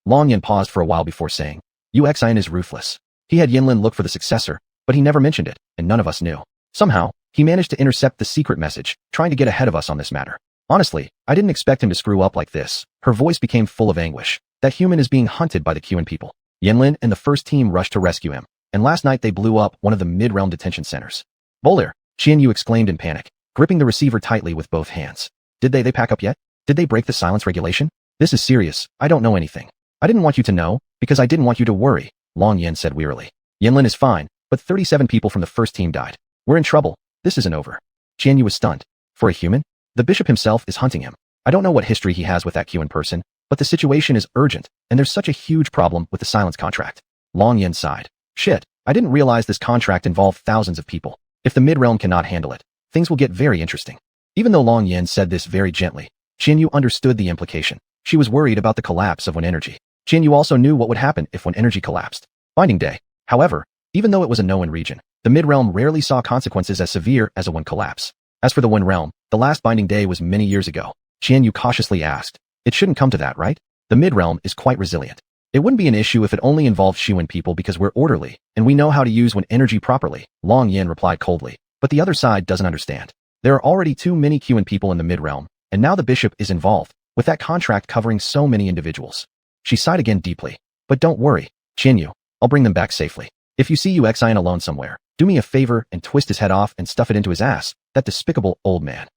Long Yin paused for a while before saying, UXIN is ruthless. He had Yinlin look for the successor, but he never mentioned it, and none of us knew. Somehow, he managed to intercept the secret message, trying to get ahead of us on this matter. Honestly, I didn't expect him to screw up like this. Her voice became full of anguish. That human is being hunted by the Xuan people. Yinlin and the first team rushed to rescue him, and last night they blew up one of the mid-realm detention centers. Bowler, Qianyu exclaimed in panic, gripping the receiver tightly with both hands. Did they pack up yet? Did they break the silence regulation? This is serious. I don't know anything. I didn't want you to know, because I didn't want you to worry, Long Yin said wearily. Yinlin is fine, but 37 people from the first team died. We're in trouble. This isn't over. Qianyu was stunned. For a human? The bishop himself is hunting him. I don't know what history he has with that Xuan person, but the situation is urgent, and there's such a huge problem with the silence contract. Long Yin sighed. Shit, I didn't realize this contract involved thousands of people. If the mid-realm cannot handle it, things will get very interesting. Even though Long Yin said this very gently, Qianyu understood the implication. She was worried about the collapse of One Energy. Qianyu also knew what would happen if One Energy collapsed. Binding Day. However, even though it was a known region, the mid-realm rarely saw consequences as severe as a One collapse. As for the One realm, the last Binding Day was many years ago. Qianyu cautiously asked, it shouldn't come to that, right? The mid-realm is quite resilient. It wouldn't be an issue if it only involved Xuan people because we're orderly, and we know how to use One Energy properly, Long Yin replied coldly. But the other side doesn't understand. There are already too many Xuan people in the mid-realm, and now the bishop is involved, with that contract covering so many individuals. She sighed again deeply. But don't worry, Qianyu, I'll bring them back safely. If you see UXIN alone somewhere, do me a favor and twist his head off and stuff it into his ass, that despicable old man.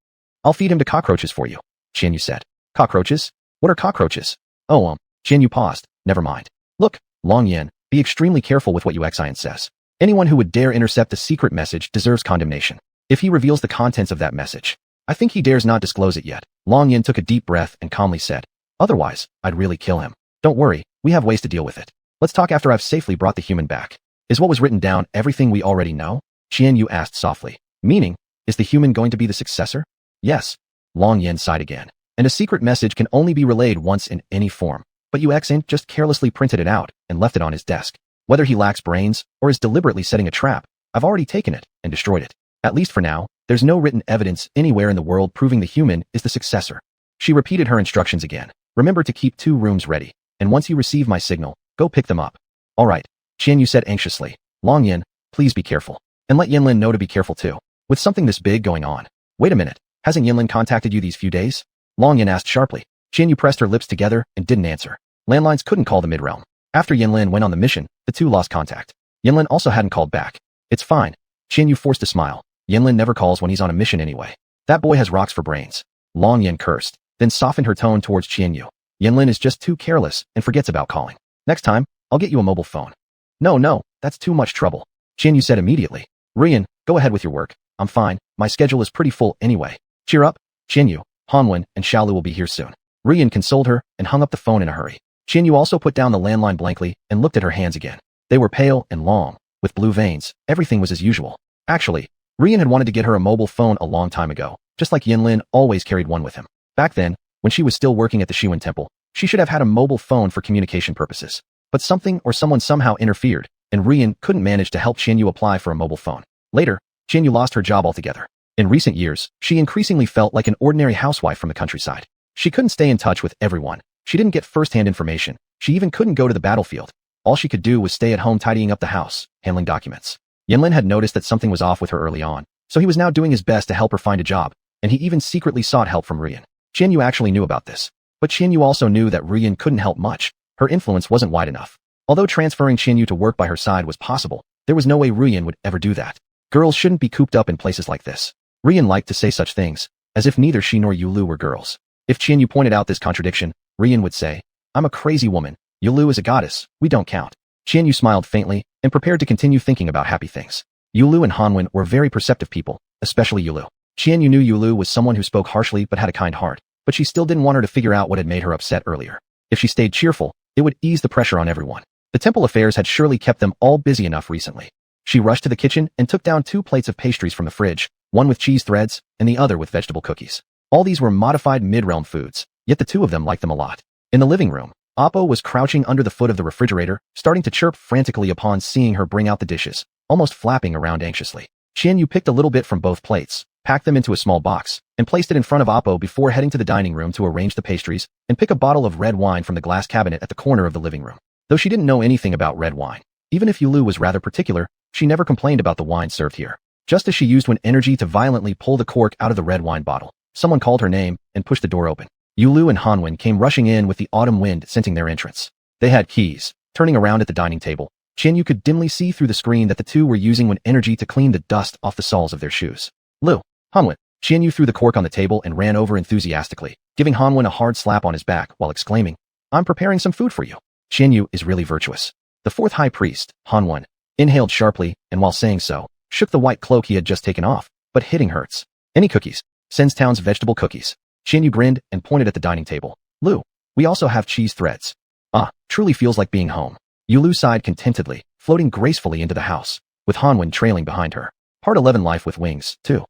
I'll feed him to cockroaches for you, Qianyu said. Cockroaches? What are cockroaches? Qianyu paused. Never mind. Look, Long Yin, be extremely careful with what UXIN says. Anyone who would dare intercept the secret message deserves condemnation. If he reveals the contents of that message, I think he dares not disclose it yet. Long Yin took a deep breath and calmly said, otherwise, I'd really kill him. Don't worry, we have ways to deal with it. Let's talk after I've safely brought the human back. Is what was written down everything we already know? Qianyu asked softly. Meaning, is the human going to be the successor? Yes. Long Yin sighed again. And a secret message can only be relayed once in any form. But UXIN just carelessly printed it out and left it on his desk. Whether he lacks brains or is deliberately setting a trap, I've already taken it and destroyed it. At least for now, there's no written evidence anywhere in the world proving the human is the successor. She repeated her instructions again. Remember to keep 2 rooms ready, and once you receive my signal, go pick them up. All right, Qianyu said anxiously. Long Yin, please be careful. And let Yinlin know to be careful too. With something this big going on. Wait a minute, hasn't Yinlin contacted you these few days? Long Yin asked sharply. Qianyu pressed her lips together and didn't answer. Landlines couldn't call the mid-realm. After Yinlin went on the mission, the two lost contact. Yinlin also hadn't called back. It's fine. Qianyu forced a smile. Yinlin never calls when he's on a mission anyway. That boy has rocks for brains. Long Yin cursed, then softened her tone towards Qianyu. Yinlin is just too careless and forgets about calling. Next time, I'll get you a mobile phone. No, that's too much trouble. Qianyu said immediately. Rian, go ahead with your work. I'm fine. My schedule is pretty full anyway. Cheer up. Qianyu, Hanwen, and Xiaolu will be here soon. Rian consoled her and hung up the phone in a hurry. Qianyu also put down the landline blankly and looked at her hands again. They were pale and long, with blue veins. Everything was as usual. Actually, Rian had wanted to get her a mobile phone a long time ago, just like Yinlin always carried one with him. Back then, when she was still working at the Xuan Temple, she should have had a mobile phone for communication purposes. But something or someone somehow interfered, and Rian couldn't manage to help Qianyu apply for a mobile phone. Later, Qianyu lost her job altogether. In recent years, she increasingly felt like an ordinary housewife from the countryside. She couldn't stay in touch with everyone. She didn't get first-hand information. She even couldn't go to the battlefield. All she could do was stay at home tidying up the house, handling documents. Yinlin had noticed that something was off with her early on, so he was now doing his best to help her find a job, and he even secretly sought help from Rian. Qianyu actually knew about this. But Qianyu also knew that Rian couldn't help much. Her influence wasn't wide enough. Although transferring Qianyu to work by her side was possible, there was no way Rian would ever do that. Girls shouldn't be cooped up in places like this. Rian liked to say such things, as if neither she nor Yulu were girls. If Qianyu pointed out this contradiction, Rian would say, I'm a crazy woman. Yulu is a goddess. We don't count. Qianyu smiled faintly and prepared to continue thinking about happy things. Yulu and Hanwen were very perceptive people, especially Yulu. Qianyu knew Yulu was someone who spoke harshly but had a kind heart, but she still didn't want her to figure out what had made her upset earlier. If she stayed cheerful, it would ease the pressure on everyone. The temple affairs had surely kept them all busy enough recently. She rushed to the kitchen and took down 2 plates of pastries from the fridge, one with cheese threads and the other with vegetable cookies. All these were modified mid-realm foods, yet the two of them liked them a lot. In the living room, Oppo was crouching under the foot of the refrigerator, starting to chirp frantically upon seeing her bring out the dishes, almost flapping around anxiously. Qianyu picked a little bit from both plates, packed them into a small box, and placed it in front of Oppo before heading to the dining room to arrange the pastries and pick a bottle of red wine from the glass cabinet at the corner of the living room. Though she didn't know anything about red wine, even if Yulu was rather particular, she never complained about the wine served here. Just as she used xuanhuan energy to violently pull the cork out of the red wine bottle, someone called her name and pushed the door open. Yulu and Hanwen came rushing in with the autumn wind scenting their entrance. They had keys. Turning around at the dining table, Qianyu could dimly see through the screen that the two were using xuanhuan energy to clean the dust off the soles of their shoes. Lu, Hanwen. Qianyu threw the cork on the table and ran over enthusiastically, giving Hanwen a hard slap on his back while exclaiming, "I'm preparing some food for you." Qianyu is really virtuous. The fourth high priest, Hanwen, inhaled sharply and while saying so, shook the white cloak he had just taken off, but hitting hurts. Any cookies? Senstown's vegetable cookies. Qianyu grinned and pointed at the dining table. Lu, we also have cheese threads. Ah, truly feels like being home. Yulu sighed contentedly, floating gracefully into the house, with Hanwen trailing behind her. Part 11 Life with Wings, 2.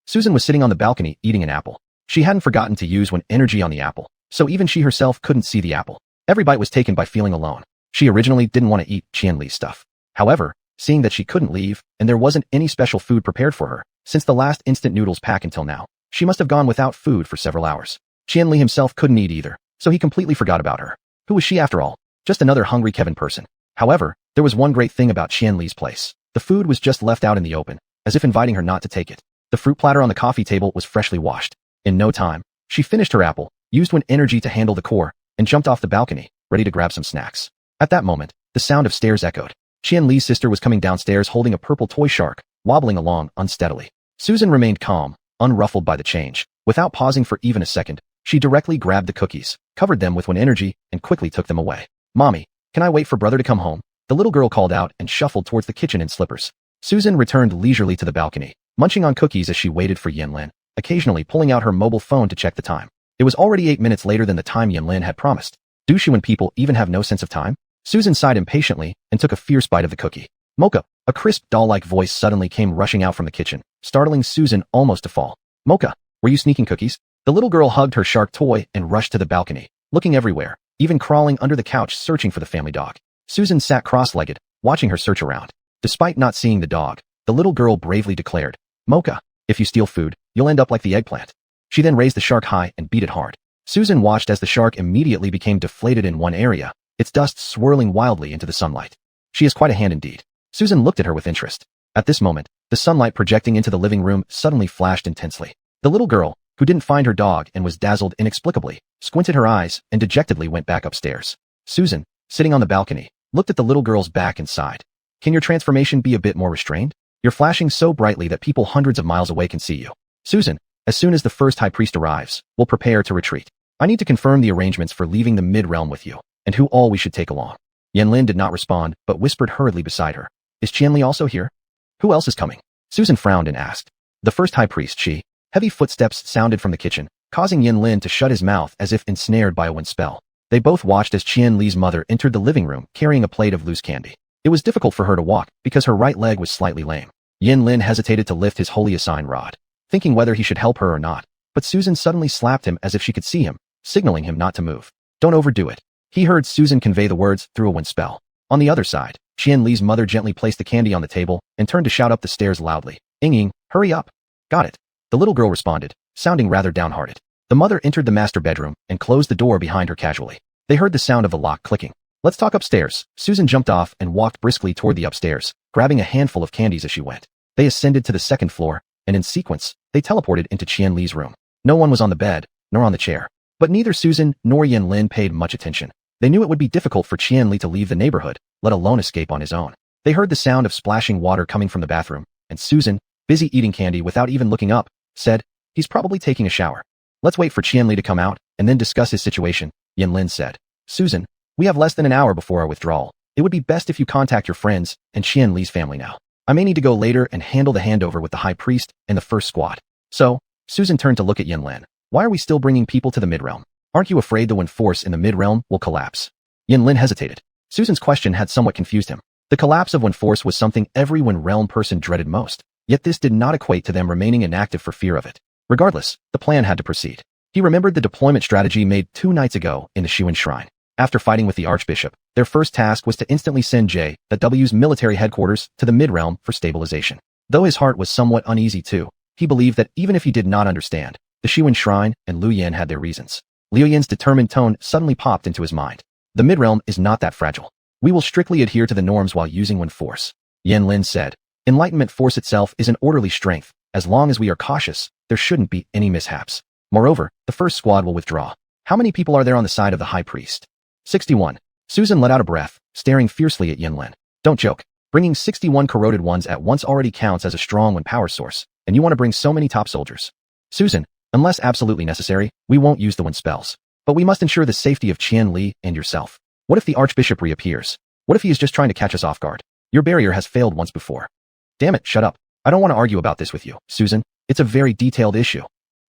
Susan was sitting on the balcony eating an apple. She hadn't forgotten to use xuanhuan energy on the apple, so even she herself couldn't see the apple. Every bite was taken by feeling alone. She originally didn't want to eat Qianli's stuff. However, seeing that she couldn't leave, and there wasn't any special food prepared for her, since the last instant noodles pack until now, she must have gone without food for several hours. Qianli himself couldn't eat either, so he completely forgot about her. Who was she after all? Just another hungry Kevin person. However, there was one great thing about Qianli's place. The food was just left out in the open, as if inviting her not to take it. The fruit platter on the coffee table was freshly washed. In no time, she finished her apple, used xuanhuan energy to handle the core, and jumped off the balcony, ready to grab some snacks. At that moment, the sound of stairs echoed. Qianli's sister was coming downstairs holding a purple toy shark, wobbling along unsteadily. Susan remained calm, unruffled by the change. Without pausing for even a second, she directly grabbed the cookies, covered them with xuanhuan energy, and quickly took them away. "Mommy, can I wait for brother to come home?" The little girl called out and shuffled towards the kitchen in slippers. Susan returned leisurely to the balcony, munching on cookies as she waited for Yanlin, occasionally pulling out her mobile phone to check the time. It was already 8 minutes later than the time Yanlin had promised. Do she when people even have no sense of time? Susan sighed impatiently and took a fierce bite of the cookie. "Mocha," a crisp, doll-like voice suddenly came rushing out from the kitchen, startling Susan almost to fall. "Mocha, were you sneaking cookies?" The little girl hugged her shark toy and rushed to the balcony, looking everywhere, even crawling under the couch searching for the family dog. Susan sat cross-legged, watching her search around. Despite not seeing the dog, the little girl bravely declared, "Mocha, if you steal food, you'll end up like the eggplant." She then raised the shark high and beat it hard. Susan watched as the shark immediately became deflated in one area, its dust swirling wildly into the sunlight. "She is quite a hand indeed." Susan looked at her with interest. At this moment, the sunlight projecting into the living room suddenly flashed intensely. The little girl, who didn't find her dog and was dazzled inexplicably, squinted her eyes and dejectedly went back upstairs. Susan, sitting on the balcony, looked at the little girl's back and sighed. "Can your transformation be a bit more restrained? You're flashing so brightly that people hundreds of miles away can see you." "Susan, as soon as the first high priest arrives, we'll prepare to retreat. I need to confirm the arrangements for leaving the mid-realm with you, and who all we should take along." Yanlin did not respond, but whispered hurriedly beside her. "Is Qianli also here?" "Who else is coming?" Susan frowned and asked. "The first high priest, she." Heavy footsteps sounded from the kitchen, causing Yanlin to shut his mouth as if ensnared by a wind spell. They both watched as Qianli's mother entered the living room carrying a plate of loose candy. It was difficult for her to walk because her right leg was slightly lame. Yanlin hesitated to lift his holy assign rod, thinking whether he should help her or not, but Susan suddenly slapped him as if she could see him, signaling him not to move. "Don't overdo it." He heard Susan convey the words through a wind spell. On the other side, Qianli's mother gently placed the candy on the table and turned to shout up the stairs loudly, "Ying, hurry up." "Got it." The little girl responded, sounding rather downhearted. The mother entered the master bedroom and closed the door behind her casually. They heard the sound of the lock clicking. "Let's talk upstairs." Susan jumped off and walked briskly toward the upstairs, grabbing a handful of candies as she went. They ascended to the second floor, and in sequence, they teleported into Qianli's room. No one was on the bed, nor on the chair. But neither Susan nor Yanlin paid much attention. They knew it would be difficult for Qianli to leave the neighborhood, let alone escape on his own. They heard the sound of splashing water coming from the bathroom, and Susan, busy eating candy without even looking up, said, "He's probably taking a shower. Let's wait for Qianli to come out and then discuss his situation," Yanlin said. "Susan, we have less than an hour before our withdrawal. It would be best if you contact your friends and Qianli's family now. I may need to go later and handle the handover with the high priest and the first squad." "So," Susan turned to look at Yanlin, "why are we still bringing people to the mid-realm? Aren't you afraid the wind force in the mid-realm will collapse?" Yanlin hesitated. Susan's question had somewhat confused him. The collapse of wind force was something every wind-realm person dreaded most, yet this did not equate to them remaining inactive for fear of it. Regardless, the plan had to proceed. He remembered the deployment strategy made 2 nights ago in the Xuan Shrine. After fighting with the Archbishop, their first task was to instantly send J.W's military headquarters to the mid-realm for stabilization. Though his heart was somewhat uneasy too, he believed that even if he did not understand, the Xuanhuan Shrine and Liu Yan had their reasons. Liu Yan's determined tone suddenly popped into his mind. The mid-realm is not that fragile. We will strictly adhere to the norms while using one force. Yan Lin said. Enlightenment force itself is an orderly strength. As long as we are cautious, there shouldn't be any mishaps. Moreover, the first squad will withdraw. How many people are there on the side of the high priest? 61. Susan let out a breath, staring fiercely at Yan Lin. Don't joke. Bringing 61 corroded ones at once already counts as a strong one power source, and you want to bring so many top soldiers. Susan, unless absolutely necessary, we won't use the one spells. But we must ensure the safety of Qian Li and yourself. What if the Archbishop reappears? What if he is just trying to catch us off guard? Your barrier has failed once before. Damn it, shut up. I don't want to argue about this with you, Susan. It's a very detailed issue.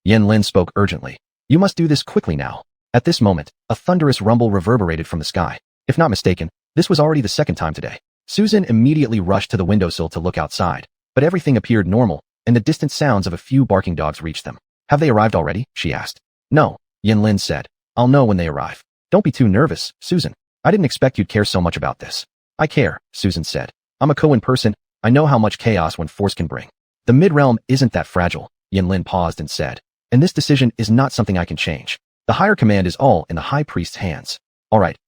Yan Lin spoke urgently. You must do this quickly now. At this moment, a thunderous rumble reverberated from the sky. If not mistaken, this was already the second time today. Susan immediately rushed to the windowsill to look outside, but everything appeared normal, and the distant sounds of a few barking dogs reached them. Have they arrived already? She asked. No, Yan Lin said. I'll know when they arrive. Don't be too nervous, Susan. I didn't expect you'd care so much about this. I care, Susan said. I'm a Koan person. I know how much chaos one force can bring. The mid-realm isn't that fragile, Yan Lin paused and said. And this decision is not something I can change. The higher command is all in the high priest's hands. All right,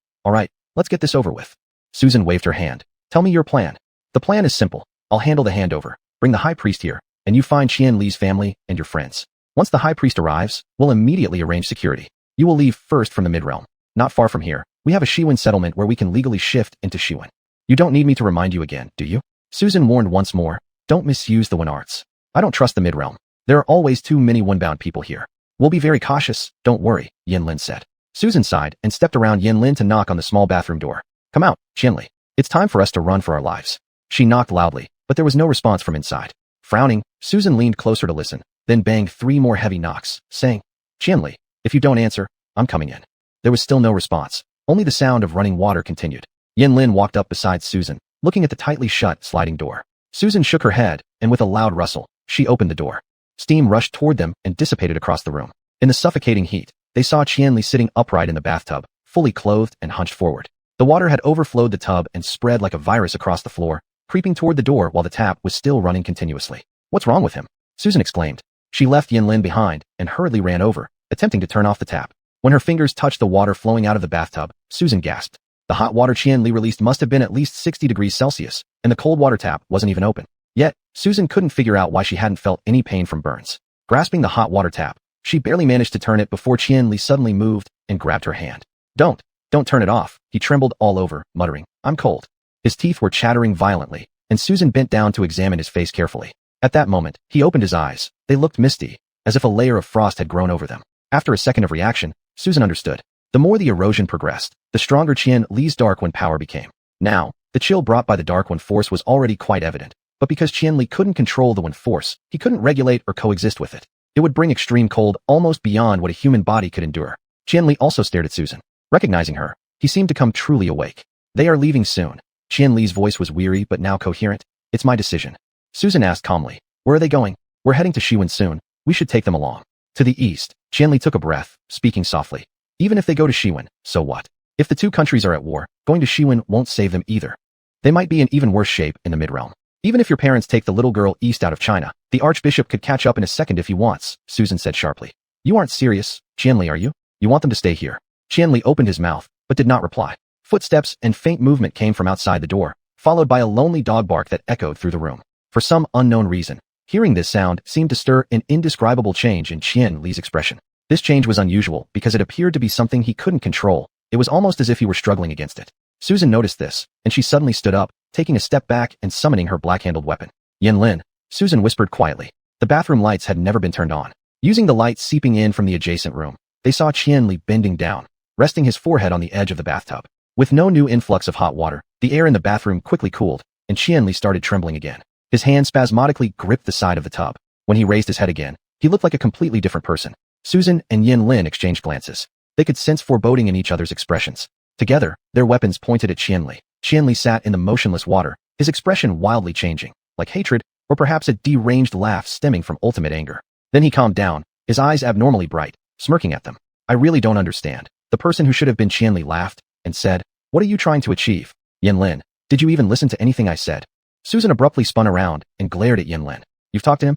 let's get this over with. Susan waved her hand. Tell me your plan. The plan is simple. I'll handle the handover. Bring the high priest here, and you find Qian Li's family and your friends. Once the high priest arrives, we'll immediately arrange security. You will leave first from the mid-realm. Not far from here, we have a Xuan settlement where we can legally shift into Xuan. You don't need me to remind you again, do you? Susan warned once more. Don't misuse the one arts. I don't trust the mid-realm. There are always too many one-bound people here. We'll be very cautious, don't worry, Yan Lin said. Susan sighed and stepped around Yan Lin to knock on the small bathroom door. Come out, Qian Li. It's time for us to run for our lives. She knocked loudly, but there was no response from inside. Frowning, Susan leaned closer to listen, then banged 3 more heavy knocks, saying, Qian Li, if you don't answer, I'm coming in. There was still no response. Only the sound of running water continued. Yan Lin walked up beside Susan, looking at the tightly shut sliding door. Susan shook her head, and with a loud rustle, she opened the door. Steam rushed toward them and dissipated across the room. In the suffocating heat, they saw Qian Li sitting upright in the bathtub, fully clothed and hunched forward. The water had overflowed the tub and spread like a virus across the floor, creeping toward the door while the tap was still running continuously. What's wrong with him? Susan exclaimed. She left Yan Lin behind and hurriedly ran over, attempting to turn off the tap. When her fingers touched the water flowing out of the bathtub, Susan gasped. The hot water Qian Li released must have been at least 60 degrees Celsius, and the cold water tap wasn't even open. Yet, Susan couldn't figure out why she hadn't felt any pain from burns. Grasping the hot water tap, she barely managed to turn it before Qian Li suddenly moved and grabbed her hand. Don't turn it off. He trembled all over, muttering, I'm cold. His teeth were chattering violently, and Susan bent down to examine his face carefully. At that moment, he opened his eyes. They looked misty, as if a layer of frost had grown over them. After a second of reaction, Susan understood. The more the erosion progressed, the stronger Qian Li's Dark One power became. Now, the chill brought by the Dark One force was already quite evident, but because Qian Li couldn't control the One force, he couldn't regulate or coexist with it. It would bring extreme cold almost beyond what a human body could endure. Qian Li also stared at Susan. Recognizing her, he seemed to come truly awake. They are leaving soon. Qian Li's voice was weary but now coherent. It's my decision. Susan asked calmly. Where are they going? We're heading to Xuan soon. We should take them along. To the east, Qian Li took a breath, speaking softly. Even if they go to Xuan, so what? If the two countries are at war, going to Xuan won't save them either. They might be in even worse shape in the mid-realm. Even if your parents take the little girl east out of China, the Archbishop could catch up in a second if he wants, Susan said sharply. You aren't serious, Qian Li, are you? You want them to stay here? Qian Li opened his mouth, but did not reply. Footsteps and faint movement came from outside the door, followed by a lonely dog bark that echoed through the room. For some unknown reason, hearing this sound seemed to stir an indescribable change in Qian Li's expression. This change was unusual because it appeared to be something he couldn't control. It was almost as if he were struggling against it. Susan noticed this, and she suddenly stood up, taking a step back and summoning her black-handled weapon. Yan Lin, Susan whispered quietly. The bathroom lights had never been turned on. Using the light seeping in from the adjacent room, they saw Qian Li bending down, resting his forehead on the edge of the bathtub. With no new influx of hot water, the air in the bathroom quickly cooled, and Qian Li started trembling again. His hand spasmodically gripped the side of the tub. When he raised his head again, he looked like a completely different person. Susan and Yan Lin exchanged glances. They could sense foreboding in each other's expressions. Together, their weapons pointed at Qian Li. Qian Li sat in the motionless water, his expression wildly changing, like hatred, or perhaps a deranged laugh stemming from ultimate anger. Then he calmed down, his eyes abnormally bright, smirking at them. I really don't understand. The person who should have been Qian Li laughed, and said, What are you trying to achieve? Yan Lin, did you even listen to anything I said? Susan abruptly spun around and glared at Yan Lin. You've talked to him?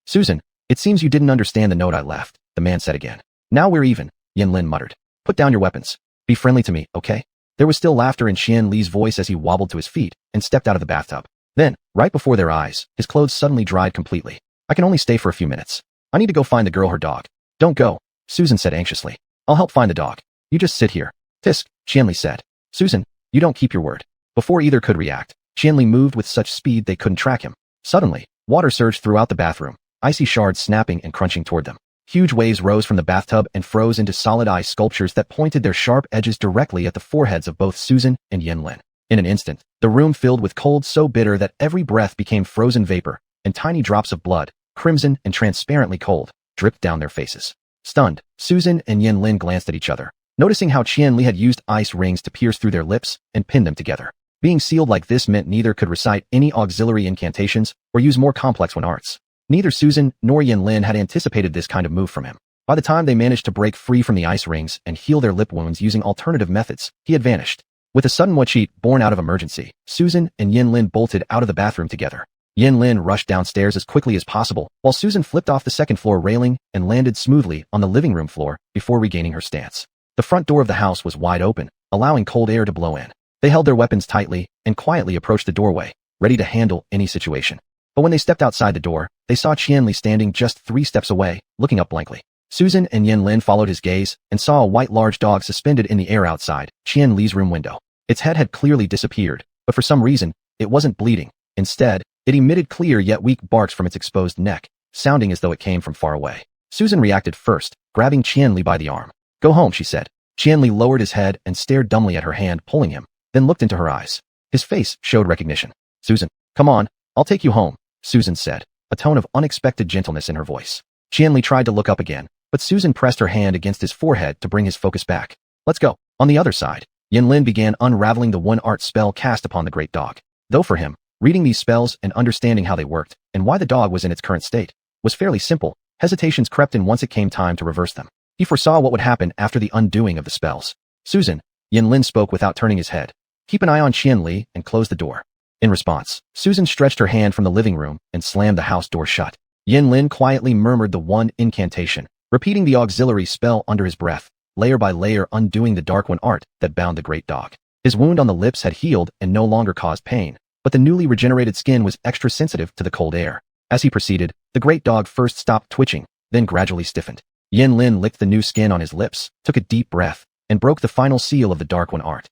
Susan, it seems you didn't understand the note I left, the man said again. Now we're even, Yanlin muttered. Put down your weapons. Be friendly to me, okay? There was still laughter in Qian Li's voice as he wobbled to his feet and stepped out of the bathtub. Then, right before their eyes, his clothes suddenly dried completely. I can only stay for a few minutes. I need to go find the girl her dog. Don't go, Susan said anxiously. I'll help find the dog. You just sit here. Tisk, Qian Li said. Susan, you don't keep your word. Before either could react, Qian Li moved with such speed they couldn't track him. Suddenly, water surged throughout the bathroom, icy shards snapping and crunching toward them. Huge waves rose from the bathtub and froze into solid ice sculptures that pointed their sharp edges directly at the foreheads of both Susan and Yanlin. In an instant, the room filled with cold so bitter that every breath became frozen vapor, and tiny drops of blood, crimson and transparently cold, dripped down their faces. Stunned, Susan and Yanlin glanced at each other, noticing how Qian Li had used ice rings to pierce through their lips and pin them together. Being sealed like this meant neither could recite any auxiliary incantations or use more complex one arts. Neither Susan nor Yanlin had anticipated this kind of move from him. By the time they managed to break free from the ice rings and heal their lip wounds using alternative methods, he had vanished. With a sudden cheat born out of emergency, Susan and Yanlin bolted out of the bathroom together. Yanlin rushed downstairs as quickly as possible, while Susan flipped off the second floor railing and landed smoothly on the living room floor before regaining her stance. The front door of the house was wide open, allowing cold air to blow in. They held their weapons tightly and quietly approached the doorway, ready to handle any situation. But when they stepped outside the door, they saw Qian Li standing just 3 steps away, looking up blankly. Susan and Yanlin followed his gaze and saw a white large dog suspended in the air outside Qian Li's room window. Its head had clearly disappeared, but for some reason, it wasn't bleeding. Instead, it emitted clear yet weak barks from its exposed neck, sounding as though it came from far away. Susan reacted first, grabbing Qian Li by the arm. Go home, she said. Qian Li lowered his head and stared dumbly at her hand pulling him, then looked into her eyes. His face showed recognition. Susan, come on, I'll take you home, Susan said, a tone of unexpected gentleness in her voice. Qian Li tried to look up again, but Susan pressed her hand against his forehead to bring his focus back. Let's go. On the other side, Yanlin began unraveling the one art spell cast upon the great dog. Though for him, reading these spells and understanding how they worked, and why the dog was in its current state, was fairly simple, hesitations crept in once it came time to reverse them. He foresaw what would happen after the undoing of the spells. Susan, Yanlin spoke without turning his head. Keep an eye on Qian Li and close the door. In response, Susan stretched her hand from the living room and slammed the house door shut. Yanlin quietly murmured the one incantation, repeating the auxiliary spell under his breath, layer by layer undoing the dark one art that bound the great dog. His wound on the lips had healed and no longer caused pain, but the newly regenerated skin was extra sensitive to the cold air. As he proceeded, the great dog first stopped twitching, then gradually stiffened. Yanlin licked the new skin on his lips, took a deep breath, and broke the final seal of the dark one art.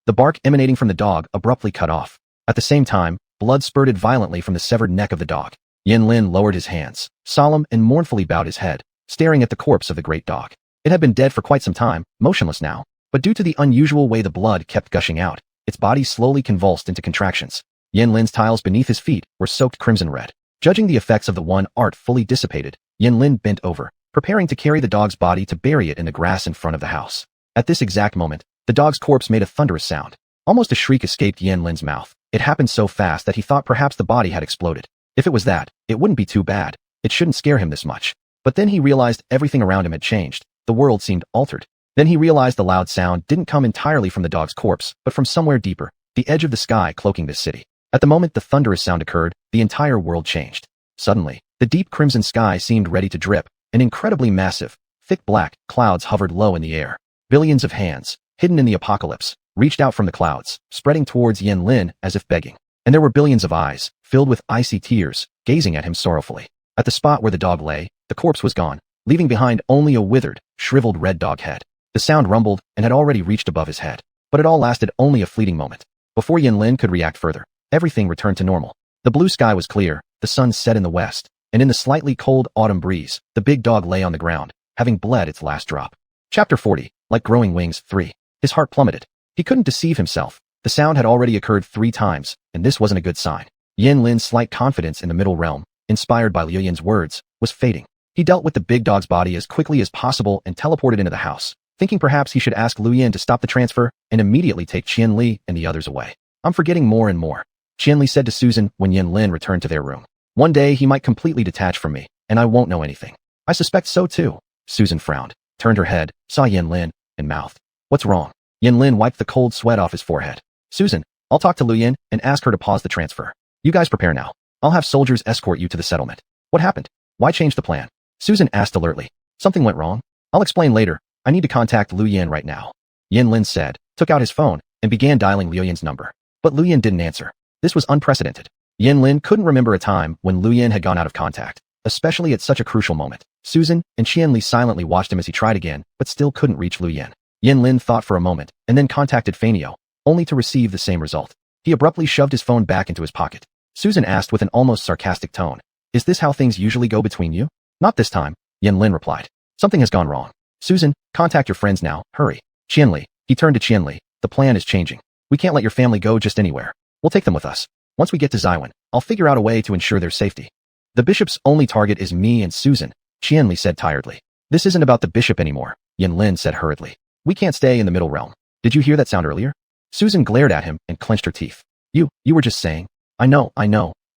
The bark emanating from the dog abruptly cut off. At the same time, blood spurted violently from the severed neck of the dog. Yanlin lowered his hands, solemn and mournfully bowed his head, staring at the corpse of the great dog. It had been dead for quite some time, motionless now, but due to the unusual way the blood kept gushing out, its body slowly convulsed into contractions. Yanlin's tiles beneath his feet were soaked crimson red. Judging the effects of the one art fully dissipated, Yanlin bent over, preparing to carry the dog's body to bury it in the grass in front of the house. At this exact moment, the dog's corpse made a thunderous sound. Almost a shriek escaped Yanlin's mouth. It happened so fast that he thought perhaps the body had exploded. If it was that, it wouldn't be too bad. It shouldn't scare him this much. But then he realized everything around him had changed. The world seemed altered. Then he realized the loud sound didn't come entirely from the dog's corpse, but from somewhere deeper, the edge of the sky cloaking this city. At the moment the thunderous sound occurred, the entire world changed. Suddenly, the deep crimson sky seemed ready to drip, and incredibly massive, thick black clouds hovered low in the air. Billions of hands, hidden in the apocalypse, reached out from the clouds, spreading towards Yanlin as if begging. And there were billions of eyes, filled with icy tears, gazing at him sorrowfully. At the spot where the dog lay, the corpse was gone, leaving behind only a withered, shriveled red dog head. The sound rumbled and had already reached above his head. But it all lasted only a fleeting moment. Before Yanlin could react further, everything returned to normal. The blue sky was clear, the sun set in the west, and in the slightly cold autumn breeze, the big dog lay on the ground, having bled its last drop. Chapter 40, Like Growing Wings 3. His heart plummeted. He couldn't deceive himself. The sound had already occurred 3 times, and this wasn't a good sign. Yanlin's slight confidence in the middle realm, inspired by Liu Yan's words, was fading. He dealt with the big dog's body as quickly as possible and teleported into the house, thinking perhaps he should ask Liu Yan to stop the transfer and immediately take Qian Li and the others away. I'm forgetting more and more, Qian Li said to Susan when Yanlin returned to their room. One day he might completely detach from me, and I won't know anything. I suspect so too. Susan frowned, turned her head, saw Yanlin, and mouthed. What's wrong? Yanlin wiped the cold sweat off his forehead. Susan, I'll talk to Liu Yan and ask her to pause the transfer. You guys prepare now. I'll have soldiers escort you to the settlement. What happened? Why change the plan? Susan asked alertly. Something went wrong? I'll explain later. I need to contact Liu Yan right now. Yin Lin said, took out his phone, and began dialing Liu Yan's number. But Liu Yan didn't answer. This was unprecedented. Yin Lin couldn't remember a time when Liu Yan had gone out of contact, especially at such a crucial moment. Susan and Qianli silently watched him as he tried again, but still couldn't reach Liu Yan. Yin Lin thought for a moment, and then contacted Fanio, only to receive the same result. He abruptly shoved his phone back into his pocket. Susan asked with an almost sarcastic tone, "Is this how things usually go between you?" "Not this time," Yin Lin replied. "Something has gone wrong. Susan, contact your friends now, hurry." "Qianli," he turned to Qianli, "the plan is changing. We can't let your family go just anywhere. We'll take them with us. Once we get to Xuanhuan, I'll figure out a way to ensure their safety." "The bishop's only target is me and Susan," Qianli said tiredly. "This isn't about the bishop anymore," Yin Lin said hurriedly. "We can't stay in the middle realm. Did you hear that sound earlier?" Susan glared at him and clenched her teeth. You were just saying." I know.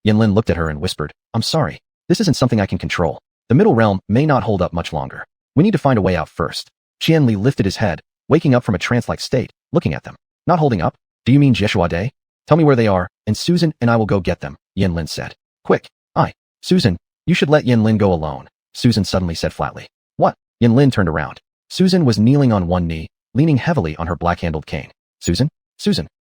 Yin Lin looked at her and whispered, "I'm sorry. This isn't something I can control. The middle realm may not hold up much longer. We need to find a way out first." Qianli lifted his head, waking up from a trance-like state, looking at them. "Not holding up? Do you mean Jeshuade? Tell me where they are, and Susan and I will go get them," Yin Lin said. "Quick." Susan, you should let Yin Lin go alone," Susan suddenly said flatly. "What?" Yin Lin turned around. Susan was kneeling on one knee, leaning heavily on her black-handled cane. Susan,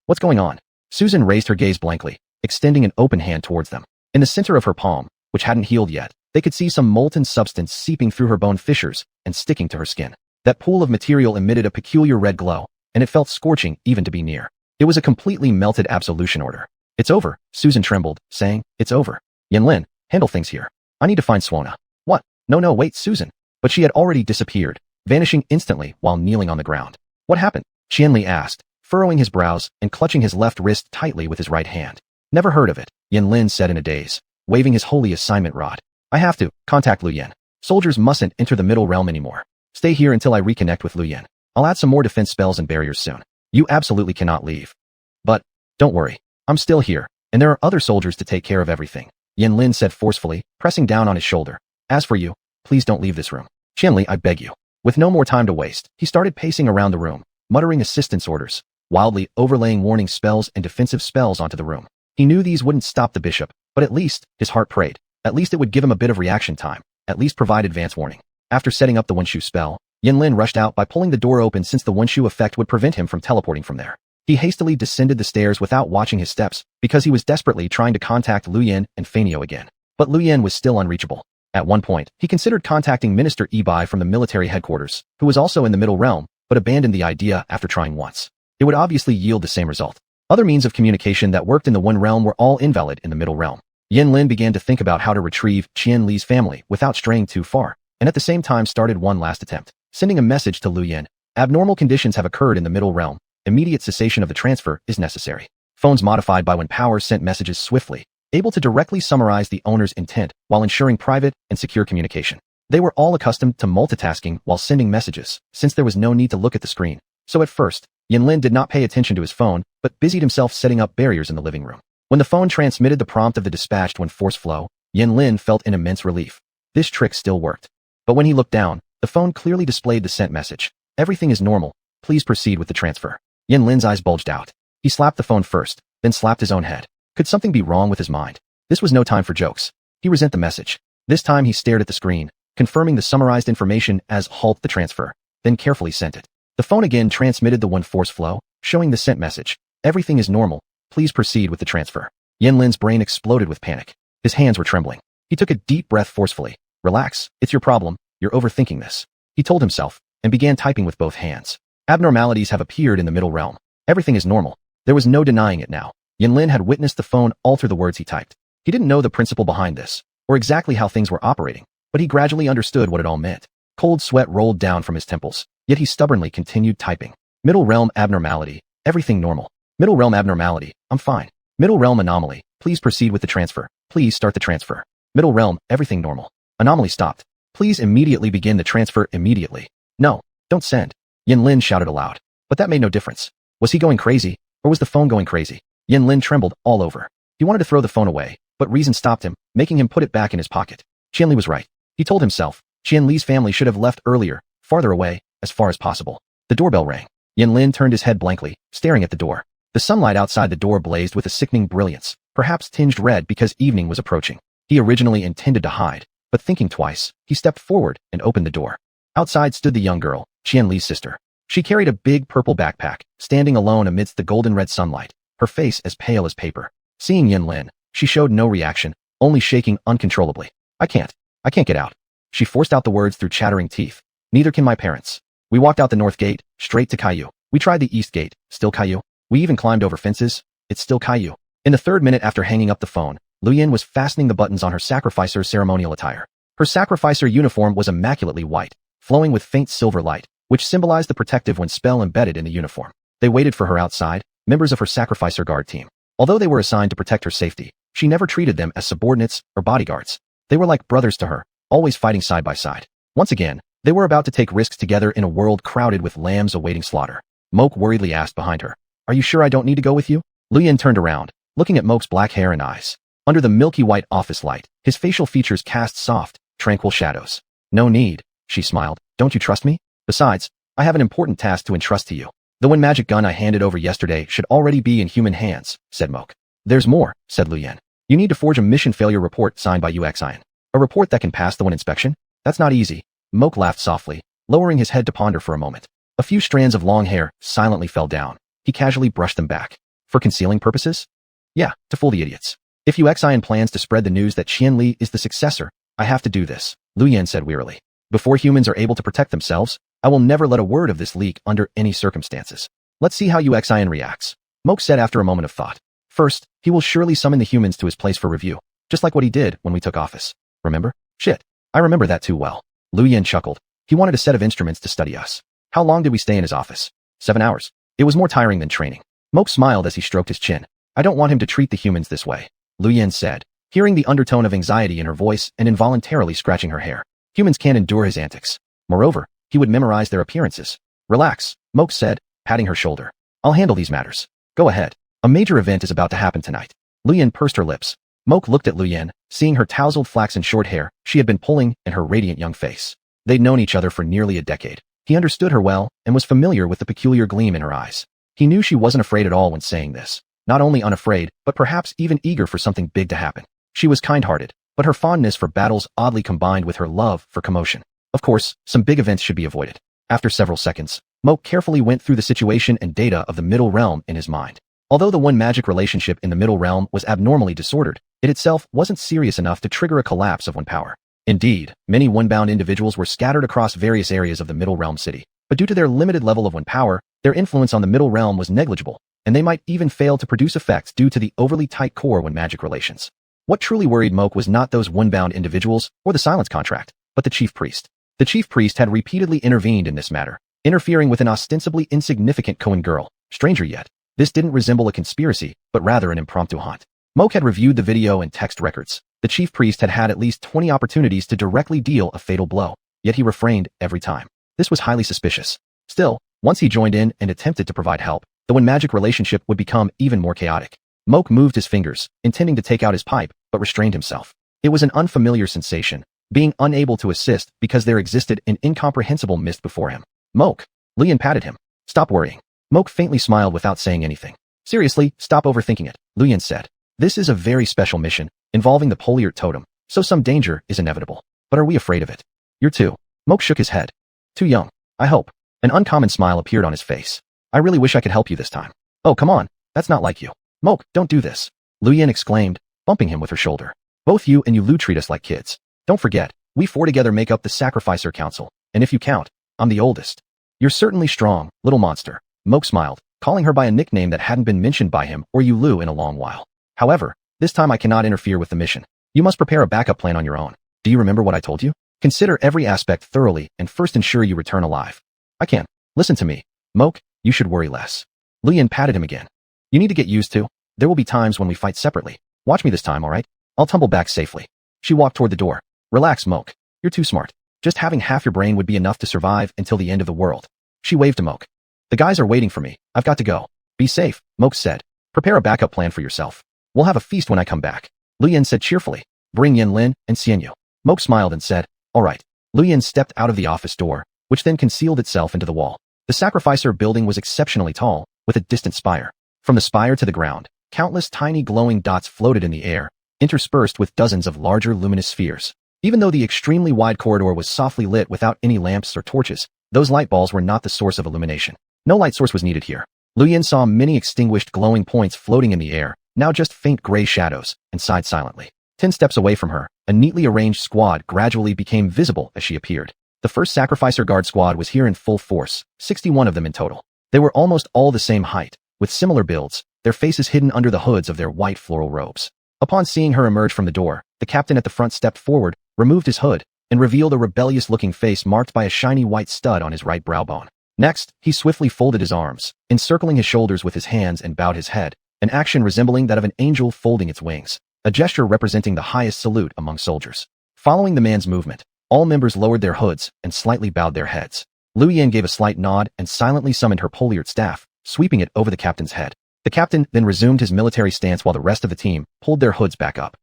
what's going on?" Susan raised her gaze blankly, extending an open hand towards them. In the center of her palm, which hadn't healed yet, they could see some molten substance seeping through her bone fissures and sticking to her skin. That pool of material emitted a peculiar red glow, and it felt scorching even to be near. It was a completely melted absolution order. "It's over," Susan trembled, saying, "It's over. Yin Lin, handle things here. I need to find Xuanhuan." "What? No, wait, Susan." But she had already disappeared, vanishing instantly while kneeling on the ground. "What happened?" Qianli asked, furrowing his brows and clutching his left wrist tightly with his right hand. "Never heard of it," Yin Lin said in a daze, waving his holy assignment rod. "I have to contact Liu Yan. Soldiers mustn't enter the middle realm anymore. Stay here until I reconnect with Liu Yan. I'll add some more defense spells and barriers soon. You absolutely cannot leave. But don't worry, I'm still here, and there are other soldiers to take care of everything," Yin Lin said forcefully, pressing down on his shoulder. "As for you, please don't leave this room. Qianli, I beg you." With no more time to waste, he started pacing around the room, muttering assistance orders, wildly overlaying warning spells and defensive spells onto the room. He knew these wouldn't stop the bishop, but at least, his heart prayed, at least it would give him a bit of reaction time, at least provide advance warning. After setting up the Wunshu spell, Yin Lin rushed out by pulling the door open since the Wunshu effect would prevent him from teleporting from there. He hastily descended the stairs without watching his steps, because he was desperately trying to contact Liu Yan and Fanio again. But Liu Yan was still unreachable. At one point, he considered contacting Minister Ibai from the military headquarters, who was also in the middle realm, but abandoned the idea after trying once. It would obviously yield the same result. Other means of communication that worked in the one realm were all invalid in the middle realm. Yin Lin began to think about how to retrieve Qian Li's family without straying too far, and at the same time started one last attempt, sending a message to Liu Yan. "Abnormal conditions have occurred in the middle realm. Immediate cessation of the transfer is necessary." Phones modified by when power sent messages swiftly, able to directly summarize the owner's intent while ensuring private and secure communication. They were all accustomed to multitasking while sending messages, since there was no need to look at the screen. So at first, Yin Lin did not pay attention to his phone, but busied himself setting up barriers in the living room. When the phone transmitted the prompt of the dispatched when force flow, Yin Lin felt an immense relief. This trick still worked. But when he looked down, the phone clearly displayed the sent message. "Everything is normal. Please proceed with the transfer." Yin Lin's eyes bulged out. He slapped the phone first, then slapped his own head. Could something be wrong with his mind? This was no time for jokes. He resent the message. This time he stared at the screen, confirming the summarized information as "halt the transfer," then carefully sent it. The phone again transmitted the one force flow, showing the sent message. "Everything is normal. Please proceed with the transfer." Yin Lin's brain exploded with panic. His hands were trembling. He took a deep breath forcefully. "Relax, it's your problem. You're overthinking this," he told himself, and began typing with both hands. Abnormalities have appeared in the middle realm. Everything is normal. There was no denying it now. Yin Lin had witnessed the phone alter the words he typed. He didn't know the principle behind this, or exactly how things were operating, but he gradually understood what it all meant. Cold sweat rolled down from his temples, yet he stubbornly continued typing. "Middle realm abnormality. Everything normal. Middle realm abnormality. I'm fine. Middle realm anomaly. Please proceed with the transfer. Please start the transfer. Middle realm, everything normal. Anomaly stopped. Please immediately begin the transfer immediately. No, don't send." Yin Lin shouted aloud. But that made no difference. Was he going crazy, or was the phone going crazy? Yin Lin trembled all over. He wanted to throw the phone away, but reason stopped him, making him put it back in his pocket. Qianli was right. He told himself, Qian Li's family should have left earlier, farther away, as far as possible. The doorbell rang. Yin Lin turned his head blankly, staring at the door. The sunlight outside the door blazed with a sickening brilliance, perhaps tinged red because evening was approaching. He originally intended to hide, but thinking twice, he stepped forward and opened the door. Outside stood the young girl, Qianli's sister. She carried a big purple backpack, standing alone amidst the golden-red sunlight, her face as pale as paper. Seeing Yanlin, she showed no reaction, only shaking uncontrollably. I can't get out. She forced out the words through chattering teeth. Neither can my parents. We walked out the north gate, straight to Caillou. We tried the east gate, still Caillou. We even climbed over fences, it's still Caillou. In the third minute after hanging up the phone, Luyan was fastening the buttons on her sacrificer's ceremonial attire. Her sacrificer uniform was immaculately white, flowing with faint silver light, which symbolized the protective one spell embedded in the uniform. They waited for her outside, members of her sacrificer guard team. Although they were assigned to protect her safety, she never treated them as subordinates or bodyguards. They were like brothers to her, always fighting side by side. Once again, they were about to take risks together in a world crowded with lambs awaiting slaughter. Moke worriedly asked behind her, "Are you sure I don't need to go with you?" Luyan turned around, looking at Moke's black hair and eyes. Under the milky white office light, his facial features cast soft, tranquil shadows. "No need," she smiled. "Don't you trust me? Besides, I have an important task to entrust to you. The one magic gun I handed over yesterday should already be in human hands," said Moke. "There's more," said Luyan. "You need to forge a mission failure report signed by xuanhuan. A report that can pass the one inspection? That's not easy." Moke laughed softly, lowering his head to ponder for a moment. A few strands of long hair silently fell down. He casually brushed them back. "For concealing purposes?" "Yeah, to fool the idiots. If xuanhuan plans to spread the news that Qianli is the successor, I have to do this," Luyan said wearily. "Before humans are able to protect themselves, I will never let a word of this leak under any circumstances. Let's see how xuanhuan reacts," Moke said after a moment of thought. "First, he will surely summon the humans to his place for review, just like what he did when we took office. Remember? Shit, I remember that too well." Luyan chuckled. He wanted a set of instruments to study us. How long did we stay in his office? 7 hours. It was more tiring than training. Moke smiled as he stroked his chin. "I don't want him to treat the humans this way," Luyan said, hearing the undertone of anxiety in her voice and involuntarily scratching her hair. "Humans can't endure his antics. Moreover, he would memorize their appearances." "Relax," Moke said, patting her shoulder. "I'll handle these matters. Go ahead. A major event is about to happen tonight." Luyan pursed her lips. Moke looked at Luyan, seeing her tousled flaxen short hair she had been pulling and her radiant young face. They'd known each other for nearly a decade. He understood her well and was familiar with the peculiar gleam in her eyes. He knew she wasn't afraid at all when saying this. Not only unafraid, but perhaps even eager for something big to happen. She was kind-hearted, but her fondness for battles oddly combined with her love for commotion. Of course, some big events should be avoided. After several seconds, Moke carefully went through the situation and data of the Middle Realm in his mind. Although the one magic relationship in the Middle Realm was abnormally disordered, it itself wasn't serious enough to trigger a collapse of one power. Indeed, many one-bound individuals were scattered across various areas of the Middle Realm city, but due to their limited level of one power, their influence on the Middle Realm was negligible, and they might even fail to produce effects due to the overly tight core one magic relations. What truly worried Moke was not those one-bound individuals or the silence contract, but the chief priest. The chief priest had repeatedly intervened in this matter, interfering with an ostensibly insignificant Cohen girl. Stranger yet, this didn't resemble a conspiracy, but rather an impromptu haunt. Moke had reviewed the video and text records. The chief priest had had at least 20 opportunities to directly deal a fatal blow, yet he refrained every time. This was highly suspicious. Still, once he joined in and attempted to provide help, the one magic relationship would become even more chaotic. Moke moved his fingers, intending to take out his pipe, but restrained himself. It was an unfamiliar sensation, being unable to assist because there existed an incomprehensible mist before him. "Moke." Luyan patted him. "Stop worrying." Moke faintly smiled without saying anything. "Seriously, stop overthinking it," Luyan said. "This is a very special mission, involving the Poliart totem, so some danger is inevitable. But are we afraid of it?" "You're too." Moke shook his head. "Too young, I hope." An uncommon smile appeared on his face. "I really wish I could help you this time." "Oh, come on, that's not like you." "Moke, don't do this," Luyan exclaimed, bumping him with her shoulder. "Both you and Yulu treat us like kids. Don't forget, we four together make up the Sacrificer Council, and if you count, I'm the oldest." "You're certainly strong, little monster," Moke smiled, calling her by a nickname that hadn't been mentioned by him or Yulu in a long while. "However, this time I cannot interfere with the mission. You must prepare a backup plan on your own. Do you remember what I told you? Consider every aspect thoroughly and first ensure you return alive." "I can. Listen to me. Moke, you should worry less." Luyan patted him again. "You need to get used to. There will be times when we fight separately. Watch me this time, alright? I'll tumble back safely." She walked toward the door. "Relax, Moke. You're too smart. Just having half your brain would be enough to survive until the end of the world." She waved to Moke. "The guys are waiting for me. I've got to go." "Be safe," Moke said. "Prepare a backup plan for yourself. We'll have a feast when I come back." Luyan said cheerfully. "Bring Yanlin and Xianyu." Moke smiled and said, "All right." Luyan stepped out of the office door, which then concealed itself into the wall. The sacrificer building was exceptionally tall, with a distant spire. From the spire to the ground, countless tiny glowing dots floated in the air, interspersed with dozens of larger luminous spheres. Even though the extremely wide corridor was softly lit without any lamps or torches, those light balls were not the source of illumination. No light source was needed here. Lu Yin saw many extinguished glowing points floating in the air, now just faint gray shadows, and sighed silently. 10 steps away from her, a neatly arranged squad gradually became visible as she appeared. The first Sacrificer Guard squad was here in full force, 61 of them in total. They were almost all the same height, with similar builds, their faces hidden under the hoods of their white floral robes. Upon seeing her emerge from the door, the captain at the front stepped forward, removed his hood, and revealed a rebellious-looking face marked by a shiny white stud on his right brow bone. Next, he swiftly folded his arms, encircling his shoulders with his hands and bowed his head, an action resembling that of an angel folding its wings, a gesture representing the highest salute among soldiers. Following the man's movement, all members lowered their hoods and slightly bowed their heads. Lu Yin gave a slight nod and silently summoned her poleared staff, sweeping it over the captain's head. The captain then resumed his military stance while the rest of the team pulled their hoods back up.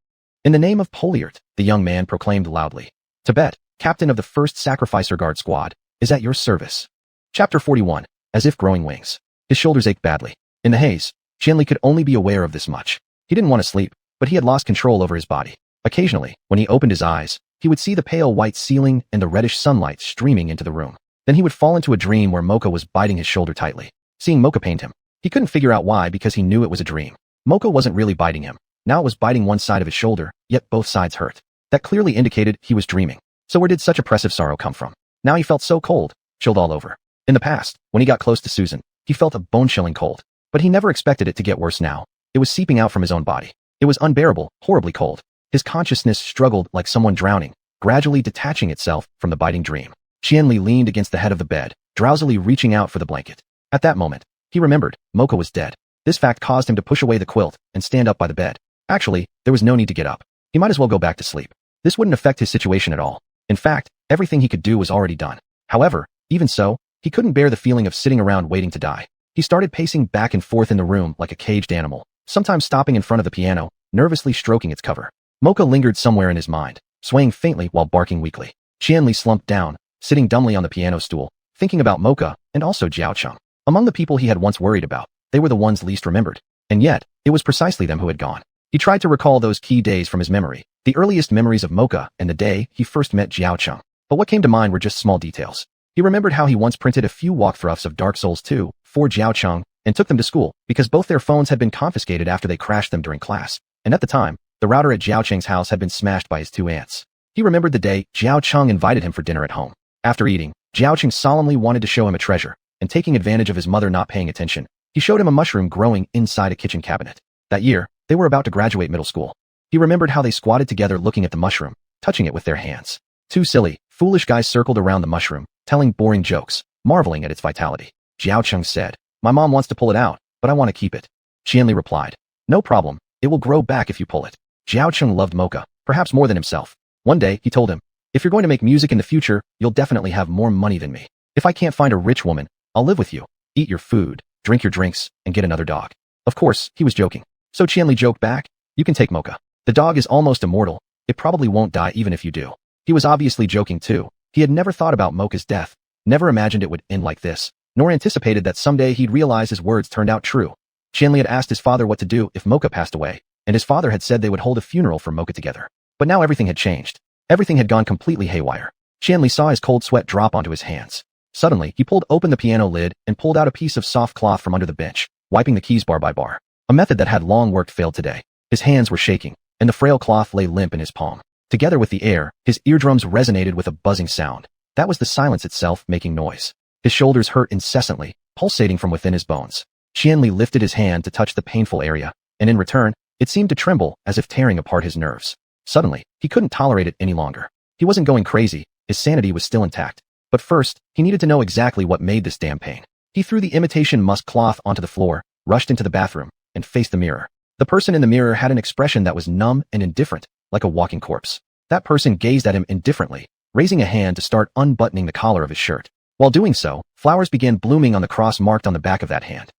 In the name of Poliart, the young man proclaimed loudly, Tibet, captain of the 1st Sacrificer Guard squad, is at your service. Chapter 41, As if growing wings. His shoulders ached badly. In the haze, Qianli could only be aware of this much. He didn't want to sleep, but he had lost control over his body. Occasionally, when he opened his eyes, he would see the pale white ceiling and the reddish sunlight streaming into the room. Then he would fall into a dream where Mocha was biting his shoulder tightly. Seeing Mocha pained him. He couldn't figure out why because he knew it was a dream. Mocha wasn't really biting him. Now it was biting one side of his shoulder, yet both sides hurt. That clearly indicated he was dreaming. So where did such oppressive sorrow come from? Now he felt so cold, chilled all over. In the past, when he got close to Susan, he felt a bone-chilling cold. But he never expected it to get worse now. It was seeping out from his own body. It was unbearable, horribly cold. His consciousness struggled like someone drowning, gradually detaching itself from the biting dream. Qianli leaned against the head of the bed, drowsily reaching out for the blanket. At that moment, he remembered, Mocha was dead. This fact caused him to push away the quilt and stand up by the bed. Actually, there was no need to get up. He might as well go back to sleep. This wouldn't affect his situation at all. In fact, everything he could do was already done. However, even so, he couldn't bear the feeling of sitting around waiting to die. He started pacing back and forth in the room like a caged animal, sometimes stopping in front of the piano, nervously stroking its cover. Mocha lingered somewhere in his mind, swaying faintly while barking weakly. Qianli slumped down, sitting dumbly on the piano stool, thinking about Mocha and also Jiaocheng. Among the people he had once worried about, they were the ones least remembered. And yet, it was precisely them who had gone. He tried to recall those key days from his memory, the earliest memories of Mocha and the day he first met Jiaocheng. But what came to mind were just small details. He remembered how he once printed a few walkthroughs of Dark Souls 2 for Jiaocheng and took them to school because both their phones had been confiscated after they crashed them during class. And at the time, the router at Jiaocheng's house had been smashed by his 2 aunts. He remembered the day Jiaocheng invited him for dinner at home. After eating, Jiaocheng solemnly wanted to show him a treasure, and taking advantage of his mother not paying attention, he showed him a mushroom growing inside a kitchen cabinet. That year, they were about to graduate middle school. He remembered how they squatted together looking at the mushroom, touching it with their hands. 2 silly, foolish guys circled around the mushroom, telling boring jokes, marveling at its vitality. Jiaocheng said, "My mom wants to pull it out, but I want to keep it." Qianli replied, "No problem, it will grow back if you pull it." Jiaocheng loved Mocha, perhaps more than himself. One day, he told him, "If you're going to make music in the future, you'll definitely have more money than me. If I can't find a rich woman, I'll live with you, eat your food, drink your drinks, and get another dog." Of course, he was joking. So Qianli joked back, "You can take Mocha. The dog is almost immortal. It probably won't die even if you do." He was obviously joking too. He had never thought about Mocha's death, never imagined it would end like this, nor anticipated that someday he'd realize his words turned out true. Qianli had asked his father what to do if Mocha passed away, and his father had said they would hold a funeral for Mocha together. But now everything had changed. Everything had gone completely haywire. Qianli saw his cold sweat drop onto his hands. Suddenly, he pulled open the piano lid and pulled out a piece of soft cloth from under the bench, wiping the keys bar by bar. A method that had long worked failed today. His hands were shaking, and the frail cloth lay limp in his palm. Together with the air, his eardrums resonated with a buzzing sound. That was the silence itself making noise. His shoulders hurt incessantly, pulsating from within his bones. Qianli lifted his hand to touch the painful area, and in return, it seemed to tremble as if tearing apart his nerves. Suddenly, he couldn't tolerate it any longer. He wasn't going crazy, his sanity was still intact. But first, he needed to know exactly what made this damn pain. He threw the imitation musk cloth onto the floor, rushed into the bathroom, and faced the mirror. The person in the mirror had an expression that was numb and indifferent, like a walking corpse. That person gazed at him indifferently, raising a hand to start unbuttoning the collar of his shirt. While doing so, flowers began blooming on the cross marked on the back of that hand.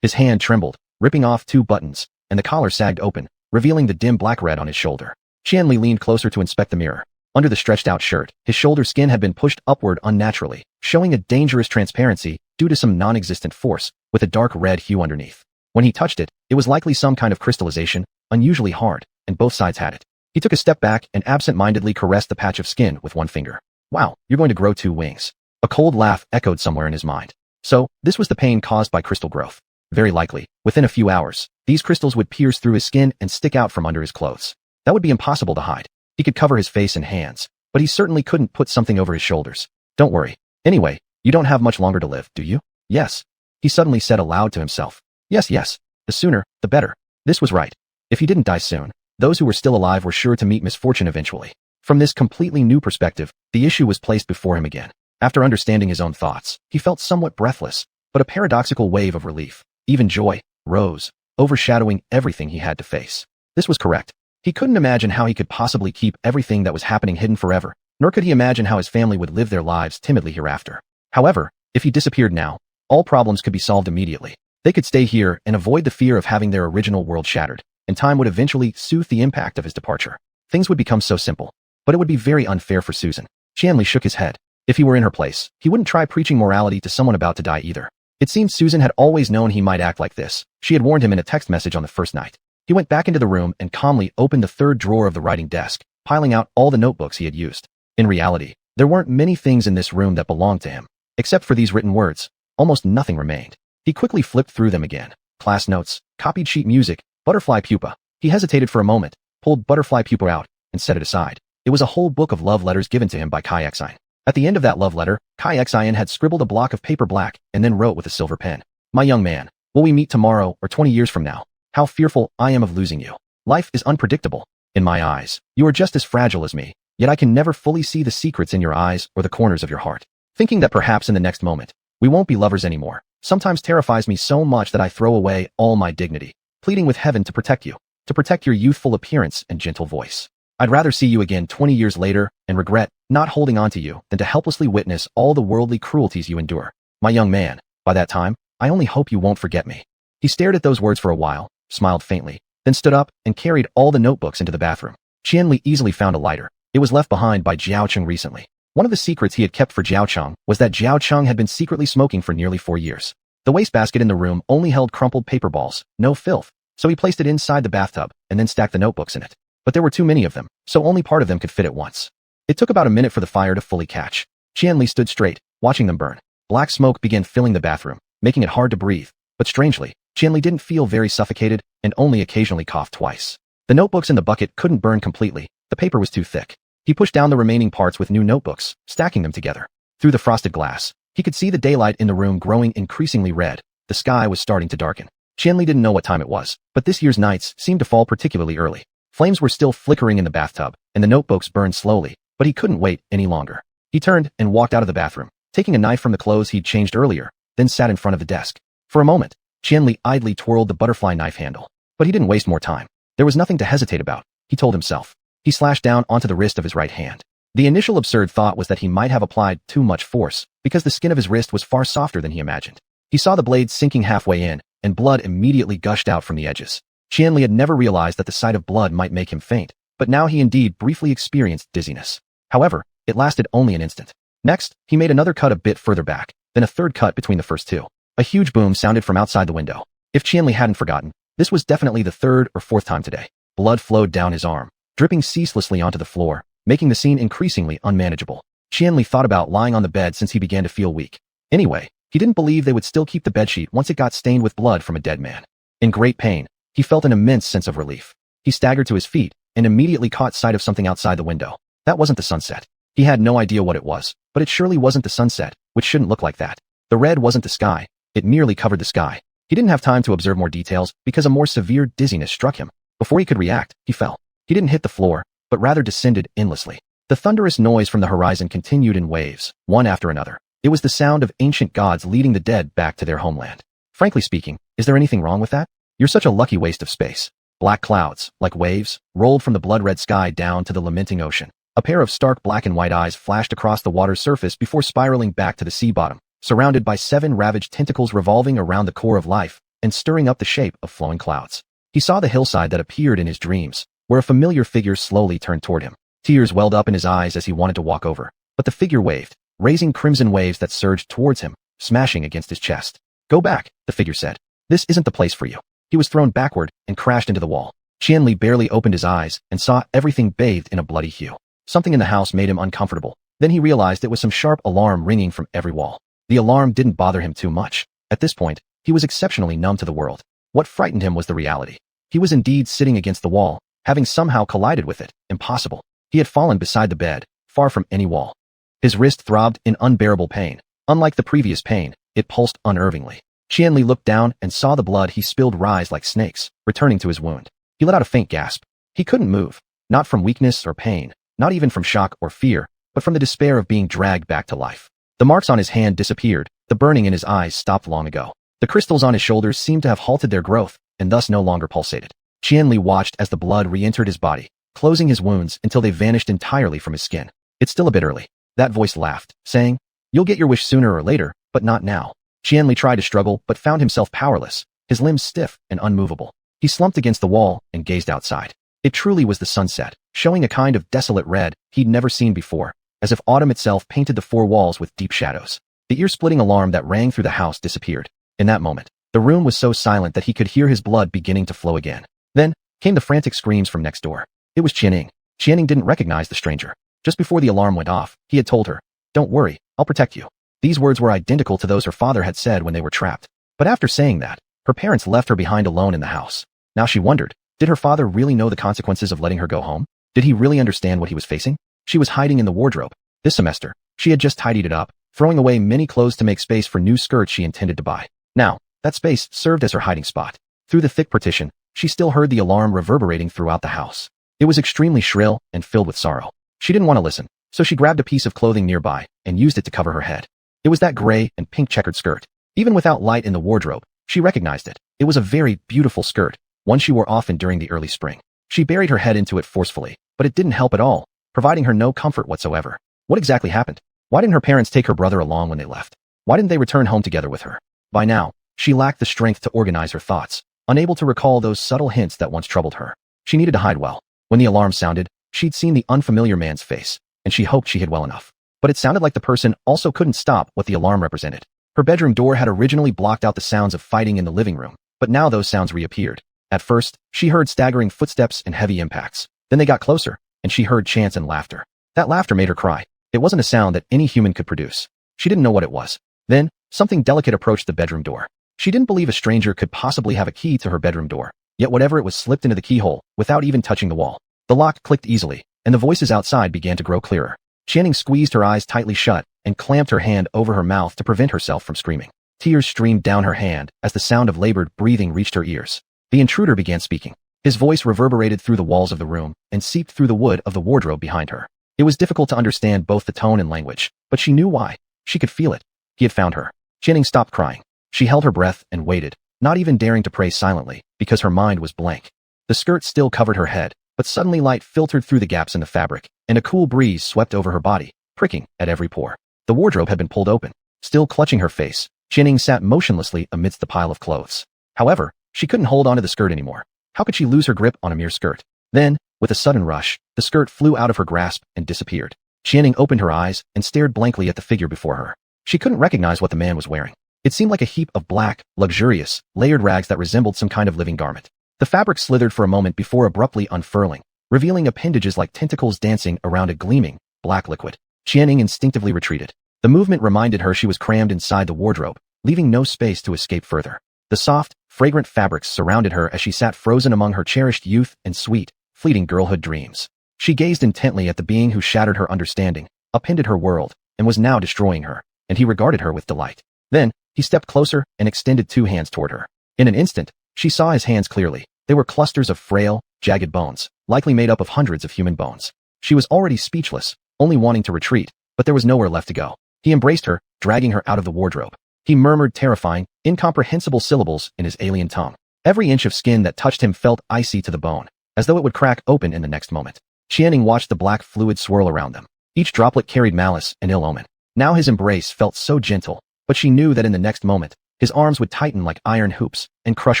His hand trembled, ripping off 2 buttons, and the collar sagged open, revealing the dim black red on his shoulder. Qianli leaned closer to inspect the mirror. Under the stretched-out shirt, his shoulder skin had been pushed upward unnaturally, showing a dangerous transparency due to some non-existent force, with a dark red hue underneath. When he touched it, it was likely some kind of crystallization, unusually hard, and both sides had it. He took a step back and absent-mindedly caressed the patch of skin with one finger. Wow, you're going to grow 2 wings. A cold laugh echoed somewhere in his mind. So, this was the pain caused by crystal growth. Very likely, within a few hours, these crystals would pierce through his skin and stick out from under his clothes. That would be impossible to hide. He could cover his face and hands, but he certainly couldn't put something over his shoulders. Don't worry. Anyway, you don't have much longer to live, do you? Yes. He suddenly said aloud to himself. Yes, yes. The sooner, the better. This was right. If he didn't die soon, those who were still alive were sure to meet misfortune eventually. From this completely new perspective, the issue was placed before him again. After understanding his own thoughts, he felt somewhat breathless, but a paradoxical wave of relief, even joy, rose, overshadowing everything he had to face. This was correct. He couldn't imagine how he could possibly keep everything that was happening hidden forever, nor could he imagine how his family would live their lives timidly hereafter. However, if he disappeared now, all problems could be solved immediately. They could stay here and avoid the fear of having their original world shattered, and time would eventually soothe the impact of his departure. Things would become so simple. But it would be very unfair for Susan. Qianli shook his head. If he were in her place, he wouldn't try preaching morality to someone about to die either. It seemed Susan had always known he might act like this. She had warned him in a text message on the first night. He went back into the room and calmly opened the 3rd drawer of the writing desk, piling out all the notebooks he had used. In reality, there weren't many things in this room that belonged to him. Except for these written words, almost nothing remained. He quickly flipped through them again. Class notes, copied sheet music, butterfly pupa. He hesitated for a moment, pulled butterfly pupa out, and set it aside. It was a whole book of love letters given to him by Kai Xin. At the end of that love letter, Kai Xin had scribbled a block of paper black and then wrote with a silver pen. My young man, will we meet tomorrow or 20 years from now? How fearful I am of losing you. Life is unpredictable. In my eyes, you are just as fragile as me, yet I can never fully see the secrets in your eyes or the corners of your heart. Thinking that perhaps in the next moment, we won't be lovers anymore, sometimes terrifies me so much that I throw away all my dignity, pleading with heaven to protect you, to protect your youthful appearance and gentle voice. I'd rather see you again 20 years later and regret not holding on to you than to helplessly witness all the worldly cruelties you endure. My young man, by that time, I only hope you won't forget me. He stared at those words for a while, smiled faintly, then stood up and carried all the notebooks into the bathroom. Qianli easily found a lighter. It was left behind by Jiao Cheng recently. One of the secrets he had kept for Jiao Cheng was that Jiao Cheng had been secretly smoking for nearly 4 years. The wastebasket in the room only held crumpled paper balls, no filth, so he placed it inside the bathtub and then stacked the notebooks in it. But there were too many of them, so only part of them could fit at once. It took about a minute for the fire to fully catch. Qianli stood straight, watching them burn. Black smoke began filling the bathroom, making it hard to breathe, but strangely, Qianli didn't feel very suffocated and only occasionally coughed twice. The notebooks in the bucket couldn't burn completely, the paper was too thick. He pushed down the remaining parts with new notebooks, stacking them together. Through the frosted glass, he could see the daylight in the room growing increasingly red. The sky was starting to darken. Qianli didn't know what time it was, but this year's nights seemed to fall particularly early. Flames were still flickering in the bathtub, and the notebooks burned slowly, but he couldn't wait any longer. He turned and walked out of the bathroom, taking a knife from the clothes he'd changed earlier, then sat in front of the desk. For a moment, Qianli idly twirled the butterfly knife handle. But he didn't waste more time. There was nothing to hesitate about, he told himself. He slashed down onto the wrist of his right hand. The initial absurd thought was that he might have applied too much force, because the skin of his wrist was far softer than he imagined. He saw the blade sinking halfway in, and blood immediately gushed out from the edges. Qianli had never realized that the sight of blood might make him faint, but now he indeed briefly experienced dizziness. However, it lasted only an instant. Next, he made another cut a bit further back, then a third cut between the first two. A huge boom sounded from outside the window. If Qianli hadn't forgotten, this was definitely the 3rd or 4th time today. Blood flowed down his arm, dripping ceaselessly onto the floor, making the scene increasingly unmanageable. Qianli thought about lying on the bed since he began to feel weak. Anyway, he didn't believe they would still keep the bedsheet once it got stained with blood from a dead man. In great pain, he felt an immense sense of relief. He staggered to his feet and immediately caught sight of something outside the window. That wasn't the sunset. He had no idea what it was, but it surely wasn't the sunset, which shouldn't look like that. The red wasn't the sky. It merely covered the sky. He didn't have time to observe more details because a more severe dizziness struck him. Before he could react, he fell. He didn't hit the floor, but rather descended endlessly. The thunderous noise from the horizon continued in waves, one after another. It was the sound of ancient gods leading the dead back to their homeland. Frankly speaking, is there anything wrong with that? You're such a lucky waste of space. Black clouds, like waves, rolled from the blood-red sky down to the lamenting ocean. A pair of stark black and white eyes flashed across the water's surface before spiraling back to the sea bottom, surrounded by 7 ravaged tentacles revolving around the core of life and stirring up the shape of flowing clouds. He saw the hillside that appeared in his dreams, where a familiar figure slowly turned toward him. Tears welled up in his eyes as he wanted to walk over, but the figure waved, raising crimson waves that surged towards him, smashing against his chest. Go back, the figure said. This isn't the place for you. He was thrown backward and crashed into the wall. Qianli barely opened his eyes and saw everything bathed in a bloody hue. Something in the house made him uncomfortable. Then he realized it was some sharp alarm ringing from every wall. The alarm didn't bother him too much. At this point, he was exceptionally numb to the world. What frightened him was the reality. He was indeed sitting against the wall, having somehow collided with it. Impossible. He had fallen beside the bed, far from any wall. His wrist throbbed in unbearable pain. Unlike the previous pain, it pulsed unnervingly. Qianli looked down and saw the blood he spilled rise like snakes, returning to his wound. He let out a faint gasp. He couldn't move, not from weakness or pain, not even from shock or fear, but from the despair of being dragged back to life. The marks on his hand disappeared, the burning in his eyes stopped long ago. The crystals on his shoulders seemed to have halted their growth, and thus no longer pulsated. Qianli watched as the blood re-entered his body, closing his wounds until they vanished entirely from his skin. It's still a bit early. That voice laughed, saying, "You'll get your wish sooner or later, but not now." Qianli tried to struggle but found himself powerless, his limbs stiff and unmovable. He slumped against the wall and gazed outside. It truly was the sunset, showing a kind of desolate red he'd never seen before, as if autumn itself painted the four walls with deep shadows. The ear-splitting alarm that rang through the house disappeared. In that moment, the room was so silent that he could hear his blood beginning to flow again. Then came the frantic screams from next door. It was Qianning. Qianning didn't recognize the stranger. Just before the alarm went off, he had told her, "Don't worry, I'll protect you." These words were identical to those her father had said when they were trapped. But after saying that, her parents left her behind alone in the house. Now she wondered, did her father really know the consequences of letting her go home? Did he really understand what he was facing? She was hiding in the wardrobe. This semester, she had just tidied it up, throwing away many clothes to make space for new skirts she intended to buy. Now, that space served as her hiding spot. Through the thick partition, she still heard the alarm reverberating throughout the house. It was extremely shrill and filled with sorrow. She didn't want to listen, so she grabbed a piece of clothing nearby and used it to cover her head. It was that gray and pink checkered skirt. Even without light in the wardrobe, she recognized it. It was a very beautiful skirt, one she wore often during the early spring. She buried her head into it forcefully, but it didn't help at all, providing her no comfort whatsoever. What exactly happened? Why didn't her parents take her brother along when they left? Why didn't they return home together with her? By now, she lacked the strength to organize her thoughts, unable to recall those subtle hints that once troubled her. She needed to hide well. When the alarm sounded, she'd seen the unfamiliar man's face, and she hoped she hid well enough. But it sounded like the person also couldn't stop what the alarm represented. Her bedroom door had originally blocked out the sounds of fighting in the living room, but now those sounds reappeared. At first, she heard staggering footsteps and heavy impacts. Then they got closer, and she heard chants and laughter. That laughter made her cry. It wasn't a sound that any human could produce. She didn't know what it was. Then, something delicate approached the bedroom door. She didn't believe a stranger could possibly have a key to her bedroom door, yet whatever it was slipped into the keyhole without even touching the wall. The lock clicked easily, and the voices outside began to grow clearer. Qianning squeezed her eyes tightly shut and clamped her hand over her mouth to prevent herself from screaming. Tears streamed down her hand as the sound of labored breathing reached her ears. The intruder began speaking. His voice reverberated through the walls of the room and seeped through the wood of the wardrobe behind her. It was difficult to understand both the tone and language, but she knew why. She could feel it. He had found her. Qianning stopped crying. She held her breath and waited, not even daring to pray silently, because her mind was blank. The skirt still covered her head, but suddenly light filtered through the gaps in the fabric, and a cool breeze swept over her body, pricking at every pore. The wardrobe had been pulled open. Still clutching her face, Qianning sat motionlessly amidst the pile of clothes. However, she couldn't hold onto the skirt anymore. How could she lose her grip on a mere skirt? Then, with a sudden rush, the skirt flew out of her grasp and disappeared. Qianning opened her eyes and stared blankly at the figure before her. She couldn't recognize what the man was wearing. It seemed like a heap of black, luxurious, layered rags that resembled some kind of living garment. The fabric slithered for a moment before abruptly unfurling, revealing appendages like tentacles dancing around a gleaming, black liquid. Qianning instinctively retreated. The movement reminded her she was crammed inside the wardrobe, leaving no space to escape further. The soft, fragrant fabrics surrounded her as she sat frozen among her cherished youth and sweet, fleeting girlhood dreams. She gazed intently at the being who shattered her understanding, upended her world, and was now destroying her, and he regarded her with delight. Then, he stepped closer and extended two hands toward her. In an instant, she saw his hands clearly. They were clusters of frail, jagged bones, likely made up of hundreds of human bones. She was already speechless, only wanting to retreat, but there was nowhere left to go. He embraced her, dragging her out of the wardrobe. He murmured terrifying, incomprehensible syllables in his alien tongue. Every inch of skin that touched him felt icy to the bone, as though it would crack open in the next moment. Qianning watched the black fluid swirl around them. Each droplet carried malice and ill omen. Now his embrace felt so gentle, but she knew that in the next moment, his arms would tighten like iron hoops and crush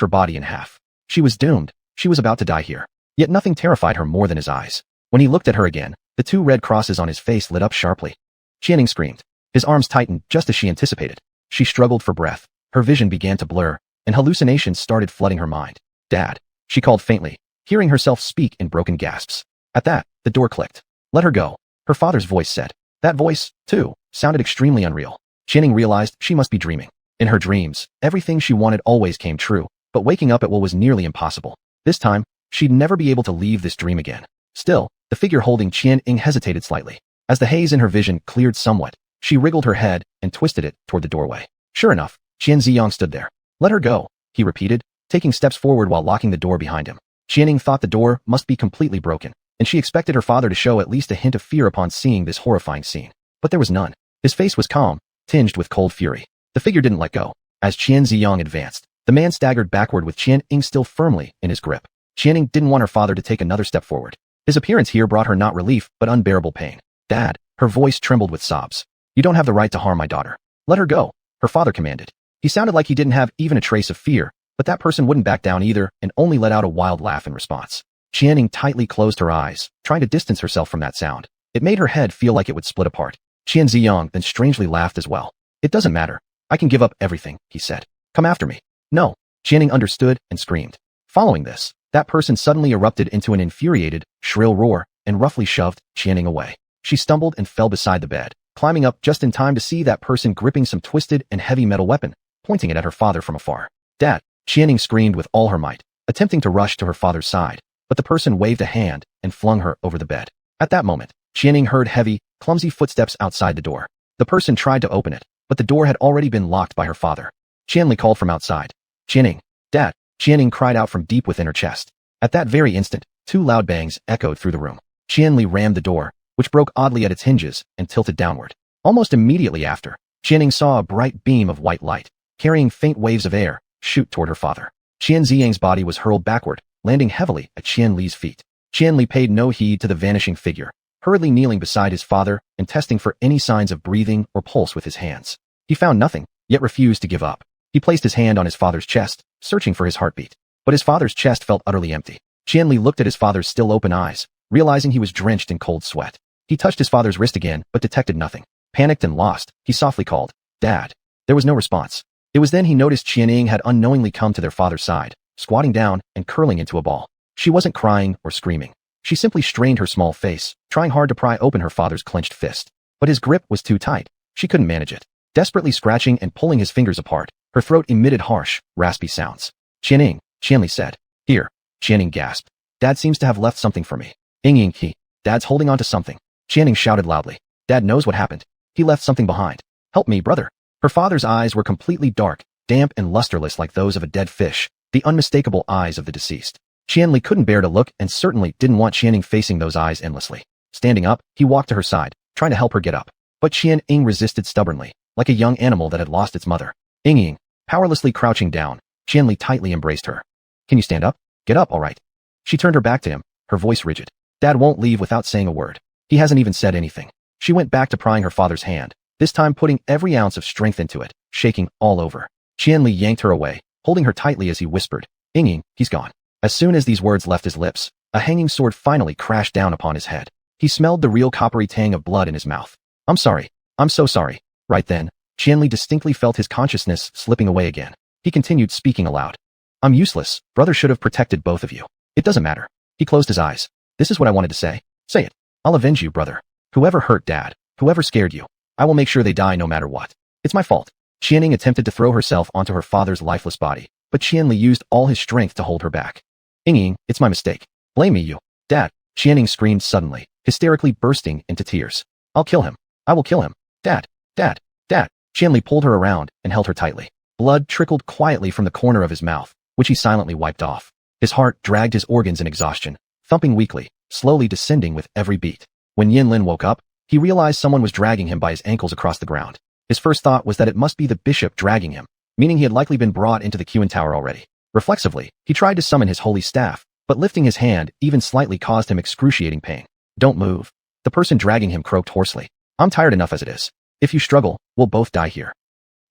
her body in half. She was doomed. She was about to die here. Yet nothing terrified her more than his eyes. When he looked at her again, the two red crosses on his face lit up sharply. Qianning screamed. His arms tightened just as she anticipated. She struggled for breath. Her vision began to blur, and hallucinations started flooding her mind. "Dad," she called faintly. hearing herself speak in broken gasps. At that, the door clicked. "Let her go," her father's voice said. That voice, too, sounded extremely unreal. Qianning realized she must be dreaming. In her dreams, everything she wanted always came true, but waking up at will was nearly impossible. This time, she'd never be able to leave this dream again. Still, the figure holding Qianning hesitated slightly. As the haze in her vision cleared somewhat, she wriggled her head and twisted it toward the doorway. Sure enough, Qian Ziyang stood there. "Let her go," he repeated, taking steps forward while locking the door behind him. Qianning thought the door must be completely broken, and she expected her father to show at least a hint of fear upon seeing this horrifying scene. But there was none. His face was calm, tinged with cold fury. The figure didn't let go. As Qian Ziyang advanced, the man staggered backward with Qianning still firmly in his grip. Qianning didn't want her father to take another step forward. His appearance here brought her not relief, but unbearable pain. "Dad," her voice trembled with sobs. "You don't have the right to harm my daughter. Let her go," her father commanded. He sounded like he didn't have even a trace of fear, but that person wouldn't back down either and only let out a wild laugh in response. Qianning tightly closed her eyes, trying to distance herself from that sound. It made her head feel like it would split apart. Qian Ziyang then strangely laughed as well. "It doesn't matter. I can give up everything," he said. "Come after me." "No." Qianning understood and screamed. Following this, that person suddenly erupted into an infuriated, shrill roar and roughly shoved Qianning away. She stumbled and fell beside the bed, climbing up just in time to see that person gripping some twisted and heavy metal weapon, pointing it at her father from afar. "Dad!" Qianning screamed with all her might, attempting to rush to her father's side, but the person waved a hand and flung her over the bed. At that moment, Qianning heard heavy, clumsy footsteps outside the door. The person tried to open it, but the door had already been locked by her father. Qianli called from outside. "Qianning! Dad!" Qianning cried out from deep within her chest. At that very instant, two loud bangs echoed through the room. Qianli rammed the door, which broke oddly at its hinges and tilted downward. Almost immediately after, Qianning saw a bright beam of white light, carrying faint waves of air, shoot toward her father. Qian Ziyang's body was hurled backward, landing heavily at Qian Li's feet. Qian Li paid no heed to the vanishing figure, hurriedly kneeling beside his father and testing for any signs of breathing or pulse with his hands. He found nothing, yet refused to give up. He placed his hand on his father's chest, searching for his heartbeat. But his father's chest felt utterly empty. Qian Li looked at his father's still open eyes, realizing he was drenched in cold sweat. He touched his father's wrist again, but detected nothing. Panicked and lost, he softly called, "Dad." There was no response. It was then he noticed Qianning had unknowingly come to their father's side, squatting down and curling into a ball. She wasn't crying or screaming. She simply strained her small face, trying hard to pry open her father's clenched fist. But his grip was too tight. She couldn't manage it. Desperately scratching and pulling his fingers apart, her throat emitted harsh, raspy sounds. "Qianning," Qianli said. "Here." Qianning gasped. "Dad seems to have left something for me." "Ying he. Dad's holding on to something." Qianning shouted loudly. "Dad knows what happened. He left something behind. Help me, brother." Her father's eyes were completely dark, damp and lusterless like those of a dead fish, the unmistakable eyes of the deceased. Qianli couldn't bear to look and certainly didn't want Qianning facing those eyes endlessly. Standing up, he walked to her side, trying to help her get up. But Qianning resisted stubbornly, like a young animal that had lost its mother. Ying, powerlessly crouching down, Qianli tightly embraced her. "Can you stand up? Get up, all right." She turned her back to him, her voice rigid. "Dad won't leave without saying a word. He hasn't even said anything." She went back to prying her father's hand, this time putting every ounce of strength into it, shaking all over. Qianli yanked her away, holding her tightly as he whispered, "Ying, he's gone." As soon as these words left his lips, a hanging sword finally crashed down upon his head. He smelled the real coppery tang of blood in his mouth. "I'm sorry. I'm so sorry." Right then, Qianli distinctly felt his consciousness slipping away again. He continued speaking aloud. "I'm useless. Brother should have protected both of you. It doesn't matter." He closed his eyes. "This is what I wanted to say. Say it. I'll avenge you, brother. Whoever hurt Dad, whoever scared you, I will make sure they die no matter what. It's my fault." Qianning attempted to throw herself onto her father's lifeless body, but Qianli used all his strength to hold her back. "Ying, it's my mistake. Blame me, you." "Dad," Qianning screamed suddenly, hysterically bursting into tears. "I'll kill him. I will kill him. Dad, Dad, Dad." Qianli pulled her around and held her tightly. Blood trickled quietly from the corner of his mouth, which he silently wiped off. His heart dragged his organs in exhaustion, thumping weakly, slowly descending with every beat. When Yinlin woke up, he realized someone was dragging him by his ankles across the ground. His first thought was that it must be the bishop dragging him, meaning he had likely been brought into the Xuan Tower already. Reflexively, he tried to summon his holy staff, but lifting his hand even slightly caused him excruciating pain. "Don't move." The person dragging him croaked hoarsely. "I'm tired enough as it is. If you struggle, we'll both die here."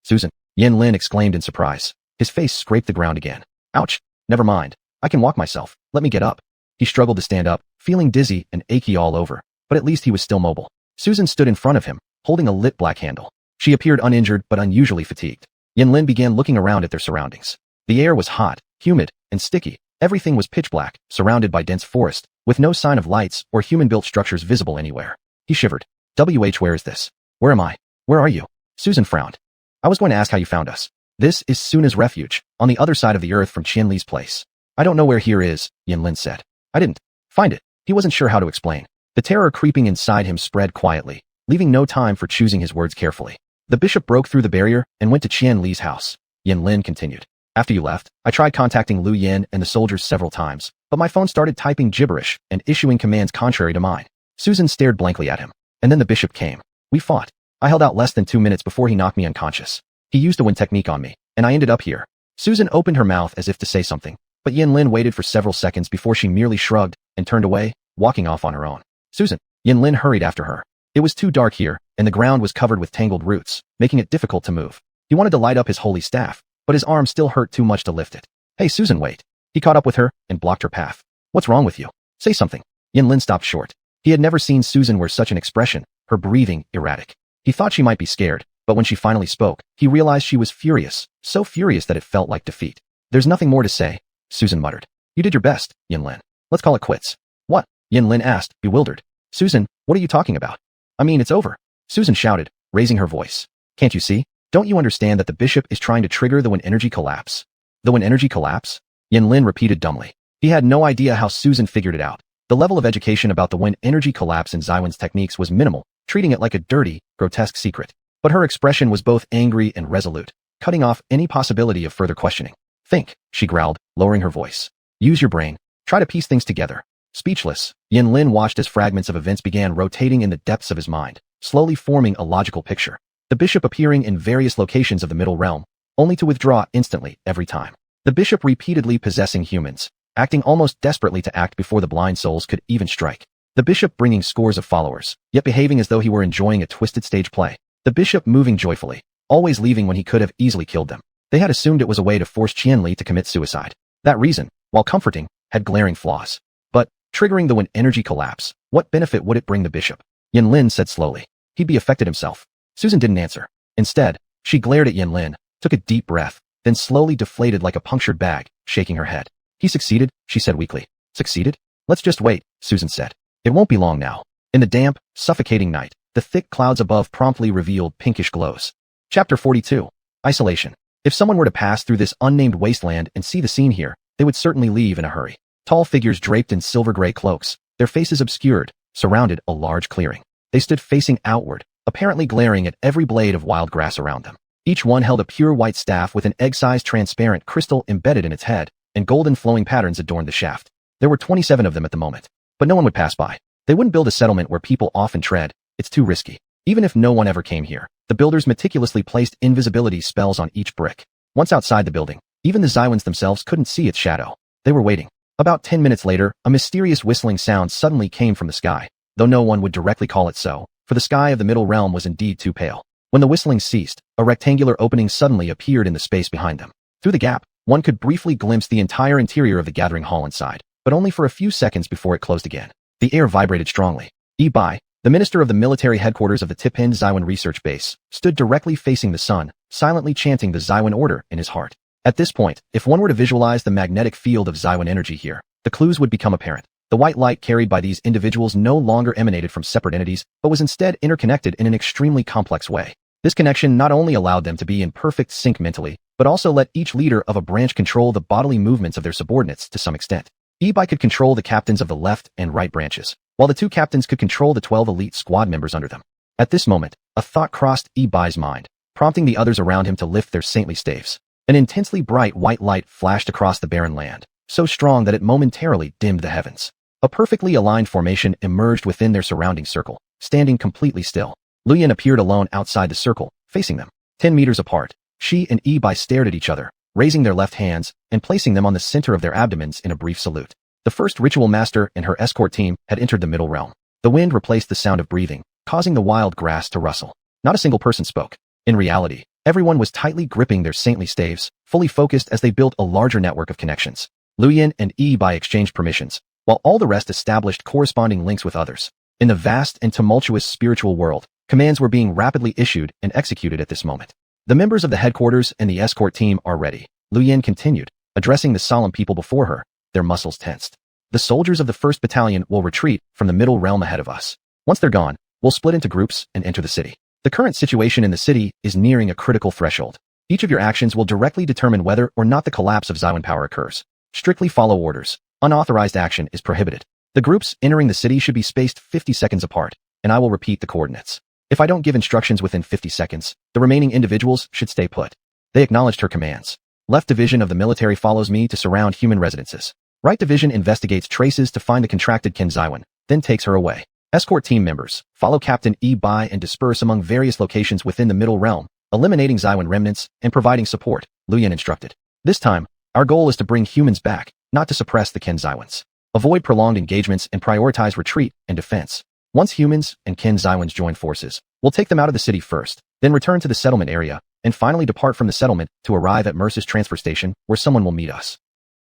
"Susan," Yinlin exclaimed in surprise. His face scraped the ground again. "Ouch. Never mind. I can walk myself. Let me get up." He struggled to stand up, feeling dizzy and achy all over, but at least he was still mobile. Susan stood in front of him, holding a lit black handle. She appeared uninjured but unusually fatigued. Yinlin began looking around at their surroundings. The air was hot, humid, and sticky, Everything was pitch black, surrounded by dense forest, with no sign of lights or human-built structures visible anywhere. He shivered. Where is this? Where am I? Where are you? Susan frowned. I was going to ask how you found us. This is Suna's refuge, on the other side of the earth from Qianli's place. I don't know where here is, Yanlin said. I didn't find it. He wasn't sure how to explain. The terror creeping inside him spread quietly, leaving no time for choosing his words carefully. The bishop broke through the barrier and went to Qianli's house. Yanlin continued. After you left, I tried contacting Lu Yin and the soldiers several times, but my phone started typing gibberish and issuing commands contrary to mine. Susan stared blankly at him. And then the bishop came. We fought. I held out less than 2 minutes before he knocked me unconscious. He used a wind technique on me, and I ended up here. Susan opened her mouth as if to say something, but Yanlin waited for several seconds before she merely shrugged and turned away, walking off on her own. Susan. Yanlin hurried after her. It was too dark here, and the ground was covered with tangled roots, making it difficult to move. He wanted to light up his holy staff, but his arm still hurt too much to lift it. Hey Susan, wait. He caught up with her and blocked her path. What's wrong with you? Say something. Yanlin stopped short. He had never seen Susan wear such an expression, her breathing erratic. He thought she might be scared, but when she finally spoke, he realized she was furious, so furious that it felt like defeat. There's nothing more to say, Susan muttered. You did your best, Yanlin. Let's call it quits. What? Yanlin asked, bewildered. Susan, what are you talking about? I mean, it's over. Susan shouted, raising her voice. Can't you see? Don't you understand that the bishop is trying to trigger the wind energy collapse? The wind energy collapse? Yanlin repeated dumbly. He had no idea how Susan figured it out. The level of education about the wind energy collapse in Xuanhuan's techniques was minimal, treating it like a dirty, grotesque secret. But her expression was both angry and resolute, cutting off any possibility of further questioning. Think, she growled, lowering her voice. Use your brain. Try to piece things together. Speechless, Yanlin watched as fragments of events began rotating in the depths of his mind, slowly forming a logical picture. The bishop appearing in various locations of the middle realm, only to withdraw instantly every time. The bishop repeatedly possessing humans, acting almost desperately to act before the blind souls could even strike. The bishop bringing scores of followers, yet behaving as though he were enjoying a twisted stage play. The bishop moving joyfully, always leaving when he could have easily killed them. They had assumed it was a way to force Qianli to commit suicide. That reason, while comforting, had glaring flaws. But, triggering the wind energy collapse, what benefit would it bring the bishop? Yanlin said slowly. He'd be affected himself. Susan didn't answer. Instead, she glared at Yanlin, took a deep breath, then slowly deflated like a punctured bag, shaking her head. He succeeded, she said weakly. Succeeded? Let's just wait, Susan said. It won't be long now. In the damp, suffocating night, the thick clouds above promptly revealed pinkish glows. Chapter 42. Isolation. If someone were to pass through this unnamed wasteland and see the scene here, they would certainly leave in a hurry. Tall figures draped in silver-gray cloaks, their faces obscured, surrounded a large clearing. They stood facing outward, apparently glaring at every blade of wild grass around them. Each one held a pure white staff with an egg-sized transparent crystal embedded in its head, and golden flowing patterns adorned the shaft. There were 27 of them at the moment, but no one would pass by. They wouldn't build a settlement where people often tread. It's too risky. Even if no one ever came here, the builders meticulously placed invisibility spells on each brick. Once outside the building, even the Xuanhuans themselves couldn't see its shadow. They were waiting. About 10 minutes later, a mysterious whistling sound suddenly came from the sky, though no one would directly call it so, for the sky of the middle realm was indeed too pale. When the whistling ceased, a rectangular opening suddenly appeared in the space behind them. Through the gap, one could briefly glimpse the entire interior of the gathering hall inside, but only for a few seconds before it closed again. The air vibrated strongly. Yi Bai, the minister of the military headquarters of the Tipind Xuanhuan research base, stood directly facing the sun, silently chanting the Xuanhuan order in his heart. At this point, if one were to visualize the magnetic field of Xuanhuan energy here, the clues would become apparent. The white light carried by these individuals no longer emanated from separate entities, but was instead interconnected in an extremely complex way. This connection not only allowed them to be in perfect sync mentally, but also let each leader of a branch control the bodily movements of their subordinates to some extent. Yi Bai could control the captains of the left and right branches, while the two captains could control the 12 elite squad members under them. At this moment, a thought crossed Yi Bai's mind, prompting the others around him to lift their saintly staves. An intensely bright white light flashed across the barren land, so strong that it momentarily dimmed the heavens. A perfectly aligned formation emerged within their surrounding circle, standing completely still. Lu Yin appeared alone outside the circle, facing them. 10 meters apart, she and Yi Bai stared at each other, raising their left hands and placing them on the center of their abdomens in a brief salute. The first ritual master and her escort team had entered the middle realm. The wind replaced the sound of breathing, causing the wild grass to rustle. Not a single person spoke. In reality, everyone was tightly gripping their saintly staves, fully focused as they built a larger network of connections. Lu Yin and Yi Bai exchanged permissions, while all the rest established corresponding links with others. In the vast and tumultuous spiritual world, commands were being rapidly issued and executed at this moment. The members of the headquarters and the escort team are ready, Lu Yin continued, addressing the solemn people before her. their muscles tensed. The soldiers of the 1st Battalion will retreat from the middle realm ahead of us. Once they're gone, we'll split into groups and enter the city. The current situation in the city is nearing a critical threshold. Each of your actions will directly determine whether or not the collapse of xuanhuan power occurs. Strictly follow orders. Unauthorized action is prohibited. The groups entering the city should be spaced 50 seconds apart, and I will repeat the coordinates. If I don't give instructions within 50 seconds, the remaining individuals should stay put. They acknowledged her commands. Left division of the military follows me to surround human residences. Right division investigates traces to find the contracted xuanhuan, then takes her away. Escort team members follow Captain E by and disperse among various locations within the middle realm, eliminating xuanhuan remnants and providing support, Luyan instructed. This time, our goal is to bring humans back, not to suppress the xuanhuans. Avoid prolonged engagements and prioritize retreat and defense. Once humans and xuanhuans join forces, we'll take them out of the city first, then return to the settlement area, and finally depart from the settlement to arrive at Merce's transfer station where someone will meet us.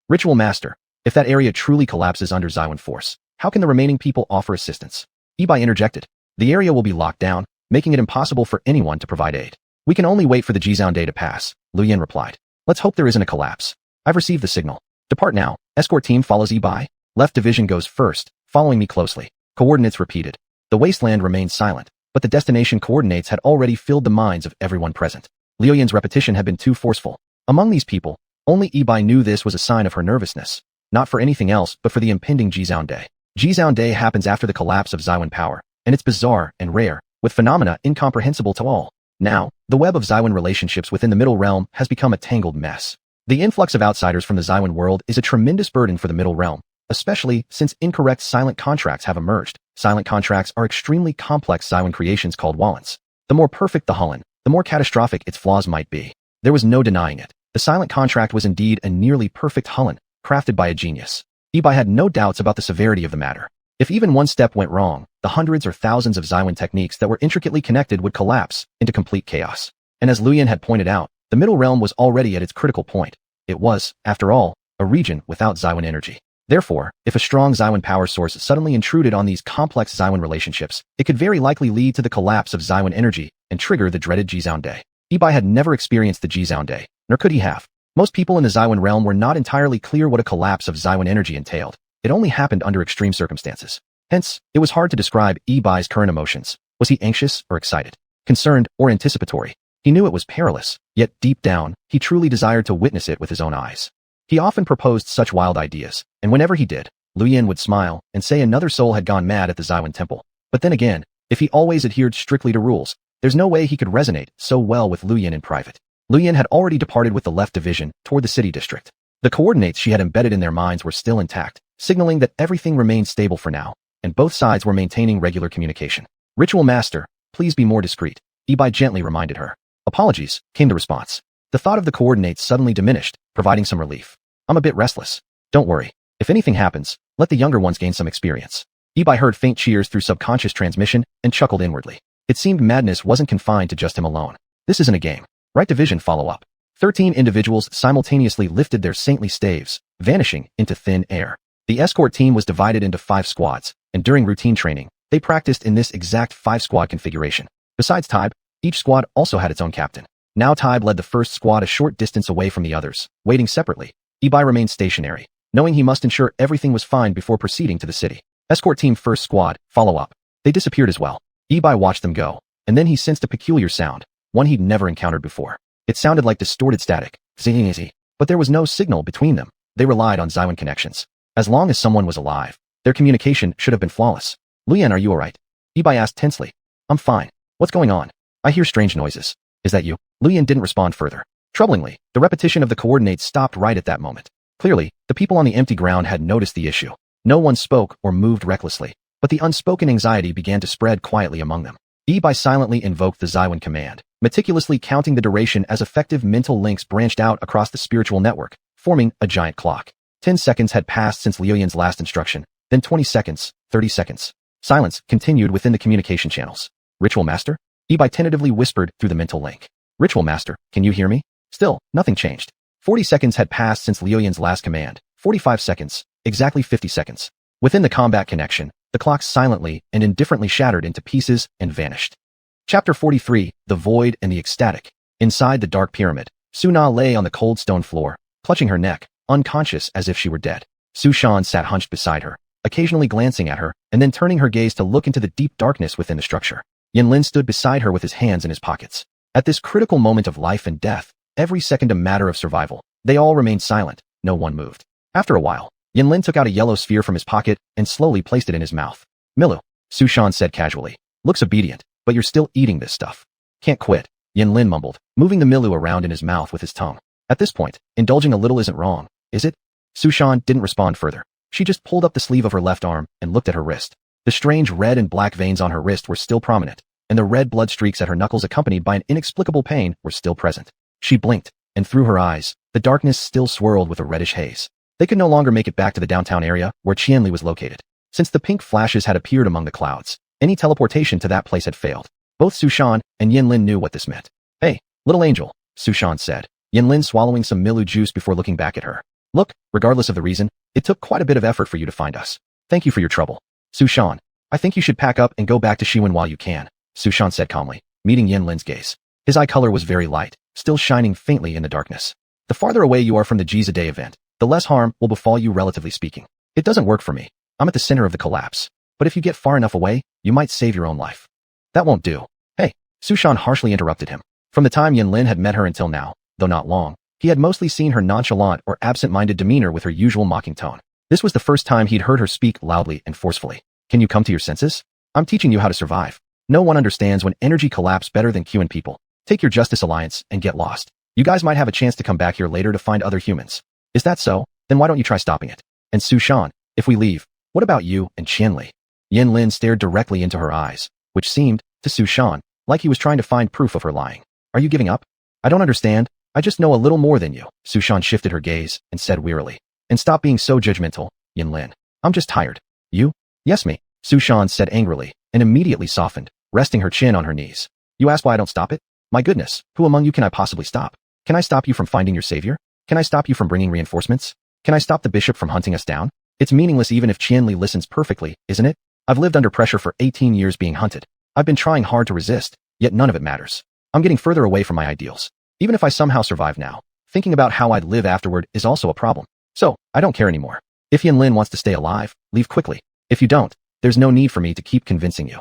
Ritual Master, if that area truly collapses under xuanhuan force, how can the remaining people offer assistance? Ibai interjected. The area will be locked down, making it impossible for anyone to provide aid. We can only wait for the Jizao day to pass, Luyan replied. Let's hope there isn't a collapse. I've received the signal. Depart now. Escort team follows Ibai. Left division goes first, following me closely. Coordinates repeated. The wasteland remained silent, but the destination coordinates had already filled the minds of everyone present. Liu Yan's repetition had been too forceful. Among these people, only Ibai knew this was a sign of her nervousness. Not for anything else, but for the impending Jizao day. Jizao day happens after the collapse of xuanhuan power, and it's bizarre and rare, with phenomena incomprehensible to all. Now, the web of xuanhuan relationships within the middle realm has become a tangled mess. The influx of outsiders from the xuanhuan world is a tremendous burden for the middle realm, especially since incorrect silent contracts have emerged. Silent contracts are extremely complex xuanhuan creations called wallets. The more perfect the Hullen, the more catastrophic its flaws might be. There was no denying it. The silent contract was indeed a nearly perfect Hullen, crafted by a genius. Ibai had no doubts about the severity of the matter. If even one step went wrong, the hundreds or thousands of xuanhuan techniques that were intricately connected would collapse into complete chaos. And as Luyan had pointed out, the middle realm was already at its critical point. It was, after all, a region without xuanhuan energy. Therefore, if a strong xuanhuan power source suddenly intruded on these complex xuanhuan relationships, it could very likely lead to the collapse of xuanhuan energy and trigger the dreaded Jizao day. Ibai had never experienced the Jizao day, nor could he have. Most people in the xuanhuan realm were not entirely clear what a collapse of xuanhuan energy entailed. It only happened under extreme circumstances. Hence, it was hard to describe Ibai's current emotions. Was he anxious or excited? Concerned or anticipatory? He knew it was perilous, yet deep down, he truly desired to witness it with his own eyes. He often proposed such wild ideas, and whenever he did, Luyan would smile and say another soul had gone mad at the xuanhuan temple. But then again, if he always adhered strictly to rules, there's no way he could resonate so well with Luyan in private. Luyan had already departed with the left division toward the city district. The coordinates she had embedded in their minds were still intact, signaling that everything remained stable for now, and both sides were maintaining regular communication. Ritual Master, please be more discreet, Ibai gently reminded her. Apologies, came the response. The thought of the coordinates suddenly diminished, providing some relief. I'm a bit restless. Don't worry. If anything happens, let the younger ones gain some experience. Ibai heard faint cheers through subconscious transmission and chuckled inwardly. It seemed madness wasn't confined to just him alone. This isn't a game. Right division follow-up. 13 individuals simultaneously lifted their saintly staves, vanishing into thin air. The escort team was divided into 5 squads, and during routine training, they practiced in this exact 5-squad configuration. Besides Taib, each squad also had its own captain. Now Taib led the first squad a short distance away from the others, waiting separately. Ibai remained stationary, knowing he must ensure everything was fine before proceeding to the city. Escort team first squad, follow up. They disappeared as well. Ibai watched them go, and then he sensed a peculiar sound, one he'd never encountered before. It sounded like distorted static, zing-zing, but there was no signal between them. They relied on xuanhuan connections. As long as someone was alive, their communication should have been flawless. Luyan, are you alright? Ibai asked tensely. I'm fine. What's going on? I hear strange noises. Is that you? Luyan didn't respond further. Troublingly, the repetition of the coordinates stopped right at that moment. Clearly, the people on the empty ground had noticed the issue. No one spoke or moved recklessly, but the unspoken anxiety began to spread quietly among them. Ibai silently invoked the xuanhuan command, meticulously counting the duration as effective mental links branched out across the spiritual network, forming a giant clock. 10 seconds had passed since Liu Yan's last instruction, then 20 seconds, 30 seconds. Silence continued within the communication channels. Ritual Master? Ibai tentatively whispered through the mental link. Ritual Master, can you hear me? Still, nothing changed. 40 seconds had passed since Liu Yan's last command. 45 seconds, exactly 50 seconds. Within the combat connection, the clock silently and indifferently shattered into pieces and vanished. Chapter 43, The Void and the Ecstatic. Inside the dark pyramid, Suna lay on the cold stone floor, clutching her neck, unconscious as if she were dead. Su Shan sat hunched beside her, occasionally glancing at her and then turning her gaze to look into the deep darkness within the structure. Yin Lin stood beside her with his hands in his pockets. At this critical moment of life and death, every second a matter of survival, they all remained silent, no one moved. After a while, Yin Lin took out a yellow sphere from his pocket and slowly placed it in his mouth. Milu, Su Shan said casually. Looks obedient, but you're still eating this stuff. Can't quit, Yin Lin mumbled, moving the Milu around in his mouth with his tongue. At this point, indulging a little isn't wrong, is it? Su Shan didn't respond further. She just pulled up the sleeve of her left arm and looked at her wrist. The strange red and black veins on her wrist were still prominent, and the red blood streaks at her knuckles accompanied by an inexplicable pain were still present. She blinked, and through her eyes, the darkness still swirled with a reddish haze. They could no longer make it back to the downtown area where Qianli was located. Since the pink flashes had appeared among the clouds, any teleportation to that place had failed. Both Su Shan and Yin Lin knew what this meant. Hey, little angel, Su Shan said, Yin Lin swallowing some Milu juice before looking back at her. Look, regardless of the reason, it took quite a bit of effort for you to find us. Thank you for your trouble. Su Shan, I think you should pack up and go back to Xuanhuan while you can, Su Shan said calmly, meeting Yin Lin's gaze. His eye color was very light, still shining faintly in the darkness. The farther away you are from the Jiza Day event, the less harm will befall you relatively speaking. It doesn't work for me. I'm at the center of the collapse. But if you get far enough away, you might save your own life. That won't do. Hey, Su Shan harshly interrupted him. From the time Yin Lin had met her until now, though not long, he had mostly seen her nonchalant or absent-minded demeanor with her usual mocking tone. This was the first time he'd heard her speak loudly and forcefully. Can you come to your senses? I'm teaching you how to survive. No one understands when energy collapse better than Q and people. Take your Justice Alliance and get lost. You guys might have a chance to come back here later to find other humans. Is that so? Then why don't you try stopping it? And Su Shan, if we leave, what about you and Qianli? Yin Lin stared directly into her eyes, which seemed, to Su Shan, like he was trying to find proof of her lying. Are you giving up? I don't understand. I just know a little more than you. Su Shan shifted her gaze and said wearily. And stop being so judgmental, Yin Lin. I'm just tired. You? Yes, me, Su Shan said angrily, and immediately softened, resting her chin on her knees. You ask why I don't stop it? My goodness, who among you can I possibly stop? Can I stop you from finding your savior? Can I stop you from bringing reinforcements? Can I stop the bishop from hunting us down? It's meaningless even if Qianli listens perfectly, isn't it? I've lived under pressure for 18 years being hunted. I've been trying hard to resist, yet none of it matters. I'm getting further away from my ideals. Even if I somehow survive now, thinking about how I'd live afterward is also a problem. So, I don't care anymore. If Yin Lin wants to stay alive, leave quickly. If you don't, there's no need for me to keep convincing you.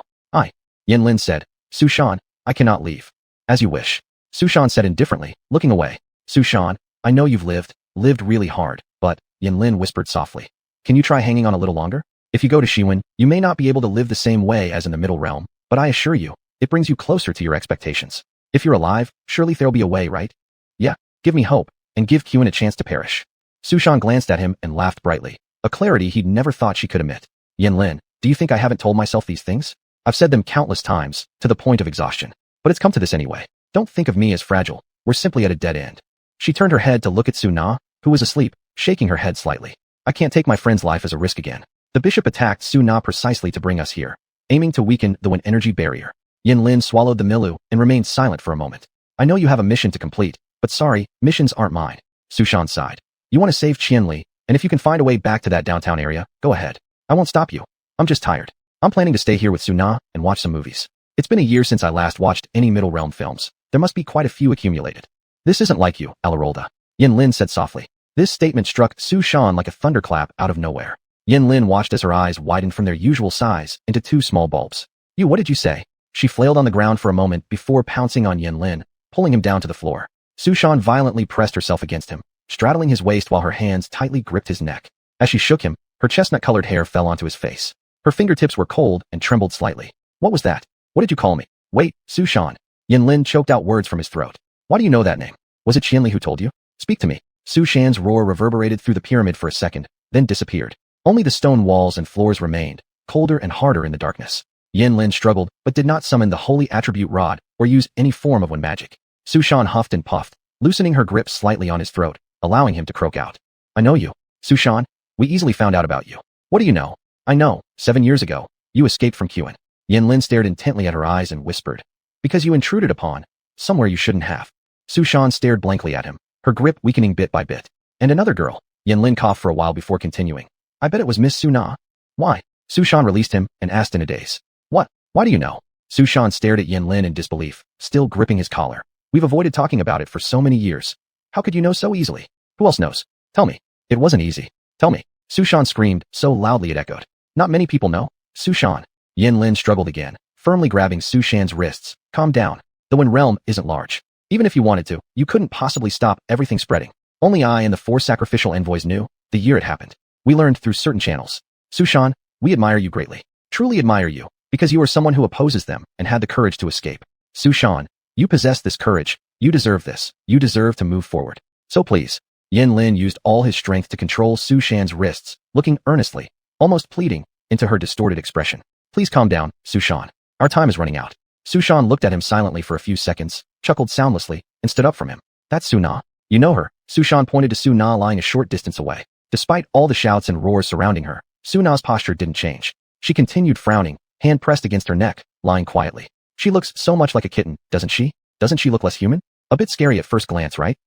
Yin Lin said, Su Shan, I cannot leave. As you wish. Su Shan said indifferently, looking away. Su Shan, I know you've lived really hard, but, Yin Lin whispered softly. Can you try hanging on a little longer? If you go to Xuanhuan, you may not be able to live the same way as in the Middle Realm, but I assure you, it brings you closer to your expectations. If you're alive, surely there'll be a way, right? Yeah, give me hope, and give Xuanhuan a chance to perish. Su Shan glanced at him and laughed brightly, a clarity he'd never thought she could emit. Yin Lin, do you think I haven't told myself these things? I've said them countless times, to the point of exhaustion. But it's come to this anyway. Don't think of me as fragile. We're simply at a dead end. She turned her head to look at Su Na, who was asleep, shaking her head slightly. I can't take my friend's life as a risk again. The bishop attacked Su Na precisely to bring us here, aiming to weaken the Wen energy barrier. Yin Lin swallowed the Milu and remained silent for a moment. I know you have a mission to complete, but sorry, missions aren't mine. Su Shan sighed. You want to save Qianli, and if you can find a way back to that downtown area, go ahead. I won't stop you. I'm just tired. I'm planning to stay here with Su Na and watch some movies. It's been a year since I last watched any Middle Realm films. There must be quite a few accumulated. This isn't like you, Alarolda. Yin Lin said softly. This statement struck Su Shan like a thunderclap out of nowhere. Yin Lin watched as her eyes widened from their usual size into two small bulbs. You, what did you say? She flailed on the ground for a moment before pouncing on Yin Lin, pulling him down to the floor. Su Shan violently pressed herself against him, straddling his waist while her hands tightly gripped his neck. As she shook him, her chestnut-colored hair fell onto his face. Her fingertips were cold and trembled slightly. What was that? What did you call me? Wait, Su Shan. Yin Lin choked out words from his throat. Why do you know that name? Was it Qianli who told you? Speak to me. Su Shan's roar reverberated through the pyramid for a second, then disappeared. Only the stone walls and floors remained, colder and harder in the darkness. Yin Lin struggled, but did not summon the holy attribute rod or use any form of Wen magic. Su Shan huffed and puffed, loosening her grip slightly on his throat, allowing him to croak out. I know you. Su Shan, we easily found out about you. What do you know? I know, 7 years ago, you escaped from Xuanhuan. Yin Lin stared intently at her eyes and whispered. Because you intruded upon somewhere you shouldn't have. Su Shan stared blankly at him, her grip weakening bit by bit. And another girl. Yin Lin coughed for a while before continuing. I bet it was Miss Su Na. Why? Su Shan released him and asked in a daze. What? Why do you know? Su Shan stared at Yin Lin in disbelief, still gripping his collar. We've avoided talking about it for so many years. How could you know so easily? Who else knows? Tell me. It wasn't easy. Tell me. Sushan screamed, so loudly it echoed. Not many people know. Sushan. Yin Lin struggled again, firmly grabbing Sushan's wrists. Calm down. The Wen realm isn't large. Even if you wanted to, you couldn't possibly stop everything spreading. Only I and the 4 sacrificial envoys knew, the year it happened. We learned through certain channels. Sushan, we admire you greatly. Truly admire you, because you are someone who opposes them and had the courage to escape. Sushan, you possess this courage. You deserve this. You deserve to move forward. So please. Yin Lin used all his strength to control Sushan's wrists, looking earnestly, almost pleading, into her distorted expression. Please calm down, Sushan. Our time is running out. Sushan looked at him silently for a few seconds, chuckled soundlessly, and stood up from him. That's Suna. You know her. Sushan pointed to Suna lying a short distance away. Despite all the shouts and roars surrounding her, Suna's posture didn't change. She continued frowning, hand pressed against her neck, lying quietly. She looks so much like a kitten, doesn't she? Doesn't she look less human? A bit scary at first glance, right?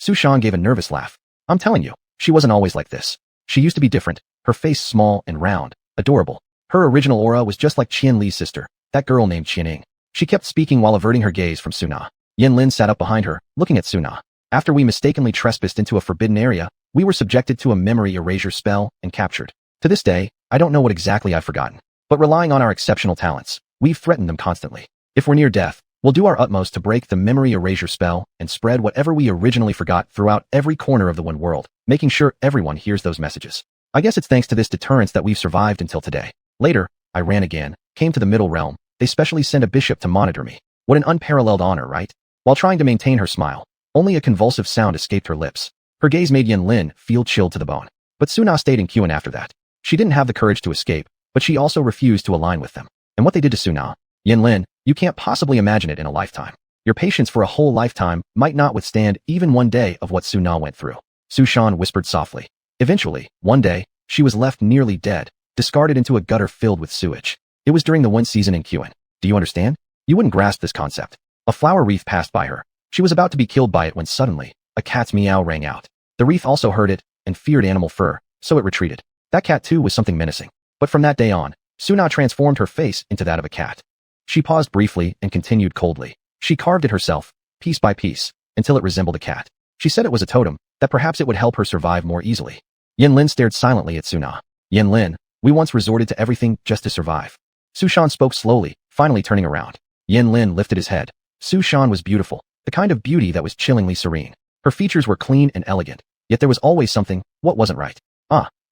Sushan gave a nervous laugh. I'm telling you, she wasn't always like this. She used to be different, her face small and round, adorable. Her original aura was just like Qian Li's sister, that girl named Qianing. She kept speaking while averting her gaze from Suna. Yin Lin sat up behind her, looking at Suna. After we mistakenly trespassed into a forbidden area, we were subjected to a memory erasure spell and captured. To this day, I don't know what exactly I've forgotten. But relying on our exceptional talents, we've threatened them constantly. If we're near death, we'll do our utmost to break the memory erasure spell and spread whatever we originally forgot throughout every corner of the Wen world, making sure everyone hears those messages. I guess it's thanks to this deterrence that we've survived until today. Later, I ran again, came to the middle realm. They specially sent a bishop to monitor me. What an unparalleled honor, right? While trying to maintain her smile, only a convulsive sound escaped her lips. Her gaze made Yin Lin feel chilled to the bone. But Suna stayed in Xuan after that. She didn't have the courage to escape, but she also refused to align with them. And what they did to Suna, Yin Lin, you can't possibly imagine it in a lifetime. Your patience for a whole lifetime might not withstand even one day of what Suna went through. Sushan whispered softly. Eventually, one day, she was left nearly dead, discarded into a gutter filled with sewage. It was during the wind season in Xuan. Do you understand? You wouldn't grasp this concept. A flower wreath passed by her. She was about to be killed by it when suddenly, a cat's meow rang out. The wreath also heard it, and feared animal fur, so it retreated. That cat too was something menacing. But from that day on, Suna transformed her face into that of a cat. She paused briefly and continued coldly. She carved it herself, piece by piece, until it resembled a cat. She said it was a totem, that perhaps it would help her survive more easily. Yin Lin stared silently at Suna. Yin Lin, we once resorted to everything just to survive. Sushan spoke slowly, finally turning around. Yin Lin lifted his head. Sushan was beautiful, the kind of beauty that was chillingly serene. Her features were clean and elegant, yet there was always something, what wasn't right.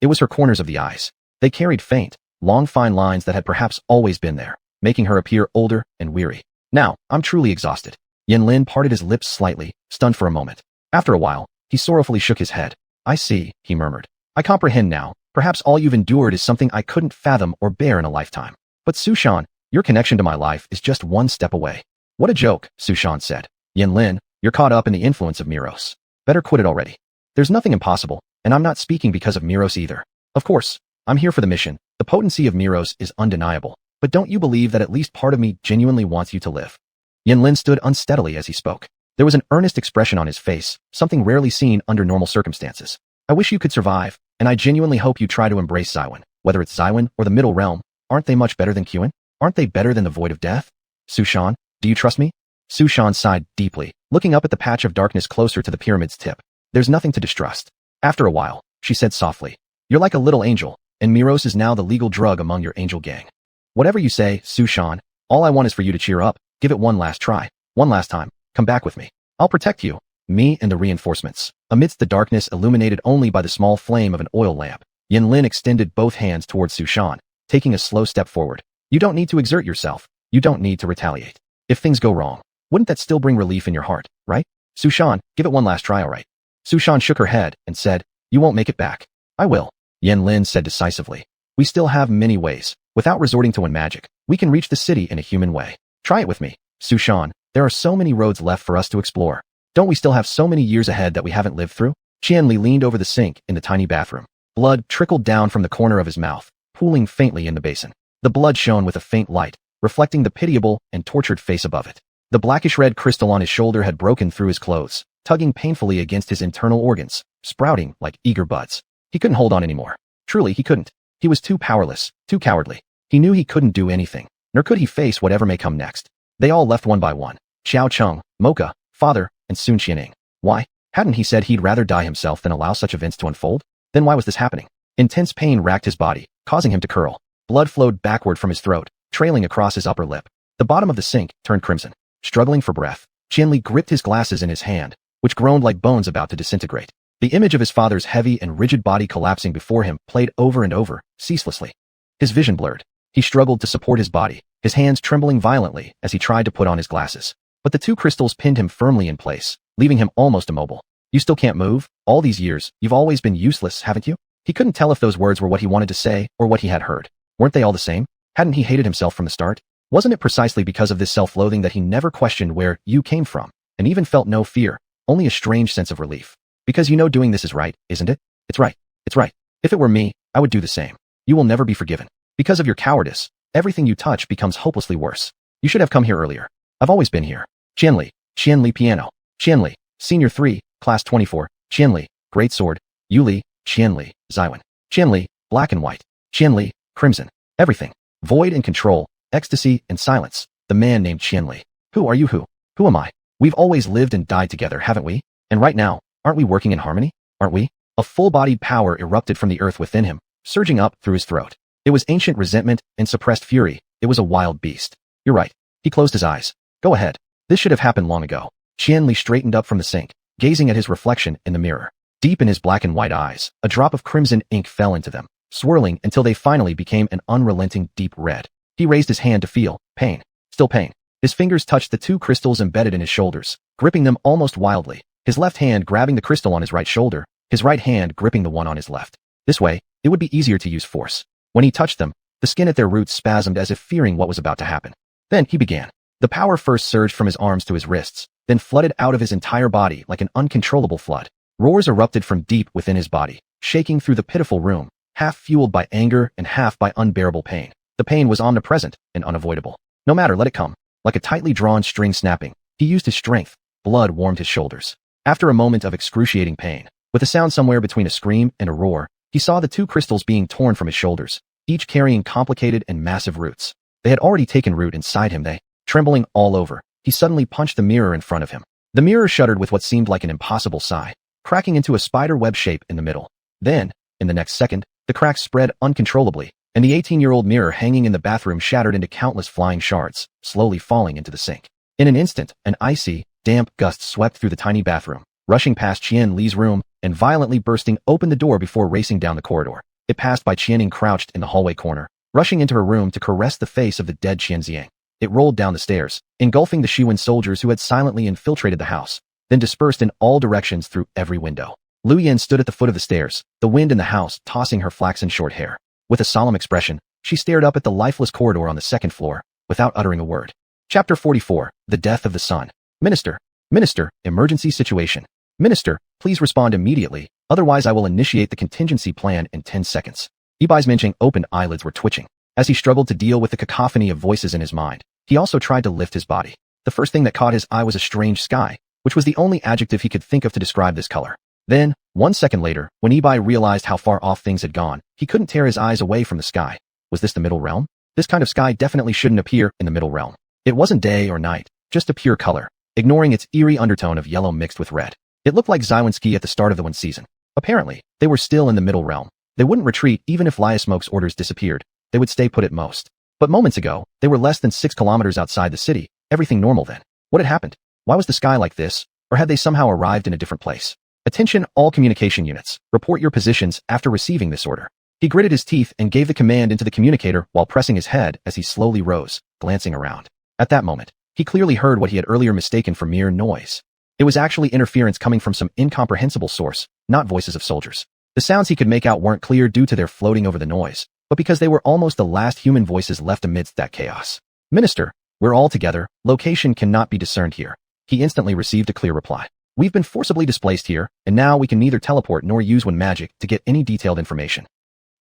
It was her corners of the eyes. They carried faint, long fine lines that had perhaps always been there, making her appear older and weary. Now, I'm truly exhausted. Yin Lin parted his lips slightly, stunned for a moment. After a while, he sorrowfully shook his head. I see, he murmured. I comprehend now. Perhaps all you've endured is something I couldn't fathom or bear in a lifetime. But Sushan, your connection to my life is just one step away. What a joke, Sushan said. Yin Lin, you're caught up in the influence of Neros. Better quit it already. There's nothing impossible, and I'm not speaking because of Neros either. Of course, I'm here for the mission. The potency of Neros is undeniable. But don't you believe that at least part of me genuinely wants you to live? Yin Lin stood unsteadily as he spoke. There was an earnest expression on his face, something rarely seen under normal circumstances. I wish you could survive, and I genuinely hope you try to embrace Xuanhuan. Whether it's Xuanhuan or the Middle Realm, aren't they much better than Xuan? Aren't they better than the Void of Death? Sushan, do you trust me? Sushan sighed deeply, looking up at the patch of darkness closer to the pyramid's tip. There's nothing to distrust. After a while, she said softly, you're like a little angel, and Miros is now the legal drug among your angel gang. Whatever you say, Sushan, all I want is for you to cheer up, give it one last try, one last time, come back with me. I'll protect you, me and the reinforcements. Amidst the darkness illuminated only by the small flame of an oil lamp, Yin Lin extended both hands towards Sushan, taking a slow step forward. You don't need to exert yourself. You don't need to retaliate. If things go wrong, wouldn't that still bring relief in your heart, right? Sushan, give it one last try, all right? Sushan shook her head and said, you won't make it back. I will. Yin Lin said decisively. We still have many ways. Without resorting to magic, we can reach the city in a human way. Try it with me. Sushan, there are so many roads left for us to explore. Don't we still have so many years ahead that we haven't lived through? Qianli leaned over the sink in the tiny bathroom. Blood trickled down from the corner of his mouth, pooling faintly in the basin. The blood shone with a faint light, reflecting the pitiable and tortured face above it. The blackish-red crystal on his shoulder had broken through his clothes, tugging painfully against his internal organs, sprouting like eager buds. He couldn't hold on anymore. Truly, he couldn't. He was too powerless, too cowardly. He knew he couldn't do anything, nor could he face whatever may come next. They all left one by one. Xiao Cheng, Mocha, Father, and Sun Qianing. Why? Hadn't he said he'd rather die himself than allow such events to unfold? Then why was this happening? Intense pain racked his body, causing him to curl. Blood flowed backward from his throat, trailing across his upper lip. The bottom of the sink turned crimson. Struggling for breath, Qianli gripped his glasses in his hand, which groaned like bones about to disintegrate. The image of his father's heavy and rigid body collapsing before him played over and over, ceaselessly. His vision blurred. He struggled to support his body, his hands trembling violently as he tried to put on his glasses. But the two crystals pinned him firmly in place, leaving him almost immobile. You still can't move? All these years, you've always been useless, haven't you? He couldn't tell if those words were what he wanted to say or what he had heard. Weren't they all the same? Hadn't he hated himself from the start? Wasn't it precisely because of this self-loathing that he never questioned where you came from, and even felt no fear, only a strange sense of relief? Because you know doing this is right, isn't it? It's right. It's right. If it were me, I would do the same. You will never be forgiven. Because of your cowardice, everything you touch becomes hopelessly worse. You should have come here earlier. I've always been here. Qianli piano. Qianli, Senior 3, Class 24. Qianli, Great Sword. Yuli, Qianli, xuanhuan. Qianli, black and white. Qianli, crimson. Everything. Void and control, ecstasy and silence. The man named Qianli. Who are you? Who am I? We've always lived and died together, haven't we? And right now, aren't we working in harmony? Aren't we? A full-bodied power erupted from the earth within him, surging up through his throat. It was ancient resentment and suppressed fury. It was a wild beast. You're right. He closed his eyes. Go ahead. This should have happened long ago. Qianli straightened up from the sink, gazing at his reflection in the mirror. Deep in his black and white eyes, a drop of crimson ink fell into them, swirling until they finally became an unrelenting deep red. He raised his hand to feel pain. Still pain. His fingers touched the two crystals embedded in his shoulders, gripping them almost wildly. His left hand grabbing the crystal on his right shoulder, his right hand gripping the one on his left. This way, it would be easier to use force. When he touched them, the skin at their roots spasmed as if fearing what was about to happen. Then he began. The power first surged from his arms to his wrists, then flooded out of his entire body like an uncontrollable flood. Roars erupted from deep within his body, shaking through the pitiful room, half fueled by anger and half by unbearable pain. The pain was omnipresent and unavoidable. No matter, let it come. Like a tightly drawn string snapping, he used his strength. Blood warmed his shoulders. After a moment of excruciating pain, with a sound somewhere between a scream and a roar, he saw the two crystals being torn from his shoulders, each carrying complicated and massive roots. They had already taken root inside him. Trembling all over, he suddenly punched the mirror in front of him. The mirror shuddered with what seemed like an impossible sigh, cracking into a spider web shape in the middle. Then, in the next second, the cracks spread uncontrollably, and the 18-year-old mirror hanging in the bathroom shattered into countless flying shards, slowly falling into the sink. In an instant, an icy, damp gust swept through the tiny bathroom, rushing past Qianli's room and violently bursting open the door before racing down the corridor. It passed by Qianning crouched in the hallway corner, rushing into her room to caress the face of the dead Qianziang. It rolled down the stairs, engulfing the Xuanhuan soldiers who had silently infiltrated the house, then dispersed in all directions through every window. Lu Yan stood at the foot of the stairs, the wind in the house tossing her flaxen short hair. With a solemn expression, she stared up at the lifeless corridor on the second floor, without uttering a word. Chapter 44, The Death of the Sun. Minister, emergency situation. Minister, please respond immediately, otherwise I will initiate the contingency plan in 10 seconds. Ibai's Minching opened eyelids were twitching. As he struggled to deal with the cacophony of voices in his mind, he also tried to lift his body. The first thing that caught his eye was a strange sky, which was the only adjective he could think of to describe this color. Then, 1 second later, when Ibai realized how far off things had gone, he couldn't tear his eyes away from the sky. Was this the middle realm? This kind of sky definitely shouldn't appear in the middle realm. It wasn't day or night, just a pure color, ignoring its eerie undertone of yellow mixed with red. It looked like Xiaowanski at the start of the wind season. Apparently, they were still in the middle realm. They wouldn't retreat even if Liasmoke's orders disappeared. They would stay put at most. But moments ago, they were less than 6 kilometers outside the city. Everything normal then. What had happened? Why was the sky like this? Or had they somehow arrived in a different place? Attention, all communication units. Report your positions after receiving this order. He gritted his teeth and gave the command into the communicator while pressing his head as he slowly rose, glancing around. At that moment, he clearly heard what he had earlier mistaken for mere noise. It was actually interference coming from some incomprehensible source, not voices of soldiers. The sounds he could make out weren't clear due to their floating over the noise, but because they were almost the last human voices left amidst that chaos. Minister, we're all together. Location cannot be discerned here. He instantly received a clear reply. We've been forcibly displaced here, and now we can neither teleport nor use one magic to get any detailed information.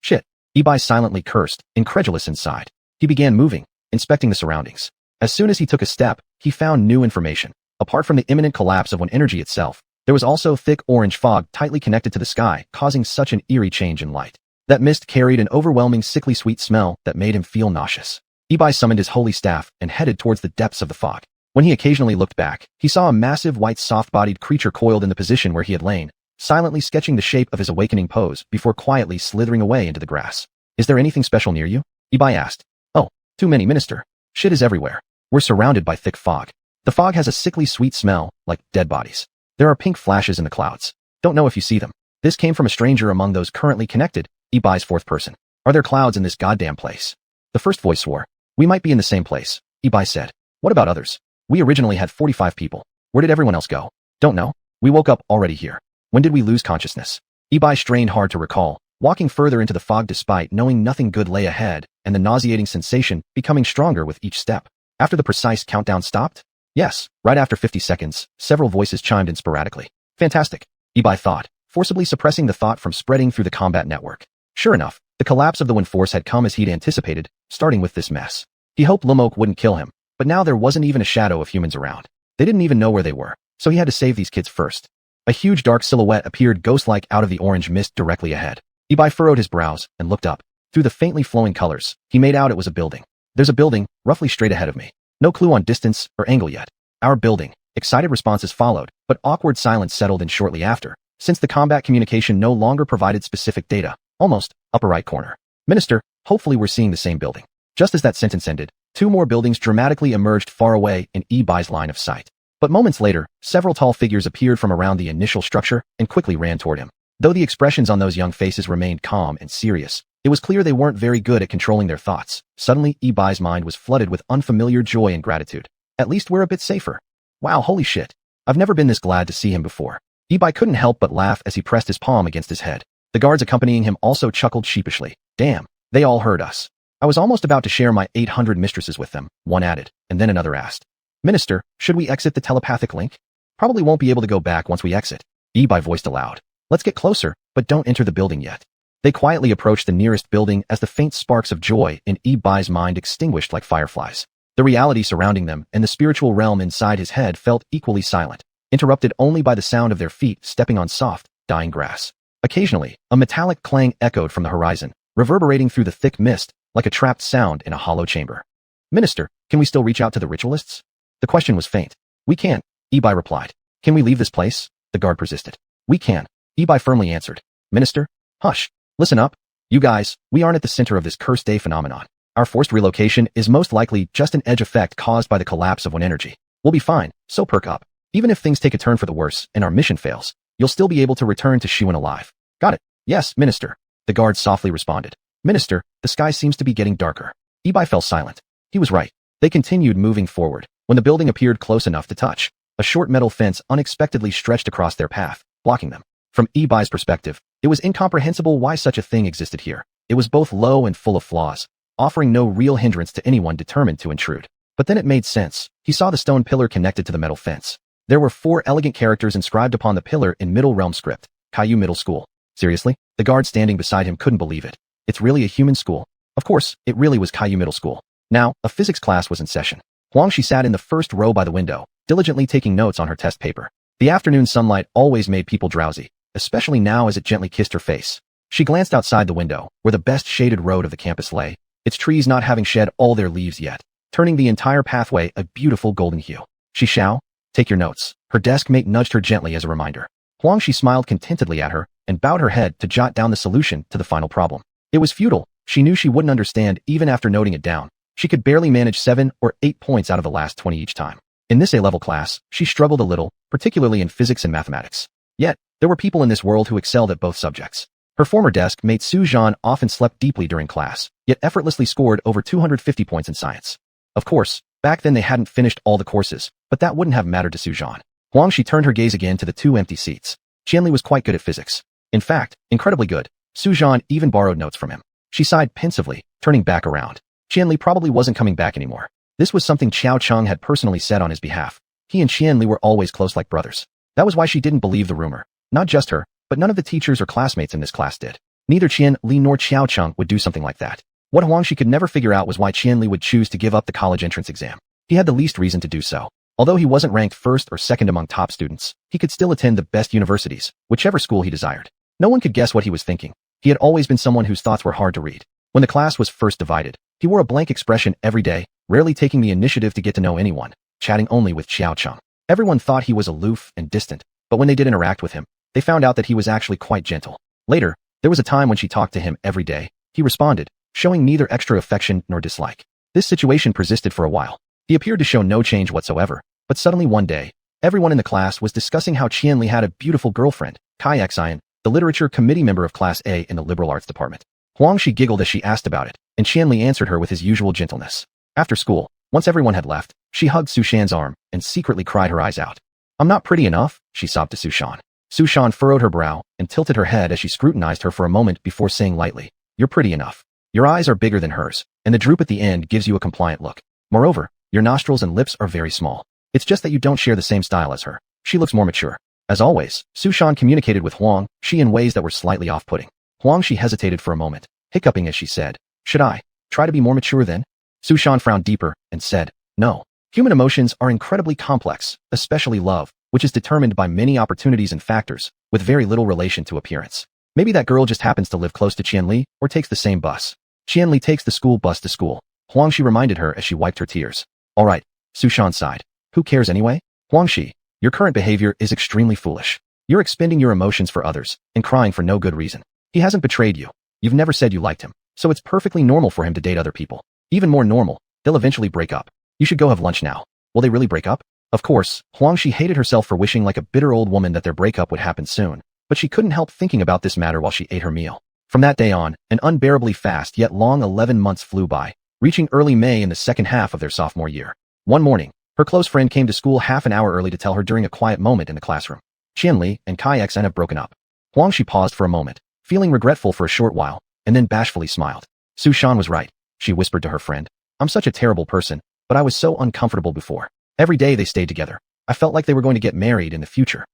Shit. Ibai silently cursed, incredulous inside. He began moving, inspecting the surroundings. As soon as he took a step, he found new information. Apart from the imminent collapse of one energy itself, there was also thick orange fog tightly connected to the sky, causing such an eerie change in light. That mist carried an overwhelming sickly sweet smell that made him feel nauseous. Ibai summoned his holy staff and headed towards the depths of the fog. When he occasionally looked back, he saw a massive white soft-bodied creature coiled in the position where he had lain, silently sketching the shape of his awakening pose before quietly slithering away into the grass. Is there anything special near you? Ibai asked. Oh, too many, minister. Shit is everywhere. We're surrounded by thick fog. The fog has a sickly sweet smell, like dead bodies. There are pink flashes in the clouds. Don't know if you see them. This came from a stranger among those currently connected, Ibai's fourth person. Are there clouds in this goddamn place? The first voice swore. We might be in the same place, Ibai said. What about others? We originally had 45 people. Where did everyone else go? Don't know. We woke up already here. When did we lose consciousness? Ibai strained hard to recall, walking further into the fog despite knowing nothing good lay ahead, and the nauseating sensation becoming stronger with each step. After the precise countdown stopped? Yes, right after 50 seconds, several voices chimed in sporadically. Fantastic, Ibai thought, forcibly suppressing the thought from spreading through the combat network. Sure enough, the collapse of the Wind Force had come as he'd anticipated, starting with this mess. He hoped Lumok wouldn't kill him, but now there wasn't even a shadow of humans around. They didn't even know where they were, so he had to save these kids first. A huge dark silhouette appeared ghost-like out of the orange mist directly ahead. Ibai furrowed his brows and looked up. Through the faintly flowing colors, he made out it was a building. There's a building, roughly straight ahead of me. No clue on distance or angle yet. Our building. Excited responses followed, but awkward silence settled in shortly after, since the combat communication no longer provided specific data. Almost, upper right corner. Minister, hopefully we're seeing the same building. Just as that sentence ended, two more buildings dramatically emerged far away in Ibai's line of sight. But moments later, several tall figures appeared from around the initial structure and quickly ran toward him. Though the expressions on those young faces remained calm and serious, it was clear they weren't very good at controlling their thoughts. Suddenly, Ibai's mind was flooded with unfamiliar joy and gratitude. At least we're a bit safer. Wow, holy shit. I've never been this glad to see him before. Ibai couldn't help but laugh as he pressed his palm against his head. The guards accompanying him also chuckled sheepishly. Damn, they all heard us. I was almost about to share my 800 mistresses with them, one added, and then another asked. Minister, should we exit the telepathic link? Probably won't be able to go back once we exit. Ibai voiced aloud. Let's get closer, but don't enter the building yet. They quietly approached the nearest building as the faint sparks of joy in Ibai's mind extinguished like fireflies. The reality surrounding them and the spiritual realm inside his head felt equally silent, interrupted only by the sound of their feet stepping on soft, dying grass. Occasionally, a metallic clang echoed from the horizon, reverberating through the thick mist like a trapped sound in a hollow chamber. Minister, can we still reach out to the ritualists? The question was faint. We can, Ibai replied. Can we leave this place? The guard persisted. We can, Ibai firmly answered. Minister? Hush. Listen up. You guys, we aren't at the center of this cursed day phenomenon. Our forced relocation is most likely just an edge effect caused by the collapse of one energy. We'll be fine, so perk up. Even if things take a turn for the worse and our mission fails, you'll still be able to return to Xuan alive. Got it. Yes, Minister. The guard softly responded. Minister, the sky seems to be getting darker. Ibai fell silent. He was right. They continued moving forward when the building appeared close enough to touch. A short metal fence unexpectedly stretched across their path, blocking them. From Ibai's perspective, it was incomprehensible why such a thing existed here. It was both low and full of flaws, offering no real hindrance to anyone determined to intrude. But then it made sense. He saw the stone pillar connected to the metal fence. There were 4 elegant characters inscribed upon the pillar in Middle Realm script. Caillou Middle School. Seriously? The guard standing beside him couldn't believe it. It's really a human school. Of course, it really was Caillou Middle School. Now, a physics class was in session. Huangshi sat in the first row by the window, diligently taking notes on her test paper. The afternoon sunlight always made people drowsy, especially now as it gently kissed her face. She glanced outside the window, where the best shaded road of the campus lay, its trees not having shed all their leaves yet, turning the entire pathway a beautiful golden hue. Xiao, take your notes. Her desk mate nudged her gently as a reminder. Huangshi smiled contentedly at her and bowed her head to jot down the solution to the final problem. It was futile. She knew she wouldn't understand even after noting it down. She could barely manage 7 or 8 points out of the last 20 each time. In this A-level class, she struggled a little, particularly in physics and mathematics. Yet, there were people in this world who excelled at both subjects. Her former desk mate Su Zhan often slept deeply during class, yet effortlessly scored over 250 points in science. Of course, back then they hadn't finished all the courses, but that wouldn't have mattered to Su Zhan. Huangshi turned her gaze again to the 2 empty seats. Qianli was quite good at physics. In fact, incredibly good. Su Zhan even borrowed notes from him. She sighed pensively, turning back around. Qianli probably wasn't coming back anymore. This was something Qiao Cheng had personally said on his behalf. He and Qianli were always close like brothers. That was why she didn't believe the rumor. Not just her, but none of the teachers or classmates in this class did. Neither Qianli nor Qiao Cheng would do something like that. What Huangshi could never figure out was why Qianli would choose to give up the college entrance exam. He had the least reason to do so. Although he wasn't ranked first or second among top students, he could still attend the best universities, whichever school he desired. No one could guess what he was thinking. He had always been someone whose thoughts were hard to read. When the class was first divided, he wore a blank expression every day, rarely taking the initiative to get to know anyone, chatting only with Qiao Cheng. Everyone thought he was aloof and distant, but when they did interact with him, they found out that he was actually quite gentle. Later, there was a time when she talked to him every day. He responded, showing neither extra affection nor dislike. This situation persisted for a while. He appeared to show no change whatsoever, but suddenly one day, everyone in the class was discussing how Qianli had a beautiful girlfriend, Kai Xuanhuan, the literature committee member of Class A in the liberal arts department. Huangxi giggled as she asked about it, and Qianli answered her with his usual gentleness. After school, once everyone had left, she hugged Sushan's arm and secretly cried her eyes out. I'm not pretty enough, she sobbed to Sushan. Sushan furrowed her brow and tilted her head as she scrutinized her for a moment before saying lightly, You're pretty enough. Your eyes are bigger than hers, and the droop at the end gives you a compliant look. Moreover, your nostrils and lips are very small. It's just that you don't share the same style as her. She looks more mature. As always, Sushan communicated with Huangxi in ways that were slightly off-putting. Huangxi hesitated for a moment, hiccuping as she said, Should I try to be more mature then? Sushan frowned deeper and said, No. Human emotions are incredibly complex, especially love, which is determined by many opportunities and factors, with very little relation to appearance. Maybe that girl just happens to live close to Qianli or takes the same bus. Qianli takes the school bus to school. Huangxi reminded her as she wiped her tears. All right, Sushan sighed. Who cares anyway? Huangxi, your current behavior is extremely foolish. You're expending your emotions for others and crying for no good reason. He hasn't betrayed you. You've never said you liked him, so it's perfectly normal for him to date other people. Even more normal, they'll eventually break up. You should go have lunch now. Will they really break up? Of course, Huangxi hated herself for wishing like a bitter old woman that their breakup would happen soon, but she couldn't help thinking about this matter while she ate her meal. From that day on, an unbearably fast yet long 11 months flew by, reaching early May in the second half of their sophomore year. One morning, her close friend came to school half an hour early to tell her during a quiet moment in the classroom. Qianli and Kai Xuan have broken up. Huangxi paused for a moment, feeling regretful for a short while, and then bashfully smiled. Sushan was right, she whispered to her friend. I'm such a terrible person, but I was so uncomfortable before. Every day they stayed together. I felt like they were going to get married in the future.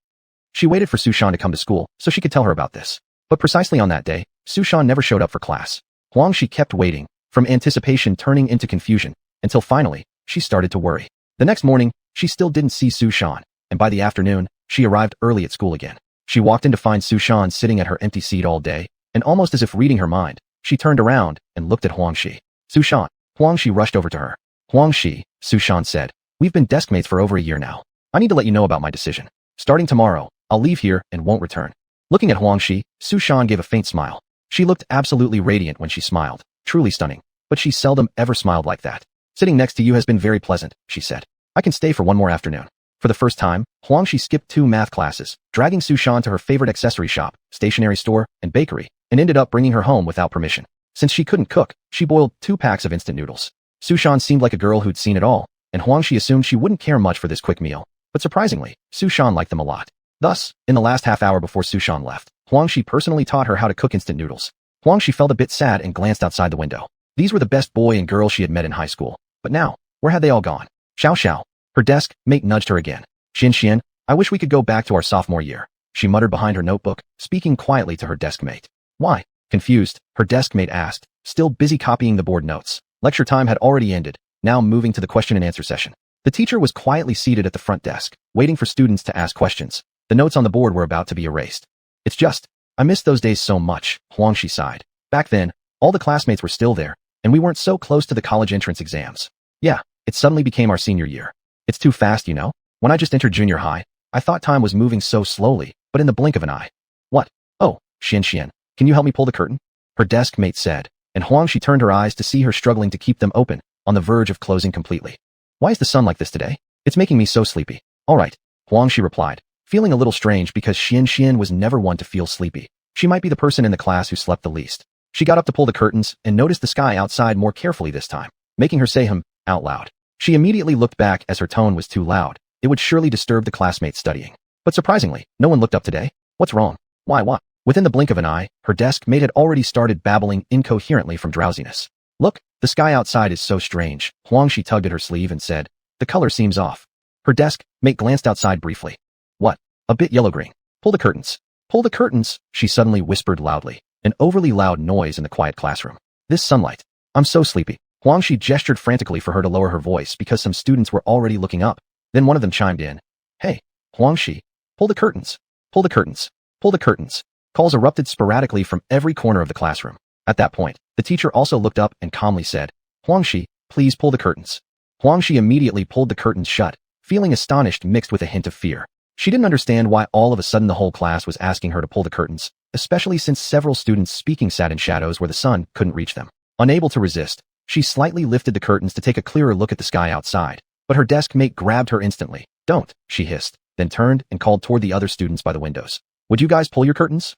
She waited for Sushan to come to school so she could tell her about this. But precisely on that day, Sushan never showed up for class. Huangxi kept waiting, from anticipation turning into confusion, until finally, she started to worry. The next morning, she still didn't see Sushan, and by the afternoon, she arrived early at school again. She walked in to find Sushan sitting at her empty seat all day, and almost as if reading her mind, she turned around and looked at Huangxi. Sushan. Huangxi rushed over to her. Huangxi, Sushan said, we've been deskmates for over a year now. I need to let you know about my decision. Starting tomorrow, I'll leave here and won't return. Looking at Huangxi, Sushan gave a faint smile. She looked absolutely radiant when she smiled, truly stunning, but she seldom ever smiled like that. Sitting next to you has been very pleasant, she said. I can stay for one more afternoon. For the first time, Huangxi skipped 2 math classes, dragging Sushan to her favorite accessory shop, stationery store, and bakery, and ended up bringing her home without permission. Since she couldn't cook, she boiled 2 packs of instant noodles. Sushan seemed like a girl who'd seen it all, and Huangxi assumed she wouldn't care much for this quick meal. But surprisingly, Sushan liked them a lot. Thus, in the last half hour before Sushan left, Huangxi personally taught her how to cook instant noodles. Huangxi felt a bit sad and glanced outside the window. These were the best boy and girl she had met in high school. But now, where had they all gone? Xiao Xiao. Her desk mate nudged her again. Xian, I wish we could go back to our sophomore year, she muttered behind her notebook, speaking quietly to her desk mate. Why? Confused, her desk mate asked, still busy copying the board notes. Lecture time had already ended, now moving to the question and answer session. The teacher was quietly seated at the front desk, waiting for students to ask questions. The notes on the board were about to be erased. It's just, I miss those days so much, Huangxi sighed. Back then, all the classmates were still there, and we weren't so close to the college entrance exams. Yeah, it suddenly became our senior year. It's too fast, you know? When I just entered junior high, I thought time was moving so slowly, but in the blink of an eye. What? Oh, Xian, can you help me pull the curtain? Her desk mate said, and Huangxi turned her eyes to see her struggling to keep them open, on the verge of closing completely. Why is the sun like this today? It's making me so sleepy. All right, Huangxi replied, feeling a little strange because Xian was never one to feel sleepy. She might be the person in the class who slept the least. She got up to pull the curtains and noticed the sky outside more carefully this time, making her say out loud. She immediately looked back as her tone was too loud. It would surely disturb the classmates studying. But surprisingly, no one looked up today. What's wrong? Why what? Within the blink of an eye, her desk mate had already started babbling incoherently from drowsiness. Look, the sky outside is so strange. Huangxi tugged at her sleeve and said, the color seems off. Her desk mate glanced outside briefly. What? A bit yellow-green. Pull the curtains. Pull the curtains, she suddenly whispered loudly, an overly loud noise in the quiet classroom. This sunlight. I'm so sleepy. Huangxi gestured frantically for her to lower her voice because some students were already looking up. Then one of them chimed in. Hey, Huangxi, pull the curtains. Pull the curtains. Pull the curtains. Calls erupted sporadically from every corner of the classroom. At that point, the teacher also looked up and calmly said, Huangxi, please pull the curtains. Huangxi immediately pulled the curtains shut, feeling astonished mixed with a hint of fear. She didn't understand why all of a sudden the whole class was asking her to pull the curtains, especially since several students speaking sat in shadows where the sun couldn't reach them. Unable to resist, she slightly lifted the curtains to take a clearer look at the sky outside, but her desk mate grabbed her instantly. "Don't," she hissed, then turned and called toward the other students by the windows. "Would you guys pull your curtains?"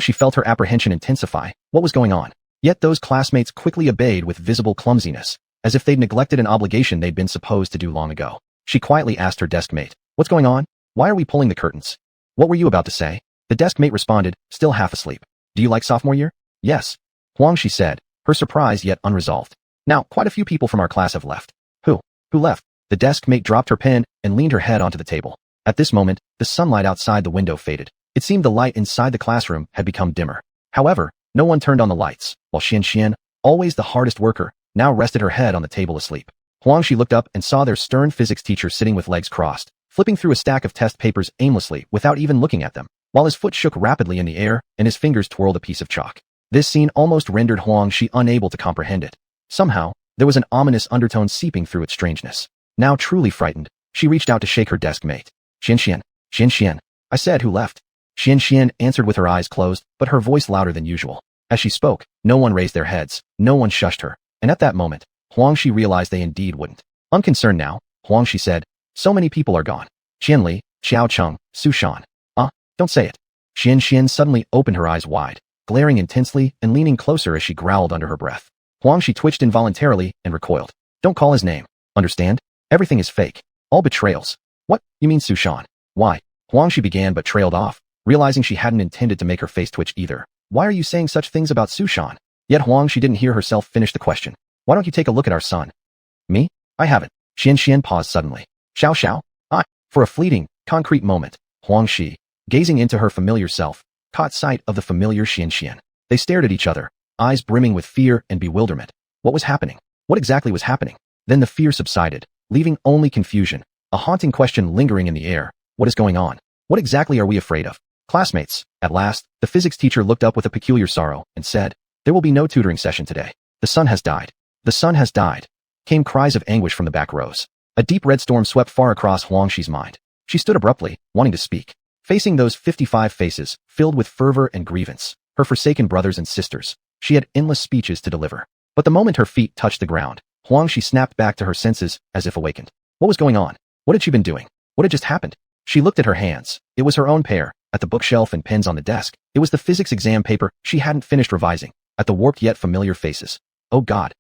She felt her apprehension intensify. What was going on? Yet those classmates quickly obeyed with visible clumsiness, as if they'd neglected an obligation they'd been supposed to do long ago. She quietly asked her desk mate, "What's going on? Why are we pulling the curtains?" "What were you about to say?" The desk mate responded, still half asleep. "Do you like sophomore year?" "Yes." She said, her surprise yet unresolved. "Now, quite a few people from our class have left." Who left?" The desk mate dropped her pen and leaned her head onto the table. At this moment, the sunlight outside the window faded. It seemed the light inside the classroom had become dimmer. However, no one turned on the lights, while Xian, always the hardest worker, now rested her head on the table asleep. She looked up and saw their stern physics teacher sitting with legs crossed, flipping through a stack of test papers aimlessly without even looking at them, while his foot shook rapidly in the air and his fingers twirled a piece of chalk. This scene almost rendered Shi unable to comprehend it. Somehow, there was an ominous undertone seeping through its strangeness. Now truly frightened, she reached out to shake her desk mate. Xian, I said, who left?" Xian answered with her eyes closed, but her voice louder than usual. As she spoke, no one raised their heads, no one shushed her, and at that moment, Shi realized they indeed wouldn't. Unconcerned now, Shi said, "So many people are gone. Qianli, Xiaocheng, Sushan. Don't say it." Xian suddenly opened her eyes wide, glaring intensely and leaning closer as she growled under her breath. Shi twitched involuntarily and recoiled. "Don't call his name. Understand? Everything is fake. All betrayals." "What? You mean Sushan? Why?" Shi began but trailed off, realizing she hadn't intended to make her face twitch either. "Why are you saying such things about Sushan?" Yet she didn't hear herself finish the question. "Why don't you take a look at our son?" "Me? I haven't." Xian paused suddenly. Xiao? For a fleeting, concrete moment, Shi, gazing into her familiar self, caught sight of the familiar Xian. They stared at each other, eyes brimming with fear and bewilderment. What was happening? What exactly was happening? Then the fear subsided, leaving only confusion, a haunting question lingering in the air. What is going on? What exactly are we afraid of? "Classmates," at last, the physics teacher looked up with a peculiar sorrow and said, "There will be no tutoring session today. The sun has died. The sun has died." Came cries of anguish from the back rows. A deep red storm swept far across Shi's mind. She stood abruptly, wanting to speak. Facing those 55 faces, filled with fervor and grievance, her forsaken brothers and sisters, she had endless speeches to deliver. But the moment her feet touched the ground, Shi snapped back to her senses as if awakened. What was going on? What had she been doing? What had just happened? She looked at her hands. It was her own pair, at the bookshelf and pens on the desk. It was the physics exam paper she hadn't finished revising, at the warped yet familiar faces. Oh God,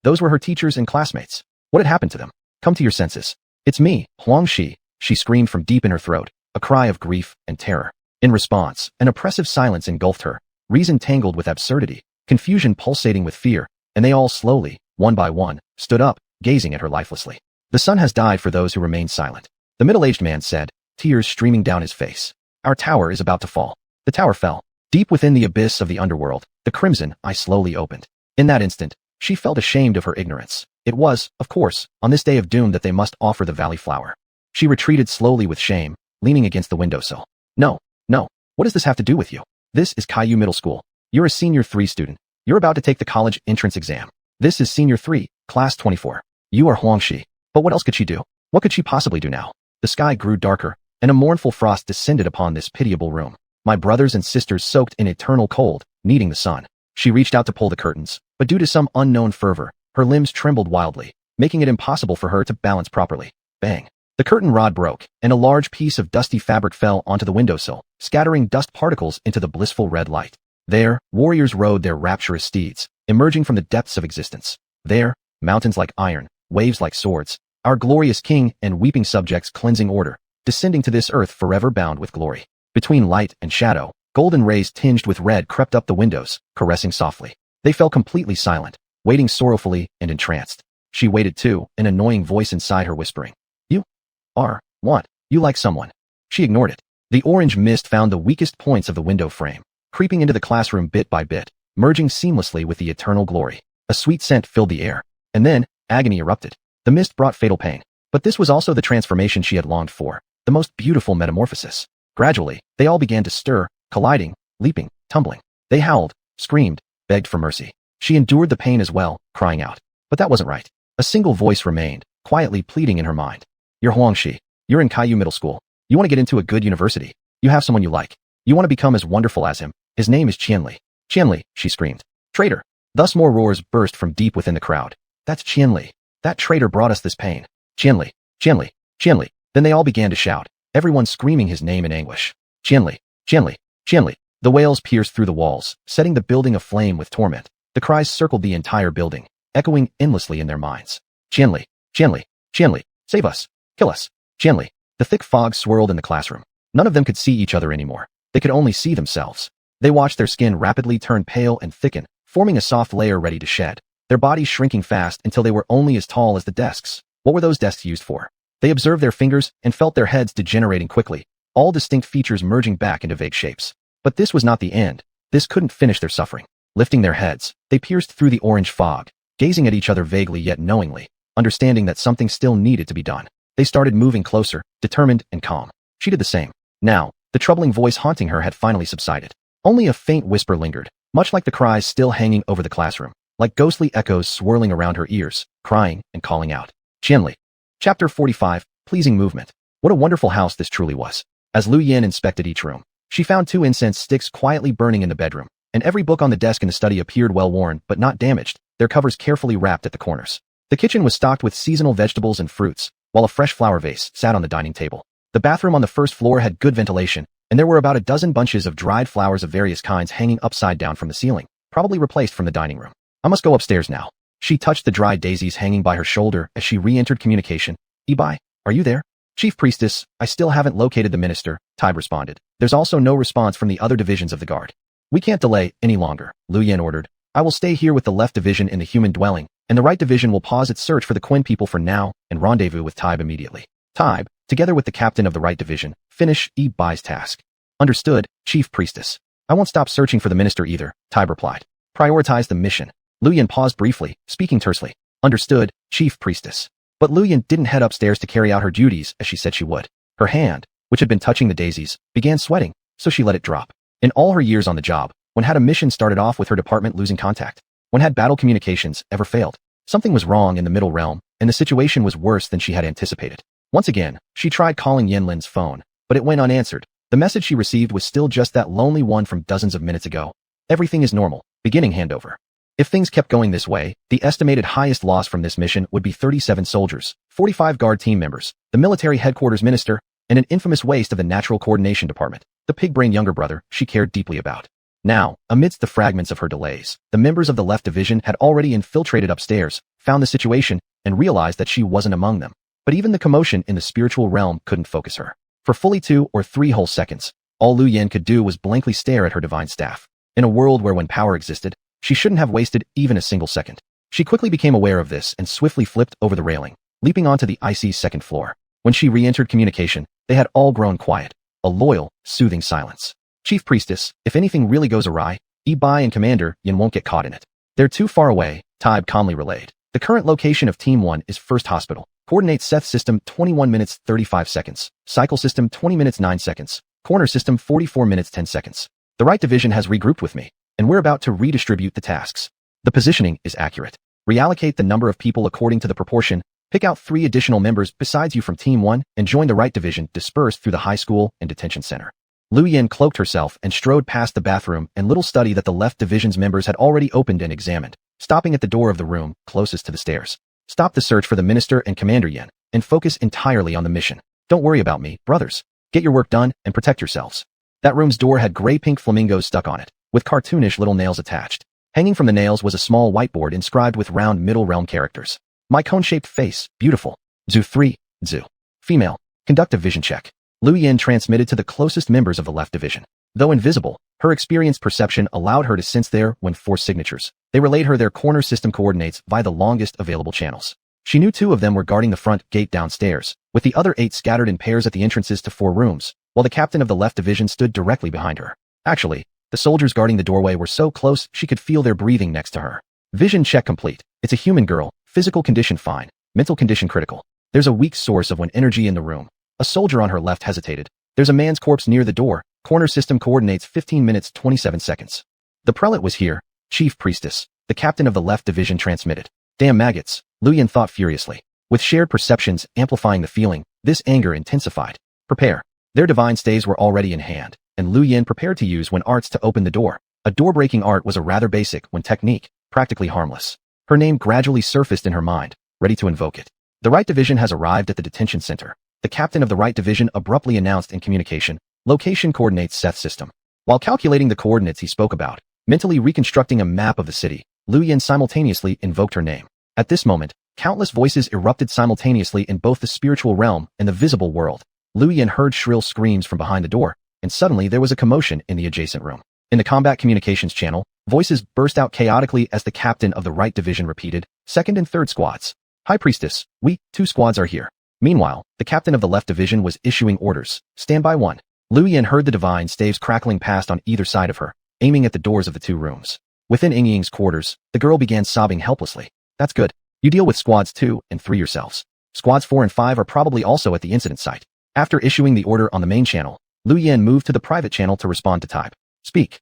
those were her teachers and classmates. What had happened to them? "Come to your senses. It's me, Shi," she screamed from deep in her throat, a cry of grief and terror. In response, an oppressive silence engulfed her, reason tangled with absurdity, confusion pulsating with fear, and they all slowly, one by one, stood up, gazing at her lifelessly. "The sun has died for those who remain silent," the middle-aged man said, tears streaming down his face. "Our tower is about to fall." The tower fell. Deep within the abyss of the underworld, the crimson eye slowly opened. In that instant, she felt ashamed of her ignorance. It was, of course, on this day of doom that they must offer the valley flower. She retreated slowly with shame, leaning against the windowsill. No. What does this have to do with you? This is Caillou Middle School. You're a Senior 3 student. You're about to take the college entrance exam. This is Senior 3, Class 24. You are Shi. But what else could she do? What could she possibly do now? The sky grew darker, and a mournful frost descended upon this pitiable room. My brothers and sisters soaked in eternal cold, needing the sun. She reached out to pull the curtains, but due to some unknown fervor, her limbs trembled wildly, making it impossible for her to balance properly. Bang! The curtain rod broke, and a large piece of dusty fabric fell onto the windowsill, scattering dust particles into the blissful red light. There, warriors rode their rapturous steeds, emerging from the depths of existence. There, mountains like iron, waves like swords, our glorious king and weeping subjects cleansing order, descending to this earth forever bound with glory. Between light and shadow, golden rays tinged with red crept up the windows, caressing softly. They fell completely silent, waiting sorrowfully and entranced. She waited too, an annoying voice inside her whispering, You like someone." She ignored it. The orange mist found the weakest points of the window frame, creeping into the classroom bit by bit, merging seamlessly with the eternal glory. A sweet scent filled the air, and then, agony erupted. The mist brought fatal pain. But this was also the transformation she had longed for, the most beautiful metamorphosis. Gradually, they all began to stir, colliding, leaping, tumbling. They howled, screamed, begged for mercy. She endured the pain as well, crying out. But that wasn't right. A single voice remained, quietly pleading in her mind. "You're Shi. You're in Caillou Middle School. You want to get into a good university. You have someone you like. You want to become as wonderful as him. His name is Qianli. Qianli, she screamed. Traitor. Thus more roars burst from deep within the crowd. That's Qianli. That traitor brought us this pain. Qianli, Qianli, Qianli. Then they all began to shout, everyone screaming his name in anguish. Qianli, Qianli, Qianli. The wails pierced through the walls, setting the building aflame with torment. The cries circled the entire building, echoing endlessly in their minds. Qianli, Qianli, Qianli, save us, kill us. Qianli. The thick fog swirled in the classroom. None of them could see each other anymore. They could only see themselves. They watched their skin rapidly turn pale and thicken, forming a soft layer ready to shed. Their bodies shrinking fast until they were only as tall as the desks. What were those desks used for? They observed their fingers and felt their heads degenerating quickly, all distinct features merging back into vague shapes. But this was not the end. This couldn't finish their suffering. Lifting their heads, they pierced through the orange fog, gazing at each other vaguely yet knowingly, understanding that something still needed to be done. They started moving closer, determined and calm. She did the same. Now, the troubling voice haunting her had finally subsided. Only a faint whisper lingered, much like the cries still hanging over the classroom, like ghostly echoes swirling around her ears, crying and calling out. Qianli. Chapter 45, Pleasing Movement. What a wonderful house this truly was. As Lu Yin inspected each room, she found 2 incense sticks quietly burning in the bedroom, and every book on the desk in the study appeared well-worn but not damaged, their covers carefully wrapped at the corners. The kitchen was stocked with seasonal vegetables and fruits, while a fresh flower vase sat on the dining table. The bathroom on the first floor had good ventilation, and there were about a dozen bunches of dried flowers of various kinds hanging upside down from the ceiling, probably replaced from the dining room. I must go upstairs now. She touched the dried daisies hanging by her shoulder as she re-entered communication. Ibai, are you there? Chief Priestess, I still haven't located the minister, Taib responded. There's also no response from the other divisions of the guard. We can't delay any longer, Lu Yin ordered. I will stay here with the left division in the human dwelling, and the right division will pause its search for the Quen people for now and rendezvous with Taib immediately. Taib, together with the captain of the right division, finish Ibai's task. Understood, Chief Priestess. I won't stop searching for the minister either, Taib replied. Prioritize the mission. Lu Yin paused briefly, speaking tersely. Understood, Chief Priestess. But Lu Yin didn't head upstairs to carry out her duties as she said she would. Her hand, which had been touching the daisies, began sweating, so she let it drop. In all her years on the job, when had a mission started off with her department losing contact? When had battle communications ever failed? Something was wrong in the middle realm, and the situation was worse than she had anticipated. Once again, she tried calling Yanlin's phone, but it went unanswered. The message she received was still just that lonely one from dozens of minutes ago. Everything is normal. Beginning handover. If things kept going this way, the estimated highest loss from this mission would be 37 soldiers, 45 guard team members, the military headquarters minister, and an infamous waste of the natural coordination department, the pig-brained younger brother she cared deeply about. Now, amidst the fragments of her delays, the members of the left division had already infiltrated upstairs, found the situation, and realized that she wasn't among them. But even the commotion in the spiritual realm couldn't focus her. For fully 2 or 3 whole seconds, all Lu Yin could do was blankly stare at her divine staff. In a world where when power existed, she shouldn't have wasted even a single second. She quickly became aware of this and swiftly flipped over the railing, leaping onto the icy second floor. When she re-entered communication, they had all grown quiet, a loyal, soothing silence. Chief Priestess, if anything really goes awry, Ibai and Commander Yin won't get caught in it. They're too far away, Taib calmly relayed. The current location of Team 1 is First Hospital. Coordinate Seth System 21 minutes 35 seconds. Cycle System 20 minutes 9 seconds. Corner System 44 minutes 10 seconds. The right division has regrouped with me, and we're about to redistribute the tasks. The positioning is accurate. Reallocate the number of people according to the proportion. Pick out 3 additional members besides you from Team 1 and join the right division dispersed through the high school and detention center. Lu Yin cloaked herself and strode past the bathroom and little study that the left division's members had already opened and examined, stopping at the door of the room closest to the stairs. Stop the search for the minister and Commander Yin, and focus entirely on the mission. Don't worry about me, brothers. Get your work done and protect yourselves. That room's door had gray-pink flamingos stuck on it, with cartoonish little nails attached. Hanging from the nails was a small whiteboard inscribed with round middle realm characters. My cone-shaped face, beautiful. Zhu 3, Zhu. Female. Conduct a vision check. Lu Yin transmitted to the closest members of the left division. Though invisible, her experienced perception allowed her to sense their when force signatures. They relayed her their corner system coordinates via the longest available channels. She knew 2 of them were guarding the front gate downstairs, with the other 8 scattered in pairs at the entrances to 4 rooms, while the captain of the left division stood directly behind her. Actually, the soldiers guarding the doorway were so close she could feel their breathing next to her. Vision check complete. It's a human girl, physical condition fine, mental condition critical. There's a weak source of when energy in the room. A soldier on her left hesitated. There's a man's corpse near the door. Corner system coordinates 15 minutes 27 seconds. The prelate was here. Chief Priestess, the captain of the left division transmitted. Damn maggots, Lu Yin thought furiously. With shared perceptions amplifying the feeling, this anger intensified. Prepare. Their divine staves were already in hand, and Lu Yin prepared to use when arts to open the door. A door-breaking art was a rather basic when technique, practically harmless. Her name gradually surfaced in her mind, ready to invoke it. The Right Division has arrived at the detention center. The captain of the Right Division abruptly announced in communication, location coordinates Seth system. While calculating the coordinates he spoke about, mentally reconstructing a map of the city, Lu Yin simultaneously invoked her name. At this moment, countless voices erupted simultaneously in both the spiritual realm and the visible world. Lu Yin heard shrill screams from behind the door, and suddenly there was a commotion in the adjacent room. In the combat communications channel, voices burst out chaotically as the captain of the Right Division repeated, second and third squads. High Priestess, we, 2 squads are here. Meanwhile, the captain of the Left Division was issuing orders, stand by 1. Lu Yin heard the divine staves crackling past on either side of her, aiming at the doors of the 2 rooms. Within Ying Ying's quarters, the girl began sobbing helplessly. That's good. You deal with squads 2 and 3 yourselves. Squads 4 and 5 are probably also at the incident site. After issuing the order on the main channel, Lu Yin moved to the private channel to respond to type. Speak.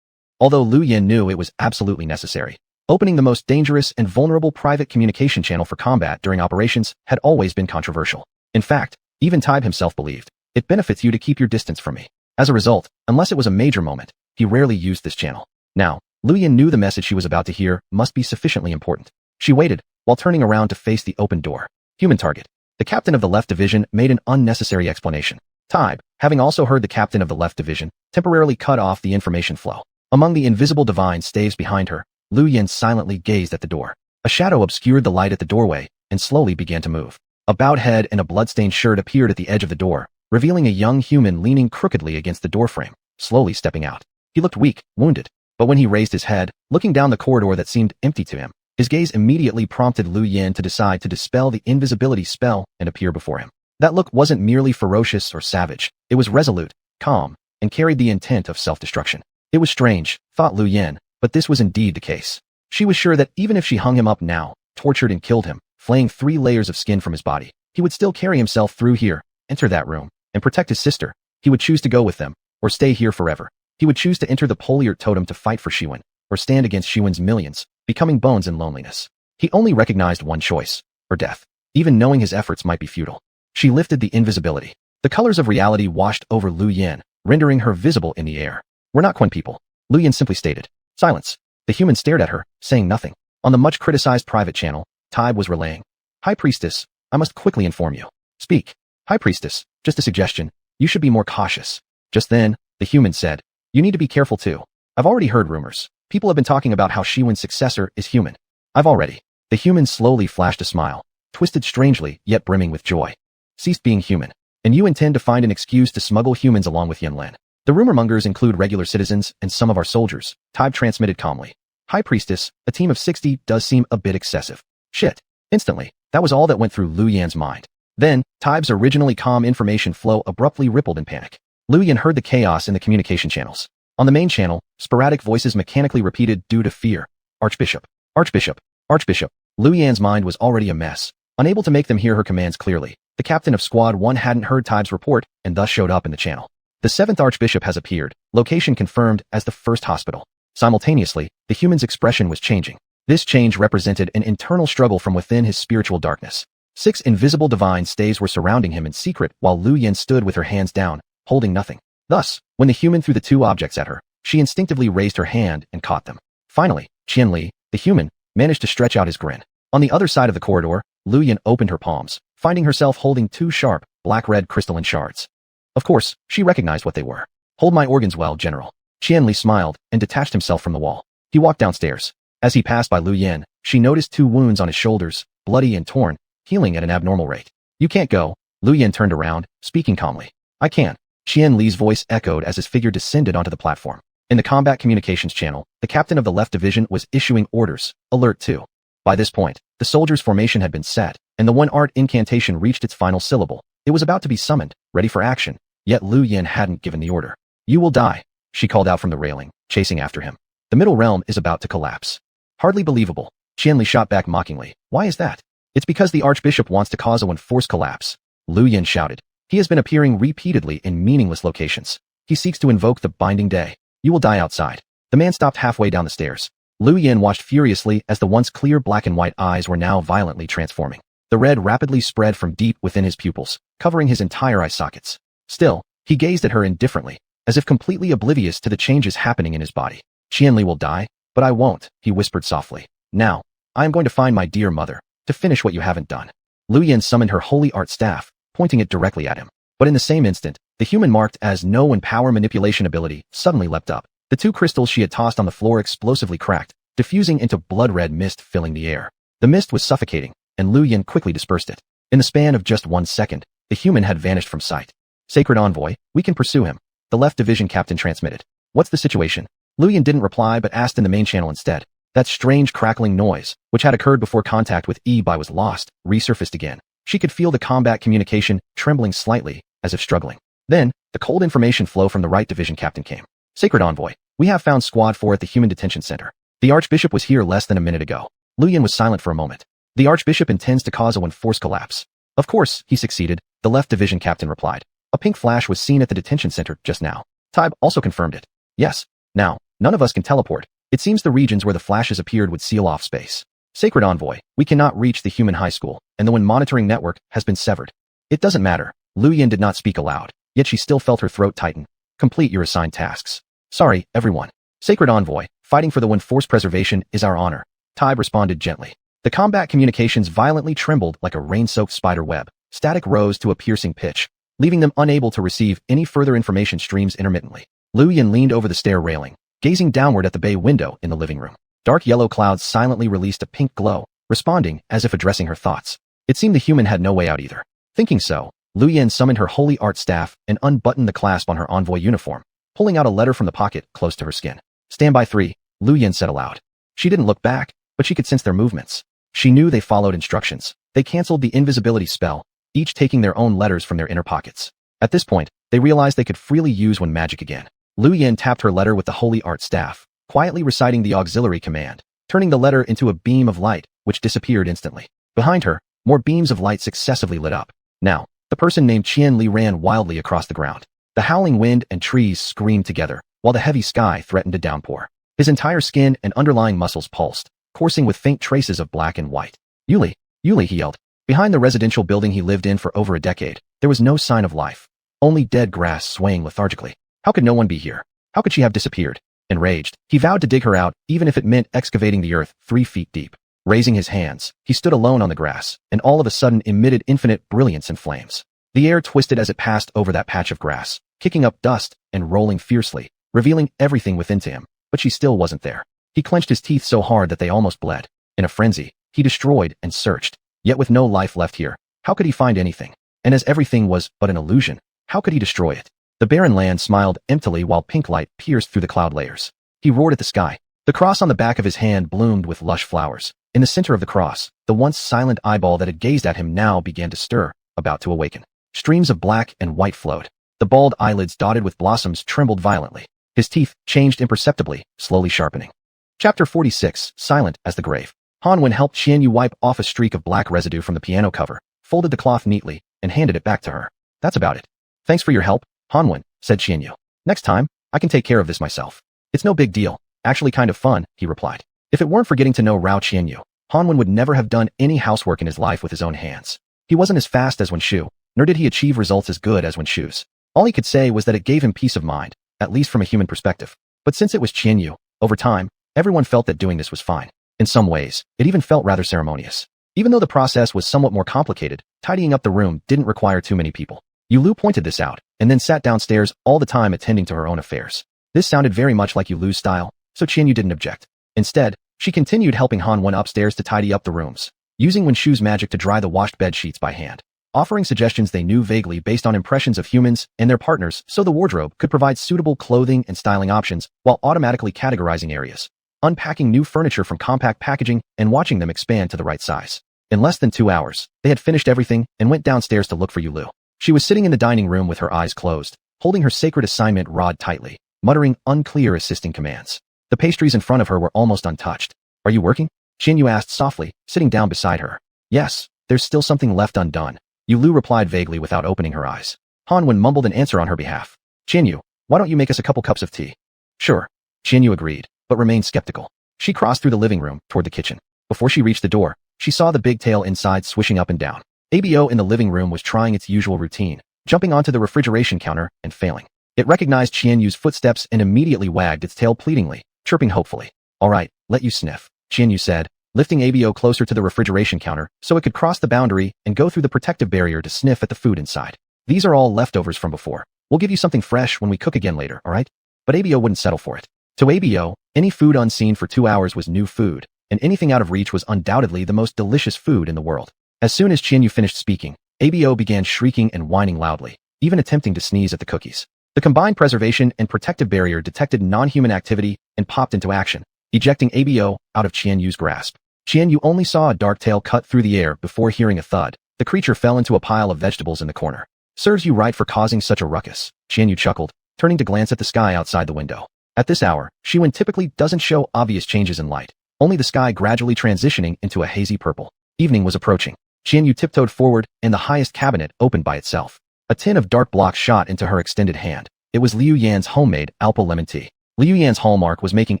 Although Lu Yin knew it was absolutely necessary, opening the most dangerous and vulnerable private communication channel for combat during operations had always been controversial. In fact, even Tybe himself believed, it benefits you to keep your distance from me. As a result, unless it was a major moment, he rarely used this channel. Now, Lu Yin knew the message she was about to hear must be sufficiently important. She waited, while turning around to face the open door. Human target. The captain of the Left Division made an unnecessary explanation. Tybe, having also heard the captain of the Left Division, temporarily cut off the information flow. Among the invisible divine staves behind her, Lu Yin silently gazed at the door. A shadow obscured the light at the doorway and slowly began to move. A bowed head and a bloodstained shirt appeared at the edge of the door, revealing a young human leaning crookedly against the doorframe, slowly stepping out. He looked weak, wounded, but when he raised his head, looking down the corridor that seemed empty to him, his gaze immediately prompted Lu Yin to decide to dispel the invisibility spell and appear before him. That look wasn't merely ferocious or savage, it was resolute, calm, and carried the intent of self-destruction. It was strange, thought Lu Yin, but this was indeed the case. She was sure that even if she hung him up now, tortured and killed him, flaying 3 layers of skin from his body, he would still carry himself through here, enter that room, and protect his sister. He would choose to go with them, or stay here forever. He would choose to enter the Poliart Totem to fight for Xuan, or stand against Xuan's millions, becoming bones in loneliness. He only recognized one choice, or death, even knowing his efforts might be futile. She lifted the invisibility. The colors of reality washed over Lu Yin, rendering her visible in the air. We're not Quan people, Lu Yin simply stated. Silence. The human stared at her, saying nothing. On the much criticized private channel, Tybe was relaying. High Priestess, I must quickly inform you. Speak. High Priestess, just a suggestion. You should be more cautious. Just then, the human said. You need to be careful too. I've already heard rumors. People have been talking about how Xuan's successor is human. The human slowly flashed a smile, twisted strangely yet brimming with joy. Ceased being human. And you intend to find an excuse to smuggle humans along with Yanlan. The rumor-mongers include regular citizens and some of our soldiers, Tybe transmitted calmly. High Priestess, a team of 60 does seem a bit excessive. Shit. Instantly, that was all that went through Lu Yin's mind. Then, Tybe's originally calm information flow abruptly rippled in panic. Lu Yin heard the chaos in the communication channels. On the main channel, sporadic voices mechanically repeated due to fear. Archbishop. Archbishop. Archbishop. Lu Yin's mind was already a mess. Unable to make them hear her commands clearly, the captain of Squad 1 hadn't heard Tybe's report and thus showed up in the channel. The 7th Archbishop has appeared, location confirmed as the first hospital. Simultaneously, the human's expression was changing. This change represented an internal struggle from within his spiritual darkness. 6 invisible divine staves were surrounding him in secret while Lu Yin stood with her hands down, holding nothing. Thus, when the human threw the 2 objects at her, she instinctively raised her hand and caught them. Finally, Qian Li, the human, managed to stretch out his grin. On the other side of the corridor, Lu Yin opened her palms, finding herself holding 2 sharp, black-red crystalline shards. Of course, she recognized what they were. Hold my organs well, General. Qian Li smiled and detached himself from the wall. He walked downstairs. As he passed by Lu Yin, she noticed 2 wounds on his shoulders, bloody and torn, healing at an abnormal rate. You can't go. Lu Yin turned around, speaking calmly. I can. Qian Li's voice echoed as his figure descended onto the platform. In the combat communications channel, the captain of the Left Division was issuing orders, Alert 2. By this point, the soldiers' formation had been set, and the 1 art incantation reached its final syllable. It was about to be summoned, ready for action, yet Lu Yin hadn't given the order. You will die, she called out from the railing, chasing after him. The middle realm is about to collapse. Hardly believable. Qian Li shot back mockingly. Why is that? It's because the Archbishop wants to cause a forced collapse. Lu Yin shouted. He has been appearing repeatedly in meaningless locations. He seeks to invoke the binding day. You will die outside. The man stopped halfway down the stairs. Lu Yin watched furiously as the once clear black and white eyes were now violently transforming. The red rapidly spread from deep within his pupils, covering his entire eye sockets. Still, He gazed at her indifferently, as if completely oblivious to the changes happening in his body. Qianli will die, but I won't, he whispered softly. Now, I am going to find my dear mother, to finish what you haven't done. Lu Yin summoned her holy art staff, pointing it directly at him. But in the same instant, the human marked as no in power manipulation ability suddenly leapt up. The two crystals she had tossed on the floor explosively cracked, diffusing into blood-red mist filling the air. The mist was suffocating, and Lu Yin quickly dispersed it. In the span of just 1 second, the human had vanished from sight. Sacred Envoy, we can pursue him, the left division captain transmitted. What's the situation? Lu Yin didn't reply but asked in the main channel instead. That strange crackling noise, which had occurred before contact with Yi was lost, resurfaced again. She could feel the combat communication trembling slightly, as if struggling. Then, the cold information flow from the right division captain came. Sacred Envoy, we have found Squad 4 at the Human Detention Center. The Archbishop was here less than a minute ago. Lu Yin was silent for a moment. The Archbishop intends to cause a one-force collapse. Of course, he succeeded, the left division captain replied. A pink flash was seen at the detention center just now. Taib also confirmed it. Yes. Now, none of us can teleport. It seems the regions where the flashes appeared would seal off space. Sacred Envoy, we cannot reach the human high school, and the one monitoring network has been severed. It doesn't matter. Lu Yin did not speak aloud, yet she still felt her throat tighten. Complete your assigned tasks. Sorry, everyone. Sacred Envoy, fighting for the one force preservation is our honor. Taib responded gently. The combat communications violently trembled like a rain-soaked spider web. Static rose to a piercing pitch, leaving them unable to receive any further information streams intermittently. Lu Yin leaned over the stair railing, gazing downward at the bay window in the living room. Dark yellow clouds silently released a pink glow, responding as if addressing her thoughts. It seemed the human had no way out either. Thinking so, Lu Yin summoned her holy art staff and unbuttoned the clasp on her envoy uniform, pulling out a letter from the pocket close to her skin. Standby 3, Lu Yin said aloud. She didn't look back, but she could sense their movements. She knew they followed instructions. They canceled the invisibility spell, each taking their own letters from their inner pockets. At this point, they realized they could freely use one magic again. Lu Yin tapped her letter with the holy art staff, quietly reciting the auxiliary command, turning the letter into a beam of light, which disappeared instantly. Behind her, more beams of light successively lit up. Now, the person named Qianli ran wildly across the ground. The howling wind and trees screamed together, while the heavy sky threatened to downpour. His entire skin and underlying muscles pulsed, coursing with faint traces of black and white. Yuli, Yuli, he yelled. Behind the residential building he lived in for over a decade, there was no sign of life. Only dead grass swaying lethargically. How could no one be here? How could she have disappeared? Enraged, he vowed to dig her out, even if it meant excavating the earth 3 feet deep. Raising his hands, he stood alone on the grass, and all of a sudden emitted infinite brilliance and flames. The air twisted as it passed over that patch of grass, kicking up dust and rolling fiercely, revealing everything within to him, but she still wasn't there. He clenched his teeth so hard that they almost bled. In a frenzy, he destroyed and searched, yet with no life left here, how could he find anything? And as everything was but an illusion, how could he destroy it? The barren land smiled emptily while pink light pierced through the cloud layers. He roared at the sky. The cross on the back of his hand bloomed with lush flowers. In the center of the cross, the once silent eyeball that had gazed at him now began to stir, about to awaken. Streams of black and white flowed. The bald eyelids dotted with blossoms trembled violently. His teeth changed imperceptibly, slowly sharpening. Chapter 46, Silent as the Grave. Xuanhuan helped Qianyu wipe off a streak of black residue from the piano cover, folded the cloth neatly, and handed it back to her. That's about it. Thanks for your help, Xuanhuan, said Qianyu. Next time, I can take care of this myself. It's no big deal. Actually kind of fun, he replied. If it weren't for getting to know Rao Qianyu, Xuanhuan would never have done any housework in his life with his own hands. He wasn't as fast as Wen Shu, nor did he achieve results as good as Wen Shu's. All he could say was that it gave him peace of mind, at least from a human perspective. But since it was Qianyu, over time, everyone felt that doing this was fine. In some ways, it even felt rather ceremonious. Even though the process was somewhat more complicated, tidying up the room didn't require too many people. Yulu pointed this out, and then sat downstairs all the time attending to her own affairs. This sounded very much like Yulu's style, so Qianyu didn't object. Instead, she continued helping Xuanhuan upstairs to tidy up the rooms, using Wen Shu's magic to dry the washed bed sheets by hand, offering suggestions they knew vaguely based on impressions of humans and their partners so the wardrobe could provide suitable clothing and styling options while automatically categorizing areas, unpacking new furniture from compact packaging and watching them expand to the right size. In less than 2 hours, they had finished everything and went downstairs to look for Yulu. She was sitting in the dining room with her eyes closed, holding her sacred assignment rod tightly, muttering unclear assisting commands. The pastries in front of her were almost untouched. Are you working? Qianyu asked softly, sitting down beside her. Yes, there's still something left undone. Yulu replied vaguely without opening her eyes. Xuanhuan mumbled an answer on her behalf. Qianyu, why don't you make us a couple cups of tea? Sure. Qianyu agreed, but remained skeptical. She crossed through the living room toward the kitchen. Before she reached the door, she saw the big tail inside swishing up and down. ABO in the living room was trying its usual routine, jumping onto the refrigeration counter and failing. It recognized Qianyu's footsteps and immediately wagged its tail pleadingly, chirping hopefully. All right, let you sniff, Qianyu said, lifting Abo closer to the refrigeration counter so it could cross the boundary and go through the protective barrier to sniff at the food inside. These are all leftovers from before. We'll give you something fresh when we cook again later, all right? But Abo wouldn't settle for it. To Abo, any food unseen for 2 hours was new food, and anything out of reach was undoubtedly the most delicious food in the world. As soon as Qianyu finished speaking, Abo began shrieking and whining loudly, even attempting to sneeze at the cookies. The combined preservation and protective barrier detected non-human activity and popped into action, ejecting Abo out of Qianyu's grasp. Qianyu only saw a dark tail cut through the air before hearing a thud. The creature fell into a pile of vegetables in the corner. Serves you right for causing such a ruckus, Qianyu chuckled, turning to glance at the sky outside the window. At this hour, xuanhuan typically doesn't show obvious changes in light, only the sky gradually transitioning into a hazy purple. Evening was approaching. Qianyu tiptoed forward, and the highest cabinet opened by itself. A tin of dark blocks shot into her extended hand. It was Liu Yan's homemade Alpa lemon tea. Liu Yan's hallmark was making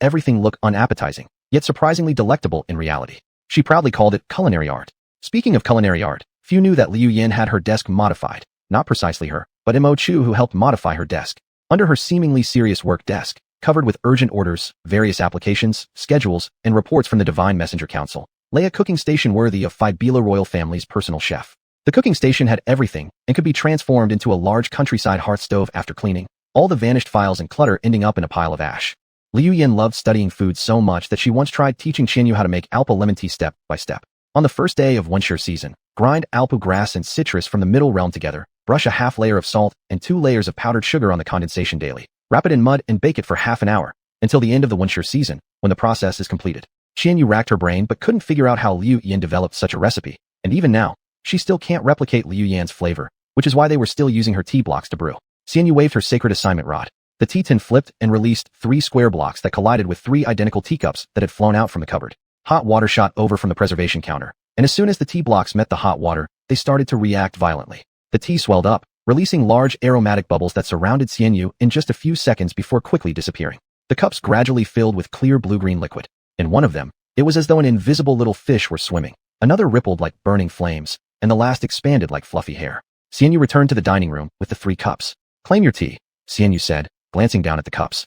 everything look unappetizing, yet surprisingly delectable in reality. She proudly called it culinary art. Speaking of culinary art, few knew that Liu Yan had her desk modified. Not precisely her, but Mo Chu who helped modify her desk. Under her seemingly serious work desk, covered with urgent orders, various applications, schedules, and reports from the Divine Messenger Council, lay a cooking station worthy of Fibila royal family's personal chef. The cooking station had everything and could be transformed into a large countryside hearth stove after cleaning, all the vanished files and clutter ending up in a pile of ash. Liu Yan loved studying food so much that she once tried teaching Qianyu how to make Alpa lemon tea step by step. On the first day of xuanhuan season, grind Alpa grass and citrus from the middle realm together, brush a half layer of salt and 2 layers of powdered sugar on the condensation daily. Wrap it in mud and bake it for half an hour, until the end of the xuanhuan season, when the process is completed. Qianyu racked her brain but couldn't figure out how Liu Yan developed such a recipe, and even now, she still can't replicate Liu Yan's flavor, which is why they were still using her tea blocks to brew. Qianyu waved her sacred assignment rod. The tea tin flipped and released 3 square blocks that collided with 3 identical teacups that had flown out from the cupboard. Hot water shot over from the preservation counter, and as soon as the tea blocks met the hot water, they started to react violently. The tea swelled up, releasing large aromatic bubbles that surrounded Qianyu in just a few seconds before quickly disappearing. The cups gradually filled with clear blue-green liquid. In one of them, it was as though an invisible little fish were swimming. Another rippled like burning flames, and the last expanded like fluffy hair. Qianyu returned to the dining room with the 3 cups. Claim your tea, Qianyu said, glancing down at the cups.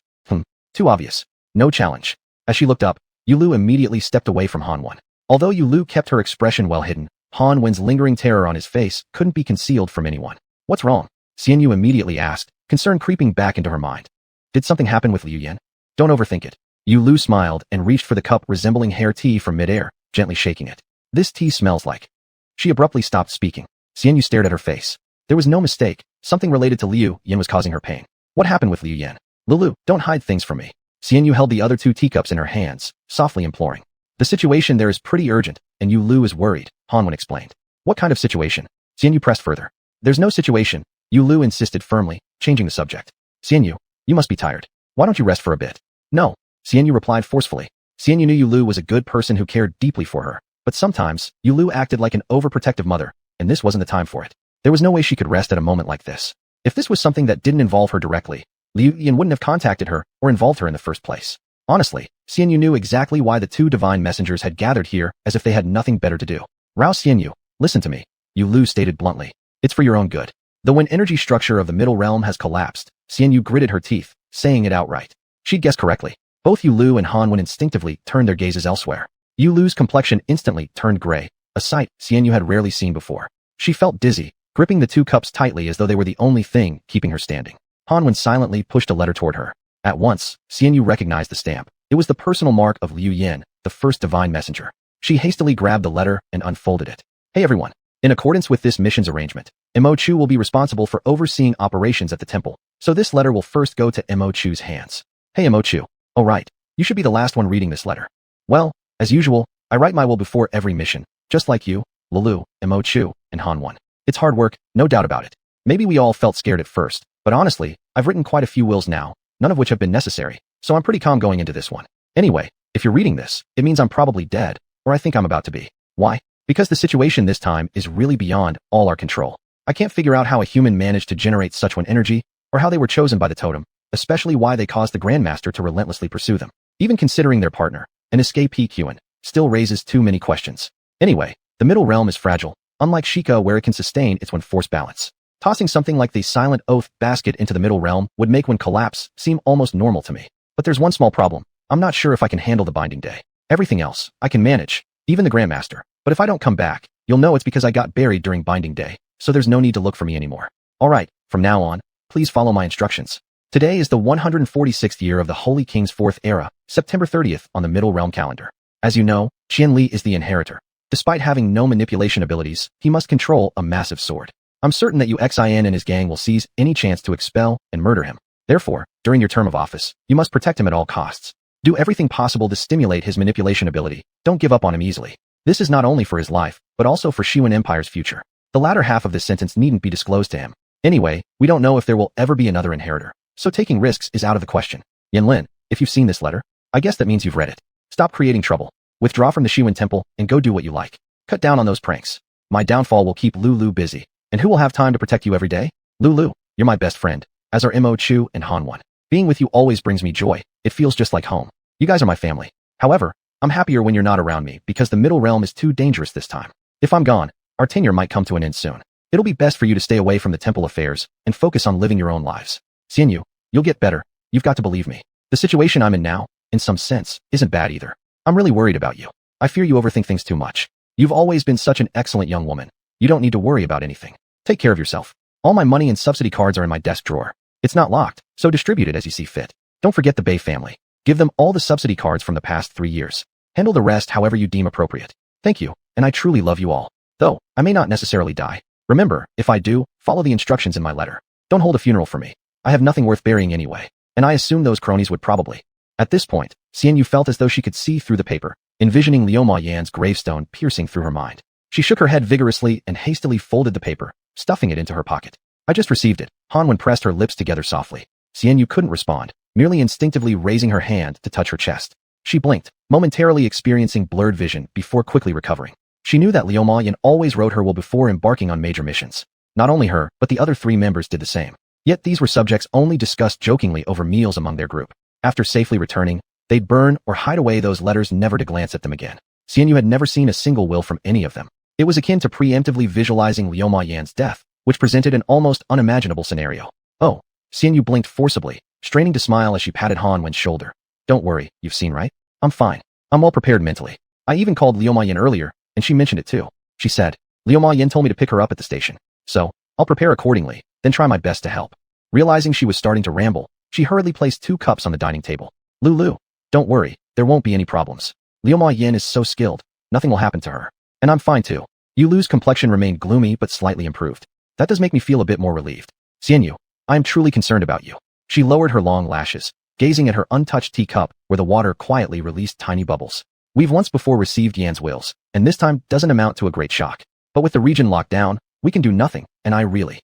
Too obvious. No challenge. As she looked up, Yulu immediately stepped away from xuanhuan. Although Yulu kept her expression well hidden, xuanhuan's lingering terror on his face couldn't be concealed from anyone. What's wrong? Qianyu immediately asked, concern creeping back into her mind. Did something happen with Liu Yan? Don't overthink it. Yulu smiled and reached for the cup resembling hair tea from midair, gently shaking it. This tea smells like. She abruptly stopped speaking. Qianyu stared at her face. There was no mistake. Something related to Liu Yan was causing her pain. What happened with Liu Yan? Lulu, don't hide things from me. Qianyu held the other 2 teacups in her hands, softly imploring. The situation there is pretty urgent, and Yulu is worried, xuanhuan explained. What kind of situation? Qianyu pressed further. There's no situation, Yulu insisted firmly, changing the subject. Qianyu, you must be tired. Why don't you rest for a bit? No, Qianyu replied forcefully. Qianyu knew Yulu was a good person who cared deeply for her, but sometimes, Yulu acted like an overprotective mother, and this wasn't the time for it. There was no way she could rest at a moment like this. If this was something that didn't involve her directly, Liu Yan wouldn't have contacted her or involved her in the first place. Honestly, Qianyu knew exactly why the 2 divine messengers had gathered here as if they had nothing better to do. Rao Qianyu, listen to me, Yulu stated bluntly. It's for your own good. The when energy structure of the middle realm has collapsed, Qianyu gritted her teeth, saying it outright. She'd guessed correctly. Both Yulu and xuanhuan instinctively turned their gazes elsewhere. Yulu's complexion instantly turned gray, a sight Qianyu had rarely seen before. She felt dizzy, gripping the 2 cups tightly as though they were the only thing keeping her standing. xuanhuan silently pushed a letter toward her. At once, Qianyu recognized the stamp. It was the personal mark of Liu Yan, the first divine messenger. She hastily grabbed the letter and unfolded it. Hey everyone. In accordance with this mission's arrangement, Mo Chu will be responsible for overseeing operations at the temple, so this letter will first go to Mo Chu's hands. Hey Mo Chu. Oh right, you should be the last one reading this letter. Well, as usual, I write my will before every mission, just like you, Lulu, Mo Chu, and xuanhuan. It's hard work, no doubt about it. Maybe we all felt scared at first, but honestly, I've written quite a few wills now, none of which have been necessary, so I'm pretty calm going into this one. Anyway, if you're reading this, it means I'm probably dead, or I think I'm about to be. Why? Because the situation this time is really beyond all our control. I can't figure out how a human managed to generate such one energy, or how they were chosen by the totem, especially why they caused the Grandmaster to relentlessly pursue them. Even considering their partner, an escapee xuanhuan, still raises too many questions. Anyway, the middle realm is fragile, unlike Shika where it can sustain its one force balance. Tossing something like the silent oath basket into the middle realm would make one collapse seem almost normal to me. But there's one small problem. I'm not sure if I can handle the binding day. Everything else, I can manage, even the Grandmaster. But if I don't come back, you'll know it's because I got buried during binding day, so there's no need to look for me anymore. Alright, from now on, please follow my instructions. Today is the 146th year of the Holy King's 4th era, September 30th on the Middle Realm calendar. As you know, Qianli is the inheritor. Despite having no manipulation abilities, he must control a massive sword. I'm certain that Xin and his gang will seize any chance to expel and murder him. Therefore, during your term of office, you must protect him at all costs. Do everything possible to stimulate his manipulation ability. Don't give up on him easily. This is not only for his life, but also for Xuan Empire's future. The latter half of this sentence needn't be disclosed to him. Anyway, we don't know if there will ever be another inheritor, so taking risks is out of the question. Yanlin, if you've seen this letter, I guess that means you've read it. Stop creating trouble. Withdraw from the Xuan Temple and go do what you like. Cut down on those pranks. My downfall will keep Lulu busy. And who will have time to protect you every day? Lulu, you're my best friend, as are Mo Chu and Xuanhuan. Being with you always brings me joy. It feels just like home. You guys are my family. However, I'm happier when you're not around me because the Middle Realm is too dangerous this time. If I'm gone, our tenure might come to an end soon. It'll be best for you to stay away from the temple affairs and focus on living your own lives. Xianyu, you'll get better. You've got to believe me. The situation I'm in now, in some sense, isn't bad either. I'm really worried about you. I fear you overthink things too much. You've always been such an excellent young woman. You don't need to worry about anything. Take care of yourself. All my money and subsidy cards are in my desk drawer. It's not locked, so distribute it as you see fit. Don't forget the Bay family. Give them all the subsidy cards from the past 3 years. Handle the rest however you deem appropriate. Thank you, and I truly love you all. Though, I may not necessarily die. Remember, if I do, follow the instructions in my letter. Don't hold a funeral for me. I have nothing worth burying anyway, and I assume those cronies would probably. At this point, Xianyu felt as though she could see through the paper, envisioning Liu Ma Yan's gravestone piercing through her mind. She shook her head vigorously and hastily folded the paper, stuffing it into her pocket. I just received it. Xuanhuan pressed her lips together softly. Xianyu couldn't respond, merely instinctively raising her hand to touch her chest. She blinked, momentarily experiencing blurred vision before quickly recovering. She knew that Liu Ma Yan always wrote her will before embarking on major missions. Not only her, but the other 3 members did the same. Yet these were subjects only discussed jokingly over meals among their group. After safely returning, they'd burn or hide away those letters never to glance at them again. Xianyu had never seen a single will from any of them. It was akin to preemptively visualizing Liu Ma Yan's death, which presented an almost unimaginable scenario. Oh, Xianyu blinked forcibly, straining to smile as she patted Xuanhuan's shoulder. Don't worry, you've seen right? I'm fine. I'm well prepared mentally. I even called Liu Ma Yan earlier, and she mentioned it too. She said, Liu Ma Yan told me to pick her up at the station. So, I'll prepare accordingly, then try my best to help. Realizing she was starting to ramble, she hurriedly placed 2 cups on the dining table. Lulu, don't worry, there won't be any problems. Liu Ma Yan is so skilled, nothing will happen to her. And I'm fine too. Yulu's complexion remained gloomy but slightly improved. That does make me feel a bit more relieved. Xianyu, I am truly concerned about you. She lowered her long lashes, gazing at her untouched teacup where the water quietly released tiny bubbles. We've once before received Yan's wills, and this time doesn't amount to a great shock. But with the region locked down, we can do nothing, and I really.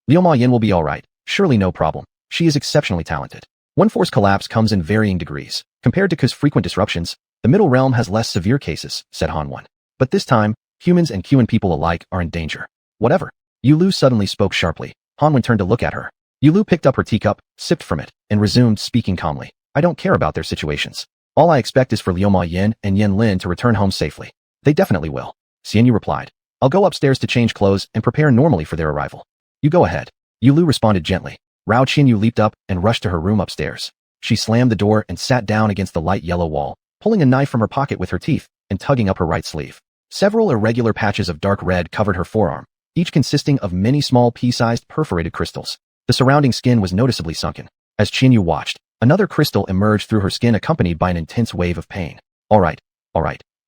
Liu Ma Yan will be alright, surely no problem. She is exceptionally talented. One force collapse comes in varying degrees. Compared to Ku's frequent disruptions, the Middle Realm has less severe cases, said Xuanhuan. But this time, humans and Qian people alike are in danger. Whatever. Yulu suddenly spoke sharply. Xuanhuan turned to look at her. Yulu picked up her teacup, sipped from it, and resumed speaking calmly. I don't care about their situations. All I expect is for Liu Ma Yan and Yan Lin to return home safely. They definitely will. Xianyu replied. I'll go upstairs to change clothes and prepare normally for their arrival. You go ahead. Yulu responded gently. Rao Qianyu leaped up and rushed to her room upstairs. She slammed the door and sat down against the light yellow wall, pulling a knife from her pocket with her teeth and tugging up her right sleeve. Several irregular patches of dark red covered her forearm, each consisting of many small pea-sized perforated crystals. The surrounding skin was noticeably sunken. As Qianyu watched, another crystal emerged through her skin accompanied by an intense wave of pain. All right.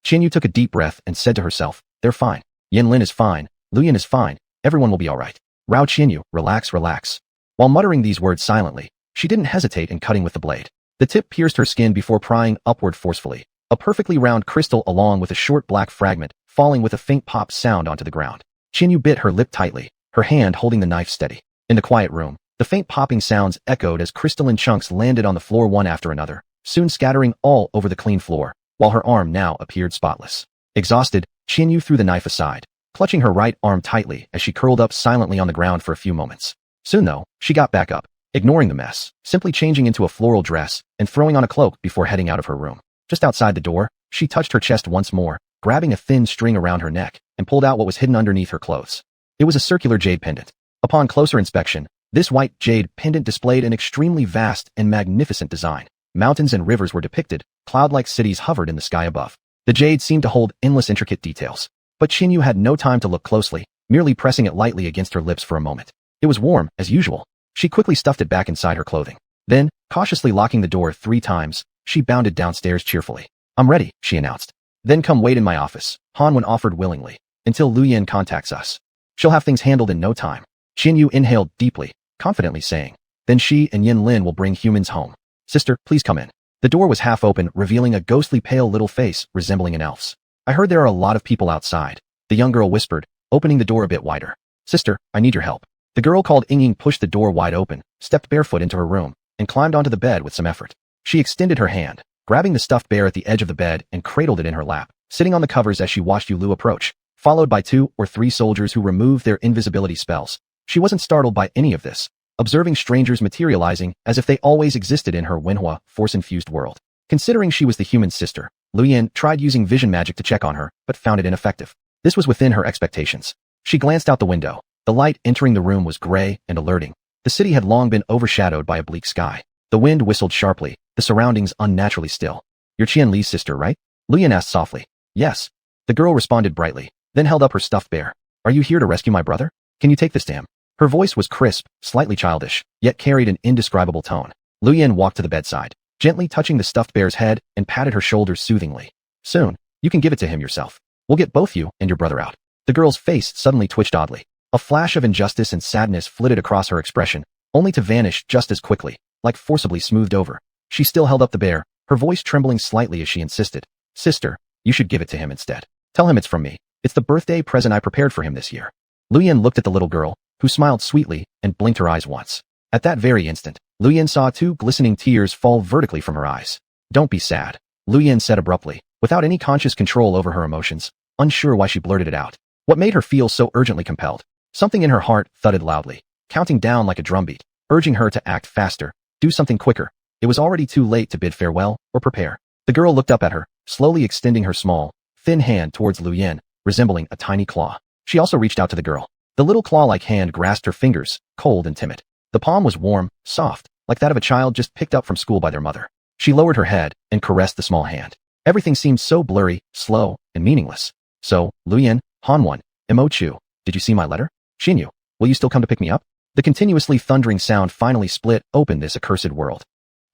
Qianyu took a deep breath and said to herself, they're fine. Yan Lin is fine. Lu Yan is fine. Everyone will be all right. Rao Qianyu, relax. While muttering these words silently, she didn't hesitate in cutting with the blade. The tip pierced her skin before prying upward forcefully. A perfectly round crystal along with a short black fragment, falling with a faint pop sound onto the ground. Qianyu bit her lip tightly, her hand holding the knife steady. In the quiet room, the faint popping sounds echoed as crystalline chunks landed on the floor one after another, soon scattering all over the clean floor, while her arm now appeared spotless. Exhausted, Qianyu threw the knife aside, clutching her right arm tightly as she curled up silently on the ground for a few moments. Soon though, she got back up, ignoring the mess, simply changing into a floral dress and throwing on a cloak before heading out of her room. Just outside the door, she touched her chest once more, grabbing a thin string around her neck, and pulled out what was hidden underneath her clothes. It was a circular jade pendant. Upon closer inspection, this white jade pendant displayed an extremely vast and magnificent design. Mountains and rivers were depicted, cloud-like cities hovered in the sky above. The jade seemed to hold endless intricate details. But Xinyu had no time to look closely, merely pressing it lightly against her lips for a moment. It was warm, as usual. She quickly stuffed it back inside her clothing. Then, cautiously locking the door 3 times, she bounded downstairs cheerfully. "I'm ready," she announced. "Then come wait in my office," Xuanhuan offered willingly, "until Lu Yan contacts us. She'll have things handled in no time." Xinyu inhaled deeply, confidently saying, "Then she and Yin Lin will bring humans home. Sister, please come in." The door was half open, revealing a ghostly pale little face resembling an elf's. "I heard there are a lot of people outside," the young girl whispered, opening the door a bit wider. "Sister, I need your help." The girl called Ying pushed the door wide open, stepped barefoot into her room, and climbed onto the bed with some effort. She extended her hand, grabbing the stuffed bear at the edge of the bed and cradled it in her lap, sitting on the covers as she watched Yu Lu approach, followed by 2 or 3 soldiers who removed their invisibility spells. She wasn't startled by any of this, observing strangers materializing as if they always existed in her Wenhua force-infused world. Considering she was the human sister, Lu Yan tried using vision magic to check on her, but found it ineffective. This was within her expectations. She glanced out the window. The light entering the room was gray and alerting. The city had long been overshadowed by a bleak sky. The wind whistled sharply, the surroundings unnaturally still. "You're Qian Li's sister, right?" Lu Yan asked softly. "Yes." The girl responded brightly, then held up her stuffed bear. "Are you here to rescue my brother? Can you take this to him?" Her voice was crisp, slightly childish, yet carried an indescribable tone. Lu Yan walked to the bedside, gently touching the stuffed bear's head and patted her shoulders soothingly. "Soon, you can give it to him yourself. We'll get both you and your brother out." The girl's face suddenly twitched oddly. A flash of injustice and sadness flitted across her expression, only to vanish just as quickly, like forcibly smoothed over. She still held up the bear, her voice trembling slightly as she insisted. "Sister, you should give it to him instead. Tell him it's from me. It's the birthday present I prepared for him this year." Lu Yan looked at the little girl, who smiled sweetly and blinked her eyes once. At that very instant, Lu Yan saw 2 glistening tears fall vertically from her eyes. "Don't be sad," Lu Yan said abruptly, without any conscious control over her emotions, unsure why she blurted it out. What made her feel so urgently compelled? Something in her heart thudded loudly, counting down like a drumbeat, urging her to act faster, do something quicker. It was already too late to bid farewell or prepare. The girl looked up at her, slowly extending her small, thin hand towards Lu Yan, resembling a tiny claw. She also reached out to the girl. The little claw-like hand grasped her fingers, cold and timid. The palm was warm, soft, like that of a child just picked up from school by their mother. She lowered her head and caressed the small hand. Everything seemed so blurry, slow, and meaningless. "So, Lu Yan, Xuanhuan, Imochu, did you see my letter? Xinyu, will you still come to pick me up?" The continuously thundering sound finally split open this accursed world.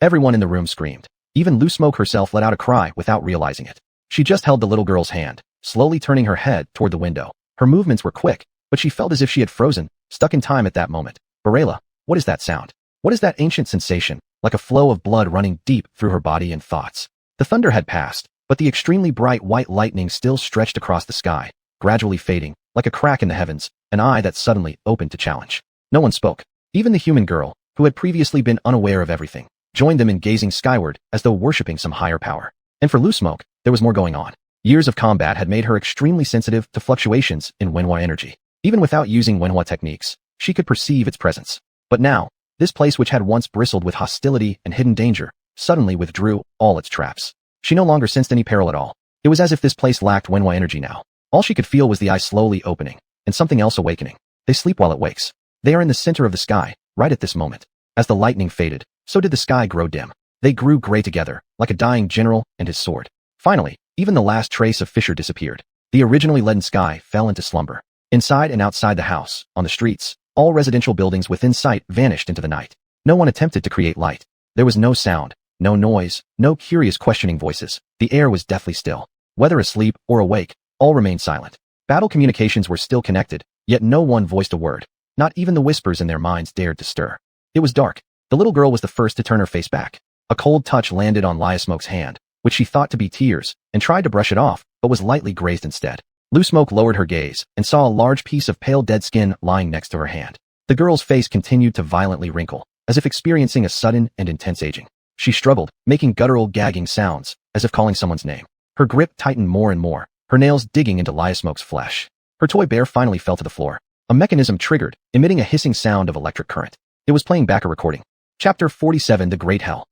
Everyone in the room screamed. Even Lu Smoke herself let out a cry without realizing it. She just held the little girl's hand, slowly turning her head toward the window. Her movements were quick, but she felt as if she had frozen, stuck in time at that moment. "Barela, what is that sound? What is that ancient sensation, like a flow of blood running deep through her body and thoughts?" The thunder had passed, but the extremely bright white lightning still stretched across the sky, gradually fading, like a crack in the heavens, an eye that suddenly opened to challenge. No one spoke. Even the human girl, who had previously been unaware of everything, joined them in gazing skyward as though worshipping some higher power. And for Lu Smoke, there was more going on. Years of combat had made her extremely sensitive to fluctuations in Wenhua energy. Even without using Wenhua techniques, she could perceive its presence. But now, this place which had once bristled with hostility and hidden danger, suddenly withdrew all its traps. She no longer sensed any peril at all. It was as if this place lacked Wenhua energy now. All she could feel was the eye slowly opening, and something else awakening. They sleep while it wakes. They are in the center of the sky, right at this moment. As the lightning faded, so did the sky grow dim. They grew gray together, like a dying general and his sword. Finally, even the last trace of Fisher disappeared. The originally leaden sky fell into slumber. Inside and outside the house, on the streets, all residential buildings within sight vanished into the night. No one attempted to create light. There was no sound, no noise, no curious questioning voices. The air was deathly still. Whether asleep or awake, all remained silent. Battle communications were still connected, yet no one voiced a word. Not even the whispers in their minds dared to stir. It was dark. The little girl was the first to turn her face back. A cold touch landed on Lia Smoke's hand, which she thought to be tears, and tried to brush it off, but was lightly grazed instead. Lu Smoke lowered her gaze and saw a large piece of pale dead skin lying next to her hand. The girl's face continued to violently wrinkle, as if experiencing a sudden and intense aging. She struggled, making guttural gagging sounds, as if calling someone's name. Her grip tightened more and more, her nails digging into Lia Smoke's flesh. Her toy bear finally fell to the floor. A mechanism triggered, emitting a hissing sound of electric current. It was playing back a recording. Chapter 47: The Great Hell.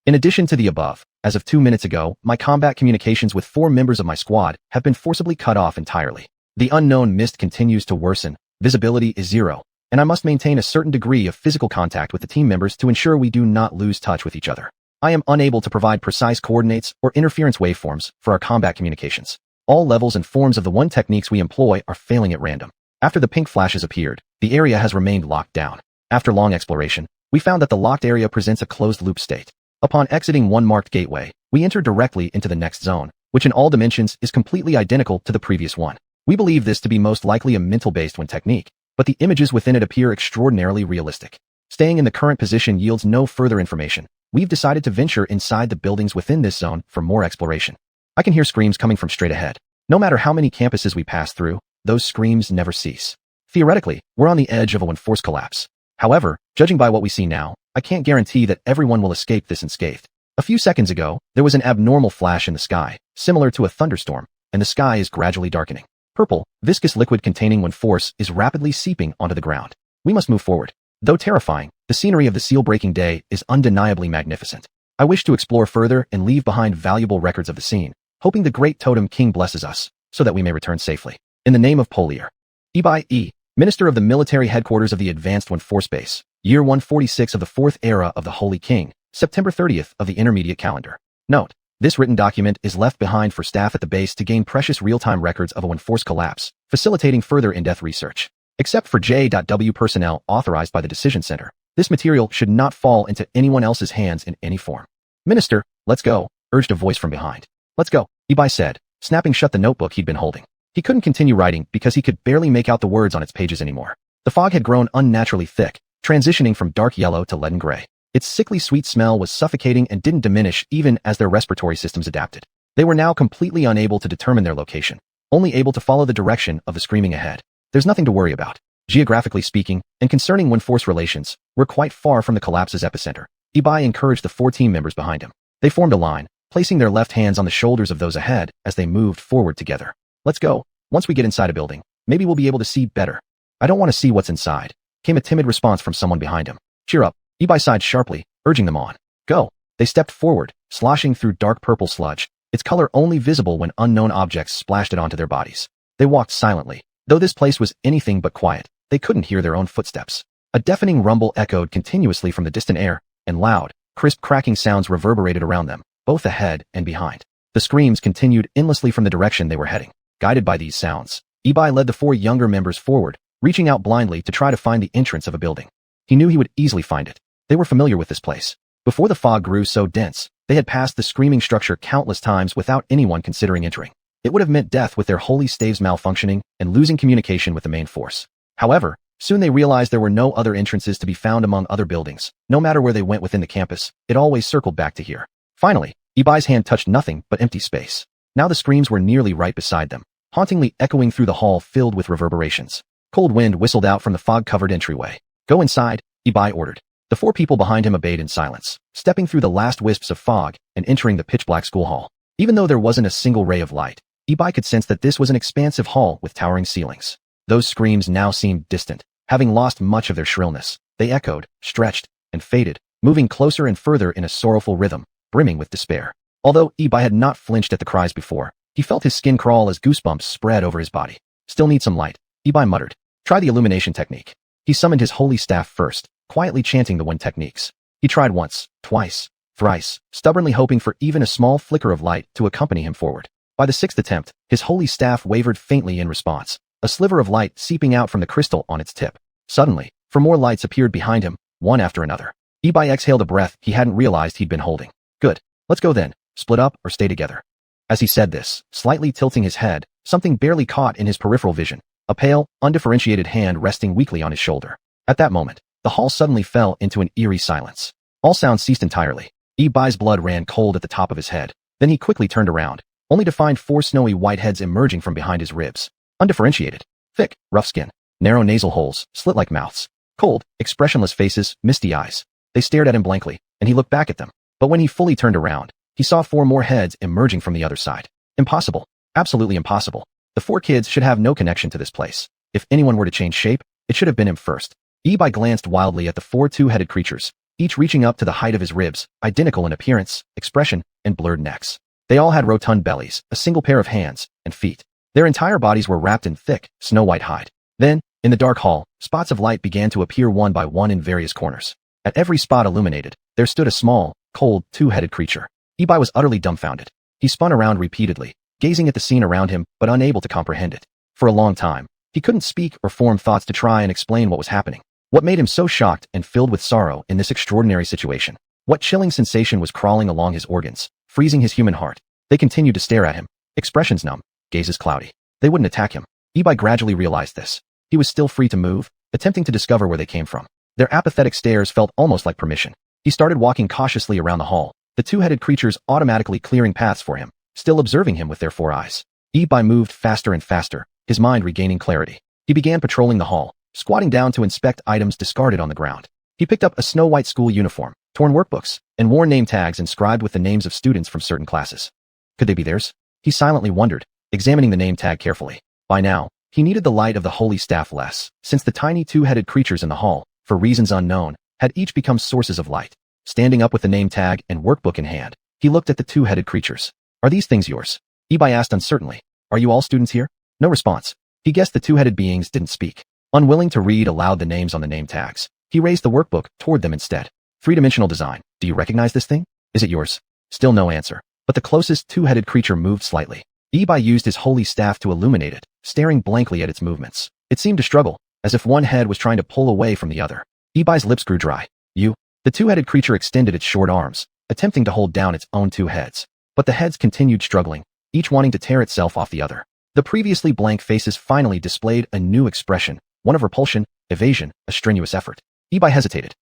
In addition to the above, as of 2 minutes ago, my combat communications with 4 members of my squad have been forcibly cut off entirely. The unknown mist continues to worsen, visibility is 0, and I must maintain a certain degree of physical contact with the team members to ensure we do not lose touch with each other. I am unable to provide precise coordinates or interference waveforms for our combat communications. All levels and forms of the one techniques we employ are failing at random. After the pink flashes appeared, the area has remained locked down. After long exploration, we found that the locked area presents a closed-loop state. Upon exiting one marked gateway, we enter directly into the next zone, which in all dimensions is completely identical to the previous one. We believe this to be most likely a mental-based one technique, but the images within it appear extraordinarily realistic. Staying in the current position yields no further information. We've decided to venture inside the buildings within this zone for more exploration. I can hear screams coming from straight ahead. No matter how many campuses we pass through, those screams never cease. Theoretically, we're on the edge of a force collapse. However, judging by what we see now, I can't guarantee that everyone will escape this unscathed. A few seconds ago, there was an abnormal flash in the sky, similar to a thunderstorm, and the sky is gradually darkening. Purple, viscous liquid containing force is rapidly seeping onto the ground. We must move forward. Though terrifying, the scenery of the seal-breaking day is undeniably magnificent. I wish to explore further and leave behind valuable records of the scene, hoping the great Totem King blesses us, so that we may return safely. In the name of Polier. Ibai E., Minister of the Military Headquarters of the Advanced Force Base, Year 146 of the 4th Era of the Holy King, September 30th of the Intermediate Calendar. Note: this written document is left behind for staff at the base to gain precious real-time records of a force collapse, facilitating further in-depth research. Except for J.W. personnel authorized by the Decision Center, this material should not fall into anyone else's hands in any form. Minister, let's go, urged a voice from behind. Let's go, Ibai said, snapping shut the notebook he'd been holding. He couldn't continue writing because he could barely make out the words on its pages anymore. The fog had grown unnaturally thick, transitioning from dark yellow to leaden gray. Its sickly sweet smell was suffocating and didn't diminish even as their respiratory systems adapted. They were now completely unable to determine their location, only able to follow the direction of the screaming ahead. There's nothing to worry about. Geographically speaking, and concerning force relations, we're quite far from the collapse's epicenter. Ibai encouraged the 4 team members behind him. They formed a line, placing their left hands on the shoulders of those ahead as they moved forward together. Let's go. Once we get inside a building, maybe we'll be able to see better. I don't want to see what's inside, came a timid response from someone behind him. Cheer up, Ibai sighed sharply, urging them on. Go. They stepped forward, sloshing through dark purple sludge, its color only visible when unknown objects splashed it onto their bodies. They walked silently. Though this place was anything but quiet, they couldn't hear their own footsteps. A deafening rumble echoed continuously from the distant air, and loud, crisp cracking sounds reverberated around them, both ahead and behind. The screams continued endlessly from the direction they were heading. Guided by these sounds, Ibai led the 4 younger members forward, reaching out blindly to try to find the entrance of a building. He knew he would easily find it. They were familiar with this place. Before the fog grew so dense, they had passed the screaming structure countless times without anyone considering entering. It would have meant death with their holy staves malfunctioning and losing communication with the main force. However, soon they realized there were no other entrances to be found among other buildings. No matter where they went within the campus, it always circled back to here. Finally, Ibai's hand touched nothing but empty space. Now the screams were nearly right beside them, hauntingly echoing through the hall filled with reverberations. Cold wind whistled out from the fog-covered entryway. Go inside, Ibai ordered. The 4 people behind him obeyed in silence, stepping through the last wisps of fog and entering the pitch-black school hall. Even though there wasn't a single ray of light, Ibai could sense that this was an expansive hall with towering ceilings. Those screams now seemed distant, having lost much of their shrillness. They echoed, stretched, and faded, moving closer and further in a sorrowful rhythm, brimming with despair. Although Ibai had not flinched at the cries before, he felt his skin crawl as goosebumps spread over his body. Still need some light, Ibai muttered. Try the illumination technique. He summoned his holy staff first, quietly chanting the one techniques. He tried once, twice, thrice, stubbornly hoping for even a small flicker of light to accompany him forward. By the 6th attempt, his holy staff wavered faintly in response, a sliver of light seeping out from the crystal on its tip. Suddenly, 4 more lights appeared behind him, one after another. Ibai exhaled a breath he hadn't realized he'd been holding. Good. Let's go then. Split up or stay together. As he said this, slightly tilting his head, something barely caught in his peripheral vision, a pale, undifferentiated hand resting weakly on his shoulder. At that moment, the hall suddenly fell into an eerie silence. All sound ceased entirely. Ibai's blood ran cold at the top of his head. Then he quickly turned around, only to find 4 snowy white heads emerging from behind his ribs. Undifferentiated, thick, rough skin, narrow nasal holes, slit-like mouths, cold, expressionless faces, misty eyes. They stared at him blankly, and he looked back at them. But when he fully turned around, he saw 4 more heads emerging from the other side. Impossible. Absolutely impossible. The 4 kids should have no connection to this place. If anyone were to change shape, it should have been him first. Ibai glanced wildly at the 4 two-headed creatures, each reaching up to the height of his ribs, identical in appearance, expression, and blurred necks. They all had rotund bellies, a single pair of hands, and feet. Their entire bodies were wrapped in thick, snow-white hide. Then, In the dark hall, spots of light began to appear one by one in various corners. At every spot illuminated, there stood a small, cold, two-headed creature. Ibai was utterly dumbfounded. He spun around repeatedly, gazing at the scene around him but unable to comprehend it. For a long time, he couldn't speak or form thoughts to try and explain what was happening. What made him so shocked and filled with sorrow in this extraordinary situation? What chilling sensation was crawling along his organs, freezing his human heart? They continued to stare at him, expressions numb, gazes cloudy. They wouldn't attack him. Ibai gradually realized this. He was still free to move, attempting to discover where they came from. Their apathetic stares felt almost like permission. He started walking cautiously around the hall, the two-headed creatures automatically clearing paths for him, still observing him with their 4 eyes. Ibai moved faster and faster, his mind regaining clarity. He began patrolling the hall, squatting down to inspect items discarded on the ground. He picked up a snow-white school uniform, torn workbooks, and worn name tags inscribed with the names of students from certain classes. Could they be theirs? He silently wondered, examining the name tag carefully. By now, he needed the light of the holy staff less, since the tiny two-headed creatures in the hall, for reasons unknown, had each become sources of light. Standing up with the name tag and workbook in hand, he looked at the two-headed creatures. Are these things yours? Ibai asked uncertainly. Are you all students here? No response. He guessed the two-headed beings didn't speak. Unwilling to read aloud the names on the name tags, he raised the workbook toward them instead. Three-dimensional design. Do you recognize this thing? Is it yours? Still no answer. But the closest two-headed creature moved slightly. Ibai used his holy staff to illuminate it, staring blankly at its movements. It seemed to struggle, as if one head was trying to pull away from the other. Ibai's lips grew dry. You? The two-headed creature extended its short arms, attempting to hold down its own 2 heads. But the heads continued struggling, each wanting to tear itself off the other. The previously blank faces finally displayed a new expression, one of repulsion, evasion, a strenuous effort. Ibai hesitated.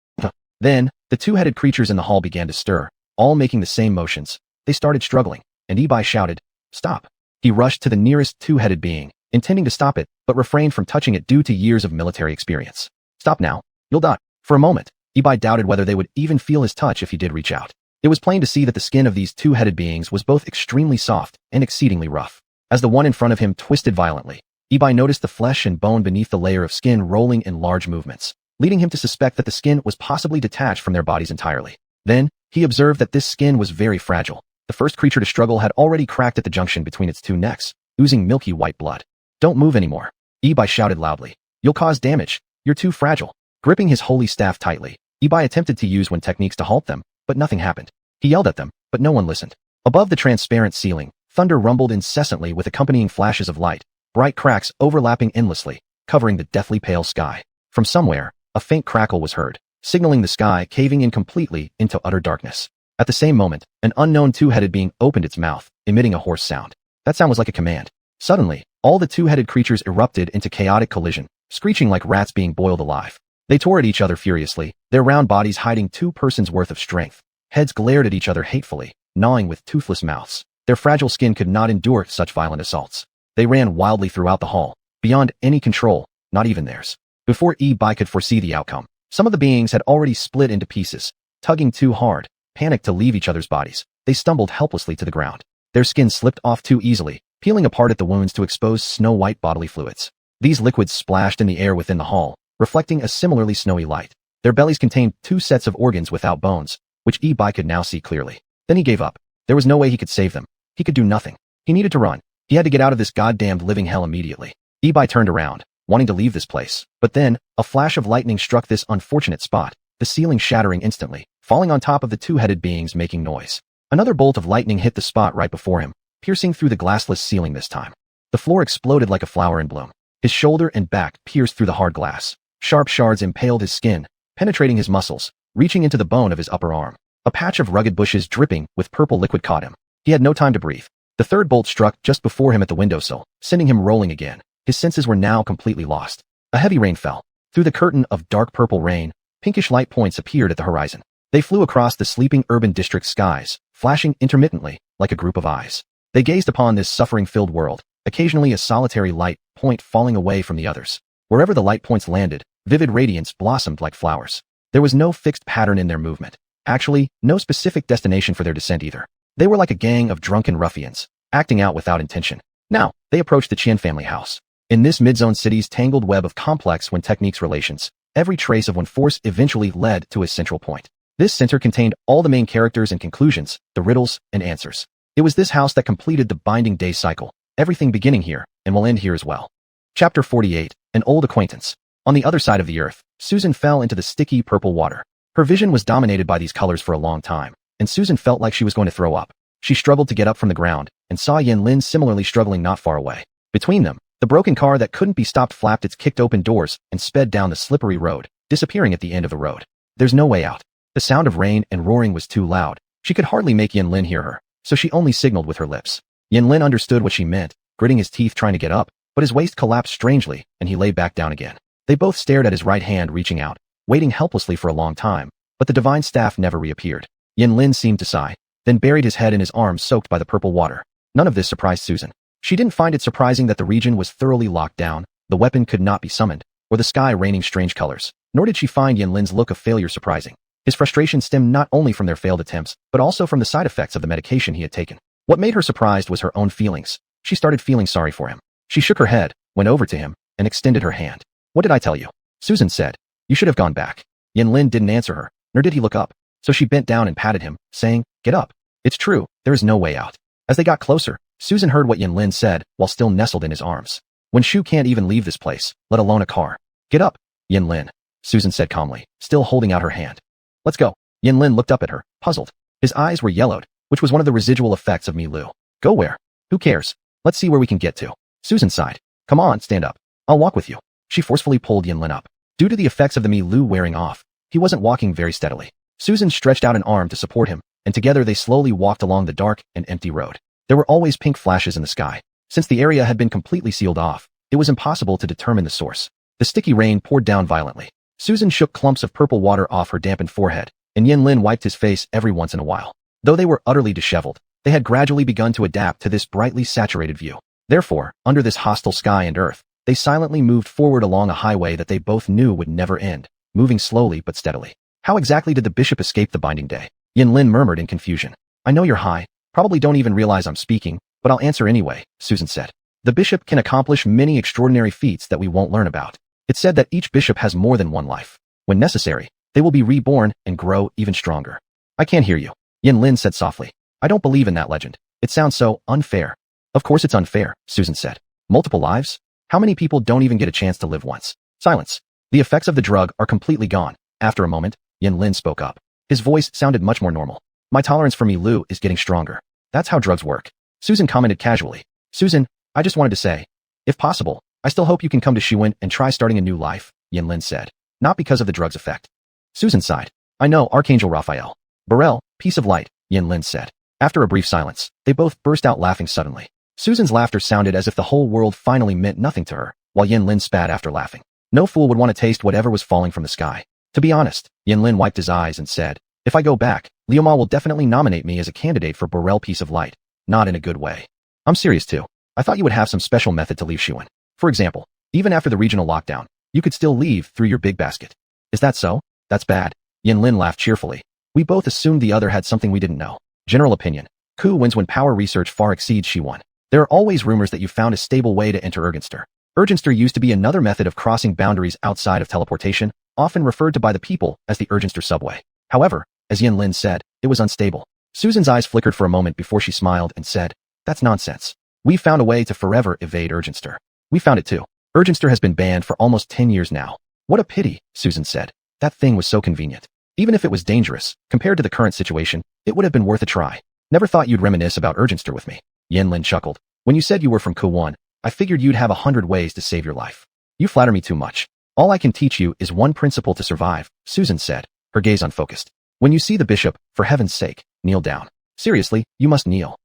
Then, the two-headed creatures in the hall began to stir, all making the same motions. They started struggling, and Ibai shouted, "Stop." He rushed to the nearest two-headed being, intending to stop it, but refrained from touching it due to years of military experience. "Stop now. You'll die." For a moment, Ibai doubted whether they would even feel his touch if he did reach out. It was plain to see that the skin of these two-headed beings was both extremely soft and exceedingly rough. As the one in front of him twisted violently, Ibai noticed the flesh and bone beneath the layer of skin rolling in large movements, leading him to suspect that the skin was possibly detached from their bodies entirely. Then, he observed that this skin was very fragile. The first creature to struggle had already cracked at the junction between its 2 necks, oozing milky white blood. "Don't move anymore," Ibai shouted loudly. "You'll cause damage. You're too fragile." Gripping his holy staff tightly, Ibai attempted to use one techniques to halt them, but nothing happened. He yelled at them, but no one listened. Above the transparent ceiling, thunder rumbled incessantly with accompanying flashes of light, bright cracks overlapping endlessly, covering the deathly pale sky. From somewhere, a faint crackle was heard, signaling the sky caving in completely into utter darkness. At the same moment, an unknown two-headed being opened its mouth, emitting a hoarse sound. That sound was like a command. Suddenly, all the two-headed creatures erupted into chaotic collision, screeching like rats being boiled alive. They tore at each other furiously, their round bodies hiding 2 persons' worth of strength. Heads glared at each other hatefully, gnawing with toothless mouths. Their fragile skin could not endure such violent assaults. They ran wildly throughout the hall, beyond any control, not even theirs. Before Ibai could foresee the outcome, some of the beings had already split into pieces, tugging too hard, panicked to leave each other's bodies. They stumbled helplessly to the ground. Their skin slipped off too easily, peeling apart at the wounds to expose snow-white bodily fluids. These liquids splashed in the air within the hall, reflecting a similarly snowy light. Their bellies contained 2 sets of organs without bones, which Ibai could now see clearly. Then he gave up. There was no way he could save them. He could do nothing. He needed to run. He had to get out of this goddamned living hell immediately. Ibai turned around, wanting to leave this place. But then, a flash of lightning struck this unfortunate spot, the ceiling shattering instantly, falling on top of the two-headed beings making noise. Another bolt of lightning hit the spot right before him, piercing through the glassless ceiling this time. The floor exploded like a flower in bloom. His shoulder and back pierced through the hard glass. Sharp shards impaled his skin, penetrating his muscles, reaching into the bone of his upper arm. A patch of rugged bushes dripping with purple liquid caught him. He had no time to breathe. The third bolt struck just before him at the windowsill, sending him rolling again. His senses were now completely lost. A heavy rain fell. Through the curtain of dark purple rain, pinkish light points appeared at the horizon. They flew across the sleeping urban district skies, flashing intermittently, like a group of eyes. They gazed upon this suffering-filled world, occasionally a solitary light point falling away from the others. Wherever the light points landed, vivid radiance blossomed like flowers. There was no fixed pattern in their movement. Actually, no specific destination for their descent either. They were like a gang of drunken ruffians, acting out without intention. Now, they approached the Qian family house. In this mid-zone city's tangled web of complex when techniques relations, every trace of one force eventually led to a central point. This center contained all the main characters and conclusions, the riddles and answers. It was this house that completed the binding day cycle, everything beginning here, and will end here as well. Chapter 48. An Old Acquaintance. On the other side of the earth, Susan fell into the sticky purple water. Her vision was dominated by these colors for a long time, and Susan felt like she was going to throw up. She struggled to get up from the ground, and saw Yanlin similarly struggling not far away. Between them, the broken car that couldn't be stopped flapped its kicked-open doors and sped down the slippery road, disappearing at the end of the road. There's no way out. The sound of rain and roaring was too loud. She could hardly make Yanlin hear her, so she only signaled with her lips. Yanlin understood what she meant, gritting his teeth trying to get up, but his waist collapsed strangely, and he lay back down again. They both stared at his right hand reaching out, waiting helplessly for a long time, but the divine staff never reappeared. Yanlin seemed to sigh, then buried his head in his arms soaked by the purple water. None of this surprised Susan. She didn't find it surprising that the region was thoroughly locked down, the weapon could not be summoned, or the sky raining strange colors, nor did she find Yanlin's look of failure surprising. His frustration stemmed not only from their failed attempts, but also from the side effects of the medication he had taken. What made her surprised was her own feelings. She started feeling sorry for him. She shook her head, went over to him, and extended her hand. What did I tell you? Susan said. You should have gone back. Yanlin didn't answer her, nor did he look up, so she bent down and patted him, saying, Get up. It's true, there is no way out. As they got closer, Susan heard what Yanlin said while still nestled in his arms. When Shu can't even leave this place, let alone a car. Get up, Yanlin, Susan said calmly, still holding out her hand. Let's go. Yanlin looked up at her, puzzled. His eyes were yellowed, which was one of the residual effects of Mi Lu. Go where? Who cares? Let's see where we can get to. Susan sighed. Come on, stand up. I'll walk with you. She forcefully pulled Yanlin up. Due to the effects of the Mi Lu wearing off, he wasn't walking very steadily. Susan stretched out an arm to support him, and together they slowly walked along the dark and empty road. There were always pink flashes in the sky. Since the area had been completely sealed off, it was impossible to determine the source. The sticky rain poured down violently. Susan shook clumps of purple water off her dampened forehead, and Yanlin wiped his face every once in a while. Though they were utterly disheveled, they had gradually begun to adapt to this brightly saturated view. Therefore, under this hostile sky and earth, they silently moved forward along a highway that they both knew would never end, moving slowly but steadily. How exactly did the bishop escape the binding day? Yanlin murmured in confusion. I know you're high, probably don't even realize I'm speaking, but I'll answer anyway, Susan said. The bishop can accomplish many extraordinary feats that we won't learn about. It's said that each bishop has more than one life. When necessary, they will be reborn and grow even stronger. I can't hear you, Yanlin said softly. I don't believe in that legend. It sounds so unfair. Of course it's unfair, Susan said. Multiple lives? How many people don't even get a chance to live once? Silence. The effects of the drug are completely gone. After a moment, Yanlin spoke up. His voice sounded much more normal. My tolerance for Mi Lu is getting stronger. That's how drugs work. Susan commented casually. Susan, I just wanted to say, if possible, I still hope you can come to Xuanhuan and try starting a new life, Yanlin said. Not because of the drug's effect. Susan sighed. I know, Archangel Raphael. Burrell, piece of light, Yanlin said. After a brief silence, they both burst out laughing suddenly. Susan's laughter sounded as if the whole world finally meant nothing to her, while Yanlin spat after laughing. No fool would want to taste whatever was falling from the sky. To be honest, Yanlin wiped his eyes and said, if I go back, Lioma will definitely nominate me as a candidate for Burrell piece of light. Not in a good way. I'm serious too. I thought you would have some special method to leave Xuanhuan. For example, even after the regional lockdown, you could still leave through your big basket. Is that so? That's bad. Yanlin laughed cheerfully. We both assumed the other had something we didn't know. General opinion. Ku wins when power research far exceeds Xuanhuan. There are always rumors that you found a stable way to enter Urgenster. Urgenster used to be another method of crossing boundaries outside of teleportation, often referred to by the people as the Urgenster subway. However, as Yanlin said, it was unstable. Susan's eyes flickered for a moment before she smiled and said, that's nonsense. We found a way to forever evade Urgenster. We found it too. Urgenster has been banned for almost 10 years now. What a pity, Susan said. That thing was so convenient. Even if it was dangerous, compared to the current situation, it would have been worth a try. Never thought you'd reminisce about Urgenster with me. Yanlin chuckled. When you said you were from xuanhuan, I figured you'd have 100 ways to save your life. You flatter me too much. All I can teach you is one principle to survive, Susan said, her gaze unfocused. When you see the bishop, for heaven's sake, kneel down. Seriously, you must kneel.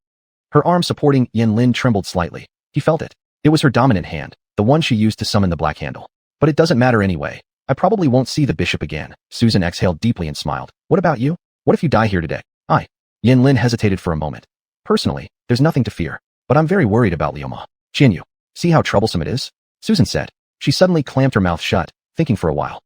Her arm supporting Yanlin trembled slightly. He felt it. It was her dominant hand, the one she used to summon the black handle. But it doesn't matter anyway. I probably won't see the bishop again. Susan exhaled deeply and smiled. What about you? What if you die here today? Yanlin hesitated for a moment. Personally, there's nothing to fear, but I'm very worried about Lioma. Qianyu, see how troublesome it is? Susan said. She suddenly clamped her mouth shut, thinking for a while.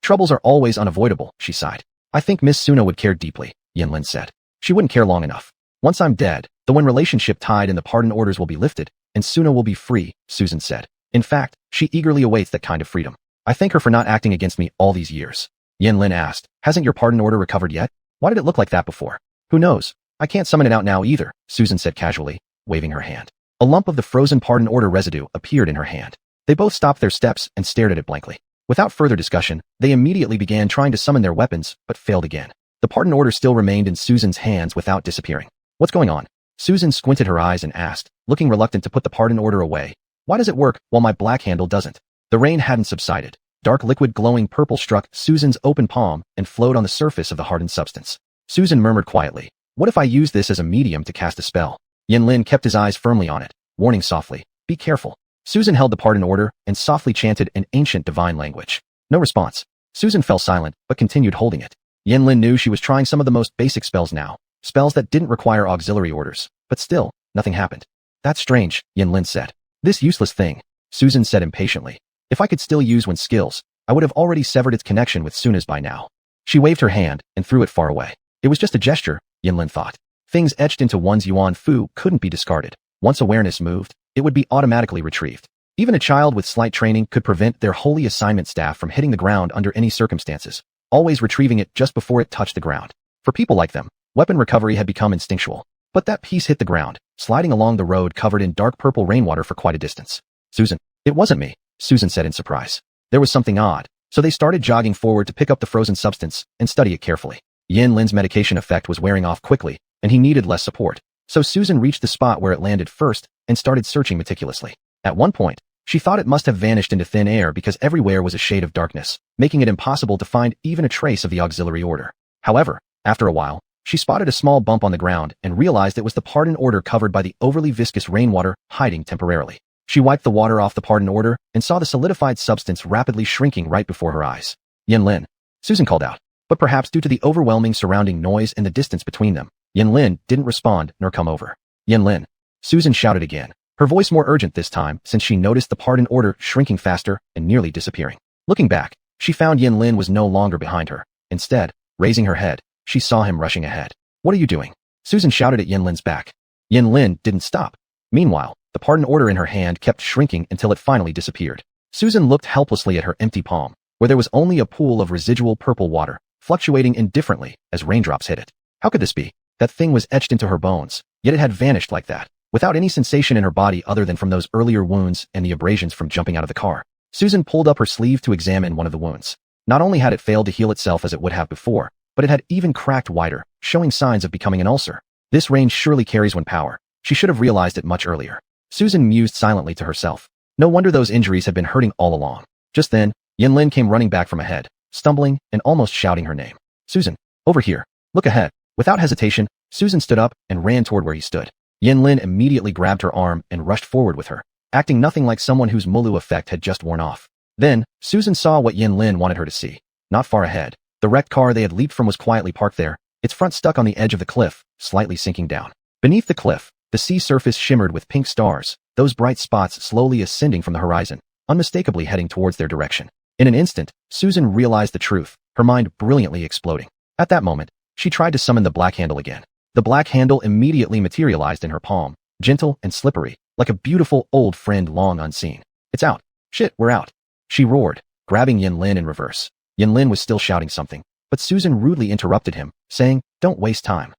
Troubles are always unavoidable, she sighed. I think Miss Suna would care deeply, Yanlin said. She wouldn't care long enough. Once I'm dead, the one relationship tied and the pardon orders will be lifted, and Suna will be free, Susan said. In fact, she eagerly awaits that kind of freedom. I thank her for not acting against me all these years. Yanlin asked, hasn't your pardon order recovered yet? Why did it look like that before? Who knows? I can't summon it out now either, Susan said casually, waving her hand. A lump of the frozen pardon order residue appeared in her hand. They both stopped their steps and stared at it blankly. Without further discussion, they immediately began trying to summon their weapons, but failed again. The pardon order still remained in Susan's hands without disappearing. What's going on? Susan squinted her eyes and asked, looking reluctant to put the pardon order away. Why does it work while my black handle doesn't? The rain hadn't subsided. Dark liquid glowing purple struck Susan's open palm and flowed on the surface of the hardened substance. Susan murmured quietly, what if I use this as a medium to cast a spell? Yanlin kept his eyes firmly on it, warning softly, be careful. Susan held the pardon order and softly chanted an ancient divine language. No response. Susan fell silent, but continued holding it. Yanlin knew she was trying some of the most basic spells now, spells that didn't require auxiliary orders, but still, nothing happened. That's strange, Yanlin said. This useless thing, Susan said impatiently. If I could still use one's skills, I would have already severed its connection with Suna's by now. She waved her hand and threw it far away. It was just a gesture, Yanlin thought. Things etched into one's yuan fu couldn't be discarded. Once awareness moved, it would be automatically retrieved. Even a child with slight training could prevent their holy assignment staff from hitting the ground under any circumstances, always retrieving it just before it touched the ground. For people like them, weapon recovery had become instinctual. But that piece hit the ground, sliding along the road covered in dark purple rainwater for quite a distance. Susan, it wasn't me, Susan said in surprise. There was something odd, so they started jogging forward to pick up the frozen substance and study it carefully. Yin Lin's medication effect was wearing off quickly, and he needed less support. So Susan reached the spot where it landed first and started searching meticulously. At one point, she thought it must have vanished into thin air because everywhere was a shade of darkness, making it impossible to find even a trace of the auxiliary order. However, after a while, she spotted a small bump on the ground and realized it was the pardon order covered by the overly viscous rainwater hiding temporarily. She wiped the water off the pardon order and saw the solidified substance rapidly shrinking right before her eyes. Yanlin, Susan called out, but perhaps due to the overwhelming surrounding noise and the distance between them, Yanlin didn't respond nor come over. Yanlin, Susan shouted again, her voice more urgent this time since she noticed the pardon order shrinking faster and nearly disappearing. Looking back, she found Yanlin was no longer behind her. Instead, raising her head, she saw him rushing ahead. What are you doing? Susan shouted at Yanlin's back. Yanlin didn't stop. Meanwhile, the pardon order in her hand kept shrinking until it finally disappeared. Susan looked helplessly at her empty palm, where there was only a pool of residual purple water, fluctuating indifferently as raindrops hit it. How could this be? That thing was etched into her bones, yet it had vanished like that, without any sensation in her body other than from those earlier wounds and the abrasions from jumping out of the car. Susan pulled up her sleeve to examine one of the wounds. Not only had it failed to heal itself as it would have before, but it had even cracked wider, showing signs of becoming an ulcer. This range surely carries one power. She should have realized it much earlier. Susan mused silently to herself. No wonder those injuries had been hurting all along. Just then, Yanlin came running back from ahead, stumbling and almost shouting her name. Susan, over here. Look ahead. Without hesitation, Susan stood up and ran toward where he stood. Yanlin immediately grabbed her arm and rushed forward with her, acting nothing like someone whose Mulu effect had just worn off. Then, Susan saw what Yanlin wanted her to see. Not far ahead, the wrecked car they had leaped from was quietly parked there, its front stuck on the edge of the cliff, slightly sinking down. Beneath the cliff, the sea surface shimmered with pink stars, those bright spots slowly ascending from the horizon, unmistakably heading towards their direction. In an instant, Susan realized the truth, her mind brilliantly exploding. At that moment, she tried to summon the black handle again. The black handle immediately materialized in her palm, gentle and slippery, like a beautiful old friend long unseen. It's out. Shit, we're out. She roared, grabbing Yanlin in reverse. Yanlin was still shouting something, but Susan rudely interrupted him, saying, don't waste time.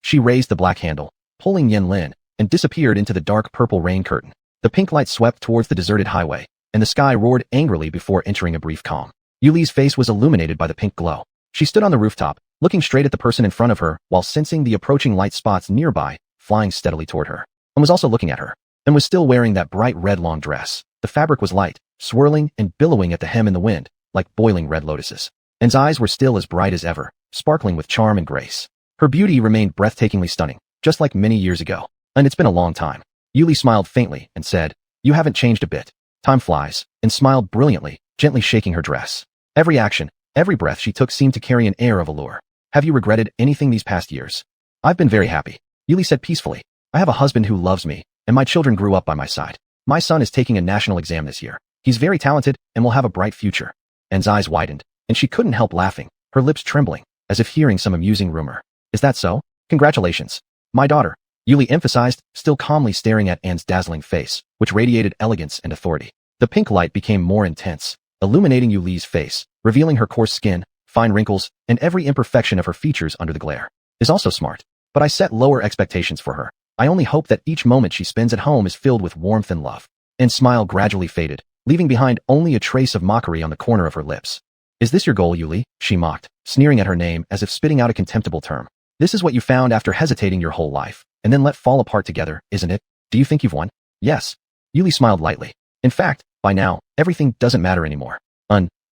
She raised the black handle, pulling Yanlin, and disappeared into the dark purple rain curtain. The pink light swept towards the deserted highway, and the sky roared angrily before entering a brief calm. Yuli's face was illuminated by the pink glow. She stood on the rooftop, looking straight at the person in front of her while sensing the approaching light spots nearby, flying steadily toward her, and was also looking at her, and was still wearing that bright red long dress. The fabric was light, swirling and billowing at the hem in the wind, like boiling red lotuses. Anne's eyes were still as bright as ever, sparkling with charm and grace. Her beauty remained breathtakingly stunning, just like many years ago. And it's been a long time. Yuli smiled faintly and said, you haven't changed a bit. Time flies, and smiled brilliantly, gently shaking her dress. Every action, every breath she took seemed to carry an air of allure. Have you regretted anything these past years? I've been very happy, Yuli said peacefully. I have a husband who loves me, and my children grew up by my side. My son is taking a national exam this year. He's very talented and will have a bright future. Anne's eyes widened, and she couldn't help laughing, her lips trembling, as if hearing some amusing rumor. Is that so? Congratulations. My daughter, Yuli emphasized, still calmly staring at Anne's dazzling face, which radiated elegance and authority. The pink light became more intense, illuminating Yuli's face, revealing her coarse skin, fine wrinkles, and every imperfection of her features under the glare. Is also smart. But I set lower expectations for her. I only hope that each moment she spends at home is filled with warmth and love. Anne's smile gradually faded, leaving behind only a trace of mockery on the corner of her lips. Is this your goal, Yuli? She mocked, sneering at her name as if spitting out a contemptible term. This is what you found after hesitating your whole life, and then let fall apart together, isn't it? Do you think you've won? Yes. Yuli smiled lightly. In fact, by now, everything doesn't matter anymore.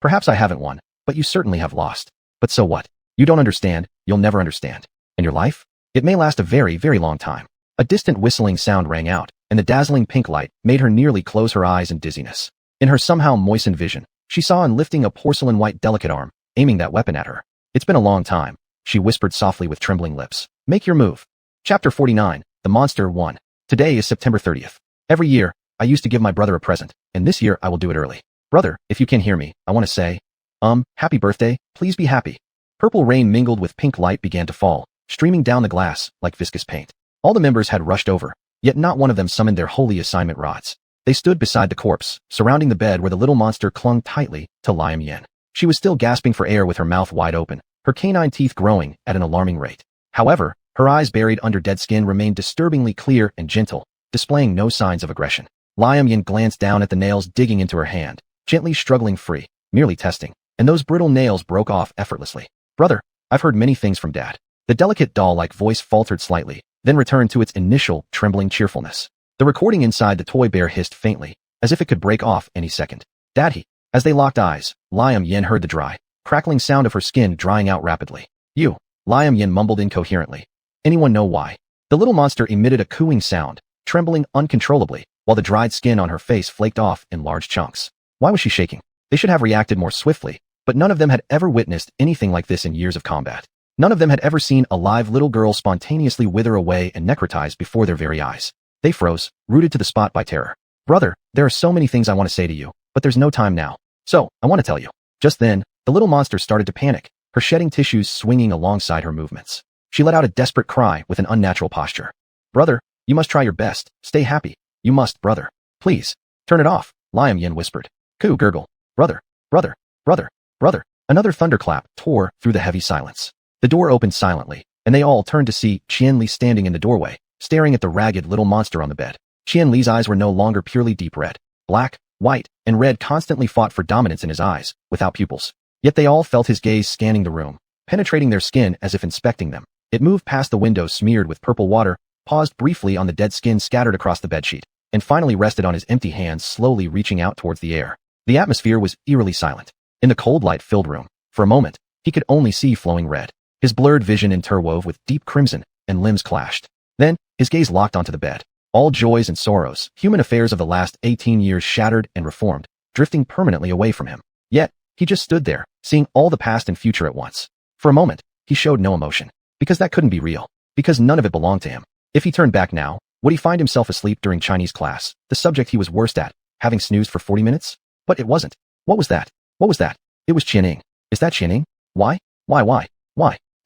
Perhaps I haven't won, but you certainly have lost. But so what? You don't understand, you'll never understand. And your life? It may last a very, very long time. A distant whistling sound rang out, and the dazzling pink light made her nearly close her eyes in dizziness. In her somehow moistened vision, she saw him lifting a porcelain-white delicate arm, aiming that weapon at her. It's been a long time, she whispered softly with trembling lips. Make your move. Chapter 49, The Monster 1. Today is September 30th. Every year, I used to give my brother a present, and this year I will do it early. Brother, if you can hear me, I want to say, happy birthday, please be happy. Purple rain mingled with pink light began to fall, streaming down the glass like viscous paint. All the members had rushed over, yet not one of them summoned their holy assignment rods. They stood beside the corpse, surrounding the bed where the little monster clung tightly to Liam Yen. She was still gasping for air with her mouth wide open, her canine teeth growing at an alarming rate. However, her eyes buried under dead skin remained disturbingly clear and gentle, displaying no signs of aggression. Liam Yen glanced down at the nails digging into her hand, gently struggling free, merely testing, and those brittle nails broke off effortlessly. Brother, I've heard many things from Dad. The delicate doll-like voice faltered slightly, then returned to its initial, trembling cheerfulness. The recording inside the toy bear hissed faintly, as if it could break off any second. Daddy. As they locked eyes, Liam Yen heard the dry, crackling sound of her skin drying out rapidly. You. Liam Yen mumbled incoherently. Anyone know why? The little monster emitted a cooing sound, trembling uncontrollably, while the dried skin on her face flaked off in large chunks. Why was she shaking? They should have reacted more swiftly, but none of them had ever witnessed anything like this in years of combat. None of them had ever seen a live little girl spontaneously wither away and necrotize before their very eyes. They froze, rooted to the spot by terror. Brother, there are so many things I want to say to you, but there's no time now. So, I want to tell you. Just then, the little monster started to panic, her shedding tissues swinging alongside her movements. She let out a desperate cry with an unnatural posture. Brother, you must try your best. Stay happy. You must, brother. Please. Turn it off, Liam Yen whispered. Coo gurgle. Brother. Brother. Brother. Brother. Another thunderclap tore through the heavy silence. The door opened silently, and they all turned to see Qianli standing in the doorway, staring at the ragged little monster on the bed. Qianli's eyes were no longer purely deep red. Black, white, and red constantly fought for dominance in his eyes, without pupils. Yet they all felt his gaze scanning the room, penetrating their skin as if inspecting them. It moved past the window smeared with purple water, paused briefly on the dead skin scattered across the bedsheet, and finally rested on his empty hands slowly reaching out towards the air. The atmosphere was eerily silent. In the cold light-filled room, for a moment, he could only see flowing red. His blurred vision interwove with deep crimson, and limbs clashed. Then, his gaze locked onto the bed. All joys and sorrows, human affairs of the last 18 years shattered and reformed, drifting permanently away from him. Yet, he just stood there, seeing all the past and future at once. For a moment, he showed no emotion. Because that couldn't be real. Because none of it belonged to him. If he turned back now, would he find himself asleep during Chinese class, the subject he was worst at, having snoozed for 40 minutes? But it wasn't. What was that? What was that? It was Qianing. Is that Qianing? Why? Why?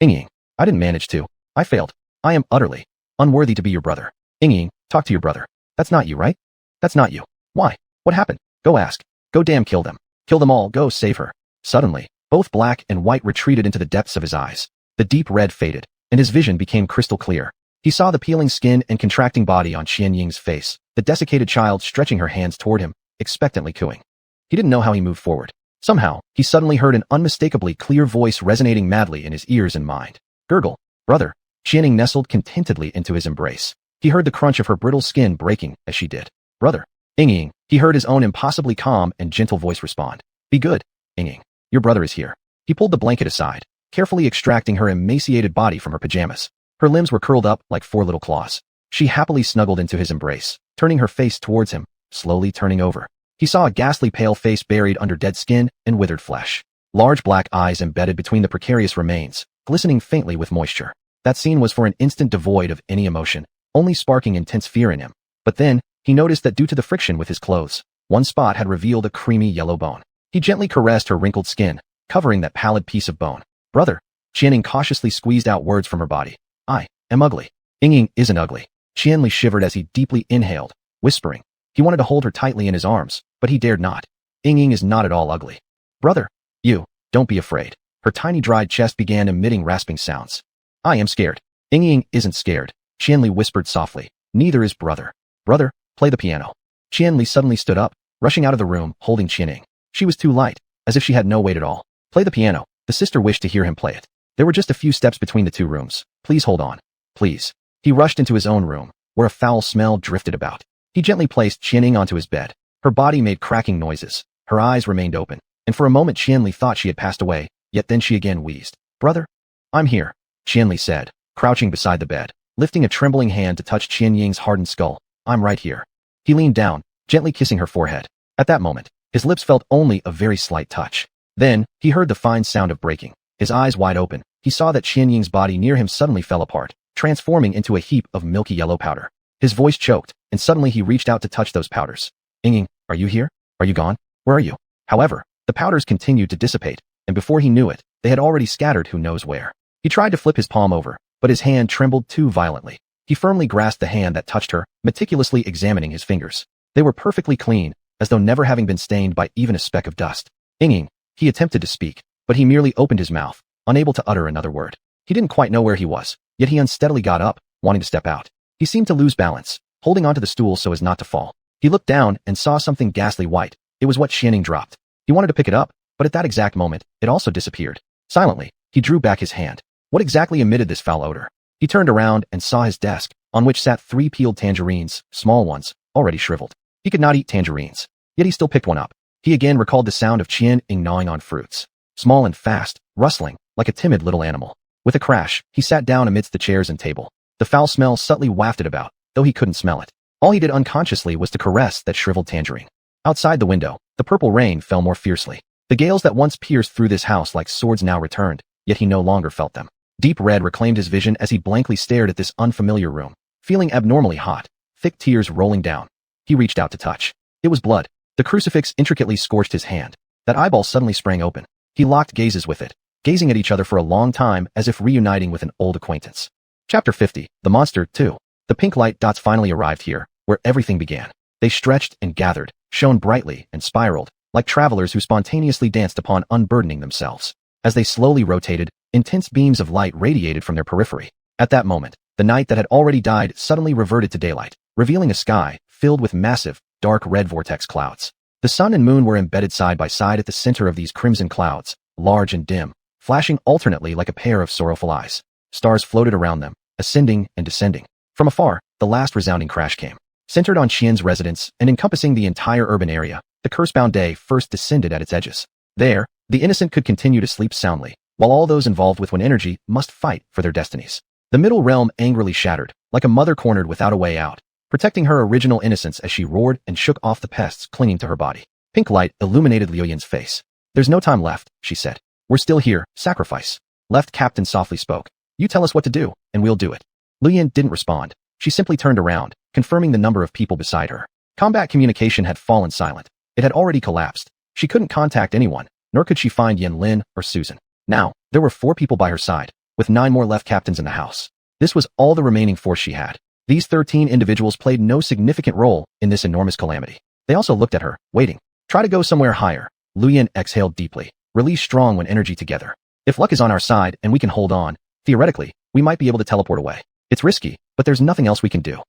Ying, I didn't manage to. I failed. I am utterly unworthy to be your brother. Ying, talk to your brother. That's not you, right? That's not you. Why? What happened? Go ask. Go damn kill them. Kill them all, go save her. Suddenly, both black and white retreated into the depths of his eyes. The deep red faded, and his vision became crystal clear. He saw the peeling skin and contracting body on Qian Ying's face, the desiccated child stretching her hands toward him, expectantly cooing. He didn't know how he moved forward. Somehow, he suddenly heard an unmistakably clear voice resonating madly in his ears and mind. Gurgle, brother. Qianing nestled contentedly into his embrace. He heard the crunch of her brittle skin breaking as she did. Brother. Ying. He heard his own impossibly calm and gentle voice respond. Be good, Ying. Your brother is here. He pulled the blanket aside, carefully extracting her emaciated body from her pajamas. Her limbs were curled up like 4 little claws. She happily snuggled into his embrace, turning her face towards him, slowly turning over. He saw a ghastly pale face buried under dead skin and withered flesh. Large black eyes embedded between the precarious remains, glistening faintly with moisture. That scene was for an instant devoid of any emotion, only sparking intense fear in him. But then, he noticed that due to the friction with his clothes, one spot had revealed a creamy yellow bone. He gently caressed her wrinkled skin, covering that pallid piece of bone. Brother. Qianing cautiously squeezed out words from her body. I am ugly. Ying isn't ugly. Qianli shivered as he deeply inhaled, whispering. He wanted to hold her tightly in his arms, but he dared not. Ying is not at all ugly. Brother. You. Don't be afraid. Her tiny dried chest began emitting rasping sounds. I am scared. Ying isn't scared. Qianli whispered softly. Neither is brother. Brother, play the piano. Qianli suddenly stood up, rushing out of the room, holding Qianying. She was too light, as if she had no weight at all. Play the piano. The sister wished to hear him play it. There were just a few steps between the two rooms. Please hold on. Please. He rushed into his own room, where a foul smell drifted about. He gently placed Qianying onto his bed. Her body made cracking noises. Her eyes remained open, and for a moment Qianli thought she had passed away, yet then she again wheezed. Brother? I'm here, Qianli said, crouching beside the bed, lifting a trembling hand to touch Qianying's hardened skull. I'm right here. He leaned down, gently kissing her forehead. At that moment, his lips felt only a very slight touch. Then, he heard the fine sound of breaking. His eyes wide open, he saw that Qianying's body near him suddenly fell apart, transforming into a heap of milky yellow powder. His voice choked, and suddenly he reached out to touch those powders. Ying, are you here? Are you gone? Where are you? However, the powders continued to dissipate, and before he knew it, they had already scattered who knows where. He tried to flip his palm over, but his hand trembled too violently. He firmly grasped the hand that touched her, meticulously examining his fingers. They were perfectly clean, as though never having been stained by even a speck of dust. Ying, he attempted to speak, but he merely opened his mouth, unable to utter another word. He didn't quite know where he was, yet he unsteadily got up, wanting to step out. He seemed to lose balance, holding onto the stool so as not to fall. He looked down and saw something ghastly white. It was what Qianying dropped. He wanted to pick it up, but at that exact moment, it also disappeared. Silently, he drew back his hand. What exactly emitted this foul odor? He turned around and saw his desk, on which sat 3 peeled tangerines, small ones, already shriveled. He could not eat tangerines, yet he still picked one up. He again recalled the sound of Qianying gnawing on fruits. Small and fast, rustling, like a timid little animal. With a crash, he sat down amidst the chairs and table. The foul smell subtly wafted about, though he couldn't smell it. All he did unconsciously was to caress that shriveled tangerine. Outside the window, the purple rain fell more fiercely. The gales that once pierced through this house like swords now returned, yet he no longer felt them. Deep red reclaimed his vision as he blankly stared at this unfamiliar room, feeling abnormally hot, thick tears rolling down. He reached out to touch. It was blood. The crucifix intricately scorched his hand. That eyeball suddenly sprang open. He locked gazes with it, gazing at each other for a long time as if reuniting with an old acquaintance. Chapter 50, The Monster 2. The pink light dots finally arrived here, where everything began. They stretched and gathered, shone brightly and spiraled, like travelers who spontaneously danced upon unburdening themselves. As they slowly rotated, intense beams of light radiated from their periphery. At that moment, the night that had already died suddenly reverted to daylight, revealing a sky filled with massive, dark red vortex clouds. The sun and moon were embedded side by side at the center of these crimson clouds, large and dim, flashing alternately like a pair of sorrowful eyes. Stars floated around them, ascending and descending. From afar, the last resounding crash came. Centered on Qian's residence and encompassing the entire urban area, the curse-bound day first descended at its edges. There, the innocent could continue to sleep soundly, while all those involved with one energy must fight for their destinies. The middle realm angrily shattered, like a mother cornered without a way out, protecting her original innocence as she roared and shook off the pests clinging to her body. Pink light illuminated Liu Yan's face. There's no time left, she said. We're still here, sacrifice. Left Captain softly spoke. You tell us what to do, and we'll do it. Liu Yan didn't respond. She simply turned around, confirming the number of people beside her. Combat communication had fallen silent. It had already collapsed. She couldn't contact anyone, nor could she find Yan Lin or Susan. Now, there were 4 people by her side, with 9 more left captains in the house. This was all the remaining force she had. These 13 individuals played no significant role in this enormous calamity. They also looked at her, waiting. Try to go somewhere higher. Liu Yan exhaled deeply. Release strong when energy together. If luck is on our side and we can hold on, theoretically, we might be able to teleport away. It's risky, but there's nothing else we can do.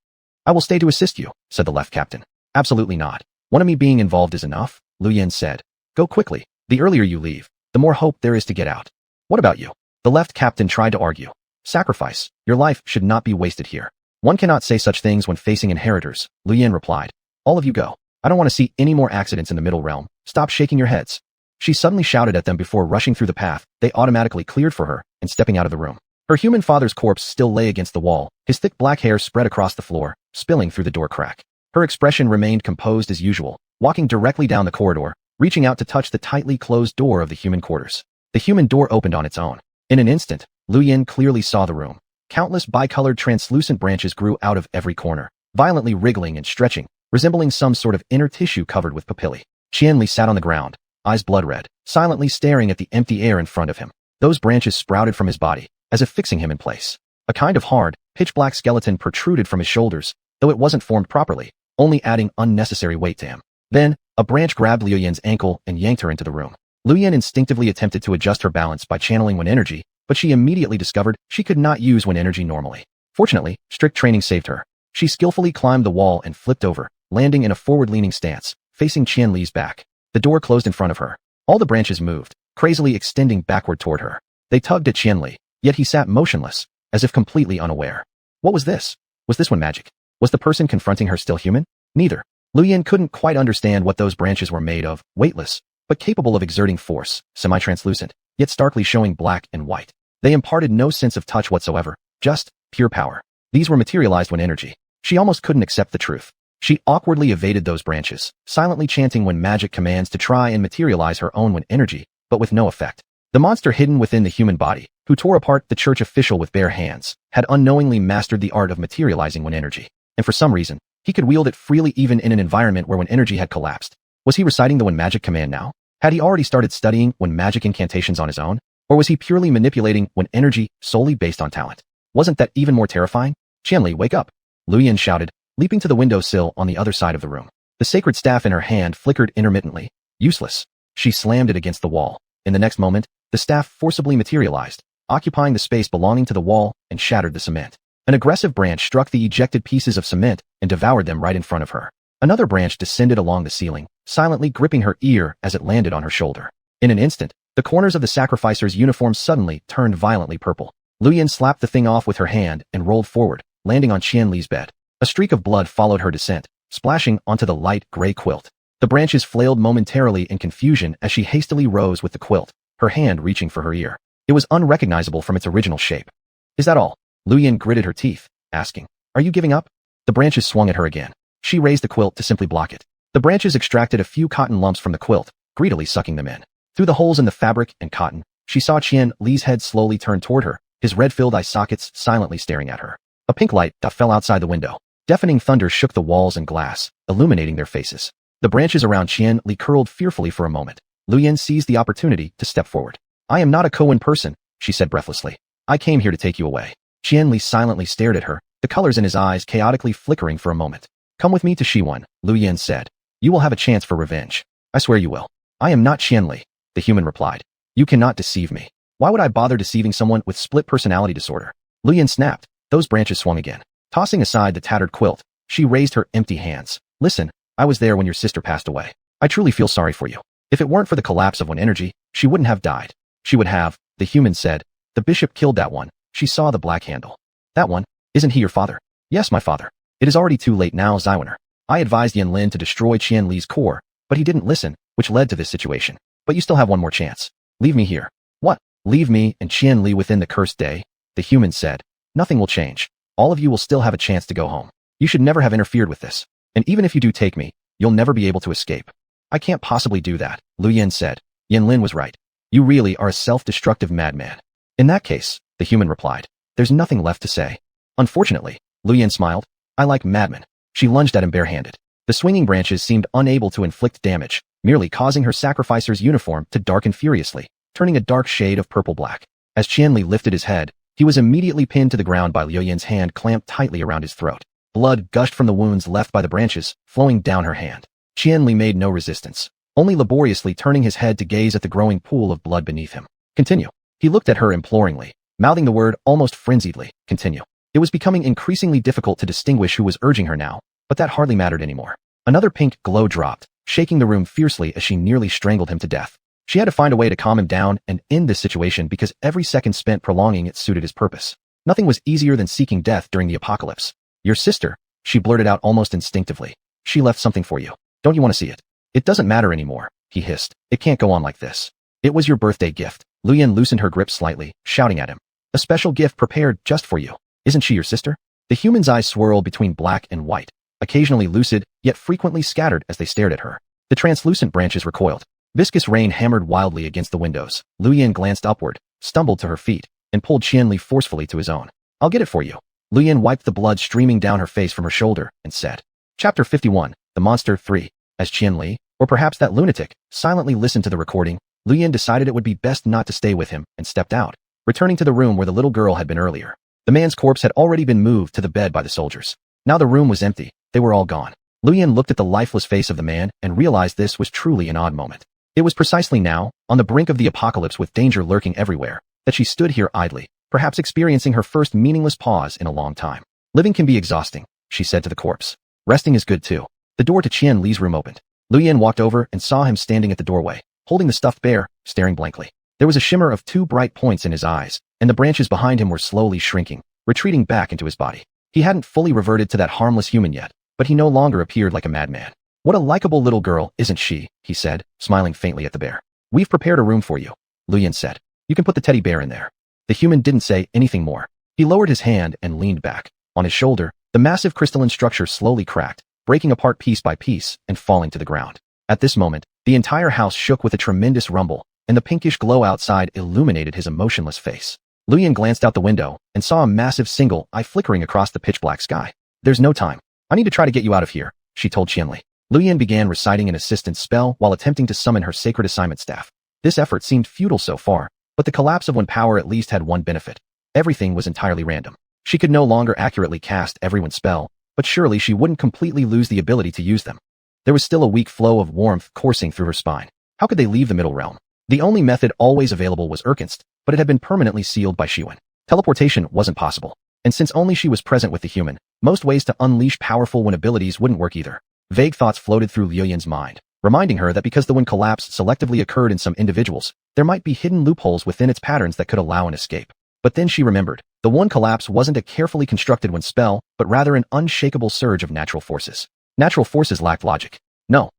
I will stay to assist you, said the left captain. Absolutely not. One of me being involved is enough, Liu Yan said. Go quickly. The earlier you leave, the more hope there is to get out. What about you? The left captain tried to argue. Sacrifice. Your life should not be wasted here. One cannot say such things when facing inheritors, Liu Yan replied. All of you go. I don't want to see any more accidents in the middle realm. Stop shaking your heads. She suddenly shouted at them before rushing through the path they automatically cleared for her and stepping out of the room. Her human father's corpse still lay against the wall, his thick black hair spread across the floor, spilling through the door crack. Her expression remained composed as usual, walking directly down the corridor, reaching out to touch the tightly closed door of the human quarters. The human door opened on its own. In an instant, Liu Yan clearly saw the room. Countless bicolored translucent branches grew out of every corner, violently wriggling and stretching, resembling some sort of inner tissue covered with papillae. Qianli sat on the ground, eyes blood red, silently staring at the empty air in front of him. Those branches sprouted from his body, as if fixing him in place. A kind of hard, pitch-black skeleton protruded from his shoulders, though it wasn't formed properly, only adding unnecessary weight to him. Then, a branch grabbed Liu Yan's ankle and yanked her into the room. Liu Yan instinctively attempted to adjust her balance by channeling Wen energy, but she immediately discovered she could not use Wen energy normally. Fortunately, strict training saved her. She skillfully climbed the wall and flipped over, landing in a forward-leaning stance, facing Qian Li's back. The door closed in front of her. All the branches moved, crazily extending backward toward her. They tugged at Qian Li, yet he sat motionless, as if completely unaware. What was this? Was this one magic? Was the person confronting her still human? Neither. Luyan couldn't quite understand what those branches were made of, weightless, but capable of exerting force, semi-translucent, yet starkly showing black and white. They imparted no sense of touch whatsoever, just pure power. These were materialized when energy. She almost couldn't accept the truth. She awkwardly evaded those branches, silently chanting when magic commands to try and materialize her own when energy, but with no effect. The monster hidden within the human body, who tore apart the church official with bare hands, had unknowingly mastered the art of materializing when energy, and for some reason, he could wield it freely even in an environment where when energy had collapsed. Was he reciting the when magic command now? Had he already started studying when magic incantations on his own? Or was he purely manipulating when energy solely based on talent? Wasn't that even more terrifying? Qian Li, wake up! Luyan shouted, leaping to the windowsill on the other side of the room. The sacred staff in her hand flickered intermittently. Useless. She slammed it against the wall. In the next moment, the staff forcibly materialized, occupying the space belonging to the wall, and shattered the cement. An aggressive branch struck the ejected pieces of cement and devoured them right in front of her. Another branch descended along the ceiling, silently gripping her ear as it landed on her shoulder. In an instant, the corners of the sacrificer's uniform suddenly turned violently purple. Luyan slapped the thing off with her hand and rolled forward, landing on Qian Li's bed. A streak of blood followed her descent, splashing onto the light gray quilt. The branches flailed momentarily in confusion as she hastily rose with the quilt, her hand reaching for her ear. It was unrecognizable from its original shape. Is that all? Luyan gritted her teeth, asking, are you giving up? The branches swung at her again. She raised the quilt to simply block it. The branches extracted a few cotton lumps from the quilt, greedily sucking them in. Through the holes in the fabric and cotton, she saw Qian Li's head slowly turn toward her, his red-filled eye sockets silently staring at her. A pink light that fell outside the window. Deafening thunder shook the walls and glass, illuminating their faces. The branches around Qian Li curled fearfully for a moment. Luyan seized the opportunity to step forward. I am not a Koan person, she said breathlessly. I came here to take you away. Qian Li silently stared at her, the colors in his eyes chaotically flickering for a moment. Come with me to Xuanhuan, Luyan said. You will have a chance for revenge. I swear you will. I am not Qian Li, the human replied. You cannot deceive me. Why would I bother deceiving someone with split personality disorder? Luyan snapped. Those branches swung again. Tossing aside the tattered quilt, she raised her empty hands. Listen, I was there when your sister passed away. I truly feel sorry for you. If it weren't for the collapse of one energy, she wouldn't have died. She would have, the human said. The bishop killed that one. She saw the black handle. That one? Isn't he your father? Yes, my father. It is already too late now, xuanhuan. I advised Yan Lin to destroy Qian Li's core, but he didn't listen, which led to this situation. But you still have one more chance. Leave me here. What? Leave me and Qian Li within the cursed day? The human said. Nothing will change. All of you will still have a chance to go home. You should never have interfered with this. And even if you do take me, you'll never be able to escape. I can't possibly do that, Luyan said. Yan Lin was right. You really are a self-destructive madman. In that case, the human replied. There's nothing left to say. Unfortunately, Luyan smiled. I like madmen. She lunged at him barehanded. The swinging branches seemed unable to inflict damage, merely causing her sacrificer's uniform to darken furiously, turning a dark shade of purple-black. As Qian Li lifted his head, he was immediately pinned to the ground by Liu Yan's hand clamped tightly around his throat. Blood gushed from the wounds left by the branches, flowing down her hand. Qian Li made no resistance, only laboriously turning his head to gaze at the growing pool of blood beneath him. Continue. He looked at her imploringly, mouthing the word almost frenziedly. Continue. It was becoming increasingly difficult to distinguish who was urging her now, but that hardly mattered anymore. Another pink glow dropped, shaking the room fiercely as she nearly strangled him to death. She had to find a way to calm him down and end this situation because every second spent prolonging it suited his purpose. Nothing was easier than seeking death during the apocalypse. Your sister, she blurted out almost instinctively. She left something for you. Don't you want to see it? It doesn't matter anymore, he hissed. It can't go on like this. It was your birthday gift. Luyan loosened her grip slightly, shouting at him. A special gift prepared just for you. Isn't she your sister? The human's eyes swirled between black and white, occasionally lucid, yet frequently scattered as they stared at her. The translucent branches recoiled. Viscous rain hammered wildly against the windows. Luyan glanced upward, stumbled to her feet, and pulled Qian Li forcefully to his own. I'll get it for you. Luyan wiped the blood streaming down her face from her shoulder and said. Chapter 51, The Monster 3. As Qian Li, or perhaps that lunatic, silently listened to the recording, Luyan decided it would be best not to stay with him and stepped out, returning to the room where the little girl had been earlier. The man's corpse had already been moved to the bed by the soldiers. Now the room was empty. They were all gone. Luyan looked at the lifeless face of the man and realized this was truly an odd moment. It was precisely now, on the brink of the apocalypse with danger lurking everywhere, that she stood here idly, perhaps experiencing her first meaningless pause in a long time. Living can be exhausting, she said to the corpse. Resting is good too. The door to Qian Li's room opened. Luyan walked over and saw him standing at the doorway, holding the stuffed bear, staring blankly. There was a shimmer of 2 bright points in his eyes, and the branches behind him were slowly shrinking, retreating back into his body. He hadn't fully reverted to that harmless human yet, but he no longer appeared like a madman. What a likable little girl, isn't she? He said, smiling faintly at the bear. We've prepared a room for you, Luyan said. You can put the teddy bear in there. The human didn't say anything more. He lowered his hand and leaned back. On his shoulder, the massive crystalline structure slowly cracked, breaking apart piece by piece and falling to the ground. At this moment, the entire house shook with a tremendous rumble, and the pinkish glow outside illuminated his emotionless face. Luyan glanced out the window and saw a massive single eye flickering across the pitch-black sky. There's no time. I need to try to get you out of here, she told Qianli. Luyan began reciting an assistance spell while attempting to summon her sacred assignment staff. This effort seemed futile so far, but the collapse of one power at least had one benefit. Everything was entirely random. She could no longer accurately cast everyone's spell, but surely she wouldn't completely lose the ability to use them. There was still a weak flow of warmth coursing through her spine. How could they leave the middle realm? The only method always available was Erkinst, but it had been permanently sealed by Xuanhuan. Teleportation wasn't possible, and since only she was present with the human, most ways to unleash powerful Xuan abilities wouldn't work either. Vague thoughts floated through Liu Yan's mind, reminding her that because the Xuan collapse selectively occurred in some individuals, there might be hidden loopholes within its patterns that could allow an escape. But then she remembered, the Xuan collapse wasn't a carefully constructed Xuan spell, but rather an unshakable surge of natural forces. Natural forces lacked logic. No,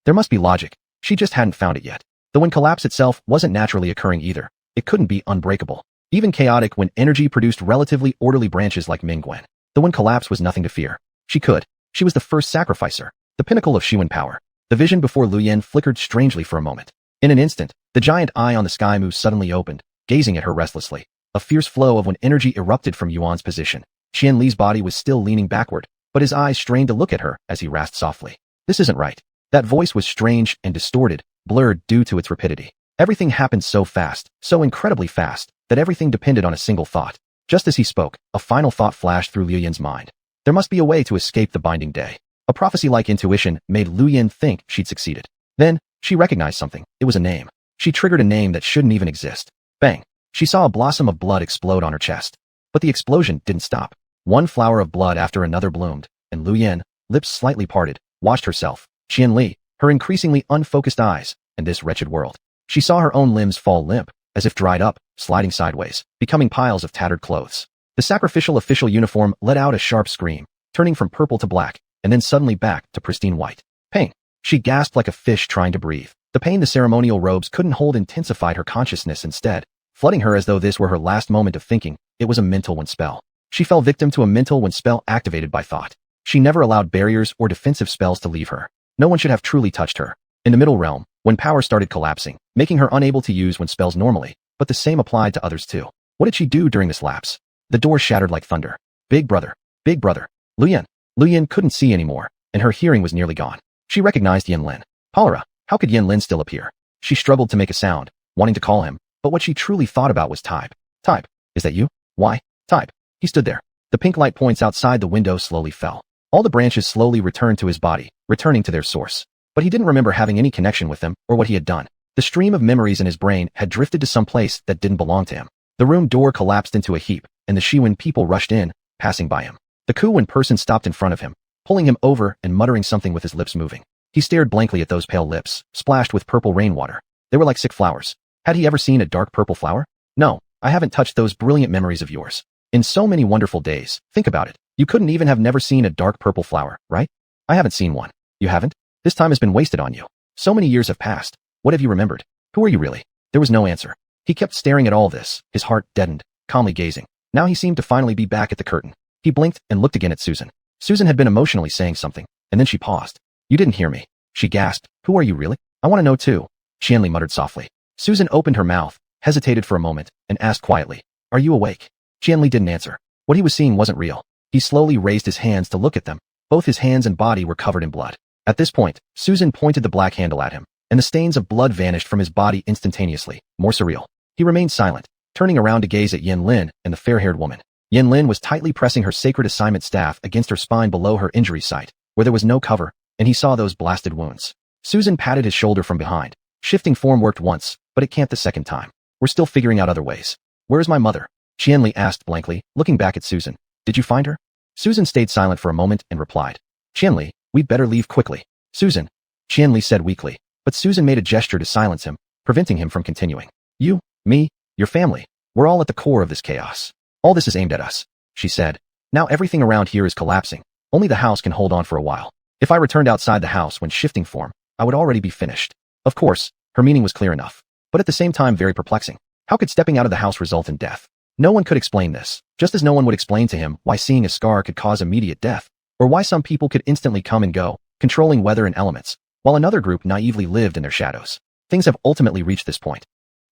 there must be logic. She just hadn't found it yet. The Xuan collapse itself wasn't naturally occurring either. It couldn't be unbreakable. Even chaotic when energy produced relatively orderly branches like Mingguan. The Xuan collapse was nothing to fear. She was the first sacrificer, the pinnacle of Xuan power. The vision before Luyan flickered strangely for a moment. In an instant, the giant eye on the sky move suddenly opened, gazing at her restlessly. A fierce flow of Xuan energy erupted from Yuan's position. Qianli's body was still leaning backward, but his eyes strained to look at her as he rasped softly. This isn't right. That voice was strange and distorted, blurred due to its rapidity. Everything happened so fast, so incredibly fast, that everything depended on a single thought. Just as he spoke, a final thought flashed through Liu Yan's mind. There must be a way to escape the binding day. A prophecy-like intuition made Liu Yan think she'd succeeded. Then, she recognized something. It was a name. She triggered a name that shouldn't even exist. Bang! She saw a blossom of blood explode on her chest. But the explosion didn't stop. One flower of blood after another bloomed, and Liu Yan, lips slightly parted, watched herself, Qianli, her increasingly unfocused eyes, and this wretched world. She saw her own limbs fall limp, as if dried up, sliding sideways, becoming piles of tattered clothes. The sacrificial official uniform let out a sharp scream, turning from purple to black, and then suddenly back to pristine white. Pain! She gasped like a fish trying to breathe. The pain the ceremonial robes couldn't hold intensified her consciousness instead, flooding her as though this were her last moment of thinking. It was a mental Xuan spell. She fell victim to a mental Xuan spell activated by thought. She never allowed barriers or defensive spells to leave her. No one should have truly touched her. In the middle realm, when power started collapsing, making her unable to use Xuan spells normally, but the same applied to others too. What did she do during this lapse? The door shattered like thunder. Big brother. Big brother. Luyan. Luyan couldn't see anymore, and her hearing was nearly gone. She recognized Yanlin. Palara. How could Yanlin still appear? She struggled to make a sound, wanting to call him, but what she truly thought about was type. Type. Is that you? Why? Type. He stood there. The pink light points outside the window slowly fell. All the branches slowly returned to his body, returning to their source. But he didn't remember having any connection with them or what he had done. The stream of memories in his brain had drifted to some place that didn't belong to him. The room door collapsed into a heap, and the Xuan people rushed in, passing by him. The Xuan person stopped in front of him, pulling him over and muttering something with his lips moving. He stared blankly at those pale lips, splashed with purple rainwater. They were like sick flowers. Had he ever seen a dark purple flower? No, I haven't touched those brilliant memories of yours. In so many wonderful days, think about it. You couldn't even have never seen a dark purple flower, right? I haven't seen one. You haven't? This time has been wasted on you. So many years have passed. What have you remembered? Who are you really? There was no answer. He kept staring at all this, his heart deadened, calmly gazing. Now he seemed to finally be back at the curtain. He blinked and looked again at Susan. Susan had been emotionally saying something, and then she paused. You didn't hear me. She gasped. Who are you really? I want to know too. Qianli muttered softly. Susan opened her mouth, hesitated for a moment, and asked quietly, Are you awake? Qianli didn't answer. What he was seeing wasn't real. He slowly raised his hands to look at them. Both his hands and body were covered in blood. At this point, Susan pointed the black handle at him, and the stains of blood vanished from his body instantaneously, more surreal. He remained silent, turning around to gaze at Yanlin and the fair-haired woman. Yanlin was tightly pressing her sacred assignment staff against her spine below her injury site, where there was no cover, and he saw those blasted wounds. Susan patted his shoulder from behind. Shifting form worked once, but it can't the second time. We're still figuring out other ways. Where's my mother? Qianli asked blankly, looking back at Susan. Did you find her? Susan stayed silent for a moment and replied. Qianli, we'd better leave quickly. Susan. Qianli said weakly, but Susan made a gesture to silence him, preventing him from continuing. You, me, your family, we're all at the core of this chaos. All this is aimed at us, she said. Now everything around here is collapsing. Only the house can hold on for a while. If I returned outside the house when shifting form, I would already be finished. Of course, her meaning was clear enough, but at the same time very perplexing. How could stepping out of the house result in death? No one could explain this, just as no one would explain to him why seeing a scar could cause immediate death, or why some people could instantly come and go, controlling weather and elements, while another group naively lived in their shadows. Things have ultimately reached this point.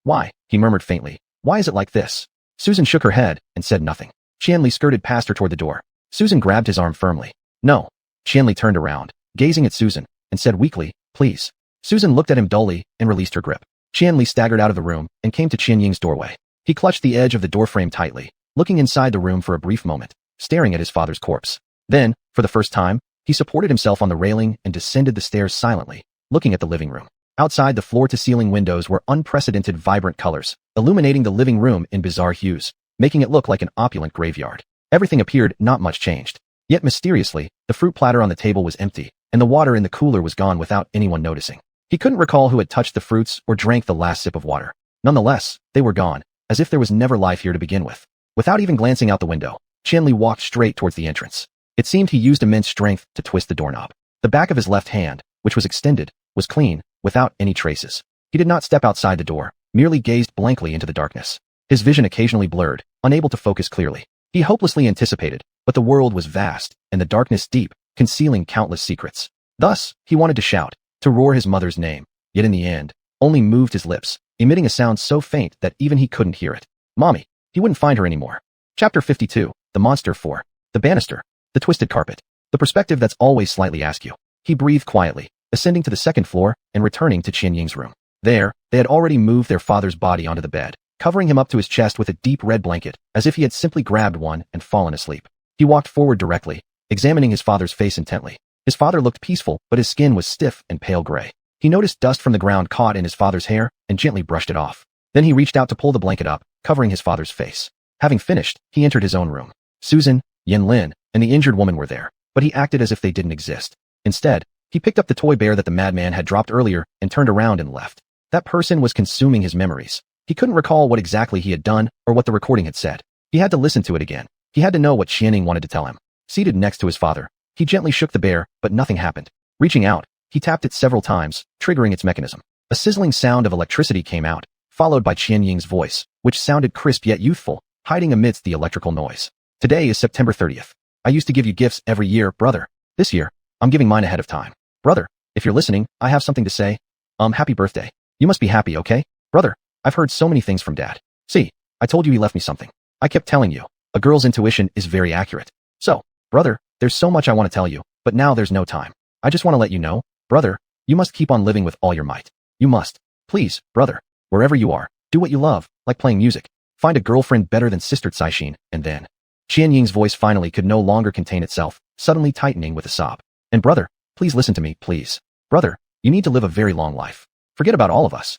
Why? He murmured faintly. Why is it like this? Susan shook her head and said nothing. Qianli skirted past her toward the door. Susan grabbed his arm firmly. No. Qianli turned around, gazing at Susan, and said weakly, please. Susan looked at him dully and released her grip. Qianli staggered out of the room and came to Qianying's doorway. He clutched the edge of the doorframe tightly, looking inside the room for a brief moment, staring at his father's corpse. Then, for the first time, he supported himself on the railing and descended the stairs silently, looking at the living room. Outside, the floor-to-ceiling windows were unprecedented vibrant colors, illuminating the living room in bizarre hues, making it look like an opulent graveyard. Everything appeared not much changed. Yet mysteriously, the fruit platter on the table was empty, and the water in the cooler was gone without anyone noticing. He couldn't recall who had touched the fruits or drank the last sip of water. Nonetheless, they were gone, as if there was never life here to begin with. Without even glancing out the window, Qianli walked straight towards the entrance. It seemed he used immense strength to twist the doorknob. The back of his left hand, which was extended, was clean, without any traces. He did not step outside the door, merely gazed blankly into the darkness. His vision occasionally blurred, unable to focus clearly. He hopelessly anticipated, but the world was vast, and the darkness deep, concealing countless secrets. Thus, he wanted to shout, to roar his mother's name, yet in the end, only moved his lips, emitting a sound so faint that even he couldn't hear it. Mommy. He wouldn't find her anymore. Chapter 52, The Monster 4. The banister. The twisted carpet. The perspective that's always slightly askew. He breathed quietly, ascending to the second floor and returning to Qianying's room. There, they had already moved their father's body onto the bed, covering him up to his chest with a deep red blanket, as if he had simply grabbed one and fallen asleep. He walked forward directly, examining his father's face intently. His father looked peaceful, but his skin was stiff and pale gray. He noticed dust from the ground caught in his father's hair and gently brushed it off. Then he reached out to pull the blanket up, covering his father's face. Having finished, he entered his own room. Susan, Yanlin, and the injured woman were there, but he acted as if they didn't exist. Instead, he picked up the toy bear that the madman had dropped earlier and turned around and left. That person was consuming his memories. He couldn't recall what exactly he had done or what the recording had said. He had to listen to it again. He had to know what Qianing wanted to tell him. Seated next to his father, he gently shook the bear, but nothing happened. Reaching out, he tapped it several times, triggering its mechanism. A sizzling sound of electricity came out, followed by Qianying's voice, which sounded crisp yet youthful, hiding amidst the electrical noise. Today is September 30th. I used to give you gifts every year, brother. This year, I'm giving mine ahead of time. Brother, if you're listening, I have something to say. Happy birthday. You must be happy, okay? Brother, I've heard so many things from Dad. See, I told you he left me something. I kept telling you. A girl's intuition is very accurate. So, brother, there's so much I want to tell you, but now there's no time. I just want to let you know, brother, you must keep on living with all your might. You must. Please, brother, wherever you are, do what you love, like playing music. Find a girlfriend better than Sister Caixin, and then. Qianying's voice finally could no longer contain itself, suddenly tightening with a sob. And brother, please listen to me, please. Brother, you need to live a very long life. Forget about all of us.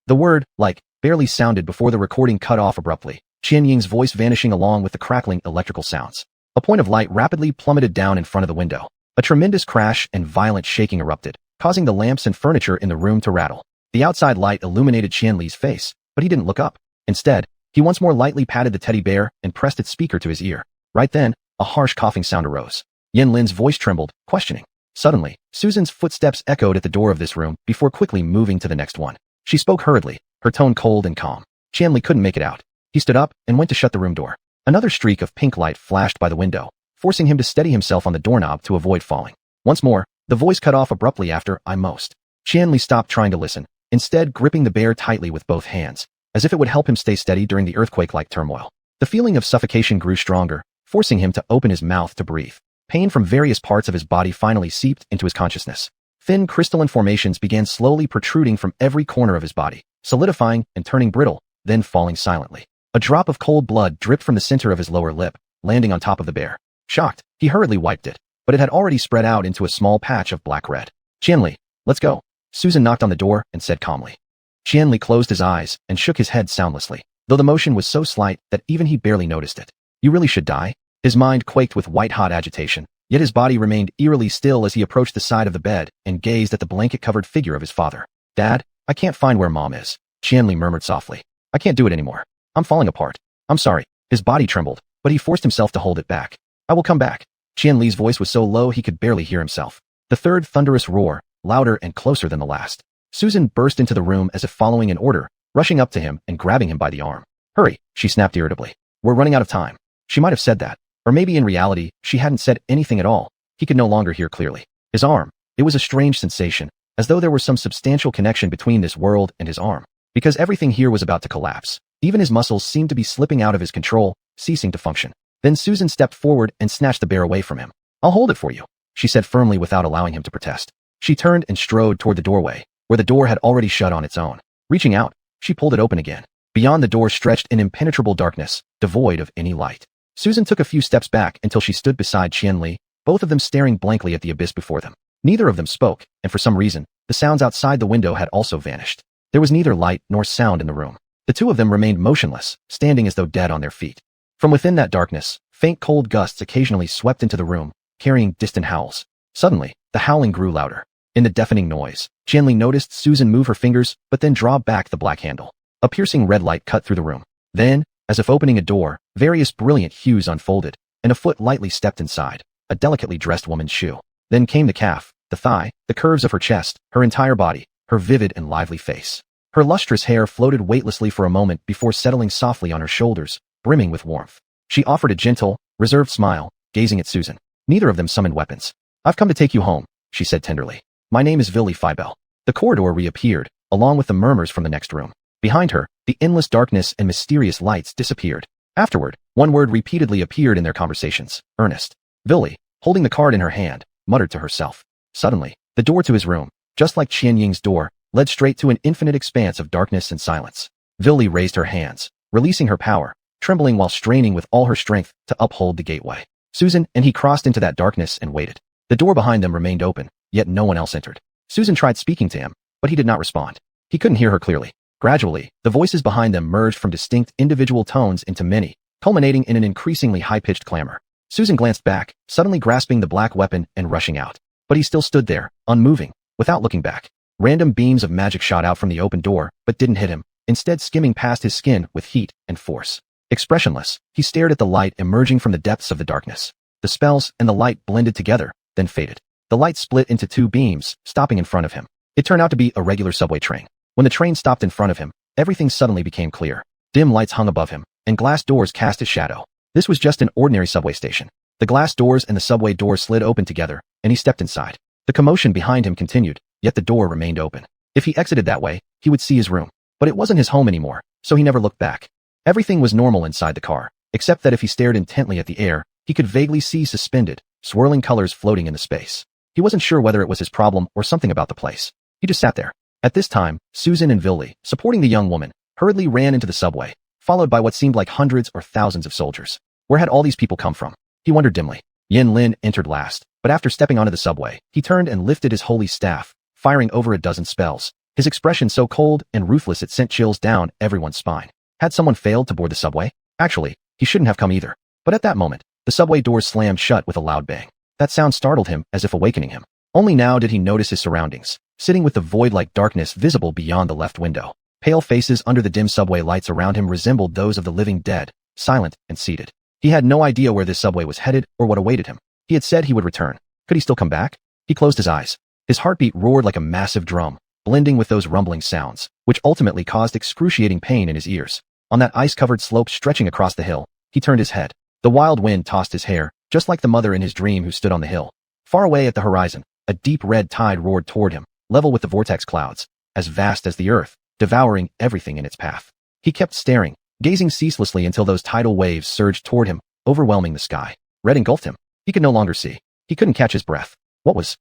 The word, like, barely sounded before the recording cut off abruptly, Qianying's voice vanishing along with the crackling electrical sounds. A point of light rapidly plummeted down in front of the window. A tremendous crash and violent shaking erupted, causing the lamps and furniture in the room to rattle. The outside light illuminated Qianli's face, but he didn't look up. Instead, he once more lightly patted the teddy bear and pressed its speaker to his ear. Right then, a harsh coughing sound arose. Yanlin's voice trembled, questioning. Suddenly, Susan's footsteps echoed at the door of this room before quickly moving to the next one. She spoke hurriedly, her tone cold and calm. Qianli couldn't make it out. He stood up and went to shut the room door. Another streak of pink light flashed by the window, forcing him to steady himself on the doorknob to avoid falling. Once more, the voice cut off abruptly after "I most." Qianli stopped trying to listen, instead gripping the bear tightly with both hands, as if it would help him stay steady during the earthquake-like turmoil. The feeling of suffocation grew stronger, forcing him to open his mouth to breathe. Pain from various parts of his body finally seeped into his consciousness. Thin crystalline formations began slowly protruding from every corner of his body, solidifying and turning brittle, then falling silently. A drop of cold blood dripped from the center of his lower lip, landing on top of the bear. Shocked, he hurriedly wiped it, but it had already spread out into a small patch of black-red. Qianli, let's go. Susan knocked on the door and said calmly. Qianli closed his eyes and shook his head soundlessly, though the motion was so slight that even he barely noticed it. You really should die? His mind quaked with white-hot agitation, Yet his body remained eerily still as he approached the side of the bed and gazed at the blanket-covered figure of his father. "Dad, I can't find where Mom is," Qianli murmured softly. "I can't do it anymore. I'm falling apart. I'm sorry." His body trembled, but he forced himself to hold it back. "I will come back." Qianli's voice was so low he could barely hear himself. The third thunderous roar, louder and closer than the last. Susan burst into the room as if following an order, rushing up to him and grabbing him by the arm. "Hurry," she snapped irritably. "We're running out of time." She might have said that, or maybe in reality, she hadn't said anything at all. He could no longer hear clearly. His arm. It was a strange sensation, as though there was some substantial connection between this world and his arm. Because everything here was about to collapse. Even his muscles seemed to be slipping out of his control, ceasing to function. Then Susan stepped forward and snatched the bear away from him. "I'll hold it for you," she said firmly without allowing him to protest. She turned and strode toward the doorway, where the door had already shut on its own. Reaching out, she pulled it open again. Beyond the door stretched an impenetrable darkness, devoid of any light. Susan took a few steps back until she stood beside Qianli, both of them staring blankly at the abyss before them. Neither of them spoke, and for some reason, the sounds outside the window had also vanished. There was neither light nor sound in the room. The two of them remained motionless, standing as though dead on their feet. From within that darkness, faint cold gusts occasionally swept into the room, carrying distant howls. Suddenly, the howling grew louder. In the deafening noise, Qianli noticed Susan move her fingers but then draw back the black handle. A piercing red light cut through the room. Then, as if opening a door, various brilliant hues unfolded, and a foot lightly stepped inside, a delicately dressed woman's shoe. Then came the calf, the thigh, the curves of her chest, her entire body, her vivid and lively face. Her lustrous hair floated weightlessly for a moment before settling softly on her shoulders, brimming with warmth. She offered a gentle, reserved smile, gazing at Susan. Neither of them summoned weapons. "I've come to take you home," she said tenderly. "My name is Vili Fibel." The corridor reappeared, along with the murmurs from the next room. Behind her, the endless darkness and mysterious lights disappeared. Afterward, one word repeatedly appeared in their conversations: Ernest. Vili, holding the card in her hand, muttered to herself. Suddenly, the door to his room, just like Qian Ying's door, led straight to an infinite expanse of darkness and silence. Vili raised her hands, releasing her power, trembling while straining with all her strength to uphold the gateway. Susan and he crossed into that darkness and waited. The door behind them remained open, yet no one else entered. Susan tried speaking to him, but he did not respond. He couldn't hear her clearly. Gradually, the voices behind them merged from distinct individual tones into many, culminating in an increasingly high-pitched clamor. Susan glanced back, suddenly grasping the black weapon and rushing out. But he still stood there, unmoving, without looking back. Random beams of magic shot out from the open door, but didn't hit him, instead skimming past his skin with heat and force. Expressionless, he stared at the light emerging from the depths of the darkness. The spells and the light blended together, then faded. The light split into two beams, stopping in front of him. It turned out to be a regular subway train. When the train stopped in front of him, everything suddenly became clear. Dim lights hung above him, and glass doors cast his shadow. This was just an ordinary subway station. The glass doors and the subway doors slid open together, and he stepped inside. The commotion behind him continued, yet the door remained open. If he exited that way, he would see his room. But it wasn't his home anymore, so he never looked back. Everything was normal inside the car, except that if he stared intently at the air, he could vaguely see suspended, swirling colors floating in the space. He wasn't sure whether it was his problem or something about the place. He just sat there. At this time, Susan and Vili, supporting the young woman, hurriedly ran into the subway, followed by what seemed like hundreds or thousands of soldiers. Where had all these people come from? He wondered dimly. Yin Lin entered last, but after stepping onto the subway, he turned and lifted his holy staff, firing over a dozen spells. His expression so cold and ruthless it sent chills down everyone's spine. Had someone failed to board the subway? Actually, he shouldn't have come either. But at that moment, the subway doors slammed shut with a loud bang. That sound startled him, as if awakening him. Only now did he notice his surroundings, sitting with the void-like darkness visible beyond the left window. Pale faces under the dim subway lights around him resembled those of the living dead, silent and seated. He had no idea where this subway was headed or what awaited him. He had said he would return. Could he still come back? He closed his eyes. His heartbeat roared like a massive drum, blending with those rumbling sounds, which ultimately caused excruciating pain in his ears. On that ice-covered slope stretching across the hill, he turned his head. The wild wind tossed his hair, just like the mother in his dream who stood on the hill. Far away at the horizon, a deep red tide roared toward him, level with the vortex clouds, as vast as the earth, devouring everything in its path. He kept staring, gazing ceaselessly until those tidal waves surged toward him, overwhelming the sky. Red engulfed him. He could no longer see. He couldn't catch his breath. What was?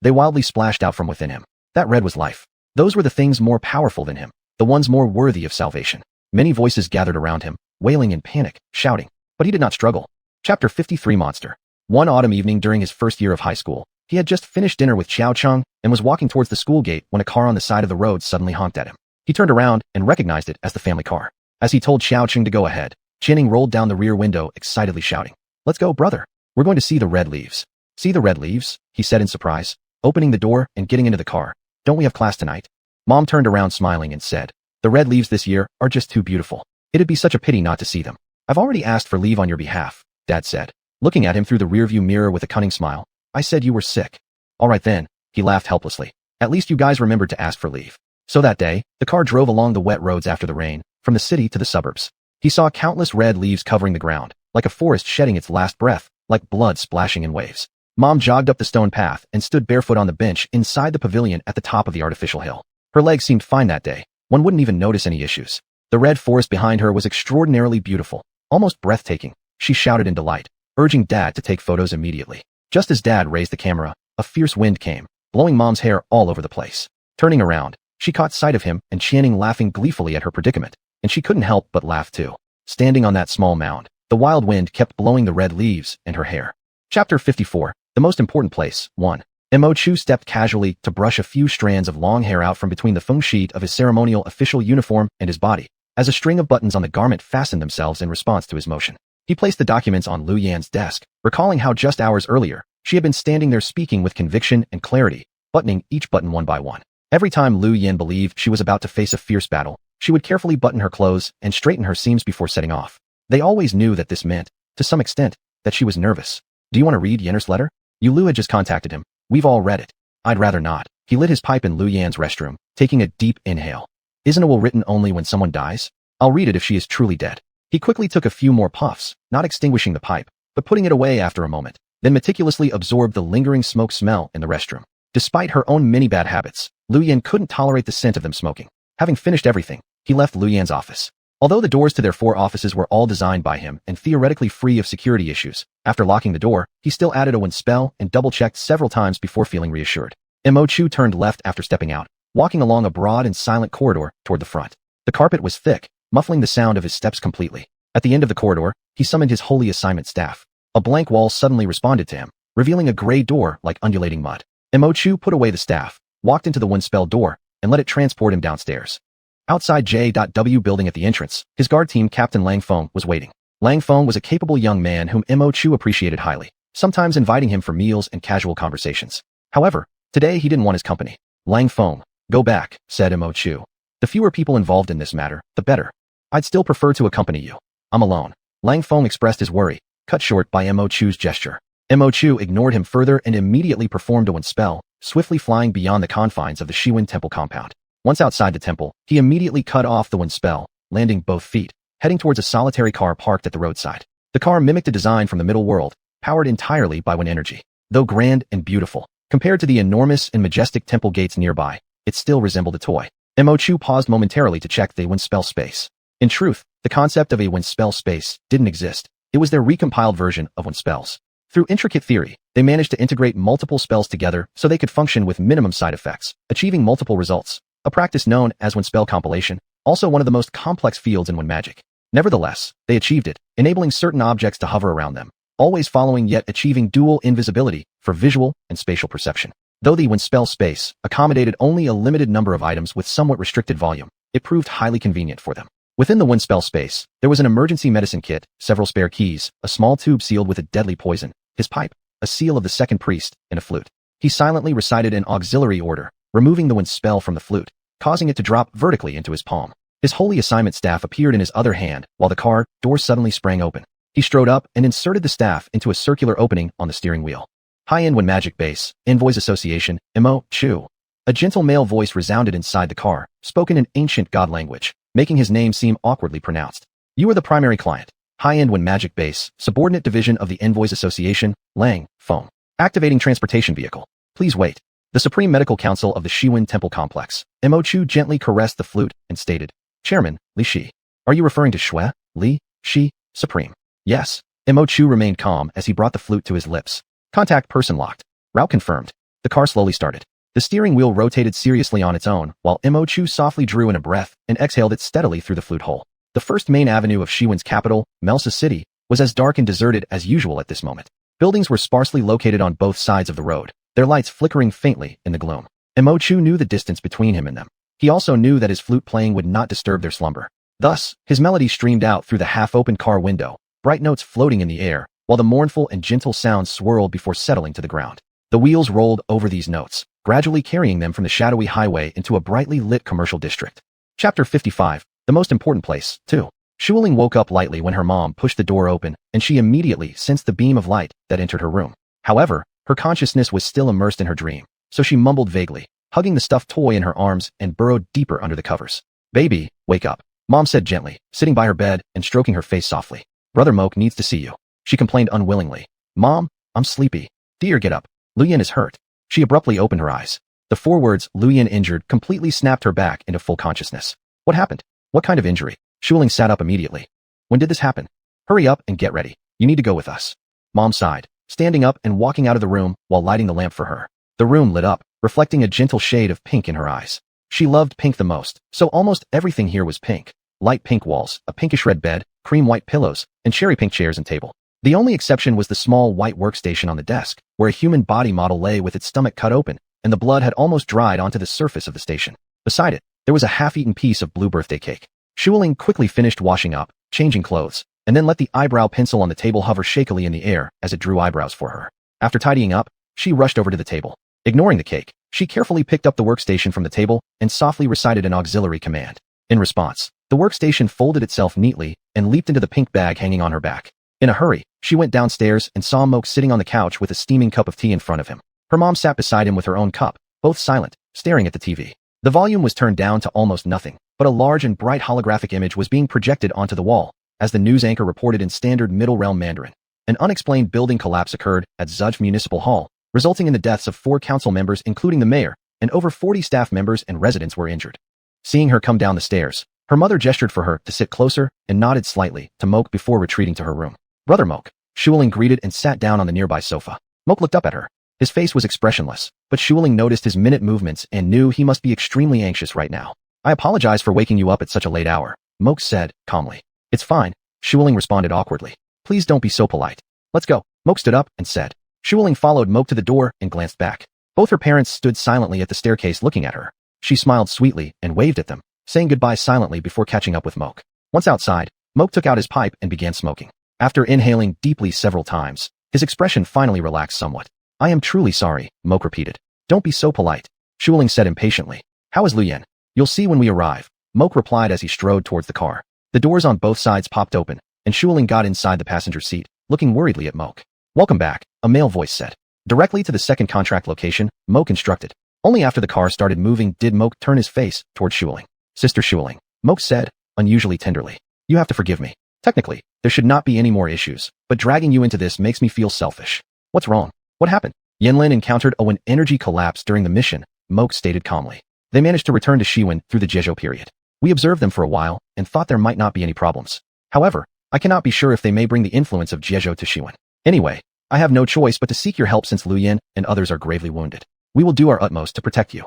They wildly splashed out from within him. That red was life. Those were the things more powerful than him, the ones more worthy of salvation. Many voices gathered around him, wailing in panic, shouting. But he did not struggle. Chapter 53 Monster. One autumn evening during his first year of high school, he had just finished dinner with Xiao Cheng and was walking towards the school gate when a car on the side of the road suddenly honked at him. He turned around and recognized it as the family car. As he told Xiao Cheng to go ahead, Qianning rolled down the rear window excitedly shouting, "Let's go, brother. We're going to see the red leaves." See the red leaves? He said in surprise, opening the door and getting into the car. Don't we have class tonight? Mom turned around smiling and said, the red leaves this year are just too beautiful. It'd be such a pity not to see them. I've already asked for leave on your behalf, Dad said, looking at him through the rearview mirror with a cunning smile. I said you were sick. All right then, he laughed helplessly. At least you guys remembered to ask for leave. So that day, the car drove along the wet roads after the rain, from the city to the suburbs. He saw countless red leaves covering the ground, like a forest shedding its last breath, like blood splashing in waves. Mom jogged up the stone path and stood barefoot on the bench inside the pavilion at the top of the artificial hill. Her legs seemed fine that day. One wouldn't even notice any issues. The red forest behind her was extraordinarily beautiful, almost breathtaking. She shouted in delight, urging Dad to take photos immediately. Just as Dad raised the camera, a fierce wind came, blowing Mom's hair all over the place. Turning around, she caught sight of him and Channing laughing gleefully at her predicament, and she couldn't help but laugh too. Standing on that small mound, the wild wind kept blowing the red leaves and her hair. Chapter 54, The Most Important Place, 1. Mo Chu stepped casually to brush a few strands of long hair out from between the feng sheet of his ceremonial official uniform and his body, as a string of buttons on the garment fastened themselves in response to his motion. He placed the documents on Lu Yan's desk, recalling how just hours earlier, she had been standing there speaking with conviction and clarity, buttoning each button one by one. Every time Lu Yan believed she was about to face a fierce battle, she would carefully button her clothes and straighten her seams before setting off. They always knew that this meant, to some extent, that she was nervous. Do you want to read Yenner's letter? Lu had just contacted him. We've all read it. I'd rather not. He lit his pipe in Lu Yan's restroom, taking a deep inhale. Isn't a will written only when someone dies? I'll read it if she is truly dead. He quickly took a few more puffs, not extinguishing the pipe, but putting it away after a moment, then meticulously absorbed the lingering smoke smell in the restroom. Despite her own many bad habits, Lu Yan couldn't tolerate the scent of them smoking. Having finished everything, he left Lu Yan's office. Although the doors to their 4 offices were all designed by him and theoretically free of security issues, after locking the door, he still added a wind spell and double-checked several times before feeling reassured. Mo Chu turned left after stepping out, walking along a broad and silent corridor toward the front. The carpet was thick, muffling the sound of his steps completely. At the end of the corridor, he summoned his holy assignment staff. A blank wall suddenly responded to him, revealing a gray door like undulating mud. Mo Chu put away the staff, walked into the wind spell door, and let it transport him downstairs. Outside J.W. building at the entrance, his guard team Captain Lang Feng was waiting. Lang Feng was a capable young man whom Mo Chu appreciated highly, sometimes inviting him for meals and casual conversations. However, today he didn't want his company. Lang Feng, go back, said Mo Chu. The fewer people involved in this matter, the better. I'd still prefer to accompany you. I'm alone. Lang Feng expressed his worry, cut short by Mo Chu's gesture. Mo Chu ignored him further and immediately performed a wind spell, swiftly flying beyond the confines of the Xuanhuan temple compound. Once outside the temple, he immediately cut off the wind spell, landing both feet, heading towards a solitary car parked at the roadside. The car mimicked a design from the middle world, powered entirely by wind energy. Though grand and beautiful, compared to the enormous and majestic temple gates nearby, it still resembled a toy. Mo Chu paused momentarily to check the wind spell space. In truth, the concept of a wind spell space didn't exist. It was their recompiled version of wind spells. Through intricate theory, they managed to integrate multiple spells together so they could function with minimum side effects, achieving multiple results. A practice known as wind spell compilation, also one of the most complex fields in wind magic. Nevertheless, they achieved it, enabling certain objects to hover around them, always following yet achieving dual invisibility for visual and spatial perception. Though the wind spell space accommodated only a limited number of items with somewhat restricted volume, it proved highly convenient for them. Within the wind spell space, there was an emergency medicine kit, several spare keys, a small tube sealed with a deadly poison, his pipe, a seal of the second priest, and a flute. He silently recited an auxiliary order, removing the wind spell from the flute, causing it to drop vertically into his palm. His holy assignment staff appeared in his other hand, while the car door suddenly sprang open. He strode up and inserted the staff into a circular opening on the steering wheel. High-end Wind Magic Base, Envoys Association, Mo Chu. A gentle male voice resounded inside the car, spoken in ancient god language, making his name seem awkwardly pronounced. You are the primary client. High-end Wind Magic Base, subordinate division of the Envoys Association, Lang Feng. Activating transportation vehicle. Please wait. The Supreme Medical Council of the Xuanhuan Temple Complex. Mo Chu gently caressed the flute and stated, Chairman, Li Shi. Are you referring to Shui, Li, Shi, Supreme? Yes. Mo Chu remained calm as he brought the flute to his lips. Contact person locked. Route confirmed. The car slowly started. The steering wheel rotated seriously on its own, while Mo Chu softly drew in a breath and exhaled it steadily through the flute hole. The first main avenue of Xuanhuan's capital, Melsa City, was as dark and deserted as usual at this moment. Buildings were sparsely located on both sides of the road, their lights flickering faintly in the gloom. Mo Chu knew the distance between him and them. He also knew that his flute playing would not disturb their slumber. Thus, his melody streamed out through the half-open car window, bright notes floating in the air, while the mournful and gentle sounds swirled before settling to the ground. The wheels rolled over these notes, gradually carrying them from the shadowy highway into a brightly lit commercial district. Chapter 55. The most important place, 2. Xueling woke up lightly when her mom pushed the door open, and she immediately sensed the beam of light that entered her room. However, her consciousness was still immersed in her dream, so she mumbled vaguely, hugging the stuffed toy in her arms and burrowed deeper under the covers. "Baby, wake up," Mom said gently, sitting by her bed and stroking her face softly. "Brother Moke needs to see you," she complained unwillingly. "Mom, I'm sleepy." "Dear, get up. Luyan is hurt." She abruptly opened her eyes. The 4 words, "Luyan injured," completely snapped her back into full consciousness. What happened? What kind of injury? Xueling sat up immediately. "When did this happen? Hurry up and get ready. You need to go with us." Mom sighed, standing up and walking out of the room while lighting the lamp for her. The room lit up, reflecting a gentle shade of pink in her eyes. She loved pink the most, so almost everything here was pink. Light pink walls, a pinkish red bed, cream white pillows, and cherry pink chairs and table. The only exception was the small white workstation on the desk, where a human body model lay with its stomach cut open, and the blood had almost dried onto the surface of the station. Beside it, there was a half-eaten piece of blue birthday cake. Xueling quickly finished washing up, changing clothes, and then let the eyebrow pencil on the table hover shakily in the air as it drew eyebrows for her. After tidying up, she rushed over to the table. Ignoring the cake, she carefully picked up the workstation from the table and softly recited an auxiliary command. In response, the workstation folded itself neatly and leaped into the pink bag hanging on her back. In a hurry, she went downstairs and saw Moke sitting on the couch with a steaming cup of tea in front of him. Her mom sat beside him with her own cup, both silent, staring at the TV. The volume was turned down to almost nothing, but a large and bright holographic image was being projected onto the wall, as the news anchor reported in standard Middle Realm Mandarin. An unexplained building collapse occurred at Zhuzh Municipal Hall, resulting in the deaths of 4 council members including the mayor, and over 40 staff members and residents were injured. Seeing her come down the stairs, her mother gestured for her to sit closer and nodded slightly to Moke before retreating to her room. "Brother Moke," Xueling greeted and sat down on the nearby sofa. Moke looked up at her. His face was expressionless, but Xueling noticed his minute movements and knew he must be extremely anxious right now. "I apologize for waking you up at such a late hour," Moke said, calmly. "It's fine," Xueling responded awkwardly. "Please don't be so polite. Let's go." Moke stood up and said. Xueling followed Moke to the door and glanced back. Both her parents stood silently at the staircase looking at her. She smiled sweetly and waved at them, saying goodbye silently before catching up with Moke. Once outside, Moke took out his pipe and began smoking. After inhaling deeply several times, his expression finally relaxed somewhat. "I am truly sorry," Moke repeated. "Don't be so polite," Xueling said impatiently. "How is Luyan?" "You'll see when we arrive," Moke replied as he strode towards the car. The doors on both sides popped open, and Xueling got inside the passenger seat, looking worriedly at Moke. "Welcome back," a male voice said. Directly to the second contract location, Moke instructed. Only after the car started moving did Moke turn his face toward Xueling. "Sister Xueling," Moke said, unusually tenderly. "You have to forgive me. Technically, there should not be any more issues, but dragging you into this makes me feel selfish." "What's wrong? What happened?" Yanlin encountered when energy collapsed during the mission, Moke stated calmly. "They managed to return to Xiwen through the Jezhou period. We observed them for a while and thought there might not be any problems. However, I cannot be sure if they may bring the influence of Jezhou to Xiwen. Anyway, I have no choice but to seek your help since Luyan and others are gravely wounded. We will do our utmost to protect you."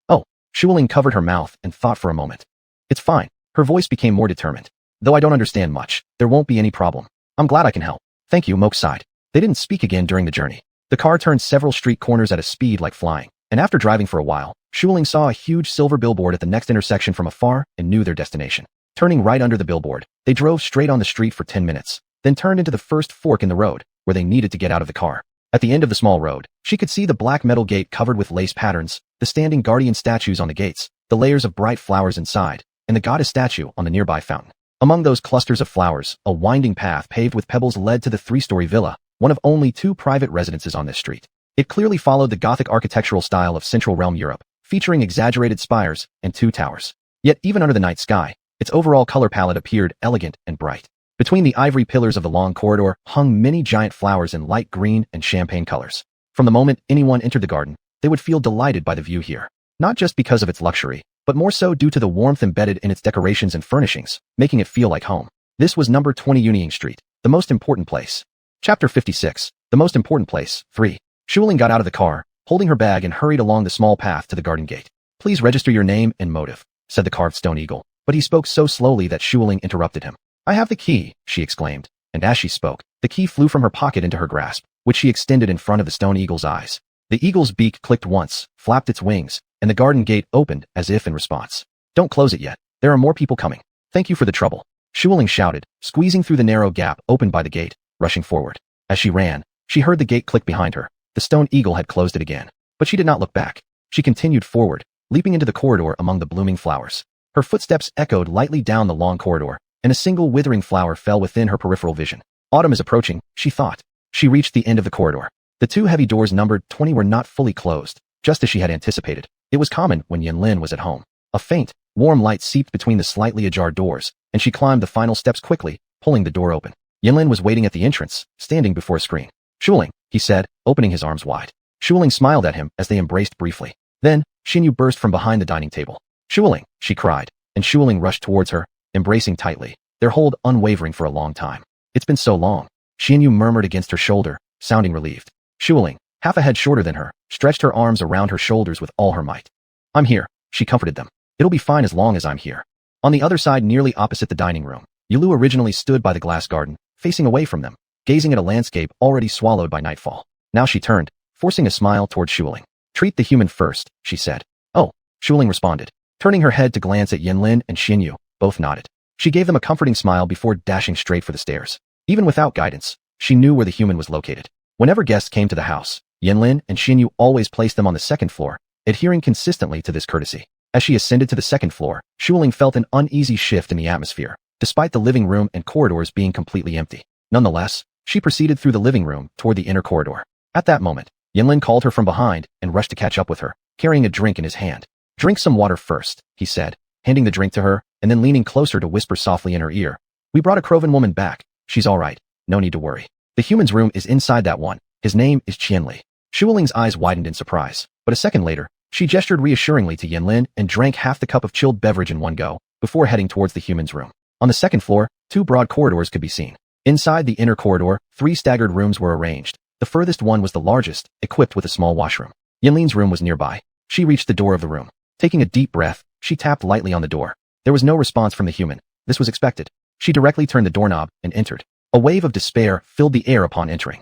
"Oh," Xueling covered her mouth and thought for a moment. "It's fine." Her voice became more determined. "Though I don't understand much, there won't be any problem. I'm glad I can help." "Thank you," Moke sighed. They didn't speak again during the journey. The car turned several street corners at a speed like flying, and after driving for a while, Xueling saw a huge silver billboard at the next intersection from afar and knew their destination. Turning right under the billboard, they drove straight on the street for 10 minutes, then turned into the first fork in the road, where they needed to get out of the car. At the end of the small road, she could see the black metal gate covered with lace patterns, the standing guardian statues on the gates, the layers of bright flowers inside, and the goddess statue on the nearby fountain. Among those clusters of flowers, a winding path paved with pebbles led to the 3-story villa, one of only 2 private residences on this street. It clearly followed the Gothic architectural style of Central Realm Europe, featuring exaggerated spires and 2 towers. Yet even under the night sky, its overall color palette appeared elegant and bright. Between the ivory pillars of the long corridor hung many giant flowers in light green and champagne colors. From the moment anyone entered the garden, they would feel delighted by the view here. Not just because of its luxury, but more so due to the warmth embedded in its decorations and furnishings, making it feel like home. This was number 20 Yunying Street, the most important place. Chapter 56, the most important place, 3. Xueling got out of the car, holding her bag and hurried along the small path to the garden gate. "Please register your name and motive," said the carved stone eagle, but he spoke so slowly that Xueling interrupted him. "I have the key," she exclaimed, and as she spoke, the key flew from her pocket into her grasp, which she extended in front of the stone eagle's eyes. The eagle's beak clicked once, flapped its wings, and the garden gate opened as if in response. "Don't close it yet. There are more people coming." "Thank you for the trouble," Xueling shouted, squeezing through the narrow gap opened by the gate, rushing forward. As she ran, she heard the gate click behind her. The stone eagle had closed it again. But she did not look back. She continued forward, leaping into the corridor among the blooming flowers. Her footsteps echoed lightly down the long corridor, and a single withering flower fell within her peripheral vision. Autumn is approaching, she thought. She reached the end of the corridor. The two heavy doors numbered 20 were not fully closed, just as she had anticipated. It was common when Yanlin was at home. A faint, warm light seeped between the slightly ajar doors, and she climbed the final steps quickly, pulling the door open. Yanlin was waiting at the entrance, standing before a screen. "Shuling," he said, opening his arms wide. Shuling smiled at him as they embraced briefly. Then, Xinyu burst from behind the dining table. "Shuling," she cried, and Shuling rushed towards her, embracing tightly, their hold unwavering for a long time. "It's been so long," Xinyu murmured against her shoulder, sounding relieved. Shuling, half a head shorter than her, stretched her arms around her shoulders with all her might. "I'm here," she comforted them. "It'll be fine as long as I'm here." On the other side, nearly opposite the dining room, Yulu originally stood by the glass garden, facing away from them, gazing at a landscape already swallowed by nightfall. Now she turned, forcing a smile toward Shuling. "Treat the human first," she said. "Oh," Shuling responded, turning her head to glance at Yanlin and Xinyu. Both nodded. She gave them a comforting smile before dashing straight for the stairs. Even without guidance, she knew where the human was located. Whenever guests came to the house, Yanlin and Xinyu always placed them on the second floor, adhering consistently to this courtesy. As she ascended to the second floor, Shuling felt an uneasy shift in the atmosphere, despite the living room and corridors being completely empty. Nonetheless, she proceeded through the living room toward the inner corridor. At that moment, Yanlin called her from behind and rushed to catch up with her, carrying a drink in his hand. "Drink some water first," he said, handing the drink to her, and then leaning closer to whisper softly in her ear. "We brought a Crovan woman back. She's all right. No need to worry. The human's room is inside that one. His name is Qianli." Shuling's eyes widened in surprise, but a second later, she gestured reassuringly to Yanlin and drank half the cup of chilled beverage in one go, before heading towards the human's room. On the second floor, two broad corridors could be seen. Inside the inner corridor, 3 staggered rooms were arranged. The furthest one was the largest, equipped with a small washroom. Yanlin's room was nearby. She reached the door of the room. Taking a deep breath, she tapped lightly on the door. There was no response from the human. This was expected. She directly turned the doorknob and entered. A wave of despair filled the air upon entering.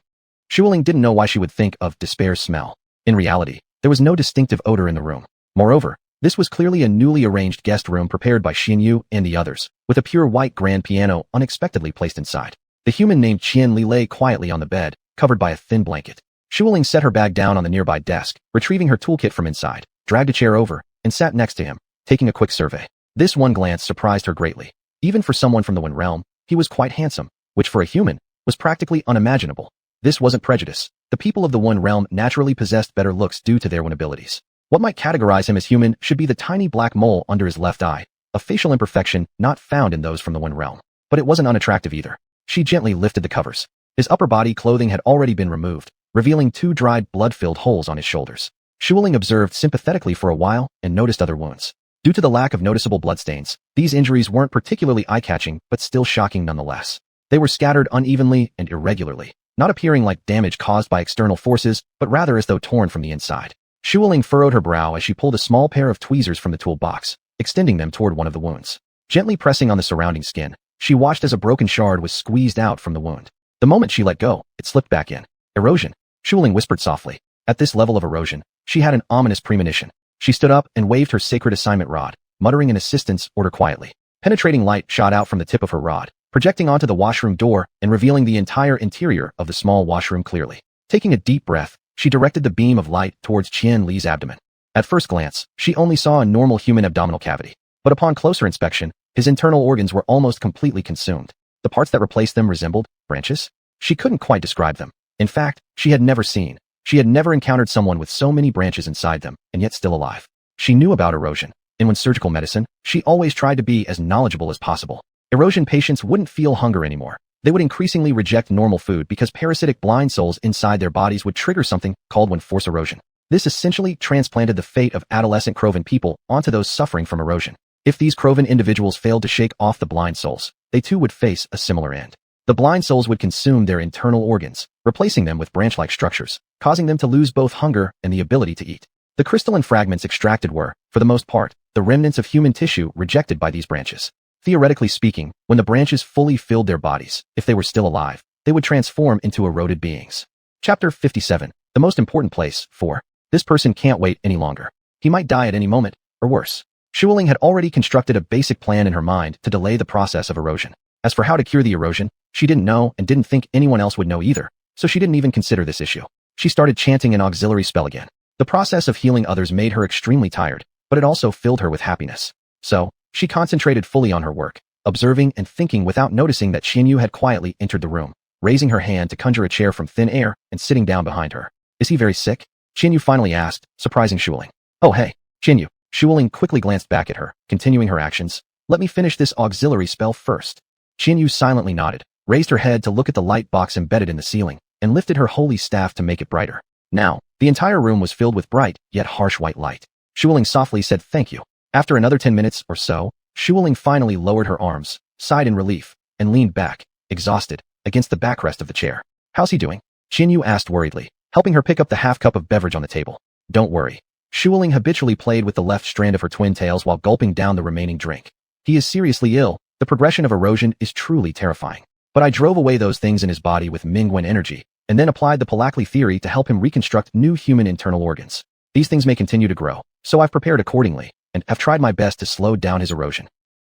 Shuling didn't know why she would think of despair's smell. In reality, there was no distinctive odor in the room. Moreover, this was clearly a newly arranged guest room prepared by Xinyu and the others, with a pure white grand piano unexpectedly placed inside. The human named Qianli lay quietly on the bed, covered by a thin blanket. Shuling set her bag down on the nearby desk, retrieving her toolkit from inside, dragged a chair over, and sat next to him, taking a quick survey. This one glance surprised her greatly. Even for someone from the One Realm, he was quite handsome, which for a human, was practically unimaginable. This wasn't prejudice. The people of the One Realm naturally possessed better looks due to their One abilities. What might categorize him as human should be the tiny black mole under his left eye, a facial imperfection not found in those from the One Realm. But it wasn't unattractive either. She gently lifted the covers. His upper body clothing had already been removed, revealing 2 dried blood-filled holes on his shoulders. Shuling observed sympathetically for a while and noticed other wounds. Due to the lack of noticeable bloodstains, these injuries weren't particularly eye-catching but still shocking nonetheless. They were scattered unevenly and irregularly, not appearing like damage caused by external forces, but rather as though torn from the inside. Shuling furrowed her brow as she pulled a small pair of tweezers from the toolbox, extending them toward one of the wounds. Gently pressing on the surrounding skin, she watched as a broken shard was squeezed out from the wound. The moment she let go, it slipped back in. "Erosion," Shuling whispered softly. At this level of erosion, she had an ominous premonition. She stood up and waved her sacred assignment rod, muttering an assistant's order quietly. Penetrating light shot out from the tip of her rod, projecting onto the washroom door and revealing the entire interior of the small washroom clearly. Taking a deep breath, she directed the beam of light towards Qianli's abdomen. At first glance, she only saw a normal human abdominal cavity, but upon closer inspection, his internal organs were almost completely consumed. The parts that replaced them resembled branches? She couldn't quite describe them. In fact, she had never encountered someone with so many branches inside them, and yet still alive. She knew about erosion, and when surgical medicine, she always tried to be as knowledgeable as possible. Erosion patients wouldn't feel hunger anymore. They would increasingly reject normal food because parasitic blind souls inside their bodies would trigger something called one-force erosion. This essentially transplanted the fate of adolescent Crovan people onto those suffering from erosion. If these Crovan individuals failed to shake off the blind souls, they too would face a similar end. The blind souls would consume their internal organs, replacing them with branch-like structures, causing them to lose both hunger and the ability to eat. The crystalline fragments extracted were, for the most part, the remnants of human tissue rejected by these branches. Theoretically speaking, when the branches fully filled their bodies, if they were still alive, they would transform into eroded beings. Chapter 57. The most important place, 4. This person can't wait any longer. He might die at any moment, or worse. Shuling had already constructed a basic plan in her mind to delay the process of erosion. As for how to cure the erosion, she didn't know and didn't think anyone else would know either. so she didn't even consider this issue. She started chanting an auxiliary spell again. The process of healing others made her extremely tired, but it also filled her with happiness. So, she concentrated fully on her work, observing and thinking without noticing that Qianyu had quietly entered the room, raising her hand to conjure a chair from thin air and sitting down behind her. Is he very sick? Qianyu finally asked, surprising Shuling. Oh hey, Qianyu. Shuling quickly glanced back at her, continuing her actions. Let me finish this auxiliary spell first. Qianyu silently nodded, raised her head to look at the light box embedded in the ceiling, and lifted her holy staff to make it brighter. Now, the entire room was filled with bright, yet harsh white light. Shuling softly said thank you. After another 10 minutes or so, Shuling finally lowered her arms, sighed in relief, and leaned back, exhausted, against the backrest of the chair. How's he doing? Qianyu asked worriedly, helping her pick up the half cup of beverage on the table. Don't worry. Shuling habitually played with the left strand of her twin tails while gulping down the remaining drink. He is seriously ill. The progression of erosion is truly terrifying. But I drove away those things in his body with Mingwen energy, and then applied the Palakli theory to help him reconstruct new human internal organs. These things may continue to grow, so I've prepared accordingly, and have tried my best to slow down his erosion.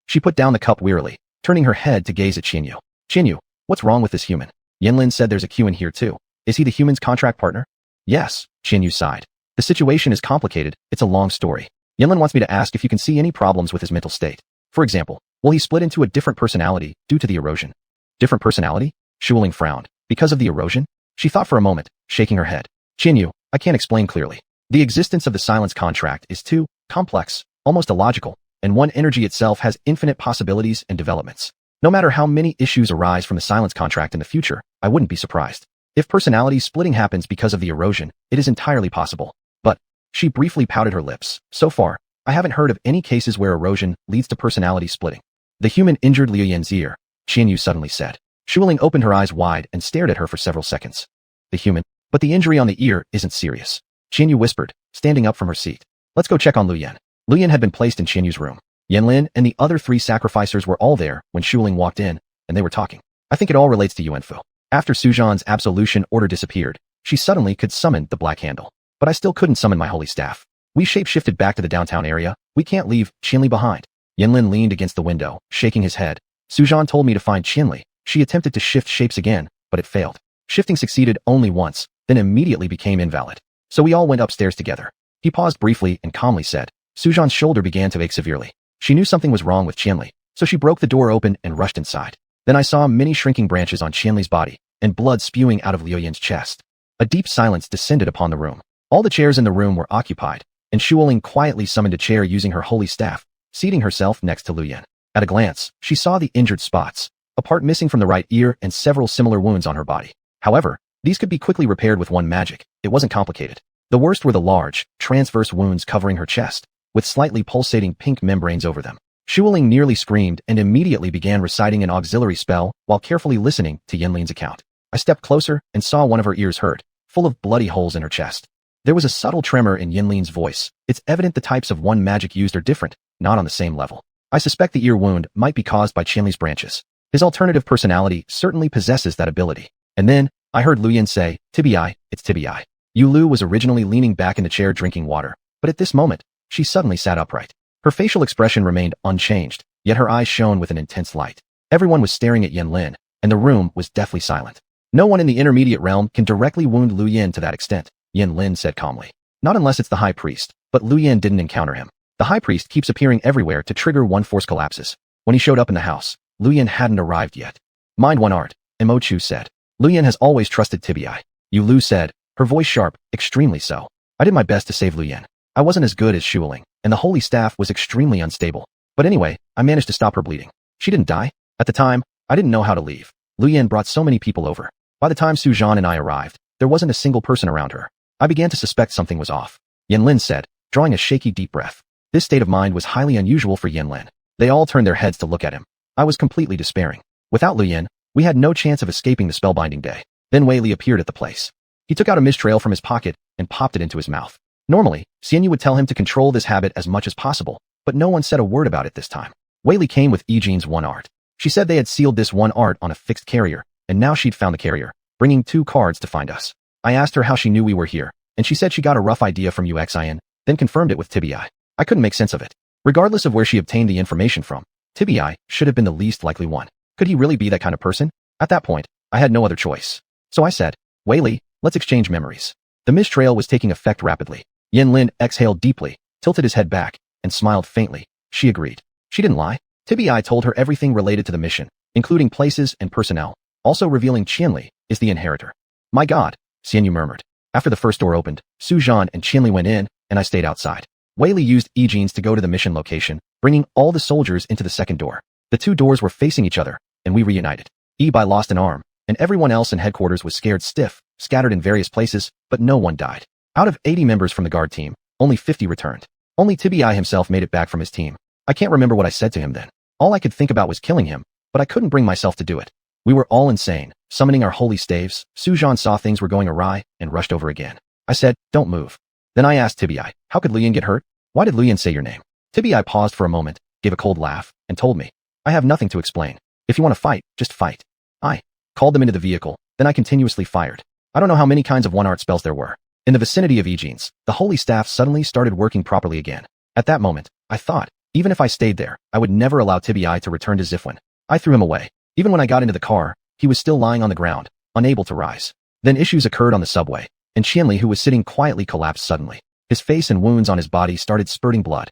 She put down the cup wearily, turning her head to gaze at Qianyu. Qianyu, what's wrong with this human? Yanlin said there's a Q in here too. Is he the human's contract partner? Yes, Qianyu sighed. The situation is complicated, it's a long story. Yanlin wants me to ask if you can see any problems with his mental state. For example, will he split into a different personality due to the erosion? Different personality? Shuling frowned. Because of the erosion? She thought for a moment, shaking her head. Qianyu, I can't explain clearly. The existence of the silence contract is too complex, almost illogical, and one energy itself has infinite possibilities and developments. No matter how many issues arise from the silence contract in the future, I wouldn't be surprised. If personality splitting happens because of the erosion, it is entirely possible. But, she briefly pouted her lips. So far, I haven't heard of any cases where erosion leads to personality splitting. The human injured Liu Yan's ear, Qianyu suddenly said. Shuling opened her eyes wide and stared at her for several seconds. The human, but the injury on the ear isn't serious. Qianyu whispered, standing up from her seat. Let's go check on Liu Yan. Liu Yan had been placed in Qianyu's room. Yanlin and the other 3 sacrificers were all there when Shuling walked in, and they were talking. I think it all relates to Yuanfu. After Suzhan's absolution order disappeared, she suddenly could summon the black handle. But I still couldn't summon my holy staff. We shape-shifted back to the downtown area. We can't leave Qianli behind. Yanlin leaned against the window, shaking his head. Suzhan told me to find Qianli. She attempted to shift shapes again, but it failed. Shifting succeeded only once, then immediately became invalid. So we all went upstairs together. He paused briefly and calmly said. Suzhan's shoulder began to ache severely. She knew something was wrong with Qianli, so she broke the door open and rushed inside. Then I saw many shrinking branches on Qianli's body, and blood spewing out of Liu Yan's chest. A deep silence descended upon the room. All the chairs in the room were occupied, and Shuling quietly summoned a chair using her holy staff, seating herself next to Liu Yan. At a glance, she saw the injured spots, a part missing from the right ear and several similar wounds on her body. However, these could be quickly repaired with one magic. It wasn't complicated. The worst were the large, transverse wounds covering her chest, with slightly pulsating pink membranes over them. Shuling nearly screamed and immediately began reciting an auxiliary spell while carefully listening to Yanlin's account. I stepped closer and saw one of her ears hurt, full of bloody holes in her chest. There was a subtle tremor in Yanlin's voice. It's evident the types of one magic used are different, not on the same level. I suspect the ear wound might be caused by Qianli's branches. His alternative personality certainly possesses that ability. And then, I heard Liu Yan say, Tibi, it's Tibi. Yu Lu was originally leaning back in the chair drinking water, but at this moment, she suddenly sat upright. Her facial expression remained unchanged, yet her eyes shone with an intense light. Everyone was staring at Yanlin, and the room was deathly silent. No one in the intermediate realm can directly wound Liu Yan to that extent, Yanlin said calmly. Not unless it's the high priest, but Liu Yan didn't encounter him. The high priest keeps appearing everywhere to trigger one force collapses. When he showed up in the house, Liu Yan hadn't arrived yet. Mind one art, Mo Chu said. Liu Yan has always trusted Tibi. Yu Lu said, her voice sharp, extremely so. I did my best to save Liu Yan. I wasn't as good as Shuling, and the holy staff was extremely unstable. But anyway, I managed to stop her bleeding. She didn't die. At the time, I didn't know how to leave. Liu Yan brought so many people over. By the time Suzhan and I arrived, there wasn't a single person around her. I began to suspect something was off. Yanlin said, drawing a shaky deep breath. This state of mind was highly unusual for Yanlin. They all turned their heads to look at him. I was completely despairing. Without Liu Yan, we had no chance of escaping the spellbinding day. Then Wei Li appeared at the place. He took out a mistrail from his pocket and popped it into his mouth. Normally, Xianyu would tell him to control this habit as much as possible, but no one said a word about it this time. Wei Li came with Ejean's one art. She said they had sealed this one art on a fixed carrier, and now she'd found the carrier, bringing 2 cards to find us. I asked her how she knew we were here, and she said she got a rough idea from Xuanhuan, then confirmed it with Tibi. I couldn't make sense of it. Regardless of where she obtained the information from, Tibi should have been the least likely one. Could he really be that kind of person? At that point, I had no other choice. So I said, Wei, let's exchange memories. The mist trail was taking effect rapidly. Lin exhaled deeply, tilted his head back, and smiled faintly. She agreed. She didn't lie. Tibi told her everything related to the mission, including places and personnel, also revealing Qianli is the inheritor. My God, Xianyu murmured. After the first door opened, Su Zhan and Qianli went in, and I stayed outside. Wei used E-Genes to go to the mission location, bringing all the soldiers into the second door. The two doors were facing each other, and we reunited. Bai lost an arm, and everyone else in headquarters was scared stiff, scattered in various places, but no one died. Out of 80 members from the guard team, only 50 returned. Only Tibi himself made it back from his team. I can't remember what I said to him then. All I could think about was killing him, but I couldn't bring myself to do it. We were all insane, summoning our holy staves. Su Zhan saw things were going awry and rushed over again. I said, don't move. Then I asked Tibi, how could Luyan get hurt? Why did Luyan say your name? Tibi paused for a moment, gave a cold laugh, and told me, I have nothing to explain. If you want to fight, just fight. I called them into the vehicle, then I continuously fired. I don't know how many kinds of one-art spells there were. In the vicinity of E-Genes, the holy staff suddenly started working properly again. At that moment, I thought, even if I stayed there, I would never allow Tibi to return to Xuanhuan. I threw him away. Even when I got into the car, he was still lying on the ground, unable to rise. Then issues occurred on the subway, and Qianli, who was sitting quietly, collapsed suddenly. His face and wounds on his body started spurting blood.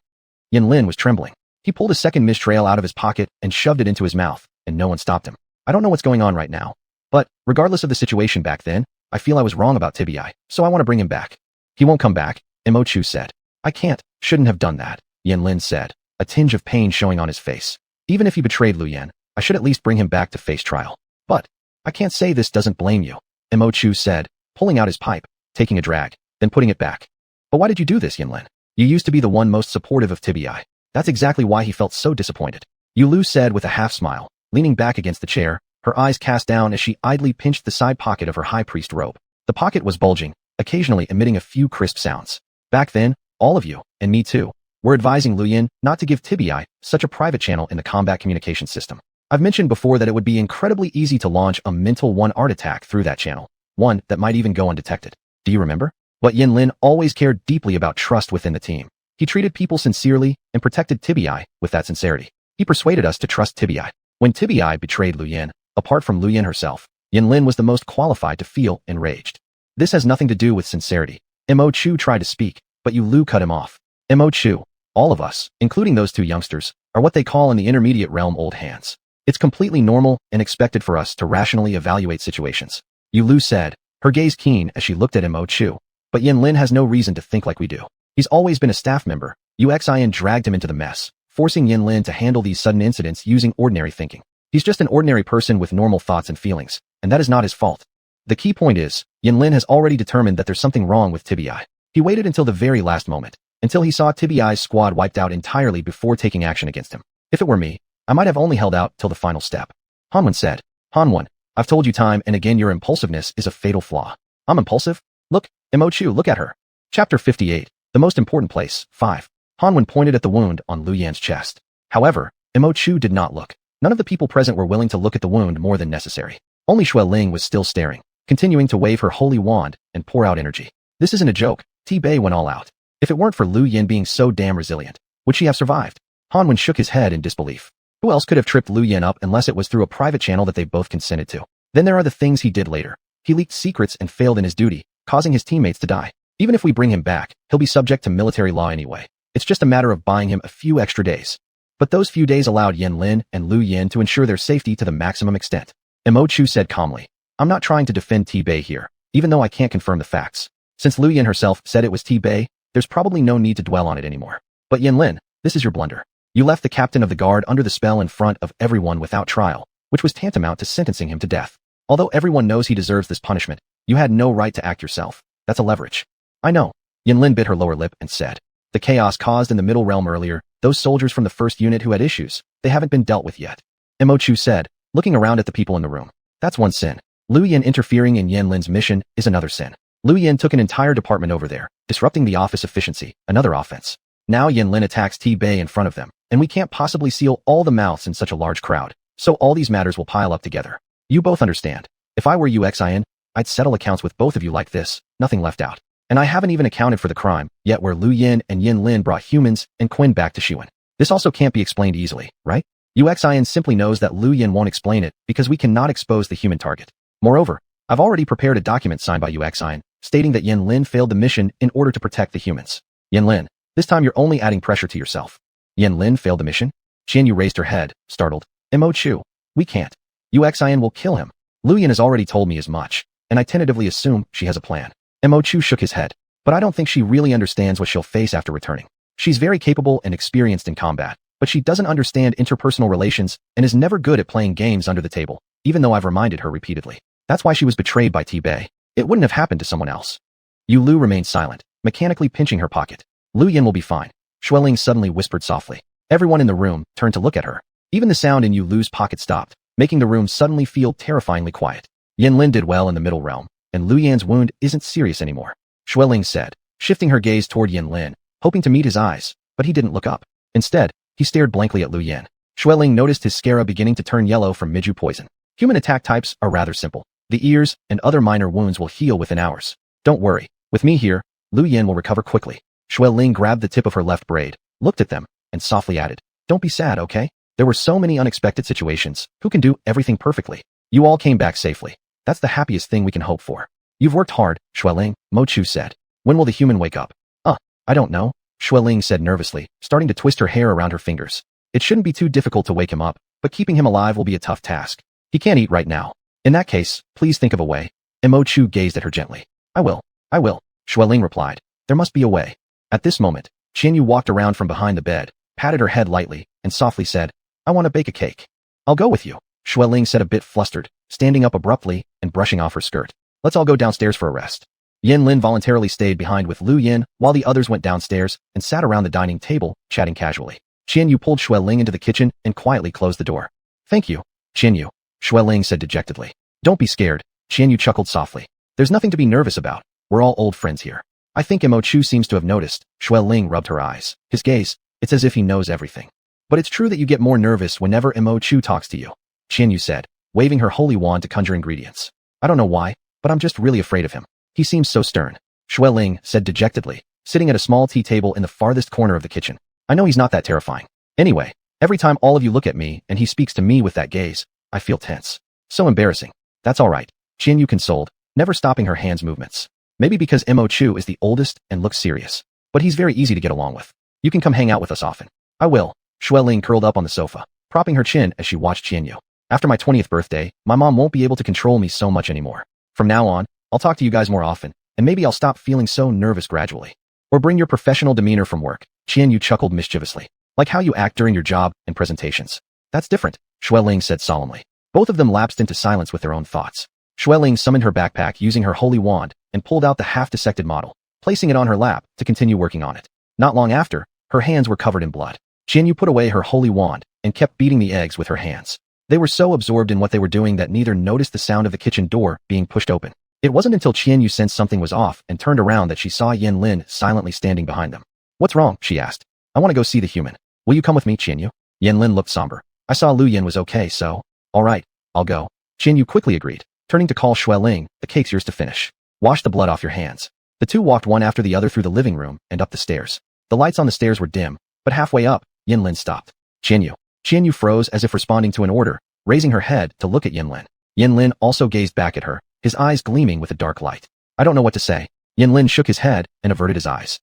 Lin was trembling. He pulled a second mist trail out of his pocket and shoved it into his mouth, and no one stopped him. I don't know what's going on right now, but regardless of the situation back then, I feel I was wrong about Tibi, so I want to bring him back. He won't come back, Mo Chu said. I shouldn't have done that, Lin said, a tinge of pain showing on his face. Even if he betrayed Luyan, I should at least bring him back to face trial. But I can't say this doesn't blame you, Mo Chu said, pulling out his pipe, taking a drag, then putting it back. But why did you do this, Lin? You used to be the one most supportive of Tibi. That's exactly why he felt so disappointed. Lu said with a half smile, leaning back against the chair, her eyes cast down as she idly pinched the side pocket of her high priest robe. The pocket was bulging, occasionally emitting a few crisp sounds. Back then, all of you, and me too, were advising Luyan not to give Tibi such a private channel in the combat communication system. I've mentioned before that it would be incredibly easy to launch a mental one-art attack through that channel, one that might even go undetected. Do you remember? But Lin always cared deeply about trust within the team. He treated people sincerely and protected Tibi with that sincerity. He persuaded us to trust Tibi. When Tibi betrayed Luyan, apart from Luyan herself, Lin was the most qualified to feel enraged. This has nothing to do with sincerity. Mo Chu tried to speak, but Lu cut him off. Mo Chu, all of us, including those two youngsters, are what they call in the intermediate realm old hands. It's completely normal and expected for us to rationally evaluate situations. Lu said, her gaze keen as she looked at Mo Chu. But Lin has no reason to think like we do. He's always been a staff member. Xuanhuan dragged him into the mess, forcing Lin to handle these sudden incidents using ordinary thinking. He's just an ordinary person with normal thoughts and feelings, and that is not his fault. The key point is, Lin has already determined that there's something wrong with Tibi. He waited until the very last moment, until he saw Tibi's squad wiped out entirely before taking action against him. If it were me, I might have only held out till the final step. Xuanhuan said, Xuanhuan, I've told you time and again your impulsiveness is a fatal flaw. I'm impulsive? Look, Mo Chu, look at her. Chapter 58, the most important place, 5. Xuanhuan pointed at the wound on Luyan's chest. However, Mo Chu did not look. None of the people present were willing to look at the wound more than necessary. Only Xue Ling was still staring, continuing to wave her holy wand and pour out energy. This isn't a joke. Bei went all out. If it weren't for Luyan being so damn resilient, would she have survived? Xuanhuan shook his head in disbelief. Who else could have tripped Luyan up unless it was through a private channel that they both consented to? Then there are the things he did later. He leaked secrets and failed in his duty, causing his teammates to die. Even if we bring him back, he'll be subject to military law anyway. It's just a matter of buying him a few extra days. But those few days allowed Lin and Luyan to ensure their safety to the maximum extent. Mo Chu said calmly, I'm not trying to defend Bei here, even though I can't confirm the facts. Since Luyan herself said it was Bei, there's probably no need to dwell on it anymore. But Lin, this is your blunder. You left the captain of the guard under the spell in front of everyone without trial, which was tantamount to sentencing him to death. Although everyone knows he deserves this punishment, you had no right to act yourself. That's a leverage. I know. Lin bit her lower lip and said, the chaos caused in the middle realm earlier, those soldiers from the first unit who had issues, they haven't been dealt with yet. Mo Chu said, looking around at the people in the room. That's one sin. Luyan interfering in Lin's mission is another sin. Luyan took an entire department over there, disrupting the office efficiency, another offense. Now Lin attacks Bei in front of them, and we can't possibly seal all the mouths in such a large crowd, so all these matters will pile up together. You both understand. If I were Xuanhuan, I'd settle accounts with both of you like this, nothing left out. And I haven't even accounted for the crime, yet where Luyan and Lin brought humans and Qin back to Xuanhuan. This also can't be explained easily, right? Xuanhuan simply knows that Luyan won't explain it because we cannot expose the human target. Moreover, I've already prepared a document signed by xuanhuan, stating that Yin Lin failed the mission in order to protect the humans. Yin Lin, this time you're only adding pressure to yourself. Yin Lin failed the mission? Qianyu raised her head, startled. Mo Chu. We can't. xuanhuan will kill him. Lu Yin has already told me as much, and I tentatively assume she has a plan. Mo Chu shook his head, but I don't think she really understands what she'll face after returning. She's very capable and experienced in combat, but she doesn't understand interpersonal relations and is never good at playing games under the table, even though I've reminded her repeatedly. That's why she was betrayed by T-Bei. It wouldn't have happened to someone else. Yu Lu remained silent, mechanically pinching her pocket. Lu Yin will be fine. Xueling suddenly whispered softly. Everyone in the room turned to look at her. Even the sound in Yu Lu's pocket stopped, making the room suddenly feel terrifyingly quiet. Yin Lin did well in the middle realm, and Lu Yan's wound isn't serious anymore, Xueling said, shifting her gaze toward Yin Lin, hoping to meet his eyes, but he didn't look up. Instead, he stared blankly at Lu Yan. Xueling noticed his scara beginning to turn yellow from Miju poison. Human attack types are rather simple. The ears and other minor wounds will heal within hours. Don't worry, with me here, Lu Yan will recover quickly. Xueling grabbed the tip of her left braid, looked at them, and softly added, "Don't be sad, okay? There were so many unexpected situations. Who can do everything perfectly? You all came back safely. That's the happiest thing we can hope for. You've worked hard, Xueling," Mo Chu said. "When will the human wake up?" I don't know," Xueling said nervously, starting to twist her hair around her fingers. "It shouldn't be too difficult to wake him up, but keeping him alive will be a tough task. He can't eat right now. In that case, please think of a way." Mo Chu gazed at her gently. I will, Xueling replied. "There must be a way." At this moment, Qianyu walked around from behind the bed, patted her head lightly, and softly said, "I want to bake a cake." "I'll go with you," Xueling said a bit flustered, standing up abruptly and brushing off her skirt. "Let's all go downstairs for a rest." Yin Lin voluntarily stayed behind with Lu Yin while the others went downstairs and sat around the dining table, chatting casually. Qianyu pulled Xueling into the kitchen and quietly closed the door. "Thank you, Qianyu," Xueling said dejectedly. "Don't be scared," Qianyu chuckled softly. "There's nothing to be nervous about. We're all old friends here." "I think Mo Chu seems to have noticed," Xueling rubbed her eyes. His gaze, it's as if he knows everything. "But it's true that you get more nervous whenever Mo Chu talks to you," Qianyu said, waving her holy wand to conjure ingredients. "I don't know why, but I'm just really afraid of him. He seems so stern," Xueling said dejectedly, sitting at a small tea table in the farthest corner of the kitchen. "I know he's not that terrifying. Anyway, every time all of you look at me and he speaks to me with that gaze, I feel tense. So embarrassing." "That's all right," Qianyu consoled, never stopping her hands' movements. "Maybe because Mo Chu is the oldest and looks serious. But he's very easy to get along with. You can come hang out with us often." "I will," Xueling curled up on the sofa, propping her chin as she watched Qianyu. "After my 20th birthday, my mom won't be able to control me so much anymore. From now on, I'll talk to you guys more often, and maybe I'll stop feeling so nervous gradually. Or bring your professional demeanor from work," Qianyu chuckled mischievously. "Like how you act during your job and presentations." "That's different," Xueling said solemnly. Both of them lapsed into silence with their own thoughts. Xueling summoned her backpack using her holy wand and pulled out the half-dissected model, placing it on her lap to continue working on it. Not long after, her hands were covered in blood. Qianyu put away her holy wand and kept beating the eggs with her hands. They were so absorbed in what they were doing that neither noticed the sound of the kitchen door being pushed open. It wasn't until Qianyu sensed something was off and turned around that she saw Yin Lin silently standing behind them. "What's wrong?" she asked. "I want to go see the human. Will you come with me, Qianyu?" Yin Lin looked somber. "I saw Lu Yin was okay, so..." "All right, I'll go." Qianyu quickly agreed, turning to call Xueling, "The cake's yours to finish. Wash the blood off your hands." The two walked one after the other through the living room and up the stairs. The lights on the stairs were dim, but halfway up, Yin Lin stopped. Qianyu froze as if responding to an order, raising her head to look at Yin Lin. Yin Lin also gazed back at her, his eyes gleaming with a dark light. "I don't know what to say." Yin Lin shook his head and averted his eyes.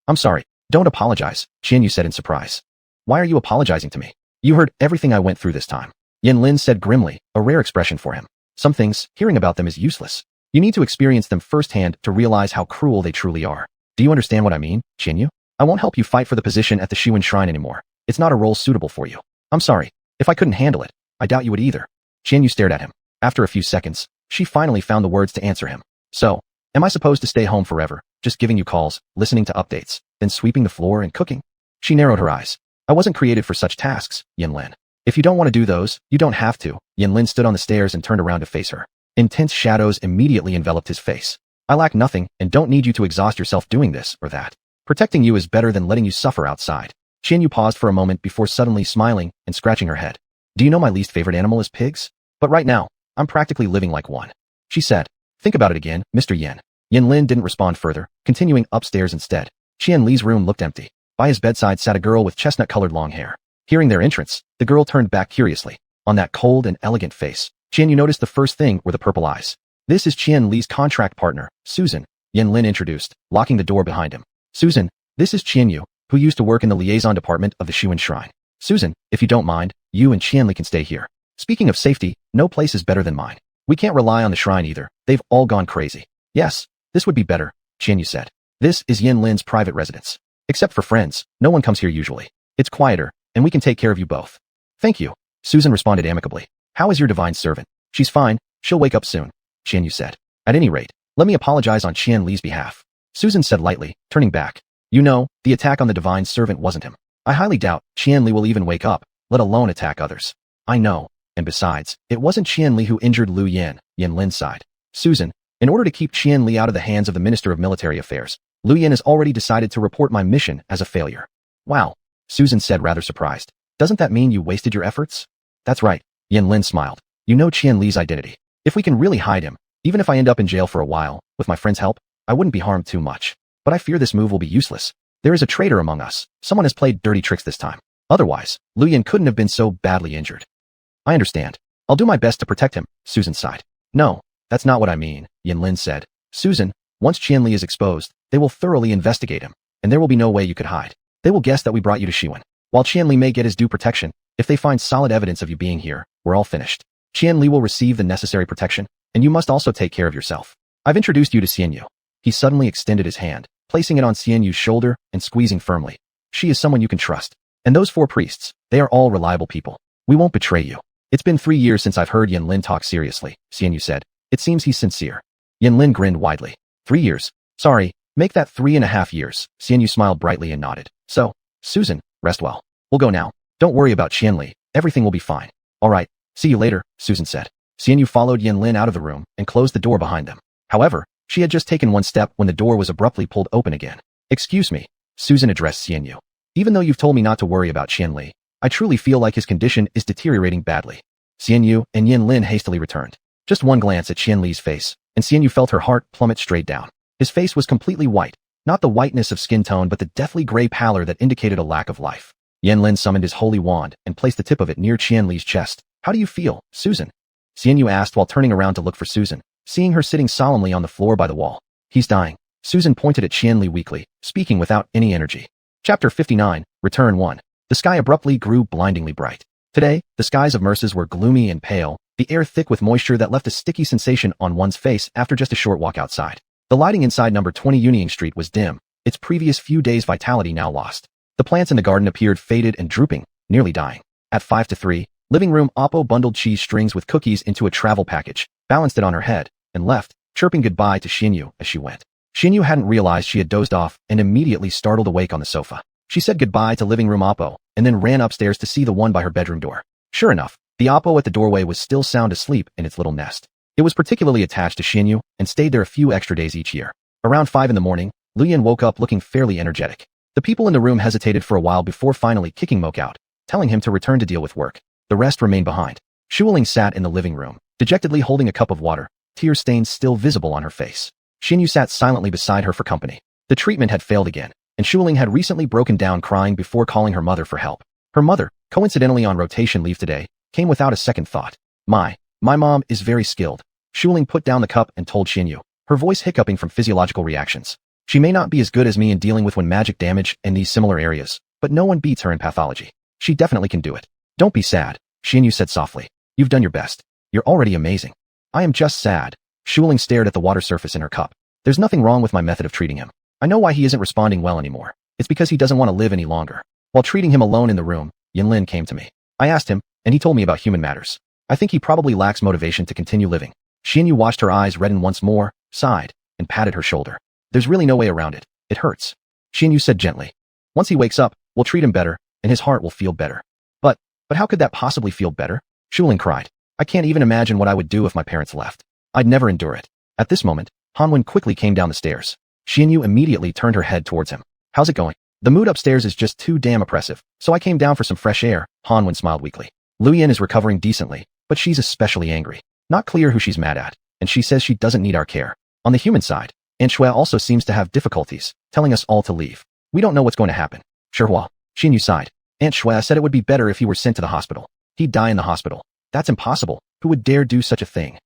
I'm sorry. "Don't apologize," Qianyu said in surprise. "Why are you apologizing to me? You heard everything I went through this time." Yin Lin said grimly, a rare expression for him. "Some things, hearing about them is useless. You need to experience them firsthand to realize how cruel they truly are. Do you understand what I mean, Qianyu? I won't help you fight for the position at the Xuanhuan Shrine anymore. It's not a role suitable for you. I'm sorry. If I couldn't handle it, I doubt you would either." Qianyu stared at him. After a few seconds, she finally found the words to answer him. "So, am I supposed to stay home forever, just giving you calls, listening to updates, then sweeping the floor and cooking?" She narrowed her eyes. "I wasn't created for such tasks, Yin Lin. If you don't want to do those, you don't have to." Yin Lin stood on the stairs and turned around to face her. Intense shadows immediately enveloped his face. "I lack nothing and don't need you to exhaust yourself doing this or that. Protecting you is better than letting you suffer outside." Qianyu paused for a moment before suddenly smiling and scratching her head. "Do you know my least favorite animal is pigs? But right now, I'm practically living like one," she said. "Think about it again, Mr. Yin." Yin Lin didn't respond further, continuing upstairs instead. Qian Li's room looked empty. By his bedside sat a girl with chestnut-colored long hair. Hearing their entrance, the girl turned back curiously. On that cold and elegant face, Qianyu noticed the first thing were the purple eyes. This is Qian Li's contract partner, Susan, Yan Lin introduced, locking the door behind him. Susan, this is Qian Yu, who used to work in the liaison department of the Xuanhuan Shrine. Susan, if you don't mind, you and Qian Li can stay here. Speaking of safety, no place is better than mine. We can't rely on the shrine either. They've all gone crazy. Yes, this would be better, Qian Yu said. This is Yan Lin's private residence. Except for friends, no one comes here usually. It's quieter, and we can take care of you both. Thank you, Susan responded amicably. How is your divine servant? She's fine, she'll wake up soon, Qian Yu said. At any rate, let me apologize on Qian Li's behalf, Susan said lightly, turning back. You know, the attack on the divine servant wasn't him. I highly doubt Qian Li will even wake up, let alone attack others. I know, and besides, it wasn't Qian Li who injured Lu Yan, Yan Lin sighed. Susan, in order to keep Qian Li out of the hands of the Minister of Military Affairs, Lu Yan has already decided to report my mission as a failure. Wow, Susan said rather surprised. Doesn't that mean you wasted your efforts? That's right, Yan Lin smiled. You know Qian Li's identity. If we can really hide him, even if I end up in jail for a while, with my friend's help, I wouldn't be harmed too much. But I fear this move will be useless. There is a traitor among us. Someone has played dirty tricks this time. Otherwise, Lu Yan couldn't have been so badly injured. I understand. I'll do my best to protect him, Susan sighed. No, that's not what I mean, Yan Lin said. Susan, once Qian Li is exposed, they will thoroughly investigate him, and there will be no way you could hide. They will guess that we brought you to Xuanhuan. While Qian Li may get his due protection, if they find solid evidence of you being here, we're all finished. Qian Li will receive the necessary protection, and you must also take care of yourself. I've introduced you to Xian Yu. He suddenly extended his hand, placing it on Xian Yu's shoulder and squeezing firmly. She is someone you can trust. And those 4 priests, they are all reliable people. We won't betray you. It's been 3 years since I've heard Yan Lin talk seriously, Xian Yu said. It seems he's sincere. Yan Lin grinned widely. 3 years. Sorry, make that 3.5 years. Xian Yu smiled brightly and nodded. So, Susan, rest well. We'll go now. Don't worry about Qian Li. Everything will be fine. All right, see you later, Susan said. Xian Yu followed Yan Lin out of the room and closed the door behind them. However, she had just taken one step when the door was abruptly pulled open again. Excuse me, Susan addressed Xian Yu. Even though you've told me not to worry about Qian Li, I truly feel like his condition is deteriorating badly. Xian Yu and Yan Lin hastily returned. Just one glance at Qian Li's face, and Xian Yu felt her heart plummet straight down. His face was completely white, not the whiteness of skin tone but the deathly gray pallor that indicated a lack of life. Yan Lin summoned his holy wand and placed the tip of it near Qian Li's chest. How do you feel, Susan? Xian Yu asked while turning around to look for Susan, seeing her sitting solemnly on the floor by the wall. He's dying. Susan pointed at Qian Li weakly, speaking without any energy. Chapter 59, Return 1. The sky abruptly grew blindingly bright. Today, the skies of Merces were gloomy and pale, the air thick with moisture that left a sticky sensation on one's face after just a short walk outside. The lighting inside number 20 Yunying Street was dim, its previous few days' vitality now lost. The plants in the garden appeared faded and drooping, nearly dying. At 5 to 3, living room Oppo bundled cheese strings with cookies into a travel package, balanced it on her head, and left, chirping goodbye to Xian Yu as she went. Xian Yu hadn't realized she had dozed off and immediately startled awake on the sofa. She said goodbye to living room Oppo, and then ran upstairs to see the one by her bedroom door. Sure enough, the Oppo at the doorway was still sound asleep in its little nest. It was particularly attached to Xian Yu and stayed there a few extra days each year. Around 5 in the morning, Lu Yan woke up looking fairly energetic. The people in the room hesitated for a while before finally kicking Moke out, telling him to return to deal with work. The rest remained behind. Shuling sat in the living room, dejectedly holding a cup of water, tear stains still visible on her face. Xian Yu sat silently beside her for company. The treatment had failed again, and Shuling had recently broken down crying before calling her mother for help. Her mother, coincidentally on rotation leave today, came without a second thought. My mom is very skilled. Shuling put down the cup and told Xian Yu, her voice hiccuping from physiological reactions. She may not be as good as me in dealing with magic damage in these similar areas, but no one beats her in pathology. She definitely can do it. Don't be sad, Xian Yu said softly. You've done your best. You're already amazing. I am just sad. Shuling stared at the water surface in her cup. There's nothing wrong with my method of treating him. I know why he isn't responding well anymore. It's because he doesn't want to live any longer. While treating him alone in the room, Yan Lin came to me. I asked him, and he told me about human matters. I think he probably lacks motivation to continue living. Xian Yu watched her eyes redden once more, sighed, and patted her shoulder. There's really no way around it. It hurts. Xian Yu said gently. Once he wakes up, we'll treat him better, and his heart will feel better. But how could that possibly feel better? Shuling cried. I can't even imagine what I would do if my parents left. I'd never endure it. At this moment, Hanwen quickly came down the stairs. Xian Yu immediately turned her head towards him. How's it going? The mood upstairs is just too damn oppressive, so I came down for some fresh air, Hanwen smiled weakly. Lu Yan is recovering decently, but she's especially angry. Not clear who she's mad at, and she says she doesn't need our care. On the human side, Aunt Shui also seems to have difficulties, telling us all to leave. We don't know what's going to happen. Xuanhuan. Xian Yu sighed. Aunt Shui said it would be better if he were sent to the hospital. He'd die in the hospital. That's impossible. Who would dare do such a thing?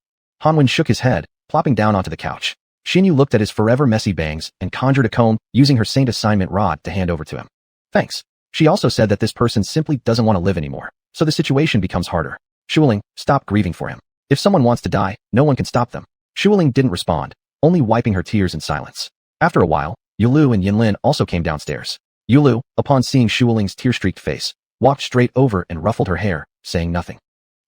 Hanwen shook his head, plopping down onto the couch. Xinyu looked at his forever messy bangs and conjured a comb, using her saint assignment rod to hand over to him. Thanks. She also said that this person simply doesn't want to live anymore, so the situation becomes harder. Shuling, stop grieving for him. If someone wants to die, no one can stop them. Shuling didn't respond, only wiping her tears in silence. After a while, Yulu and Yinlin also came downstairs. Yulu, upon seeing Shuling's tear-streaked face, walked straight over and ruffled her hair, saying nothing.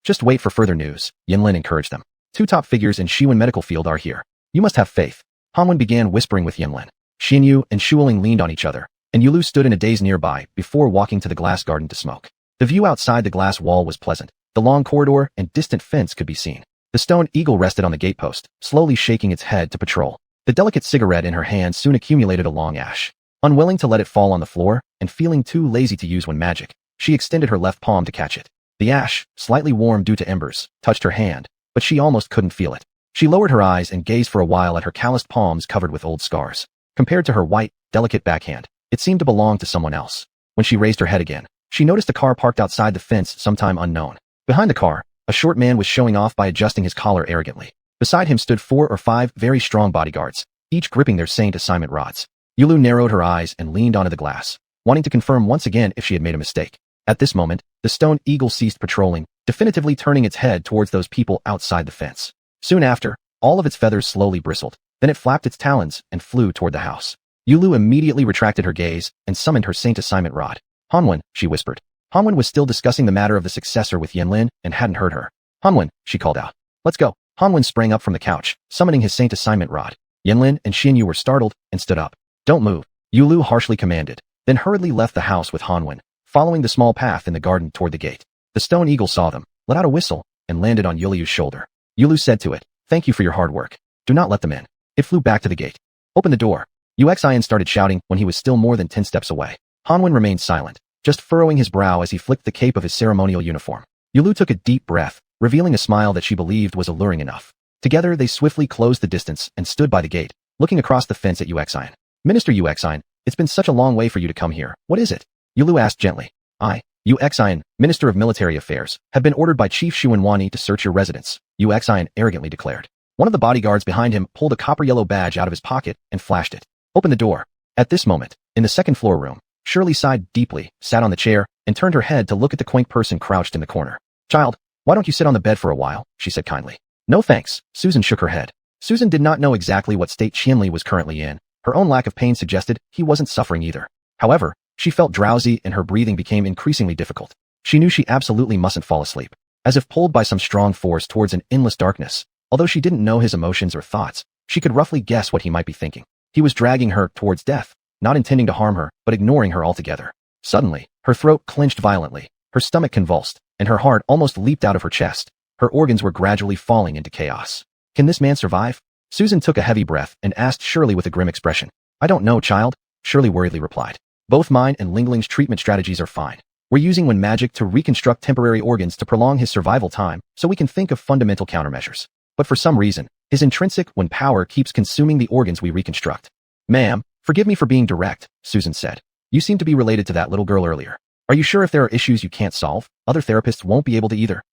Just wait for further news, Yinlin encouraged them. Two top figures in Xuanhuan medical field are here. You must have faith. Hanwen began whispering with Yinlin. Xinyu and Shuling leaned on each other, and Yulu stood in a daze nearby before walking to the glass garden to smoke. The view outside the glass wall was pleasant. The long corridor and distant fence could be seen. The stone eagle rested on the gatepost, slowly shaking its head to patrol. The delicate cigarette in her hand soon accumulated a long ash. Unwilling to let it fall on the floor, and feeling too lazy to use when magic, she extended her left palm to catch it. The ash, slightly warm due to embers, touched her hand, but she almost couldn't feel it. She lowered her eyes and gazed for a while at her calloused palms covered with old scars. Compared to her white, delicate backhand, it seemed to belong to someone else. When she raised her head again, she noticed a car parked outside the fence sometime unknown. Behind the car, a short man was showing off by adjusting his collar arrogantly. Beside him stood 4 or 5 very strong bodyguards, each gripping their saint assignment rods. Yulu narrowed her eyes and leaned onto the glass, wanting to confirm once again if she had made a mistake. At this moment, the stone eagle ceased patrolling, definitively turning its head towards those people outside the fence. Soon after, all of its feathers slowly bristled, then it flapped its talons and flew toward the house. Yulu immediately retracted her gaze and summoned her saint assignment rod. Hanwen, she whispered. Hanwen was still discussing the matter of the successor with Yinlin and hadn't heard her. Hanwen, she called out. Let's go. Hanwen sprang up from the couch, summoning his saint assignment rod. Yinlin and Xinyu were startled and stood up. Don't move, Yulu harshly commanded, then hurriedly left the house with Hanwen, following the small path in the garden toward the gate. The stone eagle saw them, let out a whistle, and landed on Yulu's shoulder. Yulu said to it, thank you for your hard work. Do not let them in. It flew back to the gate. Open the door. Xuanhuan started shouting when he was still more than 10 steps away. Hanwen remained silent, just furrowing his brow as he flicked the cape of his ceremonial uniform. Yulu took a deep breath, revealing a smile that she believed was alluring enough. Together they swiftly closed the distance and stood by the gate, looking across the fence at Xuanhuan. Minister Xuanhuan, it's been such a long way for you to come here. What is it? Yulu asked gently. Xuanhuan, Minister of Military Affairs, have been ordered by Chief xuanhuan to search your residence, Xuanhuan arrogantly declared. One of the bodyguards behind him pulled a copper-yellow badge out of his pocket and flashed it. Open the door. At this moment, in the second-floor room, Shirley sighed deeply, sat on the chair, and turned her head to look at the quaint person crouched in the corner. Child, why don't you sit on the bed for a while, she said kindly. No thanks, Susan shook her head. Susan did not know exactly what state Qianli was currently in. Her own lack of pain suggested he wasn't suffering either. However, she felt drowsy and her breathing became increasingly difficult. She knew she absolutely mustn't fall asleep. As if pulled by some strong force towards an endless darkness, although she didn't know his emotions or thoughts, she could roughly guess what he might be thinking. He was dragging her towards death, not intending to harm her, but ignoring her altogether. Suddenly, her throat clenched violently, her stomach convulsed, and her heart almost leaped out of her chest. Her organs were gradually falling into chaos. Can this man survive? Susan took a heavy breath and asked Shirley with a grim expression. I don't know, child, Shirley worriedly replied. Both mine and Lingling's treatment strategies are fine. We're using Wen magic to reconstruct temporary organs to prolong his survival time, so we can think of fundamental countermeasures. But for some reason, his intrinsic Wen power keeps consuming the organs we reconstruct. Ma'am, forgive me for being direct, Susan said. You seem to be related to that little girl earlier. Are you sure if there are issues you can't solve, other therapists won't be able to either?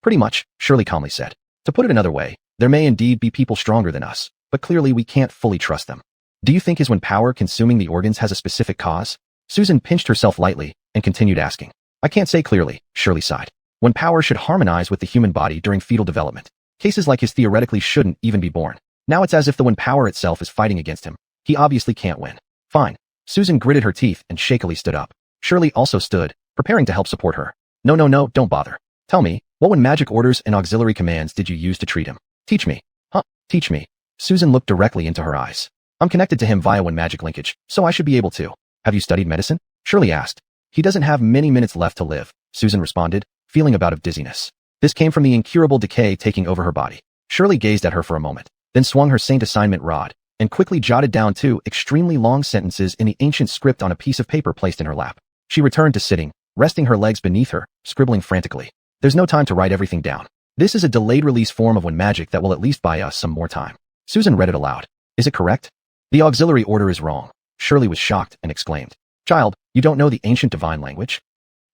Pretty much, Shirley calmly said. To put it another way, there may indeed be people stronger than us, but clearly we can't fully trust them. Do you think his Wen power consuming the organs has a specific cause? Susan pinched herself lightly and continued asking. I can't say clearly, Shirley sighed. Wen power should harmonize with the human body during fetal development. Cases like his theoretically shouldn't even be born. Now it's as if the Wen power itself is fighting against him. He obviously can't win. Fine. Susan gritted her teeth and shakily stood up. Shirley also stood, preparing to help support her. No, don't bother. Tell me, what Wen magic orders and auxiliary commands did you use to treat him? Teach me. Huh? Teach me. Susan looked directly into her eyes. I'm connected to him via Wen magic linkage, so I should be able to. Have you studied medicine? Shirley asked. He doesn't have many minutes left to live, Susan responded, feeling a bout of dizziness. This came from the incurable decay taking over her body. Shirley gazed at her for a moment, then swung her saint assignment rod, and quickly jotted down 2 extremely long sentences in the ancient script on a piece of paper placed in her lap. She returned to sitting, resting her legs beneath her, scribbling frantically. There's no time to write everything down. This is a delayed release form of Wen magic that will at least buy us some more time. Susan read it aloud. Is it correct? The auxiliary order is wrong. Shirley was shocked and exclaimed. Child, you don't know the ancient divine language?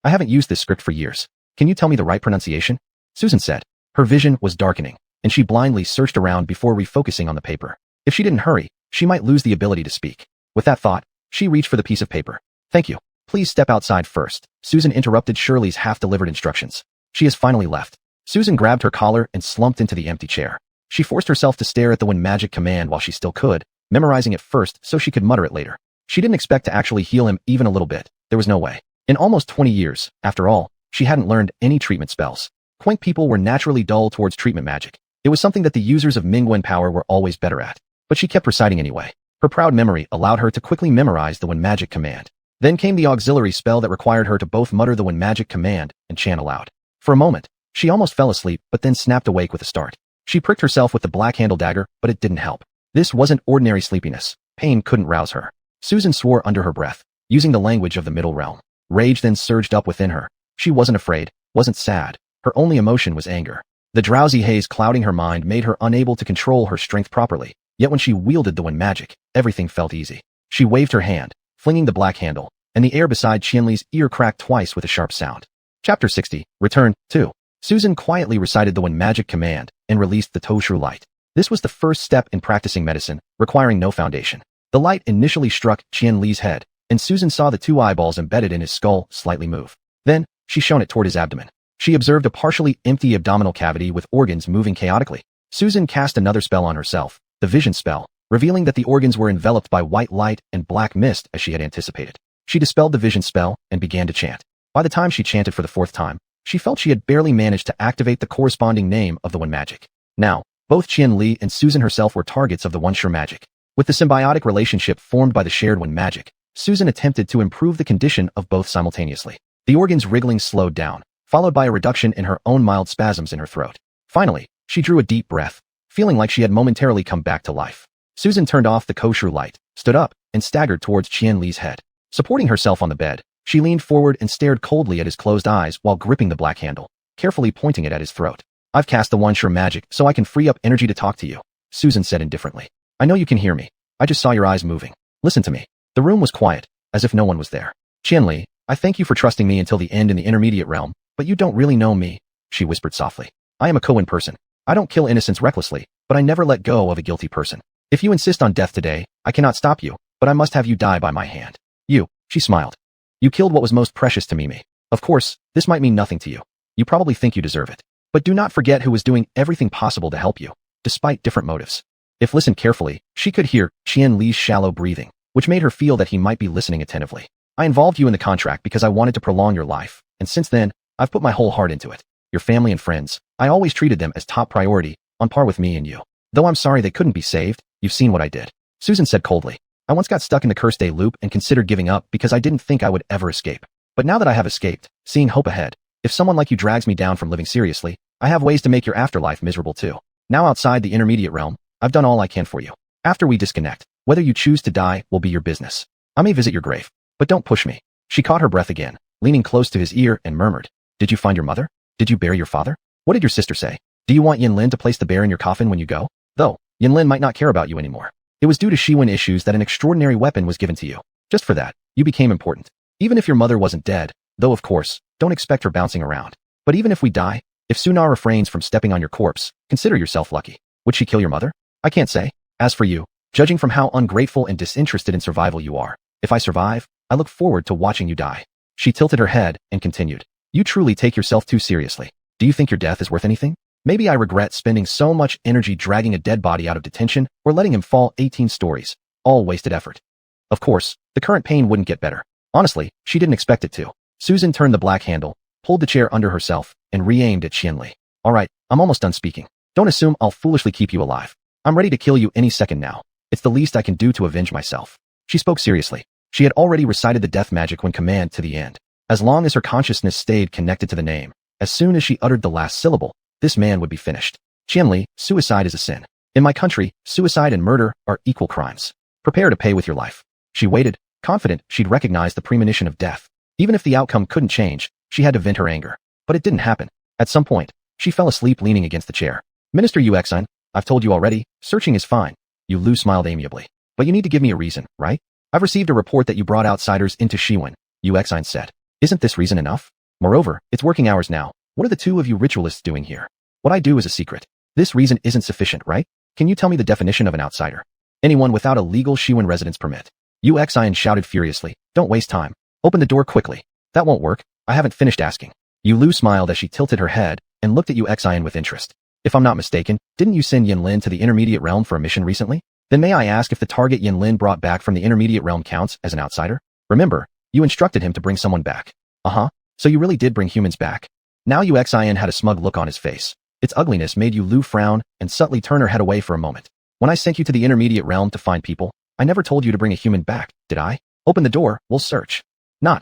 I haven't used this script for years. Can you tell me the right pronunciation? Susan said. Her vision was darkening. and she blindly searched around before refocusing on the paper. If she didn't hurry, she might lose the ability to speak. With that thought, she reached for the piece of paper. Thank you. Please step outside first. Susan interrupted Shirley's half-delivered instructions. She has finally left. Susan grabbed her collar and slumped into the empty chair. She forced herself to stare at the one magic command while she still could, memorizing it first so she could mutter it later. She didn't expect to actually heal him even a little bit. There was no way. In almost 20 years, after all, she hadn't learned any treatment spells. Quaint people were naturally dull towards treatment magic. It was something that the users of Mingwen power were always better at. But she kept reciting anyway. Her proud memory allowed her to quickly memorize the one magic command. Then came the auxiliary spell that required her to both mutter the one magic command and chant aloud. For a moment, she almost fell asleep but then snapped awake with a start. She pricked herself with the black handle dagger, but it didn't help. This wasn't ordinary sleepiness. Pain couldn't rouse her. Susan swore under her breath, using the language of the middle realm. Rage then surged up within her. She wasn't afraid, wasn't sad. Her only emotion was anger. The drowsy haze clouding her mind made her unable to control her strength properly. Yet when she wielded the one magic, everything felt easy. She waved her hand, flinging the black handle, and the air beside Qianli's ear cracked twice with a sharp sound. Chapter 60, Return 2. Susan quietly recited the one magic command and released the Toshu light. This was the first step in practicing medicine, requiring no foundation. The light initially struck Qianli's head, and Susan saw the two eyeballs embedded in his skull slightly move. Then, she shone it toward his abdomen. She observed a partially empty abdominal cavity with organs moving chaotically. Susan cast another spell on herself, the vision spell, revealing that the organs were enveloped by white light and black mist as she had anticipated. She dispelled the vision spell and began to chant. By the time she chanted for the fourth time, she felt she had barely managed to activate the corresponding name of the one magic. Now, both Qianli and Susan herself were targets of the one sure magic. With the symbiotic relationship formed by the shared one magic, Susan attempted to improve the condition of both simultaneously. The organs wriggling slowed down, followed by a reduction in her own mild spasms in her throat. Finally, she drew a deep breath, feeling like she had momentarily come back to life. Susan turned off the kosher light, stood up, and staggered towards Qianli's head. Supporting herself on the bed, she leaned forward and stared coldly at his closed eyes while gripping the black handle, carefully pointing it at his throat. I've cast the one sure magic so I can free up energy to talk to you, Susan said indifferently. I know you can hear me. I just saw your eyes moving. Listen to me. The room was quiet, as if no one was there. Qianli, I thank you for trusting me until the end in the intermediate realm, but you don't really know me, she whispered softly. I am a Koan person. I don't kill innocents recklessly, but I never let go of a guilty person. If you insist on death today, I cannot stop you, but I must have you die by my hand. You, she smiled. You killed what was most precious to me. Of course, this might mean nothing to you. You probably think you deserve it. But do not forget who was doing everything possible to help you, despite different motives. If listened carefully, she could hear Qianli's shallow breathing, which made her feel that he might be listening attentively. I involved you in the contract because I wanted to prolong your life, and since then, I've put my whole heart into it. Your family and friends, I always treated them as top priority, on par with me and you. Though I'm sorry they couldn't be saved, you've seen what I did. Susan said coldly. I once got stuck in the cursed day loop and considered giving up because I didn't think I would ever escape. But now that I have escaped, seeing hope ahead, if someone like you drags me down from living seriously, I have ways to make your afterlife miserable too. Now outside the intermediate realm, I've done all I can for you. After we disconnect, whether you choose to die will be your business. I may visit your grave, but don't push me. She caught her breath again, leaning close to his ear and murmured, Did you find your mother? Did you bury your father? What did your sister say? Do you want Yinlin to place the bear in your coffin when you go? Though, Yinlin might not care about you anymore. It was due to xuanhuan issues that an extraordinary weapon was given to you. Just for that, you became important. Even if your mother wasn't dead, though of course, don't expect her bouncing around. But even if we die, if Suna refrains from stepping on your corpse, consider yourself lucky. Would she kill your mother? I can't say. As for you, judging from how ungrateful and disinterested in survival you are, if I survive, I look forward to watching you die. She tilted her head and continued. You truly take yourself too seriously. Do you think your death is worth anything? Maybe I regret spending so much energy dragging a dead body out of detention or letting him fall 18 stories. All wasted effort. Of course, the current pain wouldn't get better. Honestly, she didn't expect it to. Susan turned the black handle, pulled the chair under herself, and re-aimed at Qianli. All right, I'm almost done speaking. Don't assume I'll foolishly keep you alive. I'm ready to kill you any second now. It's the least I can do to avenge myself. She spoke seriously. She had already recited the death magic when command to the end. As long as her consciousness stayed connected to the name, as soon as she uttered the last syllable, this man would be finished. Qianli, suicide is a sin. In my country, suicide and murder are equal crimes. Prepare to pay with your life. She waited, confident she'd recognize the premonition of death. Even if the outcome couldn't change, she had to vent her anger. But it didn't happen. At some point, she fell asleep leaning against the chair. Minister Xuanhuan, I've told you already, searching is fine. Lu smiled amiably. But you need to give me a reason, right? I've received a report that you brought outsiders into Xuanhuan, Xuanhuan said. Isn't this reason enough? Moreover, it's working hours now. What are the two of you ritualists doing here? What I do is a secret. This reason isn't sufficient, right? Can you tell me the definition of an outsider? Anyone without a legal xuanhuan residence permit. Xuanhuan shouted furiously. Don't waste time. Open the door quickly. That won't work. I haven't finished asking. Yulu smiled as she tilted her head and looked at Xuanhuan with interest. If I'm not mistaken, didn't you send Yinlin to the intermediate realm for a mission recently? Then may I ask if the target Yinlin brought back from the intermediate realm counts as an outsider? Remember, you instructed him to bring someone back. Uh-huh. So you really did bring humans back. Now Xuanhuan had a smug look on his face. Its ugliness made Yulu frown and subtly turn her head away for a moment. When I sent you to the intermediate realm to find people, I never told you to bring a human back, did I? Open the door, we'll search. Not.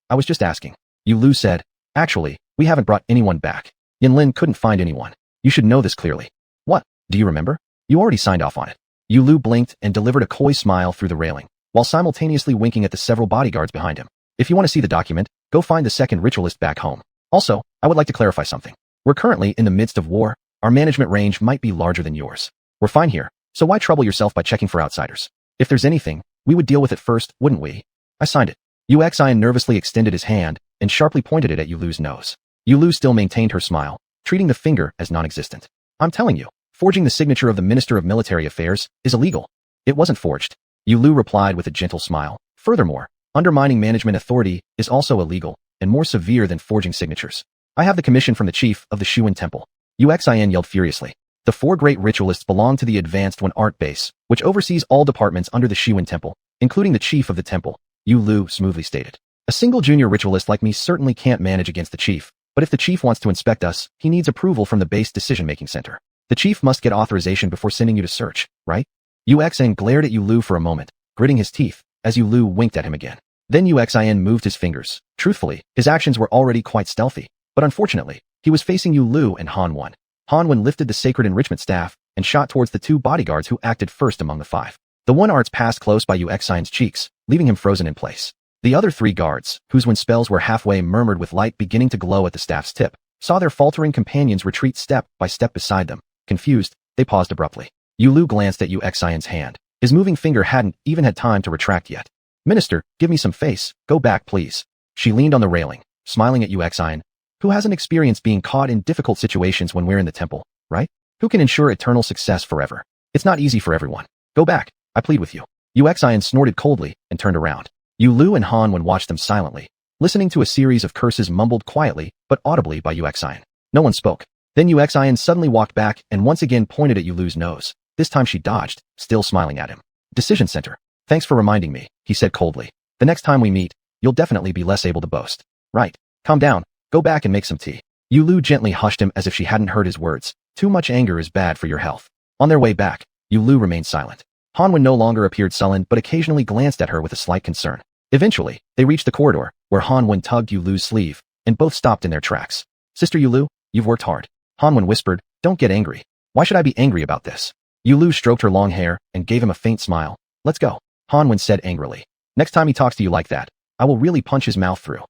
I was just asking. Yulu said. Actually, we haven't brought anyone back. Yinlin couldn't find anyone. You should know this clearly. What? Do you remember? You already signed off on it. Yulu blinked and delivered a coy smile through the railing, while simultaneously winking at the several bodyguards behind him. If you want to see the document, go find the second ritualist back home. Also, I would like to clarify something. We're currently in the midst of war. Our management range might be larger than yours. We're fine here, so why trouble yourself by checking for outsiders? If there's anything, we would deal with it first, wouldn't we? I signed it. Xuanhuan nervously extended his hand and sharply pointed it at Yulu's nose. Yulu still maintained her smile, treating the finger as non-existent. I'm telling you, forging the signature of the Minister of Military Affairs is illegal. It wasn't forged. Yulu replied with a gentle smile. Furthermore, undermining management authority is also illegal and more severe than forging signatures. I have the commission from the chief of the Xuanhuan Temple. Xuanhuan yelled furiously. The four great ritualists belong to the Advanced One Art Base, which oversees all departments under the Xuanhuan Temple, including the chief of the temple. Yulu smoothly stated. A single junior ritualist like me certainly can't manage against the chief, but if the chief wants to inspect us, he needs approval from the base decision-making center. The chief must get authorization before sending you to search, right? Xuanhuan glared at Yulu for a moment, gritting his teeth, as Yulu winked at him again. Then Xuanhuan moved his fingers. Truthfully, his actions were already quite stealthy, but unfortunately, he was facing Yulu and xuanhuan. Xuanhuan lifted the sacred enrichment staff and shot towards the two bodyguards who acted first among the five. The one arts passed close by Xuanhuan's cheeks, leaving him frozen in place. The other three guards, whose when spells were halfway murmured with light beginning to glow at the staff's tip, saw their faltering companions retreat step by step beside them. Confused, they paused abruptly. Yulu glanced at Xuanhuan's hand. His moving finger hadn't even had time to retract yet. Minister, give me some face. Go back, please. She leaned on the railing, smiling at Xuanhuan, who hasn't experienced being caught in difficult situations when we're in the temple, right? Who can ensure eternal success forever? It's not easy for everyone. Go back, I plead with you. Xuanhuan snorted coldly and turned around. Yulu and xuanhuan watched them silently, listening to a series of curses mumbled quietly but audibly by Xuanhuan. No one spoke. Then Xuanhuan suddenly walked back and once again pointed at Yulu's nose. This time she dodged, still smiling at him. Decision Center. Thanks for reminding me, he said coldly. The next time we meet, you'll definitely be less able to boast. Right. Calm down. Go back and make some tea. Yulu gently hushed him as if she hadn't heard his words. Too much anger is bad for your health. On their way back, Yulu remained silent. xuanhuan no longer appeared sullen but occasionally glanced at her with a slight concern. Eventually, they reached the corridor, where xuanhuan tugged Yulu's sleeve, and both stopped in their tracks. Sister Yulu, you've worked hard. xuanhuan whispered, don't get angry. Why should I be angry about this? Yulu stroked her long hair and gave him a faint smile. Let's go. xuanhuan said angrily. Next time he talks to you like that, I will really punch his mouth through.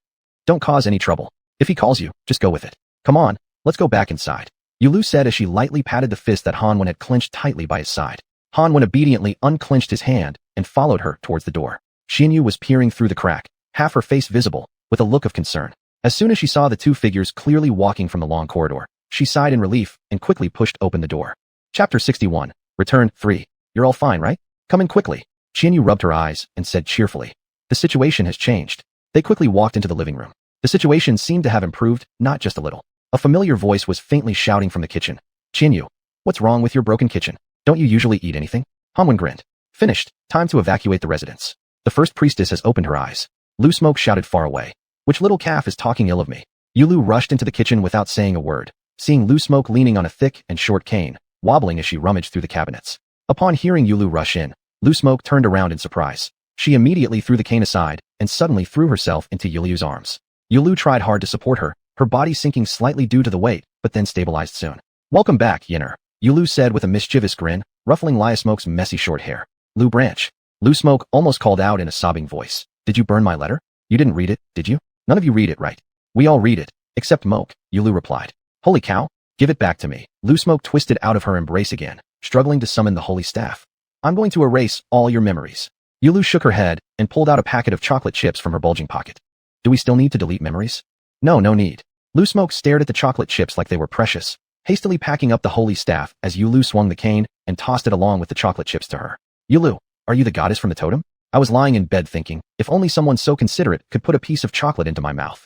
Don't cause any trouble. If he calls you, just go with it. Come on, let's go back inside. Yulu said as she lightly patted the fist that xuanhuan had clenched tightly by his side. xuanhuan obediently unclenched his hand and followed her towards the door. Xinyu was peering through the crack, half her face visible, with a look of concern. As soon as she saw the two figures clearly walking from the long corridor, she sighed in relief and quickly pushed open the door. Chapter 61. Return 3. You're all fine, right? Come in quickly. Xinyu rubbed her eyes and said cheerfully. The situation has changed. They quickly walked into the living room. The situation seemed to have improved, not just a little. A familiar voice was faintly shouting from the kitchen. Xinyu, what's wrong with your broken kitchen? Don't you usually eat anything? xuanhuan grinned. Finished. Time to evacuate the residence. The first priestess has opened her eyes. Lu Smoke shouted far away. Which little calf is talking ill of me? Yulu rushed into the kitchen without saying a word, seeing Lu Smoke leaning on a thick and short cane, wobbling as she rummaged through the cabinets. Upon hearing Yulu rush in, Lu Smoke turned around in surprise. She immediately threw the cane aside and suddenly threw herself into Yulu's arms. Yulu tried hard to support her, her body sinking slightly due to the weight, but then stabilized soon. Welcome back, Yinner, Yulu said with a mischievous grin, ruffling Lia Smoke's messy short hair. Lu Branch. Lu Smoke almost called out in a sobbing voice. Did you burn my letter? You didn't read it, did you? None of you read it, right? We all read it, except Moke, Yulu replied. Holy cow, give it back to me. Lu Smoke twisted out of her embrace again, struggling to summon the holy staff. I'm going to erase all your memories. Yulu shook her head and pulled out a packet of chocolate chips from her bulging pocket. Do we still need to delete memories? No need. Lu Smoke stared at the chocolate chips like they were precious, hastily packing up the holy staff as Yulu swung the cane and tossed it along with the chocolate chips to her. Yulu, are you the goddess from the totem? I was lying in bed thinking, if only someone so considerate could put a piece of chocolate into my mouth.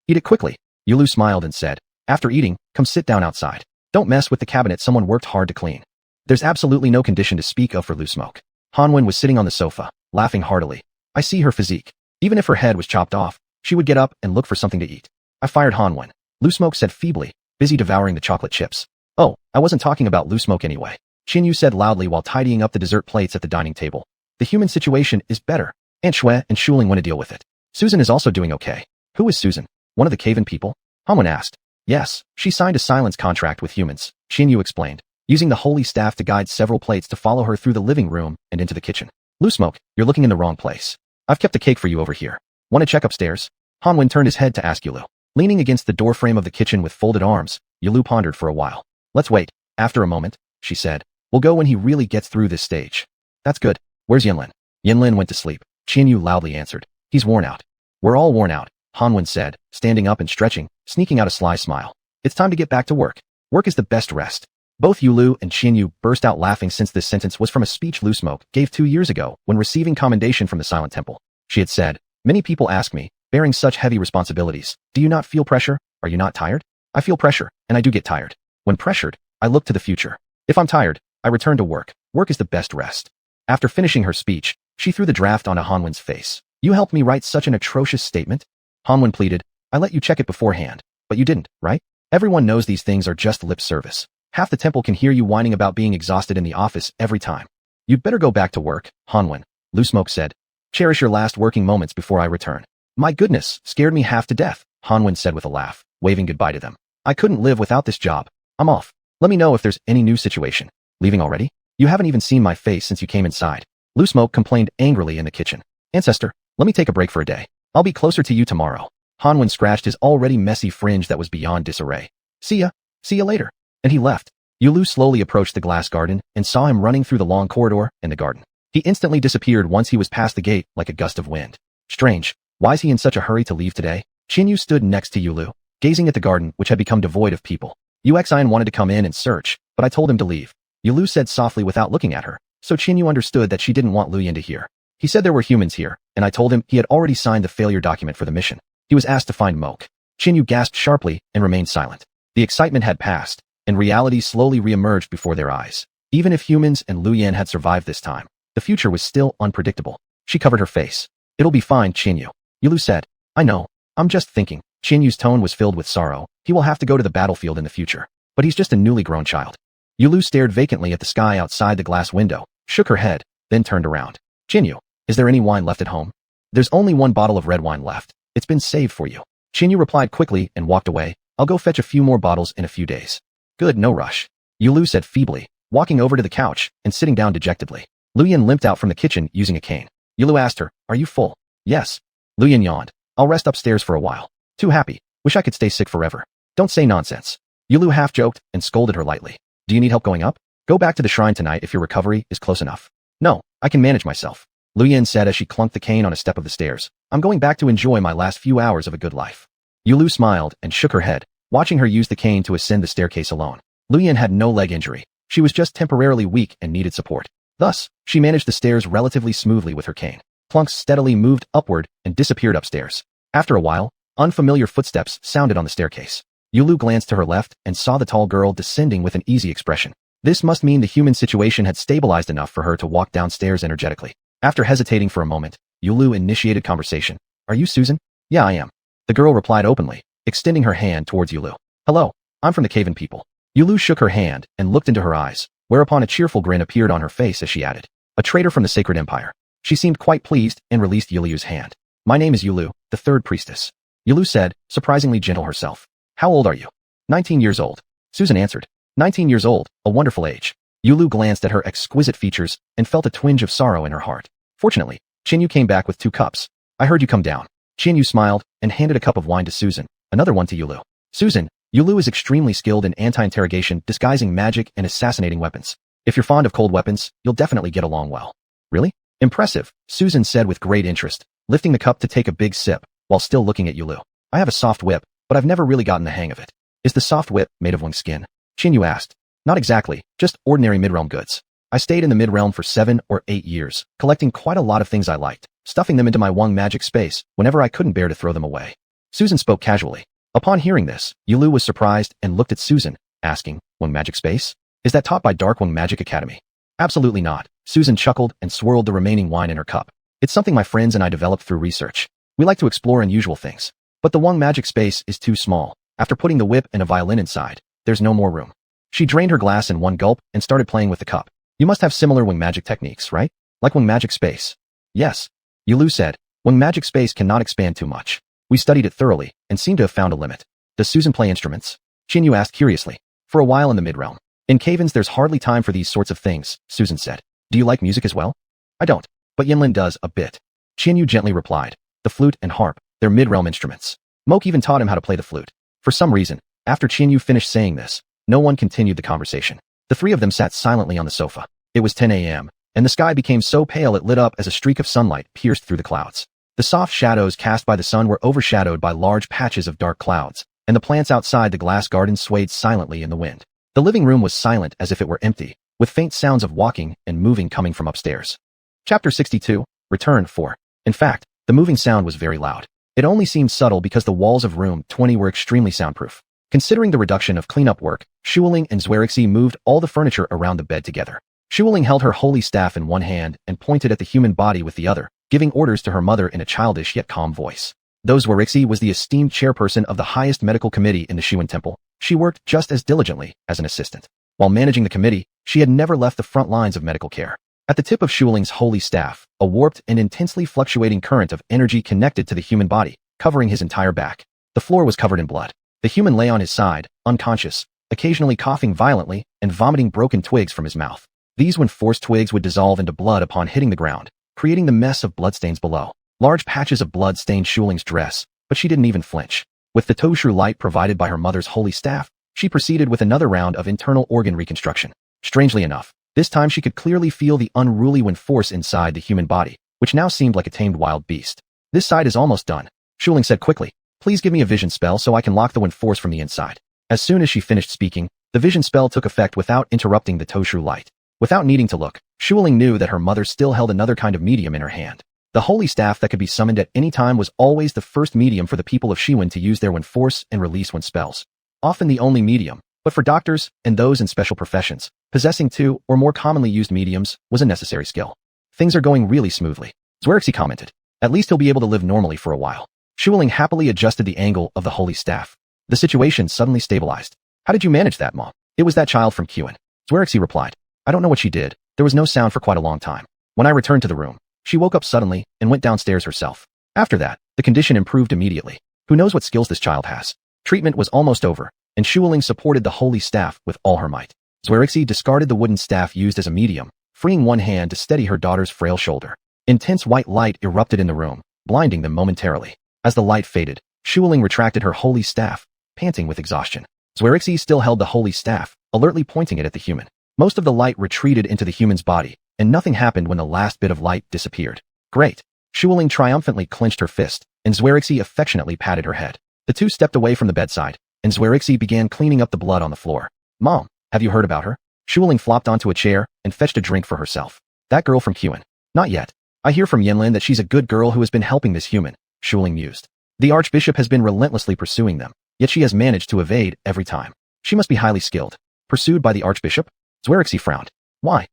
Eat it quickly. Yulu smiled and said, after eating, come sit down outside. Don't mess with the cabinet someone worked hard to clean. There's absolutely no condition to speak of for Lu Smoke. Xuanhuan was sitting on the sofa, laughing heartily. I see her physique. Even if her head was chopped off, she would get up and look for something to eat. I fired Xuanhuan. Lu Smoke said feebly, busy devouring the chocolate chips. Oh, I wasn't talking about Lu Smoke anyway. Xinyu said loudly while tidying up the dessert plates at the dining table. The human situation is better. Aunt Shui and Shuling want to deal with it. Susan is also doing okay. Who is Susan? One of the Caven people? Xuanhuan asked. Yes, she signed a silence contract with humans, Xinyu explained, using the holy staff to guide several plates to follow her through the living room and into the kitchen. Lu Smoke, you're looking in the wrong place. I've kept a cake for you over here. Want to check upstairs? Xuanhuan turned his head to ask Yulu. Leaning against the doorframe of the kitchen with folded arms, Yulu pondered for a while. Let's wait. After a moment, she said. We'll go when he really gets through this stage. That's good. Where's Yinlin? Yinlin went to sleep, Xinyu loudly answered. He's worn out. We're all worn out, Xuanhuan said, standing up and stretching, sneaking out a sly smile. It's time to get back to work. Work is the best rest. Both Yulu and Xinyu burst out laughing since this sentence was from a speech Lu Smoke gave 2 years ago when receiving commendation from the Silent Temple. She had said, many people ask me, bearing such heavy responsibilities, do you not feel pressure? Are you not tired? I feel pressure, and I do get tired. When pressured, I look to the future. If I'm tired, I return to work. Work is the best rest. After finishing her speech, she threw the draft onto Xuanhuan's face. You helped me write such an atrocious statement? Xuanhuan pleaded. I let you check it beforehand, but you didn't, right? Everyone knows these things are just lip service. Half the temple can hear you whining about being exhausted in the office every time. You'd better go back to work, Xuanhuan, Lu Smoke said. Cherish your last working moments before I return. My goodness, scared me half to death, Xuanhuan said with a laugh, waving goodbye to them. I couldn't live without this job. I'm off. Let me know if there's any new situation. Leaving already? You haven't even seen my face since you came inside. Lu Smoke complained angrily in the kitchen. Ancestor, let me take a break for a day. I'll be closer to you tomorrow. Xuanhuan scratched his already messy fringe that was beyond disarray. See ya later. And he left. Yulu slowly approached the glass garden and saw him running through the long corridor and the garden. He instantly disappeared once he was past the gate like a gust of wind. Strange. Why is he in such a hurry to leave today? Xinyu stood next to Yulu, gazing at the garden which had become devoid of people. Xuanhuan wanted to come in and search, but I told him to leave. Yulu said softly without looking at her, so Xinyu understood that she didn't want Lu Yin to hear. He said there were humans here, and I told him he had already signed the failure document for the mission. He was asked to find Moke. Xinyu gasped sharply and remained silent. The excitement had passed, and reality slowly re-emerged before their eyes. Even if humans and Lu Yin had survived this time, the future was still unpredictable. She covered her face. It'll be fine, Xinyu. Yulu said. I know. I'm just thinking. Xinyu's tone was filled with sorrow. He will have to go to the battlefield in the future. But he's just a newly grown child. Yulu stared vacantly at the sky outside the glass window, shook her head, then turned around. Xinyu, is there any wine left at home? There's only 1 bottle of red wine left. It's been saved for you. Xinyu replied quickly and walked away. I'll go fetch a few more bottles in a few days. Good, no rush. Yulu said feebly, walking over to the couch and sitting down dejectedly. Lu Yin limped out from the kitchen using a cane. Yulu asked her, are you full? Yes. Lu Yin yawned. I'll rest upstairs for a while. Too happy. Wish I could stay sick forever. Don't say nonsense. Yulu half joked and scolded her lightly. Do you need help going up? Go back to the shrine tonight if your recovery is close enough. No, I can manage myself. Lu Yin said as she clunked the cane on a step of the stairs. I'm going back to enjoy my last few hours of a good life. Yulu smiled and shook her head, watching her use the cane to ascend the staircase alone. Lu Yin had no leg injury. She was just temporarily weak and needed support. Thus, she managed the stairs relatively smoothly with her cane. Plunks steadily moved upward and disappeared upstairs. After a while, unfamiliar footsteps sounded on the staircase. Yulu glanced to her left and saw the tall girl descending with an easy expression. This must mean the human situation had stabilized enough for her to walk downstairs energetically. After hesitating for a moment, Yulu initiated conversation. Are you Susan? Yeah, I am. The girl replied openly, extending her hand towards Yulu. Hello, I'm from the Caven people. Yulu shook her hand and looked into her eyes, whereupon a cheerful grin appeared on her face as she added, a traitor from the Sacred Empire. She seemed quite pleased and released Yulu's hand. My name is Yulu, the 3rd priestess. Yulu said, surprisingly gentle herself. How old are you? 19 years old. Susan answered. 19 years old, a wonderful age. Yulu glanced at her exquisite features and felt a twinge of sorrow in her heart. Fortunately, Xinyu came back with 2 cups. I heard you come down. Xinyu smiled and handed a cup of wine to Susan, another one to Yulu. Susan, Yulu is extremely skilled in anti-interrogation, disguising magic and assassinating weapons. If you're fond of cold weapons, you'll definitely get along well. Really? Impressive, Susan said with great interest, lifting the cup to take a big sip, while still looking at Yulu. I have a soft whip, but I've never really gotten the hang of it. Is the soft whip made of wing skin? Qianyu asked. Not exactly, just ordinary mid-realm goods. I stayed in the mid-realm for 7 or 8 years, collecting quite a lot of things I liked, stuffing them into my Wang magic space whenever I couldn't bear to throw them away. Susan spoke casually. Upon hearing this, Yulu was surprised and looked at Susan, asking, Wang magic space? Is that taught by Darkwing Magic Academy? Absolutely not. Susan chuckled and swirled the remaining wine in her cup. It's something my friends and I developed through research. We like to explore unusual things. But the Wang magic space is too small. After putting the whip and a violin inside, there's no more room. She drained her glass in one gulp and started playing with the cup. You must have similar Wang magic techniques, right? Like Wang magic space. Yes. Yulu said. Wang magic space cannot expand too much. We studied it thoroughly and seem to have found a limit. Does Susan play instruments? Qianyu asked curiously. For a while in the mid-realm. In cave-ins there's hardly time for these sorts of things, Susan said. Do you like music as well? I don't, but Yinlin does a bit. Qianyu gently replied. The flute and harp, they're mid-realm instruments. Moke even taught him how to play the flute. For some reason, after Qianyu finished saying this, no one continued the conversation. The three of them sat silently on the sofa. It was 10 a.m., and the sky became so pale it lit up as a streak of sunlight pierced through the clouds. The soft shadows cast by the sun were overshadowed by large patches of dark clouds, and the plants outside the glass garden swayed silently in the wind. The living room was silent as if it were empty, with faint sounds of walking and moving coming from upstairs. Chapter 62, Return 4. In fact, the moving sound was very loud. It only seemed subtle because the walls of room 20 were extremely soundproof. Considering the reduction of cleanup work, Xuanhuan and Xuanhuan moved all the furniture around the bed together. Xuanhuan held her holy staff in one hand and pointed at the human body with the other, giving orders to her mother in a childish yet calm voice. Though Xuanhuan was the esteemed chairperson of the highest medical committee in the Xuan Temple, she worked just as diligently as an assistant. While managing the committee, she had never left the front lines of medical care. At the tip of Xuanhuan's holy staff, a warped and intensely fluctuating current of energy connected to the human body, covering his entire back. The floor was covered in blood. The human lay on his side, unconscious, occasionally coughing violently and vomiting broken twigs from his mouth. These when forced twigs would dissolve into blood upon hitting the ground, creating the mess of bloodstains below. Large patches of blood stained Xuanhuan's dress, but she didn't even flinch. With the Toshu light provided by her mother's holy staff, she proceeded with another round of internal organ reconstruction. Strangely enough, this time she could clearly feel the unruly wind force inside the human body, which now seemed like a tamed wild beast. This side is almost done, Xuanhuan said quickly. Please give me a vision spell so I can lock the wind force from the inside. As soon as she finished speaking, the vision spell took effect without interrupting the Toshu light. Without needing to look, Xuanhuan knew that her mother still held another kind of medium in her hand. The holy staff that could be summoned at any time was always the first medium for the people of Xuan to use their wind force and release wind spells. Often the only medium, but for doctors and those in special professions, possessing two or more commonly used mediums was a necessary skill. Things are going really smoothly, Xuanhuan commented. At least he'll be able to live normally for a while. Xuanhuan happily adjusted the angle of the holy staff. The situation suddenly stabilized. How did you manage that, Mom? It was that child from Xuan. Xuanhuan replied. I don't know what she did. There was no sound for quite a long time. When I returned to the room, she woke up suddenly and went downstairs herself. After that, the condition improved immediately. Who knows what skills this child has? Treatment was almost over, and Xuanhuan supported the holy staff with all her might. Xuanhuan discarded the wooden staff used as a medium, freeing one hand to steady her daughter's frail shoulder. Intense white light erupted in the room, blinding them momentarily. As the light faded, Xuanhuan retracted her holy staff, panting with exhaustion. Xuanhuan still held the holy staff, alertly pointing it at the human. Most of the light retreated into the human's body, and nothing happened when the last bit of light disappeared. Great. Xuanhuan triumphantly clenched her fist, and Xuanhuan affectionately patted her head. The two stepped away from the bedside, and Xuanhuan began cleaning up the blood on the floor. Mom, have you heard about her? Xuanhuan flopped onto a chair and fetched a drink for herself. That girl from Xuan. Not yet. I hear from Yinlin that she's a good girl who has been helping this human, Xuanhuan mused. The Archbishop has been relentlessly pursuing them, yet she has managed to evade every time. She must be highly skilled. Pursued by the Archbishop? Xuanhuan frowned. Why?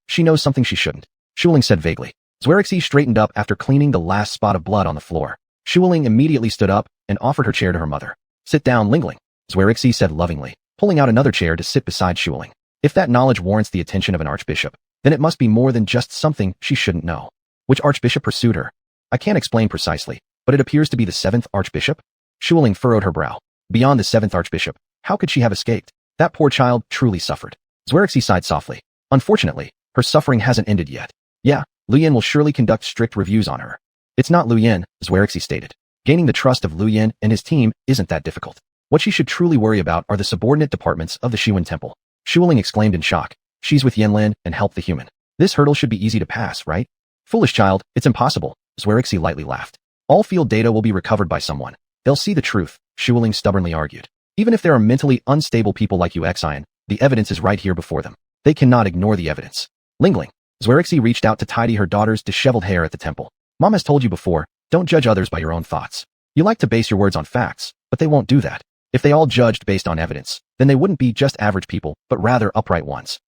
She knows something she shouldn't. Xuanhuan said vaguely. Xuanhuan straightened up after cleaning the last spot of blood on the floor. Xuanhuan immediately stood up and offered her chair to her mother. Sit down, Lingling, Xuanhuan said lovingly, pulling out another chair to sit beside Xuanhuan. If that knowledge warrants the attention of an archbishop, then it must be more than just something she shouldn't know. Which archbishop pursued her? I can't explain precisely, but it appears to be the 7th archbishop. Xuanhuan furrowed her brow. Beyond the 7th archbishop, how could she have escaped? That poor child truly suffered. Xuanhuan sighed softly. Unfortunately, her suffering hasn't ended yet. Yeah, Luyan will surely conduct strict reviews on her. It's not Luyan, Xuanhuan stated. Gaining the trust of Luyan and his team isn't that difficult. What she should truly worry about are the subordinate departments of the Xuan Temple. Xuanhuan exclaimed in shock. She's with Yinlin and help the human. This hurdle should be easy to pass, right? Foolish child, it's impossible, Xuanhuan lightly laughed. All field data will be recovered by someone. They'll see the truth, Xuanhuan stubbornly argued. Even if there are mentally unstable people like xuanhuan, the evidence is right here before them. They cannot ignore the evidence. Lingling. Xuanhuan reached out to tidy her daughter's disheveled hair at the temple. Mom has told you before, don't judge others by your own thoughts. You like to base your words on facts, but they won't do that. If they all judged based on evidence, then they wouldn't be just average people, but rather upright ones.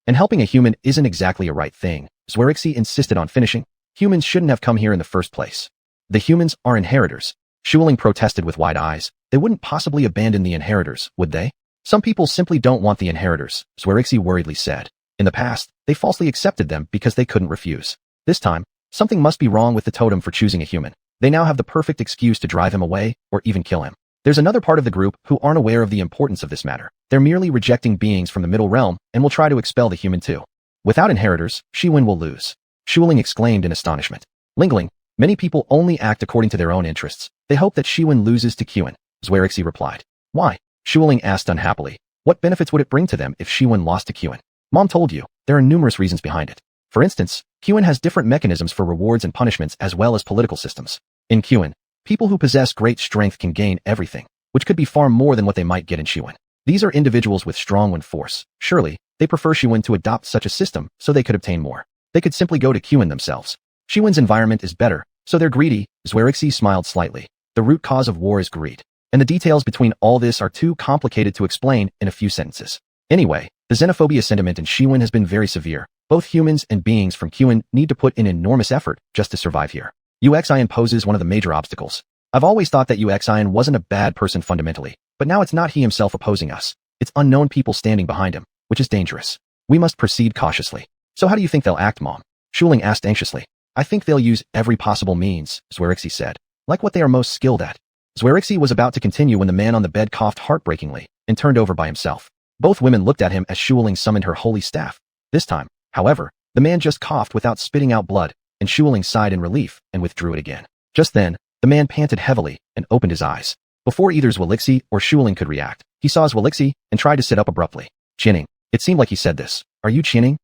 And helping a human isn't exactly a right thing. Xuanhuan insisted on finishing. Humans shouldn't have come here in the first place. The humans are inheritors. Xuanhuan protested with wide eyes. They wouldn't possibly abandon the inheritors, would they? Some people simply don't want the inheritors, Xuanhuan worriedly said. In the past, they falsely accepted them because they couldn't refuse. This time, something must be wrong with the totem for choosing a human. They now have the perfect excuse to drive him away or even kill him. There's another part of the group who aren't aware of the importance of this matter. They're merely rejecting beings from the middle realm and will try to expel the human too. Without inheritors, xuanhuan will lose. Xuanhuan exclaimed in astonishment. Lingling, many people only act according to their own interests. They hope that xuanhuan loses to xuanhuan, Xuanhuan replied. Why? Xuanhuan asked unhappily. What benefits would it bring to them if xuanhuan lost to xuanhuan? Mom told you, there are numerous reasons behind it. For instance, xuanhuan has different mechanisms for rewards and punishments as well as political systems. In xuanhuan, people who possess great strength can gain everything, which could be far more than what they might get in xuanhuan. These are individuals with strong force. Surely, they prefer xuanhuan to adopt such a system so they could obtain more. They could simply go to xuanhuan themselves. Xuanhuan's environment is better, so they're greedy. Xuanhuan smiled slightly. The root cause of war is greed. And the details between all this are too complicated to explain in a few sentences. Anyway, the xenophobia sentiment in xuanhuan has been very severe. Both humans and beings from xuanhuan need to put in enormous effort just to survive here. xuanhuan poses one of the major obstacles. I've always thought that xuanhuan wasn't a bad person fundamentally, but now it's not he himself opposing us. It's unknown people standing behind him, which is dangerous. We must proceed cautiously. So how do you think they'll act, Mom? Xuanhuan asked anxiously. I think they'll use every possible means, Xuanhuan said, like what they are most skilled at. Xuanhuan was about to continue when the man on the bed coughed heartbreakingly and turned over by himself. Both women looked at him as Xuanhuan summoned her holy staff. This time, however, the man just coughed without spitting out blood, and Xuanhuan sighed in relief and withdrew it again. Just then, the man panted heavily and opened his eyes. Before either Xuanhuan or Xuanhuan could react, he saw Xuanhuan and tried to sit up abruptly. Qianing. It seemed like he said this. Are you Qianing?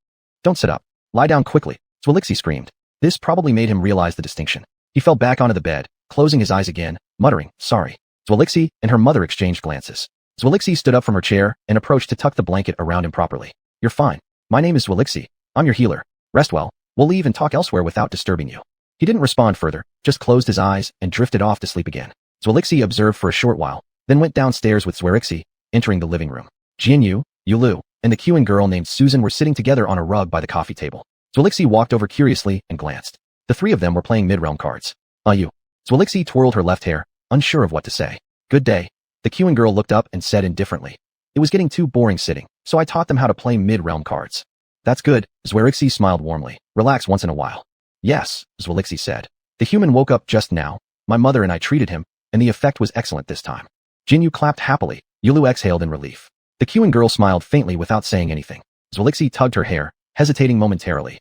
Don't sit up. Lie down quickly, Xuanhuan screamed. This probably made him realize the distinction. He fell back onto the bed, closing his eyes again, muttering, sorry. Xuanhuan and her mother exchanged glances. Xuanhuan stood up from her chair and approached to tuck the blanket around him properly. You're fine. My name is Xuanhuan. I'm your healer. Rest well. We'll leave and talk elsewhere without disturbing you. He didn't respond further, just closed his eyes and drifted off to sleep again. Xuanhuan observed for a short while, then went downstairs with Xuanhuan, entering the living room. Jianyu, Yulu, and the xuanhuan girl named Susan were sitting together on a rug by the coffee table. Xuanhuan walked over curiously and glanced. The three of them were playing mid-realm cards. You. Xuanhuan twirled her left hair, unsure of what to say. Good day. The xuanhuan girl looked up and said indifferently. It was getting too boring sitting, so I taught them how to play mid-realm cards. That's good, Xuanhuan smiled warmly. Relax once in a while. Yes, Xuanhuan said. The human woke up just now. My mother and I treated him, and the effect was excellent this time. Jinyu clapped happily. Yulu exhaled in relief. The xuanhuan girl smiled faintly without saying anything. Xuanhuan tugged her hair, hesitating momentarily.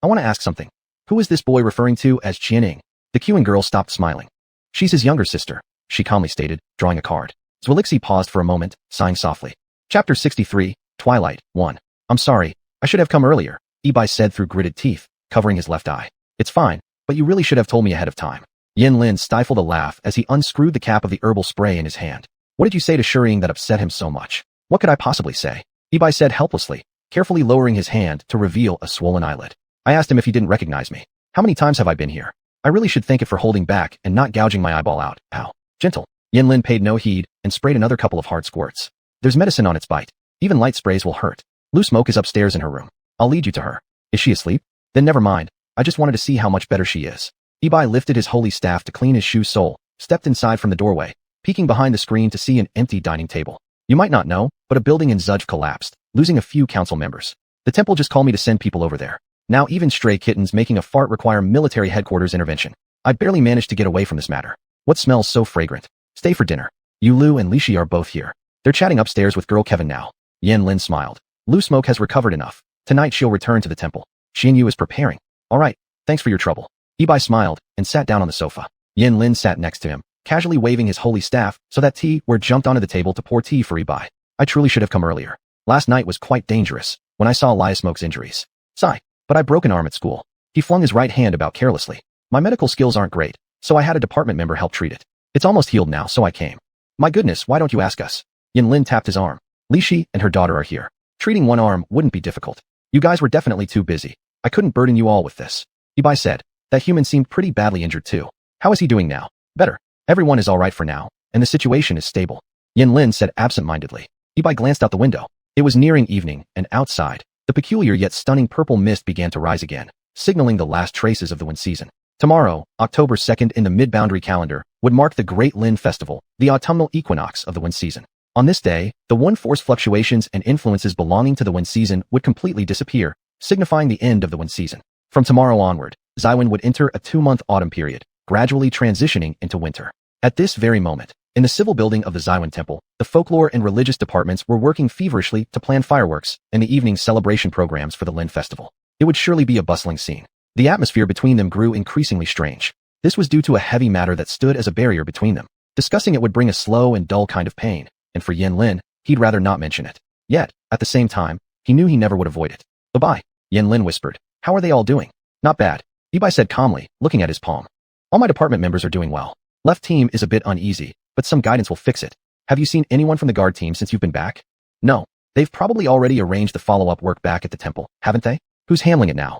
I want to ask something. Who is this boy referring to as Qianing? The xuanhuan girl stopped smiling. She's his younger sister, she calmly stated, drawing a card. Xuanhuan paused for a moment, sighing softly. Chapter 63, Twilight, 1. I'm sorry, I should have come earlier, Ibai said through gritted teeth, covering his left eye. It's fine, but you really should have told me ahead of time. Yin Lin stifled a laugh as he unscrewed the cap of the herbal spray in his hand. What did you say to Shuriying that upset him so much? What could I possibly say? Ibai said helplessly, carefully lowering his hand to reveal a swollen eyelid. I asked him if he didn't recognize me. How many times have I been here? I really should thank it for holding back and not gouging my eyeball out. Ow. Gentle. Yin Lin paid no heed and sprayed another couple of hard squirts. There's medicine on its bite. Even light sprays will hurt. Lu Smoke is upstairs in her room. I'll lead you to her. Is she asleep? Then never mind. I just wanted to see how much better she is. Ibai lifted his holy staff to clean his shoe sole, stepped inside from the doorway, peeking behind the screen to see an empty dining table. You might not know, but a building in Zudge collapsed, losing a few council members. The temple just called me to send people over there. Now even stray kittens making a fart require military headquarters intervention. I barely managed to get away from this matter. What smells so fragrant? Stay for dinner. Yulu and Lishi are both here. They're chatting upstairs with girl Kevin now. Yin Lin smiled. Lu Smoke has recovered enough. Tonight she'll return to the temple. Xinyu is preparing. All right, thanks for your trouble. Ibai smiled and sat down on the sofa. Yin Lin sat next to him, casually waving his holy staff so that Ti-Were jumped onto the table to pour tea for Ibai. I truly should have come earlier. Last night was quite dangerous when I saw Elias Smoke's injuries. Sigh, but I broke an arm at school. He flung his right hand about carelessly. My medical skills aren't great, so I had a department member help treat it. It's almost healed now, so I came. My goodness, why don't you ask us? Yin Lin tapped his arm. Li Shi and her daughter are here. Treating one arm wouldn't be difficult. You guys were definitely too busy. I couldn't burden you all with this. Ibai said. That human seemed pretty badly injured too. How is he doing now? Better. Everyone is alright for now, and the situation is stable. Yin Lin said absent-mindedly. Ibai glanced out the window. It was nearing evening, and outside, the peculiar yet stunning purple mist began to rise again, signaling the last traces of the wind season. Tomorrow, October 2nd in the mid-boundary calendar, would mark the Great Lin Festival, the autumnal equinox of the wind season. On this day, the wind force fluctuations and influences belonging to the wind season would completely disappear, signifying the end of the wind season. From tomorrow onward, Xuanhuan would enter a 2-month autumn period, gradually transitioning into winter. At this very moment, in the civil building of the Xuanhuan Temple, the folklore and religious departments were working feverishly to plan fireworks and the evening celebration programs for the Lin Festival. It would surely be a bustling scene. The atmosphere between them grew increasingly strange. This was due to a heavy matter that stood as a barrier between them. Discussing it would bring a slow and dull kind of pain, and for Yin Lin, he'd rather not mention it. Yet, at the same time, he knew he never would avoid it. Bye-bye, Yin Lin whispered. How are they all doing? Not bad, Ibai said calmly, looking at his palm. All my department members are doing well. Left team is a bit uneasy, but some guidance will fix it. Have you seen anyone from the guard team since you've been back? No. They've probably already arranged the follow-up work back at the temple, haven't they? Who's handling it now?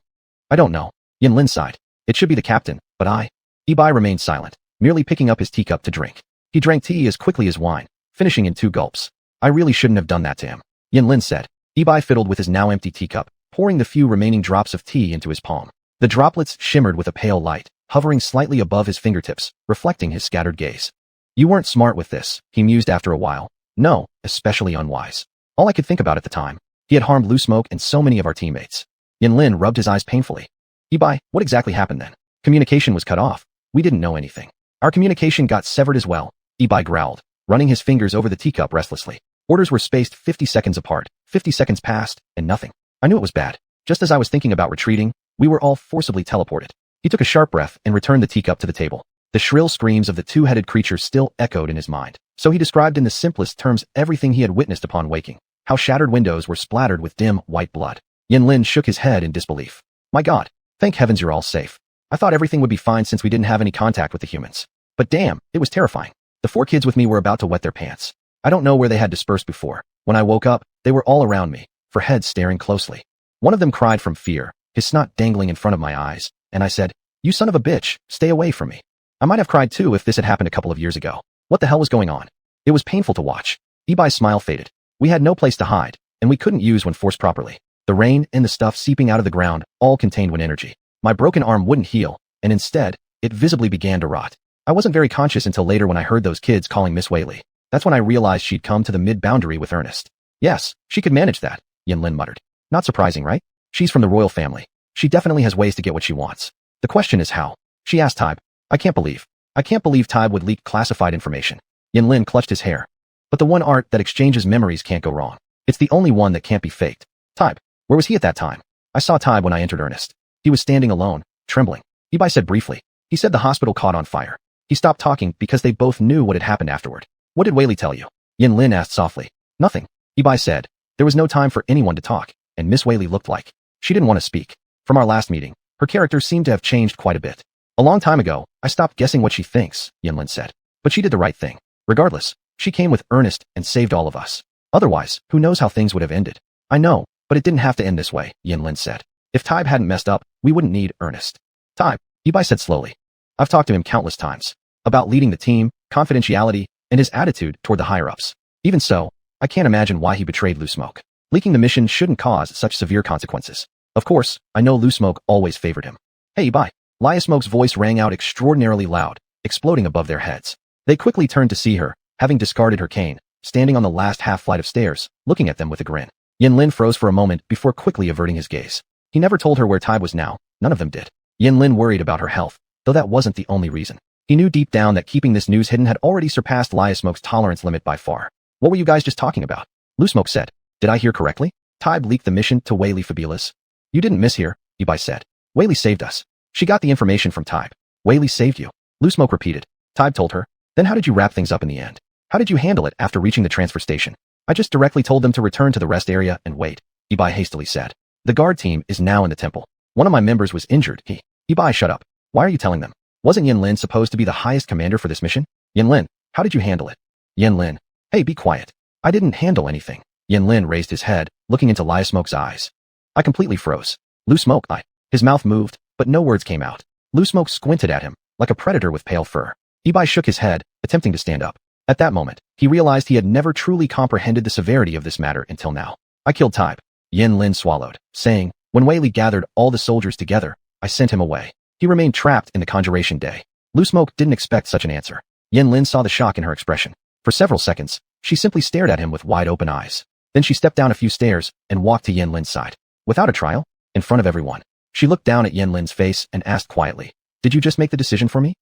I don't know. Yin Lin sighed. It should be the captain, but Ibai remained silent, merely picking up his teacup to drink. He drank tea as quickly as wine, finishing in 2 gulps. I really shouldn't have done that to him, Yin Lin said. Ibai fiddled with his now empty teacup, pouring the few remaining drops of tea into his palm. The droplets shimmered with a pale light, hovering slightly above his fingertips, reflecting his scattered gaze. You weren't smart with this, he mused after a while. No, especially unwise. All I could think about at the time. He had harmed Lusmoke and so many of our teammates. Yin Lin rubbed his eyes painfully. Ibai, what exactly happened then? Communication was cut off. We didn't know anything. Our communication got severed as well, Ibai growled, running his fingers over the teacup restlessly. Orders were spaced 50 seconds apart. 50 seconds passed, and nothing. I knew it was bad. Just as I was thinking about retreating, we were all forcibly teleported. He took a sharp breath and returned the teacup to the table. The shrill screams of the 2-headed creature still echoed in his mind. So he described in the simplest terms everything he had witnessed upon waking. How shattered windows were splattered with dim, white blood. Yin Lin shook his head in disbelief. My God, thank heavens you're all safe. I thought everything would be fine since we didn't have any contact with the humans. But damn, it was terrifying. The 4 kids with me were about to wet their pants. I don't know where they had dispersed before. When I woke up, they were all around me, for heads staring closely. One of them cried from fear, his snot dangling in front of my eyes, and I said, You son of a bitch, stay away from me. I might have cried too if this had happened a couple of years ago. What the hell was going on? It was painful to watch. Ibai's smile faded. We had no place to hide, and we couldn't use when forced properly. The rain and the stuff seeping out of the ground all contained wind energy. My broken arm wouldn't heal, and instead, it visibly began to rot. I wasn't very conscious until later when I heard those kids calling Miss Whaley. That's when I realized she'd come to the mid-boundary with Ernest. Yes, she could manage that, Yin Lin muttered. Not surprising, right? She's from the royal family. She definitely has ways to get what she wants. The question is how. She asked Tybe. I can't believe Tybe would leak classified information. Yin Lin clutched his hair. But the one art that exchanges memories can't go wrong. It's the only one that can't be faked. Tybe, where was he at that time? I saw Tybe when I entered Ernest. He was standing alone, trembling. Ibai said briefly. He said the hospital caught on fire. He stopped talking because they both knew what had happened afterward. What did Whaley tell you? Yin Lin asked softly. Nothing. Ibai said. There was no time for anyone to talk, and Miss Whaley looked like she didn't want to speak. From our last meeting, her character seemed to have changed quite a bit. A long time ago, I stopped guessing what she thinks, Yin Lin said. But she did the right thing. Regardless, she came with Ernest and saved all of us. Otherwise, who knows how things would have ended. I know, but it didn't have to end this way, Yin Lin said. If Tybe hadn't messed up, we wouldn't need Ernest. Tybe, Ibai said slowly. I've talked to him countless times. About leading the team, confidentiality, and his attitude toward the higher-ups. Even so, I can't imagine why he betrayed Lusmoke. Leaking the mission shouldn't cause such severe consequences. Of course, I know Lusmoke always favored him. Hey Ibai. Liasmoke's voice rang out extraordinarily loud, exploding above their heads. They quickly turned to see her, having discarded her cane, standing on the last half flight of stairs, looking at them with a grin. Yin Lin froze for a moment before quickly averting his gaze. He never told her where Tybe was now, none of them did. Yin Lin worried about her health, though that wasn't the only reason. He knew deep down that keeping this news hidden had already surpassed Liasmoke's tolerance limit by far. What were you guys just talking about? Lusmoke said. Did I hear correctly? Tybe leaked the mission to Whaley Fabulas. You didn't mishear, Ibai said. Whaley saved us. She got the information from Tybe. Whaley saved you. Lusmoke repeated. Tybe told her. Then how did you wrap things up in the end? How did you handle it after reaching the transfer station? I just directly told them to return to the rest area and wait, Ibai hastily said. The guard team is now in the temple. One of my members was injured. Ibai, shut up. Why are you telling them? Wasn't Yin Lin supposed to be the highest commander for this mission? Yin Lin, how did you handle it? Yin Lin. Hey, be quiet. I didn't handle anything. Yin Lin raised his head, looking into Liu Smoke's eyes. I completely froze. Liu Smoke, His mouth moved, but no words came out. Liu Smoke squinted at him, like a predator with pale fur. Ibai shook his head, attempting to stand up. At that moment, he realized he had never truly comprehended the severity of this matter until now. I killed Type. Yin Lin swallowed, saying, when Wei Li gathered all the soldiers together, I sent him away. He remained trapped in the Conjuration Day. Liu Smoke didn't expect such an answer. Yin Lin saw the shock in her expression. For several seconds, she simply stared at him with wide-open eyes. Then she stepped down a few stairs and walked to Yin Lin's side. Without a trial, in front of everyone, she looked down at Yin Lin's face and asked quietly, did you just make the decision for me?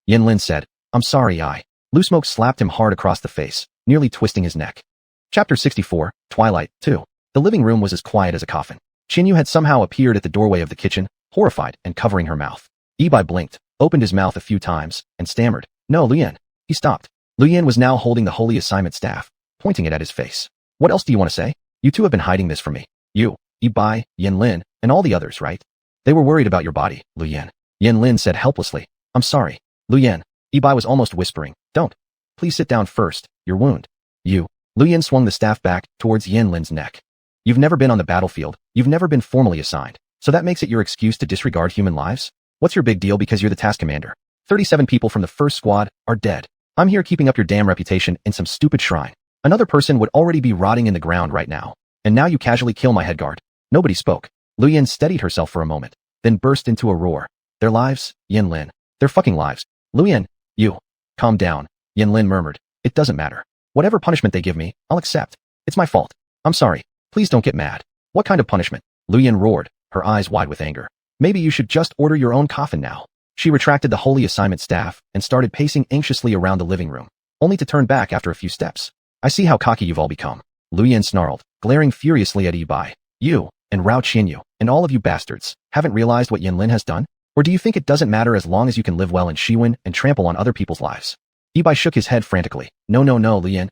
Yin Lin said, I'm sorry, Liu Smoke slapped him hard across the face, nearly twisting his neck. Chapter 64, Twilight 2. The living room was as quiet as a coffin. Xinyu had somehow appeared at the doorway of the kitchen, horrified and covering her mouth. Ibai blinked, opened his mouth a few times, and stammered, no, Luyan. He stopped. Luyan was now holding the holy assignment staff, pointing it at his face. What else do you want to say? You two have been hiding this from me. You, Ibai, Yin Lin, and all the others, right? They were worried about your body, Luyan. Yin Lin said helplessly, I'm sorry. Luyan. Ibai was almost whispering, don't. Please sit down first, your wound. You. Luyan swung the staff back towards Yin Lin's neck. You've never been on the battlefield, you've never been formally assigned, so that makes it your excuse to disregard human lives? What's your big deal because you're the task commander? 37 people from the first squad are dead. I'm here keeping up your damn reputation in some stupid shrine. Another person would already be rotting in the ground right now. And now you casually kill my head guard. Nobody spoke. Luyan steadied herself for a moment, then burst into a roar. Their lives, Yin Lin. Their fucking lives. Luyan, you. Calm down, Yin Lin murmured. It doesn't matter. Whatever punishment they give me, I'll accept. It's my fault. I'm sorry. Please don't get mad. What kind of punishment? Luyan roared, her eyes wide with anger. Maybe you should just order your own coffin now. She retracted the holy assignment staff and started pacing anxiously around the living room, only to turn back after a few steps. I see how cocky you've all become. Luyan snarled, glaring furiously at Ibai. You, and Rao Qinyu, and all of you bastards, haven't realized what Yin Lin has done? Or do you think it doesn't matter as long as you can live well in Shiwen and trample on other people's lives? Ibai shook his head frantically. No, Luyan.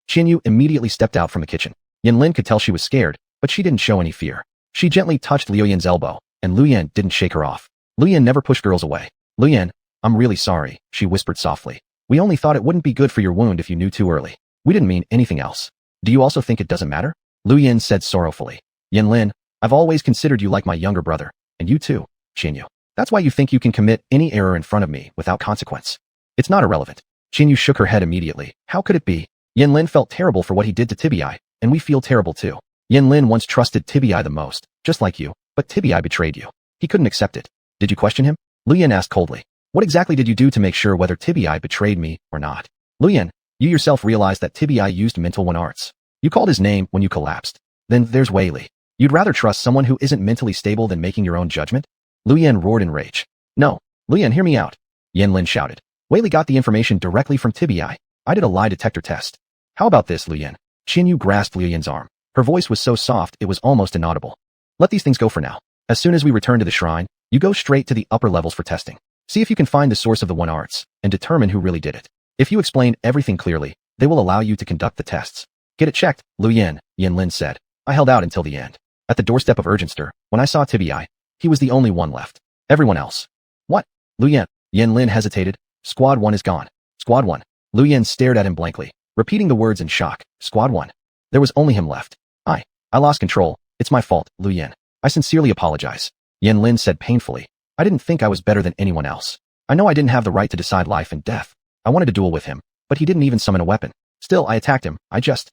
Qinyu immediately stepped out from the kitchen. Yin Lin could tell she was scared, but she didn't show any fear. She gently touched Liu Yan's elbow, and Liu Yan didn't shake her off. Liu Yan never pushed girls away. Liu Yan, I'm really sorry, she whispered softly. We only thought it wouldn't be good for your wound if you knew too early. We didn't mean anything else. Do you also think it doesn't matter? Liu Yan said sorrowfully. Yin Lin, I've always considered you like my younger brother, and you too, Qinyu. That's why you think you can commit any error in front of me without consequence. It's not irrelevant. Qinyu shook her head immediately. How could it be? Yin Lin felt terrible for what he did to Tibii, and we feel terrible too. Yin Lin once trusted Tibii the most, just like you, but Tibii betrayed you. He couldn't accept it. Did you question him? Liu Yan asked coldly. What exactly did you do to make sure whether Tibii betrayed me or not? Liu Yan, you yourself realized that Tibii used mental one arts. You called his name when you collapsed. Then there's Wei Li. You'd rather trust someone who isn't mentally stable than making your own judgment? Liu Yan roared in rage. No, Liu Yan, hear me out. Yin Lin shouted. Wei Li got the information directly from Tibii. I did a lie detector test. How about this, Liu Yan? Qinyu grasped Liu Yan's arm. Her voice was so soft it was almost inaudible. Let these things go for now. As soon as we return to the shrine, you go straight to the upper levels for testing. See if you can find the source of the one arts, and determine who really did it. If you explain everything clearly, they will allow you to conduct the tests. Get it checked, Liu Yan, Yin Lin said. I held out until the end. At the doorstep of Urgenster, when I saw Tibii, he was the only one left. Everyone else. What? Liu Yan. Yin Lin hesitated. Squad 1 is gone. Squad 1. Liu Yan stared at him blankly, repeating the words in shock. Squad 1. There was only him left. I lost control. It's my fault, Liu Yan. I sincerely apologize. Yin Lin said painfully. I didn't think I was better than anyone else. I know I didn't have the right to decide life and death. I wanted to duel with him, but he didn't even summon a weapon. Still, I attacked him. I just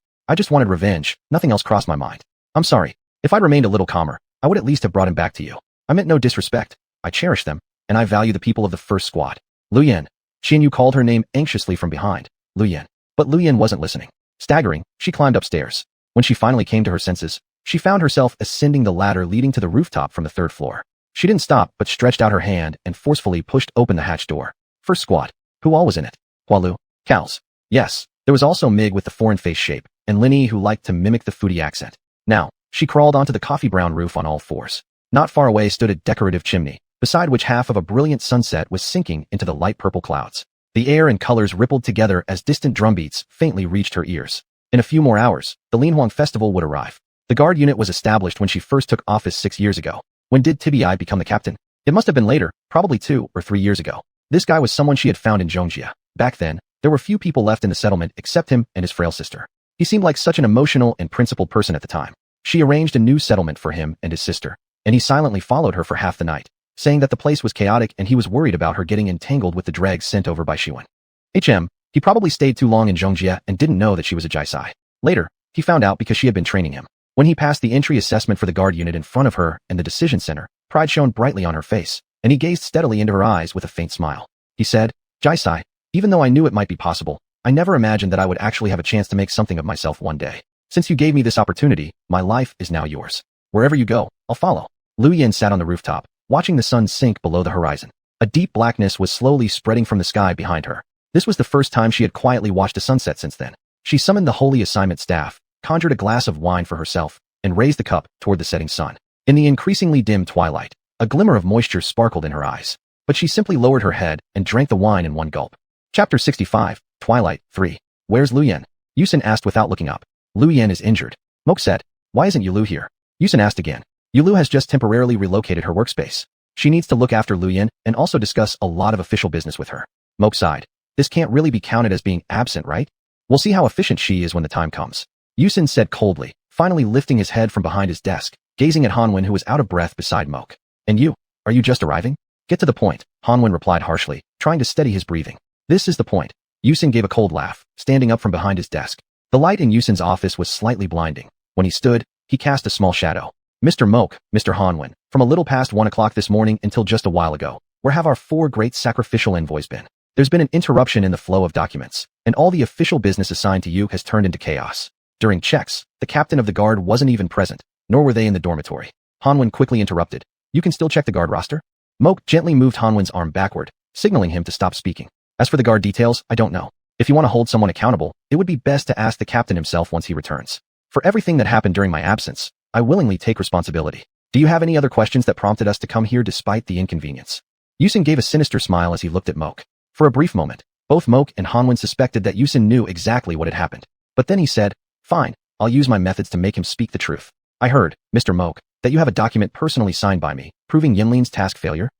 wanted revenge. Nothing else crossed my mind. I'm sorry. If I'd remained a little calmer, I would at least have brought him back to you. I meant no disrespect. I cherish them, and I value the people of the first squad. Liu Yan. Qinyu called her name anxiously from behind. Liu Yan. But Liu Yan wasn't listening. Staggering, she climbed upstairs. When she finally came to her senses, she found herself ascending the ladder leading to the rooftop from the 3rd floor. She didn't stop, but stretched out her hand and forcefully pushed open the hatch door. First squad. Who all was in it? Hualu. Cows. Yes, there was also Mig with the foreign face shape, and Linny who liked to mimic the foodie accent. Now, she crawled onto the coffee brown roof on all fours. Not far away stood a decorative chimney, beside which half of a brilliant sunset was sinking into the light purple clouds. The air and colors rippled together as distant drumbeats faintly reached her ears. In a few more hours, the Linhuang festival would arrive. The guard unit was established when she first took office 6 years ago. When did Tibii become the captain? It must have been later, probably 2 or 3 years ago. This guy was someone she had found in Zhongjia. Back then, There were few people left in the settlement except him and his frail sister. He seemed like such an emotional and principled person at the time. She arranged a new settlement for him and his sister, and he silently followed her for half the night, saying that the place was chaotic and he was worried about her getting entangled with the dregs sent over by xuanhuan. He probably stayed too long in Zhongjie and didn't know that she was a Jaisai. Later, he found out because she had been training him. When he passed the entry assessment for the guard unit in front of her and the decision center, pride shone brightly on her face, and he gazed steadily into her eyes with a faint smile. He said, Jaisai, even though I knew it might be possible, I never imagined that I would actually have a chance to make something of myself one day. Since you gave me this opportunity, my life is now yours. Wherever you go, I'll follow. Lu Yin sat on the rooftop, watching the sun sink below the horizon. A deep blackness was slowly spreading from the sky behind her. This was the first time she had quietly watched a sunset since then. She summoned the holy assignment staff, conjured a glass of wine for herself, and raised the cup toward the setting sun. In the increasingly dim twilight, a glimmer of moisture sparkled in her eyes, but she simply lowered her head and drank the wine in one gulp. Chapter 65, Twilight 3. Where's Lu Yin? Yusin asked without looking up. Lu Yin is injured. Moke said. Why isn't Yulu here? Yusin asked again. Yulu has just temporarily relocated her workspace. She needs to look after Lu Yin and also discuss a lot of official business with her. Moke sighed. This can't really be counted as being absent, right? We'll see how efficient she is when the time comes. Yusin said coldly, finally lifting his head from behind his desk, gazing at Hanwen who was out of breath beside Moke. And you? Are you just arriving? Get to the point, Hanwen replied harshly, trying to steady his breathing. This is the point. Yusin gave a cold laugh, standing up from behind his desk. The light in Yusin's office was slightly blinding. When he stood, he cast a small shadow. Mr. Moke, Mr. Hanwen, from a little past 1 o'clock this morning until just a while ago, where have our 4 great sacrificial envoys been? There's been an interruption in the flow of documents, and all the official business assigned to you has turned into chaos. During checks, the captain of the guard wasn't even present, nor were they in the dormitory. Hanwen quickly interrupted. You can still check the guard roster? Moke gently moved Hanwen's arm backward, signaling him to stop speaking. As for the guard details, I don't know. If you want to hold someone accountable, it would be best to ask the captain himself once he returns. For everything that happened during my absence, I willingly take responsibility. Do you have any other questions that prompted us to come here despite the inconvenience? Yusin gave a sinister smile as he looked at Moke. For a brief moment, both Moke and Hanwen suspected that Yusin knew exactly what had happened. But then he said, fine, I'll use my methods to make him speak the truth. I heard, Mr. Moke, that you have a document personally signed by me, proving Yinlin's task failure?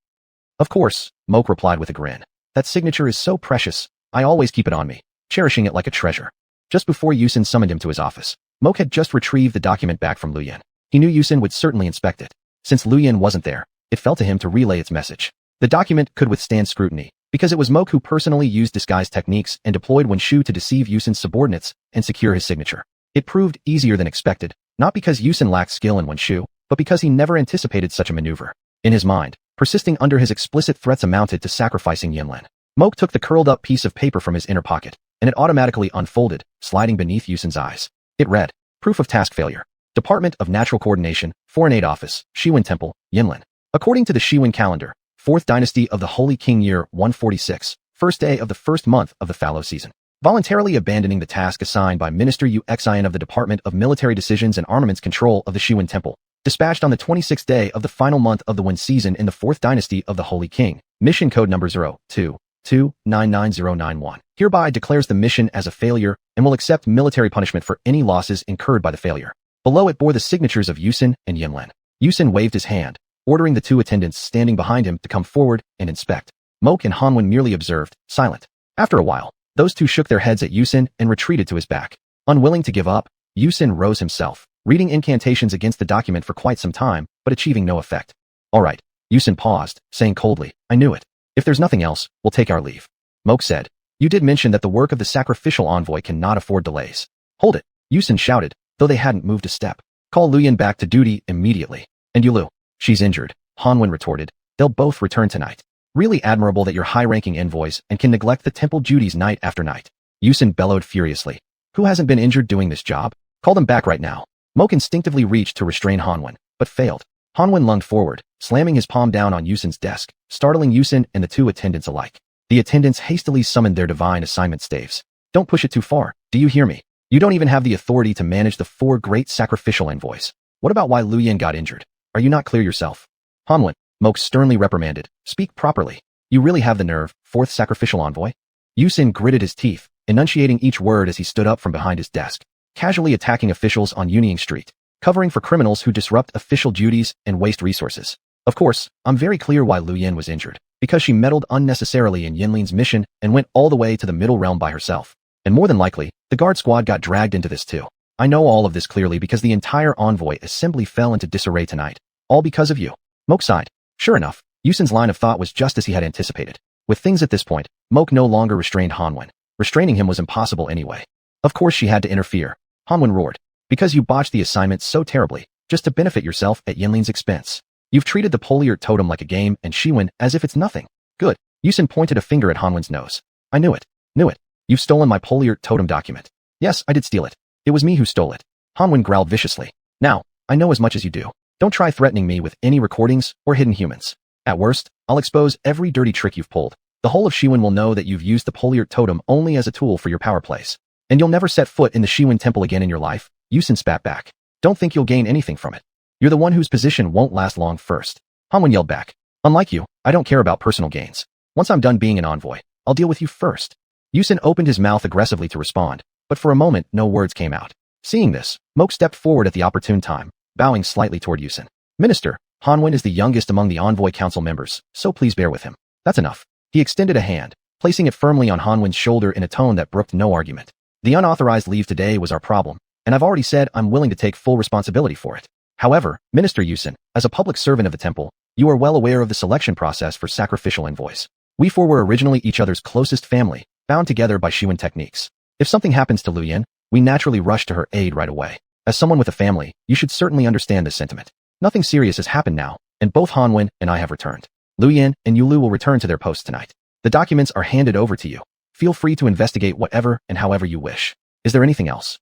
Of course, Moke replied with a grin. That signature is so precious, I always keep it on me, cherishing it like a treasure. Just before Yusin summoned him to his office, Moke had just retrieved the document back from Lu Yin. He knew Yusin would certainly inspect it. Since Lu Yin wasn't there, it fell to him to relay its message. The document could withstand scrutiny, because it was Moke who personally used disguise techniques and deployed Wenshu to deceive Yusin's subordinates and secure his signature. It proved easier than expected, not because Yusin lacked skill in Wenshu, but because he never anticipated such a maneuver. In his mind, persisting under his explicit threats amounted to sacrificing Yinlin. Moke took the curled-up piece of paper from his inner pocket, and it automatically unfolded, sliding beneath Yusin's eyes. It read, Proof of task failure. Department of Natural Coordination, Foreign Aid Office, Shiwen Temple, Yinlin. According to the Shiwen calendar, 4th dynasty of the Holy King year 146, first day of the first month of the fallow season. Voluntarily abandoning the task assigned by Minister Xuanhuan of the Department of Military Decisions and Armaments Control of the Shiwen Temple. Dispatched on the 26th day of the final month of the Wen season in the 4th dynasty of the Holy King. Mission code number 02299091. Hereby declares the mission as a failure and will accept military punishment for any losses incurred by the failure. Below it bore the signatures of Yusin and Yinlin. Yusin waved his hand, ordering the 2 attendants standing behind him to come forward and inspect. Moke and Hanwen merely observed, silent. After a while, those 2 shook their heads at Yusin and retreated to his back. Unwilling to give up, Yusin rose himself, reading incantations against the document for quite some time, but achieving no effect. All right. Yusin paused, saying coldly, I knew it. If there's nothing else, we'll take our leave. Moke said, You did mention that the work of the sacrificial envoy cannot afford delays. Hold it, Yusin shouted, though they hadn't moved a step. Call Lu Yin back to duty immediately. And Yulu, she's injured, Hanwen retorted. They'll both return tonight. Really admirable that you're high-ranking envoys and can neglect the temple duties night after night. Yusin bellowed furiously. Who hasn't been injured doing this job? Call them back right now. Moke instinctively reached to restrain Hanwen, but failed. Hanwen lunged forward, slamming his palm down on Yusin's desk, startling Yusin and the 2 attendants alike. The attendants hastily summoned their divine assignment staves. Don't push it too far, do you hear me? You don't even have the authority to manage the 4 great sacrificial envoys. What about why Lu Yin got injured? Are you not clear yourself? Hanwen, Moke sternly reprimanded. Speak properly. You really have the nerve, 4th sacrificial envoy? Yusin gritted his teeth, enunciating each word as he stood up from behind his desk, casually attacking officials on Yunying Street, covering for criminals who disrupt official duties and waste resources. Of course, I'm very clear why Lu Yin was injured. because she meddled unnecessarily in Yinlin's mission and went all the way to the middle realm by herself. And more than likely, the guard squad got dragged into this too. I know all of this clearly because the entire envoy assembly fell into disarray tonight. All because of you. Moke sighed. Sure enough, Yusin's line of thought was just as he had anticipated. With things at this point, Moke no longer restrained Xuanhuan. Restraining him was impossible anyway. Of course she had to interfere. Xuanhuan roared. Because you botched the assignment so terribly, just to benefit yourself at Yinlin's expense. You've treated the Poliart totem like a game and Xuanhuan as if it's nothing. Good. Yusin pointed a finger at Hanwen's nose. I knew it. Knew it. You've stolen my Poliart totem document. Yes, I did steal it. It was me who stole it. Xuanhuan growled viciously. Now, I know as much as you do. Don't try threatening me with any recordings or hidden humans. At worst, I'll expose every dirty trick you've pulled. The whole of Xuanhuan will know that you've used the Poliart totem only as a tool for your power plays. And you'll never set foot in the Xuanhuan temple again in your life. Yusin spat back. Don't think you'll gain anything from it. You're the one whose position won't last long first. Xuanhuan yelled back. Unlike you, I don't care about personal gains. Once I'm done being an envoy, I'll deal with you first. Yusin opened his mouth aggressively to respond, but for a moment no words came out. Seeing this, Moke stepped forward at the opportune time, bowing slightly toward Yusin. Minister, Xuanhuan is the youngest among the envoy council members, so please bear with him. That's enough. He extended a hand, placing it firmly on Hanwen's shoulder in a tone that brooked no argument. The unauthorized leave today was our problem, and I've already said I'm willing to take full responsibility for it. However, Minister Yusin, as a public servant of the temple, you are well aware of the selection process for sacrificial envoys. We four were originally each other's closest family, bound together by Xuanhuan techniques. If something happens to Luyan, we naturally rush to her aid right away. As someone with a family, you should certainly understand this sentiment. Nothing serious has happened now, and both Xuanhuan and I have returned. Luyan and Yulu will return to their posts tonight. The documents are handed over to you. Feel free to investigate whatever and however you wish. Is there anything else?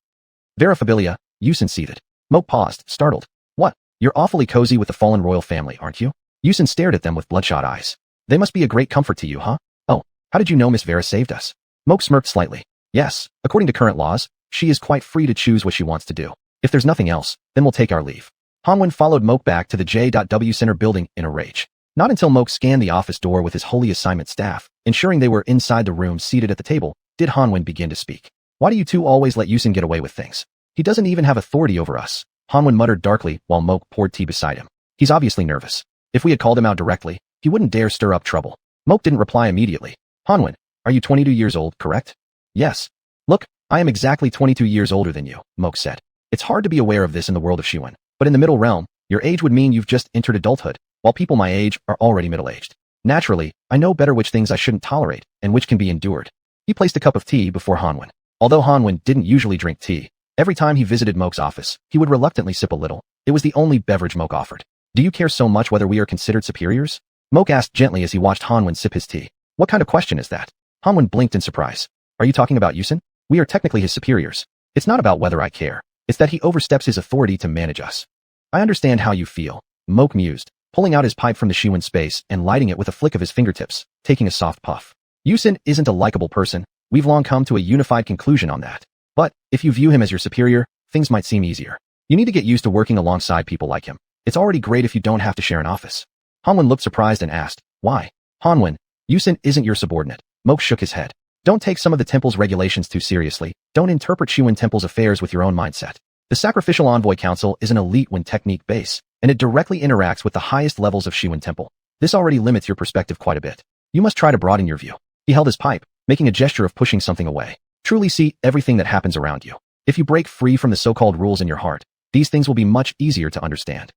Verifiabilia, Yusin seethed. Moke paused, startled. What? You're awfully cozy with the fallen royal family, aren't you? Yusin stared at them with bloodshot eyes. They must be a great comfort to you, huh? Oh, how did you know Miss Vera saved us? Moke smirked slightly. Yes, according to current laws, she is quite free to choose what she wants to do. If there's nothing else, then we'll take our leave. Xuanhuan followed Moke back to the J.W. Center building in a rage. Not until Moke scanned the office door with his holy assignment staff, ensuring they were inside the room seated at the table, did Xuanhuan begin to speak. Why do you two always let Yusin get away with things? He doesn't even have authority over us. Xuanhuan muttered darkly while Moke poured tea beside him. He's obviously nervous. If we had called him out directly, he wouldn't dare stir up trouble. Moke didn't reply immediately. Xuanhuan, are you 22 years old, correct? Yes. Look, I am exactly 22 years older than you, Moke said. It's hard to be aware of this in the world of Xuanhuan, but in the middle realm, your age would mean you've just entered adulthood, while people my age are already middle-aged. Naturally, I know better which things I shouldn't tolerate and which can be endured. He placed a cup of tea before Xuanhuan. Although Xuanhuan didn't usually drink tea, every time he visited Moke's office, he would reluctantly sip a little. It was the only beverage Moke offered. Do you care so much whether we are considered superiors? Moke asked gently as he watched Xuanhuan sip his tea. What kind of question is that? Xuanhuan blinked in surprise. Are you talking about Yusin? We are technically his superiors. It's not about whether I care. It's that he oversteps his authority to manage us. I understand how you feel, Moke mused, pulling out his pipe from the Xuanhuan space and lighting it with a flick of his fingertips, taking a soft puff. Yusin isn't a likable person. We've long come to a unified conclusion on that. But, if you view him as your superior, things might seem easier. You need to get used to working alongside people like him. It's already great if you don't have to share an office. Xuanhuan looked surprised and asked, why? Xuanhuan, Yusin isn't your subordinate. Moke shook his head. Don't take some of the temple's regulations too seriously. Don't interpret Xuanhuan temple's affairs with your own mindset. The Sacrificial Envoy Council is an elite when technique base, and it directly interacts with the highest levels of Xuanhuan temple. This already limits your perspective quite a bit. You must try to broaden your view. He held his pipe, making a gesture of pushing something away. Truly see everything that happens around you. If you break free from the so-called rules in your heart, these things will be much easier to understand.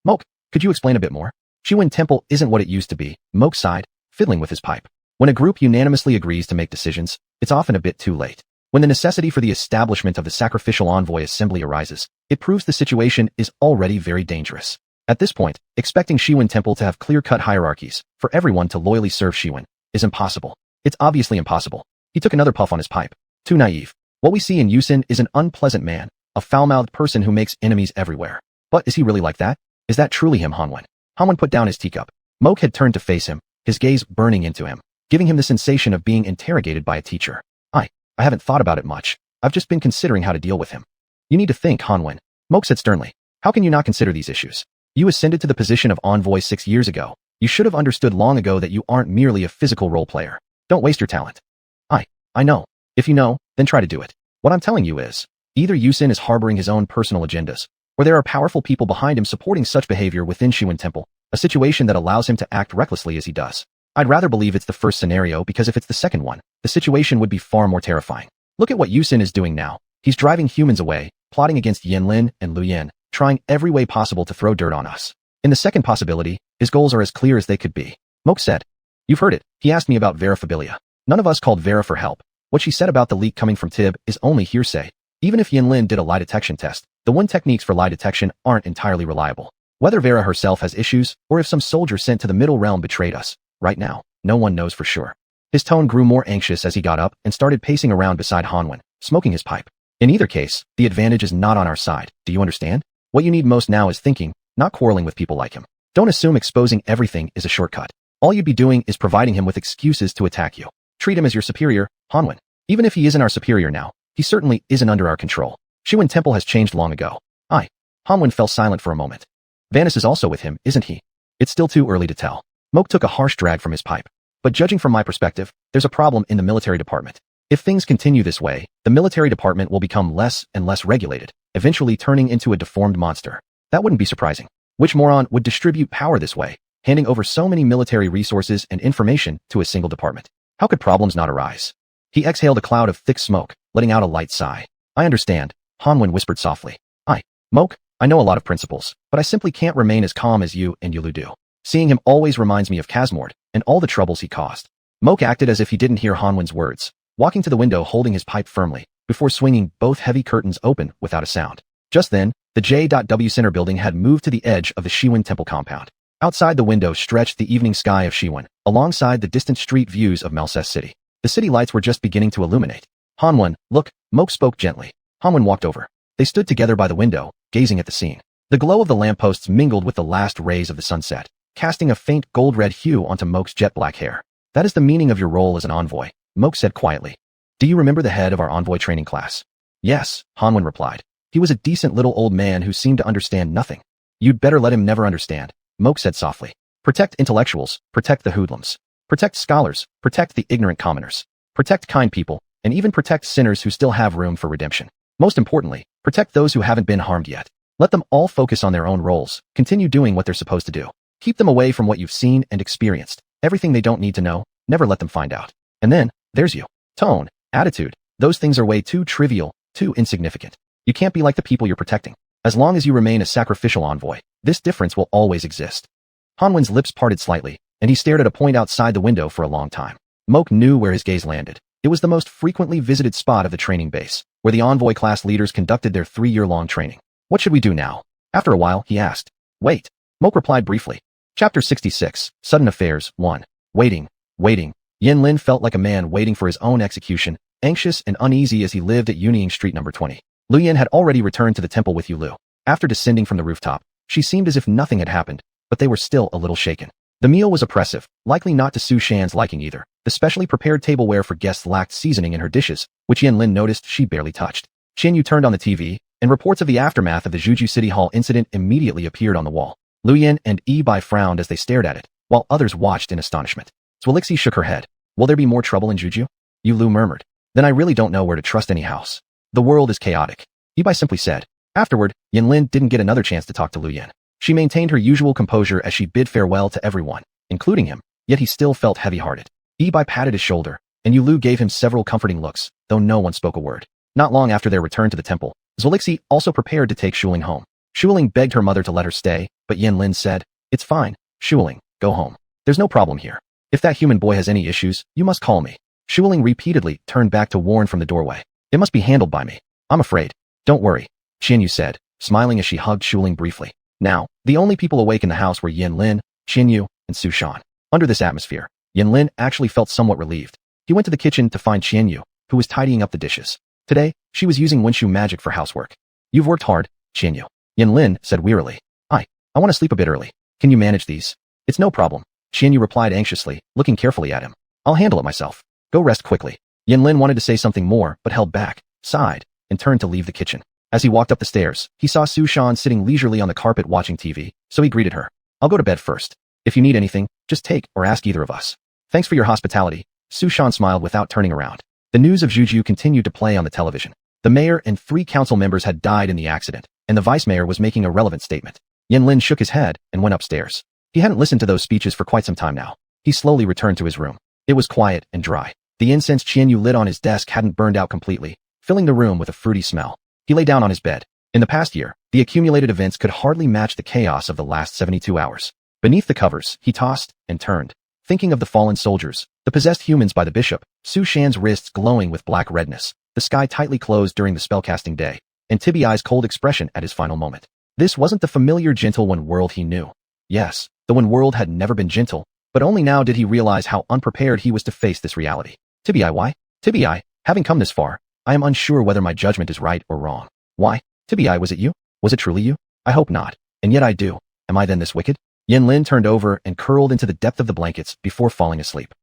Moke, could you explain a bit more? Xuanhuan temple isn't what it used to be, Moke sighed, fiddling with his pipe. When a group unanimously agrees to make decisions, it's often a bit too late. When the necessity for the establishment of the Sacrificial Envoy Assembly arises, it proves the situation is already very dangerous. At this point, expecting Xuanhuan temple to have clear-cut hierarchies, for everyone to loyally serve Xuanhuan, is impossible. It's obviously impossible. He took another puff on his pipe. Too naive. What we see in Yusin is an unpleasant man, a foul-mouthed person who makes enemies everywhere. But is he really like that? Is that truly him, Xuanhuan? Xuanhuan put down his teacup. Moke had turned to face him, his gaze burning into him, giving him the sensation of being interrogated by a teacher. I haven't thought about it much. I've just been considering how to deal with him. You need to think, Xuanhuan. Moke said sternly. How can you not consider these issues? You ascended to the position of envoy 6 years ago. You should have understood long ago that you aren't merely a physical role player. Don't waste your talent. I know. If you know, then try to do it. What I'm telling you is, either Yusin is harboring his own personal agendas, or there are powerful people behind him supporting such behavior within Xuanhuan temple, a situation that allows him to act recklessly as he does. I'd rather believe it's the first scenario because if it's the second one, the situation would be far more terrifying. Look at what Yusin is doing now. He's driving humans away, plotting against Yanlin and Lu Yan, trying every way possible to throw dirt on us. In the second possibility, his goals are as clear as they could be. Moke said. You've heard it. He asked me about Verifibilia. None of us called Vera for help. What she said about the leak coming from Tib is only hearsay. Even if Yanlin did a lie detection test, the one techniques for lie detection aren't entirely reliable. Whether Vera herself has issues, or if some soldier sent to the Middle Realm betrayed us, right now, no one knows for sure. His tone grew more anxious as he got up and started pacing around beside Xuanhuan, smoking his pipe. In either case, the advantage is not on our side, do you understand? What you need most now is thinking, not quarreling with people like him. Don't assume exposing everything is a shortcut. All you'd be doing is providing him with excuses to attack you. Treat him as your superior, Xuanhuan. Even if he isn't our superior now, he certainly isn't under our control. Xuan Temple has changed long ago. Xuanhuan fell silent for a moment. Vanis is also with him, isn't he? It's still too early to tell. Moke took a harsh drag from his pipe. But judging from my perspective, there's a problem in the military department. If things continue this way, the military department will become less and less regulated, eventually turning into a deformed monster. That wouldn't be surprising. Which moron would distribute power this way, handing over so many military resources and information to a single department? How could problems not arise? He exhaled a cloud of thick smoke, letting out a light sigh. I understand, Xuanhuan whispered softly. Moke, I know a lot of principles, but I simply can't remain as calm as you and Yulu do. Seeing him always reminds me of Kazmord and all the troubles he caused. Moke acted as if he didn't hear Xuanhuan's words, walking to the window holding his pipe firmly, before swinging both heavy curtains open without a sound. Just then, the J.W. Center building had moved to the edge of the Xuan Temple compound. Outside the window stretched the evening sky of Xuan, alongside the distant street views of Malses City. The city lights were just beginning to illuminate. Xuanhuan, look, Moke spoke gently. Xuanhuan walked over. They stood together by the window, gazing at the scene. The glow of the lampposts mingled with the last rays of the sunset, casting a faint gold-red hue onto Moke's jet-black hair. That is the meaning of your role as an envoy, Moke said quietly. Do you remember the head of our envoy training class? Yes, Xuanhuan replied. He was a decent little old man who seemed to understand nothing. You'd better let him never understand, Moke said softly. Protect intellectuals, protect the hoodlums. Protect scholars, protect the ignorant commoners. Protect kind people, and even protect sinners who still have room for redemption. Most importantly, protect those who haven't been harmed yet. Let them all focus on their own roles, continue doing what they're supposed to do. Keep them away from what you've seen and experienced. Everything they don't need to know, never let them find out. And then, there's you. Tone, attitude, those things are way too trivial, too insignificant. You can't be like the people you're protecting. As long as you remain a sacrificial envoy, this difference will always exist. Xuanhuan's lips parted slightly, and he stared at a point outside the window for a long time. Moke knew where his gaze landed. It was the most frequently visited spot of the training base, where the envoy class leaders conducted their 3-year-long training. What should we do now? After a while, he asked. Wait. Moke replied briefly. Chapter 66, Sudden Affairs, 1. Waiting. Yanlin felt like a man waiting for his own execution, anxious and uneasy as he lived at Yunying Street number 20. Lu Yan had already returned to the temple with Yulu. After descending from the rooftop, she seemed as if nothing had happened, but they were still a little shaken. The meal was oppressive, likely not to Su Shan's liking either. The specially prepared tableware for guests lacked seasoning in her dishes, which Yanlin noticed she barely touched. Qian Yu turned on the TV, and reports of the aftermath of the Juju City Hall incident immediately appeared on the wall. Lu Yan and Yi Bai frowned as they stared at it, while others watched in astonishment. Zwelixi shook her head. Will there be more trouble in Juju? Yu Lu murmured. Then I really don't know where to trust any house. The world is chaotic. Yi Bai simply said. Afterward, Yanlin didn't get another chance to talk to Lu Yan. She maintained her usual composure as she bid farewell to everyone, including him, yet he still felt heavy-hearted. Yi Bai patted his shoulder, and Yu Lu gave him several comforting looks, though no one spoke a word. Not long after their return to the temple, Zwelixi also prepared to take Shuling home. Shuling begged her mother to let her stay, but Yanlin said, It's fine, Shuling, go home. There's no problem here. If that human boy has any issues, you must call me. Shuling repeatedly turned back to warn from the doorway. It must be handled by me. I'm afraid. Don't worry, Qian Yu said, smiling as she hugged Shuling briefly. Now, the only people awake in the house were Yanlin, Qian Yu, and Su Shan. Under this atmosphere, Yanlin actually felt somewhat relieved. He went to the kitchen to find Qian Yu, who was tidying up the dishes. Today, she was using Wenshu magic for housework. You've worked hard, Qian Yu. Yanlin said wearily. I want to sleep a bit early. Can you manage these? It's no problem, Qian Yu replied anxiously, looking carefully at him. I'll handle it myself. Go rest quickly. Yanlin wanted to say something more, but held back, sighed, and turned to leave the kitchen. As he walked up the stairs, he saw Su Shan sitting leisurely on the carpet watching TV, so he greeted her. I'll go to bed first. If you need anything, just take or ask either of us. Thanks for your hospitality. Su Shan smiled without turning around. The news of Juju continued to play on the television. The mayor and 3 council members had died in the accident, and the vice mayor was making a relevant statement. Yanlin shook his head and went upstairs. He hadn't listened to those speeches for quite some time now. He slowly returned to his room. It was quiet and dry. The incense Qianyu lit on his desk hadn't burned out completely, filling the room with a fruity smell. He lay down on his bed. In the past year, the accumulated events could hardly match the chaos of the last 72 hours. Beneath the covers, he tossed and turned, thinking of the fallen soldiers, the possessed humans by the bishop, Su Shan's wrists glowing with black redness, the sky tightly closed during the spellcasting day, and Tibiai's cold expression at his final moment. This wasn't the familiar gentle one world he knew. Yes, the one world had never been gentle, but only now did he realize how unprepared he was to face this reality. Tibiai, why? Tibiai, having come this far, I am unsure whether my judgment is right or wrong. Why? Tibiai, was it you? Was it truly you? I hope not. And yet I do. Am I then this wicked? Yanlin turned over and curled into the depth of the blankets before falling asleep.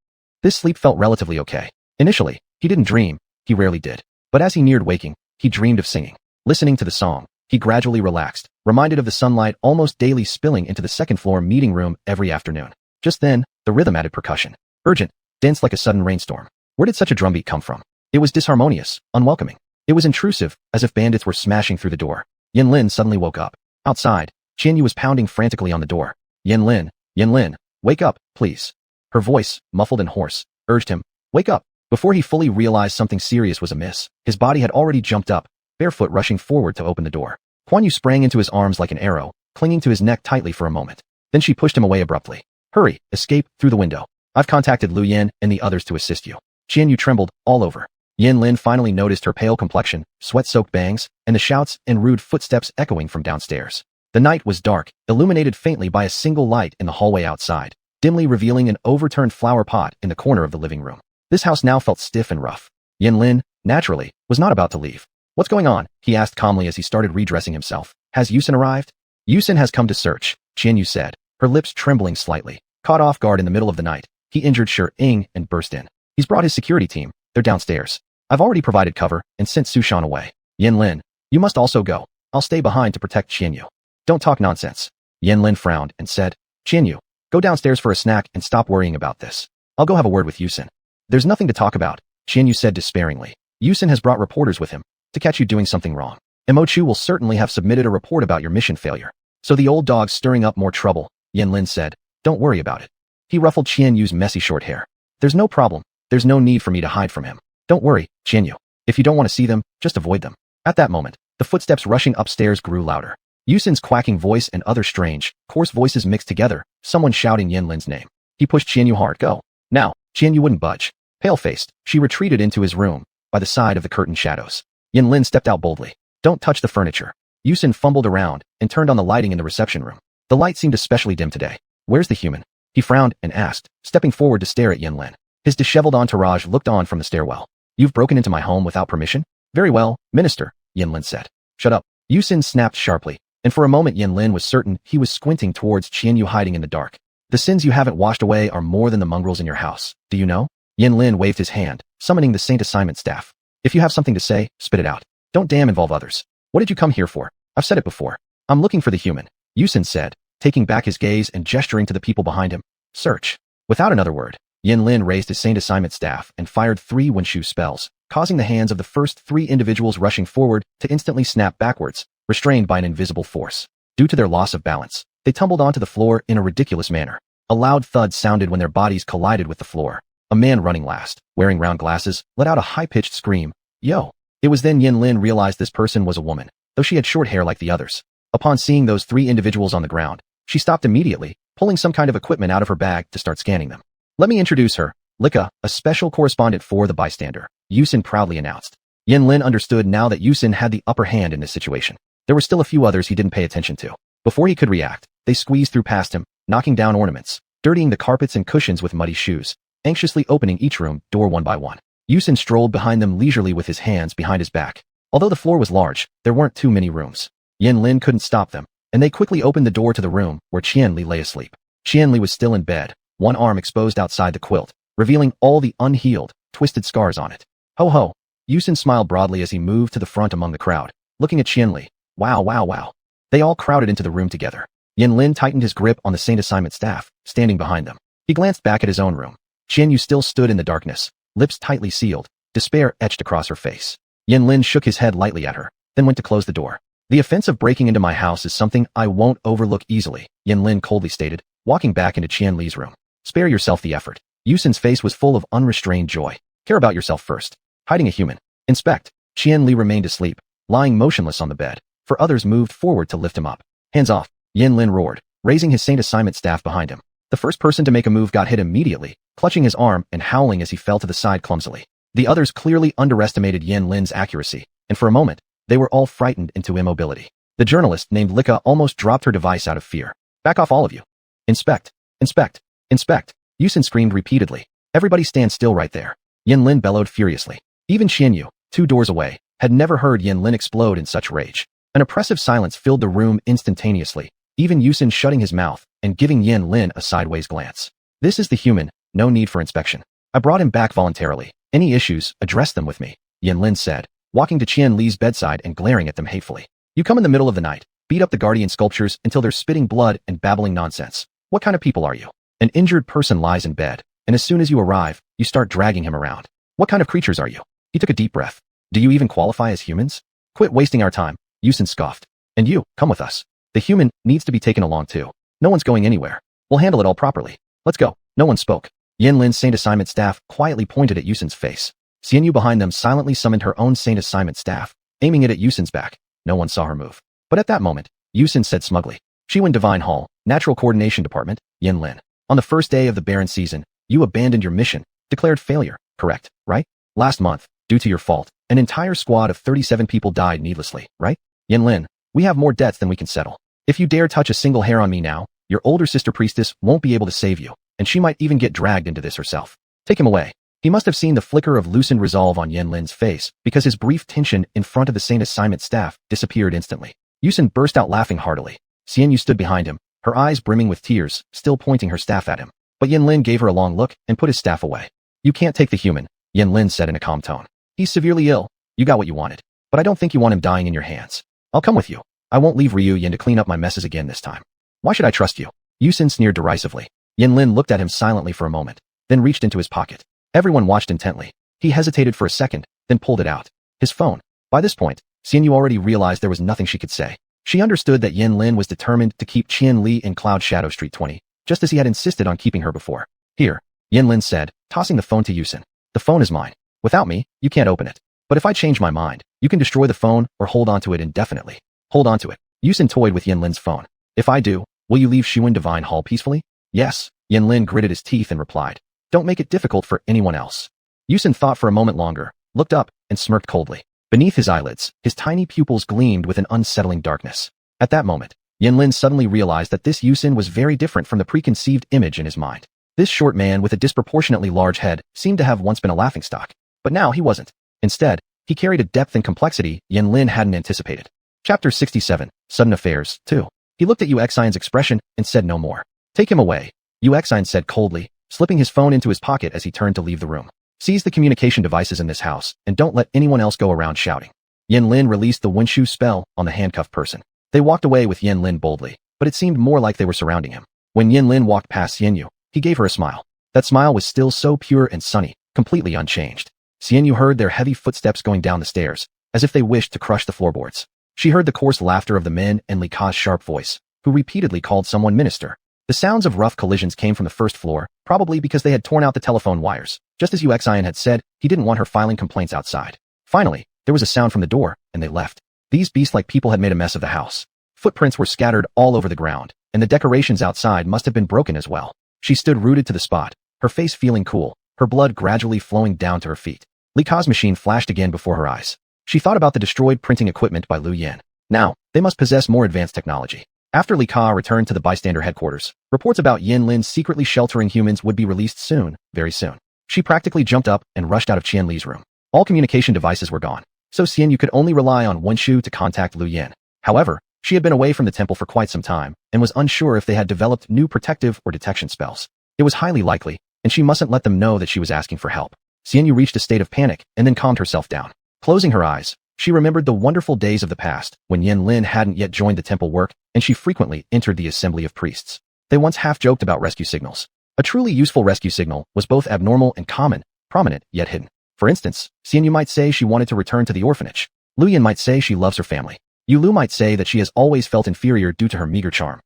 This sleep felt relatively okay. Initially, he didn't dream, he rarely did. But as he neared waking, he dreamed of singing. Listening to the song, he gradually relaxed, reminded of the sunlight almost daily spilling into the second-floor meeting room every afternoon. Just then, the rhythm added percussion. Urgent, dense like a sudden rainstorm. Where did such a drumbeat come from? It was disharmonious, unwelcoming. It was intrusive, as if bandits were smashing through the door. Yanlin suddenly woke up. Outside, Qianyu was pounding frantically on the door. Yanlin, wake up, please. Her voice, muffled and hoarse, urged him, wake up. Before he fully realized something serious was amiss, his body had already jumped up, barefoot rushing forward to open the door. Xuanhu sprang into his arms like an arrow, clinging to his neck tightly for a moment. Then she pushed him away abruptly. Hurry, escape, through the window. I've contacted Lu Yan and the others to assist you. Qianyu trembled, all over. Yanlin finally noticed her pale complexion, sweat-soaked bangs, and the shouts and rude footsteps echoing from downstairs. The night was dark, illuminated faintly by a single light in the hallway outside, dimly revealing an overturned flower pot in the corner of the living room. This house now felt stiff and rough. Yanlin, naturally, was not about to leave. What's going on? He asked calmly as he started redressing himself. Has Yusin arrived? Yusin has come to search, Qianyu said, her lips trembling slightly. Caught off guard in the middle of the night, he injured Shi Ying and burst in. He's brought his security team. They're downstairs. I've already provided cover and sent Su Shan away. Yanlin, you must also go. I'll stay behind to protect Qianyu. Don't talk nonsense. Yanlin frowned and said, Qianyu, go downstairs for a snack and stop worrying about this. I'll go have a word with Yusin. There's nothing to talk about, Qianyu said despairingly. Yusin has brought reporters with him to catch you doing something wrong. Imochu will certainly have submitted a report about your mission failure. So the old dog's stirring up more trouble, Yanlin said. Don't worry about it. He ruffled Qianyu's messy short hair. There's no problem. There's no need for me to hide from him. Don't worry, Qianyu. If you don't want to see them, just avoid them. At that moment, the footsteps rushing upstairs grew louder. Yusin's quacking voice and other strange, coarse voices mixed together, someone shouting Yanlin's name. He pushed Qianyu hard. Go. Now, Qianyu wouldn't budge. Pale-faced, she retreated into his room, by the side of the curtained shadows. Yanlin stepped out boldly. Don't touch the furniture. Yusin fumbled around and turned on the lighting in the reception room. The light seemed especially dim today. Where's the human? He frowned and asked, stepping forward to stare at Yanlin. His disheveled entourage looked on from the stairwell. You've broken into my home without permission? Very well, Minister, Yanlin said. Shut up. Yusin snapped sharply, and for a moment Yanlin was certain he was squinting towards Qianyu hiding in the dark. The sins you haven't washed away are more than the mongrels in your house, do you know? Yanlin waved his hand, summoning the Saint Assignment staff. If you have something to say, spit it out. Don't damn involve others. What did you come here for? I've said it before. I'm looking for the human, Yusin said, taking back his gaze and gesturing to the people behind him. Search. Without another word, Yanlin raised his Saint Assignment staff and fired 3 Wenshu spells, causing the hands of the first 3 individuals rushing forward to instantly snap backwards, restrained by an invisible force. Due to their loss of balance, they tumbled onto the floor in a ridiculous manner. A loud thud sounded when their bodies collided with the floor. A man running last, wearing round glasses, let out a high-pitched scream. Yo! It was then Yanlin realized this person was a woman, though she had short hair like the others. Upon seeing those 3 individuals on the ground, she stopped immediately, pulling some kind of equipment out of her bag to start scanning them. Let me introduce her, Lika, a special correspondent for the bystander, Yusin proudly announced. Yanlin understood now that Yusin had the upper hand in this situation. There were still a few others he didn't pay attention to. Before he could react, they squeezed through past him, knocking down ornaments, dirtying the carpets and cushions with muddy shoes, anxiously opening each room door one by one. Yusin strolled behind them leisurely with his hands behind his back. Although the floor was large, there weren't too many rooms. Yanlin couldn't stop them, and they quickly opened the door to the room where Qianli lay asleep. Qianli was still in bed, one arm exposed outside the quilt, revealing all the unhealed, twisted scars on it. Ho ho! Yusin smiled broadly as he moved to the front among the crowd, looking at Qianli. Wow wow wow. They all crowded into the room together. Yanlin tightened his grip on the Saint Assignment staff, standing behind them. He glanced back at his own room. Qianyu still stood in the darkness, lips tightly sealed, despair etched across her face. Yanlin shook his head lightly at her, then went to close the door. The offense of breaking into my house is something I won't overlook easily, Yanlin coldly stated, walking back into Qianli's room. Spare yourself the effort. Yusin's face was full of unrestrained joy. Care about yourself first. Hiding a human. Inspect. Qianli remained asleep, lying motionless on the bed, for others moved forward to lift him up. Hands off, Yanlin roared, raising his Saint Assignment staff behind him. The first person to make a move got hit immediately, clutching his arm and howling as he fell to the side clumsily. The others clearly underestimated Yanlin's accuracy, and for a moment, they were all frightened into immobility. The journalist named Lika almost dropped her device out of fear. Back off all of you. Inspect. Inspect. Inspect. Yusin screamed repeatedly. Everybody stand still right there. Yanlin bellowed furiously. Even Xianyu, 2 doors away, had never heard Yanlin explode in such rage. An oppressive silence filled the room instantaneously, even Yusin shutting his mouth and giving Yanlin a sideways glance. This is the human, no need for inspection. I brought him back voluntarily. Any issues, address them with me, Yanlin said, walking to Qianli's bedside and glaring at them hatefully. You come in the middle of the night, beat up the guardian sculptures until they're spitting blood and babbling nonsense. What kind of people are you? An injured person lies in bed, and as soon as you arrive, you start dragging him around. What kind of creatures are you? He took a deep breath. Do you even qualify as humans? Quit wasting our time, Yusin scoffed. And you, come with us. The human needs to be taken along too. No one's going anywhere. We'll handle it all properly. Let's go. No one spoke. Yanlin's Saint Assignment staff quietly pointed at Yusin's face. Xianyu behind them silently summoned her own Saint Assignment staff, aiming it at Yusin's back. No one saw her move. But at that moment, Yusin said smugly, Xuanhuan Divine Hall, Natural Coordination Department, Yanlin. On the first day of the barren season, you abandoned your mission, declared failure, correct, right? Last month, due to your fault, an entire squad of 37 people died needlessly, right? Yanlin, we have more debts than we can settle. If you dare touch a single hair on me now, your older sister priestess won't be able to save you, and she might even get dragged into this herself. Take him away. He must have seen the flicker of loosened resolve on Yanlin's face, because his brief tension in front of the Saint Assignment staff disappeared instantly. Yusin burst out laughing heartily. Xianyu stood behind him, her eyes brimming with tears, still pointing her staff at him. But Yanlin gave her a long look and put his staff away. You can't take the human, Yanlin said in a calm tone. He's severely ill. You got what you wanted. But I don't think you want him dying in your hands. I'll come with you. I won't leave Ryu Yin to clean up my messes again this time. Why should I trust you? Yusin sneered derisively. Yanlin looked at him silently for a moment, then reached into his pocket. Everyone watched intently. He hesitated for a second, then pulled it out. His phone. By this point, Xianyu already realized there was nothing she could say. She understood that Yanlin was determined to keep Qianli in Cloud Shadow Street 20, just as he had insisted on keeping her before. Here, Yanlin said, tossing the phone to Yusin. The phone is mine. Without me, you can't open it. But if I change my mind, you can destroy the phone or hold onto it indefinitely. Hold onto it. Yusin toyed with Yanlin's phone. If I do, will you leave Xuanhuan Divine Hall peacefully? Yes, Yanlin gritted his teeth and replied. Don't make it difficult for anyone else. Yusin thought for a moment longer, looked up, and smirked coldly. Beneath his eyelids, his tiny pupils gleamed with an unsettling darkness. At that moment, Yanlin suddenly realized that this Yusin was very different from the preconceived image in his mind. This short man with a disproportionately large head seemed to have once been a laughingstock. But now he wasn't. Instead, he carried a depth and complexity Yanlin hadn't anticipated. Chapter 67, Sudden Affairs, 2. He looked at Yu Xian's expression and said no more. Take him away, Yu Xian said coldly, slipping his phone into his pocket as he turned to leave the room. Seize the communication devices in this house, and don't let anyone else go around shouting. Yanlin released the Wunshu spell on the handcuffed person. They walked away with Yanlin boldly, but it seemed more like they were surrounding him. When Yanlin walked past Xianyu, he gave her a smile. That smile was still so pure and sunny, completely unchanged. Xianyu heard their heavy footsteps going down the stairs, as if they wished to crush the floorboards. She heard the coarse laughter of the men and Li Ka's sharp voice, who repeatedly called someone minister. The sounds of rough collisions came from the first floor, probably because they had torn out the telephone wires. Just as Yu Xian had said, he didn't want her filing complaints outside. Finally, there was a sound from the door, and they left. These beast-like people had made a mess of the house. Footprints were scattered all over the ground, and the decorations outside must have been broken as well. She stood rooted to the spot, her face feeling cool, her blood gradually flowing down to her feet. Li Ka's machine flashed again before her eyes. She thought about the destroyed printing equipment by Lu Yan. Now, they must possess more advanced technology. After Li Ka returned to the bystander headquarters, reports about Yanlin secretly sheltering humans would be released soon, very soon. She practically jumped up and rushed out of Qianli's room. All communication devices were gone, so Xianyu could only rely on Wunshu to contact Lu Yan. However, she had been away from the temple for quite some time, and was unsure if they had developed new protective or detection spells. It was highly likely, and she mustn't let them know that she was asking for help. Xianyu reached a state of panic, and then calmed herself down. Closing her eyes, she remembered the wonderful days of the past, when Yanlin hadn't yet joined the temple work, and she frequently entered the assembly of priests. They once half-joked about rescue signals. A truly useful rescue signal was both abnormal and common, prominent yet hidden. For instance, Xianyu might say she wanted to return to the orphanage. Lu Yan might say she loves her family. Yu Lu might say that she has always felt inferior due to her meager charm.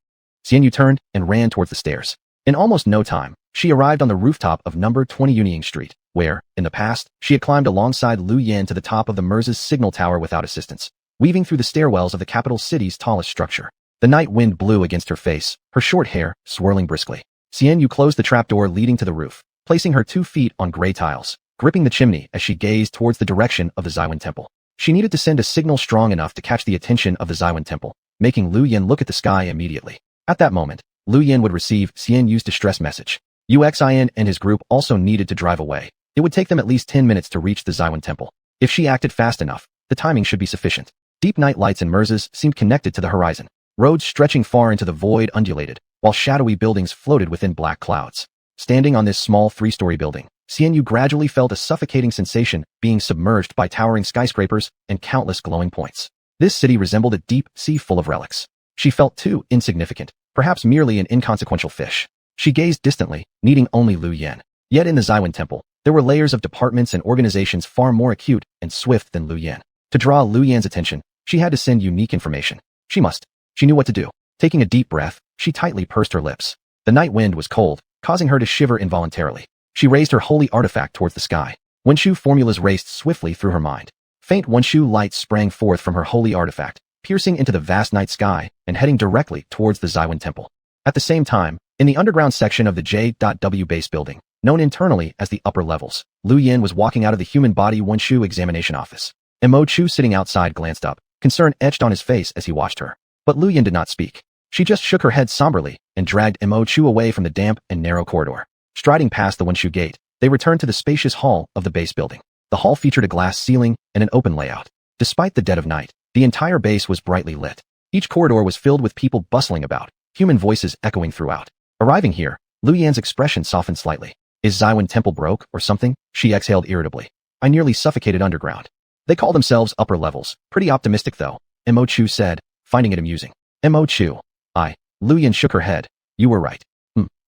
Xianyu turned and ran towards the stairs. In almost no time, she arrived on the rooftop of number 20 Yunying Street, where, in the past, she had climbed alongside Lu Yan to the top of the MERS's signal tower without assistance, weaving through the stairwells of the capital city's tallest structure. The night wind blew against her face, her short hair swirling briskly. Xianyu closed the trapdoor leading to the roof, placing her 2 feet on gray tiles, gripping the chimney as she gazed towards the direction of the Xuanhuan temple. She needed to send a signal strong enough to catch the attention of the Xuanhuan temple, making Lu Yan look at the sky immediately. At that moment, Lu Yan would receive Xianyu's distress message. Xuan and his group also needed to drive away. It would take them at least 10 minutes to reach the Xuanhuan temple. If she acted fast enough, the timing should be sufficient. Deep night lights and MERSs seemed connected to the horizon. Roads stretching far into the void undulated, while shadowy buildings floated within black clouds. Standing on this small 3-story building, Xianyu gradually felt a suffocating sensation being submerged by towering skyscrapers and countless glowing points. This city resembled a deep sea full of relics. She felt too insignificant, perhaps merely an inconsequential fish. She gazed distantly, needing only Lu Yan. Yet in the Xuanhuan temple, there were layers of departments and organizations far more acute and swift than Lu Yan. To draw Lu Yan's attention, she had to send unique information. She knew what to do. Taking a deep breath, she tightly pursed her lips. The night wind was cold, causing her to shiver involuntarily. She raised her holy artifact towards the sky. Wenshu formulas raced swiftly through her mind. Faint Wenshu light sprang forth from her holy artifact, piercing into the vast night sky and heading directly towards the Xuanhuan temple. At the same time, in the underground section of the J.W base building, known internally as the upper levels, Lu Yan was walking out of the human body Wenshu examination office. Mo Chu sitting outside glanced up, concern etched on his face as he watched her. But Lu Yan did not speak. She just shook her head somberly and dragged Mo Chu away from the damp and narrow corridor. Striding past the Wenshu gate, they returned to the spacious hall of the base building. The hall featured a glass ceiling and an open layout. Despite the dead of night, the entire base was brightly lit. Each corridor was filled with people bustling about, human voices echoing throughout. Arriving here, Lu Yan's expression softened slightly. Is Xuanhuan temple broke or something? She exhaled irritably. I nearly suffocated underground. They call themselves upper levels. Pretty optimistic though, Mo Chu said, finding it amusing. Mo Chu. Lu Yan shook her head. You were right.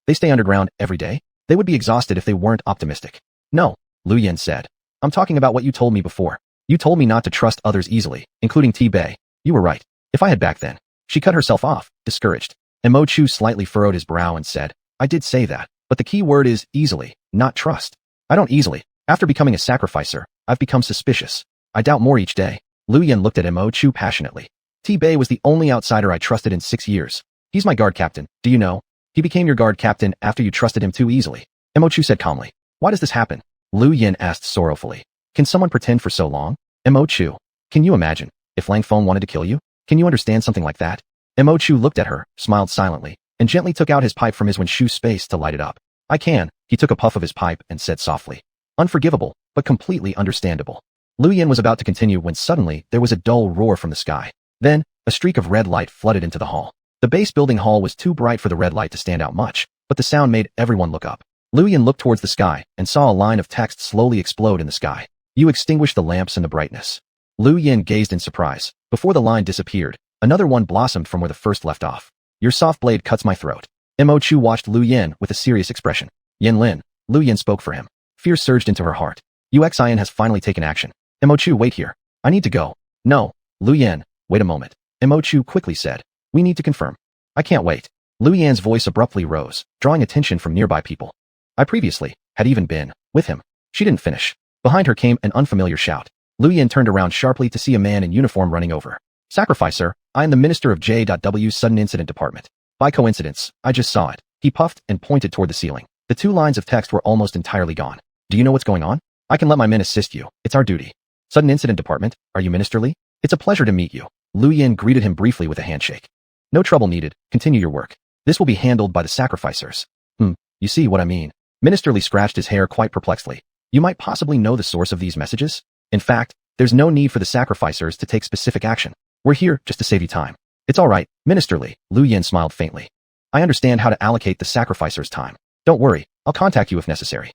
They stay underground every day? They would be exhausted if they weren't optimistic. No, Lu Yan said. I'm talking about what you told me before. You told me not to trust others easily, including T-Bei. You were right. If I had back then. She cut herself off, discouraged. Mo Chu slightly furrowed his brow and said, I did say that, but the key word is easily, not trust. I don't easily. After becoming a sacrificer, I've become suspicious. I doubt more each day. Lu Yan looked at Mo Chu passionately. T-Bei was the only outsider I trusted in 6 years. He's my guard captain, do you know? He became your guard captain after you trusted him too easily. Mo Chu said calmly. Why does this happen? Lu Yan asked sorrowfully. Can someone pretend for so long? Mo Chu. Can you imagine, if Lang Feng wanted to kill you? Can you understand something like that? Mo Chu looked at her, smiled silently, and gently took out his pipe from his Wenshu space to light it up. I can. He took a puff of his pipe and said softly. Unforgivable, but completely understandable. Lu Yan was about to continue when suddenly there was a dull roar from the sky. Then, a streak of red light flooded into the hall. The base building hall was too bright for the red light to stand out much, but the sound made everyone look up. Lu Yan looked towards the sky and saw a line of text slowly explode in the sky. You extinguish the lamps and the brightness. Lu Yan gazed in surprise. Before the line disappeared, another one blossomed from where the first left off. Your soft blade cuts my throat. Mo Chu watched Lu Yan with a serious expression. Yan Lin. Lu Yan spoke for him. Fear surged into her heart. Xuan has finally taken action. Mo Chu, wait here. I need to go. No. Lu Yan, wait a moment. Mo Chu quickly said. We need to confirm. I can't wait. Lu Yan's voice abruptly rose, drawing attention from nearby people. I previously had even been with him. She didn't finish. Behind her came an unfamiliar shout. Lu Yan turned around sharply to see a man in uniform running over. Sacrificer, I am the minister of J.W's sudden incident department. By coincidence, I just saw it. He puffed and pointed toward the ceiling. The 2 lines of text were almost entirely gone. Do you know what's going on? I can let my men assist you. It's our duty. Sudden incident department, are you ministerly? It's a pleasure to meet you. Lu Yan greeted him briefly with a handshake. No trouble needed. Continue your work. This will be handled by the sacrificers. You see what I mean. Ministerly scratched his hair quite perplexedly. You might possibly know the source of these messages. In fact, there's no need for the sacrificers to take specific action. We're here just to save you time. It's all right, Ministerly. Lu Yan smiled faintly. I understand how to allocate the sacrificers' time. Don't worry, I'll contact you if necessary.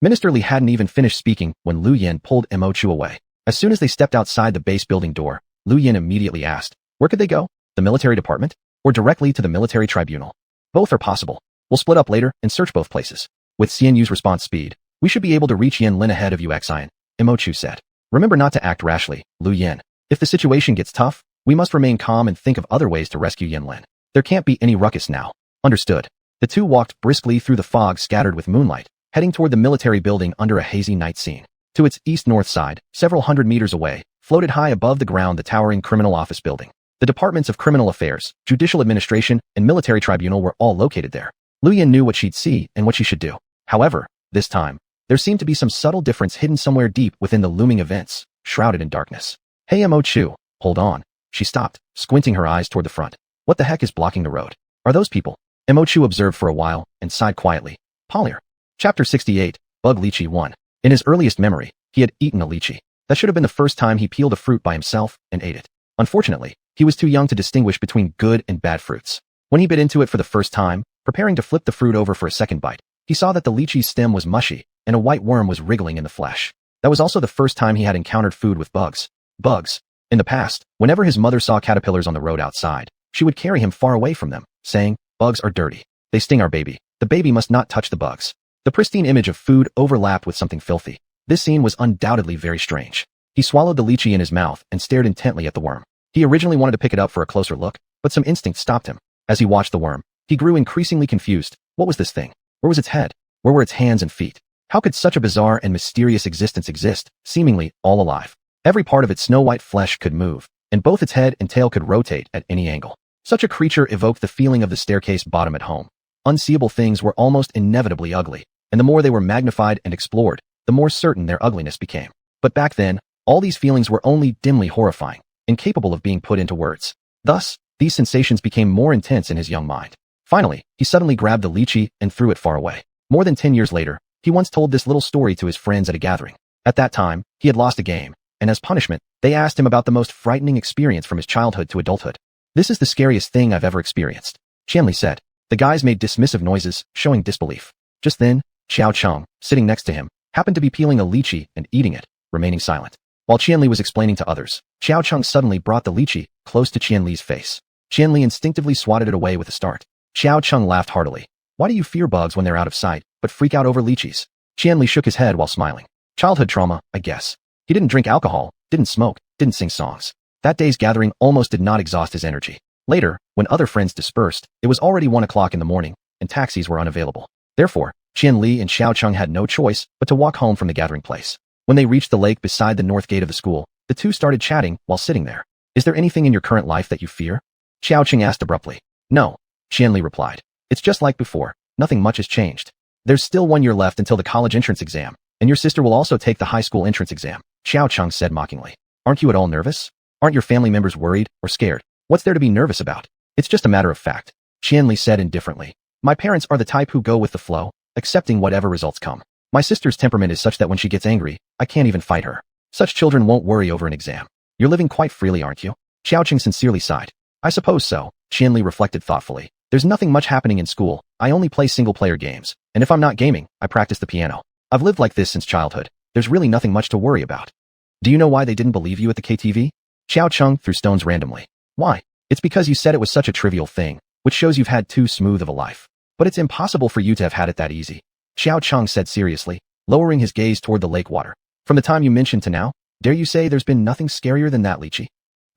Ministerly hadn't even finished speaking when Lu Yan pulled Mo Chu away. As soon as they stepped outside the base building door, Lu Yan immediately asked, where could they go? The military department? Or directly to the military tribunal? Both are possible. We'll split up later and search both places. With Xianyu's response speed, we should be able to reach Yan Lin ahead of Xuan, Mo Chu said. Remember not to act rashly, Lu Yan. If the situation gets tough, we must remain calm and think of other ways to rescue Yan Lin. There can't be any ruckus now. Understood. The two walked briskly through the fog scattered with moonlight, heading toward the military building under a hazy night scene. To its east-north side, several hundred meters away, floated high above the ground the towering criminal office building. The departments of criminal affairs, judicial administration, and military tribunal were all located there. Luyan knew what she'd see and what she should do. However, this time, there seemed to be some subtle difference hidden somewhere deep within the looming events, shrouded in darkness. Hey Mo Chu, hold on. She stopped, squinting her eyes toward the front. What the heck is blocking the road? Are those people? Mo Chu observed for a while and sighed quietly. Polier. Chapter 68, Bug Lychee 1. In his earliest memory, he had eaten a lychee. That should have been the first time he peeled a fruit by himself and ate it. Unfortunately, he was too young to distinguish between good and bad fruits. When he bit into it for the first time, preparing to flip the fruit over for a second bite, he saw that the lychee's stem was mushy and a white worm was wriggling in the flesh. That was also the first time he had encountered food with bugs. Bugs. In the past, whenever his mother saw caterpillars on the road outside, she would carry him far away from them, saying, "Bugs are dirty. They sting our baby. The baby must not touch the bugs." The pristine image of food overlapped with something filthy. This scene was undoubtedly very strange. He swallowed the lychee in his mouth and stared intently at the worm. He originally wanted to pick it up for a closer look, but some instinct stopped him. As he watched the worm, he grew increasingly confused. What was this thing? Where was its head? Where were its hands and feet? How could such a bizarre and mysterious existence exist, seemingly all alive? Every part of its snow-white flesh could move, and both its head and tail could rotate at any angle. Such a creature evoked the feeling of the staircase bottom at home. Unseeable things were almost inevitably ugly, and the more they were magnified and explored, the more certain their ugliness became. But back then, all these feelings were only dimly horrifying, incapable of being put into words. Thus, these sensations became more intense in his young mind. Finally, he suddenly grabbed the lychee and threw it far away. More than 10 years later, he once told this little story to his friends at a gathering. At that time, he had lost a game, and as punishment, they asked him about the most frightening experience from his childhood to adulthood. "This is the scariest thing I've ever experienced," Qianli said. The guys made dismissive noises, showing disbelief. Just then, Xiao Cheng, sitting next to him, happened to be peeling a lychee and eating it, remaining silent. While Qianli was explaining to others, Xiao Cheng suddenly brought the lychee close to Qianli's face. Qianli instinctively swatted it away with a start. Xiao Cheng laughed heartily. "Why do you fear bugs when they're out of sight, but freak out over lychees?" Qianli shook his head while smiling. "Childhood trauma, I guess." He didn't drink alcohol, didn't smoke, didn't sing songs. That day's gathering almost did not exhaust his energy. Later, when other friends dispersed, it was already 1 o'clock in the morning, and taxis were unavailable. Therefore, Qianli and Xiao Cheng had no choice but to walk home from the gathering place. When they reached the lake beside the north gate of the school, the two started chatting while sitting there. "Is there anything in your current life that you fear?" Xiao Cheng asked abruptly. "No," Qianli replied. "It's just like before. Nothing much has changed. There's still 1 year left until the college entrance exam, and your sister will also take the high school entrance exam," Xiao Cheng said mockingly. "Aren't you at all nervous? Aren't your family members worried or scared? What's there to be nervous about? It's just a matter of fact," Qianli said indifferently. "My parents are the type who go with the flow, accepting whatever results come. My sister's temperament is such that when she gets angry, I can't even fight her. Such children won't worry over an exam. You're living quite freely, aren't you?" Xiao Cheng sincerely sighed. "I suppose so," Qianli reflected thoughtfully. "There's nothing much happening in school. I only play single-player games, and if I'm not gaming, I practice the piano. I've lived like this since childhood. There's really nothing much to worry about." "Do you know why they didn't believe you at the KTV?" Xiao Cheng threw stones randomly. "Why? It's because you said it was such a trivial thing, which shows you've had too smooth of a life. But it's impossible for you to have had it that easy," Xiao Cheng said seriously, lowering his gaze toward the lake water. "From the time you mentioned to now, dare you say there's been nothing scarier than that lychee?"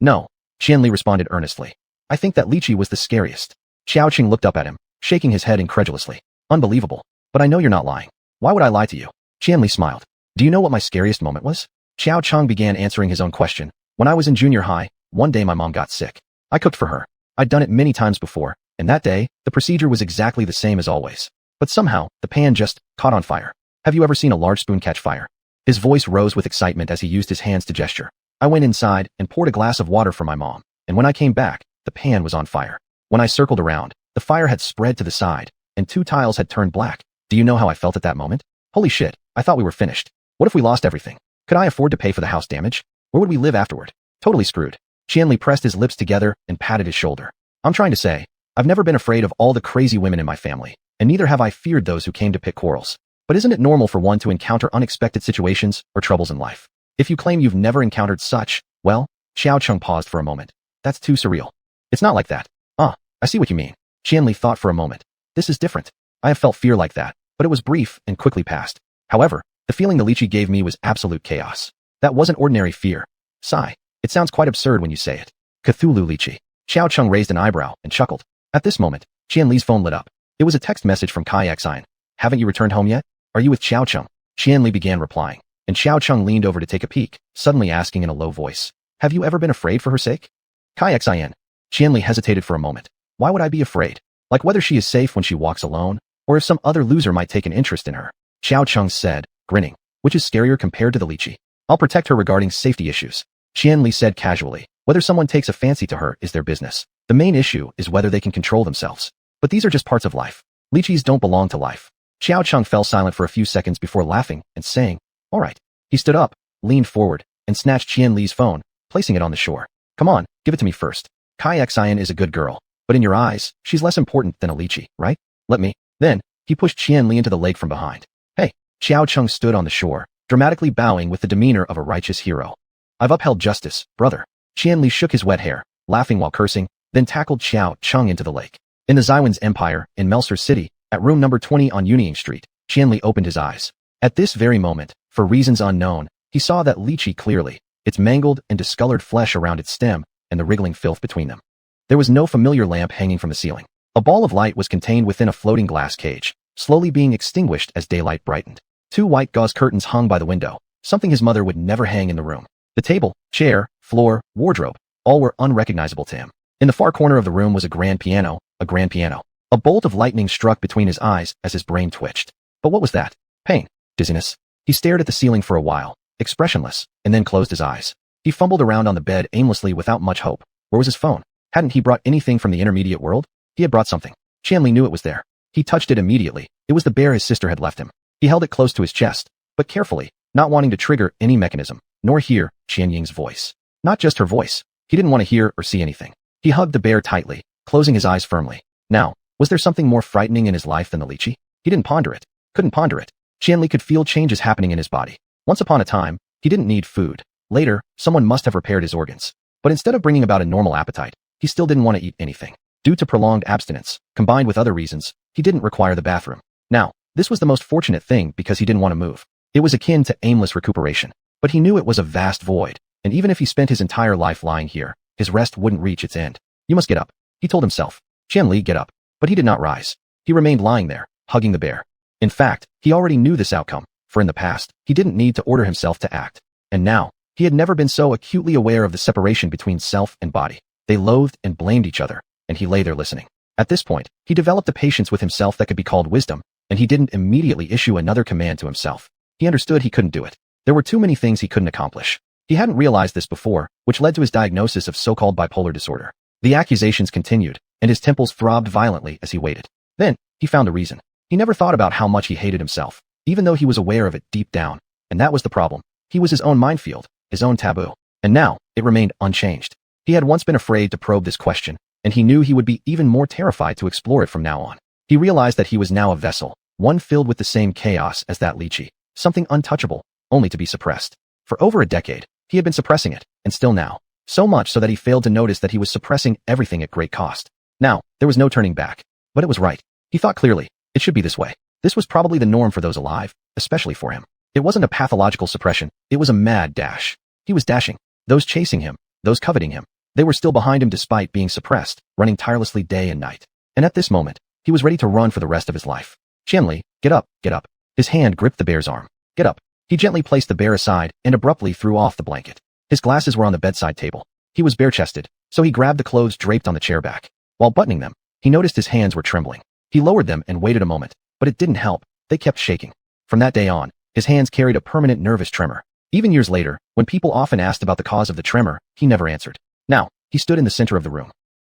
"No," Qianli responded earnestly. "I think that lychee was the scariest." Xiao Cheng looked up at him, shaking his head incredulously. "Unbelievable. But I know you're not lying. Why would I lie to you?" Qianli smiled. "Do you know what my scariest moment was?" Xiao Cheng began answering his own question. "When I was in junior high, one day my mom got sick. I cooked for her. I'd done it many times before, and that day, the procedure was exactly the same as always. But somehow, the pan just caught on fire. Have you ever seen a large spoon catch fire?" His voice rose with excitement as he used his hands to gesture. "I went inside and poured a glass of water for my mom, and when I came back, the pan was on fire. When I circled around, the fire had spread to the side, and 2 tiles had turned black. Do you know how I felt at that moment? Holy shit, I thought we were finished. What if we lost everything? Could I afford to pay for the house damage? Where would we live afterward? Totally screwed." Qianli pressed his lips together and patted his shoulder. "I'm trying to say, I've never been afraid of all the crazy women in my family, and neither have I feared those who came to pick quarrels. But isn't it normal for one to encounter unexpected situations or troubles in life? If you claim you've never encountered such, well," Xiao Cheng paused for a moment. "That's too surreal. It's not like that." "Ah, I see what you mean." Qianli thought for a moment. "This is different. I have felt fear like that, but it was brief and quickly passed. However, the feeling the lychee gave me was absolute chaos. That wasn't ordinary fear. Sigh. It sounds quite absurd when you say it. Cthulhu lychee." Xiao Cheng raised an eyebrow and chuckled. At this moment, Qianli's phone lit up. It It was a text message from Kai Xian. Haven't you returned home yet? Are you with Xiao Cheng? Qianli began replying, and Xiao Cheng leaned over to take a peek, suddenly asking in a low voice, have you ever been afraid for her sake? Kai Xian. Qianli hesitated for a moment. Why would I be afraid? Like whether she is safe when she walks alone, or if some other loser might take an interest in her. Xiao Cheng said, grinning, which is scarier compared to the lychee. I'll protect her regarding safety issues. Qianli said casually, whether someone takes a fancy to her is their business. The main issue is whether they can control themselves. But these are just parts of life. Lychees don't belong to life. Xiao Cheng fell silent for a few seconds before laughing and saying, all right. He stood up, leaned forward, and snatched Qianli's phone, placing it on the shore. Come on, give it to me first. Kai Xian is a good girl, but in your eyes, she's less important than a lychee, right? Let me. Then, he pushed Qianli into the lake from behind. Hey, Xiao Cheng stood on the shore, dramatically bowing with the demeanor of a righteous hero. I've upheld justice, brother. Qianli shook his wet hair, laughing while cursing, then tackled Xiao Cheng into the lake. In the Xuanhuan's empire, in Melser City, at room number 20 on Yunying Street, Qianli opened his eyes. At this very moment, for reasons unknown, he saw that lychee clearly, its mangled and discolored flesh around its stem, and the wriggling filth between them. There was no familiar lamp hanging from the ceiling. A ball of light was contained within a floating glass cage, slowly being extinguished as daylight brightened. 2 white gauze curtains hung by the window, something his mother would never hang in the room. The table, chair, floor, wardrobe, all were unrecognizable to him. In the far corner of the room was a grand piano, a grand piano. A bolt of lightning struck between his eyes as his brain twitched. But what was that? Pain? Dizziness? He stared at the ceiling for a while, expressionless, and then closed his eyes. He fumbled around on the bed aimlessly without much hope. Where was his phone? Hadn't he brought anything from the intermediate world? He had brought something. Qianli knew it was there. He touched it immediately. It was the bear his sister had left him. He held it close to his chest, but carefully, not wanting to trigger any mechanism, nor hear Qianying's voice. Not just her voice. He didn't want to hear or see anything. He hugged the bear tightly, closing his eyes firmly. Now, was there something more frightening in his life than the lychee? He didn't ponder it. Couldn't ponder it. Qianli could feel changes happening in his body. Once upon a time, he didn't need food. Later, someone must have repaired his organs. But instead of bringing about a normal appetite, he still didn't want to eat anything. Due to prolonged abstinence, combined with other reasons, he didn't require the bathroom. Now, this was the most fortunate thing because he didn't want to move. It was akin to aimless recuperation. But he knew it was a vast void, and even if he spent his entire life lying here, his rest wouldn't reach its end. You must get up, he told himself. Qianli, get up. But he did not rise. He remained lying there, hugging the bear. In fact, he already knew this outcome, for in the past, he didn't need to order himself to act. And now, he had never been so acutely aware of the separation between self and body. They loathed and blamed each other, and he lay there listening. At this point, he developed a patience with himself that could be called wisdom, and he didn't immediately issue another command to himself. He understood he couldn't do it. There were too many things he couldn't accomplish. He hadn't realized this before, which led to his diagnosis of so-called bipolar disorder. The accusations continued, and his temples throbbed violently as he waited. Then, he found a reason. He never thought about how much he hated himself, even though he was aware of it deep down. And that was the problem. He was his own minefield, his own taboo. And now, it remained unchanged. He had once been afraid to probe this question, and he knew he would be even more terrified to explore it from now on. He realized that he was now a vessel, one filled with the same chaos as that lychee, something untouchable, only to be suppressed. For over a decade, he had been suppressing it, and still now. So much so that he failed to notice that he was suppressing everything at great cost. Now, there was no turning back. But it was right. He thought clearly. It should be this way. This was probably the norm for those alive, especially for him. It wasn't a pathological suppression, it was a mad dash. He was dashing. Those chasing him, those coveting him, they were still behind him despite being suppressed, running tirelessly day and night. And at this moment, he was ready to run for the rest of his life. Qianli, get up, get up. His hand gripped the bear's arm. Get up. He gently placed the bear aside and abruptly threw off the blanket. His glasses were on the bedside table. He was bare-chested, so he grabbed the clothes draped on the chair back. While buttoning them, he noticed his hands were trembling. He lowered them and waited a moment, but it didn't help. They kept shaking. From that day on, his hands carried a permanent nervous tremor. Even years later, when people often asked about the cause of the tremor, he never answered. Now, he stood in the center of the room.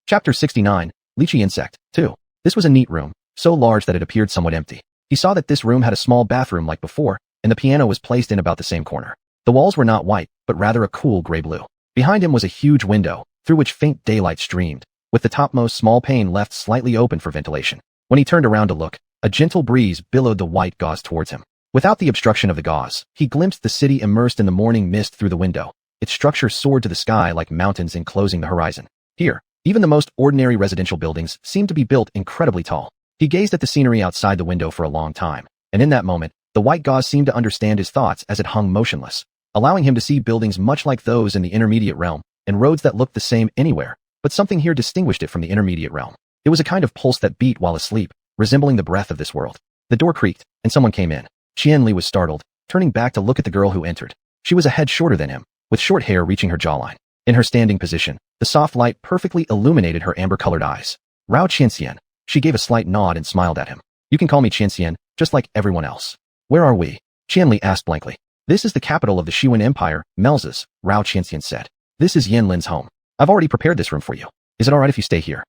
Chapter 69, Lychee Insect, 2. This was a neat room, so large that it appeared somewhat empty. He saw that this room had a small bathroom like before, and the piano was placed in about the same corner. The walls were not white, but rather a cool gray-blue. Behind him was a huge window, through which faint daylight streamed, with the topmost small pane left slightly open for ventilation. When he turned around to look, a gentle breeze billowed the white gauze towards him. Without the obstruction of the gauze, he glimpsed the city immersed in the morning mist through the window. Its structure soared to the sky like mountains enclosing the horizon. Here, even the most ordinary residential buildings seemed to be built incredibly tall. He gazed at the scenery outside the window for a long time, and in that moment, the white gauze seemed to understand his thoughts as it hung motionless, allowing him to see buildings much like those in the intermediate realm, and roads that looked the same anywhere, but something here distinguished it from the intermediate realm. It was a kind of pulse that beat while asleep, resembling the breath of this world. The door creaked, and someone came in. Qianli was startled, turning back to look at the girl who entered. She was a head shorter than him, with short hair reaching her jawline. In her standing position, the soft light perfectly illuminated her amber-colored eyes. Rao Qianxian. She gave a slight nod and smiled at him. You can call me Qianxian, just like everyone else. Where are we? Qianli asked blankly. This is the capital of the Xuanhuan Empire, Melzes, Rao Qianxian said. This is Yanlin's home. I've already prepared this room for you. Is it alright if you stay here?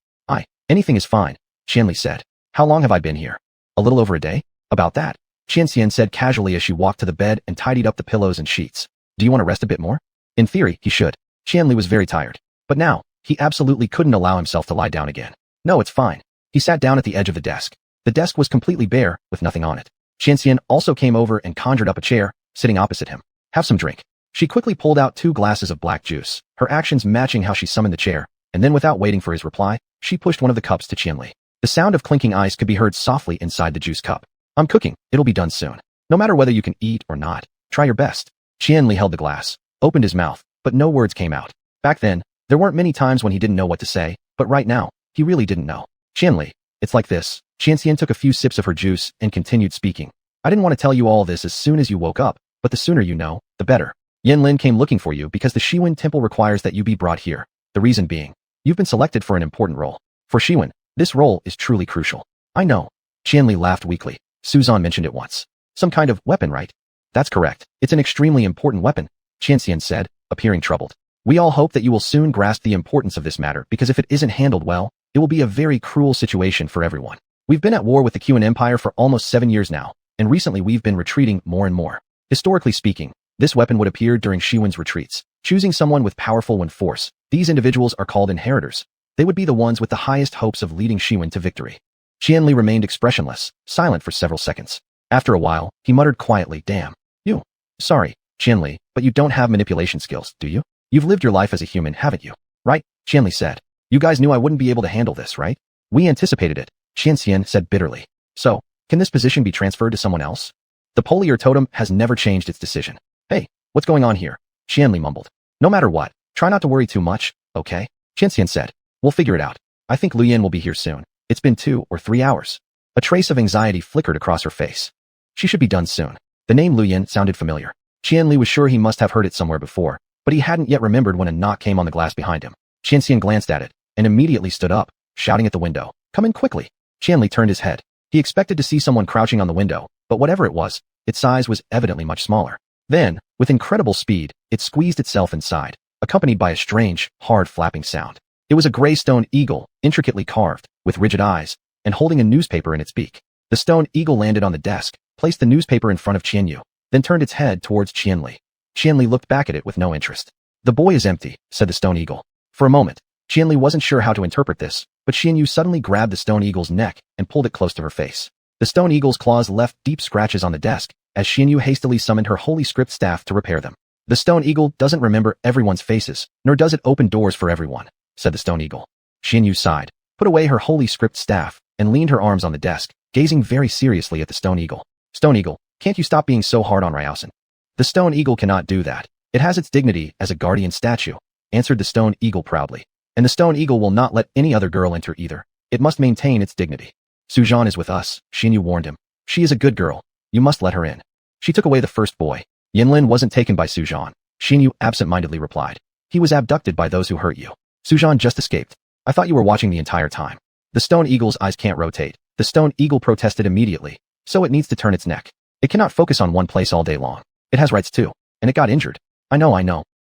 Anything is fine, Qianli said. How long have I been here? A little over a day? About that, Qianxian said casually as she walked to the bed and tidied up the pillows and sheets. Do you want to rest a bit more? In theory, he should. Qianli was very tired. But now, he absolutely couldn't allow himself to lie down again. No, it's fine. He sat down at the edge of the desk. The desk was completely bare, with nothing on it. Qianxian also came over and conjured up a chair, sitting opposite him. Have some drink. She quickly pulled out 2 glasses of black juice, her actions matching how she summoned the chair, and then without waiting for his reply, she pushed one of the cups to Qianli. The sound of clinking ice could be heard softly inside the juice cup. I'm cooking, it'll be done soon. No matter whether you can eat or not, try your best. Qianli held the glass, opened his mouth, but no words came out. Back then, there weren't many times when he didn't know what to say, but right now, he really didn't know. Qianli, it's like this. Qianxian took a few sips of her juice and continued speaking. I didn't want to tell you all this as soon as you woke up, but the sooner you know, the better. Yanlin came looking for you because the Xuanhuan temple requires that you be brought here. The reason being, you've been selected for an important role. For Xuanhuan, this role is truly crucial. I know. Qianli laughed weakly. Suzan mentioned it once. Some kind of weapon, right? That's correct. It's an extremely important weapon, Qianxian said, appearing troubled. We all hope that you will soon grasp the importance of this matter because if it isn't handled well, it will be a very cruel situation for everyone. We've been at war with the Xuanhuan Empire for almost 7 years now, and recently we've been retreating more and more. Historically speaking, this weapon would appear during Xuanhuan's retreats. Choosing someone with powerful Xuanhuan force, these individuals are called inheritors. They would be the ones with the highest hopes of leading Xuanhuan to victory. Qianli remained expressionless, silent for several seconds. After a while, he muttered quietly, damn. You. Sorry, Qianli, but you don't have manipulation skills, do you? You've lived your life as a human, haven't you? Right, Qianli said. You guys knew I wouldn't be able to handle this, right? We anticipated it, Qianxian said bitterly. So, can this position be transferred to someone else? The Polier totem has never changed its decision. Hey, what's going on here? Qianli mumbled. No matter what, try not to worry too much, okay? Qianxian said. We'll figure it out. I think Luyan will be here soon. It's been 2 or 3 hours. A trace of anxiety flickered across her face. She should be done soon. The name Luyan sounded familiar. Qianli was sure he must have heard it somewhere before, but he hadn't yet remembered when a knock came on the glass behind him. Qianxian glanced at it, and immediately stood up, shouting at the window. Come in quickly. Qianli turned his head. He expected to see someone crouching on the window, but whatever it was, its size was evidently much smaller. Then, with incredible speed, it squeezed itself inside, accompanied by a strange, hard flapping sound. It was a gray stone eagle, intricately carved, with rigid eyes, and holding a newspaper in its beak. The stone eagle landed on the desk, placed the newspaper in front of Qianyu, then turned its head towards Qianli. Qianli looked back at it with no interest. The boy is empty, said the stone eagle. For a moment, Qianli wasn't sure how to interpret this, but Qianyu suddenly grabbed the stone eagle's neck and pulled it close to her face. The stone eagle's claws left deep scratches on the desk, as Qianyu hastily summoned her holy script staff to repair them. The stone eagle doesn't remember everyone's faces, nor does it open doors for everyone, said the stone eagle. Qianyu sighed, put away her holy script staff, and leaned her arms on the desk, gazing very seriously at the stone eagle. Stone eagle, can't you stop being so hard on Ryausen? The stone eagle cannot do that. It has its dignity as a guardian statue, answered the stone eagle proudly. And the stone eagle will not let any other girl enter either. It must maintain its dignity. Suzan is with us, Qianyu warned him. She is a good girl. You must let her in. She took away the first boy. Yanlin wasn't taken by Suzan, Qianyu absent-mindedly replied. He was abducted by those who hurt you. Suzan just escaped. I thought you were watching the entire time. The stone eagle's eyes can't rotate. The stone eagle protested immediately, so it needs to turn its neck. It cannot focus on one place all day long. It has rights too, and it got injured. I know,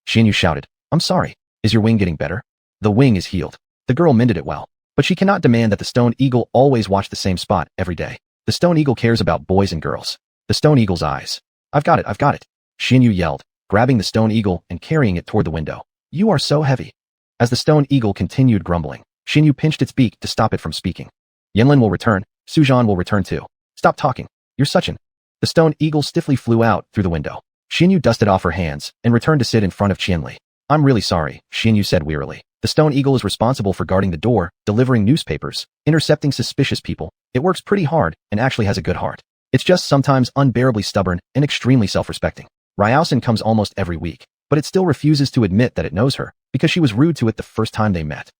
Qianyu shouted. I'm sorry. Is your wing getting better? The wing is healed. The girl mended it well, but she cannot demand that the stone eagle always watch the same spot every day. The stone eagle cares about boys and girls. The stone eagle's eyes. I've got it. Qianyu yelled, grabbing the stone eagle and carrying it toward the window. You are so heavy. As the stone eagle continued grumbling, Qianyu pinched its beak to stop it from speaking. Yanlin will return. Suzan will return too. Stop talking. You're such an... The stone eagle stiffly flew out through the window. Qianyu dusted off her hands and returned to sit in front of Qianli. I'm really sorry, Qianyu said wearily. The stone eagle is responsible for guarding the door, delivering newspapers, intercepting suspicious people. It works pretty hard and actually has a good heart. It's just sometimes unbearably stubborn and extremely self-respecting. Ryausen comes almost every week, but it still refuses to admit that it knows her because she was rude to it the first time they met.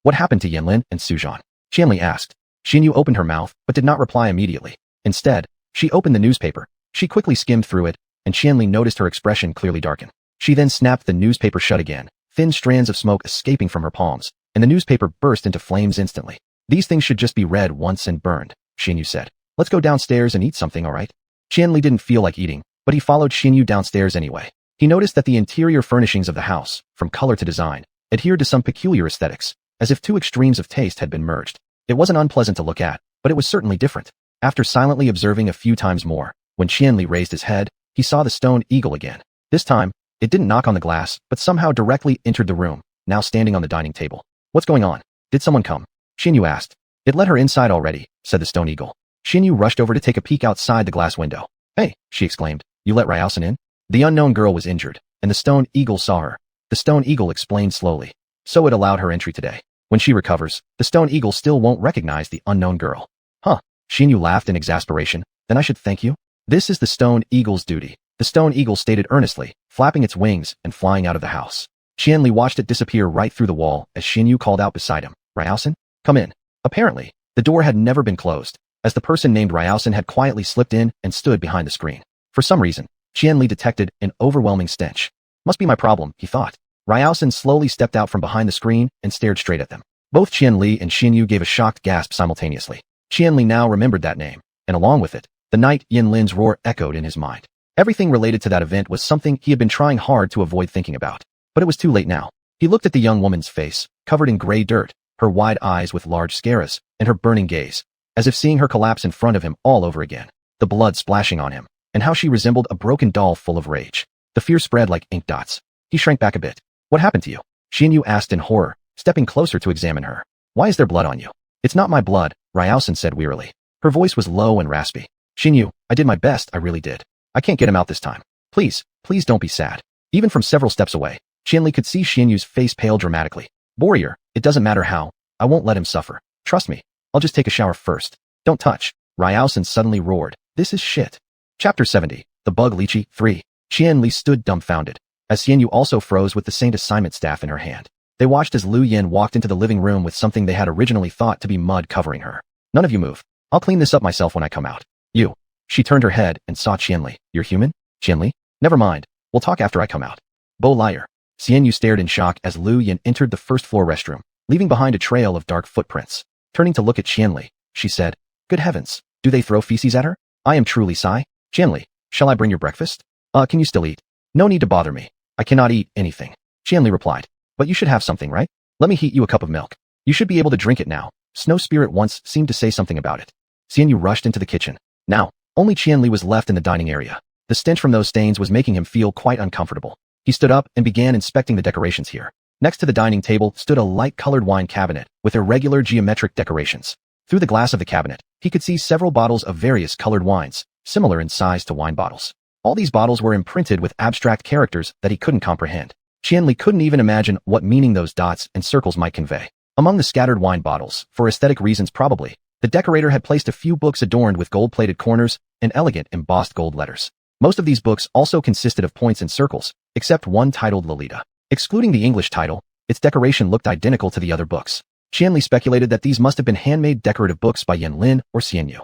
What happened to Yanlin and Suzan? Qianli asked. Xianyu opened her mouth, but did not reply immediately. Instead, she opened the newspaper. She quickly skimmed through it, and Qianli noticed her expression clearly darken. She then snapped the newspaper shut again, thin strands of smoke escaping from her palms, and the newspaper burst into flames instantly. These things should just be read once and burned, Xianyu said. Let's go downstairs and eat something, all right? Qianli didn't feel like eating, but he followed Xianyu downstairs anyway. He noticed that the interior furnishings of the house, from color to design, adhered to some peculiar aesthetics, as if two extremes of taste had been merged. It wasn't unpleasant to look at, but it was certainly different. After silently observing a few times more, when Qianli raised his head, he saw the stone eagle again. This time, it didn't knock on the glass, but somehow directly entered the room, now standing on the dining table. What's going on? Did someone come? Xianyu asked. It let her inside already, said the stone eagle. Xianyu rushed over to take a peek outside the glass window. Hey, she exclaimed, you let Ryausen in? The unknown girl was injured, and the stone eagle saw her. The stone eagle explained slowly. So it allowed her entry today. When she recovers, the stone eagle still won't recognize the unknown girl. Huh? Xianyu laughed in exasperation. Then I should thank you? This is the stone eagle's duty, the stone eagle stated earnestly, flapping its wings and flying out of the house. Qianli watched it disappear right through the wall as Xianyu called out beside him. Ryausen? Come in. Apparently, the door had never been closed, as the person named Ryausen had quietly slipped in and stood behind the screen. For some reason, Qianli detected an overwhelming stench. Must be my problem, he thought. Ryausen slowly stepped out from behind the screen and stared straight at them. Both Qianli and Xianyu gave a shocked gasp simultaneously. Qianli now remembered that name, and along with it, the knight Yin Lin's roar echoed in his mind. Everything related to that event was something he had been trying hard to avoid thinking about. But it was too late now. He looked at the young woman's face, covered in gray dirt, her wide eyes with large scaras, and her burning gaze, as if seeing her collapse in front of him all over again. The blood splashing on him, and how she resembled a broken doll full of rage. The fear spread like ink dots. He shrank back a bit. What happened to you? Xianyu asked in horror, stepping closer to examine her. Why is there blood on you? It's not my blood, Ryausen said wearily. Her voice was low and raspy. Xianyu, I did my best, I really did. I can't get him out this time. Please don't be sad. Even from several steps away, Qianli could see Xianyu's face pale dramatically. Warrior, it doesn't matter how. I won't let him suffer. Trust me. I'll just take a shower first. Don't touch. Ryausen suddenly roared. This is shit. Chapter 70. The Bug Lychee 3. Qianli stood dumbfounded, as Xianyu also froze with the Saint assignment staff in her hand. They watched as Lu Yin walked into the living room with something they had originally thought to be mud covering her. None of you move. I'll clean this up myself when I come out. You. She turned her head and saw Qianli. You're human? Qianli? Never mind. We'll talk after I come out. Bo liar. Xianyu stared in shock as Lu Yin entered the first floor restroom, leaving behind a trail of dark footprints. Turning to look at Qianli, she said, Good heavens, do they throw feces at her? I am truly Sai. Qianli, shall I bring your breakfast? Can you still eat? No need to bother me. I cannot eat anything. Qianli replied. But you should have something, right? Let me heat you a cup of milk. You should be able to drink it now. Snow Spirit once seemed to say something about it. Xianyu rushed into the kitchen. Now, only Qianli was left in the dining area. The stench from those stains was making him feel quite uncomfortable. He stood up and began inspecting the decorations here. Next to the dining table stood a light-colored wine cabinet with irregular geometric decorations. Through the glass of the cabinet, he could see several bottles of various colored wines, similar in size to wine bottles. All these bottles were imprinted with abstract characters that he couldn't comprehend. Qianli couldn't even imagine what meaning those dots and circles might convey. Among the scattered wine bottles, for aesthetic reasons probably, the decorator had placed a few books adorned with gold-plated corners and elegant embossed gold letters. Most of these books also consisted of points and circles, except one titled Lolita. Excluding the English title, its decoration looked identical to the other books. Qianli speculated that these must have been handmade decorative books by Yin Lin or Xianyu.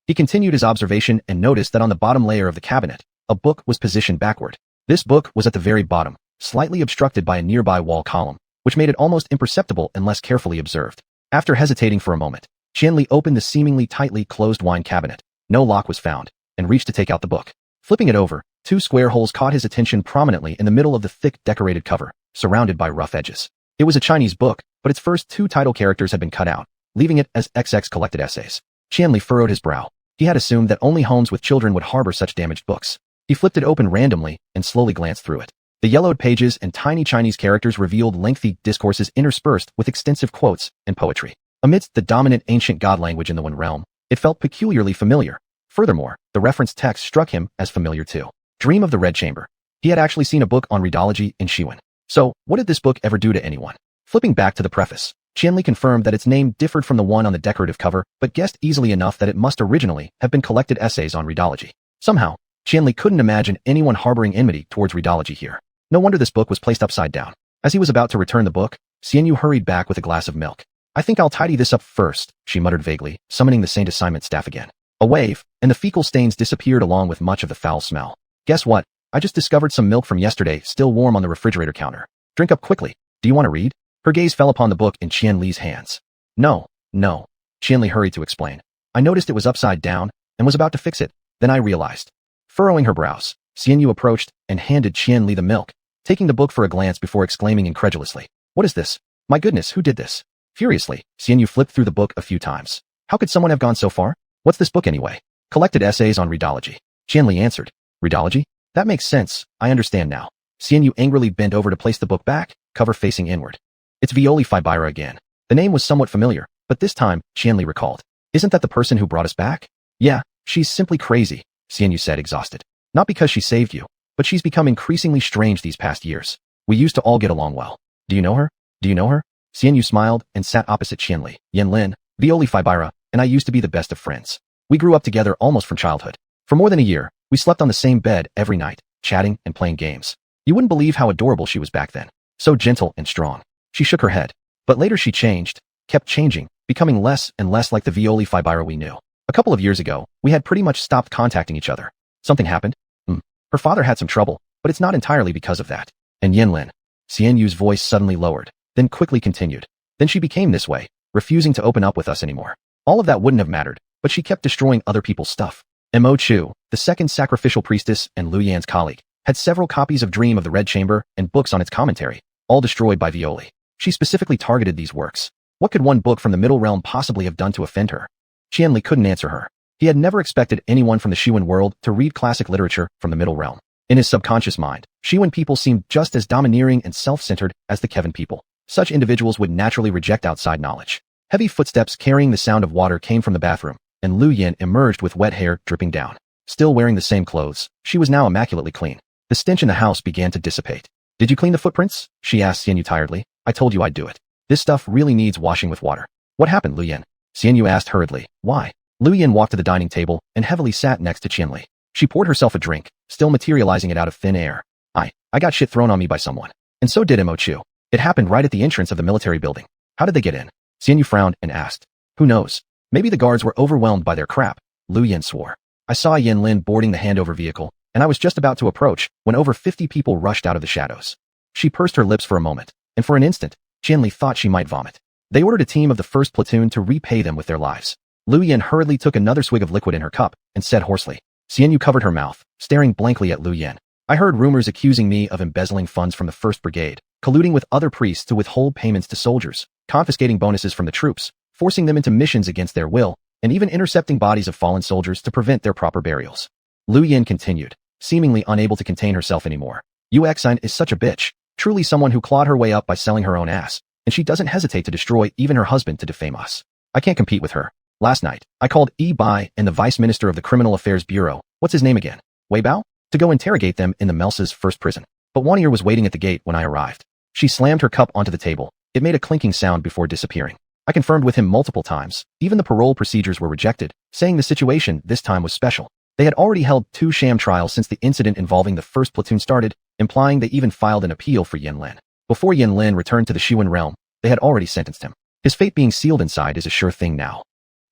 He continued his observation and noticed that on the bottom layer of the cabinet, a book was positioned backward. This book was at the very bottom, slightly obstructed by a nearby wall column, which made it almost imperceptible unless carefully observed. After hesitating for a moment, Qianli opened the seemingly tightly closed wine cabinet. No lock was found, and reached to take out the book. Flipping it over, two square holes caught his attention prominently in the middle of the thick decorated cover, surrounded by rough edges. It was a Chinese book, but its first two title characters had been cut out, leaving it as XX Collected Essays. Qianli furrowed his brow. He had assumed that only homes with children would harbor such damaged books. He flipped it open randomly and slowly glanced through it. The yellowed pages and tiny Chinese characters revealed lengthy discourses interspersed with extensive quotes and poetry. Amidst the dominant ancient god language in the Wen realm, it felt peculiarly familiar. Furthermore, the reference text struck him as familiar too. Dream of the Red Chamber. He had actually seen a book on rheology in Xuanhuan. So, what did this book ever do to anyone? Flipping back to the preface, Qianli confirmed that its name differed from the one on the decorative cover, but guessed easily enough that it must originally have been collected essays on rheology. Somehow, Qianli couldn't imagine anyone harboring enmity towards rheology here. No wonder this book was placed upside down. As he was about to return the book, Xianyu hurried back with a glass of milk. I think I'll tidy this up first, she muttered vaguely, summoning the Saint Assignment staff again. A wave, and the fecal stains disappeared along with much of the foul smell. Guess what? I just discovered some milk from yesterday still warm on the refrigerator counter. Drink up quickly. Do you want to read? Her gaze fell upon the book in Qian Li's hands. No. Qian Li hurried to explain. I noticed it was upside down and was about to fix it. Then I realized. Furrowing her brows, Xian Yu approached and handed Qian Li the milk, taking the book for a glance before exclaiming incredulously. What is this? My goodness, who did this? Furiously, Xian Yu flipped through the book a few times. How could someone have gone so far? What's this book anyway? Collected essays on readology. Qian Li answered. Readology? That makes sense, I understand now. Xian Yu angrily bent over to place the book back, cover facing inward. It's Violi Fibira again. The name was somewhat familiar, but this time, Qian Li recalled. Isn't that the person who brought us back? Yeah, she's simply crazy, Xian Yu said, exhausted. Not because she saved you, but she's become increasingly strange these past years. We used to all get along well. Do you know her? Xian Yu smiled and sat opposite Qian Li. Yan Lin, Violi Fibira, and I used to be the best of friends. We grew up together almost from childhood. For more than a year, we slept on the same bed every night, chatting and playing games. You wouldn't believe how adorable she was back then. So gentle and strong. She shook her head. But later she changed, kept changing, becoming less and less like the Violi Fibira we knew. A couple of years ago, we had pretty much stopped contacting each other. Something happened? Her father had some trouble, but it's not entirely because of that. And Yanlin. Xian Yu's voice suddenly lowered, then quickly continued. Then she became this way, refusing to open up with us anymore. All of that wouldn't have mattered, but she kept destroying other people's stuff. Mo Chu, the second sacrificial priestess and Lu Yan's colleague, had several copies of Dream of the Red Chamber and books on its commentary, all destroyed by Violi. She specifically targeted these works. What could one book from the Middle Realm possibly have done to offend her? Qian Li couldn't answer her. He had never expected anyone from the Xuan world to read classic literature from the Middle Realm. In his subconscious mind, Xuan people seemed just as domineering and self-centered as the Kevin people. Such individuals would naturally reject outside knowledge. Heavy footsteps carrying the sound of water came from the bathroom, and Lu Yan emerged with wet hair dripping down. Still wearing the same clothes, she was now immaculately clean. The stench in the house began to dissipate. Did you clean the footprints? She asked Xian Yu tiredly. I told you I'd do it. This stuff really needs washing with water. What happened, Lu Yan? Xian Yu asked hurriedly. Why? Lu Yan walked to the dining table and heavily sat next to Qian Li. She poured herself a drink, still materializing it out of thin air. I got shit thrown on me by someone. And so did Mo Chu. It happened right at the entrance of the military building. How did they get in? Xian Yu frowned and asked. Who knows? Maybe the guards were overwhelmed by their crap. Lu Yan swore. I saw Yan Lin boarding the handover vehicle, and I was just about to approach when over 50 people rushed out of the shadows. She pursed her lips for a moment, and for an instant, Qian Li thought she might vomit. They ordered a team of the first platoon to repay them with their lives. Lu Yan hurriedly took another swig of liquid in her cup and said hoarsely. Xian Yu covered her mouth, staring blankly at Lu Yan. I heard rumors accusing me of embezzling funds from the 1st Brigade, colluding with other priests to withhold payments to soldiers, confiscating bonuses from the troops, forcing them into missions against their will, and even intercepting bodies of fallen soldiers to prevent their proper burials. Lu Yan continued, seemingly unable to contain herself anymore. Xuanhuan is such a bitch, truly someone who clawed her way up by selling her own ass, and she doesn't hesitate to destroy even her husband to defame us. I can't compete with her. Last night, I called Yi Bai and the Vice Minister of the Criminal Affairs Bureau, what's his name again? Wei Bao? To go interrogate them in the Melsa's first prison. But Wanier was waiting at the gate when I arrived. She slammed her cup onto the table. It made a clinking sound before disappearing. I confirmed with him multiple times. Even the parole procedures were rejected, saying the situation this time was special. They had already held 2 sham trials since the incident involving the 1st platoon started, implying they even filed an appeal for Yan Lin. Before Yan Lin returned to the Xuan realm, they had already sentenced him. His fate being sealed inside is a sure thing now.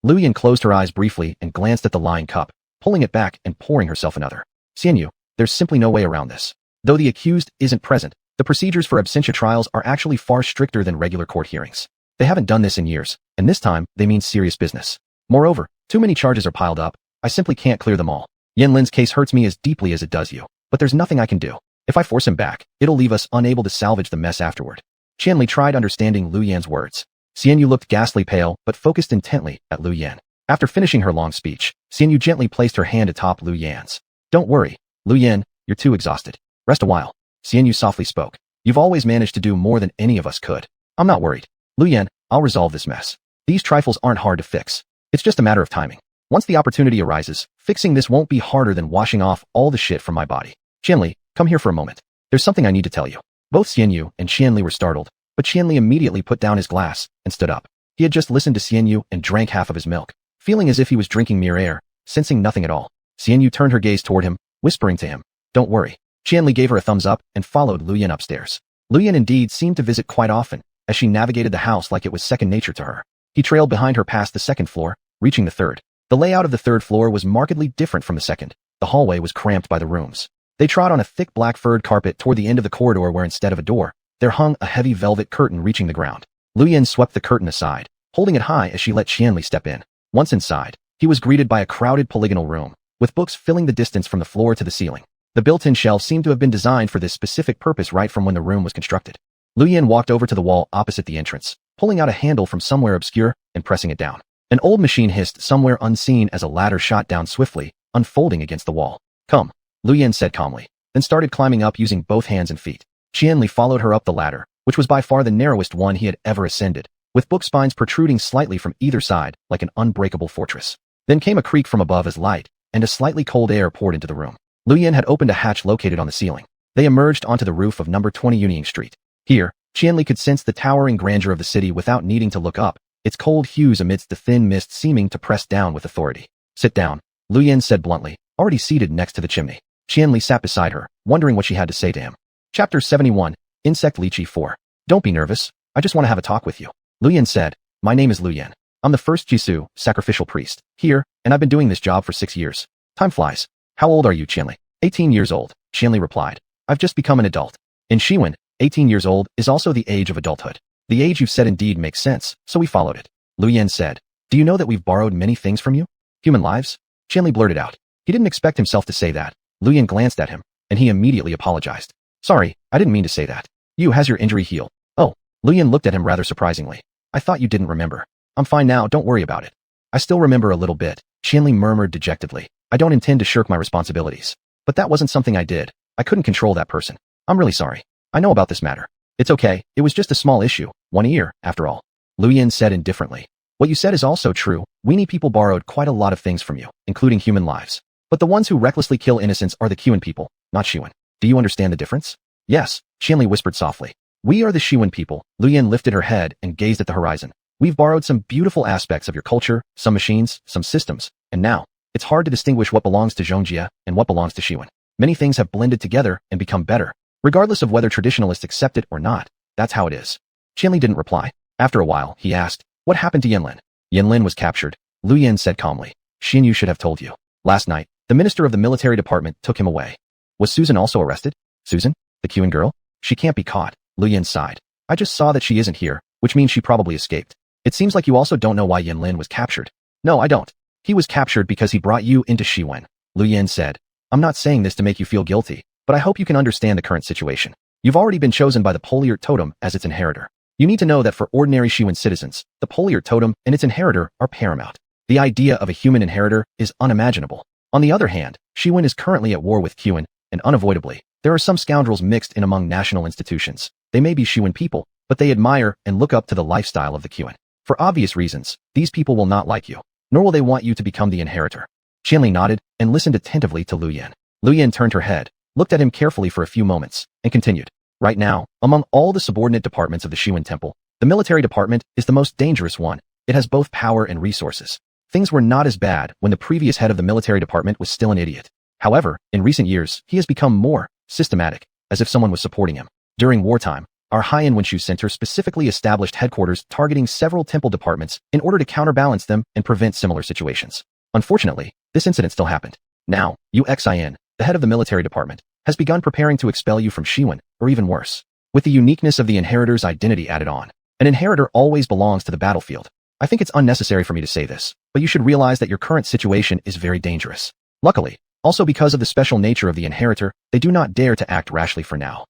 Lu Yan closed her eyes briefly and glanced at the lying cup, pulling it back and pouring herself another. Xian Yu, there's simply no way around this. Though the accused isn't present, the procedures for absentia trials are actually far stricter than regular court hearings. They haven't done this in years, and this time, they mean serious business. Moreover, too many charges are piled up. I simply can't clear them all. Yan Lin's case hurts me as deeply as it does you, but there's nothing I can do. If I force him back, it'll leave us unable to salvage the mess afterward. Qian Li tried understanding Lu Yan's words. Xian Yu looked ghastly pale, but focused intently at Lu Yan. After finishing her long speech, Xian Yu gently placed her hand atop Lu Yan's. Don't worry, Lu Yan, you're too exhausted. Rest a while. Xian Yu softly spoke. You've always managed to do more than any of us could. I'm not worried. Lu Yan, I'll resolve this mess. These trifles aren't hard to fix. It's just a matter of timing. Once the opportunity arises, fixing this won't be harder than washing off all the shit from my body. Qian Li, come here for a moment. There's something I need to tell you. Both Xian Yu and Qian Li were startled, but Qian Li immediately put down his glass and stood up. He had just listened to Xian Yu and drank half of his milk, feeling as if he was drinking mere air, sensing nothing at all. Xian Yu turned her gaze toward him, whispering to him, Don't worry. Qian Li gave her a thumbs up and followed Lu Yan upstairs. Lu Yan indeed seemed to visit quite often, as she navigated the house like it was second nature to her. He trailed behind her past the second floor, reaching the third. The layout of the third floor was markedly different from the second. The hallway was cramped by the rooms. They trod on a thick black furred carpet toward the end of the corridor where instead of a door, there hung a heavy velvet curtain reaching the ground. Luyan swept the curtain aside, holding it high as she let Qianli step in. Once inside, he was greeted by a crowded polygonal room, with books filling the distance from the floor to the ceiling. The built-in shelves seemed to have been designed for this specific purpose right from when the room was constructed. Luyan walked over to the wall opposite the entrance, pulling out a handle from somewhere obscure and pressing it down. An old machine hissed somewhere unseen as a ladder shot down swiftly, unfolding against the wall. Come, Luyan said calmly, then started climbing up using both hands and feet. Qianli followed her up the ladder, which was by far the narrowest one he had ever ascended, with book spines protruding slightly from either side like an unbreakable fortress. Then came a creak from above as light and a slightly cold air poured into the room. Luyan had opened a hatch located on the ceiling. They emerged onto the roof of number 20 Yunying Street. Here, Qianli could sense the towering grandeur of the city without needing to look up, its cold hues amidst the thin mist seeming to press down with authority. Sit down, Luyan said bluntly, already seated next to the chimney. Qianli sat beside her, wondering what she had to say to him. Chapter 71, Insect Lychee 4. Don't be nervous, I just want to have a talk with you. Luyan said, my name is Luyan. I'm the first Jisoo, sacrificial priest, here, and I've been doing this job for 6 years. Time flies. How old are you, Qianli? 18 years old, Qianli replied. I've just become an adult. In Xuanhuan, 18 years old is also the age of adulthood. The age you've said indeed makes sense, so we followed it. Luyan said, do you know that we've borrowed many things from you? Human lives? Qianli blurted out. He didn't expect himself to say that. Luyan glanced at him, and he immediately apologized. Sorry, I didn't mean to say that. You has your injury healed. Oh, Luyan looked at him rather surprisingly. I thought you didn't remember. I'm fine now, don't worry about it. I still remember a little bit, Qianli murmured dejectedly. I don't intend to shirk my responsibilities. But that wasn't something I did. I couldn't control that person. I'm really sorry. I know about this matter. It's okay, it was just a small issue, 1 year, after all. Luyan said indifferently. What you said is also true. Weenie people borrowed quite a lot of things from you, including human lives. But the ones who recklessly kill innocents are the Xuan people, not Xuan. Do you understand the difference? Yes, Qianli whispered softly. We are the Xuan people. Luyan lifted her head and gazed at the horizon. We've borrowed some beautiful aspects of your culture, some machines, some systems, and now, it's hard to distinguish what belongs to Zhongjia and what belongs to Xuan. Many things have blended together and become better, regardless of whether traditionalists accept it or not. That's how it is. Qianli didn't reply. After a while, he asked, what happened to Yanlin? Yanlin was captured. Luyan said calmly. Xinyu should have told you. Last night, the minister of the military department took him away. Was Susan also arrested? Susan? The Xuan girl? She can't be caught. Luyan sighed. I just saw that she isn't here, which means she probably escaped. It seems like you also don't know why Yanlin was captured. No, I don't. He was captured because he brought you into Xuanhuan. Luyan said. I'm not saying this to make you feel guilty, but I hope you can understand the current situation. You've already been chosen by the Poliart totem as its inheritor. You need to know that for ordinary Xuan citizens, the Poliart totem and its inheritor are paramount. The idea of a human inheritor is unimaginable. On the other hand, Xuan is currently at war with Xuan, and unavoidably, there are some scoundrels mixed in among national institutions. They may be Xuan people, but they admire and look up to the lifestyle of the Xuan. For obvious reasons, these people will not like you, nor will they want you to become the inheritor. Qianli nodded and listened attentively to Luyan. Luyan turned her head, looked at him carefully for a few moments, and continued. Right now, among all the subordinate departments of the Xuan Temple, the military department is the most dangerous one. It has both power and resources. Things were not as bad when the previous head of the military department was still an idiot. However, in recent years, he has become more systematic, as if someone was supporting him. During wartime, our Haiyan Wenshu Center specifically established headquarters targeting several temple departments in order to counterbalance them and prevent similar situations. Unfortunately, this incident still happened. Now, Xin, the head of the military department, has begun preparing to expel you from Xuan, or even worse. With the uniqueness of the inheritor's identity added on. An inheritor always belongs to the battlefield. I think it's unnecessary for me to say this, but you should realize that your current situation is very dangerous. Luckily, also because of the special nature of the inheritor, they do not dare to act rashly for now.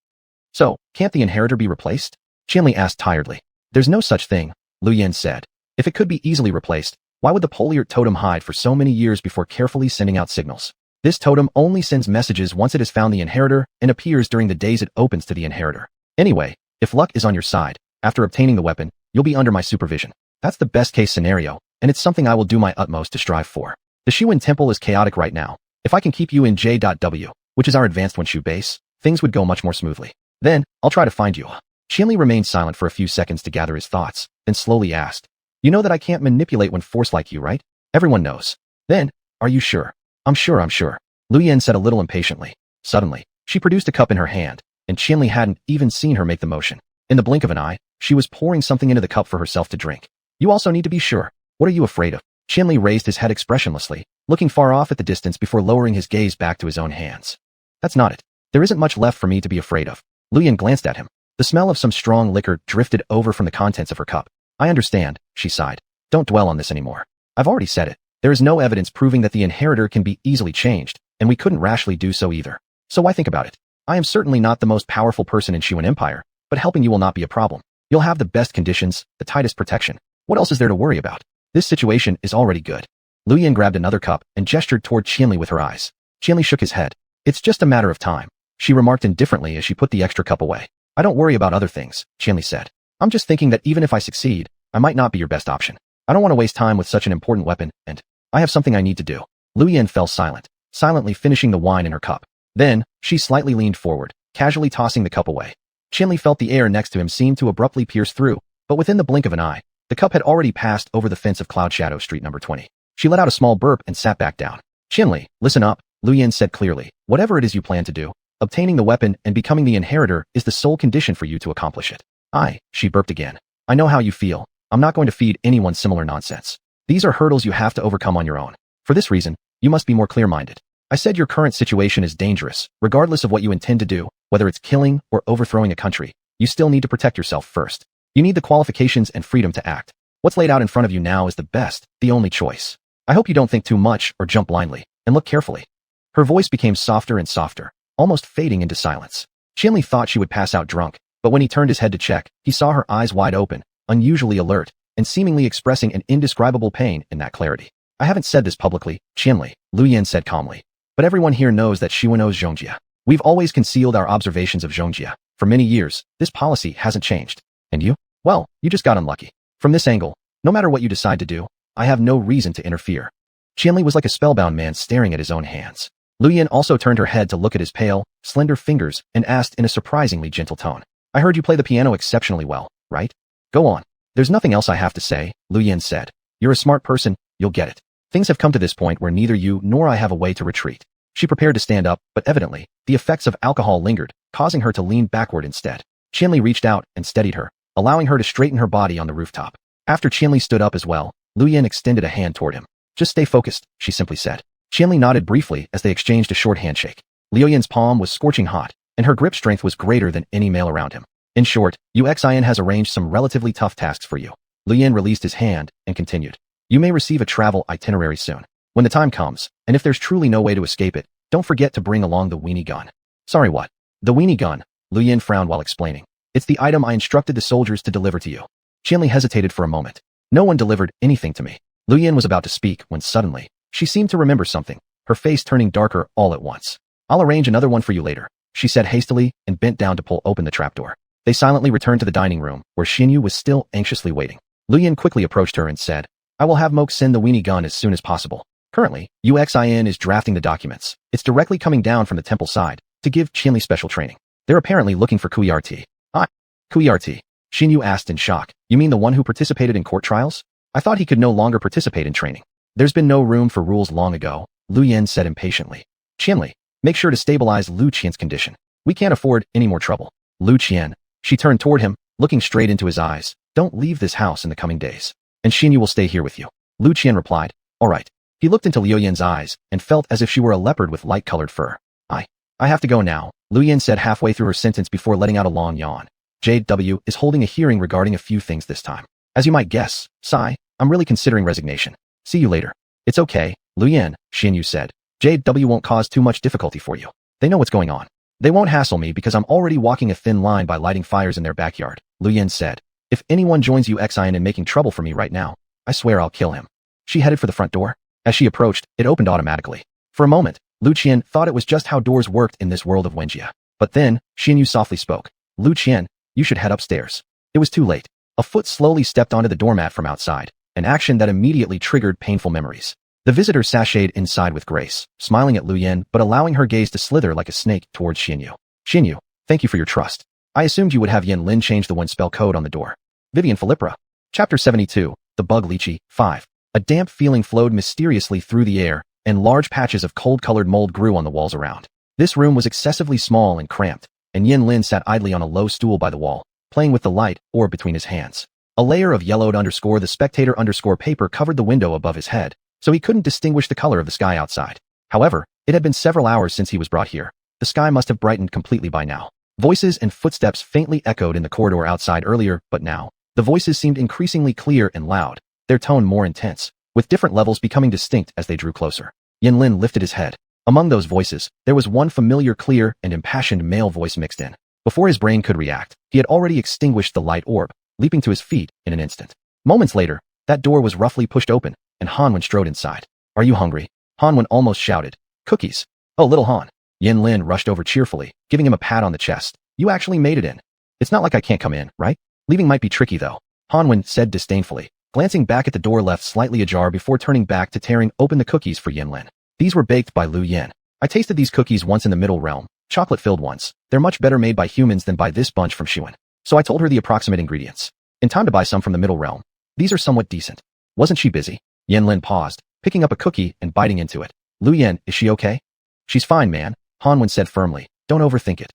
So, can't the inheritor be replaced? Qianli asked tiredly. There's no such thing, Luyan said. If it could be easily replaced, why would the Poliart totem hide for so many years before carefully sending out signals? This totem only sends messages once it has found the inheritor and appears during the days it opens to the inheritor. Anyway, if luck is on your side, after obtaining the weapon, you'll be under my supervision. That's the best case scenario, and it's something I will do my utmost to strive for. The Xuan Temple is chaotic right now. If I can keep you in J.W, which is our advanced Wenshu base, things would go much more smoothly. Then, I'll try to find you. Qianli remained silent for a few seconds to gather his thoughts, then slowly asked, You know that I can't manipulate when forced like you, right? Everyone knows. Then, are you sure? I'm sure. Luyan said a little impatiently. Suddenly, she produced a cup in her hand, and Qianli hadn't even seen her make the motion. In the blink of an eye, She was pouring something into the cup for herself to drink. You also need to be sure. What are you afraid of? Qianli raised his head expressionlessly, looking far off at the distance before lowering his gaze back to his own hands. That's not it. There isn't much left for me to be afraid of. Luyan glanced at him. The smell of some strong liquor drifted over from the contents of her cup. I understand, she sighed. Don't dwell on this anymore. I've already said it. There is no evidence proving that the inheritor can be easily changed, and we couldn't rashly do so either. So why think about it? I am certainly not the most powerful person in Xuan Empire, but helping you will not be a problem. You'll have the best conditions, the tightest protection. What else is there to worry about? This situation is already good. Luyan grabbed another cup and gestured toward Qianli with her eyes. Qianli shook his head. It's just a matter of time, she remarked indifferently as she put the extra cup away. I don't worry about other things, Qianli said. I'm just thinking that even if I succeed, I might not be your best option. I don't want to waste time with such an important weapon, and I have something I need to do. Luyan fell silent, silently finishing the wine in her cup. Then, she slightly leaned forward, casually tossing the cup away. Qianli felt the air next to him seem to abruptly pierce through, but within the blink of an eye, the cup had already passed over the fence of Cloud Shadow Street number 20. She let out a small burp and sat back down. Qianli, listen up, Luyan said clearly. Whatever it is you plan to do, obtaining the weapon and becoming the inheritor is the sole condition for you to accomplish it. She burped again. I know how you feel. I'm not going to feed anyone similar nonsense. These are hurdles you have to overcome on your own. For this reason, you must be more clear-minded. I said your current situation is dangerous, regardless of what you intend to do, whether it's killing or overthrowing a country. You still need to protect yourself first. You need the qualifications and freedom to act. What's laid out in front of you now is the best, the only choice. I hope you don't think too much or jump blindly, and look carefully. Her voice became softer and softer, almost fading into silence. Qianli thought she would pass out drunk, but when he turned his head to check, he saw her eyes wide open, unusually alert, and seemingly expressing an indescribable pain in that clarity. I haven't said this publicly, Qianli, Luyan said calmly. But everyone here knows that Xuan knows Zhongjia. We've always concealed our observations of Zhongjia. For many years, this policy hasn't changed. And you? Well, you just got unlucky. From this angle, no matter what you decide to do, I have no reason to interfere. Qianli was like a spellbound man staring at his own hands. Luyan also turned her head to look at his pale, slender fingers and asked in a surprisingly gentle tone. I heard you play the piano exceptionally well, right? Go on. There's nothing else I have to say, Luyan said. You're a smart person, you'll get it. Things have come to this point where neither you nor I have a way to retreat. She prepared to stand up, but evidently, the effects of alcohol lingered, causing her to lean backward instead. Qianli reached out and steadied her, allowing her to straighten her body on the rooftop. After Qianli stood up as well, Luyan extended a hand toward him. Just stay focused, she simply said. Qianli nodded briefly as they exchanged a short handshake. Liuyan's palm was scorching hot, and her grip strength was greater than any male around him. In short, Xuan has arranged some relatively tough tasks for you. Luyan released his hand and continued. You may receive a travel itinerary soon. When the time comes, and if there's truly no way to escape it, don't forget to bring along the weenie gun. Sorry, what? The weenie gun, Luyan frowned while explaining. It's the item I instructed the soldiers to deliver to you. Qianli hesitated for a moment. No one delivered anything to me. Luyan was about to speak when suddenly, she seemed to remember something, her face turning darker all at once. I'll arrange another one for you later, she said hastily and bent down to pull open the trapdoor. They silently returned to the dining room, where Xinyu was still anxiously waiting. Luyan quickly approached her and said, I will have Moke send the weenie gun as soon as possible. Currently, Xuan is drafting the documents. It's directly coming down from the temple side, to give Qianli special training. They're apparently looking for Kuiyarti. Kuiyarti? Xinyu asked in shock. You mean the one who participated in court trials? I thought he could no longer participate in training. There's been no room for rules long ago, Luyan said impatiently. Qianli, make sure to stabilize Lu Qian's condition. We can't afford any more trouble. Lu Qian. She turned toward him, looking straight into his eyes. Don't leave this house in the coming days. And Xinyu will stay here with you. Lu Qian replied. All right. He looked into Liuyan's eyes and felt as if she were a leopard with light-colored fur. I have to go now, Luyan said halfway through her sentence before letting out a long yawn. JW is holding a hearing regarding a few things this time. As you might guess, Sai, I'm really considering resignation. See you later. It's okay, Luyan, Xinyu said. JW won't cause too much difficulty for you. They know what's going on. They won't hassle me because I'm already walking a thin line by lighting fires in their backyard, Luyan said. If anyone joins Xuan in making trouble for me right now, I swear I'll kill him. She headed for the front door. As she approached, it opened automatically. For a moment, Lu Qian thought it was just how doors worked in this world of Wenjia. But then, Xinyu softly spoke. Lu Qian, you should head upstairs. It was too late. A foot slowly stepped onto the doormat from outside, an action that immediately triggered painful memories. The visitor sashayed inside with grace, smiling at Luyan but allowing her gaze to slither like a snake towards Xinyu. Xinyu, thank you for your trust. I assumed you would have Yin Lin change the one-spell code on the door. Vivian Philippra. Chapter 72, The Bug Lychee, 5. A damp feeling flowed mysteriously through the air, and large patches of cold-colored mold grew on the walls around. This room was excessively small and cramped, and Yin Lin sat idly on a low stool by the wall, playing with the light orb between his hands. A layer of yellowed _ the spectator _ paper covered the window above his head, so he couldn't distinguish the color of the sky outside. However, it had been several hours since he was brought here. The sky must have brightened completely by now. Voices and footsteps faintly echoed in the corridor outside earlier, but now, the voices seemed increasingly clear and loud, their tone more intense, with different levels becoming distinct as they drew closer. Yanlin lifted his head. Among those voices, there was one familiar, clear, and impassioned male voice mixed in. Before his brain could react, he had already extinguished the light orb, leaping to his feet in an instant. Moments later, that door was roughly pushed open, and Xuanhuan strode inside. "Are you hungry?" Xuanhuan almost shouted. "Cookies." "Oh, little Han." Yanlin rushed over cheerfully, giving him a pat on the chest. "You actually made it in. It's not like I can't come in, right? Leaving might be tricky though," Xuanhuan said disdainfully, glancing back at the door left slightly ajar before turning back to tearing open the cookies for Yanlin. These were baked by Lu Yan. "I tasted these cookies once in the Middle Realm, chocolate-filled ones. They're much better made by humans than by this bunch from xuanhuan." So I told her the approximate ingredients. In time to buy some from the Middle Realm. These are somewhat decent. Wasn't she busy? Yanlin paused, picking up a cookie and biting into it. "Lu Yan, is she okay?" "She's fine, man," Xuanhuan said firmly. "Don't overthink it."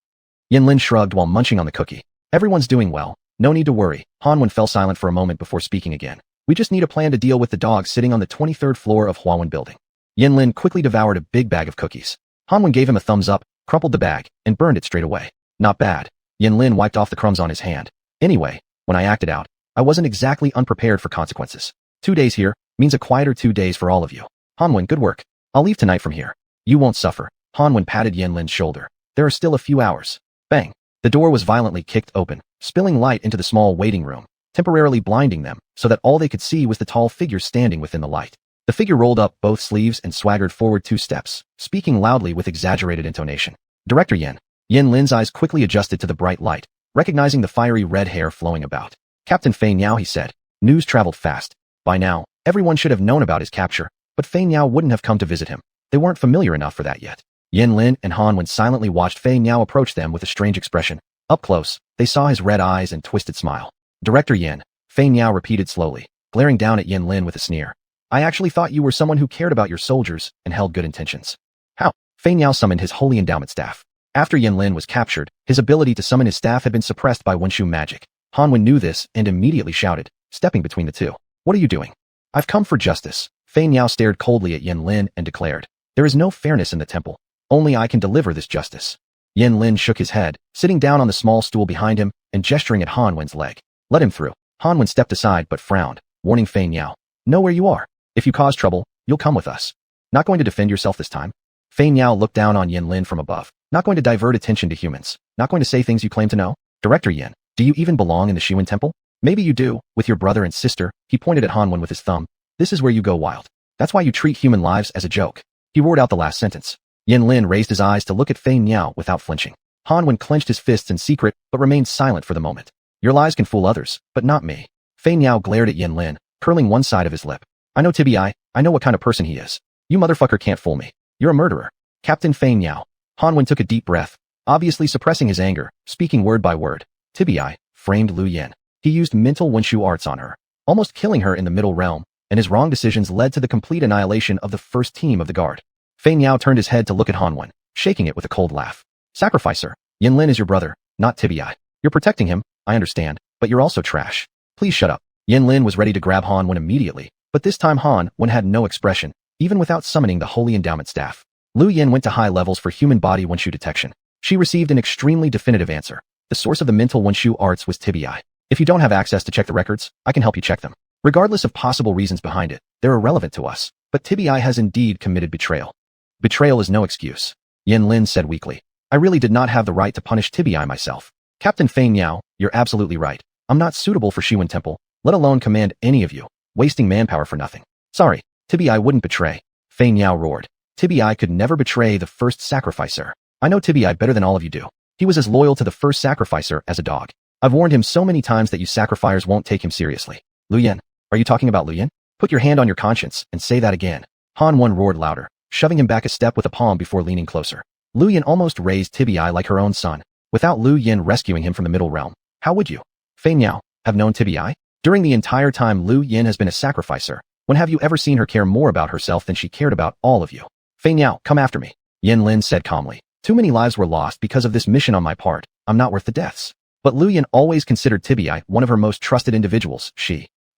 Yanlin shrugged while munching on the cookie. "Everyone's doing well. No need to worry." Xuanhuan fell silent for a moment before speaking again. "We just need a plan to deal with the dog sitting on the 23rd floor of Xuanhuan building." Yanlin quickly devoured a big bag of cookies. Xuanhuan gave him a thumbs up, crumpled the bag, and burned it straight away. "Not bad." Yanlin wiped off the crumbs on his hand. "Anyway, when I acted out, I wasn't exactly unprepared for consequences. 2 days here means a quieter 2 days for all of you. Xuanhuan, good work. I'll leave tonight from here. You won't suffer." Xuanhuan patted Yanlin's shoulder. "There are still a few hours." Bang! The door was violently kicked open, spilling light into the small waiting room, temporarily blinding them so that all they could see was the tall figure standing within the light. The figure rolled up both sleeves and swaggered forward 2 steps, speaking loudly with exaggerated intonation. "Director Yan." Yanlin's eyes quickly adjusted to the bright light, recognizing the fiery red hair flowing about. "Captain Fei Niao," he said. News traveled fast. By now, everyone should have known about his capture, but Fei Niao wouldn't have come to visit him. They weren't familiar enough for that yet. Yanlin and Xuanhuan silently watched Fei Niao approach them with a strange expression. Up close, they saw his red eyes and twisted smile. "Director Yan," Fei Niao repeated slowly, glaring down at Yanlin with a sneer. "I actually thought you were someone who cared about your soldiers and held good intentions." "How?" Fei Niao summoned his holy endowment staff. After Yanlin was captured, his ability to summon his staff had been suppressed by xuanhuan magic. Xuanhuan knew this and immediately shouted, stepping between the two. "What are you doing?" "I've come for justice." Fei Niao stared coldly at Yanlin and declared, "There is no fairness in the temple. Only I can deliver this justice." Yanlin shook his head, sitting down on the small stool behind him and gesturing at Xuanhuan's leg. "Let him through." Xuanhuan stepped aside but frowned, warning Fei Niao, "Know where you are. If you cause trouble, you'll come with us." "Not going to defend yourself this time?" Fei Niao looked down on Yanlin from above. "Not going to divert attention to humans? Not going to say things you claim to know? Director Yan, do you even belong in the xuanhuan temple? Maybe you do, with your brother and sister." He pointed at Xuanhuan with his thumb. "This is where you go wild. That's why you treat human lives as a joke." He roared out the last sentence. Yanlin raised his eyes to look at Fei Niao without flinching. Xuanhuan clenched his fists in secret but remained silent for the moment. "Your lies can fool others, but not me." Fei Niao glared at Yanlin, curling one side of his lip. "I know Tibi. I know what kind of person he is. You motherfucker can't fool me. You're a murderer." "Captain Fei Niao." Xuanhuan took a deep breath, obviously suppressing his anger, speaking word by word. "Tibi framed Lu Yan. He used mental xuanhuan arts on her, almost killing her in the Middle Realm, and his wrong decisions led to the complete annihilation of the first team of the guard." Fei Niao turned his head to look at Xuanhuan, shaking it with a cold laugh. "Sacrificer. Yanlin is your brother, not Tibi. You're protecting him, I understand, but you're also trash. Please shut up." Yanlin was ready to grab Xuanhuan immediately, but this time Xuanhuan had no expression, even without summoning the Holy Endowment Staff. Lu Yan went to high levels for human body xuanhuan detection. She received an extremely definitive answer. The source of the mental xuanhuan arts was Tibi. "If you don't have access to check the records, I can help you check them. Regardless of possible reasons behind it, they're irrelevant to us. But Tibi has indeed committed betrayal." "Betrayal is no excuse," Yanlin said weakly. "I really did not have the right to punish Tibi myself." "Captain Fei Niao, you're absolutely right. I'm not suitable for xuanhuan temple, let alone command any of you, wasting manpower for nothing. Sorry, Tibi wouldn't betray." Fei Niao roared. "Tibi could never betray the first sacrificer. I know Tibi better than all of you do. He was as loyal to the first sacrificer as a dog. I've warned him so many times that you sacrificers won't take him seriously." "Lu Yan, are you talking about Lu Yan? Put your hand on your conscience and say that again." Xuanhuan roared louder, shoving him back a step with a palm before leaning closer. Lu Yan almost raised Tibi like her own son. Without Lu Yan rescuing him from the Middle Realm, how would you, Fei Niao, have known Tibi? During the entire time Lu Yan has been a sacrificer, when have you ever seen her care more about herself than she cared about all of you? "Fei Niao, come after me," Yanlin said calmly. "Too many lives were lost because of this mission on my part. I'm not worth the deaths." But Lu Yan always considered Tibi one of her most trusted individuals.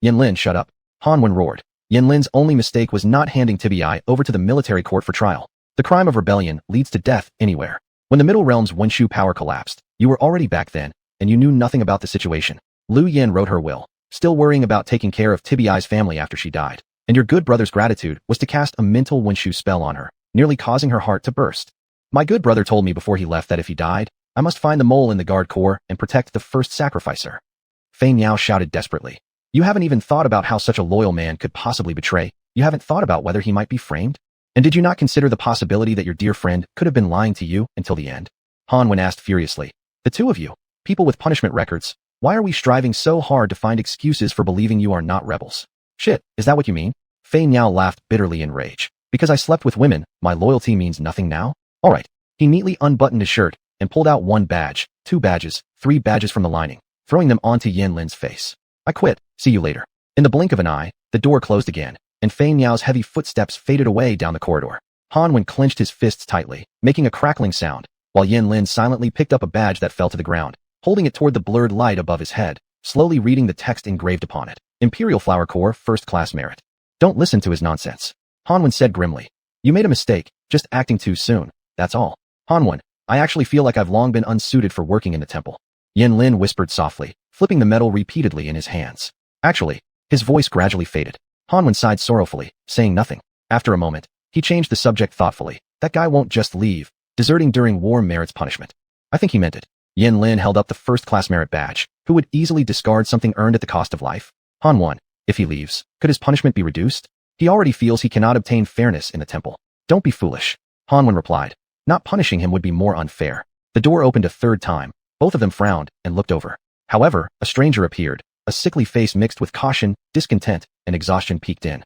Yanlin, shut up. Hanwen roared. Yanlin's only mistake was not handing Tibi over to the military court for trial. The crime of rebellion leads to death anywhere. When the Middle Realm's Wenshu power collapsed, you were already back then, and you knew nothing about the situation. Lu Yan wrote her will, still worrying about taking care of Tibi's family after she died. And your good brother's gratitude was to cast a mental Wenshu spell on her, nearly causing her heart to burst. My good brother told me before he left that if he died, I must find the mole in the guard corps and protect the first sacrificer. Fei Miao shouted desperately. You haven't even thought about how such a loyal man could possibly betray. You haven't thought about whether he might be framed? And did you not consider the possibility that your dear friend could have been lying to you until the end? Hanwen asked furiously. The two of you, people with punishment records, why are we striving so hard to find excuses for believing you are not rebels? Shit, is that what you mean? Fei Miao laughed bitterly in rage. Because I slept with women, my loyalty means nothing now? Alright. He neatly unbuttoned his shirt and pulled out 1 badge, 2 badges, 3 badges from the lining, throwing them onto Yanlin's face. I quit. See you later. In the blink of an eye, the door closed again, and Fei Miao's heavy footsteps faded away down the corridor. Hanwen clenched his fists tightly, making a crackling sound, while Yanlin silently picked up a badge that fell to the ground, holding it toward the blurred light above his head, slowly reading the text engraved upon it. Imperial Flower Corps, First Class Merit. Don't listen to his nonsense. Hanwen said grimly. You made a mistake, just acting too soon, that's all. Hanwen, I actually feel like I've long been unsuited for working in the temple. Yanlin whispered softly, flipping the metal repeatedly in his hands. Actually, his voice gradually faded. Hanwen sighed sorrowfully, saying nothing. After a moment, he changed the subject thoughtfully. That guy won't just leave. Deserting during war merits punishment. I think he meant it. Yanlin held up the first-class merit badge. Who would easily discard something earned at the cost of life? Hanwen, if he leaves, could his punishment be reduced? He already feels he cannot obtain fairness in the temple. Don't be foolish. Hanwen replied. Not punishing him would be more unfair. The door opened a third time. Both of them frowned and looked over. However, a stranger appeared. A sickly face mixed with caution, discontent, and exhaustion peeked in.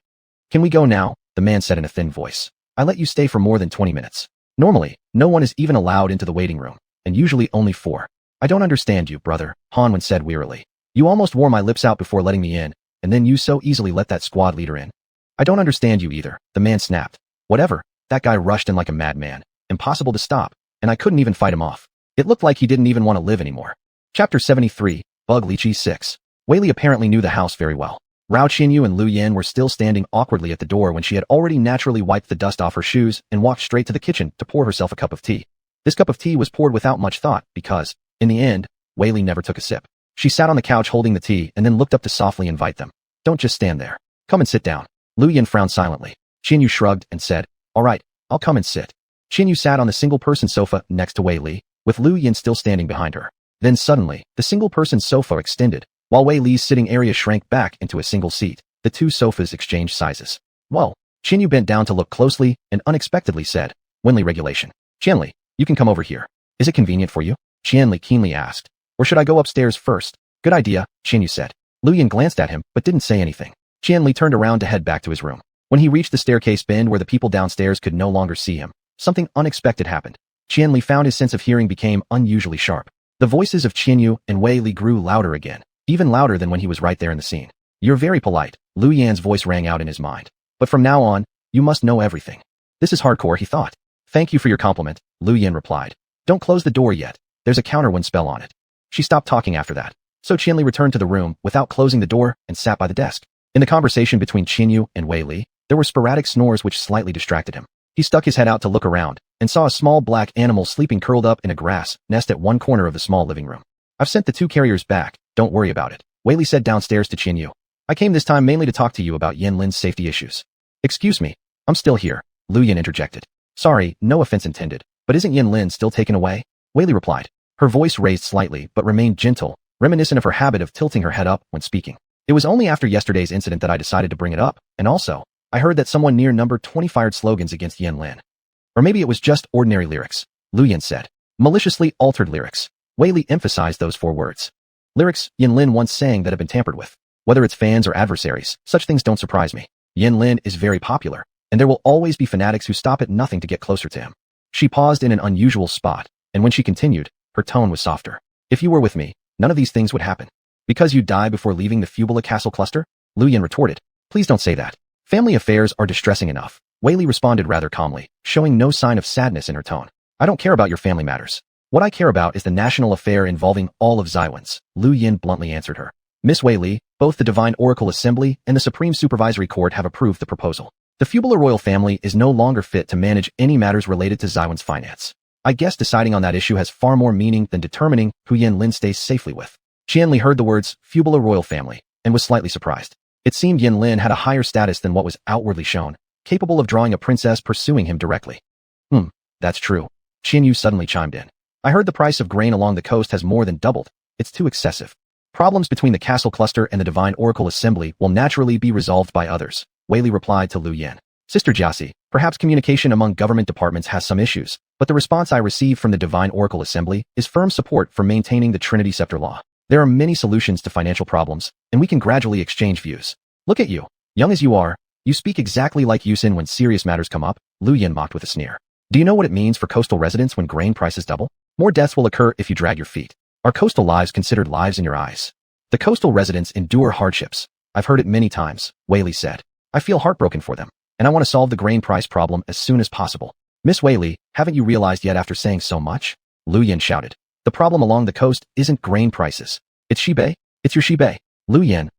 Can we go now? The man said in a thin voice. I let you stay for more than 20 minutes. Normally, no one is even allowed into the waiting room, and usually only 4. I don't understand you, brother, Hanwen said wearily. You almost wore my lips out before letting me in, and then you so easily let that squad leader in. I don't understand you either, the man snapped. Whatever, that guy rushed in like a madman. Impossible to stop, and I couldn't even fight him off. It looked like he didn't even want to live anymore. Chapter 73, Bug Lychee 6. Wei Li apparently knew the house very well. Rao Qinyu and Lu Yan were still standing awkwardly at the door when she had already naturally wiped the dust off her shoes and walked straight to the kitchen to pour herself a cup of tea. This cup of tea was poured without much thought because, in the end, Wei Li never took a sip. She sat on the couch holding the tea and then looked up to softly invite them. Don't just stand there. Come and sit down. Lu Yan frowned silently. Qinyu shrugged and said, All right, I'll come and sit. Qinyu sat on the single-person sofa next to Wei Li, with Lu Yan still standing behind her. Then suddenly, the single-person sofa extended, while Wei Li's sitting area shrank back into a single seat. The 2 sofas exchanged sizes. Whoa. Qinyu bent down to look closely and unexpectedly said, Wenli regulation. Qianli, you can come over here. Is it convenient for you? Qianli keenly asked. Or should I go upstairs first? Good idea, Qinyu said. Lu Yan glanced at him, but didn't say anything. Qianli turned around to head back to his room. When he reached the staircase bend where the people downstairs could no longer see him, something unexpected happened. Qianli found his sense of hearing became unusually sharp. The voices of Qinyu and Wei Li grew louder again, even louder than when he was right there in the scene. You're very polite, Lu Yan's voice rang out in his mind. But from now on, you must know everything. This is hardcore, he thought. Thank you for your compliment, Lu Yan replied. Don't close the door yet. There's a counter-wind spell on it. She stopped talking after that. So Qianli returned to the room without closing the door and sat by the desk. In the conversation between Qinyu and Wei Li, there were sporadic snores which slightly distracted him. He stuck his head out to look around and saw a small black animal sleeping curled up in a grass nest at one corner of the small living room. I've sent the 2 carriers back, don't worry about it, Wei Li said downstairs to Qinyu. I came this time mainly to talk to you about Yanlin's safety issues. Excuse me, I'm still here, Lu Yan interjected. Sorry, no offense intended, but isn't Yanlin still taken away? Wei Li replied. Her voice raised slightly but remained gentle, reminiscent of her habit of tilting her head up when speaking. It was only after yesterday's incident that I decided to bring it up, and also, I heard that someone near number 20 fired slogans against Yanlin. Or maybe it was just ordinary lyrics, Lu Yan said. Maliciously altered lyrics. Wei Li emphasized those 4 words. Lyrics Yanlin once sang that have been tampered with. Whether it's fans or adversaries, such things don't surprise me. Yanlin is very popular, and there will always be fanatics who stop at nothing to get closer to him. She paused in an unusual spot, and when she continued, her tone was softer. If you were with me, none of these things would happen. Because you die before leaving the Fubula Castle cluster? Lu Yan retorted. Please don't say that. Family affairs are distressing enough. Wei Li responded rather calmly, showing no sign of sadness in her tone. I don't care about your family matters. What I care about is the national affair involving all of Xiwans, Lu Yin bluntly answered her. Miss Wei Li, both the Divine Oracle Assembly and the Supreme Supervisory Court have approved the proposal. The Fubula royal family is no longer fit to manage any matters related to Xiwan's finance. I guess deciding on that issue has far more meaning than determining who Yin Lin stays safely with. Qianli heard the words Fubula royal family and was slightly surprised. It seemed Yin Lin had a higher status than what was outwardly shown, capable of drawing a princess pursuing him directly. That's true. Qian Yu suddenly chimed in. I heard the price of grain along the coast has more than doubled. It's too excessive. Problems between the castle cluster and the Divine Oracle Assembly will naturally be resolved by others, Wei Li replied to Lu Yan. Sister Jiasi, perhaps communication among government departments has some issues, but the response I received from the Divine Oracle Assembly is firm support for maintaining the Trinity Scepter law. There are many solutions to financial problems, and we can gradually exchange views. Look at you. Young as you are, you speak exactly like Yusin when serious matters come up, Lu Yan mocked with a sneer. Do you know what it means for coastal residents when grain prices double? More deaths will occur if you drag your feet. Are coastal lives considered lives in your eyes? The coastal residents endure hardships. I've heard it many times, Wei Li said. I feel heartbroken for them, and I want to solve the grain price problem as soon as possible. Miss Wei Li, haven't you realized yet after saying so much? Lu Yan shouted. The problem along the coast isn't grain prices. It's Shibei. It's your Shibei. Lu Yan,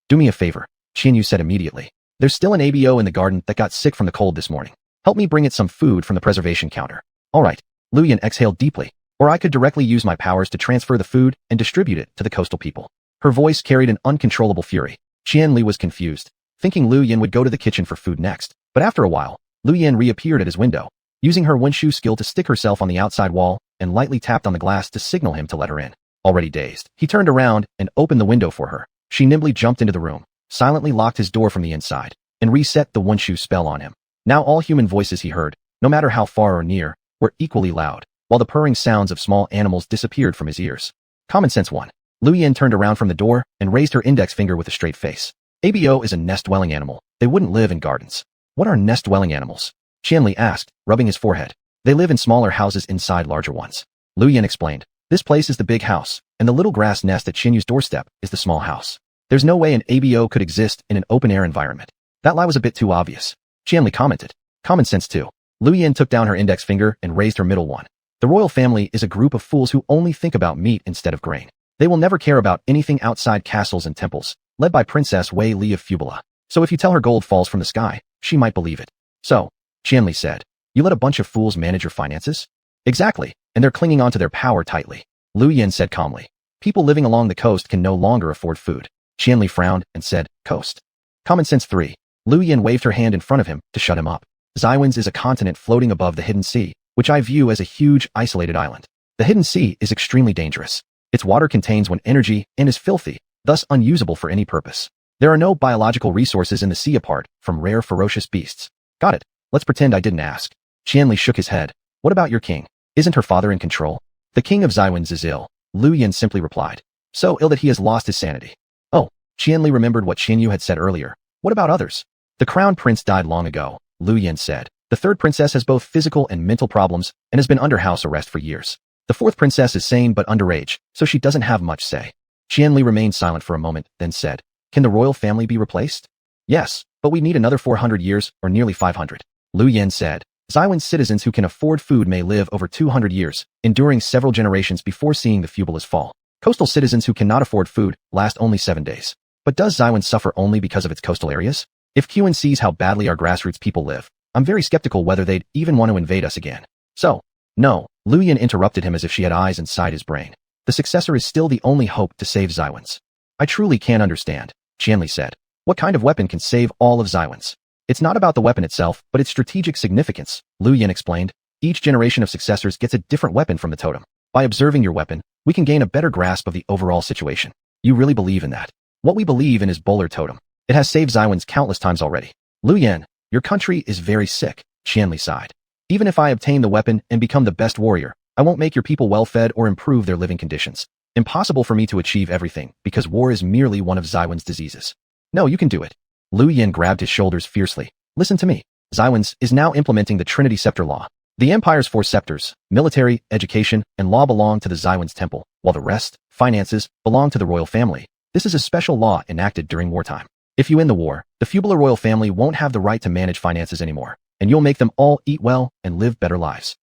do me a favor, Qian Yu said immediately. There's still an ABO in the garden that got sick from the cold this morning. Help me bring it some food from the preservation counter. All right. Lu Yan exhaled deeply. Or I could directly use my powers to transfer the food and distribute it to the coastal people. Her voice carried an uncontrollable fury. Qian Li was confused, thinking Lu Yan would go to the kitchen for food next. But after a while, Lu Yan reappeared at his window, using her Wenshu skill to stick herself on the outside wall and lightly tapped on the glass to signal him to let her in. Already dazed, he turned around and opened the window for her. She nimbly jumped into the room, silently locked his door from the inside, and reset the Wenshu spell on him. Now all human voices he heard, no matter how far or near, were equally loud, while the purring sounds of small animals disappeared from his ears. Common sense 1. Lu Yan turned around from the door and raised her index finger with a straight face. ABO is a nest-dwelling animal. They wouldn't live in gardens. What are nest-dwelling animals? Qianli asked, rubbing his forehead. They live in smaller houses inside larger ones. Lu Yan explained. This place is the big house, and the little grass nest at Qian Yu's doorstep is the small house. There's no way an ABO could exist in an open-air environment. That lie was a bit too obvious. Qianli commented. Common sense 2. Lu Yan took down her index finger and raised her middle one. The royal family is a group of fools who only think about meat instead of grain. They will never care about anything outside castles and temples, led by Princess Wei Li of Fubula. So if you tell her gold falls from the sky, she might believe it. So, Qianli said, you let a bunch of fools manage your finances? Exactly, and they're clinging onto their power tightly. Lu Yan said calmly. People living along the coast can no longer afford food. Qianli frowned and said, coast. Common sense 3. Lu Yan waved her hand in front of him to shut him up. Xiwans is a continent floating above the hidden sea, which I view as a huge, isolated island. The hidden sea is extremely dangerous. Its water contains one energy and is filthy, thus unusable for any purpose. There are no biological resources in the sea apart from rare ferocious beasts. Got it. Let's pretend I didn't ask. Qianli shook his head. What about your king? Isn't her father in control? The king of Xiwans is ill, Lu Yan simply replied. So ill that he has lost his sanity. Oh, Qianli remembered what Qian Yu had said earlier. What about others? The crown prince died long ago, Lu Yan said. The third princess has both physical and mental problems and has been under house arrest for years. The fourth princess is sane but underage, so she doesn't have much say. Qianli remained silent for a moment, then said, can the royal family be replaced? Yes, but we need another 400 years, or nearly 500. Lu Yan said, Xiwan citizens who can afford food may live over 200 years, enduring several generations before seeing the Fubulas fall. Coastal citizens who cannot afford food last only 7 days. But does Xiwan suffer only because of its coastal areas? If Qin sees how badly our grassroots people live, I'm very skeptical whether they'd even want to invade us again. So, no, Lu Yan interrupted him as if she had eyes inside his brain. The successor is still the only hope to save Xiwans. I truly can't understand, Qianli said. What kind of weapon can save all of Xiwans? It's not about the weapon itself, but its strategic significance, Lu Yan explained. Each generation of successors gets a different weapon from the totem. By observing your weapon, we can gain a better grasp of the overall situation. You really believe in that? What we believe in is Bowler Totem. It has saved Xiwans countless times already. Lu Yan, your country is very sick, Qianli sighed. Even if I obtain the weapon and become the best warrior, I won't make your people well-fed or improve their living conditions. Impossible for me to achieve everything, because war is merely one of Xiwan's diseases. No, you can do it. Lu Yan grabbed his shoulders fiercely. Listen to me. Xiwan's is now implementing the Trinity Scepter Law. The Empire's 4 scepters, military, education, and law belong to the Xiwan's temple, while the rest, finances, belong to the royal family. This is a special law enacted during wartime. If you win the war, the Fubula royal family won't have the right to manage finances anymore, and you'll make them all eat well and live better lives.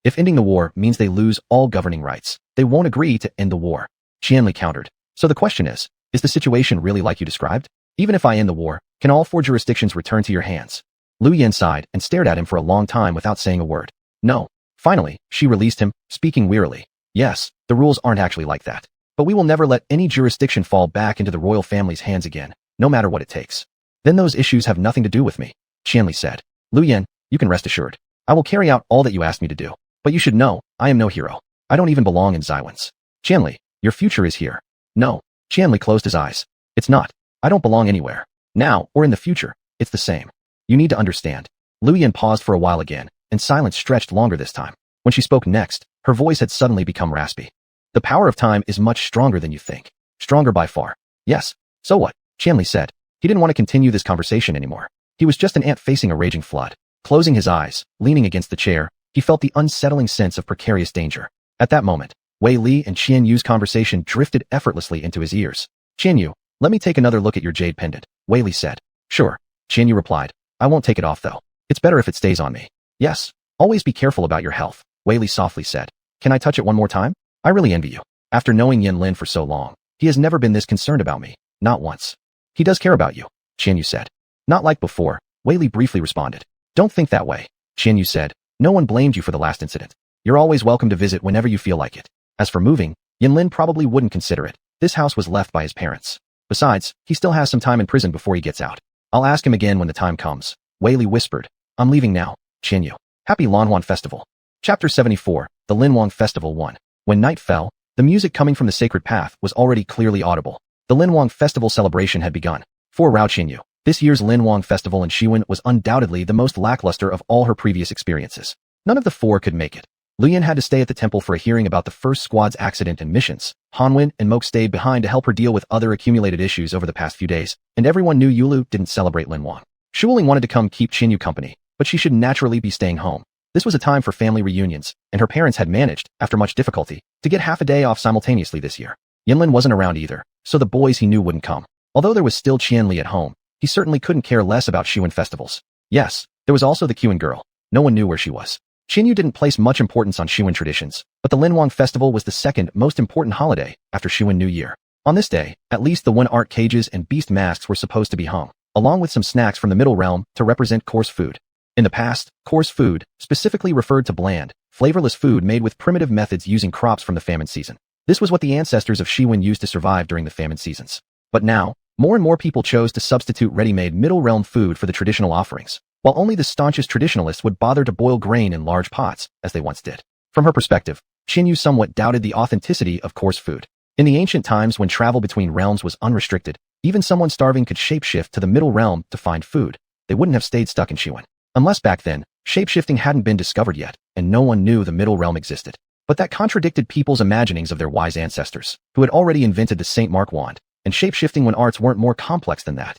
If ending the war means they lose all governing rights, they won't agree to end the war. Qianli countered. So the question is the situation really like you described? Even if I end the war, can all 4 jurisdictions return to your hands? Lu Yan sighed and stared at him for a long time without saying a word. No. Finally, she released him, speaking wearily. Yes, the rules aren't actually like that. But we will never let any jurisdiction fall back into the royal family's hands again, no matter what it takes. Then those issues have nothing to do with me, Qianli said. Lu Yan, you can rest assured. I will carry out all that you asked me to do. But you should know, I am no hero. I don't even belong in Xuanhuan. Qianli, your future is here. No. Qianli closed his eyes. It's not. I don't belong anywhere. Now, or in the future, it's the same. You need to understand. Lu Yan paused for a while again, and silence stretched longer this time. When she spoke next, her voice had suddenly become raspy. The power of time is much stronger than you think. Stronger by far. Yes. So what? Qianli said. He didn't want to continue this conversation anymore. He was just an ant facing a raging flood. Closing his eyes, leaning against the chair, he felt the unsettling sense of precarious danger. At that moment, Wei Li and Qian Yu's conversation drifted effortlessly into his ears. Qian Yu, let me take another look at your jade pendant, Wei Li said. Sure. Qian Yu replied. I won't take it off though. It's better if it stays on me. Yes. Always be careful about your health, Wei Li softly said. Can I touch it one more time? I really envy you. After knowing Yin Lin for so long, he has never been this concerned about me. Not once. He does care about you, Qian Yu said. Not like before, Wei Li briefly responded. Don't think that way, Qian Yu said. No one blamed you for the last incident. You're always welcome to visit whenever you feel like it. As for moving, Yin Lin probably wouldn't consider it. This house was left by his parents. Besides, he still has some time in prison before he gets out. I'll ask him again when the time comes, Wei Li whispered. I'm leaving now, Qian Yu. Happy Lanhuan Festival. Chapter 74, The Linhuang Festival 1. When night fell, the music coming from the sacred path was already clearly audible. The Linhuang Festival celebration had begun. For Rao Qinyu, this year's Linhuang Festival in Xiwen was undoubtedly the most lackluster of all her previous experiences. None of the 4 could make it. Lu Yan had to stay at the temple for a hearing about the first squad's accident and missions. Hanwen and Moke stayed behind to help her deal with other accumulated issues over the past few days, and everyone knew Yulu didn't celebrate Linhuang. Shuling wanted to come keep Qinyu company, but she should naturally be staying home. This was a time for family reunions, and her parents had managed, after much difficulty, to get half a day off simultaneously this year. Yinlin wasn't around either, so the boys he knew wouldn't come. Although there was still Qianli at home, he certainly couldn't care less about Xiwen festivals. Yes, there was also the Qiwen girl. No one knew where she was. Qinyu didn't place much importance on Xiwen traditions, but the Linhuang Festival was the second most important holiday after Xiwen New Year. On this day, at least the 1 art cages and beast masks were supposed to be hung, along with some snacks from the Middle Realm to represent coarse food. In the past, coarse food specifically referred to bland, flavorless food made with primitive methods using crops from the famine season. This was what the ancestors of Xiwen used to survive during the famine seasons. But now, more and more people chose to substitute ready-made Middle Realm food for the traditional offerings, while only the staunchest traditionalists would bother to boil grain in large pots, as they once did. From her perspective, Qinyu somewhat doubted the authenticity of coarse food. In the ancient times when travel between realms was unrestricted, even someone starving could shapeshift to the Middle Realm to find food. They wouldn't have stayed stuck in Xiwen. Unless back then, shapeshifting hadn't been discovered yet, and no one knew the Middle Realm existed. But that contradicted people's imaginings of their wise ancestors, who had already invented the St. Mark wand, and shapeshifting when arts weren't more complex than that.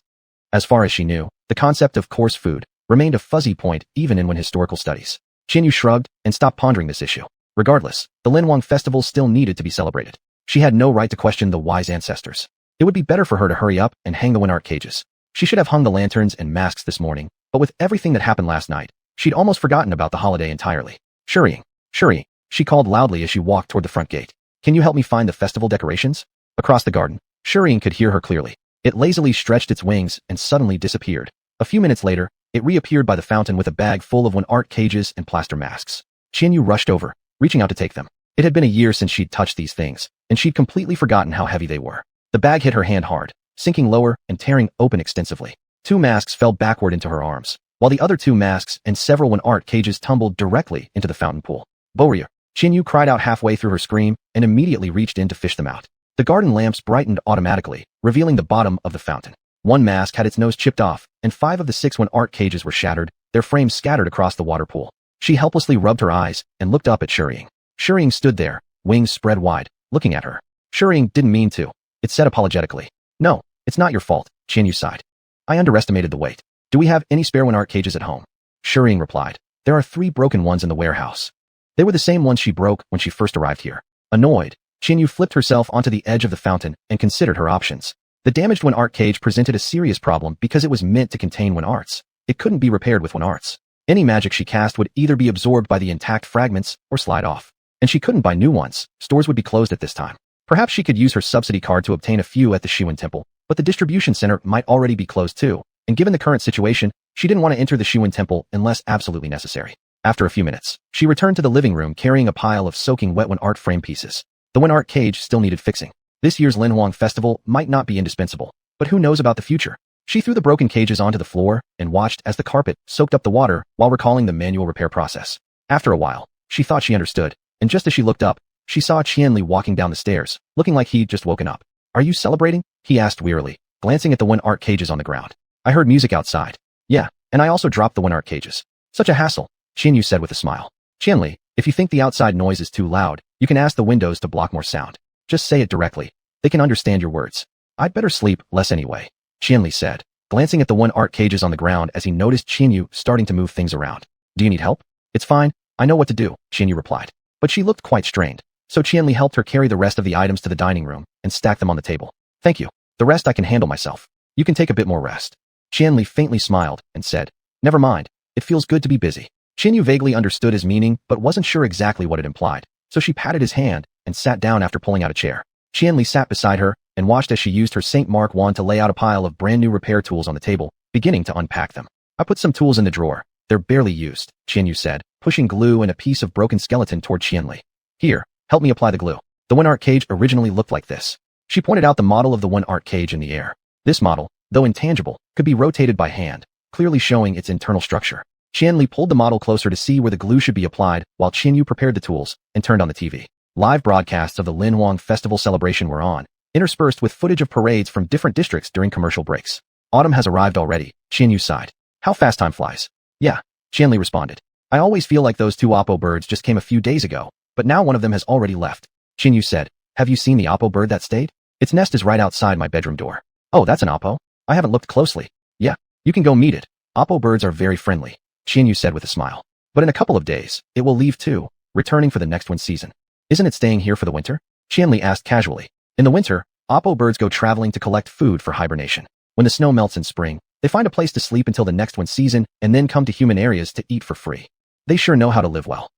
As far as she knew, the concept of coarse food remained a fuzzy point even in when historical studies. Qinyu shrugged and stopped pondering this issue. Regardless, the Linhuang Festival still needed to be celebrated. She had no right to question the wise ancestors. It would be better for her to hurry up and hang the art cages. She should have hung the lanterns and masks this morning, but with everything that happened last night, she'd almost forgotten about the holiday entirely. Shuri, she called loudly as she walked toward the front gate. Can you help me find the festival decorations? Across the garden, Shuri could hear her clearly. It lazily stretched its wings and suddenly disappeared. A few minutes later, it reappeared by the fountain with a bag full of art cages and plaster masks. Qinyu rushed over, reaching out to take them. It had been a year since she'd touched these things, and she'd completely forgotten how heavy they were. The bag hit her hand hard, sinking lower and tearing open extensively. 2 masks fell backward into her arms, while the other 2 masks and several art cages tumbled directly into the fountain pool. Boria, Qinyu cried out halfway through her scream and immediately reached in to fish them out. The garden lamps brightened automatically, revealing the bottom of the fountain. 1 mask had its nose chipped off, and 5 of the 6 art cages were shattered, their frames scattered across the water pool. She helplessly rubbed her eyes and looked up at Shuri. Shuri stood there, wings spread wide, looking at her. Shuri didn't mean to. It said apologetically. No, it's not your fault, Qinyu sighed. I underestimated the weight. Do we have any spare art cages at home? Shuri replied. There are 3 broken ones in the warehouse. They were the same ones she broke when she first arrived here. Annoyed, Qinyu flipped herself onto the edge of the fountain and considered her options. The damaged art cage presented a serious problem because it was meant to contain arts. It couldn't be repaired with arts. Any magic she cast would either be absorbed by the intact fragments or slide off. And she couldn't buy new ones. Stores would be closed at this time. Perhaps she could use her subsidy card to obtain a few at the xuanhuan temple, but the distribution center might already be closed too. And given the current situation, she didn't want to enter the xuanhuan temple unless absolutely necessary. After a few minutes, she returned to the living room carrying a pile of soaking wet xuanhuan art frame pieces. The xuanhuan art cage still needed fixing. This year's Linhuang festival might not be indispensable, but who knows about the future? She threw the broken cages onto the floor and watched as the carpet soaked up the water while recalling the manual repair process. After a while, she thought she understood, and just as she looked up, she saw Qianli walking down the stairs, looking like he'd just woken up. "Are you celebrating?" he asked wearily, glancing at the xuanhuan art cages on the ground. "I heard music outside." "Yeah, and I also dropped the xuanhuan art cages." "Such a hassle," Qianyu said with a smile. "Qianli, if you think the outside noise is too loud, you can ask the windows to block more sound. Just say it directly. They can understand your words." "I'd better sleep less anyway," Qianli said, glancing at the xuanhuan art cages on the ground as he noticed Qianyu starting to move things around. "Do you need help?" "It's fine. I know what to do," Qianyu replied. But she looked quite strained, so Qianli helped her carry the rest of the items to the dining room and stack them on the table. "Thank you. The rest I can handle myself. You can take a bit more rest." Qianli faintly smiled and said, "Never mind. It feels good to be busy." Qianyu vaguely understood his meaning but wasn't sure exactly what it implied, so she patted his hand and sat down after pulling out a chair. Qianli sat beside her and watched as she used her St. Mark wand to lay out a pile of brand new repair tools on the table, beginning to unpack them. "I put some tools in the drawer. They're barely used," Qianyu said, pushing glue and a piece of broken skeleton toward Qianli. "Here, help me apply the glue." The xuanhuan art cage originally looked like this. She pointed out the model of the xuanhuan art cage in the air. This model, though intangible, could be rotated by hand, clearly showing its internal structure. Qianli pulled the model closer to see where the glue should be applied while Qianyu prepared the tools and turned on the TV. Live broadcasts of the Linhuang festival celebration were on, interspersed with footage of parades from different districts during commercial breaks. "Autumn has arrived already," Qianyu sighed. "How fast time flies." "Yeah," Qianli responded. "I always feel like those two Oppo birds just came a few days ago, but now one of them has already left." Qianyu said, "Have you seen the Oppo bird that stayed? Its nest is right outside my bedroom door." "Oh, that's an Oppo? I haven't looked closely." "Yeah, you can go meet it. Oppo birds are very friendly," Qianyu said with a smile. "But in a couple of days, it will leave too, returning for the next one season." "Isn't it staying here for the winter?" Qianli asked casually. "In the winter, Oppo birds go traveling to collect food for hibernation. When the snow melts in spring, they find a place to sleep until the next one season and then come to human areas to eat for free. They sure know how to live well.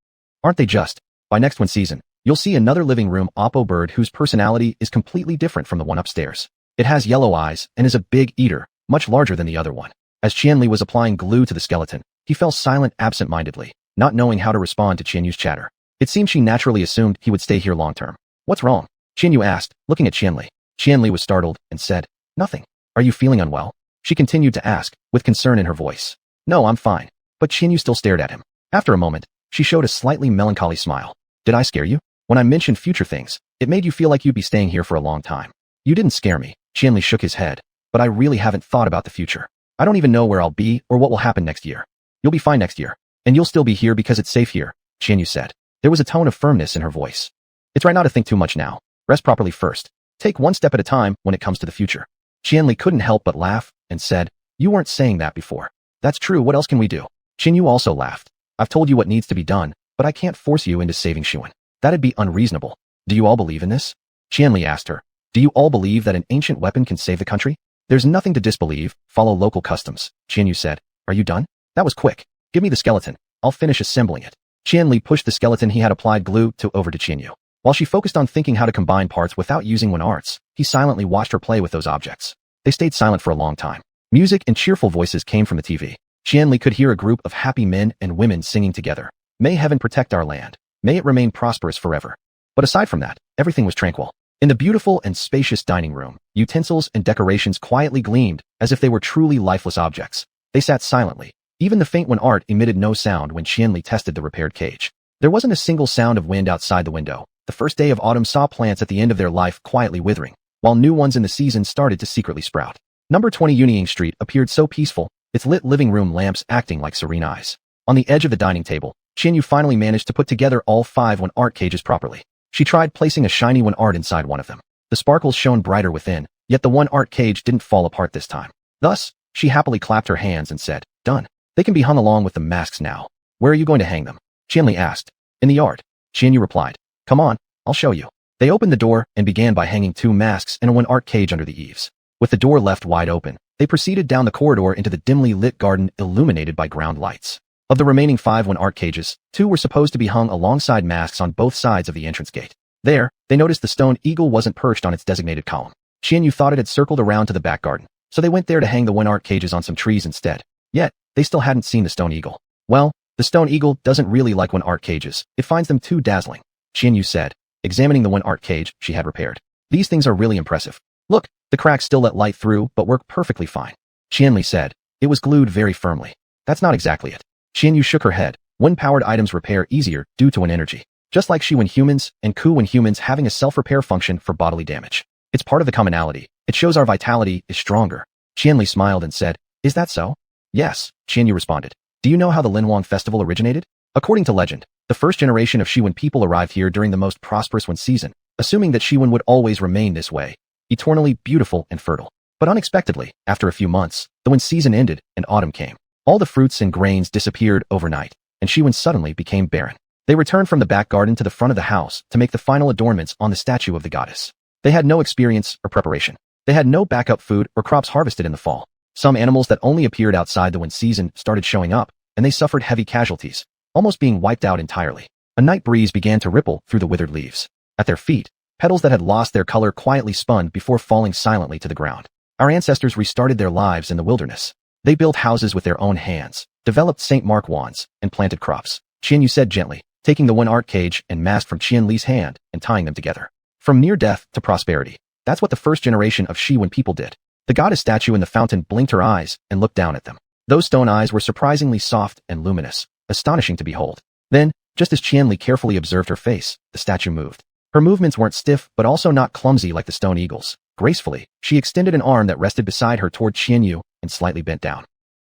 Aren't they just? By next one season, you'll see another living room Oppo bird whose personality is completely different from the one upstairs. It has yellow eyes and is a big eater, much larger than the other one." As Qianli was applying glue to the skeleton, he fell silent absent-mindedly, not knowing how to respond to Qianyu's chatter. It seemed she naturally assumed he would stay here long-term. "What's wrong?" Qianyu asked, looking at Qianli. Qianli was startled and said, "Nothing. Are you feeling unwell?" She continued to ask, with concern in her voice. "No, I'm fine." But Qianyu still stared at him. After a moment, she showed a slightly melancholy smile. "Did I scare you? When I mentioned future things, it made you feel like you'd be staying here for a long time." "You didn't scare me," Qianli shook his head, "but I really haven't thought about the future. I don't even know where I'll be or what will happen next year." "You'll be fine next year. And you'll still be here because it's safe here," Qianyu said. There was a tone of firmness in her voice. "It's right not to think too much now. Rest properly first. Take one step at a time when it comes to the future." Qianli couldn't help but laugh and said, "You weren't saying that before." "That's true, what else can we do?" Qianyu also laughed. "I've told you what needs to be done, but I can't force you into saving xuanhuan. That'd be unreasonable. Do you all believe in this?" Qianli asked her. "Do you all believe that an ancient weapon can save the country?" "There's nothing to disbelieve, follow local customs," Qianyu said. "Are you done?" "That was quick. Give me the skeleton. I'll finish assembling it." Qianli pushed the skeleton he had applied glue to over to Qianyu. While she focused on thinking how to combine parts without using xuanhuan arts, he silently watched her play with those objects. They stayed silent for a long time. Music and cheerful voices came from the TV. Qianli could hear a group of happy men and women singing together. "May heaven protect our land. May it remain prosperous forever." But aside from that, everything was tranquil. In the beautiful and spacious dining room, utensils and decorations quietly gleamed as if they were truly lifeless objects. They sat silently. Even the faint xuanhuan art emitted no sound when Qianli tested the repaired cage. There wasn't a single sound of wind outside the window. The first day of autumn saw plants at the end of their life quietly withering, while new ones in the season started to secretly sprout. Number 20 Yunying Street appeared so peaceful, its lit living room lamps acting like serene eyes. On the edge of the dining table, Qianyu finally managed to put together all 5 xuanhuan art cages properly. She tried placing a shiny xuanhuan art inside one of them. The sparkles shone brighter within, yet the xuanhuan art cage didn't fall apart this time. Thus, she happily clapped her hands and said, "Done. They can be hung along with the masks now." "Where are you going to hang them?" Qianli asked. "In the yard," Qianyu replied. "Come on, I'll show you." They opened the door and began by hanging 2 masks and a xuanhuan art cage under the eaves. With the door left wide open, they proceeded down the corridor into the dimly lit garden illuminated by ground lights. Of the remaining 5 art cages, 2 were supposed to be hung alongside masks on both sides of the entrance gate. There, they noticed the stone eagle wasn't perched on its designated column. Xianyu thought it had circled around to the back garden, so they went there to hang the art cages on some trees instead. Yet, they still hadn't seen the stone eagle. Well, the stone eagle doesn't really like art cages. It finds them too dazzling, Xianyu said, examining the art cage she had repaired. These things are really impressive. Look, the cracks still let light through but work perfectly fine. Qianli said. It was glued very firmly. That's not exactly it. Xianyu shook her head. Powered items repair easier due to an energy. Just like Shi when humans and Ku when humans having a self-repair function for bodily damage. It's part of the commonality. It shows our vitality is stronger. Qianli smiled and said, Is that so? Yes, Qianyu responded. Do you know how the Linhuang festival originated? According to legend, the first generation of Shiwen people arrived here during the most prosperous Wen season, assuming that Shiwen would always remain this way, eternally beautiful and fertile. But unexpectedly, after a few months, the Wen season ended and autumn came. All the fruits and grains disappeared overnight, and Shiwen suddenly became barren. They returned from the back garden to the front of the house to make the final adornments on the statue of the goddess. They had no experience or preparation. They had no backup food or crops harvested in the fall. Some animals that only appeared outside the Wen season started showing up, and they suffered heavy casualties, almost being wiped out entirely. A night breeze began to ripple through the withered leaves. At their feet, petals that had lost their color quietly spun before falling silently to the ground. Our ancestors restarted their lives in the wilderness. They built houses with their own hands, developed St. Mark wands, and planted crops. Qianyu said gently, taking the art cage and mask from Qian Li's hand and tying them together. From near death to prosperity. That's what the first generation of Shi Wen people did. The goddess statue in the fountain blinked her eyes and looked down at them. Those stone eyes were surprisingly soft and luminous, astonishing to behold. Then, just as Qian Li carefully observed her face, the statue moved. Her movements weren't stiff but also not clumsy like the stone eagles. Gracefully, she extended an arm that rested beside her toward Qianyu and slightly bent down.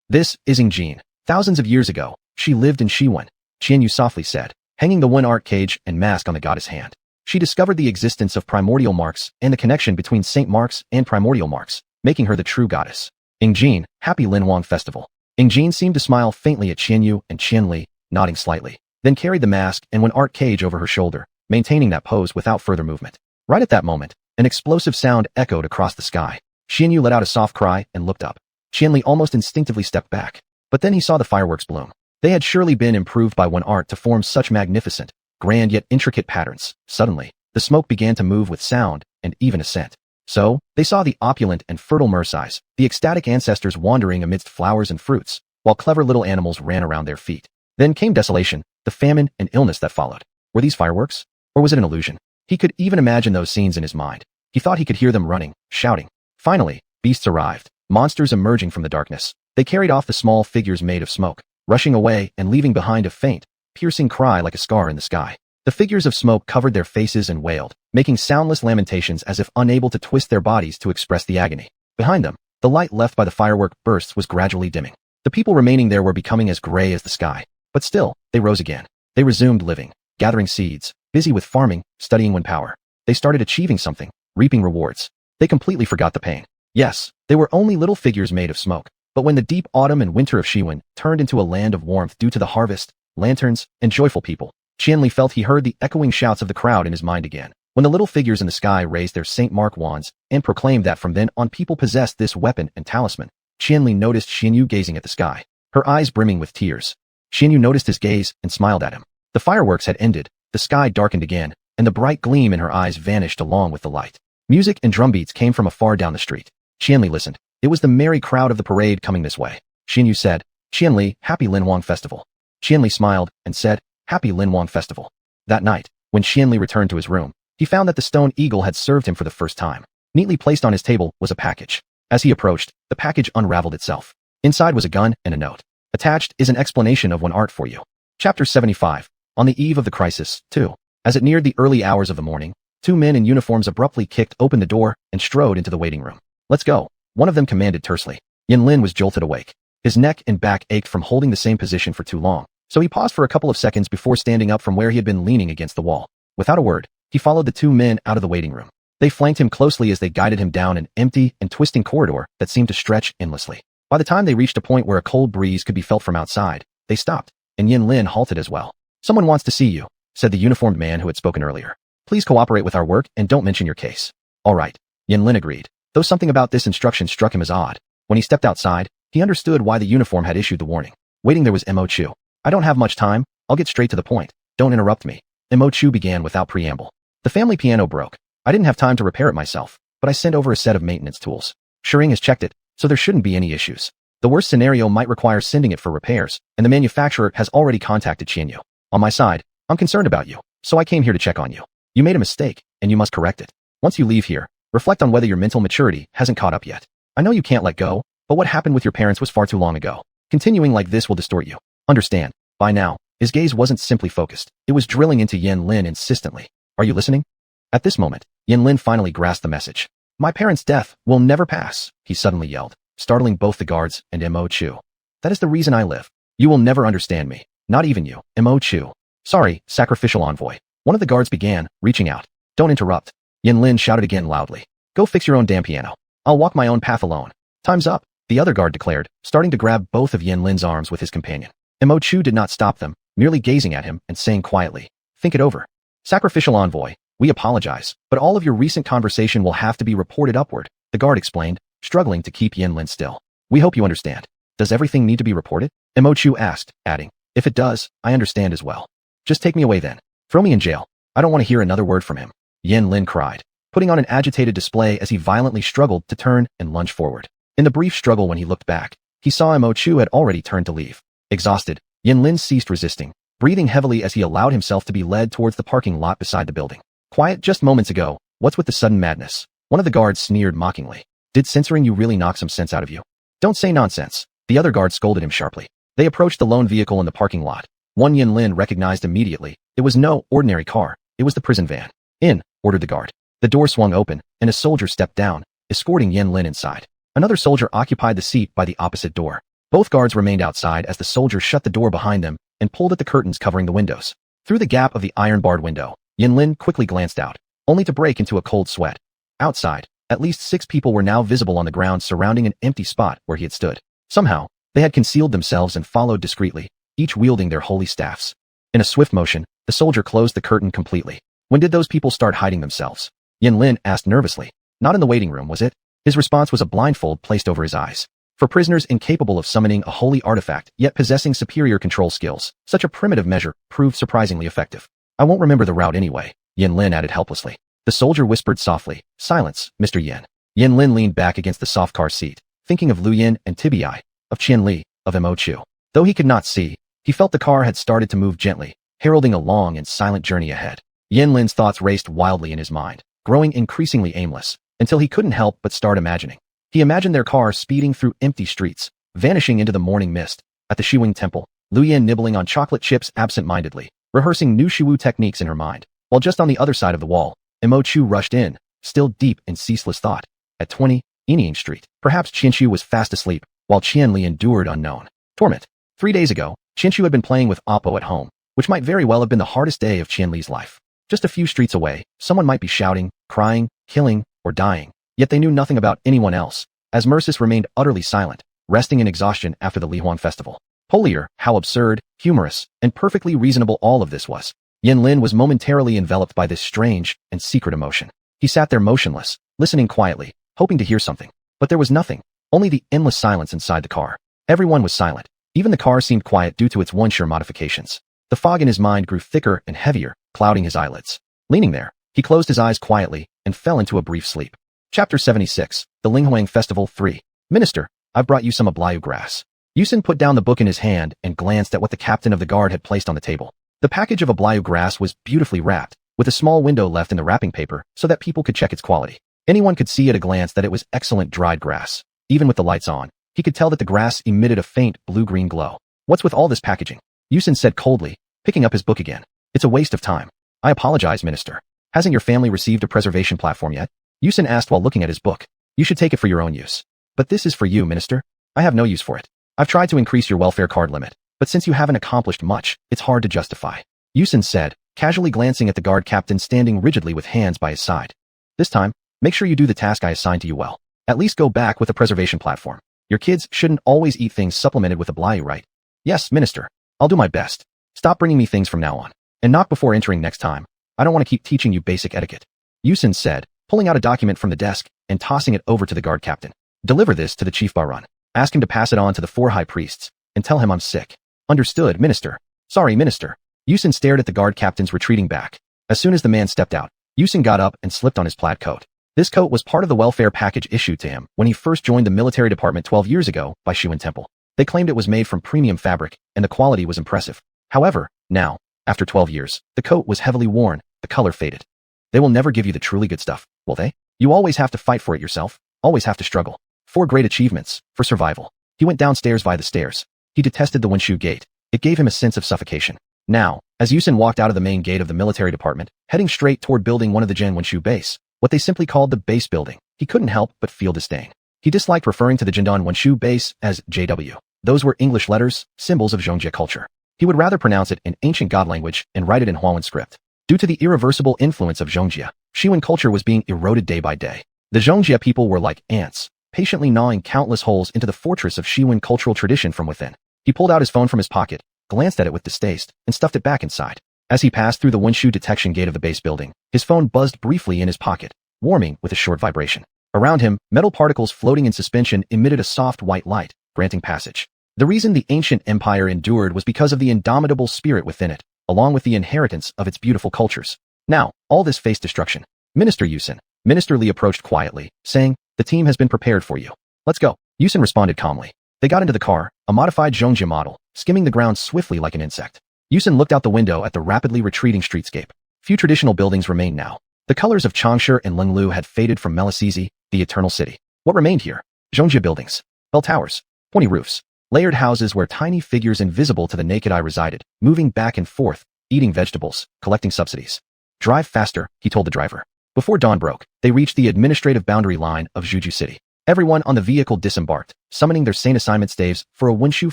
This is Yingjin. Thousands of years ago, she lived in Shiwen, Qianyu softly said, hanging the art cage and mask on the goddess' hand. She discovered the existence of primordial marks and the connection between Saint Marks and primordial marks, making her the true goddess. Yingjin, happy Linhuang festival. Yingjin seemed to smile faintly at Qianyu and Qianli, nodding slightly, then carried the mask and art cage over her shoulder, maintaining that pose without further movement. Right at that moment, an explosive sound echoed across the sky. Qianyu let out a soft cry and looked up. Qianli almost instinctively stepped back, but then he saw the fireworks bloom. They had surely been improved by art to form such magnificent, grand yet intricate patterns. Suddenly, the smoke began to move with sound and even a scent. So, they saw the opulent and fertile Mersais, the ecstatic ancestors wandering amidst flowers and fruits, while clever little animals ran around their feet. Then came desolation, the famine and illness that followed. Were these fireworks? Or was it an illusion? He could even imagine those scenes in his mind. He thought he could hear them running, shouting. Finally, beasts arrived, monsters emerging from the darkness. They carried off the small figures made of smoke, rushing away and leaving behind a faint, piercing cry like a scar in the sky. The figures of smoke covered their faces and wailed, making soundless lamentations as if unable to twist their bodies to express the agony. Behind them, the light left by the firework bursts was gradually dimming. The people remaining there were becoming as gray as the sky. But still, they rose again. They resumed living, gathering seeds, busy with farming, studying wind power. They started achieving something, reaping rewards. They completely forgot the pain. Yes, they were only little figures made of smoke. But when the deep autumn and winter of Shiwen turned into a land of warmth due to the harvest, lanterns, and joyful people, Qianli felt he heard the echoing shouts of the crowd in his mind again. When the little figures in the sky raised their Saint Mark wands and proclaimed that from then on people possessed this weapon and talisman, Qianli noticed Xianyu gazing at the sky, her eyes brimming with tears. Xianyu noticed his gaze and smiled at him. The fireworks had ended, the sky darkened again, and the bright gleam in her eyes vanished along with the light. Music and drumbeats came from afar down the street. Qianli listened. It was the merry crowd of the parade coming this way. Xianyu said, Qianli, happy Linhuang festival. Qianli smiled and said, Happy Linhuang festival. That night, when Qianli returned to his room, he found that the stone eagle had served him for the first time. Neatly placed on his table was a package. As he approached, the package unraveled itself. Inside was a gun and a note. Attached is an explanation of art for you. Chapter 75. On the eve of the crisis, 2. As it neared the early hours of the morning, 2 men in uniforms abruptly kicked open the door and strode into the waiting room. Let's go, one of them commanded tersely. Yin Lin was jolted awake. His neck and back ached from holding the same position for too long, so he paused for a couple of seconds before standing up from where he had been leaning against the wall. Without a word, he followed the 2 men out of the waiting room. They flanked him closely as they guided him down an empty and twisting corridor that seemed to stretch endlessly. By the time they reached a point where a cold breeze could be felt from outside, they stopped, and Yin Lin halted as well. Someone wants to see you, said the uniformed man who had spoken earlier. Please cooperate with our work and don't mention your case. All right, Yin Lin agreed, though something about this instruction struck him as odd. When he stepped outside, he understood why the uniform had issued the warning. Waiting there was Mo Chu. I don't have much time. I'll get straight to the point. Don't interrupt me. Mo Chu began without preamble. The family piano broke. I didn't have time to repair it myself, but I sent over a set of maintenance tools. Shering has checked it, so there shouldn't be any issues. The worst scenario might require sending it for repairs, and the manufacturer has already contacted Qianyu. On my side, I'm concerned about you, so I came here to check on you. You made a mistake, and you must correct it. Once you leave here, reflect on whether your mental maturity hasn't caught up yet. I know you can't let go, but what happened with your parents was far too long ago. Continuing like this will distort you. Understand, by now, his gaze wasn't simply focused. It was drilling into Yan Lin insistently. Are you listening? At this moment, Yan Lin finally grasped the message. My parents' death will never pass, he suddenly yelled, startling both the guards and Mo Chu. That is the reason I live. You will never understand me. Not even you, Mo Chu. Sorry, sacrificial envoy. One of the guards began, reaching out. Don't interrupt. Yan Lin shouted again loudly. Go fix your own damn piano. I'll walk my own path alone. Time's up, the other guard declared, starting to grab both of Yan Lin's arms with his companion. Mo Chu did not stop them, merely gazing at him and saying quietly, think it over. Sacrificial envoy, we apologize, but all of your recent conversation will have to be reported upward, the guard explained, struggling to keep Yan Lin still. We hope you understand. Does everything need to be reported? Mo Chu asked, adding, if it does, I understand as well. Just take me away then. Throw me in jail. I don't want to hear another word from him. Yan Lin cried, putting on an agitated display as he violently struggled to turn and lunge forward. In the brief struggle when he looked back, he saw Mo Chu had already turned to leave. Exhausted, Yan Lin ceased resisting, breathing heavily as he allowed himself to be led towards the parking lot beside the building. Quiet just moments ago, what's with the sudden madness? One of the guards sneered mockingly. Did censoring you really knock some sense out of you? Don't say nonsense. The other guard scolded him sharply. They approached the lone vehicle in the parking lot. One Yan Lin recognized immediately. It was no ordinary car. It was the prison van. In, ordered the guard. The door swung open, and a soldier stepped down, escorting Yan Lin inside. Another soldier occupied the seat by the opposite door. Both guards remained outside as the soldier shut the door behind them and pulled at the curtains covering the windows. Through the gap of the iron-barred window, Yan Lin quickly glanced out, only to break into a cold sweat. Outside, at least 6 people were now visible on the ground surrounding an empty spot where he had stood. Somehow, they had concealed themselves and followed discreetly, each wielding their holy staffs. In a swift motion, the soldier closed the curtain completely. When did those people start hiding themselves? Yan Lin asked nervously. Not in the waiting room, was it? His response was a blindfold placed over his eyes. For prisoners incapable of summoning a holy artifact, yet possessing superior control skills, such a primitive measure proved surprisingly effective. I won't remember the route anyway, Yan Lin added helplessly. The soldier whispered softly, silence, Mr. Yan. Yan Lin leaned back against the soft car seat, thinking of Lu Yin and Tibi, of Qian Li, of Mo Chu. Though he could not see, he felt the car had started to move gently, heralding a long and silent journey ahead. Yan Lin's thoughts raced wildly in his mind, growing increasingly aimless, until he couldn't help but start imagining. He imagined their car speeding through empty streets, vanishing into the morning mist. At the Shiwing Temple, Lu Yin nibbling on chocolate chips absent-mindedly, rehearsing new Shiwu techniques in her mind, while just on the other side of the wall, Mo Chu rushed in, still deep in ceaseless thought. At 20, Inying Street, perhaps Qianxu was fast asleep, while Qian Li endured unknown torment. 3 days ago, Qianxu had been playing with Oppo at home, which might very well have been the hardest day of Qian Li's life. Just a few streets away, someone might be shouting, crying, killing, or dying, yet they knew nothing about anyone else, as Mercis remained utterly silent, resting in exhaustion after the Lihuan festival. Holier, how absurd, humorous, and perfectly reasonable all of this was. Yan Lin was momentarily enveloped by this strange and secret emotion. He sat there motionless, listening quietly, hoping to hear something. But there was nothing, only the endless silence inside the car. Everyone was silent. Even the car seemed quiet due to its one-sure modifications. The fog in his mind grew thicker and heavier, clouding his eyelids. Leaning there, he closed his eyes quietly and fell into a brief sleep. Chapter 76, The Linghuang Festival 3. Minister, I've brought you some ablayu grass. Yusin put down the book in his hand and glanced at what the captain of the guard had placed on the table. The package of ablayu grass was beautifully wrapped, with a small window left in the wrapping paper so that people could check its quality. Anyone could see at a glance that it was excellent dried grass. Even with the lights on, he could tell that the grass emitted a faint blue-green glow. What's with all this packaging? Yusin said coldly, picking up his book again. It's a waste of time. I apologize, Minister. Hasn't your family received a preservation platform yet? Yusin asked while looking at his book. You should take it for your own use. But this is for you, Minister. I have no use for it. I've tried to increase your welfare card limit, but since you haven't accomplished much, it's hard to justify. Yusin said, casually glancing at the guard captain standing rigidly with hands by his side. This time, make sure you do the task I assigned to you well. At least go back with a preservation platform. Your kids shouldn't always eat things supplemented with ablayu, right? Yes, Minister. I'll do my best. Stop bringing me things from now on. And knock before entering next time. I don't want to keep teaching you basic etiquette. Yusin said, pulling out a document from the desk and tossing it over to the guard captain. Deliver this to the Chief Baron. Ask him to pass it on to the 4 high priests, and tell him I'm sick. Understood, Minister. Sorry, Minister. Yusin stared at the guard captains retreating back. As soon as the man stepped out, Yusin got up and slipped on his plaid coat. This coat was part of the welfare package issued to him when he first joined the military department 12 years ago by Xuanhuan Temple. They claimed it was made from premium fabric, and the quality was impressive. However, now, after 12 years, the coat was heavily worn, the color faded. They will never give you the truly good stuff, will they? You always have to fight for it yourself, always have to struggle. 4 great achievements, for survival. He went downstairs via the stairs. He detested the Wenshu gate. It gave him a sense of suffocation. Now, as Yusin walked out of the main gate of the military department, heading straight toward building one of the Gen Wenshu base, what they simply called the base building, he couldn't help but feel disdain. He disliked referring to the Jindan Wenshu base as JW. Those were English letters, symbols of Zhongjia culture. He would rather pronounce it in ancient god language and write it in xuanhuan script. Due to the irreversible influence of Zhongjia, Xuanhuan culture was being eroded day by day. The Zhongjia people were like ants, patiently gnawing countless holes into the fortress of Xuanhuan cultural tradition from within. He pulled out his phone from his pocket, glanced at it with distaste, and stuffed it back inside. As he passed through the Wenshu detection gate of the base building, his phone buzzed briefly in his pocket, warming with a short vibration. Around him, metal particles floating in suspension emitted a soft white light, granting passage. The reason the ancient empire endured was because of the indomitable spirit within it, along with the inheritance of its beautiful cultures. Now, all this faced destruction. Minister Yusin. Minister Li approached quietly, saying, "The team has been prepared for you. Let's go." Yusin responded calmly. They got into the car, a modified Zhongjia model, skimming the ground swiftly like an insect. Yusin looked out the window at the rapidly retreating streetscape. Few traditional buildings remained now. The colors of Changsha and Linglu had faded from Melasizi, the eternal city. What remained here? Zhongjia buildings, bell towers, pointy roofs, layered houses where tiny figures invisible to the naked eye resided, moving back and forth, eating vegetables, collecting subsidies. Drive faster, he told the driver. Before dawn broke, they reached the administrative boundary line of Zhuju City. Everyone on the vehicle disembarked, summoning their sane assignment staves for a Wenshu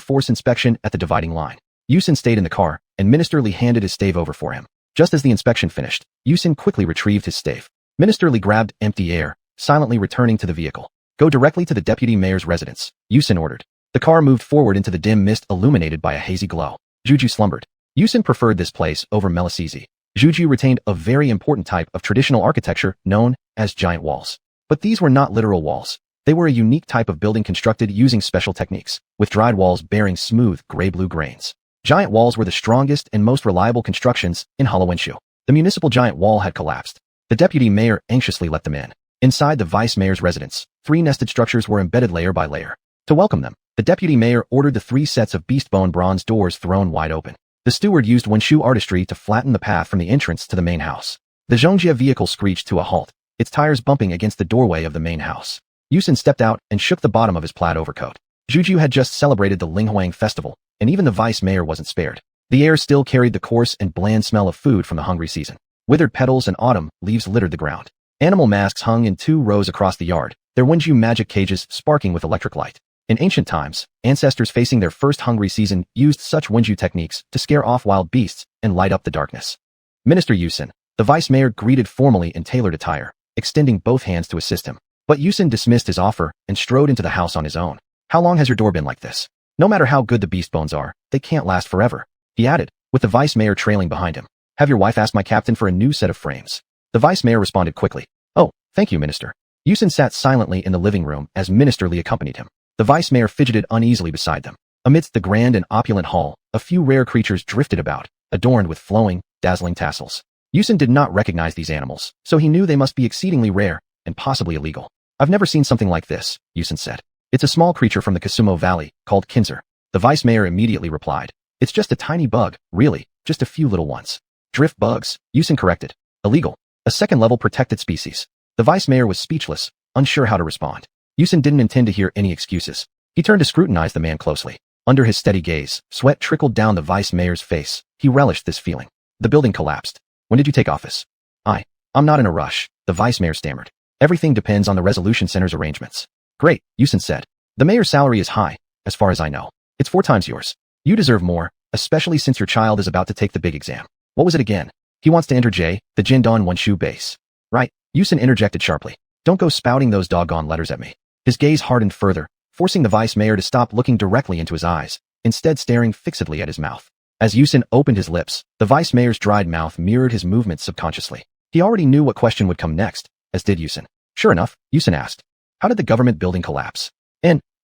force inspection at the dividing line. Yusin stayed in the car, and Minister Li handed his stave over for him. Just as the inspection finished, Yusin quickly retrieved his stave. Minister Li grabbed empty air, silently returning to the vehicle. Go directly to the deputy mayor's residence, Yusin ordered. The car moved forward into the dim mist illuminated by a hazy glow. Zhuju slumbered. Yusin preferred this place over Melasizi. Zhuju retained a very important type of traditional architecture known as giant walls. But these were not literal walls. They were a unique type of building constructed using special techniques, with dried walls bearing smooth gray-blue grains. Giant walls were the strongest and most reliable constructions in Wenshu. The municipal giant wall had collapsed. The deputy mayor anxiously let them in. Inside the vice mayor's residence, 3 nested structures were embedded layer by layer. To welcome them, the deputy mayor ordered the 3 sets of beast bone bronze doors thrown wide open. The steward used Wenshu artistry to flatten the path from the entrance to the main house. The Zhongjia vehicle screeched to a halt, its tires bumping against the doorway of the main house. Yusin stepped out and shook the bottom of his plaid overcoat. Zhuju had just celebrated the Linghuang festival, and even the vice mayor wasn't spared. The air still carried the coarse and bland smell of food from the hungry season. Withered petals and autumn leaves littered the ground. Animal masks hung in 2 rows across the yard, their Wenshu magic cages sparking with electric light. In ancient times, ancestors facing their first hungry season used such Wenshu techniques to scare off wild beasts and light up the darkness. Minister Yusin, the vice mayor greeted formally in tailored attire, extending both hands to assist him. But Yusin dismissed his offer and strode into the house on his own. How long has your door been like this? No matter how good the beast bones are, they can't last forever, he added, with the vice mayor trailing behind him. Have your wife asked my captain for a new set of frames? The vice mayor responded quickly. Oh, thank you, Minister. Yusin sat silently in the living room as Minister Li accompanied him. The vice mayor fidgeted uneasily beside them. Amidst the grand and opulent hall, a few rare creatures drifted about, adorned with flowing, dazzling tassels. Yusin did not recognize these animals, so he knew they must be exceedingly rare and possibly illegal. I've never seen something like this, Yusin said. It's a small creature from the Kasumo Valley, called Kinzer. The vice mayor immediately replied. It's just a tiny bug, really, just a few little ones. Drift bugs, Yusin corrected. Illegal. A second-level protected species. The vice mayor was speechless, unsure how to respond. Yusin didn't intend to hear any excuses. He turned to scrutinize the man closely. Under his steady gaze, sweat trickled down the vice mayor's face. He relished this feeling. The building collapsed. When did you take office? I'm not in a rush, the vice mayor stammered. Everything depends on the resolution center's arrangements. Great, Yusin said. The mayor's salary is high, as far as I know. It's 4 times yours. You deserve more, especially since your child is about to take the big exam. What was it again? He wants to enter the Jindan Wenshu base. Right, Yusin interjected sharply. Don't go spouting those doggone letters at me. His gaze hardened further, forcing the vice mayor to stop looking directly into his eyes, instead staring fixedly at his mouth. As Yusin opened his lips, the vice mayor's dried mouth mirrored his movements subconsciously. He already knew what question would come next, as did Yusin. Sure enough, Yusin asked, how did the government building collapse?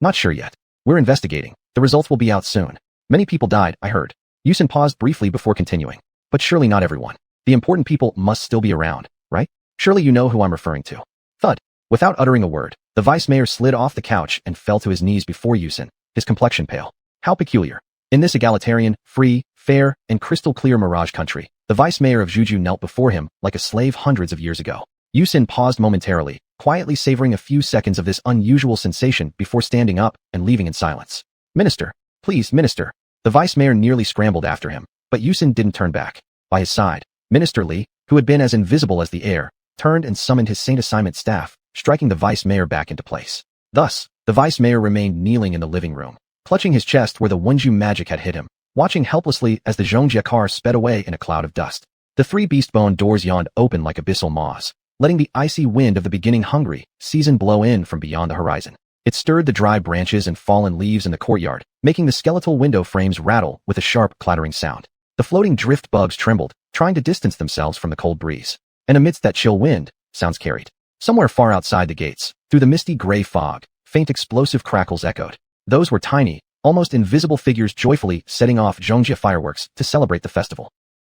Not sure yet. We're investigating. The results will be out soon. Many people died, I heard. Yusin paused briefly before continuing. But surely not everyone. The important people must still be around, right? Surely you know who I'm referring to. Thud. Without uttering a word, the vice mayor slid off the couch and fell to his knees before Yusin, his complexion pale. How peculiar. In this egalitarian, free, fair, and crystal-clear mirage country, the vice mayor of Juju knelt before him like a slave hundreds of years ago. Yusin paused momentarily, quietly savoring a few seconds of this unusual sensation before standing up and leaving in silence. Minister, please, minister. The vice mayor nearly scrambled after him, but Yusin didn't turn back. By his side, Minister Li, who had been as invisible as the air, turned and summoned his Saint Assignment staff, striking the vice mayor back into place. Thus, the vice mayor remained kneeling in the living room, clutching his chest where the Wenju magic had hit him, watching helplessly as the Zhongjia car sped away in a cloud of dust. The three beast-bone doors yawned open like abyssal maws, letting the icy wind of the beginning hungry season blow in from beyond the horizon. It stirred the dry branches and fallen leaves in the courtyard, making the skeletal window frames rattle with a sharp clattering sound. The floating drift bugs trembled, trying to distance themselves from the cold breeze. And amidst that chill wind, sounds carried. Somewhere far outside the gates, through the misty gray fog, faint explosive crackles echoed. Those were tiny, almost invisible figures joyfully setting off Zhongjia fireworks to celebrate the festival.